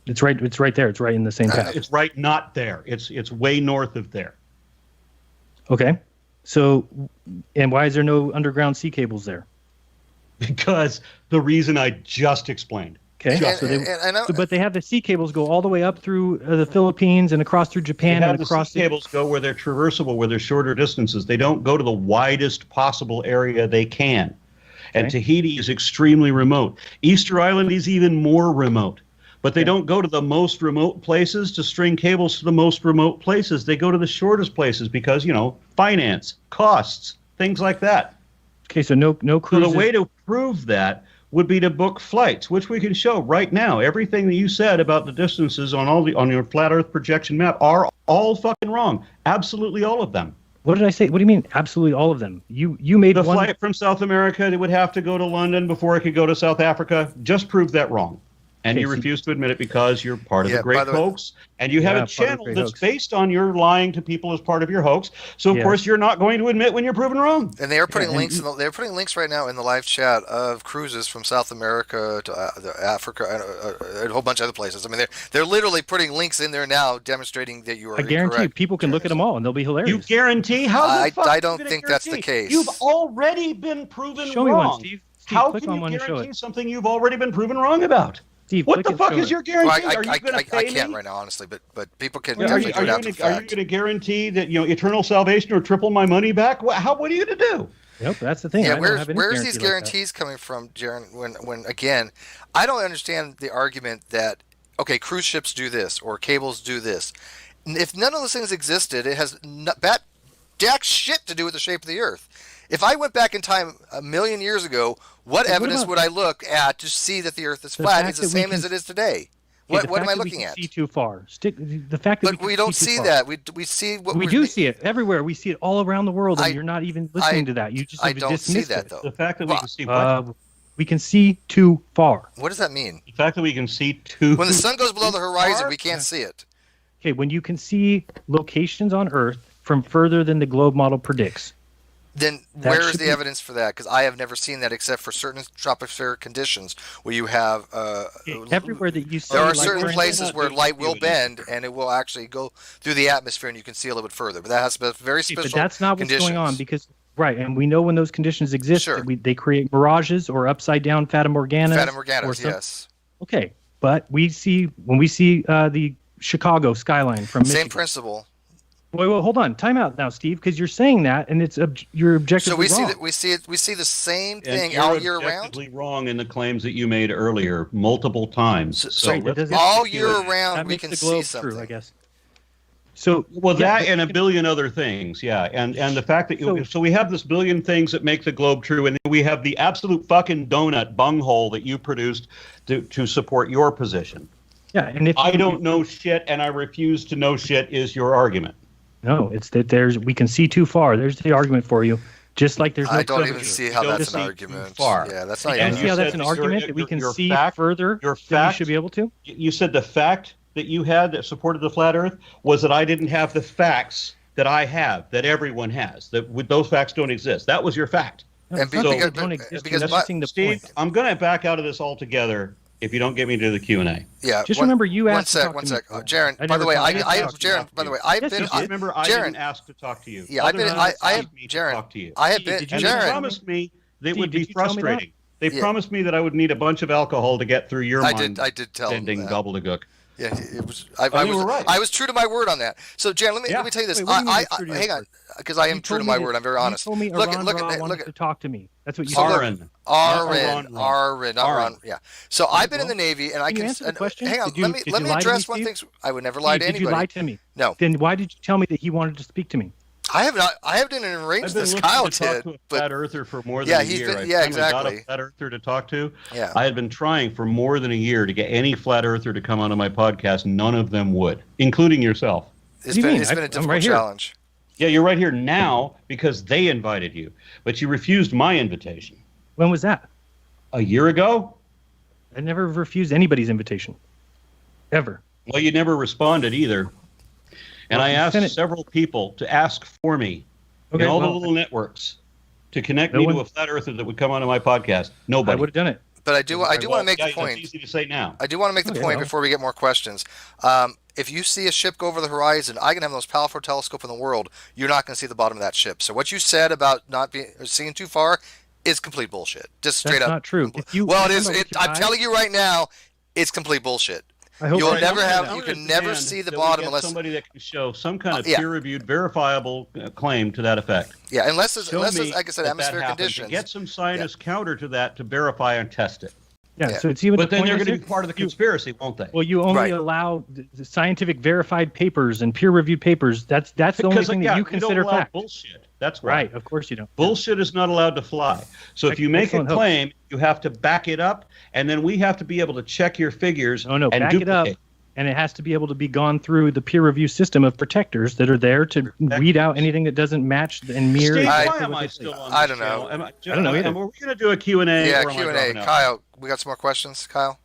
[SPEAKER 8] It's right there. It's right in the same path.
[SPEAKER 7] It's right not there. It's way north of there.
[SPEAKER 8] Okay. So, and why is there no underground sea cables there?
[SPEAKER 7] Because the reason I just explained.
[SPEAKER 8] Okay. But they have the sea cables go all the way up through the Philippines and across through Japan and across.
[SPEAKER 7] The sea cables go where they're traversable, where they're shorter distances. They don't go to the widest possible area they can. And Tahiti is extremely remote. Easter Island is even more remote. But they don't go to the most remote places to string cables to the most remote places. They go to the shortest places because, finance, costs, things like that.
[SPEAKER 8] Okay, so no cruises.
[SPEAKER 7] So the way to prove that would be to book flights, which we can show right now. Everything that you said about the distances on your flat Earth projection map are all fucking wrong. Absolutely all of them.
[SPEAKER 8] What did I say? What do you mean? Absolutely all of them. You made
[SPEAKER 7] the flight from South America. It would have to go to London before it could go to South Africa. Just proved that wrong. And you refuse to admit it because you're part of the great hoax. And you have a channel that's based on your lying to people as part of your hoax. So, of course, you're not going to admit when you're proven wrong.
[SPEAKER 9] And they are putting links. They're putting links right now in the live chat of cruises from South America to Africa, a whole bunch of other places. I mean, they're literally putting links in there now, demonstrating that you are.
[SPEAKER 8] I guarantee people can look at them all, and they'll be hilarious.
[SPEAKER 7] You guarantee? How the fuck
[SPEAKER 9] I don't think that's the case.
[SPEAKER 7] You've already been proven wrong.
[SPEAKER 8] Show me one, Steve.
[SPEAKER 7] How can you guarantee something you've already been proven wrong about?
[SPEAKER 8] Steve,
[SPEAKER 7] what the fuck is your guarantee?
[SPEAKER 9] Well,
[SPEAKER 7] are you going to pay
[SPEAKER 9] I can't
[SPEAKER 7] me?
[SPEAKER 9] right now, honestly, but people can.
[SPEAKER 7] Are you going to guarantee that eternal salvation or triple my money back? What are you going to do?
[SPEAKER 8] Yep, that's the thing.
[SPEAKER 9] Yeah, where's these guarantees coming from, Jaron? When again, I don't understand the argument that cruise ships do this or cables do this. If none of those things existed, it has jack shit to do with the shape of the Earth. If I went back in time 1 million years ago, what evidence would I look at to see that the Earth is flat? It's the same as it is today. What am I looking at?
[SPEAKER 8] See too far. The fact that
[SPEAKER 9] we don't see that. We see what
[SPEAKER 8] we do see it everywhere. We see it all around the world, and you're not even listening to that. You just
[SPEAKER 9] I don't see that though.
[SPEAKER 7] The fact that we can see what?
[SPEAKER 8] We can see too far.
[SPEAKER 9] What does that mean?
[SPEAKER 7] The fact that we can see too.
[SPEAKER 9] When the sun goes below the horizon, we can't see it.
[SPEAKER 8] Okay, when you can see locations on Earth from further than the globe model predicts.
[SPEAKER 9] Then where is the evidence for that? Because I have never seen that except for certain tropospheric conditions where you have
[SPEAKER 8] everywhere that you see.
[SPEAKER 9] There are certain places where light will bend and it will actually go through the atmosphere and you can see a little bit further. But that has very special
[SPEAKER 8] But that's not
[SPEAKER 9] conditions.
[SPEAKER 8] what's going on because and we know when those conditions exist.
[SPEAKER 9] Sure.
[SPEAKER 8] They create mirages or upside down Fata Morganas.
[SPEAKER 9] Fata Morganas, yes.
[SPEAKER 8] Okay, but when we see the Chicago skyline from Michigan.
[SPEAKER 9] Same principle.
[SPEAKER 8] Wait, hold on. Time out now, Steve, because you're saying that, and it's you're objectively
[SPEAKER 9] wrong.
[SPEAKER 8] wrong.
[SPEAKER 9] We see the same thing
[SPEAKER 7] and
[SPEAKER 9] all year round.
[SPEAKER 7] You're objectively wrong in the claims that you made earlier, multiple times.
[SPEAKER 9] So all year round we can see something.
[SPEAKER 8] True, I guess.
[SPEAKER 7] So that and a billion other things, yeah, and the fact that so we have this billion things that make the globe true, and then we have the absolute fucking donut bunghole that you produced to support your position.
[SPEAKER 8] Yeah, and if
[SPEAKER 7] I don't know shit and I refuse to know shit is your argument.
[SPEAKER 8] No, it's that we can see too far. There's the argument for you. Just like there's no
[SPEAKER 9] I don't even see how that's an argument. Yeah, that's not
[SPEAKER 8] even. You see how that's an argument that we can see further.
[SPEAKER 7] Your fact,
[SPEAKER 8] we should be able to.
[SPEAKER 7] You said the fact that you had that supported the flat Earth was that I didn't have the facts that I have, that everyone has. That those facts don't exist. That was your fact.
[SPEAKER 9] And
[SPEAKER 8] because
[SPEAKER 7] Steve, I'm going to back out of this altogether if you don't get me to the Q&A.
[SPEAKER 9] Yeah.
[SPEAKER 8] Just remember, you asked.
[SPEAKER 9] One sec. Jaron. By the way, Jaron. By the way, I've been.
[SPEAKER 7] Remember, I didn't ask to talk to you.
[SPEAKER 9] Yeah, I've been. I have Jaron. I have been.
[SPEAKER 7] Jaron. They promised me they would be frustrating. They promised me that I would need a bunch of alcohol to get through your mind.
[SPEAKER 9] I did tell them that.
[SPEAKER 7] Gobbledygook.
[SPEAKER 9] Yeah, it was. I was true to my word on that. So, Jaron, let me tell you this. Hang on, because I am true to my word. I'm very honest.
[SPEAKER 8] You told me look to talk to me. That's what you
[SPEAKER 9] said.
[SPEAKER 8] said.
[SPEAKER 9] Aaron, not Ron. Yeah. So I've been in the Navy, and I can
[SPEAKER 8] answer the question.
[SPEAKER 9] Hang on. Let me address one thing. I would never lie to anybody.
[SPEAKER 8] Did you lie to me?
[SPEAKER 9] No.
[SPEAKER 8] Then why did you tell me that he wanted to speak to me?
[SPEAKER 9] I have not. I didn't arrange this. Kyle did.
[SPEAKER 7] To a flat earther for more than a year.
[SPEAKER 9] Exactly.
[SPEAKER 7] Got a flat earther to talk to.
[SPEAKER 9] Yeah.
[SPEAKER 7] I had been trying for more than a year to get any flat earther to come onto my podcast. None of them would, including yourself.
[SPEAKER 9] It's been a difficult challenge.
[SPEAKER 7] Yeah, you're right here now because they invited you, but you refused my invitation.
[SPEAKER 8] When was that?
[SPEAKER 7] A year ago.
[SPEAKER 8] I never refused anybody's invitation. Ever.
[SPEAKER 7] Well, you never responded either. And I asked several people to ask for me in all the little networks to connect me to a flat earther that would come onto my podcast. Nobody.
[SPEAKER 8] I would have done it.
[SPEAKER 9] But I do want to make the point.
[SPEAKER 7] It's easy to say now.
[SPEAKER 9] I do want to make the point before we get more questions. If you see a ship go over the horizon, I can have the most powerful telescope in the world. You're not going to see the bottom of that ship. So what you said about not seeing too far is complete bullshit. Just straight up.
[SPEAKER 8] That's not true.
[SPEAKER 9] It is. I'm telling you right now, it's complete bullshit. You can never see the bottom unless
[SPEAKER 7] somebody that can show some kind of peer-reviewed, verifiable claim to that effect.
[SPEAKER 9] Yeah, unless it's like I said, atmospheric conditions.
[SPEAKER 7] Get some scientists counter to that to verify and test it.
[SPEAKER 8] Yeah. So it's even.
[SPEAKER 7] But then they're going to be part of the conspiracy, won't they?
[SPEAKER 8] Well, you only allow the scientific verified papers and peer-reviewed papers. That's the only thing that you consider fact.
[SPEAKER 7] Bullshit. That's
[SPEAKER 8] right. Of course you don't.
[SPEAKER 7] Bullshit is not allowed to fly. So if you make a claim, you have to back it up, and then we have to be able to check your figures.
[SPEAKER 8] And back it up, and it has to be able to be gone through the peer review system of protectors that are there to weed out anything that doesn't match and mirror.
[SPEAKER 7] Steve, why am I still on
[SPEAKER 9] I don't know.
[SPEAKER 7] I don't know either. Are we going to do a Q&A?
[SPEAKER 9] Yeah, Q&A. Kyle, we got some more questions, Kyle?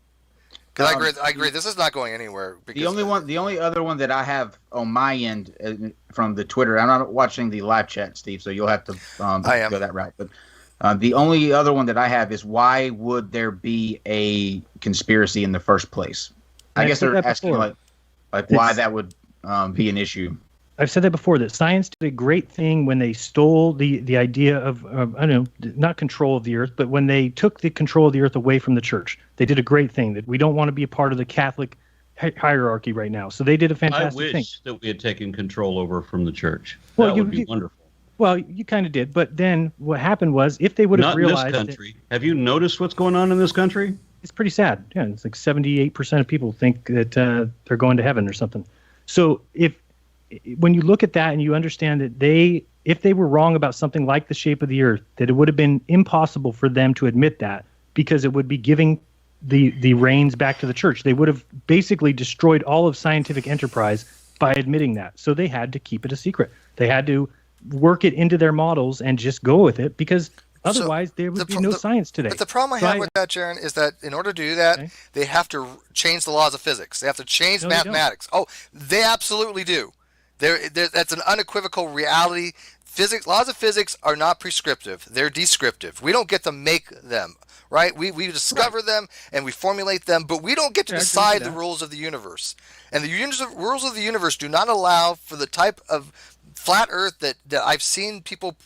[SPEAKER 9] Because I agree. This is not going anywhere.
[SPEAKER 3] The only other one that I have on my end from the Twitter, I'm not watching the live chat, Steve, so you'll have to go that route. But the only other one that I have is why would there be a conspiracy in the first place? I guess they're asking like why that would be an issue.
[SPEAKER 8] I've said that before, that science did a great thing when they stole the idea of I don't know, not control of the earth, but when they took the control of the earth away from the church. They did a great thing, that we don't want to be a part of the Catholic hierarchy right now. So they did a fantastic thing.
[SPEAKER 7] I wish that we had taken control over from the church. That would be wonderful.
[SPEAKER 8] Well, you kind of did. But then what happened was, if they would have realized...
[SPEAKER 7] Not in this country. Have you noticed what's going on in this country?
[SPEAKER 8] It's pretty sad. Yeah, it's like 78% of people think that they're going to heaven or something. So when you look at that and you understand that they if they were wrong about something like the shape of the Earth, that it would have been impossible for them to admit that, because it would be giving the reins back to the church. They would have basically destroyed all of scientific enterprise by admitting that. So they had to keep it a secret. They had to work it into their models and just go with it, because otherwise there would be no science today.
[SPEAKER 9] But the problem I have with that, Jaron, is that in order to do that, they have to change the laws of physics. They have to change mathematics. Oh, they absolutely do. That's an unequivocal reality. Laws of physics are not prescriptive. They're descriptive. We don't get to make them, right? We discover them and we formulate them, but we don't get to decide the rules of the universe. And the rules of the universe do not allow for the type of flat Earth that I've seen people,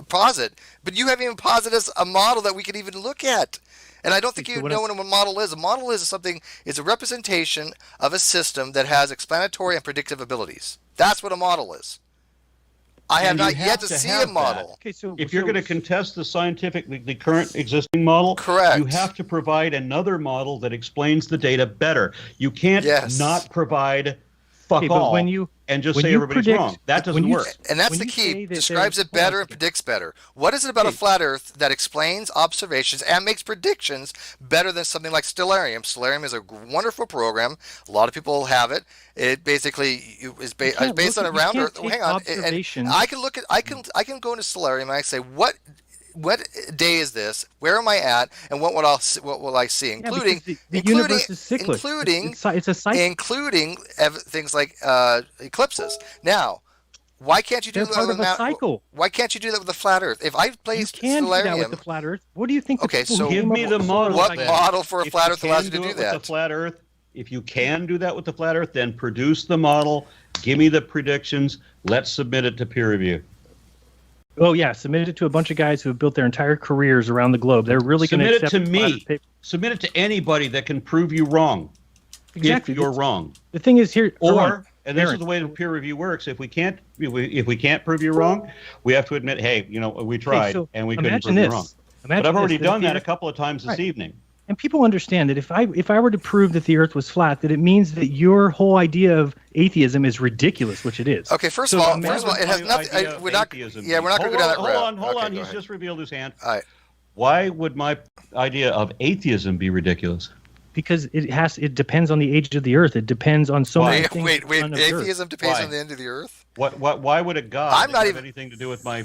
[SPEAKER 9] posit, but you haven't even posited us a model that we could even look at. And I don't think you know what a model is. A model is a representation of a system that has explanatory and predictive abilities. That's what a model is. I have not yet to see a model.
[SPEAKER 7] Okay, so if you're going to contest the current existing model,
[SPEAKER 9] correct,
[SPEAKER 7] you have to provide another model that explains the data better. You can't not provide all and just say everybody's wrong. That doesn't work.
[SPEAKER 9] And that's the key. Describes it better and predicts better. What is it about a flat Earth that explains observations and makes predictions better than something like Stellarium? Stellarium is a wonderful program. A lot of people have it. It basically is based on a round Earth. Hang on. And I can look at. I can go into Stellarium and I say what day is this? Where am I at? And what will I see? Including
[SPEAKER 8] the universe is cyclic. It's a cycle.
[SPEAKER 9] Including things like eclipses. Now, why can't you do that with a cycle? Why can't you do that with the flat Earth? If I placed
[SPEAKER 8] Stellarium,
[SPEAKER 9] do that
[SPEAKER 8] with the flat Earth. What do you think?
[SPEAKER 9] Okay, so
[SPEAKER 7] give me the model.
[SPEAKER 9] What model for a flat Earth allows you to do that?
[SPEAKER 7] With the flat Earth, if you can do that with the flat Earth, then produce the model. Give me the predictions. Let's submit it to peer review.
[SPEAKER 8] Oh yeah, submit it to a bunch of guys who have built their entire careers around the globe. They're really going to
[SPEAKER 7] submit it to me. Submit it to anybody that can prove you wrong.
[SPEAKER 8] Exactly,
[SPEAKER 7] if you're wrong.
[SPEAKER 8] The thing is here,
[SPEAKER 7] and this is the way the peer review works. If we can't prove you wrong, we have to admit, hey, we tried and we couldn't prove you wrong. But I've already done that a couple of times this evening.
[SPEAKER 8] And people understand that if I were to prove that the Earth was flat, that it means that your whole idea of atheism is ridiculous, which it is.
[SPEAKER 9] Okay, first of all, it has nothing. We're not going to go down that route.
[SPEAKER 7] Hold on. He's just revealed his hand.
[SPEAKER 9] All right.
[SPEAKER 7] Why would my idea of atheism be ridiculous?
[SPEAKER 8] Because it depends on the age of the Earth. It depends on so many things.
[SPEAKER 9] Wait. Atheism depends on the end of the Earth?
[SPEAKER 7] Why would a God have anything to do with my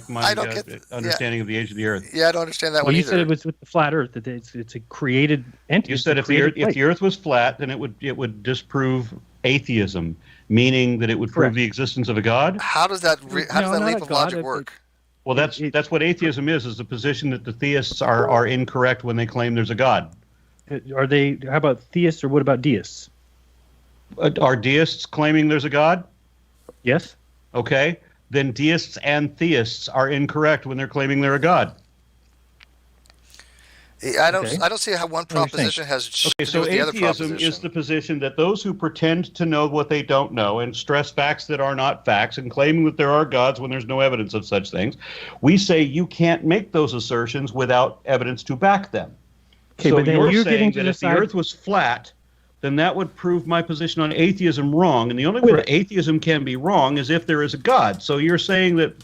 [SPEAKER 7] understanding of the age of the Earth?
[SPEAKER 9] Yeah, I don't understand that one
[SPEAKER 8] either.
[SPEAKER 9] You
[SPEAKER 8] said it was with the flat Earth, that it's a created entity.
[SPEAKER 7] You said if the Earth was flat, then it would disprove atheism, meaning that it would prove the existence of a God?
[SPEAKER 9] How does that leap of logic work?
[SPEAKER 7] Well, that's what atheism is the position that the theists are incorrect when they claim there's a God.
[SPEAKER 8] Are they? How about theists, or what about deists?
[SPEAKER 7] Are deists claiming there's a God?
[SPEAKER 8] Yes.
[SPEAKER 7] Okay, then deists and theists are incorrect when they're claiming they're a God.
[SPEAKER 9] I don't see how one proposition has to do with the other proposition.
[SPEAKER 7] So atheism is the position that those who pretend to know what they don't know and stress facts that are not facts and claiming that there are gods when there's no evidence of such things, we say you can't make those assertions without evidence to back them.
[SPEAKER 8] Okay,
[SPEAKER 7] so
[SPEAKER 8] but then
[SPEAKER 7] you're saying that if the Earth was flat, then that would prove my position on atheism wrong. And the only way that atheism can be wrong is if there is a God. So you're saying that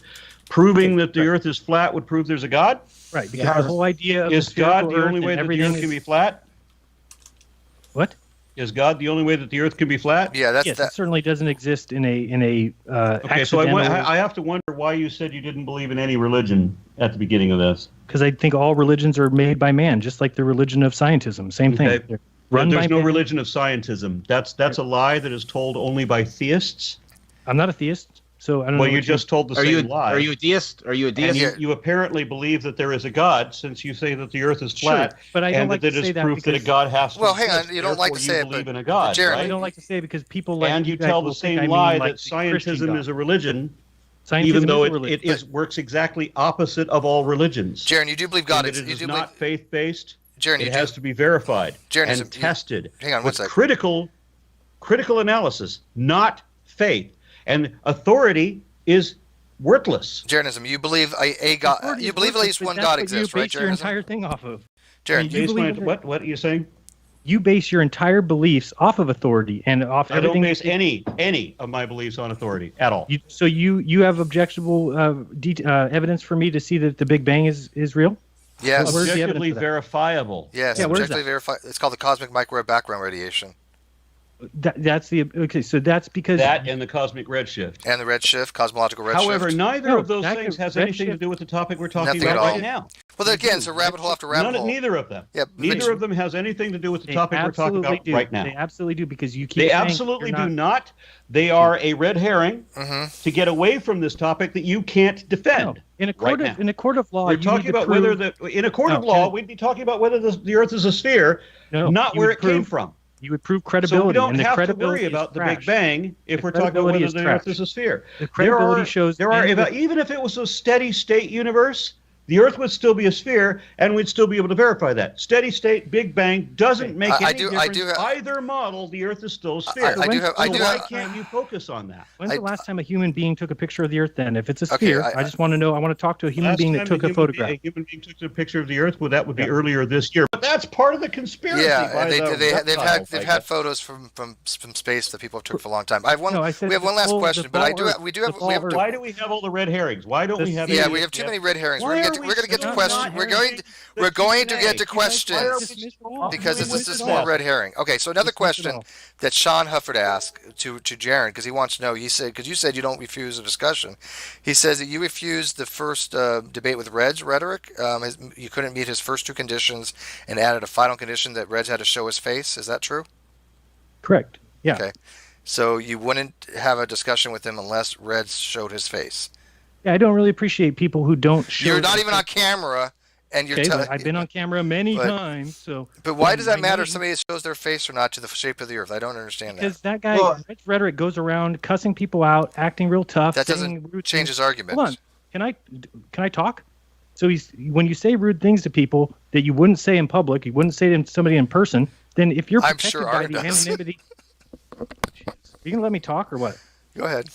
[SPEAKER 7] proving that the Earth is flat would prove there's a God?
[SPEAKER 8] Right, because the whole idea of
[SPEAKER 7] is God the only way that the Earth can be flat?
[SPEAKER 8] What?
[SPEAKER 7] Is God the only way that the Earth can be flat?
[SPEAKER 9] Yeah,
[SPEAKER 8] it certainly doesn't exist in a
[SPEAKER 7] okay, so I have to wonder why you said you didn't believe in any religion at the beginning of this.
[SPEAKER 8] Because I think all religions are made by man, just like the religion of scientism. Same thing.
[SPEAKER 7] There's no religion of scientism. That's a lie that is told only by theists.
[SPEAKER 8] I'm not a theist, so I don't know.
[SPEAKER 7] Well, you just told the same lie.
[SPEAKER 3] Are you a deist?
[SPEAKER 7] And you apparently believe that there is a God, since you say that the Earth is flat.
[SPEAKER 8] Sure, but I don't like to say that
[SPEAKER 7] proof that a God has to.
[SPEAKER 9] Well, hang on. You don't like to say it,
[SPEAKER 7] but in a God,
[SPEAKER 9] Jared,
[SPEAKER 7] right?
[SPEAKER 8] I don't like to say it because people like.
[SPEAKER 7] And you tell the same lie that scientism is a religion. Even though it works exactly opposite of all religions.
[SPEAKER 9] Jaron, you do believe God
[SPEAKER 7] is not faith-based. Jaron, it has to be verified and tested with critical analysis, not faith. And authority is worthless.
[SPEAKER 9] Jaronism, you believe a God? You believe at least one God exists, right?
[SPEAKER 8] That's what you base your entire thing off of.
[SPEAKER 9] Jaron,
[SPEAKER 7] what are you saying?
[SPEAKER 8] you base your entire beliefs off of authority and off
[SPEAKER 7] I
[SPEAKER 8] everything.
[SPEAKER 7] don't base any of my beliefs on authority at all.
[SPEAKER 8] So you have objectionable evidence for me to see that the Big Bang is real?
[SPEAKER 9] Yes.
[SPEAKER 8] Where's the evidence
[SPEAKER 7] Objectively
[SPEAKER 8] for that?
[SPEAKER 7] verifiable.
[SPEAKER 9] Yes,
[SPEAKER 8] Yeah, where's
[SPEAKER 9] objectively
[SPEAKER 8] that?
[SPEAKER 9] verified. It's called the cosmic microwave background radiation.
[SPEAKER 8] That's the okay. So that's because
[SPEAKER 7] That and the cosmic redshift.
[SPEAKER 9] And the redshift, cosmological redshift.
[SPEAKER 7] However, neither of those
[SPEAKER 8] that
[SPEAKER 7] things
[SPEAKER 8] could-
[SPEAKER 7] has anything to
[SPEAKER 8] redshift-
[SPEAKER 7] do with the topic we're talking
[SPEAKER 9] Nothing
[SPEAKER 7] about
[SPEAKER 9] at all.
[SPEAKER 7] right now.
[SPEAKER 9] Well, then again, it's a rabbit hole after rabbit hole.
[SPEAKER 7] Neither of them.
[SPEAKER 9] Yeah,
[SPEAKER 7] Neither of them has anything to do with the topic we're talking about
[SPEAKER 8] do.
[SPEAKER 7] right now.
[SPEAKER 8] They absolutely do because you keep
[SPEAKER 7] They
[SPEAKER 8] saying
[SPEAKER 7] absolutely
[SPEAKER 8] you're
[SPEAKER 7] do not. They are a red herring
[SPEAKER 9] Mm-hmm.
[SPEAKER 7] to get away from this topic that you can't defend.
[SPEAKER 8] In a court
[SPEAKER 7] right
[SPEAKER 8] of
[SPEAKER 7] now.
[SPEAKER 8] in a court of law,
[SPEAKER 7] We're
[SPEAKER 8] you
[SPEAKER 7] talking
[SPEAKER 8] need to
[SPEAKER 7] about whether
[SPEAKER 8] prove-
[SPEAKER 7] in a court of
[SPEAKER 8] No,
[SPEAKER 7] law,
[SPEAKER 8] Ken-
[SPEAKER 7] we'd be talking about whether the Earth is a sphere,
[SPEAKER 8] No,
[SPEAKER 7] not
[SPEAKER 8] you
[SPEAKER 7] where
[SPEAKER 8] would
[SPEAKER 7] it came
[SPEAKER 8] prove-
[SPEAKER 7] from.
[SPEAKER 8] You would prove
[SPEAKER 7] So
[SPEAKER 8] credibility.
[SPEAKER 7] we don't
[SPEAKER 8] and the
[SPEAKER 7] have to
[SPEAKER 8] credibility
[SPEAKER 7] worry
[SPEAKER 8] is
[SPEAKER 7] about the
[SPEAKER 8] trash.
[SPEAKER 7] Big Bang if
[SPEAKER 8] The
[SPEAKER 7] we're talking about
[SPEAKER 8] credibility
[SPEAKER 7] whether
[SPEAKER 8] is
[SPEAKER 7] the
[SPEAKER 8] trash.
[SPEAKER 7] Earth is a sphere.
[SPEAKER 8] The credibility shows
[SPEAKER 7] there are
[SPEAKER 8] in the-
[SPEAKER 7] even if it was a steady state universe, the Earth would still be a sphere, and we'd still be able to verify that. Steady state, Big Bang doesn't make any difference. Either model, the Earth is still a sphere. Why can't you focus on that?
[SPEAKER 8] When's the last time a human being took a picture of the Earth? Then, if it's a
[SPEAKER 7] Okay,
[SPEAKER 8] sphere, I just want to know. I want to talk to a human
[SPEAKER 7] Last
[SPEAKER 8] being
[SPEAKER 7] time
[SPEAKER 8] that took a photograph.
[SPEAKER 7] A human being took a picture of the Earth. Well, that would be earlier this year. But that's part of the conspiracy.
[SPEAKER 9] Yeah,
[SPEAKER 7] by
[SPEAKER 9] and they've
[SPEAKER 7] reptiles,
[SPEAKER 9] had
[SPEAKER 7] I guess.
[SPEAKER 9] photos from space that people have took for a long time. I have one.
[SPEAKER 8] No, I said
[SPEAKER 9] we have one
[SPEAKER 8] the
[SPEAKER 9] last
[SPEAKER 8] full-
[SPEAKER 9] question,
[SPEAKER 8] the
[SPEAKER 9] but I
[SPEAKER 8] full
[SPEAKER 9] do.
[SPEAKER 8] Earth.
[SPEAKER 9] We do have.
[SPEAKER 8] The
[SPEAKER 9] We have.
[SPEAKER 8] full
[SPEAKER 7] Why do we have all the red herrings? Why don't we have?
[SPEAKER 9] Yeah, we have too many red herrings.
[SPEAKER 7] Why
[SPEAKER 9] We're
[SPEAKER 7] are
[SPEAKER 9] going
[SPEAKER 7] we
[SPEAKER 9] to get to
[SPEAKER 7] still
[SPEAKER 9] questions.
[SPEAKER 7] not
[SPEAKER 9] We're going to get to questions because this is more red herring. Okay, so another question that Sean Hufford asked to Jaron because he wants to know. He said because you said you don't refuse a discussion. He says that you refused the first debate with Red's rhetoric. You couldn't meet his first two conditions and added a final condition that Reg had to show his face. Is that true?
[SPEAKER 8] Correct. Yeah.
[SPEAKER 9] Okay. So you wouldn't have a discussion with him unless Red showed his face.
[SPEAKER 8] Yeah, I don't really appreciate people who don't show.
[SPEAKER 9] You're not even on camera, and you're.
[SPEAKER 8] Okay, but I've been on camera many
[SPEAKER 9] but-
[SPEAKER 8] times, so.
[SPEAKER 9] But why does that
[SPEAKER 8] I
[SPEAKER 9] matter
[SPEAKER 8] know-
[SPEAKER 9] if somebody shows their face or not to the shape of the Earth? I don't understand that.
[SPEAKER 8] Because that guy, Red's rhetoric goes around cussing people out, acting real tough.
[SPEAKER 9] That
[SPEAKER 8] saying
[SPEAKER 9] doesn't
[SPEAKER 8] rude
[SPEAKER 9] change
[SPEAKER 8] things.
[SPEAKER 9] his argument.
[SPEAKER 8] Hold on, can I talk? So when you say rude things to people that you wouldn't say in public, you wouldn't say to somebody in person. Then if you're
[SPEAKER 9] I'm
[SPEAKER 8] protected
[SPEAKER 9] sure
[SPEAKER 8] by
[SPEAKER 9] Art
[SPEAKER 8] the
[SPEAKER 9] does.
[SPEAKER 8] anonymity, you can let me talk or what?
[SPEAKER 9] Go ahead.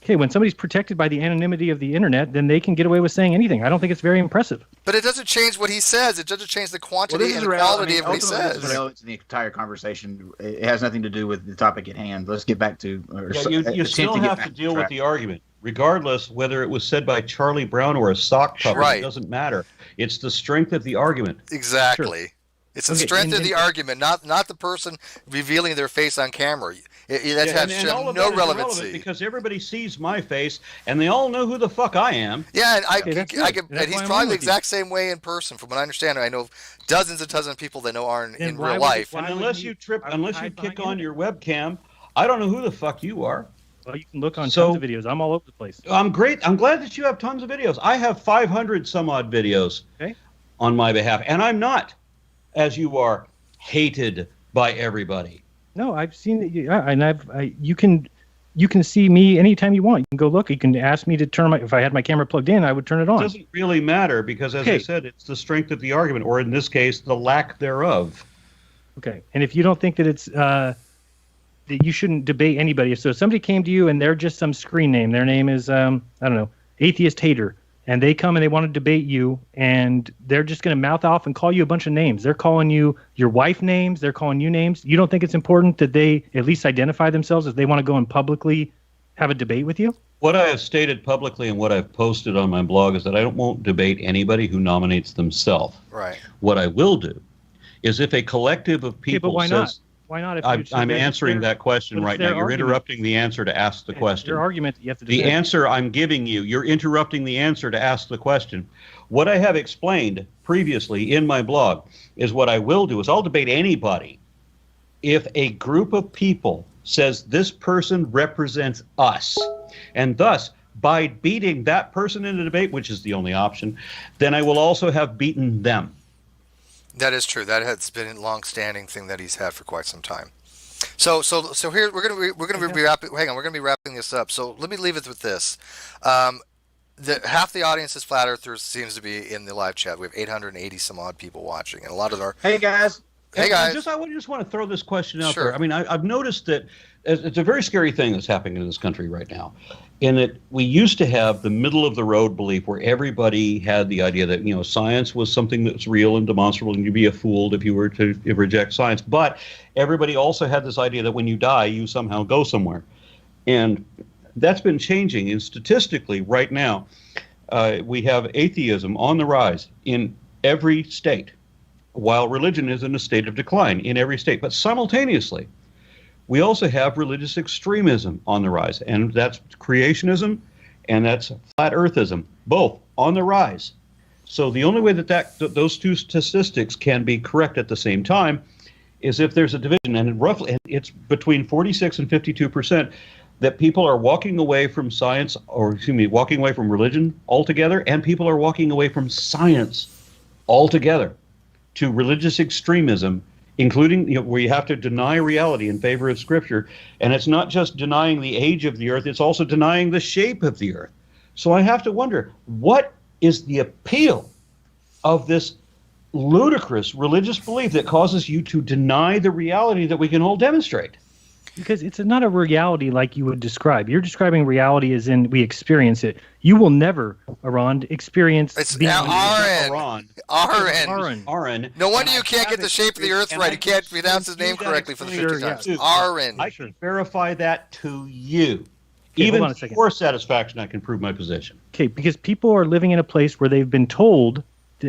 [SPEAKER 8] Okay, when somebody's protected by the anonymity of the internet, then they can get away with saying anything. I don't think it's very impressive.
[SPEAKER 9] But it doesn't change what he says. It doesn't change the quantity
[SPEAKER 3] this is
[SPEAKER 9] and the
[SPEAKER 3] irrelevant.
[SPEAKER 9] quality of what he
[SPEAKER 3] Ultimately, this is
[SPEAKER 9] says.
[SPEAKER 3] irrelevant to the entire conversation. It has nothing to do with the topic at hand. Let's get back to.
[SPEAKER 7] Yeah, you still have to deal with the argument, regardless whether it was said by Charlie Brown or a sock puppet.
[SPEAKER 9] Right.
[SPEAKER 7] It doesn't matter. It's the strength of the argument.
[SPEAKER 9] Exactly. It's the
[SPEAKER 7] Okay,
[SPEAKER 9] strength of
[SPEAKER 7] and-
[SPEAKER 9] the argument, not the person revealing their face on camera. That
[SPEAKER 7] Yeah,
[SPEAKER 9] has
[SPEAKER 7] and all of
[SPEAKER 9] no
[SPEAKER 7] that is
[SPEAKER 9] relevancy.
[SPEAKER 7] irrelevant because everybody sees my face and they all know who the fuck I am.
[SPEAKER 9] Yeah, and
[SPEAKER 8] Okay, that's good.
[SPEAKER 9] and
[SPEAKER 8] That's
[SPEAKER 9] he's
[SPEAKER 8] why I'm
[SPEAKER 9] probably
[SPEAKER 8] on
[SPEAKER 9] the
[SPEAKER 8] with you.
[SPEAKER 9] exact same way in person. From what I understand, I know dozens and dozens of people that know Arn
[SPEAKER 8] Then
[SPEAKER 9] in
[SPEAKER 8] why
[SPEAKER 9] real
[SPEAKER 8] would-
[SPEAKER 9] life.
[SPEAKER 8] why
[SPEAKER 7] And
[SPEAKER 8] would
[SPEAKER 7] unless
[SPEAKER 8] he-
[SPEAKER 7] you trip,
[SPEAKER 8] I would
[SPEAKER 7] unless you
[SPEAKER 8] hide
[SPEAKER 7] kick
[SPEAKER 8] behind
[SPEAKER 7] on your webcam, I don't know who the fuck you are.
[SPEAKER 8] Well, you can look on
[SPEAKER 7] So-
[SPEAKER 8] tons of videos. I'm all over the place.
[SPEAKER 7] I'm great. I'm glad that you have tons of videos. I have 500 some odd videos on my behalf, and I'm not, as you are, hated by everybody.
[SPEAKER 8] No, I've seen it, and you can see me anytime you want. You can go look. You can ask me to turn if I had my camera plugged in, I would turn it
[SPEAKER 7] It
[SPEAKER 8] on.
[SPEAKER 7] doesn't really matter because, as I said, it's the strength of the argument, or in this case, the lack thereof.
[SPEAKER 8] Okay, and if you don't think that it's that you shouldn't debate anybody, so if somebody came to you and they're just some screen name, their name is I don't know, Atheist Hater, and they come and they want to debate you, and they're just going to mouth off and call you a bunch of names. They're calling you your wife names. They're calling you names. You don't think it's important that they at least identify themselves if they want to go and publicly have a debate with you?
[SPEAKER 7] What I have stated publicly and what I've posted on my blog is that I won't debate anybody who nominates themselves.
[SPEAKER 9] Right.
[SPEAKER 7] What I will do is if a collective of
[SPEAKER 8] Okay,
[SPEAKER 7] people
[SPEAKER 8] but why not?
[SPEAKER 7] says,
[SPEAKER 8] Why not? If
[SPEAKER 7] I'm
[SPEAKER 8] you-
[SPEAKER 7] answering
[SPEAKER 8] their-
[SPEAKER 7] that question
[SPEAKER 8] but it's
[SPEAKER 7] right
[SPEAKER 8] their
[SPEAKER 7] now. You're
[SPEAKER 8] argument.
[SPEAKER 7] interrupting the answer to ask the question.
[SPEAKER 8] Your argument that you have to
[SPEAKER 7] The
[SPEAKER 8] defend.
[SPEAKER 7] answer I'm giving you, you're interrupting the answer to ask the question. What I have explained previously in my blog is what I will do is I'll debate anybody if a group of people says this person represents us, and thus by beating that person in a debate, which is the only option, then I will also have beaten them.
[SPEAKER 9] That is true. That has been a long-standing thing that he's had for quite some time. So here we're gonna be wrapping. Hang on, we're gonna be wrapping this up. So let me leave it with this. Half the audience is flat earthers seems to be in the live chat. We have 880 some odd people watching, and a lot of our
[SPEAKER 3] Hey guys.
[SPEAKER 9] Hey guys.
[SPEAKER 7] I just want to throw this question out
[SPEAKER 9] Sure.
[SPEAKER 7] there. I mean, I've noticed that it's a very scary thing that's happening in this country right now. in that we used to have the middle of the road belief where everybody had the idea that, you know, science was something that's real and demonstrable, and you'd be a fool if you were to reject science. But everybody also had this idea that when you die, you somehow go somewhere. And that's been changing. And statistically, right now, we have atheism on the rise in every state, while religion is in a state of decline in every state. But simultaneously, we also have religious extremism on the rise, and that's creationism and that's flat earthism, both on the rise. So the only way that those two statistics can be correct at the same time is if there's a division, and roughly it's between 46 and 52% that people are walking away from science, or excuse me, walking away from religion altogether, and people are walking away from science altogether to religious extremism, including, you know, where you have to deny reality in favor of Scripture. And it's not just denying the age of the earth, it's also denying the shape of the earth. So I have to wonder, what is the appeal of this ludicrous religious belief that causes you to deny the reality that we can all demonstrate?
[SPEAKER 8] Because it's not a reality like you would describe. You're describing reality as in we experience it. You will never, Aran, experience.
[SPEAKER 9] It's
[SPEAKER 8] Aran.
[SPEAKER 9] No wonder you can't get the shape of the earth right. You can't pronounce his name correctly for the 50 times. Aran.
[SPEAKER 7] I can verify that to you.
[SPEAKER 8] Okay,
[SPEAKER 7] Even
[SPEAKER 8] hold on a second.
[SPEAKER 7] for satisfaction, I can prove my position.
[SPEAKER 8] Okay, because people are living in a place where they've been told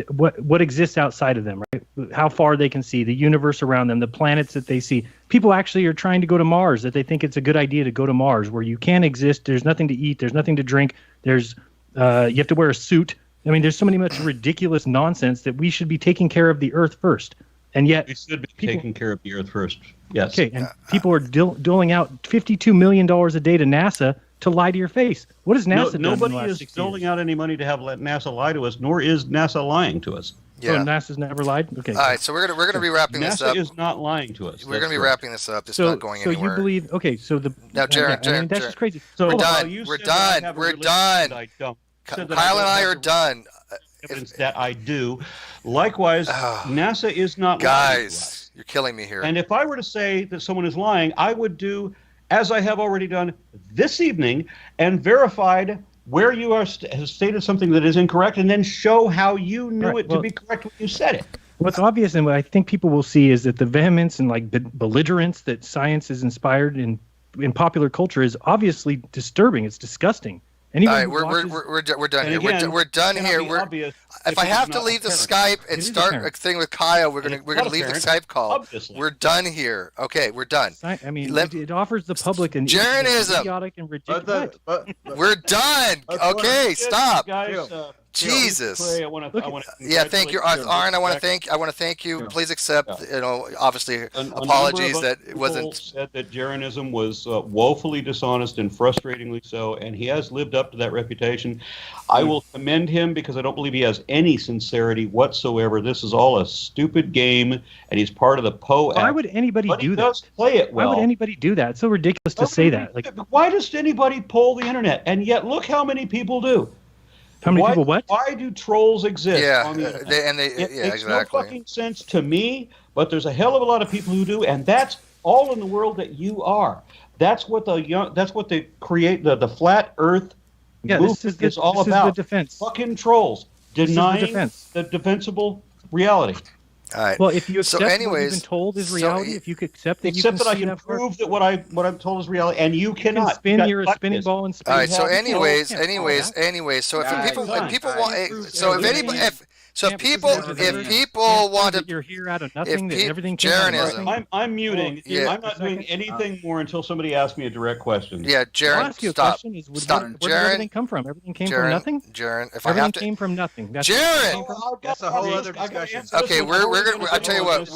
[SPEAKER 8] what exists outside of them, right? How far they can see, the universe around them, the planets that they see. People actually are trying to go to Mars, that they think it's a good idea to go to Mars, where you can't exist, there's nothing to eat, there's nothing to drink, there's you have to wear a suit. I mean, there's so much ridiculous nonsense that we should be taking care of the Earth first. And yet
[SPEAKER 7] we should be taking care of the Earth first. Yes.
[SPEAKER 8] Okay, and people are doling out $52 million a day to NASA to lie to your face. What has NASA done?
[SPEAKER 7] Nobody is doling out any money to have let NASA lie to us, nor is NASA lying to us.
[SPEAKER 8] Yeah. So NASA's never lied? Okay.
[SPEAKER 9] All right, so we're gonna be wrapping this up.
[SPEAKER 7] NASA is not lying to us.
[SPEAKER 9] We're gonna be wrapping this up. It's not going anywhere.
[SPEAKER 8] So you believe? Okay, so
[SPEAKER 9] now, Jaron,
[SPEAKER 8] that's just crazy. So
[SPEAKER 9] we're done. We're done. We're done. Kyle and I are done.
[SPEAKER 7] Evidence that I do. Likewise, NASA is not lying to us.
[SPEAKER 9] You're killing me here.
[SPEAKER 7] And if I were to say that someone is lying, I would do as I have already done this evening and verified where you have stated something that is incorrect, and then show how you knew it to be correct when you said it.
[SPEAKER 8] What's obvious and what I think people will see is that the vehemence and like belligerence that science is inspired in popular culture is obviously disturbing. It's disgusting.
[SPEAKER 9] All right, we're done here.
[SPEAKER 7] Again,
[SPEAKER 9] we're done here. If I have to leave the Skype and start a thing with Kyle, we're gonna leave the Skype call.
[SPEAKER 7] Obviously.
[SPEAKER 9] We're done here. Okay, we're done.
[SPEAKER 8] I mean, it offers the public an idiotic and ridiculous.
[SPEAKER 9] We're done. Okay, stop.
[SPEAKER 7] Guys,
[SPEAKER 9] Jesus.
[SPEAKER 7] Yeah,
[SPEAKER 9] thank you, Arn. I want to thank you. Please accept. Obviously, apologies that it wasn't.
[SPEAKER 7] Said that Jaronism was woefully dishonest and frustratingly so, and he has lived up to that reputation. I will commend him because I don't believe he has any sincerity whatsoever. This is all a stupid game, and he's part of the Poe.
[SPEAKER 8] Why would anybody do that?
[SPEAKER 7] He does play it well.
[SPEAKER 8] Why would anybody do that? It's so ridiculous to say that. Like,
[SPEAKER 7] why does anybody poll the internet? And yet, look how many people do.
[SPEAKER 8] How many people what?
[SPEAKER 7] Why do trolls exist on the internet?
[SPEAKER 9] It makes
[SPEAKER 7] exactly. No fucking sense to me, but there's a hell of a lot of people who do, and that's all in the world that you are. That's what the the flat Earth movement is all about.
[SPEAKER 8] The defense.
[SPEAKER 7] Fucking trolls denying the defensible reality.
[SPEAKER 9] All right.
[SPEAKER 8] Well, if you accept what you've been told is reality, if you could accept that,
[SPEAKER 7] I can prove that what I'm told is reality, and you cannot.
[SPEAKER 8] You're a spinning ball and spin.
[SPEAKER 9] All right. So, anyways. So, if people want, so if people want to,
[SPEAKER 8] you're here out of nothing. That everything
[SPEAKER 7] I'm muting. I'm not doing anything more until somebody asks me a direct question.
[SPEAKER 9] Yeah, Jaron,
[SPEAKER 8] I'll ask you a question. Where did everything come from? Everything came from nothing.
[SPEAKER 9] Jaron, if
[SPEAKER 8] everything came from nothing.
[SPEAKER 9] Jaron,
[SPEAKER 3] that's a whole other discussion.
[SPEAKER 9] Okay, we're gonna. I'll tell you what.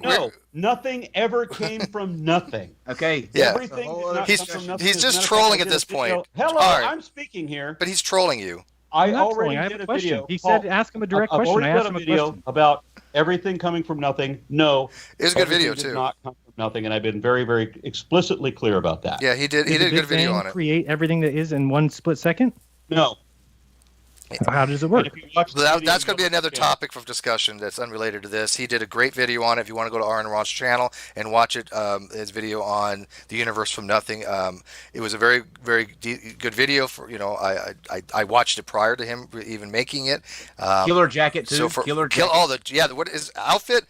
[SPEAKER 7] No, nothing ever came from nothing.
[SPEAKER 3] Okay.
[SPEAKER 9] Yeah.
[SPEAKER 7] Everything.
[SPEAKER 9] He's just trolling at this point.
[SPEAKER 7] Hello, I'm speaking here.
[SPEAKER 9] But he's trolling you.
[SPEAKER 7] I already did a video.
[SPEAKER 8] He said, "Ask him a direct question."
[SPEAKER 7] I've already done a video about everything coming from nothing. No,
[SPEAKER 9] it was a good video too.
[SPEAKER 7] Did not come from nothing, and I've been very, very explicitly clear about that.
[SPEAKER 9] Yeah, he did. He did a good video on it.
[SPEAKER 8] Create everything that is in one split second.
[SPEAKER 7] No.
[SPEAKER 8] How does it work?
[SPEAKER 9] That's going to be another topic for discussion that's unrelated to this. He did a great video on it. If you want to go to Aaron Ross' channel and watch it, his video on the universe from nothing, it was a very, very good video. For I watched it prior to him even making it.
[SPEAKER 3] Killer jacket too.
[SPEAKER 9] So for
[SPEAKER 3] Killer jacket.
[SPEAKER 9] what is outfit?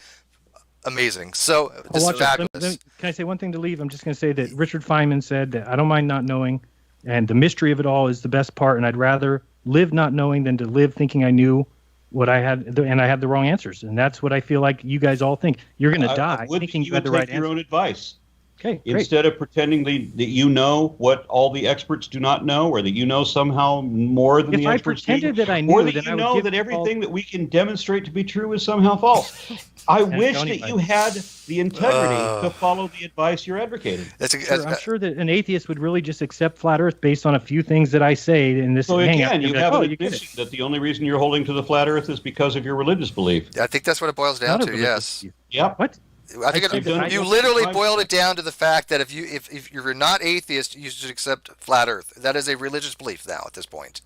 [SPEAKER 9] Amazing. So this
[SPEAKER 8] I'll
[SPEAKER 9] is
[SPEAKER 8] watch
[SPEAKER 9] fabulous.
[SPEAKER 8] it. Can I say one thing to leave? I'm just going to say that Richard Feynman said that I don't mind not knowing, and the mystery of it all is the best part, and I'd rather live not knowing than to live thinking I knew what I had, and I had the wrong answers. And that's what I feel like you guys all think. You're going to die thinking you had the right
[SPEAKER 7] your
[SPEAKER 8] answer.
[SPEAKER 7] own advice.
[SPEAKER 8] Okay,
[SPEAKER 7] Instead of pretending that you know what all the experts do not know, or that you know somehow more than
[SPEAKER 8] If
[SPEAKER 7] the
[SPEAKER 8] I
[SPEAKER 7] experts
[SPEAKER 8] pretended
[SPEAKER 7] do,
[SPEAKER 8] that I
[SPEAKER 7] or
[SPEAKER 8] knew,
[SPEAKER 7] that
[SPEAKER 8] then
[SPEAKER 7] you
[SPEAKER 8] I would
[SPEAKER 7] know
[SPEAKER 8] give
[SPEAKER 7] that
[SPEAKER 8] you
[SPEAKER 7] everything that we can demonstrate to be true is somehow false. I wish that you had the integrity to follow the advice you're advocating.
[SPEAKER 8] I'm sure that an atheist would really just accept flat Earth based on a few things that I say in this
[SPEAKER 7] So
[SPEAKER 8] hangout.
[SPEAKER 7] again, you have an admission that the only reason you're holding to the flat Earth is because of your religious belief.
[SPEAKER 9] I think that's what it boils down to. Yes.
[SPEAKER 7] Yep.
[SPEAKER 8] What?
[SPEAKER 9] I think you literally boiled it down to the fact that if you're not atheist, you should accept flat Earth. That is a religious belief now at this point.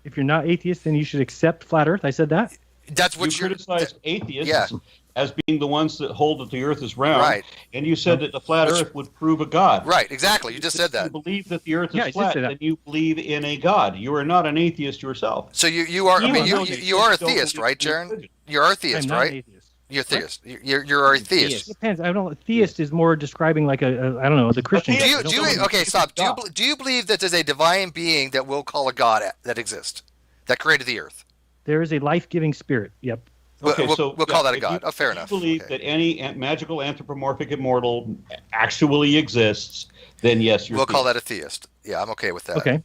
[SPEAKER 8] If you're not atheist, then you should accept flat Earth. I said that.
[SPEAKER 9] That's what
[SPEAKER 7] you criticized atheists as being the ones that hold that the Earth is round,
[SPEAKER 9] right?
[SPEAKER 7] And you said that the flat Earth would prove a god.
[SPEAKER 9] Right, exactly. You just said that.
[SPEAKER 7] If you believe that the Earth is flat, then you believe in a god. You are not an atheist yourself.
[SPEAKER 9] So you are. I mean, you are a theist, right, Jaron? You're a theist, right? You're a theist. You're a theist.
[SPEAKER 8] It depends. I don't. Theist is more describing like a I don't know, the Christian.
[SPEAKER 9] Okay, stop. Do you believe that there's a divine being that we'll call a god that exists, that created the Earth?
[SPEAKER 8] There is a life-giving spirit. Yep.
[SPEAKER 7] Okay,
[SPEAKER 9] we'll call that a god. Fair enough.
[SPEAKER 7] If you believe that any magical anthropomorphic immortal actually exists, then yes,
[SPEAKER 9] we'll call that a theist. Yeah, I'm okay with that.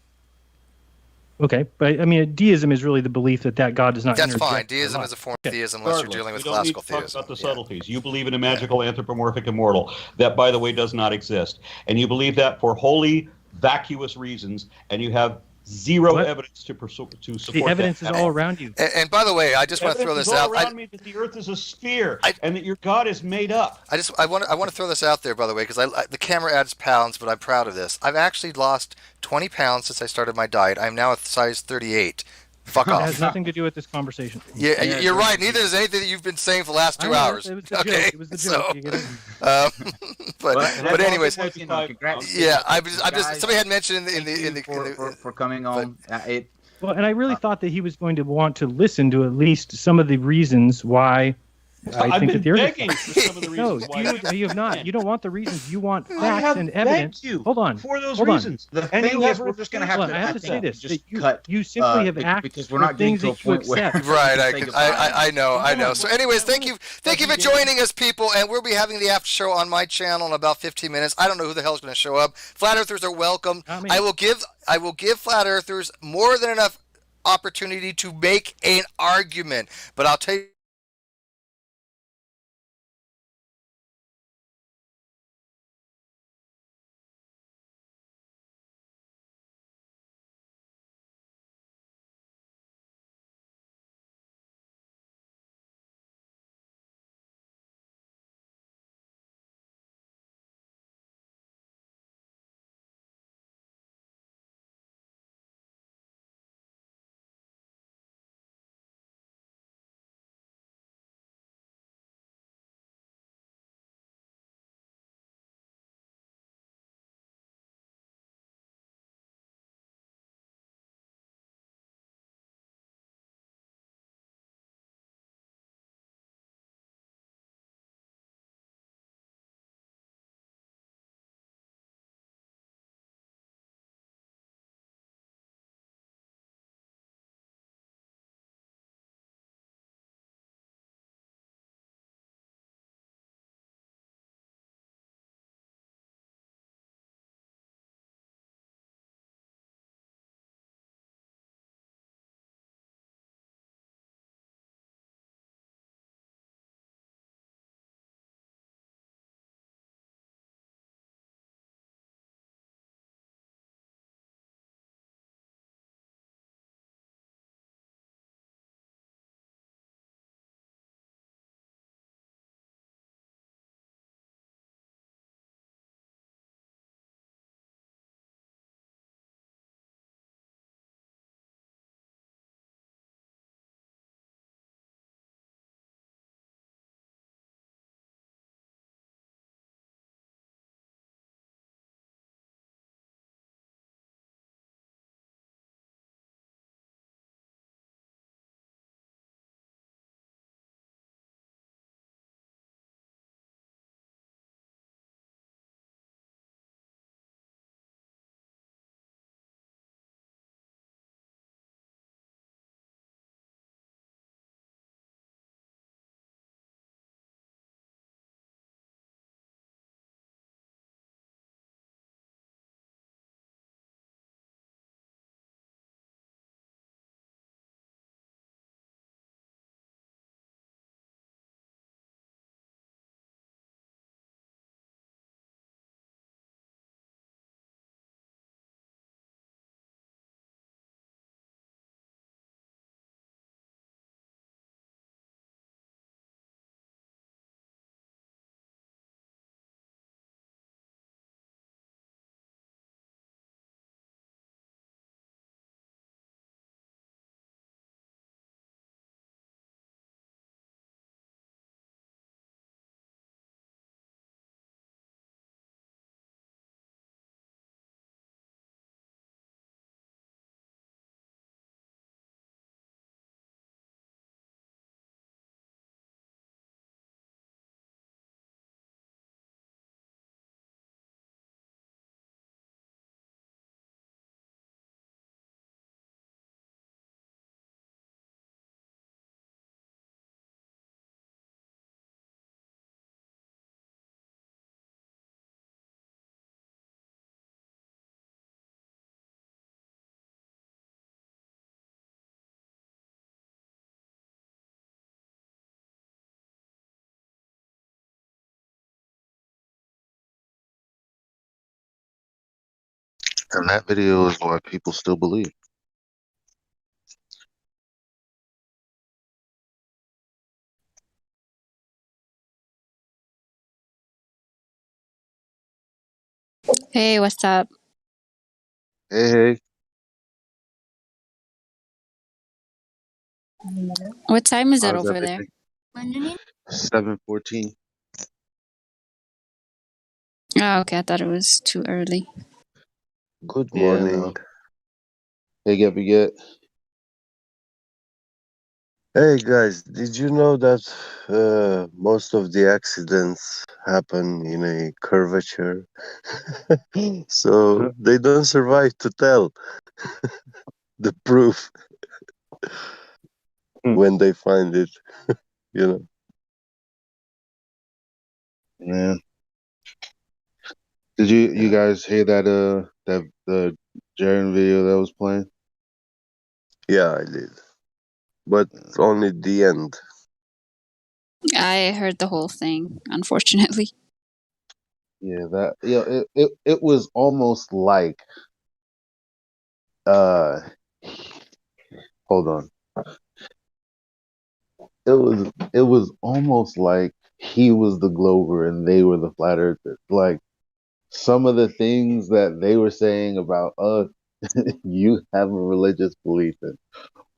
[SPEAKER 8] Okay, but I mean, deism is really the belief that God does not.
[SPEAKER 9] That's fine. Deism is a form of theism unless you're dealing with classical theism.
[SPEAKER 7] Talk about the subtleties. You believe in a magical anthropomorphic immortal that, by the way, does not exist, and you believe that for wholly vacuous reasons, and you have zero evidence to support
[SPEAKER 8] the evidence is all around you.
[SPEAKER 9] And by the way, I just want to throw this out.
[SPEAKER 7] Around me that the Earth is a sphere and that your God is made up.
[SPEAKER 9] I want to throw this out there, by the way, because the camera adds pounds, but I'm proud of this. I've actually lost 20 pounds since I started my diet. I'm now a size 38. Fuck off.
[SPEAKER 8] It has nothing to do with this conversation.
[SPEAKER 9] Yeah, you're right. Neither does anything that you've been saying for the last 2 hours.
[SPEAKER 8] It was the joke. It was the joke. You get it?
[SPEAKER 9] But anyways, yeah, I just somebody had mentioned
[SPEAKER 3] for coming on.
[SPEAKER 8] Well, and I really thought that he was going to want to listen to at least some of the reasons why. I think that the Earth is no, you have not. You don't want the reasons. You want facts and evidence.
[SPEAKER 7] Hold
[SPEAKER 8] on.
[SPEAKER 7] For those reasons.
[SPEAKER 3] The thing is, we're just going to have to.
[SPEAKER 8] I have to say this.
[SPEAKER 3] Just
[SPEAKER 8] you simply have acted
[SPEAKER 3] because we're not getting to a point where.
[SPEAKER 9] Right. I know. So, anyways, thank you for joining us, people, and we'll be having the after show on my channel in about 15 minutes. I don't know who the hell is going to show up. Flat Earthers are welcome. I will give Flat Earthers more than enough opportunity to make an argument, but I'll tell you.
[SPEAKER 12] And that video is why people still believe.
[SPEAKER 15] Hey, what's up?
[SPEAKER 12] Hey,
[SPEAKER 15] What time is it
[SPEAKER 12] how's
[SPEAKER 15] over there?
[SPEAKER 12] everything? 7:14.
[SPEAKER 15] Oh, okay. I thought it was too early.
[SPEAKER 16] Good
[SPEAKER 12] Yeah,
[SPEAKER 16] morning.
[SPEAKER 12] no. Hey, get.
[SPEAKER 16] Hey guys, did you know that most of the accidents happen in a curvature? So they don't survive to tell the proof when they find it, you know.
[SPEAKER 12] Yeah. Did you guys hear that the Jaren video that was playing?
[SPEAKER 16] Yeah, I did. But only the end.
[SPEAKER 15] I heard the whole thing, unfortunately.
[SPEAKER 12] Yeah, that it was almost like uh hold on. It was almost like he was the Glover and they were the flat earthers. Like some of the things that they were saying about us, you have a religious belief in.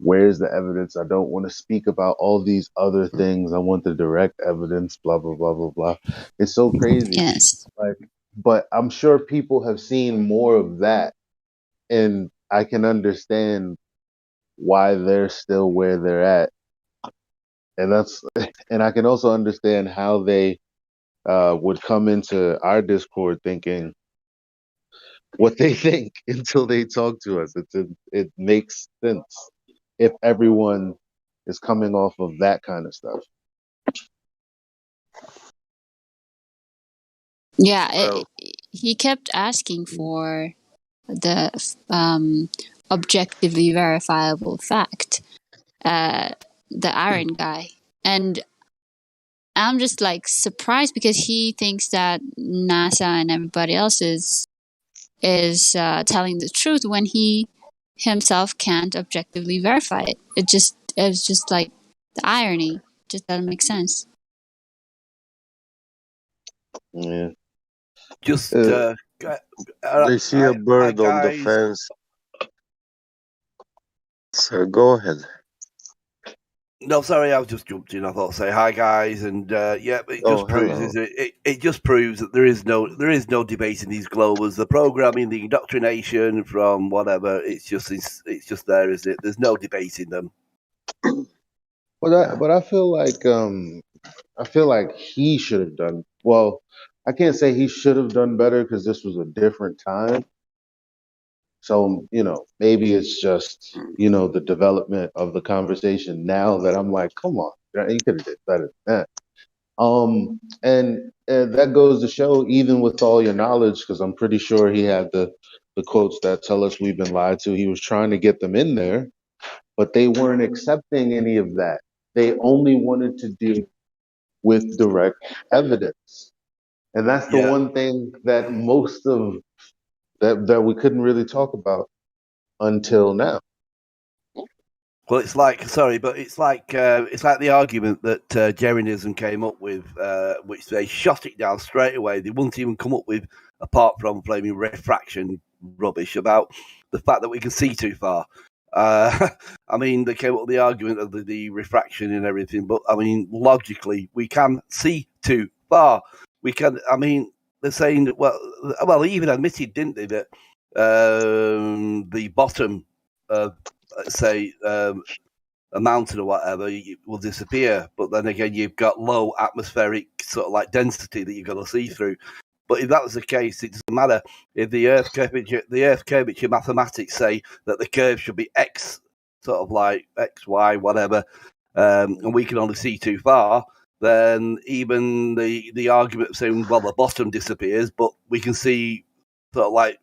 [SPEAKER 12] Where's the evidence? I don't want to speak about all these other things. I want the direct evidence, blah, blah, blah, blah, blah. It's so crazy.
[SPEAKER 15] Yes.
[SPEAKER 12] Like, but I'm sure people have seen more of that. And I can understand why they're still where they're at. And and I can also understand how they would come into our Discord thinking what they think until they talk to us. It makes sense if everyone is coming off of that kind of stuff.
[SPEAKER 15] Yeah,
[SPEAKER 16] Well,
[SPEAKER 15] he kept asking for the objectively verifiable fact, the Iron guy. And I'm just like surprised because he thinks that NASA and everybody else is telling the truth when he himself can't objectively verify it. It's just like the irony just doesn't make sense.
[SPEAKER 12] Yeah.
[SPEAKER 19] Just
[SPEAKER 16] they see a bird on the fence. So go ahead.
[SPEAKER 19] No, sorry, I was just jumped in. I thought I'd say hi, guys, and yeah, it
[SPEAKER 16] Oh,
[SPEAKER 19] just proves
[SPEAKER 16] hello.
[SPEAKER 19] it just proves that there is no debate in these Globers. The programming, the indoctrination from whatever, it's just there, is it? There's no debating them.
[SPEAKER 12] But I feel like he should have done well. I can't say he should have done better because this was a different time. So, maybe it's just, the development of the conversation now that I'm like, come on, you could have did better than that. And that goes to show, even with all your knowledge, because I'm pretty sure he had the quotes that tell us we've been lied to. He was trying to get them in there, but they weren't accepting any of that. They only wanted to deal with direct evidence. And that's the one thing that most of that we couldn't really talk about until now.
[SPEAKER 19] Well, it's like the argument that Jerinism came up with, which they shot it down straight away. They wouldn't even come up with, apart from blaming refraction rubbish, about the fact that we can see too far. I mean, they came up with the argument of the refraction and everything, but I mean, logically, we can see too far. We can. I mean, they're saying that. Well, they even admitted, didn't they, that the bottom of, say, a mountain or whatever will disappear. But then again, you've got low atmospheric sort of like density that you've got to see through. But if that was the case, it doesn't matter if the Earth curvature mathematics say that the curve should be X, sort of like X, Y, whatever, and we can only see too far. Then even the argument of saying, well, the bottom disappears, but we can see sort of like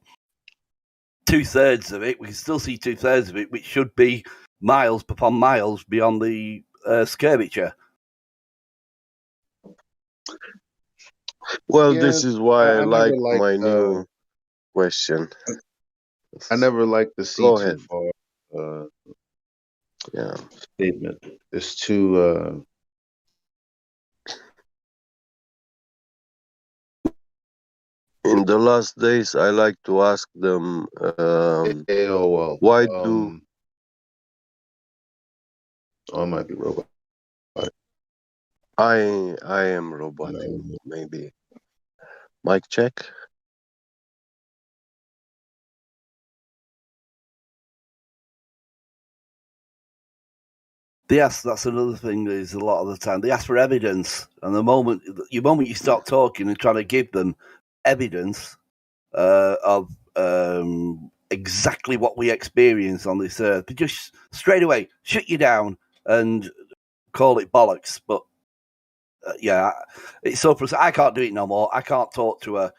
[SPEAKER 19] 2/3 of it. We can still see 2/3 of it, which should be miles upon miles beyond the curvature.
[SPEAKER 16] Well,
[SPEAKER 12] Yeah,
[SPEAKER 16] this is why I
[SPEAKER 12] I never
[SPEAKER 16] like
[SPEAKER 12] liked
[SPEAKER 16] my new question.
[SPEAKER 12] I never liked the see
[SPEAKER 16] Go
[SPEAKER 12] too
[SPEAKER 16] ahead.
[SPEAKER 12] far
[SPEAKER 16] Yeah.
[SPEAKER 12] statement. It's too.
[SPEAKER 16] In the last days, I like to ask them,
[SPEAKER 12] AOL.
[SPEAKER 16] why do
[SPEAKER 12] I might be robot.
[SPEAKER 16] I am robotic? Maybe. Mic check.
[SPEAKER 19] Yes, that's another thing. Is a lot of the time they ask for evidence, and the moment you start talking and trying to give them evidence of exactly what we experience on this earth, they just straight away shut you down and call it bollocks. But yeah, it's so frustrating. I can't do it no more. I can't talk to an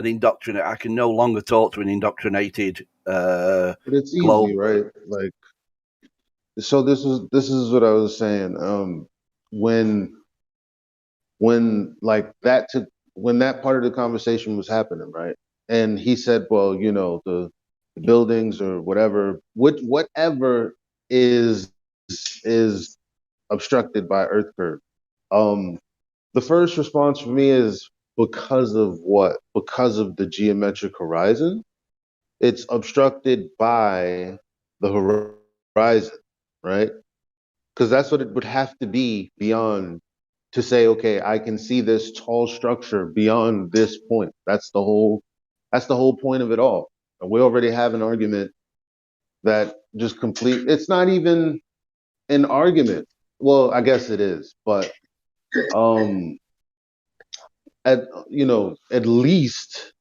[SPEAKER 19] indoctrinate. I can no longer talk to an indoctrinated
[SPEAKER 12] But it's
[SPEAKER 19] globe.
[SPEAKER 12] easy, right? Like, so this is what I was saying. When like that took when that part of the conversation was happening, right? And he said, well, you know, the buildings or whatever, whatever is is obstructed by Earth curve. Um, the first response for me is because of what? Because of the geometric horizon. It's obstructed by the horizon, right? Because that's what it would have to be beyond to say, okay, I can see this tall structure beyond this point. That's the whole point of it all. And we already have an argument that just complete it's not even an argument. Well, I guess it is, but um at at least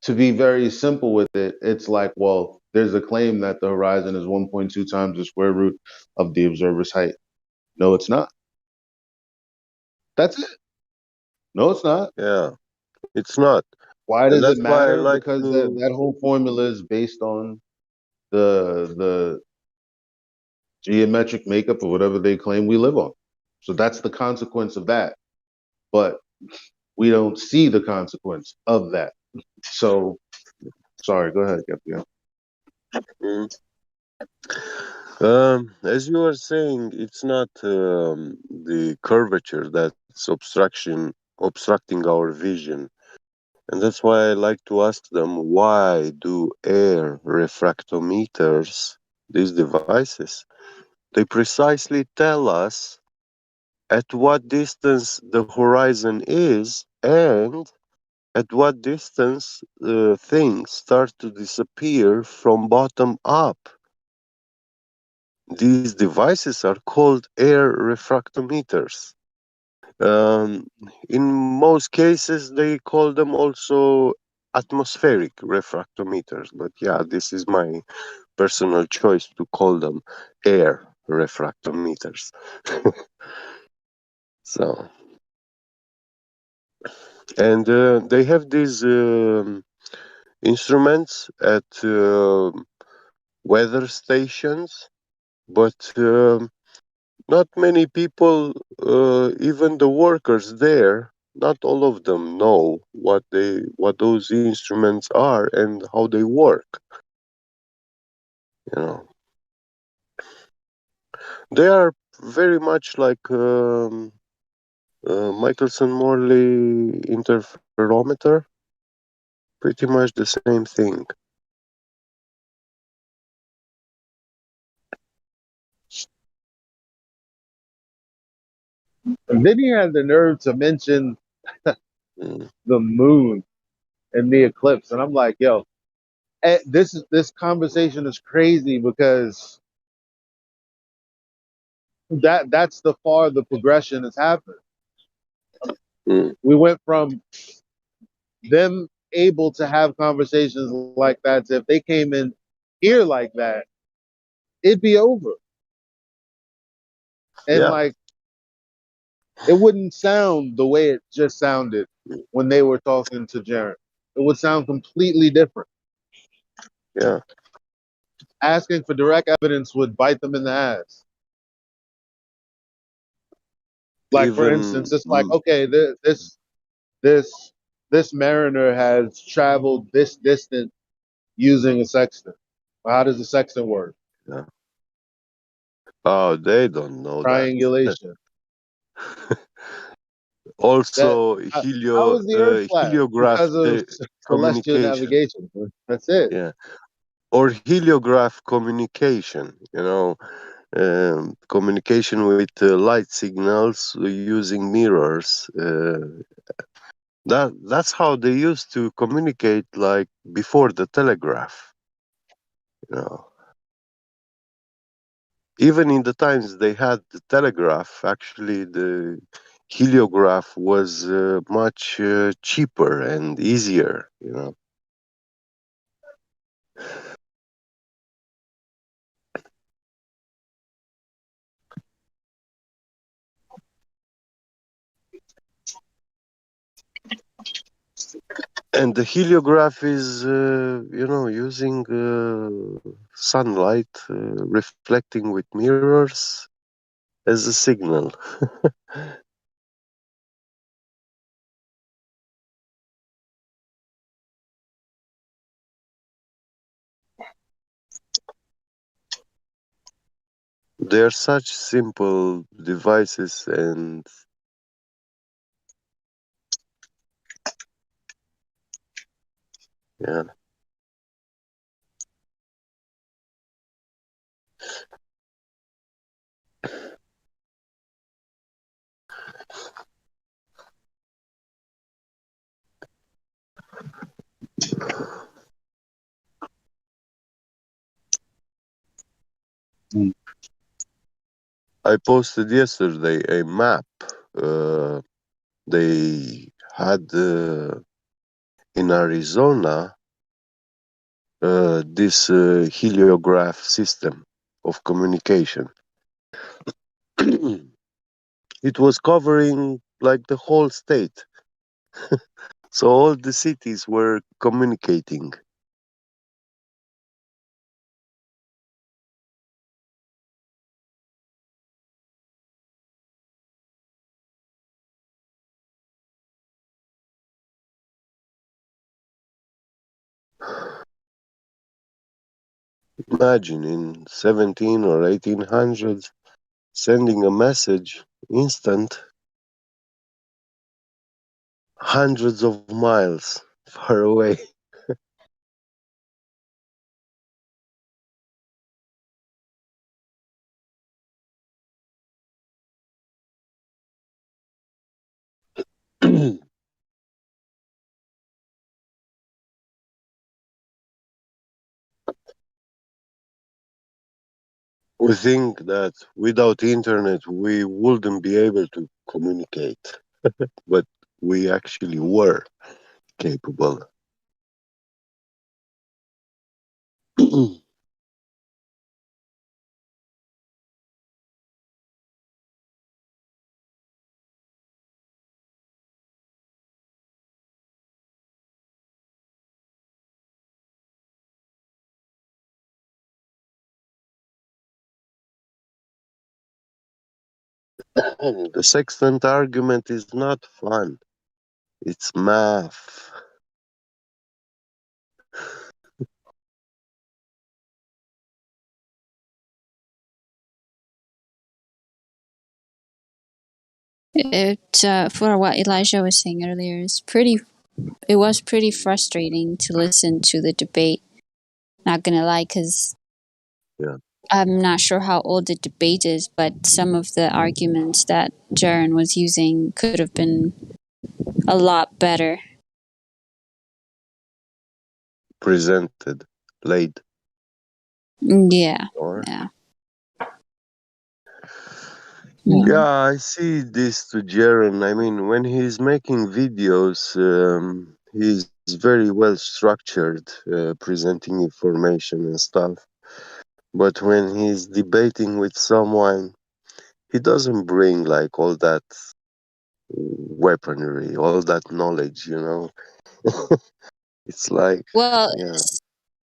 [SPEAKER 12] to be very simple with it, it's like, well, there's a claim that the horizon is 1.2 times the square root of the observer's height. No, it's not. That's it. No, it's not.
[SPEAKER 16] Yeah, it's not.
[SPEAKER 12] Why
[SPEAKER 16] And
[SPEAKER 12] does it
[SPEAKER 16] that's why I
[SPEAKER 12] matter?
[SPEAKER 16] like
[SPEAKER 12] Because
[SPEAKER 16] to.
[SPEAKER 12] that whole formula is based on the geometric makeup of whatever they claim we live on. So that's the consequence of that. But we don't see the consequence of that. So sorry, go ahead, Gabriel.
[SPEAKER 16] Mm. As you were saying, it's not the curvature that's obstructing our vision. And that's why I like to ask them, why do air refractometers, these devices, they precisely tell us at what distance the horizon is and at what distance things start to disappear from bottom up. These devices are called air refractometers. Um, in most cases, they call them also atmospheric refractometers. But yeah, this is my personal choice to call them air refractometers. So, and they have these instruments at weather stations, but not many people, even the workers there, not all of them know what those instruments are and how they work. You know, they are very much like Michelson-Morley interferometer, pretty much the same thing.
[SPEAKER 12] And then he had the nerve to mention the moon and the eclipse, and I'm like, yo, this conversation is crazy because that's the far the progression has happened. We went from them able to have conversations like that to if they came in here like that, it'd be over. And
[SPEAKER 16] Yeah.
[SPEAKER 12] like it wouldn't sound the way it just sounded when they were talking to Jared. It would sound completely different.
[SPEAKER 16] Yeah.
[SPEAKER 12] Asking for direct evidence would bite them in the ass. Like for instance, it's like, okay, this mariner has traveled this distance using a sextant. How does the sextant work?
[SPEAKER 16] Yeah. Oh, they don't know that.
[SPEAKER 12] Triangulation.
[SPEAKER 16] Also,
[SPEAKER 12] How is the Earth flat?
[SPEAKER 16] heliograph
[SPEAKER 12] Because of celestial
[SPEAKER 16] communication.
[SPEAKER 12] navigation. That's it.
[SPEAKER 16] Yeah. Or heliograph communication, communication with light signals using mirrors. That's how they used to communicate, like before the telegraph. You know, even in the times they had the telegraph, actually the heliograph was much cheaper and easier. And the heliograph is, using sunlight reflecting with mirrors as a signal. They're such simple devices, and yeah. I posted yesterday a map. They had in Arizona this heliograph system of communication. It was covering like the whole state. So all the cities were communicating. Imagine in 17 or 1800s sending a message instant, hundreds of miles far away. We think that without internet we wouldn't be able to communicate, but we actually were capable. The sextant argument is not fun. It's math.
[SPEAKER 15] For what Elijah was saying earlier, it was pretty frustrating to listen to the debate. Not gonna lie, because I'm not sure how old the debate is, but some of the arguments that Jaren was using could have been a lot better.
[SPEAKER 16] Presented, laid.
[SPEAKER 15] Yeah. Yeah.
[SPEAKER 16] Yeah, I see this to Jaren. I mean, when he's making videos, he's very well structured, presenting information and stuff. But when he's debating with someone, he doesn't bring like all that weaponry, all that knowledge. It's like,
[SPEAKER 15] Well,
[SPEAKER 16] yeah,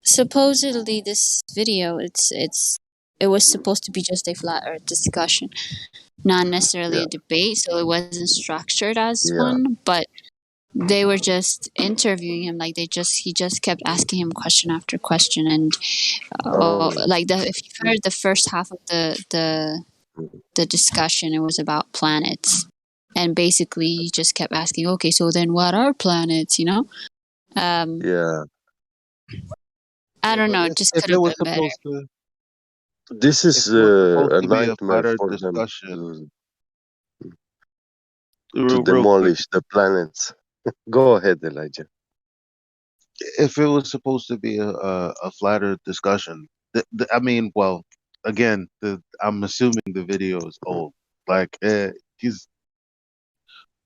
[SPEAKER 15] supposedly this video, it was supposed to be just a flat earth discussion, not necessarily a debate, so it wasn't structured as one. But they were just interviewing him. Like he just kept asking him question after question, and like if you heard the first half of the discussion, it was about planets, and basically he just kept asking, okay, so then what are planets? You know,
[SPEAKER 16] Yeah.
[SPEAKER 15] I don't
[SPEAKER 12] But
[SPEAKER 15] know. It just
[SPEAKER 12] if
[SPEAKER 15] could
[SPEAKER 12] it
[SPEAKER 15] have
[SPEAKER 12] was
[SPEAKER 15] been better.
[SPEAKER 12] supposed to,
[SPEAKER 16] This
[SPEAKER 12] if
[SPEAKER 16] is
[SPEAKER 12] it was supposed
[SPEAKER 16] a
[SPEAKER 12] to be a
[SPEAKER 16] nightmare
[SPEAKER 12] flatter
[SPEAKER 16] for them
[SPEAKER 12] discussion,
[SPEAKER 16] to
[SPEAKER 12] real quick,
[SPEAKER 16] demolish the planets. Go ahead, Elijah.
[SPEAKER 12] if it was supposed to be a flatter discussion, I mean, well, again, I'm assuming the video is old. Like, he's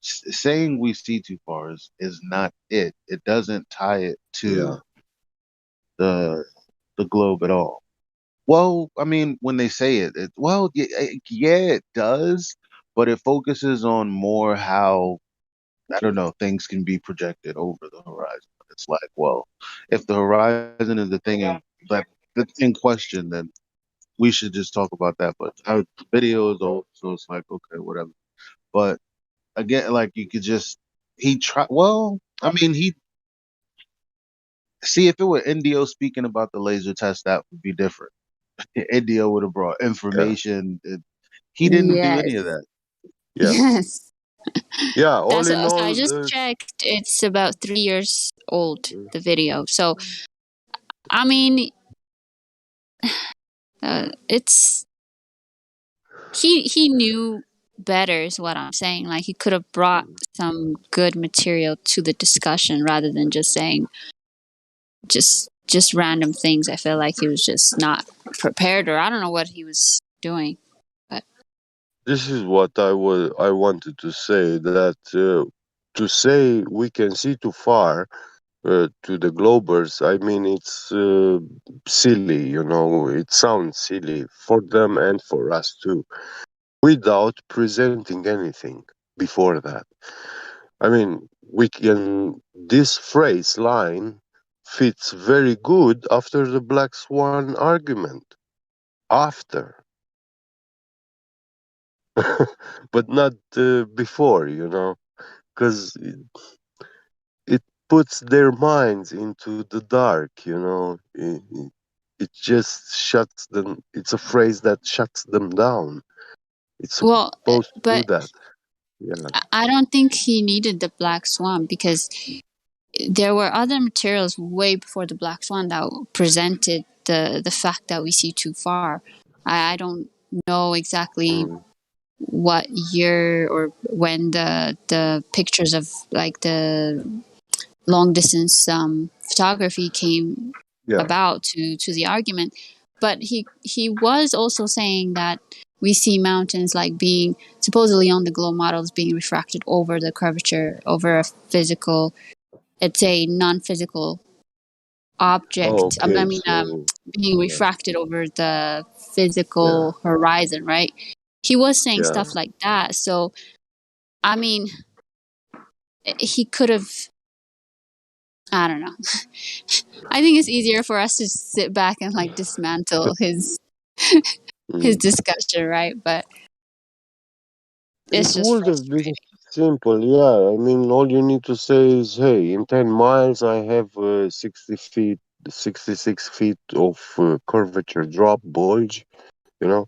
[SPEAKER 12] saying we see too far is not it. It doesn't tie it
[SPEAKER 16] Yeah.
[SPEAKER 12] to the globe at all. Well, I mean, when they say well, yeah, it does, but it focuses on more how, I don't know, things can be projected over the horizon. It's like, well, if the horizon is the thing that's in question, then we should just talk about that. But the video is old, so it's like, okay, whatever. But again, like you could just he try. Well, I mean, he see if it were Indio speaking about the laser test, that would be different. Indio would have brought
[SPEAKER 16] Yeah.
[SPEAKER 12] information. He didn't do
[SPEAKER 15] Yes.
[SPEAKER 12] any of that.
[SPEAKER 16] Yeah.
[SPEAKER 15] Yes.
[SPEAKER 16] Yeah. All
[SPEAKER 15] That's
[SPEAKER 16] in
[SPEAKER 15] what, so I
[SPEAKER 16] all,
[SPEAKER 15] just checked. It's about 3 years old, the video. So I mean, it's he knew better is what I'm saying. Like he could have brought some good material to the discussion rather than just saying just random things. I feel like he was just not prepared, or I don't know what he was doing. But
[SPEAKER 16] this is what I wanted to say, that to say we can see too far to the globers, I mean, it's silly, you know, it sounds silly for them and for us too, without presenting anything before that. I mean, this phrase line fits very good after the Black Swan argument. After. But not before, you know, because it puts their minds into the dark, you know. It just shuts them. It's a phrase that shuts them down. It's
[SPEAKER 15] well,
[SPEAKER 16] supposed to do
[SPEAKER 15] but
[SPEAKER 16] that. Yeah.
[SPEAKER 15] I don't think he needed the Black Swan because there were other materials way before the Black Swan that presented the fact that we see too far. I don't know exactly what year or when the pictures of like the long distance photography came
[SPEAKER 16] Yeah.
[SPEAKER 15] about to the argument, but he was also saying that we see mountains like being supposedly on the glow models being refracted over the curvature over a physical, it's a non-physical object. I
[SPEAKER 16] Okay.
[SPEAKER 15] mean,
[SPEAKER 16] So.
[SPEAKER 15] being
[SPEAKER 16] Yeah.
[SPEAKER 15] refracted over the
[SPEAKER 16] Yeah.
[SPEAKER 15] physical horizon, right? He was saying
[SPEAKER 16] Yeah.
[SPEAKER 15] stuff like that. So, I mean, he could have. I don't know. I think it's easier for us to sit back and like dismantle his discussion, right? But it's
[SPEAKER 16] It
[SPEAKER 15] just
[SPEAKER 16] would have been
[SPEAKER 15] frustrating.
[SPEAKER 16] simple, yeah. I mean, all you need to say is, hey, in 10 miles, I have 60 feet, 66 feet of curvature drop bulge, you know,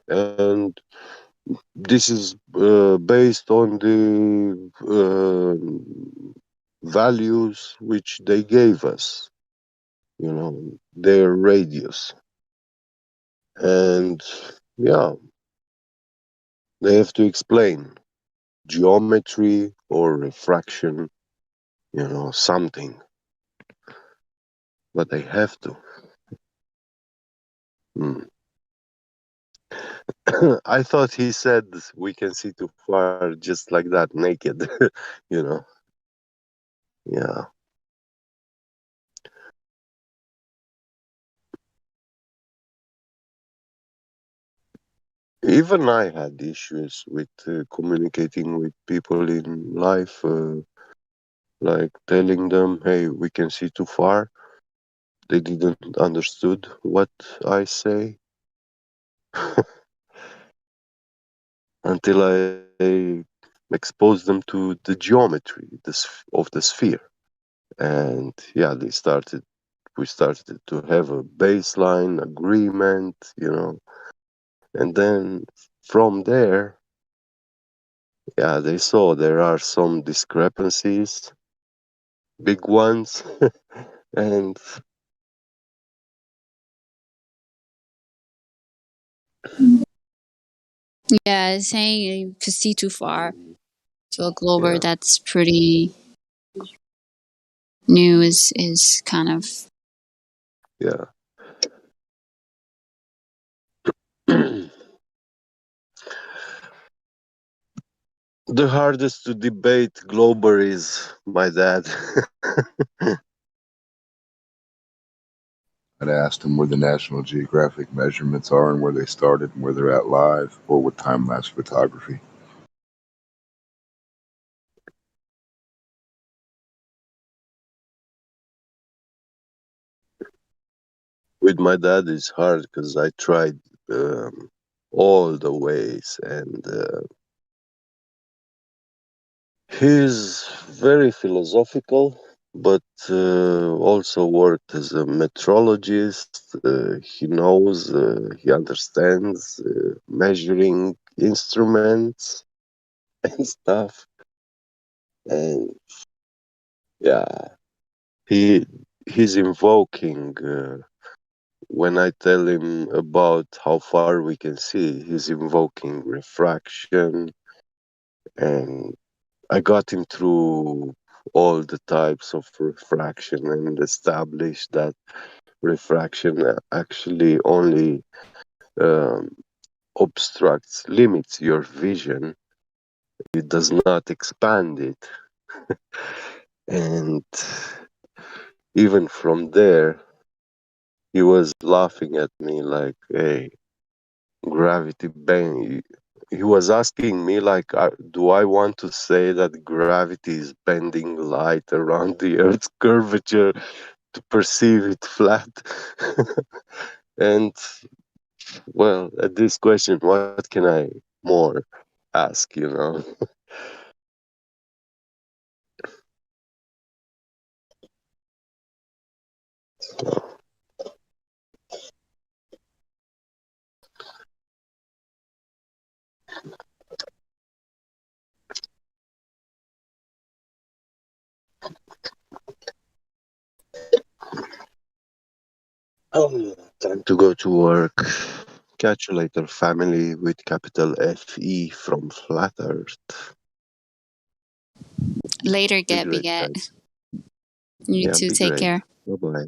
[SPEAKER 16] and this is based on the values which they gave us, you know, their radius. And yeah, they have to explain geometry or refraction, you know, something, but they have to. Mm. I thought he said we can see too far just like that, naked, you know. Yeah. Even I had issues with communicating with people in life, like telling them, hey, we can see too far. They didn't understood what I say until I expose them to the geometry of the sphere. And yeah, we started to have a baseline agreement, and then from there, yeah, they saw there are some discrepancies, big ones, and
[SPEAKER 15] Yeah, saying you could see too far to a glober
[SPEAKER 16] yeah,
[SPEAKER 15] that's pretty new is kind of
[SPEAKER 16] yeah. The hardest to debate Glober is my dad.
[SPEAKER 6] I'd asked him where the National Geographic measurements are and where they started and where they're at live, or with time-lapse photography.
[SPEAKER 16] With my dad, it's hard because I tried all the ways, and he's very philosophical, but also worked as a metrologist. He knows, he understands measuring instruments and stuff. And yeah, he's invoking when I tell him about how far we can see, he's invoking refraction, and I got him through all the types of refraction and established that refraction actually only um, limits your vision. It does not expand it. And even from there, he was laughing at me like, hey, gravity bend. He was asking me like, do I want to say that gravity is bending light around the Earth's curvature to perceive it flat? And well, at this question, what can I more ask, Time to go to work. Catch you later, family, with capital FE from Flat Earth.
[SPEAKER 15] later.
[SPEAKER 16] Be
[SPEAKER 15] Get
[SPEAKER 16] great,
[SPEAKER 15] get.
[SPEAKER 16] guys.
[SPEAKER 15] You
[SPEAKER 16] Yeah,
[SPEAKER 15] too.
[SPEAKER 16] be
[SPEAKER 15] Take
[SPEAKER 16] great.
[SPEAKER 15] care.
[SPEAKER 16] Bye-bye.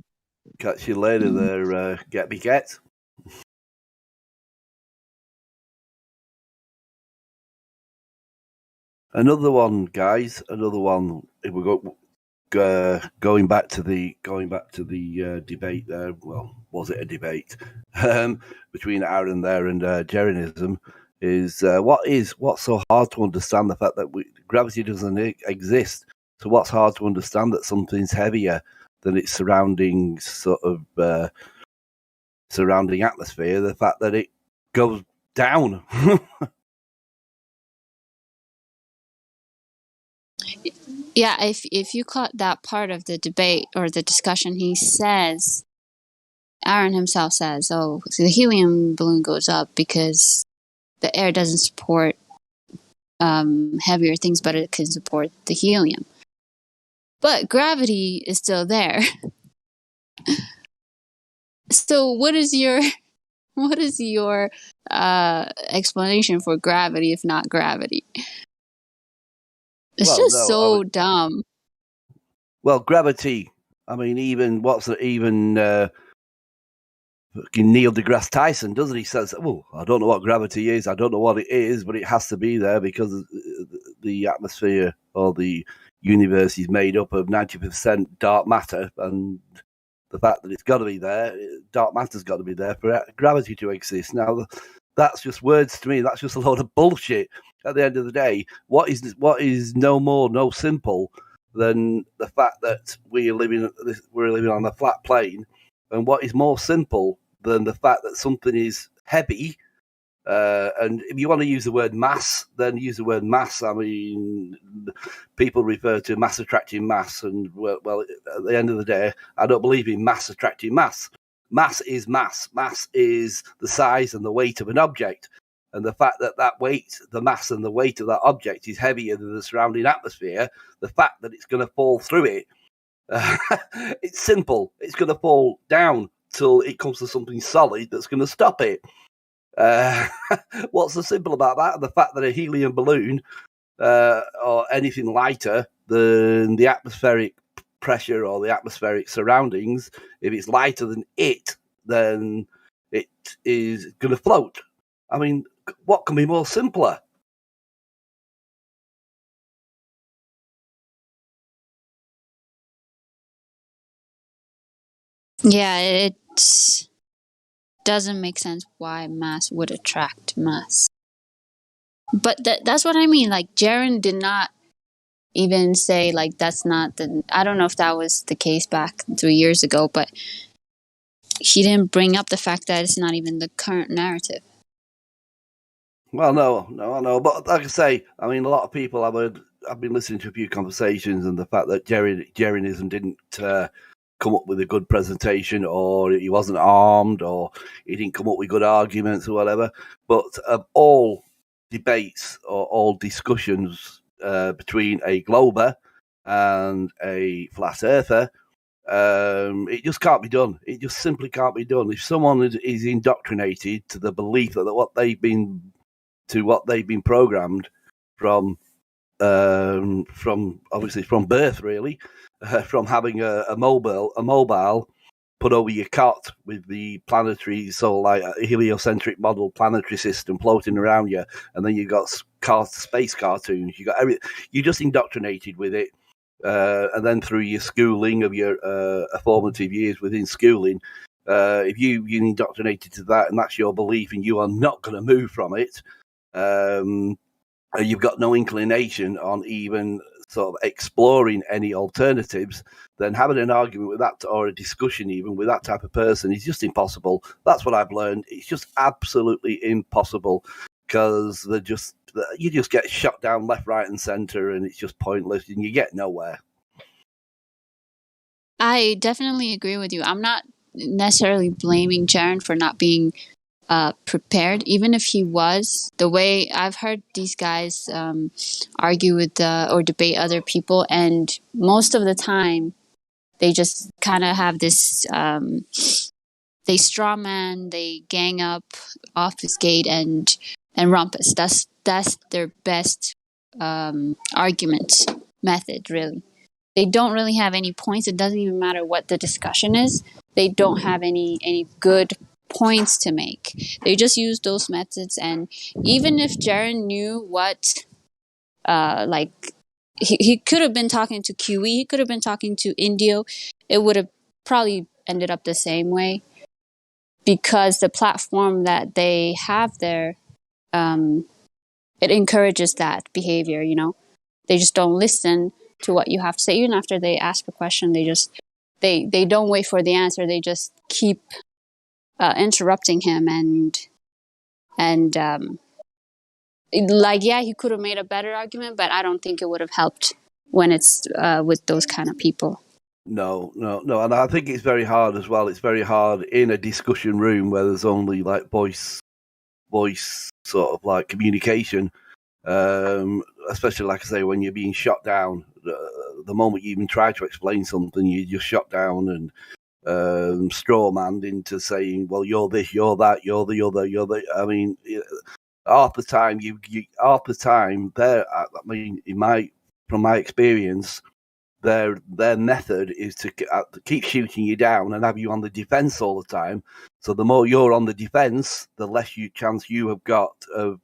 [SPEAKER 19] Catch you later there, get. Another one, guys. Another one. If we go going back to the debate there. Well, was it a debate between Aaron there and Jerinism? Is what's so hard to understand the fact that gravity doesn't exist? So what's hard to understand that something's heavier than its surrounding surrounding atmosphere? The fact that it goes down.
[SPEAKER 15] Yeah, if you caught that part of the debate or the discussion, he says, Aaron himself says, oh, so the helium balloon goes up because the air doesn't support heavier things, but it can support the helium. But gravity is still there. So what is your explanation for gravity if not gravity? It's just so dumb.
[SPEAKER 19] Well, gravity. I mean, even Neil deGrasse Tyson, doesn't he? Says, "Oh, I don't know what gravity is. I don't know what it is, but it has to be there because the atmosphere or the universe is made up of 90% dark matter, and the fact that it's got to be there, dark matter's got to be there for gravity to exist." Now, that's just words to me. That's just a load of bullshit. At the end of the day, what is no simple than the fact that we're living on a flat plane, and what is more simple than the fact that something is heavy And if you want to use the word mass, then use the word mass. I mean, people refer to mass attracting mass, and well, at the end of the day, I don't believe in mass attracting mass. Mass is mass. Mass is the size and the weight of an object. And the fact that that weight, the mass and the weight of that object is heavier than the surrounding atmosphere, the fact that it's going to fall through it, it's simple. It's going to fall down till it comes to something solid that's going to stop it. What's so simple about that? The fact that a helium balloon or anything lighter than the atmospheric pressure or the atmospheric surroundings, if it's lighter than it, then it is going to float. I mean, what can be more simpler?
[SPEAKER 15] Yeah, it doesn't make sense why mass would attract mass. But that's what I mean. Like, Jaren did not even say, like, that's not the... I don't know if that was the case back 3 years ago, but he didn't bring up the fact that it's not even the current narrative.
[SPEAKER 19] Well, no. But like I say, I mean, a lot of people I've been listening to a few conversations, and the fact that Jerinism didn't come up with a good presentation, or he wasn't armed, or he didn't come up with good arguments or whatever. But of all debates or all discussions between a glober and a flat earther, it just can't be done. It just simply can't be done. If someone is indoctrinated to the belief that what they've been programmed from obviously from birth, really, from having a mobile put over your cot with the planetary, so like a heliocentric model planetary system floating around you, and then you got space cartoons. You're just indoctrinated with it, and then through your schooling of your formative years within schooling, if you're indoctrinated to that, and that's your belief, and you are not going to move from it. You've got no inclination on even sort of exploring any alternatives, then having an argument with that, or a discussion even with that type of person, is just impossible. That's what I've learned. It's just absolutely impossible, because you just get shot down left, right, and centre, and it's just pointless, and you get nowhere.
[SPEAKER 15] I definitely agree with you. I'm not necessarily blaming Jaren for not being prepared, even if he was. The way I've heard these guys argue with or debate other people, and most of the time they just kind of have this they straw man, they gang up, obfuscate, and rumpus. That's their best argument method, really. They don't really have any points. It doesn't even matter what the discussion is. They don't have any good points to make. They just use those methods, and even if Jaren knew what he could have been talking to QE, he could have been talking to Indio, it would have probably ended up the same way, because the platform that they have there, it encourages that behavior. They just don't listen to what you have to say. Even after they ask a question, they don't wait for the answer. They just keep interrupting him, and he could have made a better argument, but I don't think it would have helped when it's with those kind of people.
[SPEAKER 19] No, and I think it's very hard as well. It's very hard in a discussion room where there's only like voice sort of like communication, especially like I say, when you're being shot down. The moment you even try to explain something, you're just shot down and strawmanned into saying, well, you're this, you're that, you're the other, you're the... I mean, half the time, half the time, from my experience, their method is to keep shooting you down and have you on the defense all the time. So the more you're on the defense, the less chance you have got of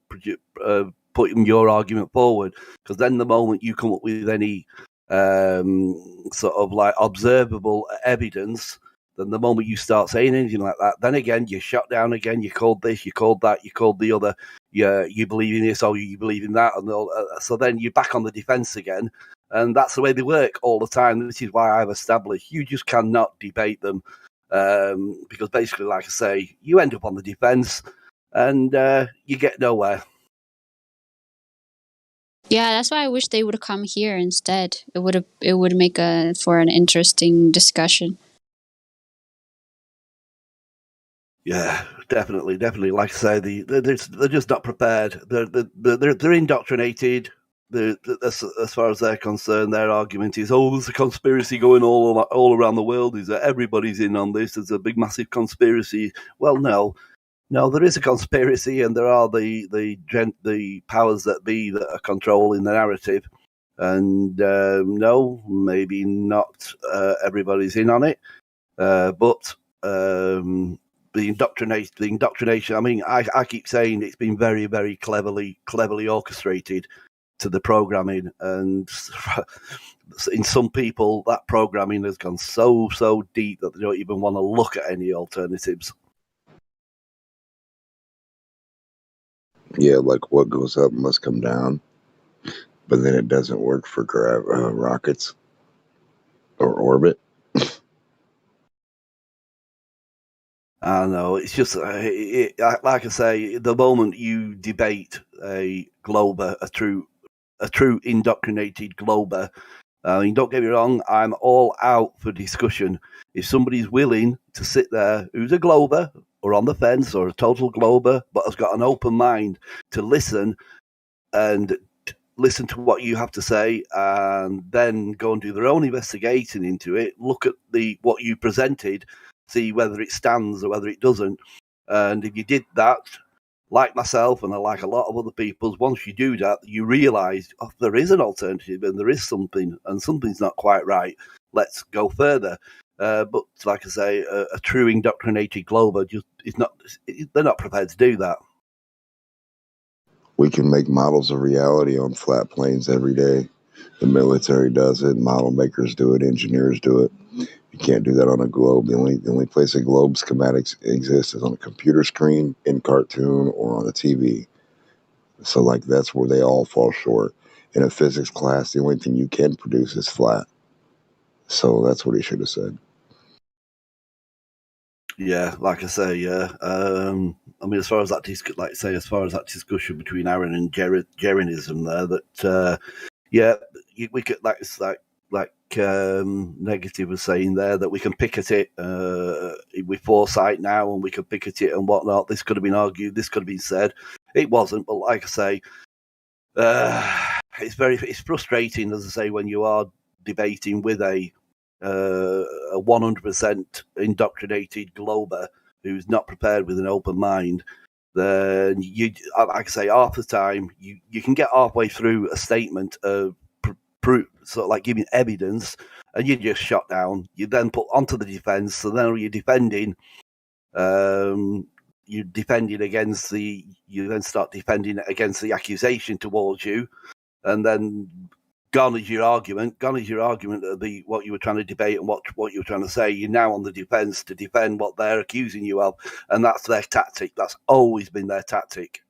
[SPEAKER 19] putting your argument forward. Because then the moment you come up with any sort of like observable evidence, then the moment you start saying anything like that, then again you're shut down again. You called this, you called that, you called the other. You believe in this, or you believe in that, and so then you're back on the defense again. And that's the way they work all the time. This is why I've established you just cannot debate them, because basically, like I say, you end up on the defense, and you get nowhere.
[SPEAKER 15] Yeah, that's why I wish they would come here instead. It would make for an interesting discussion.
[SPEAKER 19] Yeah, definitely. Like I say, they're just not prepared. They're indoctrinated. As far as they're concerned, their argument is, "Oh, there's a conspiracy going all around the world. Is that everybody's in on this? There's a big, massive conspiracy." Well, no, there is a conspiracy, and there are the powers that be that are controlling the narrative. And no, maybe not everybody's in on it, but. The indoctrination. I mean, I keep saying it's been very, very cleverly orchestrated to the programming, and in some people, that programming has gone so deep that they don't even want to look at any alternatives.
[SPEAKER 6] Yeah, like what goes up must come down, but then it doesn't work for rockets or orbit.
[SPEAKER 19] I know, it's just like I say, the moment you debate a glober, a true indoctrinated glober. Don't get me wrong, I'm all out for discussion. If somebody's willing to sit there who's a glober or on the fence or a total glober, but has got an open mind to listen and listen to what you have to say, and then go and do their own investigating into it, look at what you presented, see whether it stands or whether it doesn't. And if you did that, like myself and like a lot of other people, once you do that, you realise, oh, there is an alternative and there is something, and something's not quite right. Let's go further. But like I say, a true indoctrinated glober they're not prepared to do that.
[SPEAKER 6] We can make models of reality on flat planes every day. The military does it, model makers do it, engineers do it. You can't do that on a globe. The only place a globe schematics exists is on a computer screen, in cartoon, or on a TV. So like that's where they all fall short. In a physics class, the only thing you can produce is flat. So that's what he should have said.
[SPEAKER 19] Yeah, like I say, yeah. I mean, as far as that discussion between Aaron and Jerinism there, that we could Negative was saying there, that we can pick at it with foresight now, and we can pick at it and whatnot. This could have been argued, this could have been said. It wasn't, but like I say, it's frustrating, as I say, when you are debating with a 100% indoctrinated glober who's not prepared with an open mind. Then like I say, half the time you can get halfway through a statement of proof, sort of like giving evidence, and you're just shot down. You then put onto the defense, so then you're defending. You then start defending against the accusation towards you, and then gone is your argument of what you were trying to debate and what you were trying to say. You're now on the defense to defend what they're accusing you of, and that's their tactic. That's always been their tactic.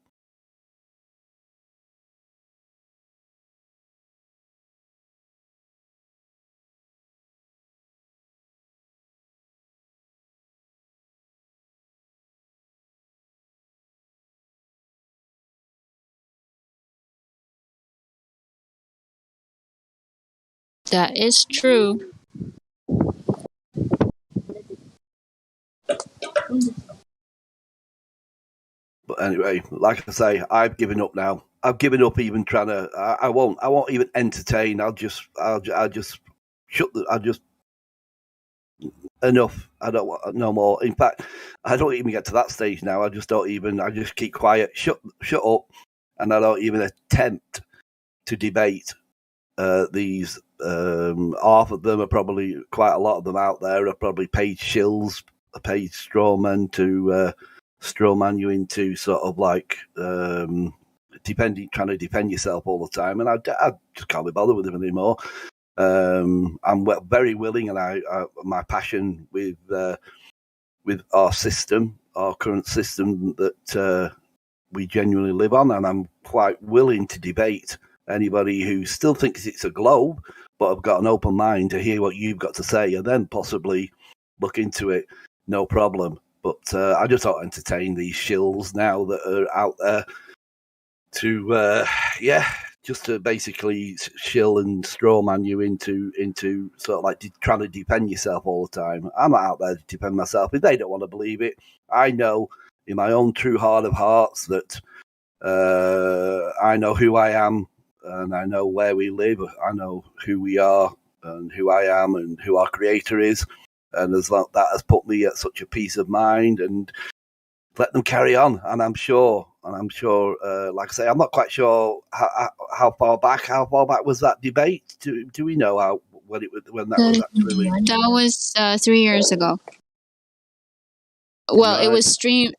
[SPEAKER 15] That is true.
[SPEAKER 19] But anyway, like I say, I've given up now. I've given up even trying to. I won't even entertain. I'll just enough. I don't want no more. In fact, I don't even get to that stage now. I just keep quiet. Shut up, and I don't even attempt to debate these. Half of them are probably, quite a lot of them out there are probably paid shills, paid straw men to straw man you into sort of like trying to defend yourself all the time, and I just can't be bothered with them anymore. I'm very willing, and my passion with our system, our current system that we genuinely live on, and I'm quite willing to debate anybody who still thinks it's a globe, but have got an open mind to hear what you've got to say, and then possibly look into it. No problem. But I just don't entertain these shills now that are out there to, just to basically shill and strawman you into sort of like trying to defend yourself all the time. I'm not out there to defend myself. If they don't want to believe it, I know in my own true heart of hearts that I know who I am, and I know where we live. I know who we are and who I am and who our creator is. And as that has put me at such a peace of mind, and let them carry on. And I'm sure, like I say, I'm not quite sure how far back was that debate? Do we know when that was actually?
[SPEAKER 15] That was 3 years ago. Well,
[SPEAKER 19] Right.
[SPEAKER 15] it was streamed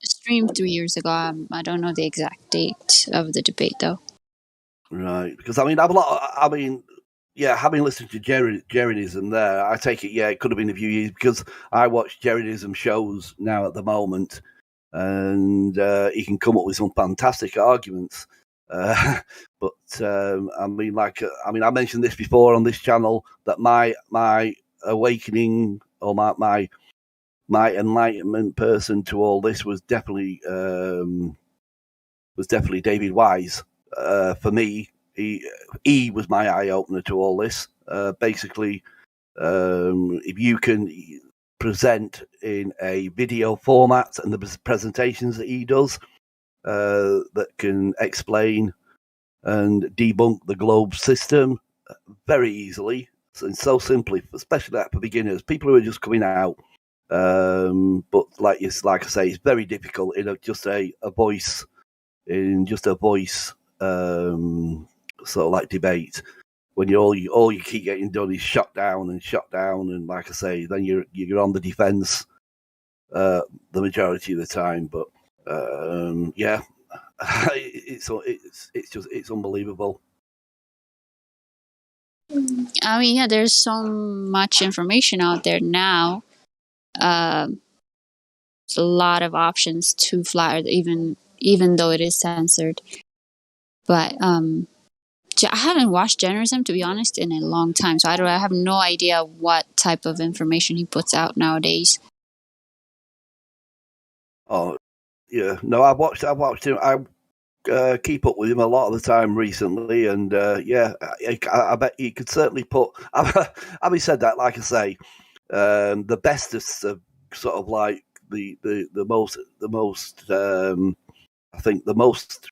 [SPEAKER 15] 3 years ago. I don't know the exact date of the debate, though.
[SPEAKER 19] Right, because having listened to Jerryism there, I take it, it could have been a few years, because I watch Jerryism shows now at the moment, and he can come up with some fantastic arguments. But I mentioned this before on this channel, that my awakening, or my enlightenment person to all this was definitely David Wise. For me, he was my eye opener to all this. Basically, if you can present in a video format, and the presentations that he does that can explain and debunk the globe system very easily and so simply, especially for beginners, people who are just coming out. But like I say, it's very difficult in just a voice sort of like debate, when all you keep getting done is shut down, and like I say, then you're on the defense the majority of the time. But it's unbelievable.
[SPEAKER 15] I mean, yeah, there's so much information out there now. There's a lot of options to flat Earth, even though it is censored. But I haven't watched Generism, to be honest, in a long time, so I have no idea what type of information he puts out nowadays.
[SPEAKER 19] Oh, yeah. No, I've watched him. I keep up with him a lot of the time recently, and I bet he could certainly put. Having said that, like I say, the bestest of sort of like the most. I think the most.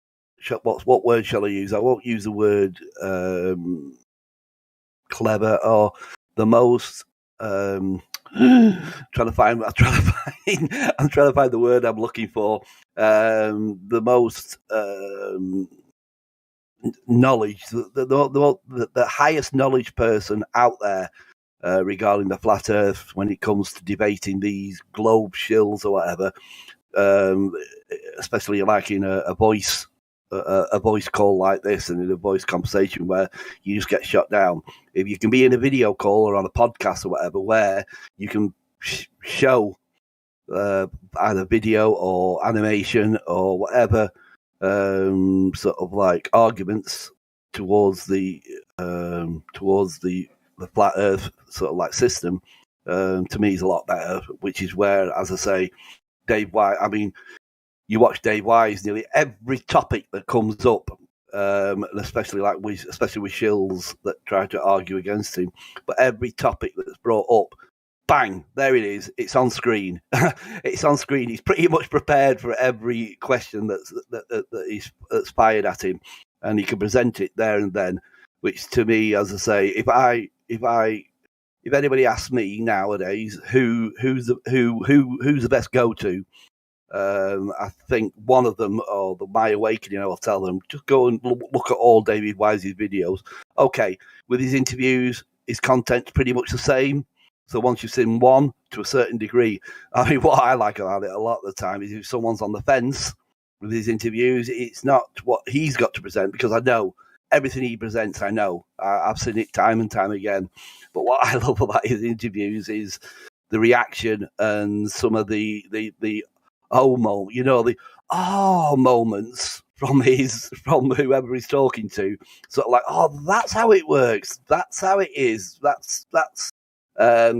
[SPEAKER 19] What word shall I use? I won't use the word clever, or the most. I'm trying to find the word I'm looking for. The most knowledge, the highest knowledge person out there regarding the flat Earth when it comes to debating these globe shills or whatever. Especially like in a voice call like this, and in a voice conversation where you just get shut down. If you can be in a video call or on a podcast or whatever, where you can show either video or animation or whatever, sort of like arguments towards the flat Earth sort of like system, to me is a lot better. Which is where, as I say, Dave Wise. I mean, you watch Dave Wise, nearly every topic that comes up, especially with shills that try to argue against him, but every topic that's brought up, bang, there it is. It's on screen. It's on screen. He's pretty much prepared for every question that's fired at him, and he can present it there and then. Which, to me, as I say, if anybody asks me nowadays who's the best go-to, I think one of them, or my awakening, I'll tell them, just go and look at all David Wise's videos. Okay, with his interviews, his content's pretty much the same. So once you've seen one, to a certain degree, I mean, what I like about it a lot of the time is if someone's on the fence with his interviews, it's not what he's got to present, because I know everything he presents. I know, I've seen it time and time again. But what I love about his interviews is the reaction and some of the moments from whoever he's talking to. Sort of like, oh, that's how it works. That's how it is.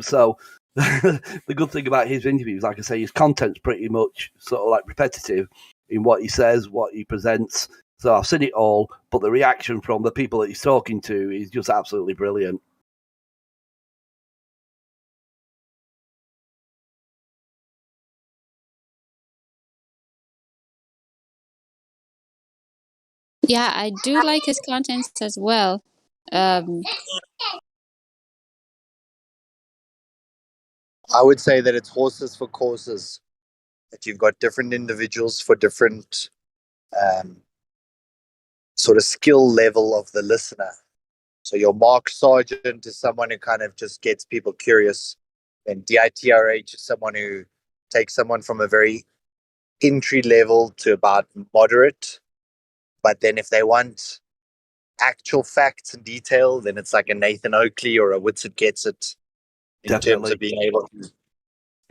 [SPEAKER 19] So the good thing about his interviews, like I say, his content's pretty much sort of like repetitive in what he says, what he presents. So I've seen it all, but the reaction from the people that he's talking to is just absolutely brilliant.
[SPEAKER 15] Yeah, I do like his contents as well. Um,
[SPEAKER 14] I would say that it's horses for courses. That you've got different individuals for different um, sort of skill level of the listener. So your Mark Sargent is someone who kind of just gets people curious. And DITRH is someone who takes someone from a very entry level to about moderate. But then if they want actual facts and detail, then it's like a Nathan Oakley or a Whitsett Gets It in terms of being able to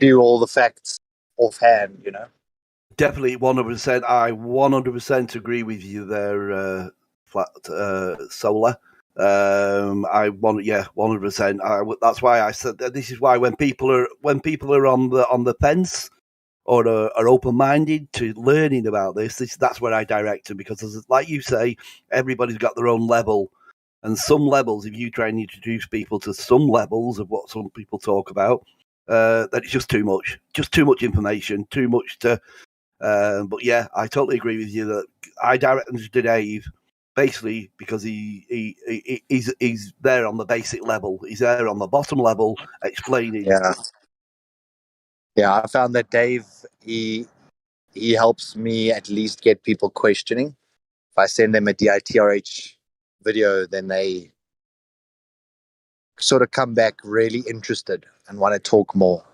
[SPEAKER 14] view all the facts offhand, you know?
[SPEAKER 19] Definitely 100%. I 100% agree with you there, Solar. I want, 100%. That's why I said that. This is why when people are on the fence or are open-minded to learning about that's where I direct them, because like you say, everybody's got their own level, and some levels, if you try and introduce people to some levels of what some people talk about, that it's just too much information, too much to. But yeah, I totally agree with you that I direct them to Dave, basically because he's there on the basic level. He's there on the bottom level explaining.
[SPEAKER 14] Yeah, I found that Dave, he helps me at least get people questioning. If I send them a DITRH video, then they sort of come back really interested and want to talk more.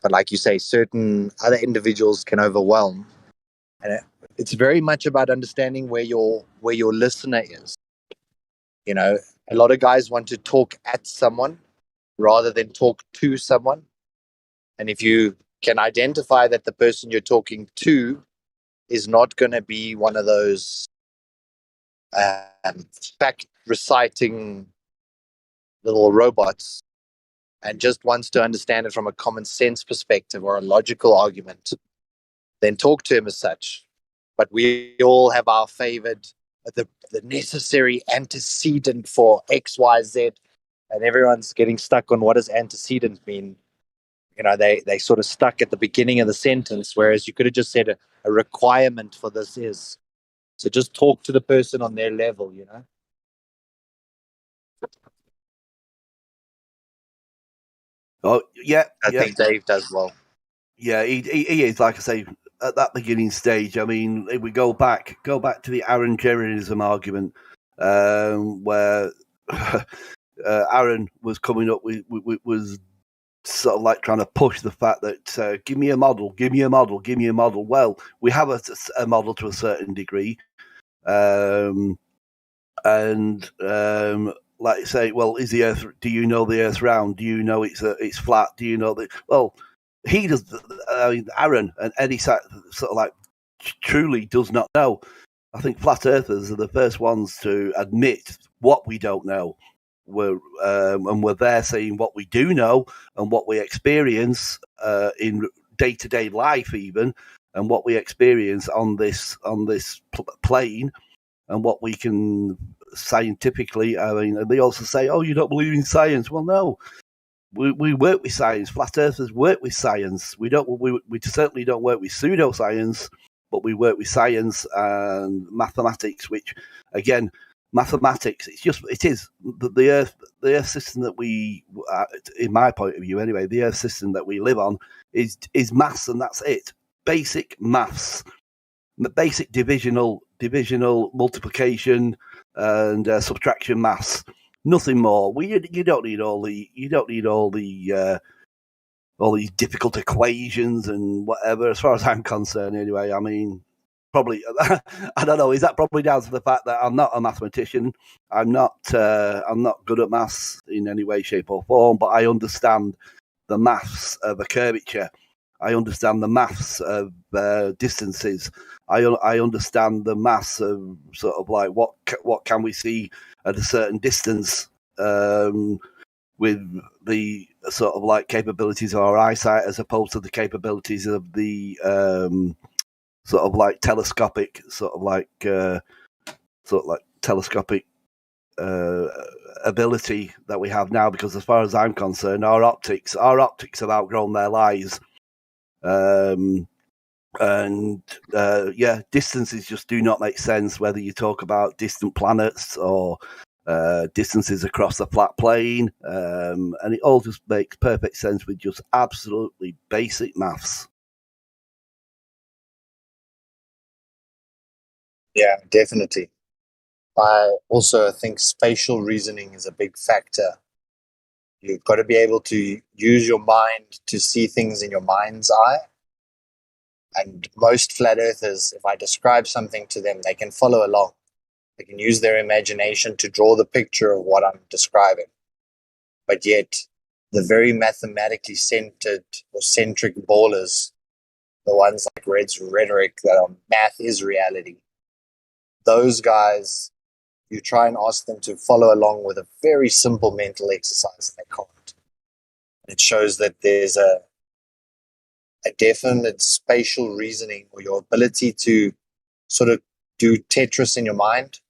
[SPEAKER 14] But like you say, certain other individuals can overwhelm. And it's very much about understanding where your listener is. You know, a lot of guys want to talk at someone rather than talk to someone. And if you can identify that the person you're talking to is not going to be one of those fact reciting little robots and just wants to understand it from a common sense perspective or a logical argument, then talk to him as such. But we all have our favored, the necessary antecedent for X, Y, Z, and everyone's getting stuck on what does antecedent mean. You know, they sort of stuck at the beginning of the sentence, whereas you could have just said a requirement for this is. So just talk to the person on their level, you know.
[SPEAKER 19] Oh yeah,
[SPEAKER 14] I think Dave does well.
[SPEAKER 19] Yeah, he is, like I say, at that beginning stage. I mean, if we go back to the Aaron Jerinism argument, where Aaron was coming up with was sort of like trying to push the fact that give me a model. Well, we have a model to a certain degree, and like you say, well, is the Earth? Do you know the Earth's round? Do you know it's flat? Do you know that? Well, he does. I mean, Aaron and Eddie sort of like truly does not know. I think flat earthers are the first ones to admit what we don't know. And we're there saying what we do know and what we experience in day-to-day life, even, and what we experience on this plane, and what we can scientifically. I mean, they also say, "Oh, you don't believe in science?" Well, no. We work with science. Flat earthers work with science. We certainly don't work with pseudoscience, but we work with science and mathematics. Which, again, mathematics. It is the Earth system that we, in my point of view, anyway, the Earth system that we live on is maths, and that's it. Basic maths, basic divisional multiplication and subtraction maths. Nothing more. You don't need all the all these difficult equations and whatever. As far as I'm concerned, anyway. I mean, probably I don't know. Is that probably down to the fact that I'm not a mathematician? I'm not good at maths in any way, shape, or form. But I understand the maths of a curvature. I understand the maths of distances. I understand the maths of sort of like what can we see at a certain distance, with the sort of like capabilities of our eyesight as opposed to the capabilities of the sort of like telescopic telescopic ability that we have now, because as far as I'm concerned, our optics have outgrown their lives. Distances just do not make sense, whether you talk about distant planets or distances across the flat plane, and it all just makes perfect sense with just absolutely basic maths.
[SPEAKER 14] Yeah, definitely. I also think spatial reasoning is a big factor. You've got to be able to use your mind to see things in your mind's eye. And most flat earthers, if I describe something to them, they can follow along. They can use their imagination to draw the picture of what I'm describing. But yet, the very mathematically centered or centric ballers, the ones like Red's rhetoric that are math is reality, those guys, you try and ask them to follow along with a very simple mental exercise and they can't. It shows that there's a definite spatial reasoning, or your ability to sort of do Tetris in your mind,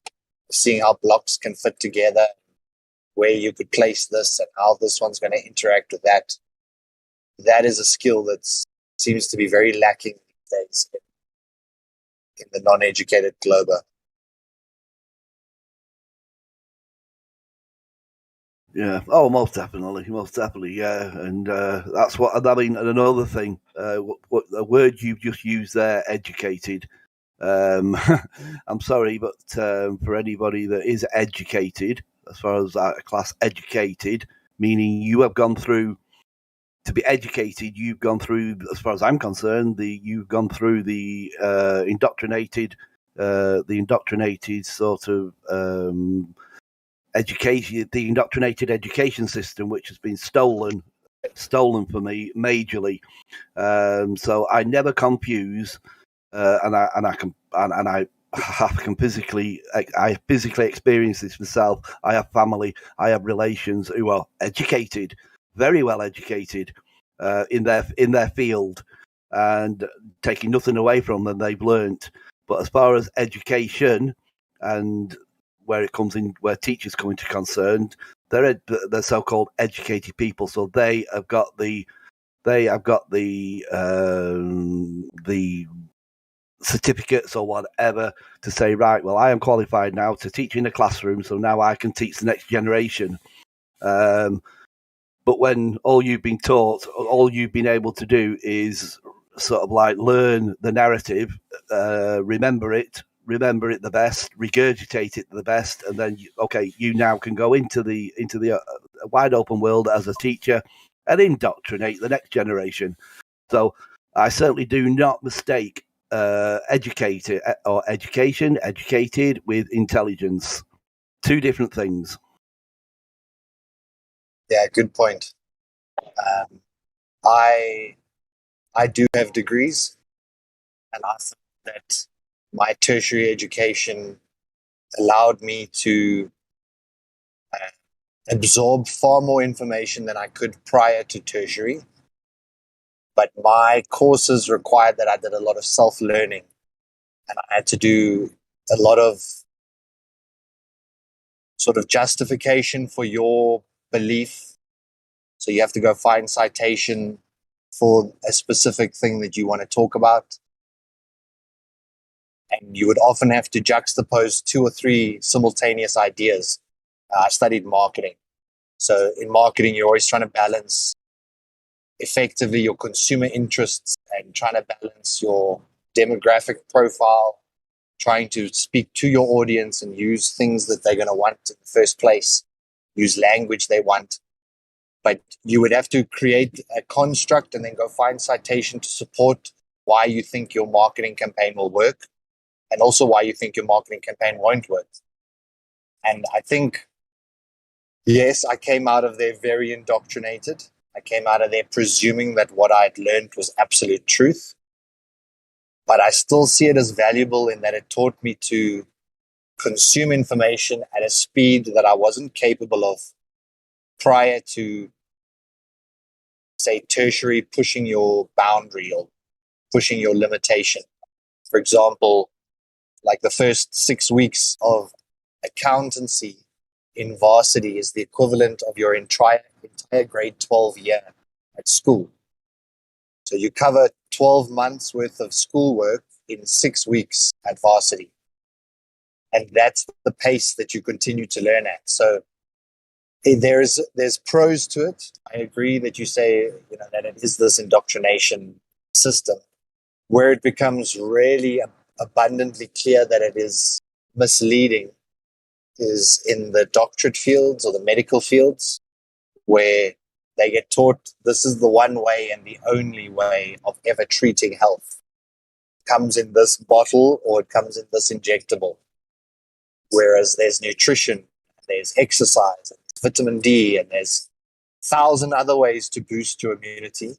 [SPEAKER 14] seeing how blocks can fit together, where you could place this and how this one's going to interact with that. That is a skill that seems to be very lacking these days in the non-educated globe.
[SPEAKER 19] Yeah. Oh, most definitely, yeah. And that's what I mean. And another thing, what the word you've just used there, educated. I'm sorry, but for anybody that is educated, as far as a class educated, meaning you have gone through to be educated, you've gone through, as far as I'm concerned, you've gone through the indoctrinated sort of education, the indoctrinated education system, which has been stolen for me majorly. So I never confuse, and I physically experience this myself. I have family, I have relations who are educated, very well educated, in their field, and taking nothing away from them, they've learnt. But as far as education and where teachers come into concerned, they're so-called educated people, so they have got the certificates or whatever to say, right, well, I am qualified now to teach in a classroom, so now I can teach the next generation. But when all you've been taught, all you've been able to do is sort of like learn the narrative, remember it the best, regurgitate it the best, and then you now can go into the wide open world as a teacher and indoctrinate the next generation. So I certainly do not mistake educated with intelligence. Two different things.
[SPEAKER 14] Yeah, good point. I do have degrees, and I think that my tertiary education allowed me to absorb far more information than I could prior to tertiary. But my courses required that I did a lot of self-learning, and I had to do a lot of sort of justification for your belief. So you have to go find citation for a specific thing that you want to talk about. And you would often have to juxtapose 2 or 3 simultaneous ideas. I studied marketing. So in marketing, you're always trying to balance effectively your consumer interests and trying to balance your demographic profile, trying to speak to your audience and use things that they're going to want in the first place, use language they want. But you would have to create a construct and then go find citation to support why you think your marketing campaign will work, and also why you think your marketing campaign won't work. And I think, yes, I came out of there very indoctrinated. I came out of there presuming that what I had learned was absolute truth. But I still see it as valuable in that it taught me to consume information at a speed that I wasn't capable of prior to, say, tertiary pushing your boundary or pushing your limitation. For example, like the first 6 weeks of accountancy in varsity is the equivalent of your entire grade 12 year at school. So you cover 12 months worth of schoolwork in 6 weeks at varsity. And that's the pace that you continue to learn at. So there's pros to it. I agree that you say, that it is this indoctrination system. Where it becomes really abundantly clear that it is misleading is in the doctorate fields or the medical fields, where they get taught this is the one way and the only way of ever treating health. It comes in this bottle or it comes in this injectable. Whereas there's nutrition, there's exercise, and there's vitamin D, and there's 1,000 other ways to boost your immunity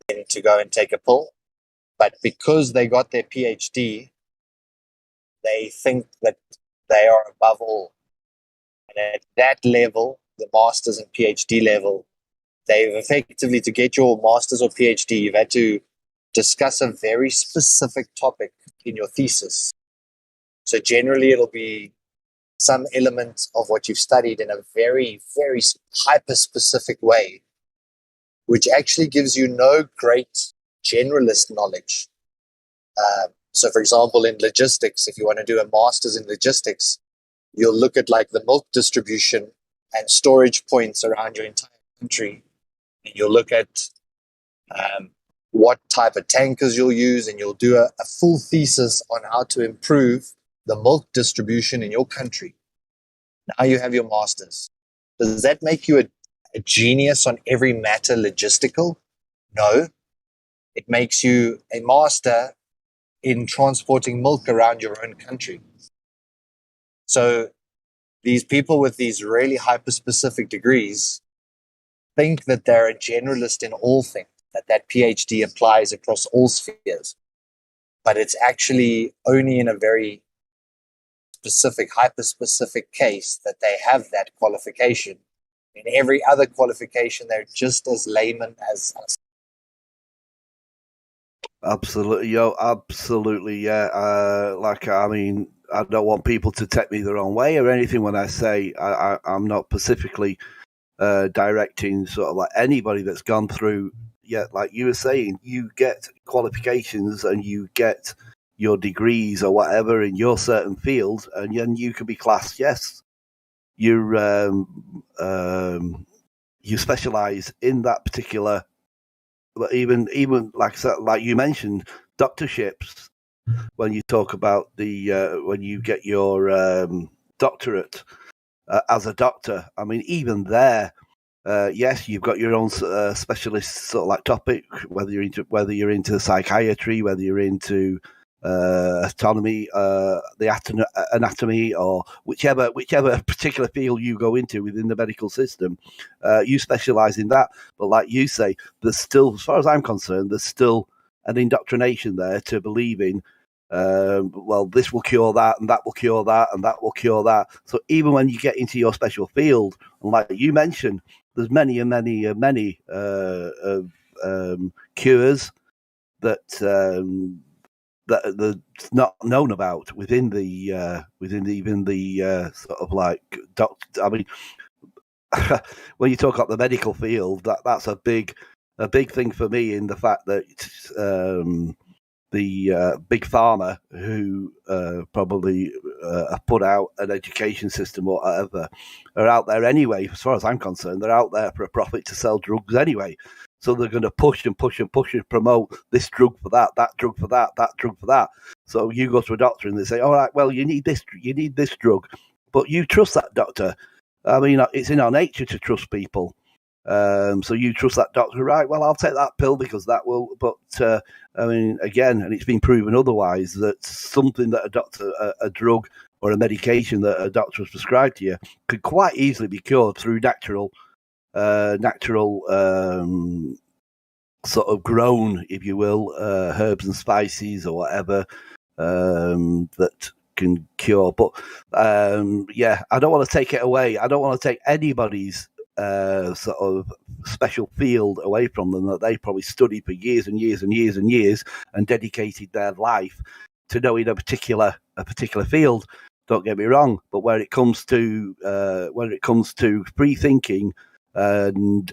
[SPEAKER 14] than to go and take a pill. But because they got their PhD, they think that they are above all. And at that level, the master's and PhD level, they've effectively, to get your master's or PhD, you've had to discuss a very specific topic in your thesis. So generally, it'll be some element of what you've studied in a very, very hyper-specific way, which actually gives you no great generalist knowledge. So, for example, in logistics, if you want to do a master's in logistics, you'll look at like the milk distribution and storage points around your entire country. And you'll look at what type of tankers you'll use, and you'll do a full thesis on how to improve the milk distribution in your country. Now you have your master's. Does that make you a genius on every matter logistical? No. It makes you a master in transporting milk around your own country. So these people with these really hyper-specific degrees think that they're a generalist in all things, that PhD applies across all spheres. But it's actually only in a very specific, hyper-specific case that they have that qualification. In every other qualification, they're just as layman as us.
[SPEAKER 19] Absolutely, absolutely, yeah. I don't want people to take me the wrong way or anything when I say I'm not specifically directing sort of like anybody that's gone through. Yeah, like you were saying, you get qualifications and you get your degrees or whatever in your certain field, and then you can be classed. Yes, you specialize in that particular. But even like you mentioned, doctorships. When you talk about when you get your doctorate as a doctor, I mean, even there, yes, you've got your own specialist sort of like topic. Whether you're into psychiatry, whether you're into anatomy, anatomy, or whichever particular field you go into within the medical system, you specialize in that. But like you say, there's still, as far as I'm concerned, there's still an indoctrination there to believing, well, this will cure that, and that will cure that, and that will cure that. So even when you get into your special field, and like you mentioned, there's many cures that that's not known about within even the sort of like doctor. I mean, when you talk about the medical field, that's a big thing for me, in the fact that the big pharma who probably have put out an education system or whatever are out there anyway. As far as I'm concerned, they're out there for a profit to sell drugs anyway. So they're going to push and promote this drug for that drug for that drug for that. So you go to a doctor and they say, all right, well, you need this drug, but you trust that doctor. I mean, it's in our nature to trust people. So you trust that doctor, right? Well, I'll take that pill because that will. But I mean, again, and it's been proven otherwise, that something that a drug or a medication that a doctor has prescribed to you could quite easily be cured through natural sort of grown, if you will, herbs and spices or whatever that can cure. But yeah, I don't want to take it away. I don't want to take anybody's sort of special field away from them that they probably studied for years and years and years and years and dedicated their life to knowing a particular field. Don't get me wrong, but when it comes to free thinking and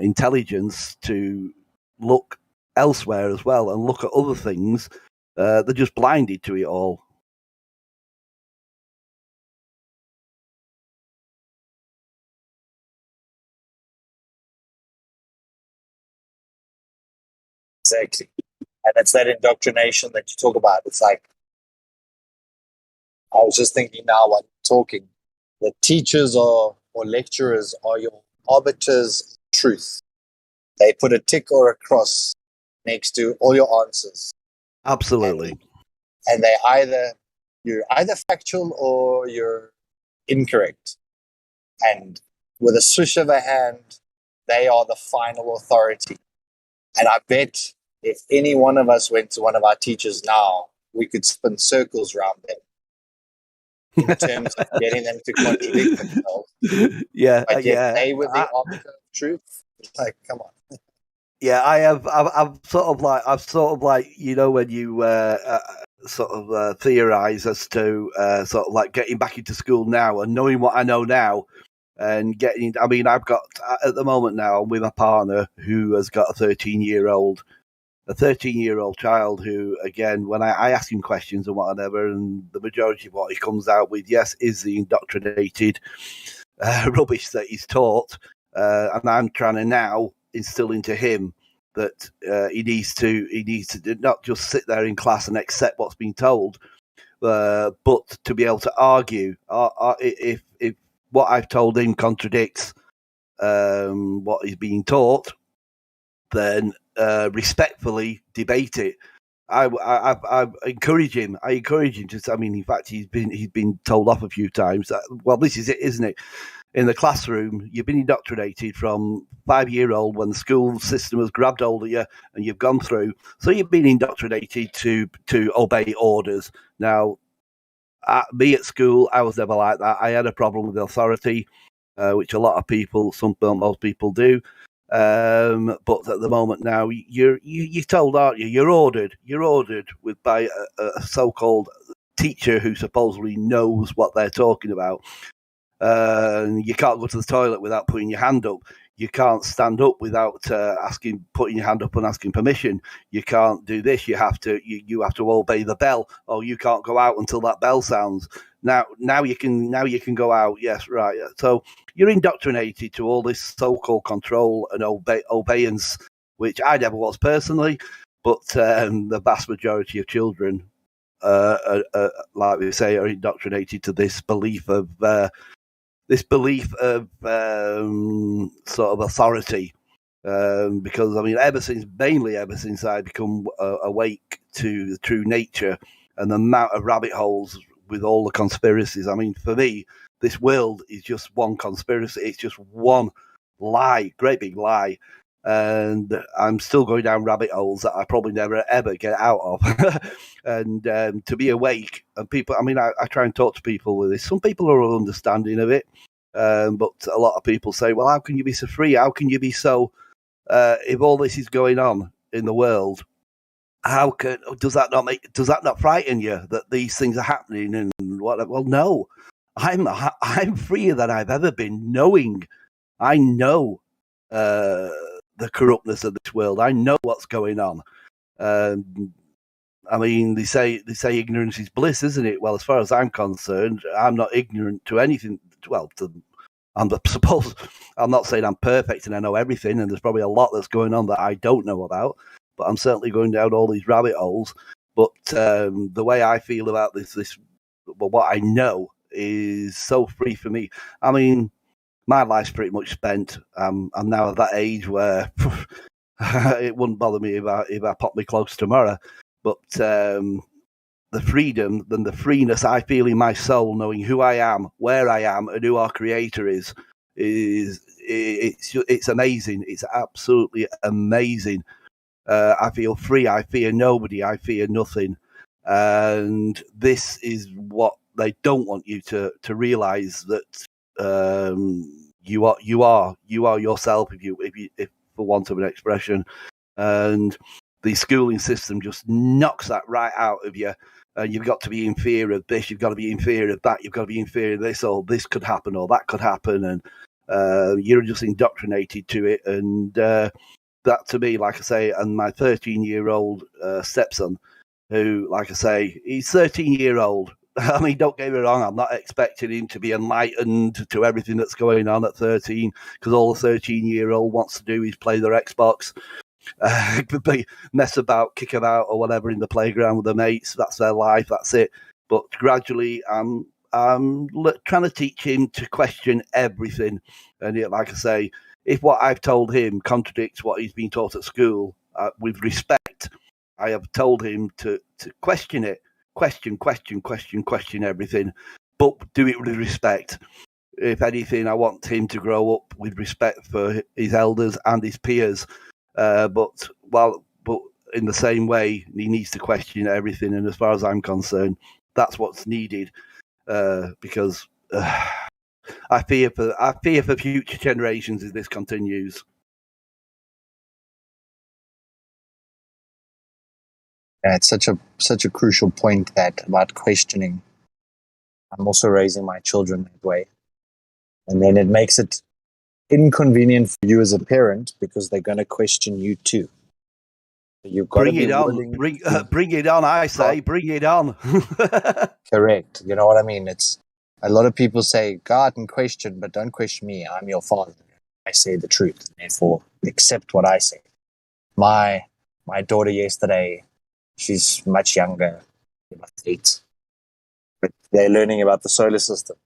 [SPEAKER 19] intelligence to look elsewhere as well and look at other things, they're just blinded to it all.
[SPEAKER 14] Exactly. And it's that indoctrination that you talk about. It's like, I was just thinking now while talking, the teachers or lecturers are your arbiters of truth. They put a tick or a cross next to all your answers.
[SPEAKER 19] Absolutely.
[SPEAKER 14] And you're either factual or you're incorrect. And with a swish of a hand, they are the final authority. And I bet if any one of us went to one of our teachers now, we could spin circles around them in terms of getting them to contradict themselves.
[SPEAKER 19] Yeah,
[SPEAKER 14] but yet
[SPEAKER 19] yeah.
[SPEAKER 14] they were the arbiter of truth. Like, come on.
[SPEAKER 19] Yeah, I've sort of like you know when you theorize as to sort of like getting back into school now and knowing what I know now and getting. I mean, I've got at the moment now I'm with my partner who has got a 13-year-old child who, again, when I ask him questions and whatever, and the majority of what he comes out with, yes, is the indoctrinated rubbish that he's taught, and I'm trying to now instill into him that he needs to not just sit there in class and accept what's been told, but to be able to argue if what I've told him contradicts what is being taught, then respectfully debate it. I encourage him. I encourage him to. I mean, in fact, he's been told off a few times that, well, this is it, isn't it? In the classroom, you've been indoctrinated from 5-year-old when the school system has grabbed hold of you and you've gone through. So you've been indoctrinated to obey orders. Now, me at school, I was never like that. I had a problem with authority, which a lot of people, most people do. But at the moment now, you're told, aren't you? You're ordered by a so-called teacher who supposedly knows what they're talking about. You can't go to the toilet without putting your hand up. You can't stand up without putting your hand up and asking permission. You can't do this. You have to obey the bell. Oh, you can't go out until that bell sounds. Now you can go out. Yes, right. So you're indoctrinated to all this so-called control and obeyance, which I never was personally, but the vast majority of children, like we say, are indoctrinated to this belief of sort of authority. Because I mean, ever since I become awake to the true nature and the amount of rabbit holes with all the conspiracies. I mean, for me, this world is just one conspiracy. It's just one lie, great big lie. And I'm still going down rabbit holes that I probably never ever get out of. And to be awake, and people, I mean, I try and talk to people with this. Some people are understanding of it, but a lot of people say, well, how can you be so free? How can you be so, if all this is going on in the world, does that not frighten you that these things are happening and whatever? Well, no, I'm freer than I've ever been, knowing I know the corruptness of this world. I know what's going on. I mean, they say ignorance is bliss, isn't it? Well, as far as I'm concerned, I'm not ignorant to anything. Well, I'm not saying I'm perfect and I know everything, and there's probably a lot that's going on that I don't know about. But I'm certainly going down all these rabbit holes. But the way I feel about this, what I know is so free for me. I mean, my life's pretty much spent. I'm now at that age where it wouldn't bother me if I popped my clothes tomorrow. But the freedom and the freeness I feel in my soul, knowing who I am, where I am, and who our Creator is it's amazing. It's absolutely amazing. I feel free. I fear nobody. I fear nothing. And this is what they don't want you to realize, that you are yourself, if for want of an expression, and the schooling system just knocks that right out of you. And you've got to be in fear of this, you've got to be in fear of that, you've got to be in fear of this, or this could happen, or that could happen, and you're just indoctrinated to it. And that, to me, like I say, and my 13-year-old stepson, who, like I say, he's 13-year-old. I mean, don't get me wrong, I'm not expecting him to be enlightened to everything that's going on at 13, because all a 13-year-old wants to do is play their Xbox, mess about, kick about, or whatever in the playground with their mates. That's their life, that's it. But gradually, I'm trying to teach him to question everything. And yet, like I say, if what I've told him contradicts what he's been taught at school, with respect, I have told him to question it. Question everything, but do it with respect. If anything, I want him to grow up with respect for his elders and his peers. But in the same way, he needs to question everything. And as far as I'm concerned, that's what's needed. Because I fear for future generations if this continues.
[SPEAKER 14] Yeah, it's such a crucial point that about questioning. I'm also raising my children that way. And then it makes it inconvenient for you as a parent because they're going to question you too. You've got to be willing.
[SPEAKER 19] Bring it on, I say. Bring it on.
[SPEAKER 14] Correct. You know what I mean? It's a lot of people say, go out and question, but don't question me. I'm your father. I say the truth. Therefore, accept what I say. My daughter yesterday, she's much younger, about 8. But they're learning about the solar system.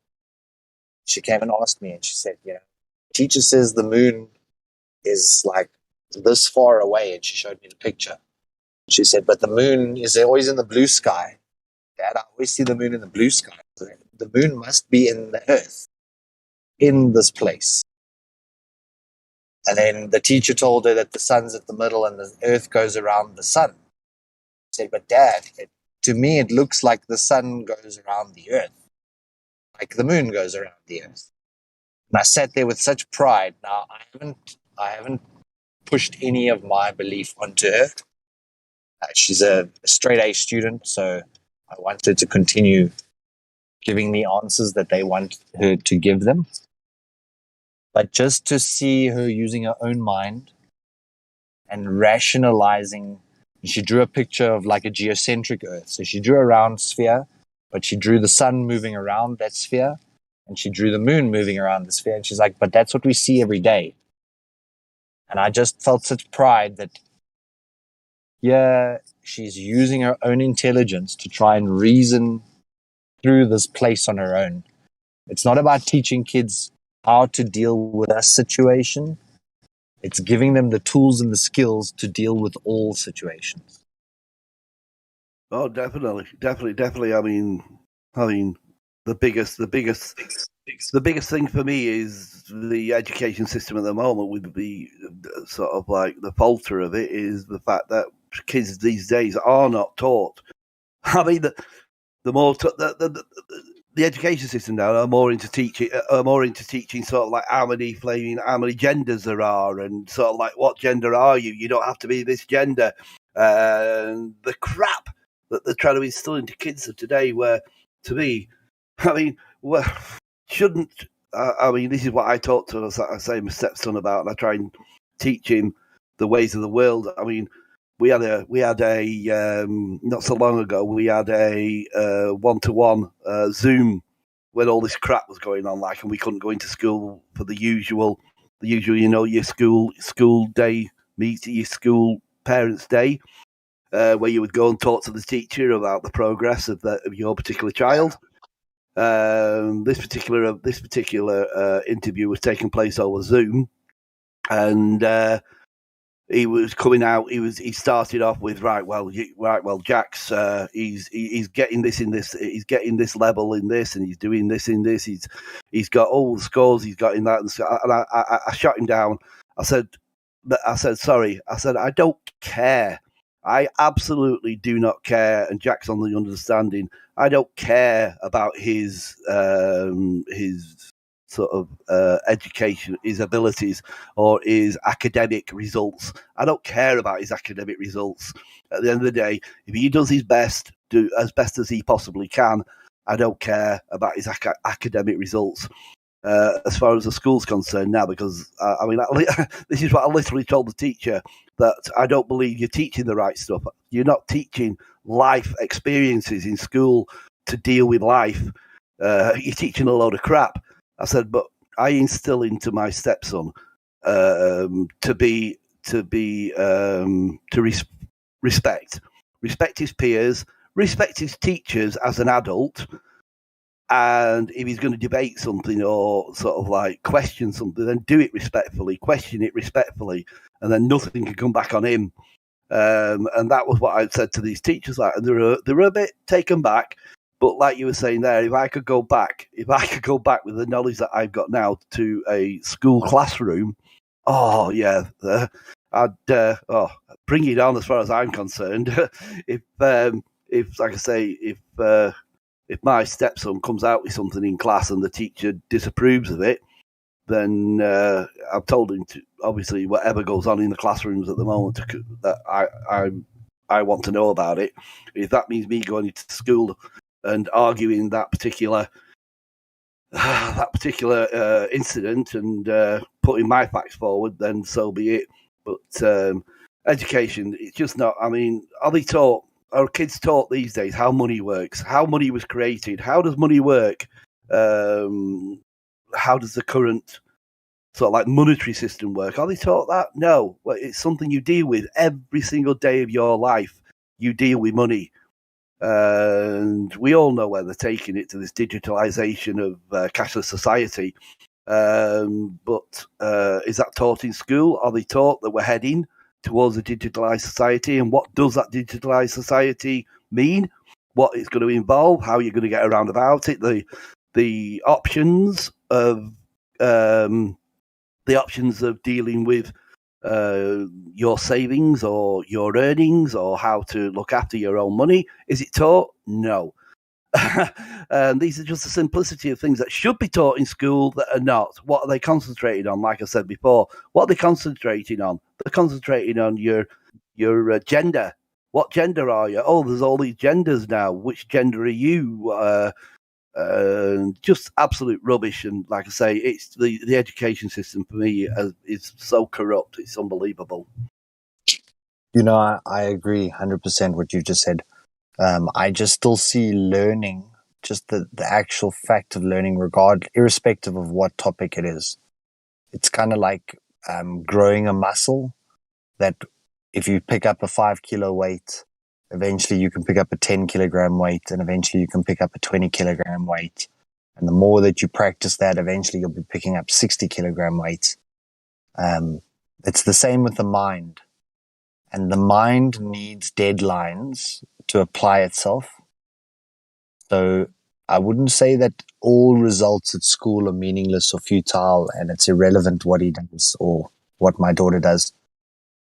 [SPEAKER 14] She came and asked me, and she said, teacher says the moon is like this far away, and she showed me the picture. She said, but the moon is always in the blue sky. Dad, I always see the moon in the blue sky. The moon must be in the earth, in this place. And then the teacher told her that the sun's at the middle and the earth goes around the sun. She said, but Dad, to me it looks like the sun goes around the earth, like the moon goes around the earth. And I sat there with such pride. Now, I haven't pushed any of my belief onto her. She's a straight A student, so I want her to continue giving me answers that they want her to give them. But just to see her using her own mind and rationalizing, she drew a picture of like a geocentric Earth. So she drew a round sphere, but she drew the sun moving around that sphere, and she drew the moon moving around the sphere. And she's like, but that's what we see every day. And I just felt such pride that, she's using her own intelligence to try and reason through this place on her own. It's not about teaching kids how to deal with a situation. It's giving them the tools and the skills to deal with all situations.
[SPEAKER 19] Oh, definitely. I mean, the biggest thing for me is the education system at the moment. With the sort of like the falter of it is the fact that kids these days are not taught. I mean, the education system now are more into teaching sort of like how many genders there are, and sort of like what gender are you? You don't have to be this gender, and the crap that they're trying to instill into kids of today. Where, to me, I mean, shouldn't I mean, this is what I talk to, I say, my stepson about, and I try and teach him the ways of the world. I mean, we had a not so long ago, we had a 1-to-1 Zoom when all this crap was going on, and we couldn't go into school for the usual, your school day meeting, your school parents' day, where you would go and talk to the teacher about the progress of your particular child. This particular interview was taking place over Zoom, and he was coming out. He started off with Jack's he's getting this in this. He's getting this level in this, and he's doing this in this. He's got all the scores he's got in that, and I shut him down. I said, sorry. I said, I don't care. I absolutely do not care. And Jack's on the understanding. I don't care about his sort of education, his abilities, or his academic results. I don't care about his academic results. At the end of the day, if he does his best, do as best as he possibly can, I don't care about his academic results. As far as the school's concerned now, because I mean, this is what I literally told the teacher, that I don't believe you're teaching the right stuff. You're not teaching life experiences in school to deal with life. You're teaching a load of crap. I said, but I instill into my stepson respect his peers, respect his teachers as an adult. And if he's going to debate something or sort of like question something, then do it respectfully, question it respectfully, and then nothing can come back on him. And that was what I said to these teachers. Like, and they were a bit taken back. But like you were saying there, if I could go back with the knowledge that I've got now to a school classroom, oh yeah, I'd bring it on as far as I'm concerned. if like I say, if my stepson comes out with something in class and the teacher disapproves of it, then I've told him to, obviously, whatever goes on in the classrooms at the moment, that I want to know about it. If that means me going into school and arguing that particular incident and putting my facts forward, then so be it. But education, it's just not. I mean, are kids taught these days how money works, how money was created, how does money work, how does the current sort of like monetary system work? Are they taught that? No. Well, it's something you deal with every single day of your life. You deal with money. And we all know where they're taking it, to this digitalization of cashless society. But is that taught in school? Are they taught that we're heading towards a digitalized society? And what does that digitalized society mean? What it's going to involve? How you're going to get around about it? The options of dealing with your savings or your earnings, or how to look after your own money. Is it taught? No. And these are just the simplicity of things that should be taught in school that are not. What are they concentrating on? Like I said before, what are they concentrating on? They're concentrating on your gender. What gender are you? Oh, there's all these genders now. Which gender are you? Just absolute rubbish. And like I say, it's the education system for me is so corrupt. It's unbelievable.
[SPEAKER 14] You know, I agree 100% what you just said. I just still see learning, just the actual fact of learning, irrespective of what topic it is. It's kind of like growing a muscle, that if you pick up a 5 kilo weight, eventually you can pick up a 10 kilogram weight, and eventually you can pick up a 20 kilogram weight. And the more that you practice that, eventually you'll be picking up 60 kilogram weights. It's the same with the mind. And the mind needs deadlines to apply itself. So I wouldn't say that all results at school are meaningless or futile and it's irrelevant what he does or what my daughter does.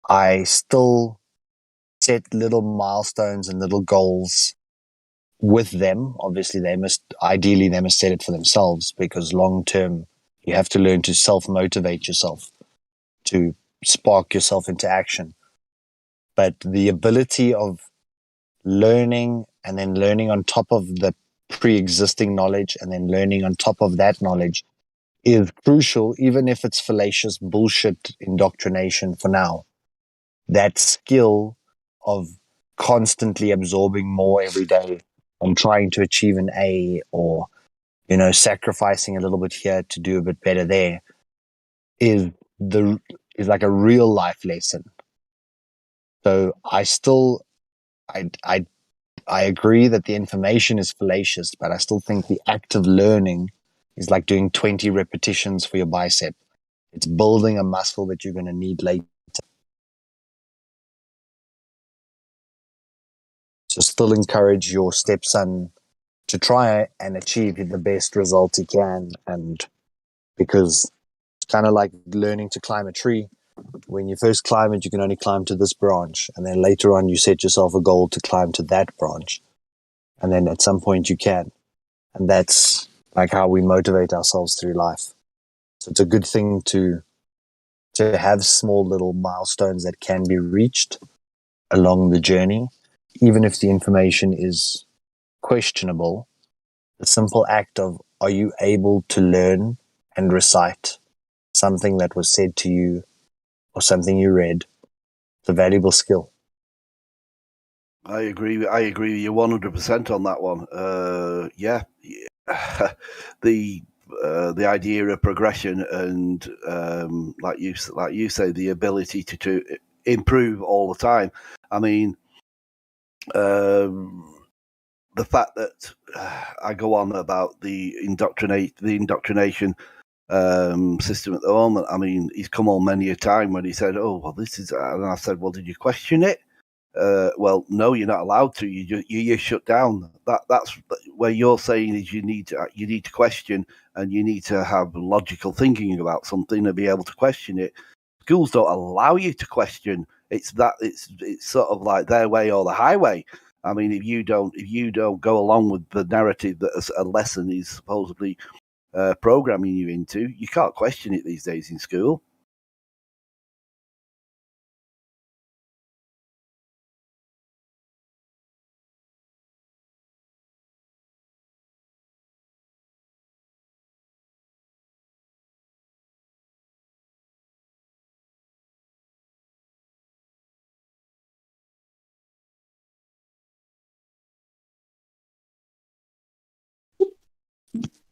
[SPEAKER 14] I still set little milestones and little goals with them. Obviously, they must set it for themselves, because long term, you have to learn to self-motivate yourself, to spark yourself into action. But the ability of learning and then learning on top of the pre-existing knowledge and then learning on top of that knowledge is crucial, even if it's fallacious bullshit indoctrination for now. That skill of constantly absorbing more every day and trying to achieve an A, or, sacrificing a little bit here to do a bit better there, is like a real life lesson. So I agree that the information is fallacious, but I still think the act of learning is like doing 20 repetitions for your bicep. It's building a muscle that you're going to need later. So still encourage your stepson to try and achieve the best result he can. And because it's kind of like learning to climb a tree. When you first climb it, you can only climb to this branch. And then later on, you set yourself a goal to climb to that branch. And then at some point you can. And that's
[SPEAKER 11] like how we motivate ourselves through life. So it's a good thing to have small little milestones that can be reached along the journey, even if the information is questionable. The simple act of, are you able to learn and recite something that was said to you or something you read? It's a valuable skill.
[SPEAKER 19] I agree with you 100% on that one. Yeah, the idea of progression and like you say, the ability to improve all the time. I mean, the fact that I go on about the indoctrination system at the moment. I mean, he's come on many a time when he said, "Oh, well, this is," and I said, "Well, did you question it?" Well, no, you're not allowed to. You're shut down. That's where you're saying is you need to question, and you need to have logical thinking about something and be able to question it. Schools don't allow you to question. It's sort of like their way or the highway. I mean, if you don't go along with the narrative that a lesson is supposedly programming you into, you can't question it these days in school.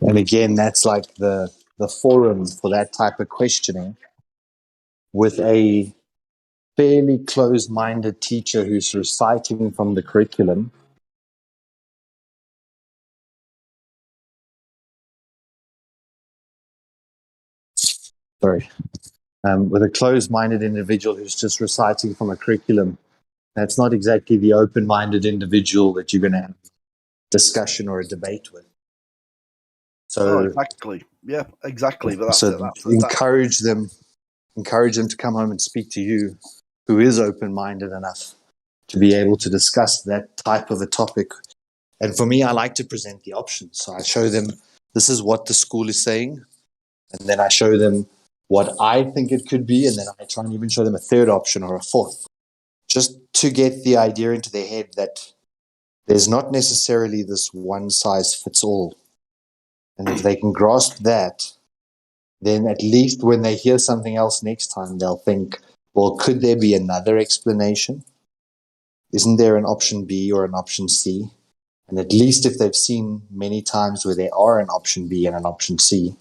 [SPEAKER 11] And again, that's like the forum for that type of questioning, with a fairly closed-minded teacher who's reciting from the curriculum. Sorry. With a closed-minded individual who's just reciting from a curriculum, that's not exactly the open-minded individual that you're going to have discussion or a debate with. So,
[SPEAKER 19] exactly. Yeah, exactly. But
[SPEAKER 11] encourage them to come home and speak to you, who is open-minded enough to be able to discuss that type of a topic. And for me, I like to present the options. So I show them, this is what the school is saying, and then I show them what I think it could be, and then I try and even show them a third option or a fourth, just to get the idea into their head that there's not necessarily this one size fits all. And if they can grasp that, then at least when they hear something else next time, they'll think, well, could there be another explanation? Isn't there an option B or an option C? And at least if they've seen many times where there are an option B and an option C,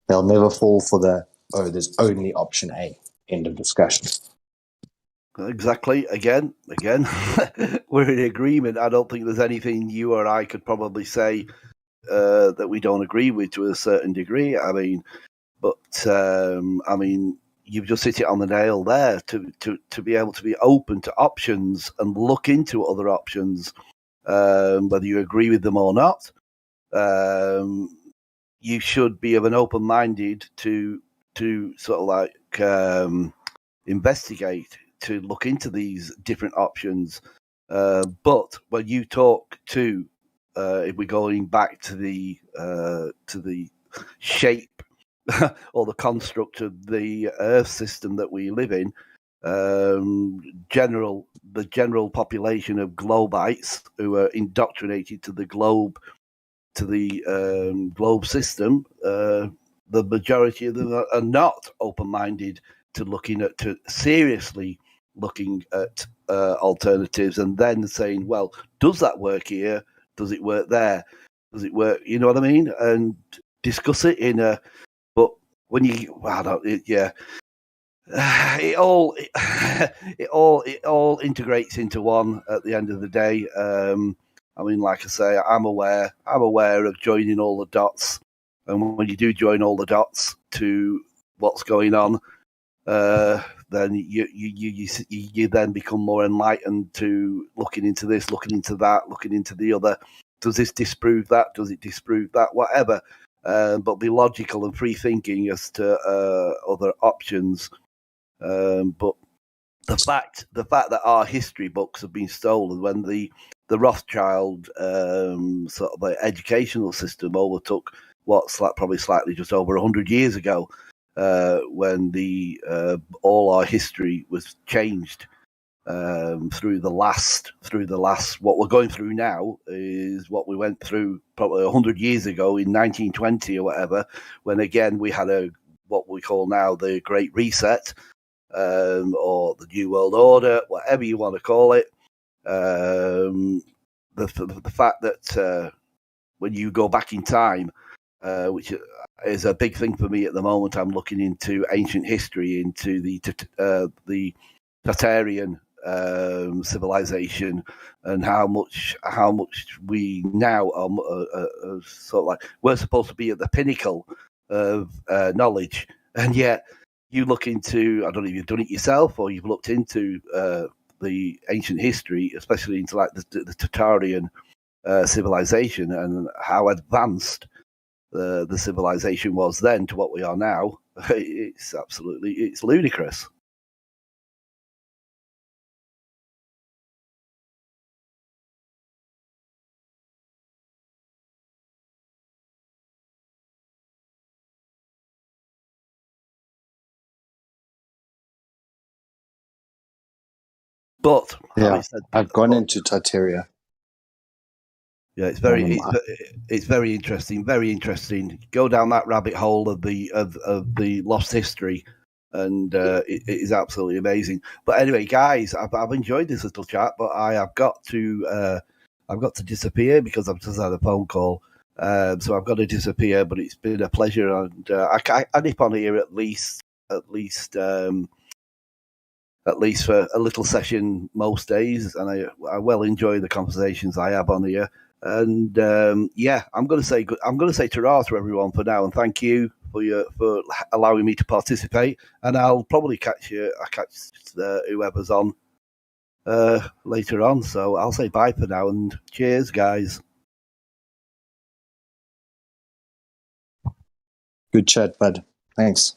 [SPEAKER 11] they'll never fall for there's only option A. End of discussion.
[SPEAKER 19] Exactly. Again, we're in agreement. I don't think there's anything you or I could probably say that we don't agree with to a certain degree. I mean, you've just hit it on the nail there. To be able to be open to options and look into other options, whether you agree with them or not. You should be of an open-minded to sort of like investigate, to look into these different options. But when you talk to, if we're going back to the shape or the construct of the Earth system that we live in, the general population of globites who are indoctrinated to the globe system, the majority of them are not open-minded to seriously looking at alternatives and then saying, well, does that work here? Does it work there? Does it work? You know what I mean? And discuss it but when you, it all integrates into one at the end of the day. I mean, like I say, I'm aware of joining all the dots, and when you do join all the dots to what's going on, then you then become more enlightened to looking into this, looking into that, looking into the other. Does this disprove that? Does it disprove that? Whatever. But be logical and free thinking as to other options. But the fact that our history books have been stolen when the Rothschild sort of educational system overtook probably slightly just over 100 years ago, when the all our history was changed. Through the last what we're going through now is what we went through probably 100 years ago in 1920 or whatever, when again we had what we call now the Great Reset, or the New World Order, whatever you want to call it. The fact that when you go back in time, which is a big thing for me at the moment, I'm looking into ancient history, into the Tatarian civilization, and how much we now are sort of like, we're supposed to be at the pinnacle of knowledge, and yet you look into, I don't know if you've done it yourself or you've looked into the ancient history, especially into like the Tatarian civilization, and how advanced the civilization was then to what we are now. It's ludicrous. But
[SPEAKER 11] yeah, I've gone into Tartaria.
[SPEAKER 19] Yeah, it's very interesting. Very interesting. Go down that rabbit hole of the lost history, and it is absolutely amazing. But anyway, guys, I've enjoyed this little chat, but I have got to disappear because I've just had a phone call. So I've got to disappear. But it's been a pleasure, and I nip on here at least for a little session most days, and I well enjoy the conversations I have on here. And yeah, I'm going to say ta-ra to everyone for now, and thank you for allowing me to participate. And I'll probably catch whoever's on later on. So I'll say bye for now, and cheers, guys.
[SPEAKER 11] Good chat, bud. Thanks.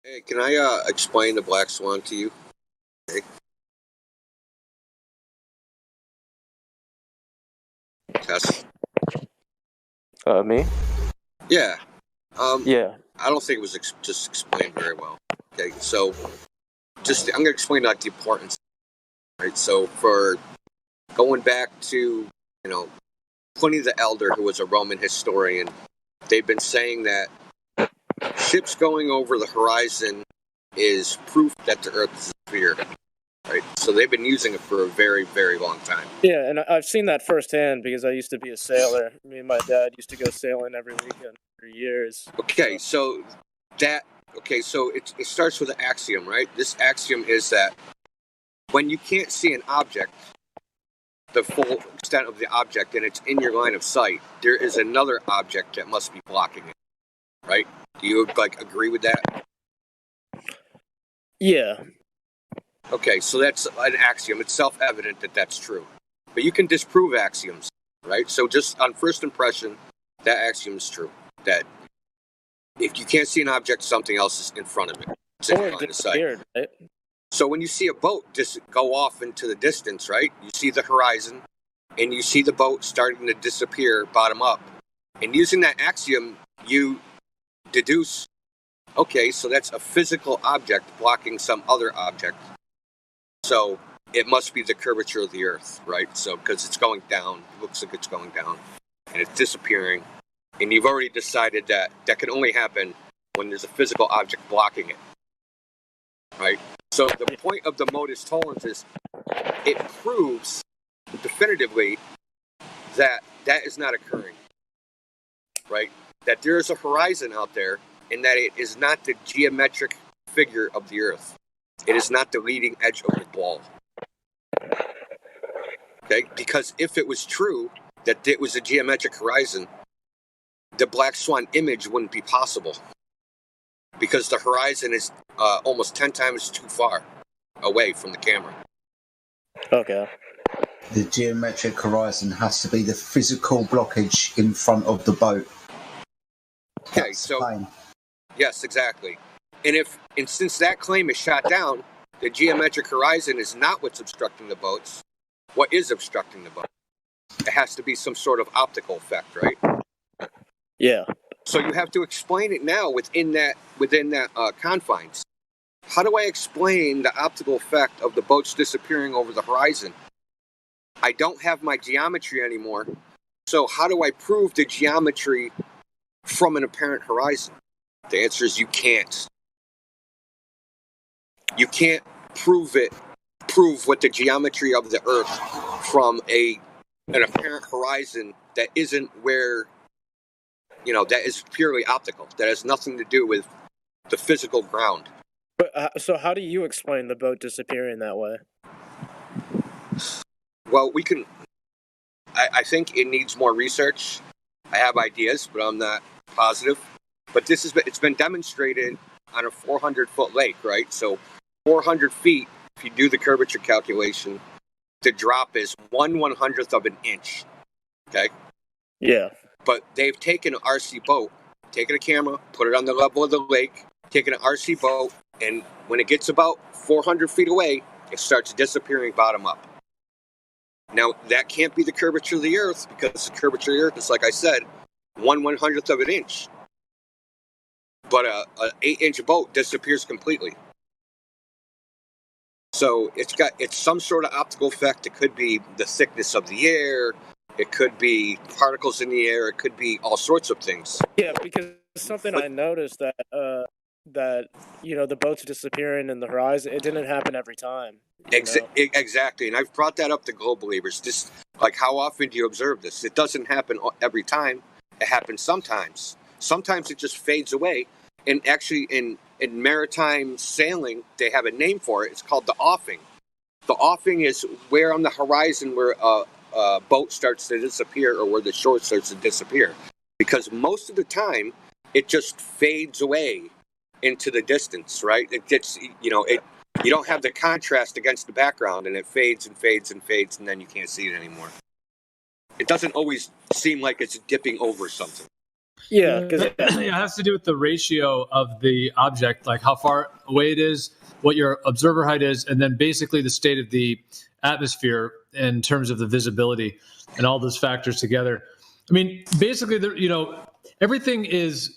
[SPEAKER 10] Hey, can I explain the black swan to you? Okay. Test.
[SPEAKER 20] Me?
[SPEAKER 10] Yeah.
[SPEAKER 20] Yeah.
[SPEAKER 10] I don't think it was just explained very well. Okay, so I'm going to explain the importance. Right. So for going back to Pliny the Elder, who was a Roman historian, they've been saying that ships going over the horizon is proof that the Earth is a sphere. Right. So they've been using it for a very, very long time.
[SPEAKER 20] Yeah, and I've seen that firsthand because I used to be a sailor. Me and my dad used to go sailing every weekend for years.
[SPEAKER 10] Okay, so it starts with an axiom, right? This axiom is that when you can't see an object, the full extent of the object, and it's in your line of sight, there is another object that must be blocking it, right? Do you agree with that?
[SPEAKER 20] Yeah.
[SPEAKER 10] Okay, so that's an axiom. It's self-evident that that's true, but you can disprove axioms, right? So just on first impression, that axiom is true. That if you can't see an object, something else is in front of it. It's in your line of sight.
[SPEAKER 20] Right?
[SPEAKER 10] So when you see a boat just go off into the distance, right? You see the horizon, and you see the boat starting to disappear bottom up. And using that axiom, you deduce, okay, so that's a physical object blocking some other object. So it must be the curvature of the Earth, right? So because it's going down, it looks like it's going down, and it's disappearing. And you've already decided that can only happen when there's a physical object blocking it, right? So the point of the modus tollens is it proves definitively that is not occurring, right? That there is a horizon out there and that it is not the geometric figure of the Earth. It is not the leading edge of the ball. Okay? Because if it was true that it was a geometric horizon, the black swan image wouldn't be possible because the horizon is almost 10 times too far away from the camera.
[SPEAKER 20] Okay.
[SPEAKER 21] The geometric horizon has to be the physical blockage in front of the boat.
[SPEAKER 10] Okay, yes, exactly. And since that claim is shot down, the geometric horizon is not what's obstructing the boats. What is obstructing the boat? It has to be some sort of optical effect, right?
[SPEAKER 20] Yeah.
[SPEAKER 10] So you have to explain it now within that confines. How do I explain the optical effect of the boats disappearing over the horizon? I don't have my geometry anymore. So how do I prove the geometry from an apparent horizon? The answer is you can't. You can't prove what the geometry of the Earth from an apparent horizon that isn't where, that is purely optical. That has nothing to do with the physical ground.
[SPEAKER 20] But so how do you explain the boat disappearing that way?
[SPEAKER 10] Well, we can. I think it needs more research. I have ideas, but I'm not positive. But it's been demonstrated on a 400-foot lake, right? So 400 feet, if you do the curvature calculation, the drop is 1/100th of an inch. Okay?
[SPEAKER 20] Yeah.
[SPEAKER 10] But they've taken an RC boat, taken a camera, put it on the level of the lake, taken an RC boat, and when it gets about 400 feet away, it starts disappearing bottom up. Now, that can't be the curvature of the Earth because the curvature of the Earth is, like I said, 1/100th of an inch. But an 8-inch boat disappears completely. So it's some sort of optical effect. It could be the thickness of the air. It could be particles in the air. It could be all sorts of things.
[SPEAKER 20] Yeah, because something I noticed that the boats disappearing in the horizon, it didn't happen every time.
[SPEAKER 10] Exactly, and I've brought that up to Globe Believers. Just like, how often do you observe this? It doesn't happen every time. It happens sometimes. Sometimes it just fades away. And actually, in maritime sailing, they have a name for it. It's called the offing. The offing is where on the horizon where a boat starts to disappear or where the shore starts to disappear. Because most of the time, it just fades away into the distance, right? It gets, you don't have the contrast against the background, and it fades and fades and fades, and then you can't see it anymore. It doesn't always seem like it's dipping over something.
[SPEAKER 20] Yeah, because
[SPEAKER 4] it has to do with the ratio of the object, like how far away it is, what your observer height is, and then basically the state of the atmosphere in terms of the visibility and all those factors together. I mean, basically, everything it's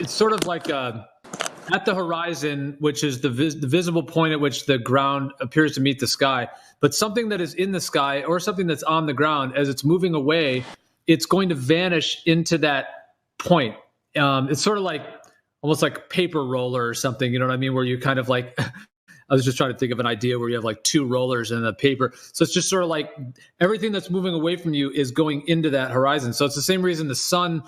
[SPEAKER 4] sort of like at the horizon, which is the visible point at which the ground appears to meet the sky. But something that is in the sky or something that's on the ground, as it's moving away, it's going to vanish into that point. It's sort of like almost like paper roller or something, you know what I mean? Where you kind of like, I was just trying to think of an idea where you have like two rollers in a paper. So it's just sort of like everything that's moving away from you is going into that horizon. So it's the same reason the sun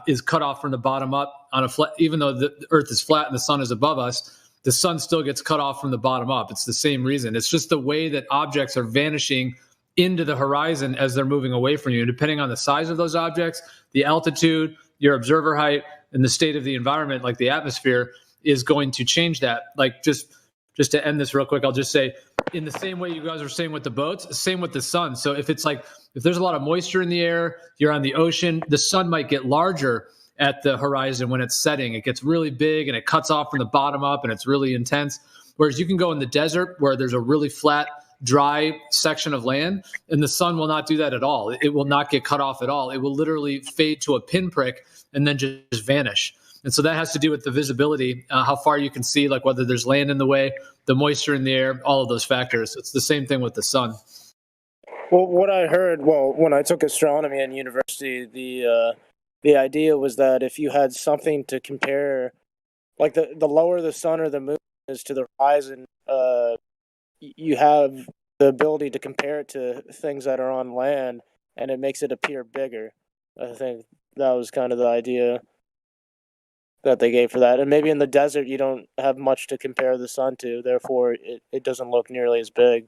[SPEAKER 4] is cut off from the bottom up on a flat, even though the Earth is flat and the sun is above us, the sun still gets cut off from the bottom up. It's the same reason. It's just the way that objects are vanishing into the horizon as they're moving away from you. And depending on the size of those objects, the altitude, your observer height, and the state of the environment, like the atmosphere, is going to change that. Like just to end this real quick, I'll just say, in the same way you guys were saying with the boats, same with the sun. So if it's like, if there's a lot of moisture in the air, you're on the ocean, the sun might get larger at the horizon when it's setting. It gets really big and it cuts off from the bottom up and it's really intense. Whereas you can go in the desert where there's a really flat, dry section of land, and the sun will not do that at all. It will not get cut off at all. It will literally fade to a pinprick and then just vanish. And so that has to do with the visibility, how far you can see, like whether there's land in the way, the moisture in the air, all of those factors. It's the same thing with the sun.
[SPEAKER 20] Well, what I heard, when I took astronomy in university, the idea was that if you had something to compare, like the lower the sun or the moon is to the horizon, you have the ability to compare it to things that are on land, and it makes it appear bigger. I think that was kind of the idea that they gave for that. And maybe in the desert, you don't have much to compare the sun to, therefore it doesn't look nearly as big.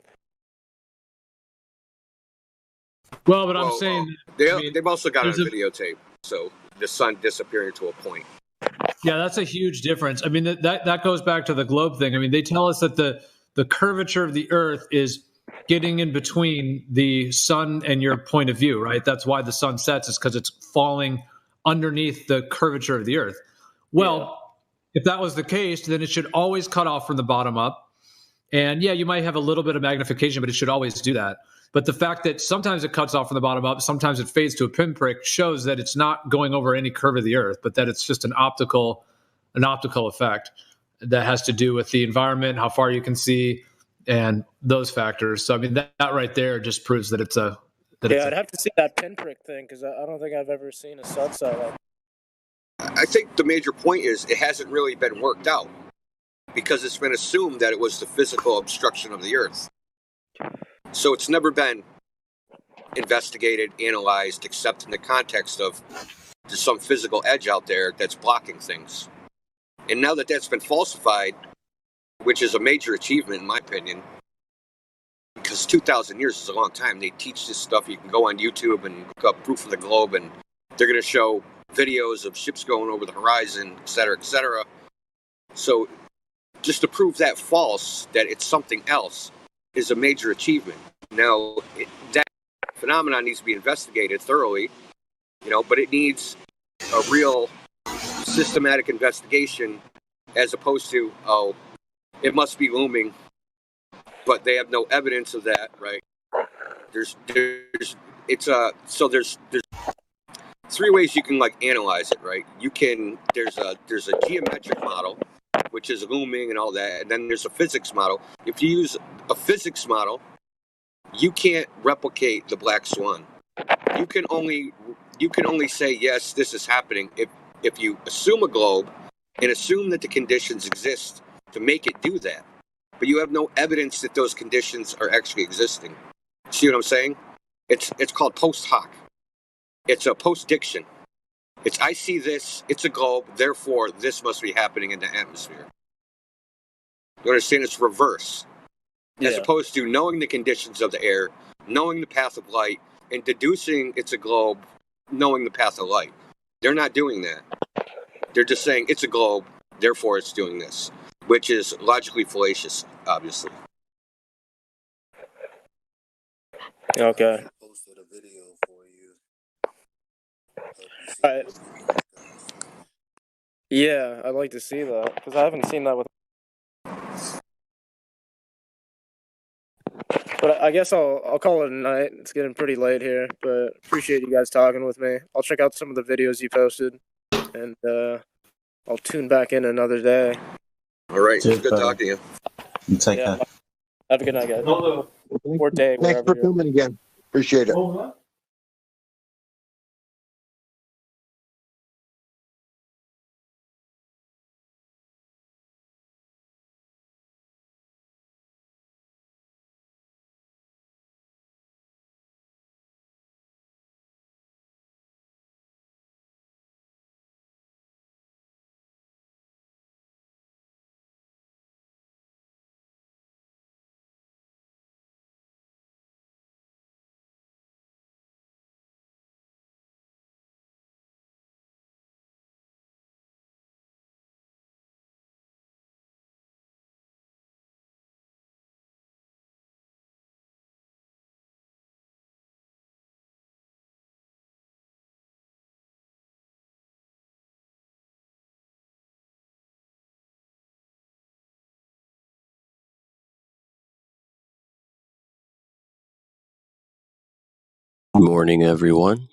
[SPEAKER 4] Well, but I'm saying
[SPEAKER 10] they've also got a videotape, so the sun disappearing to a point.
[SPEAKER 4] Yeah, that's a huge difference. I mean, that goes back to the globe thing. I mean, they tell us that the curvature of the Earth is getting in between the sun and your point of view, right? That's why the sun sets, is because it's falling underneath the curvature of the Earth. Well, if that was the case, then it should always cut off from the bottom up. And yeah, you might have a little bit of magnification, but it should always do that. But the fact that sometimes it cuts off from the bottom up, sometimes it fades to a pinprick, shows that it's not going over any curve of the Earth, but that it's just an optical effect that has to do with the environment, how far you can see, and those factors. So I mean, that right there just proves that it's a.
[SPEAKER 20] I'd have to see that pinprick thing, because I don't think I've ever seen a sunset like.
[SPEAKER 10] I think the major point is it hasn't really been worked out, because it's been assumed that it was the physical obstruction of the Earth. So it's never been investigated, analyzed, except in the context of there's some physical edge out there that's blocking things. And now that that's been falsified, which is a major achievement in my opinion, because 2,000 years is a long time. They teach this stuff. You can go on YouTube and look up Proof of the Globe, and they're going to show videos of ships going over the horizon, et cetera, et cetera. So just to prove that false, that it's something else, is a major achievement. Now, that phenomenon needs to be investigated thoroughly, but it needs a real systematic investigation, as opposed to, it must be looming, but they have no evidence of that, right? There's three ways you can analyze it, right? There's a geometric model, which is looming and all that, and then there's a physics model. If you use a physics model, you can't replicate the black swan. You can only say, yes, this is happening if you assume a globe and assume that the conditions exist to make it do that. But you have no evidence that those conditions are actually existing. See what I'm saying? It's called post hoc. It's a post-diction. It's, I see this, it's a globe, therefore this must be happening in the atmosphere. You understand? It's reverse. As opposed to knowing the conditions of the air, knowing the path of light, and deducing it's a globe, knowing the path of light. They're not doing that. They're just saying it's a globe, therefore it's doing this, which is logically fallacious, obviously.
[SPEAKER 20] Okay. Yeah, I'd like to see that because I haven't seen that with. But I guess I'll call it a night. It's getting pretty late here, but appreciate you guys talking with me. I'll check out some of the videos you posted, and I'll tune back in another day.
[SPEAKER 10] All right,
[SPEAKER 11] Cheers,
[SPEAKER 10] good
[SPEAKER 11] buddy.
[SPEAKER 10] talking to you.
[SPEAKER 11] You take
[SPEAKER 20] Yeah,
[SPEAKER 11] care.
[SPEAKER 20] have a good night, guys. Or day,
[SPEAKER 6] Thanks
[SPEAKER 20] wherever
[SPEAKER 6] for
[SPEAKER 20] you're.
[SPEAKER 6] coming again. Appreciate it.
[SPEAKER 5] Good morning, everyone.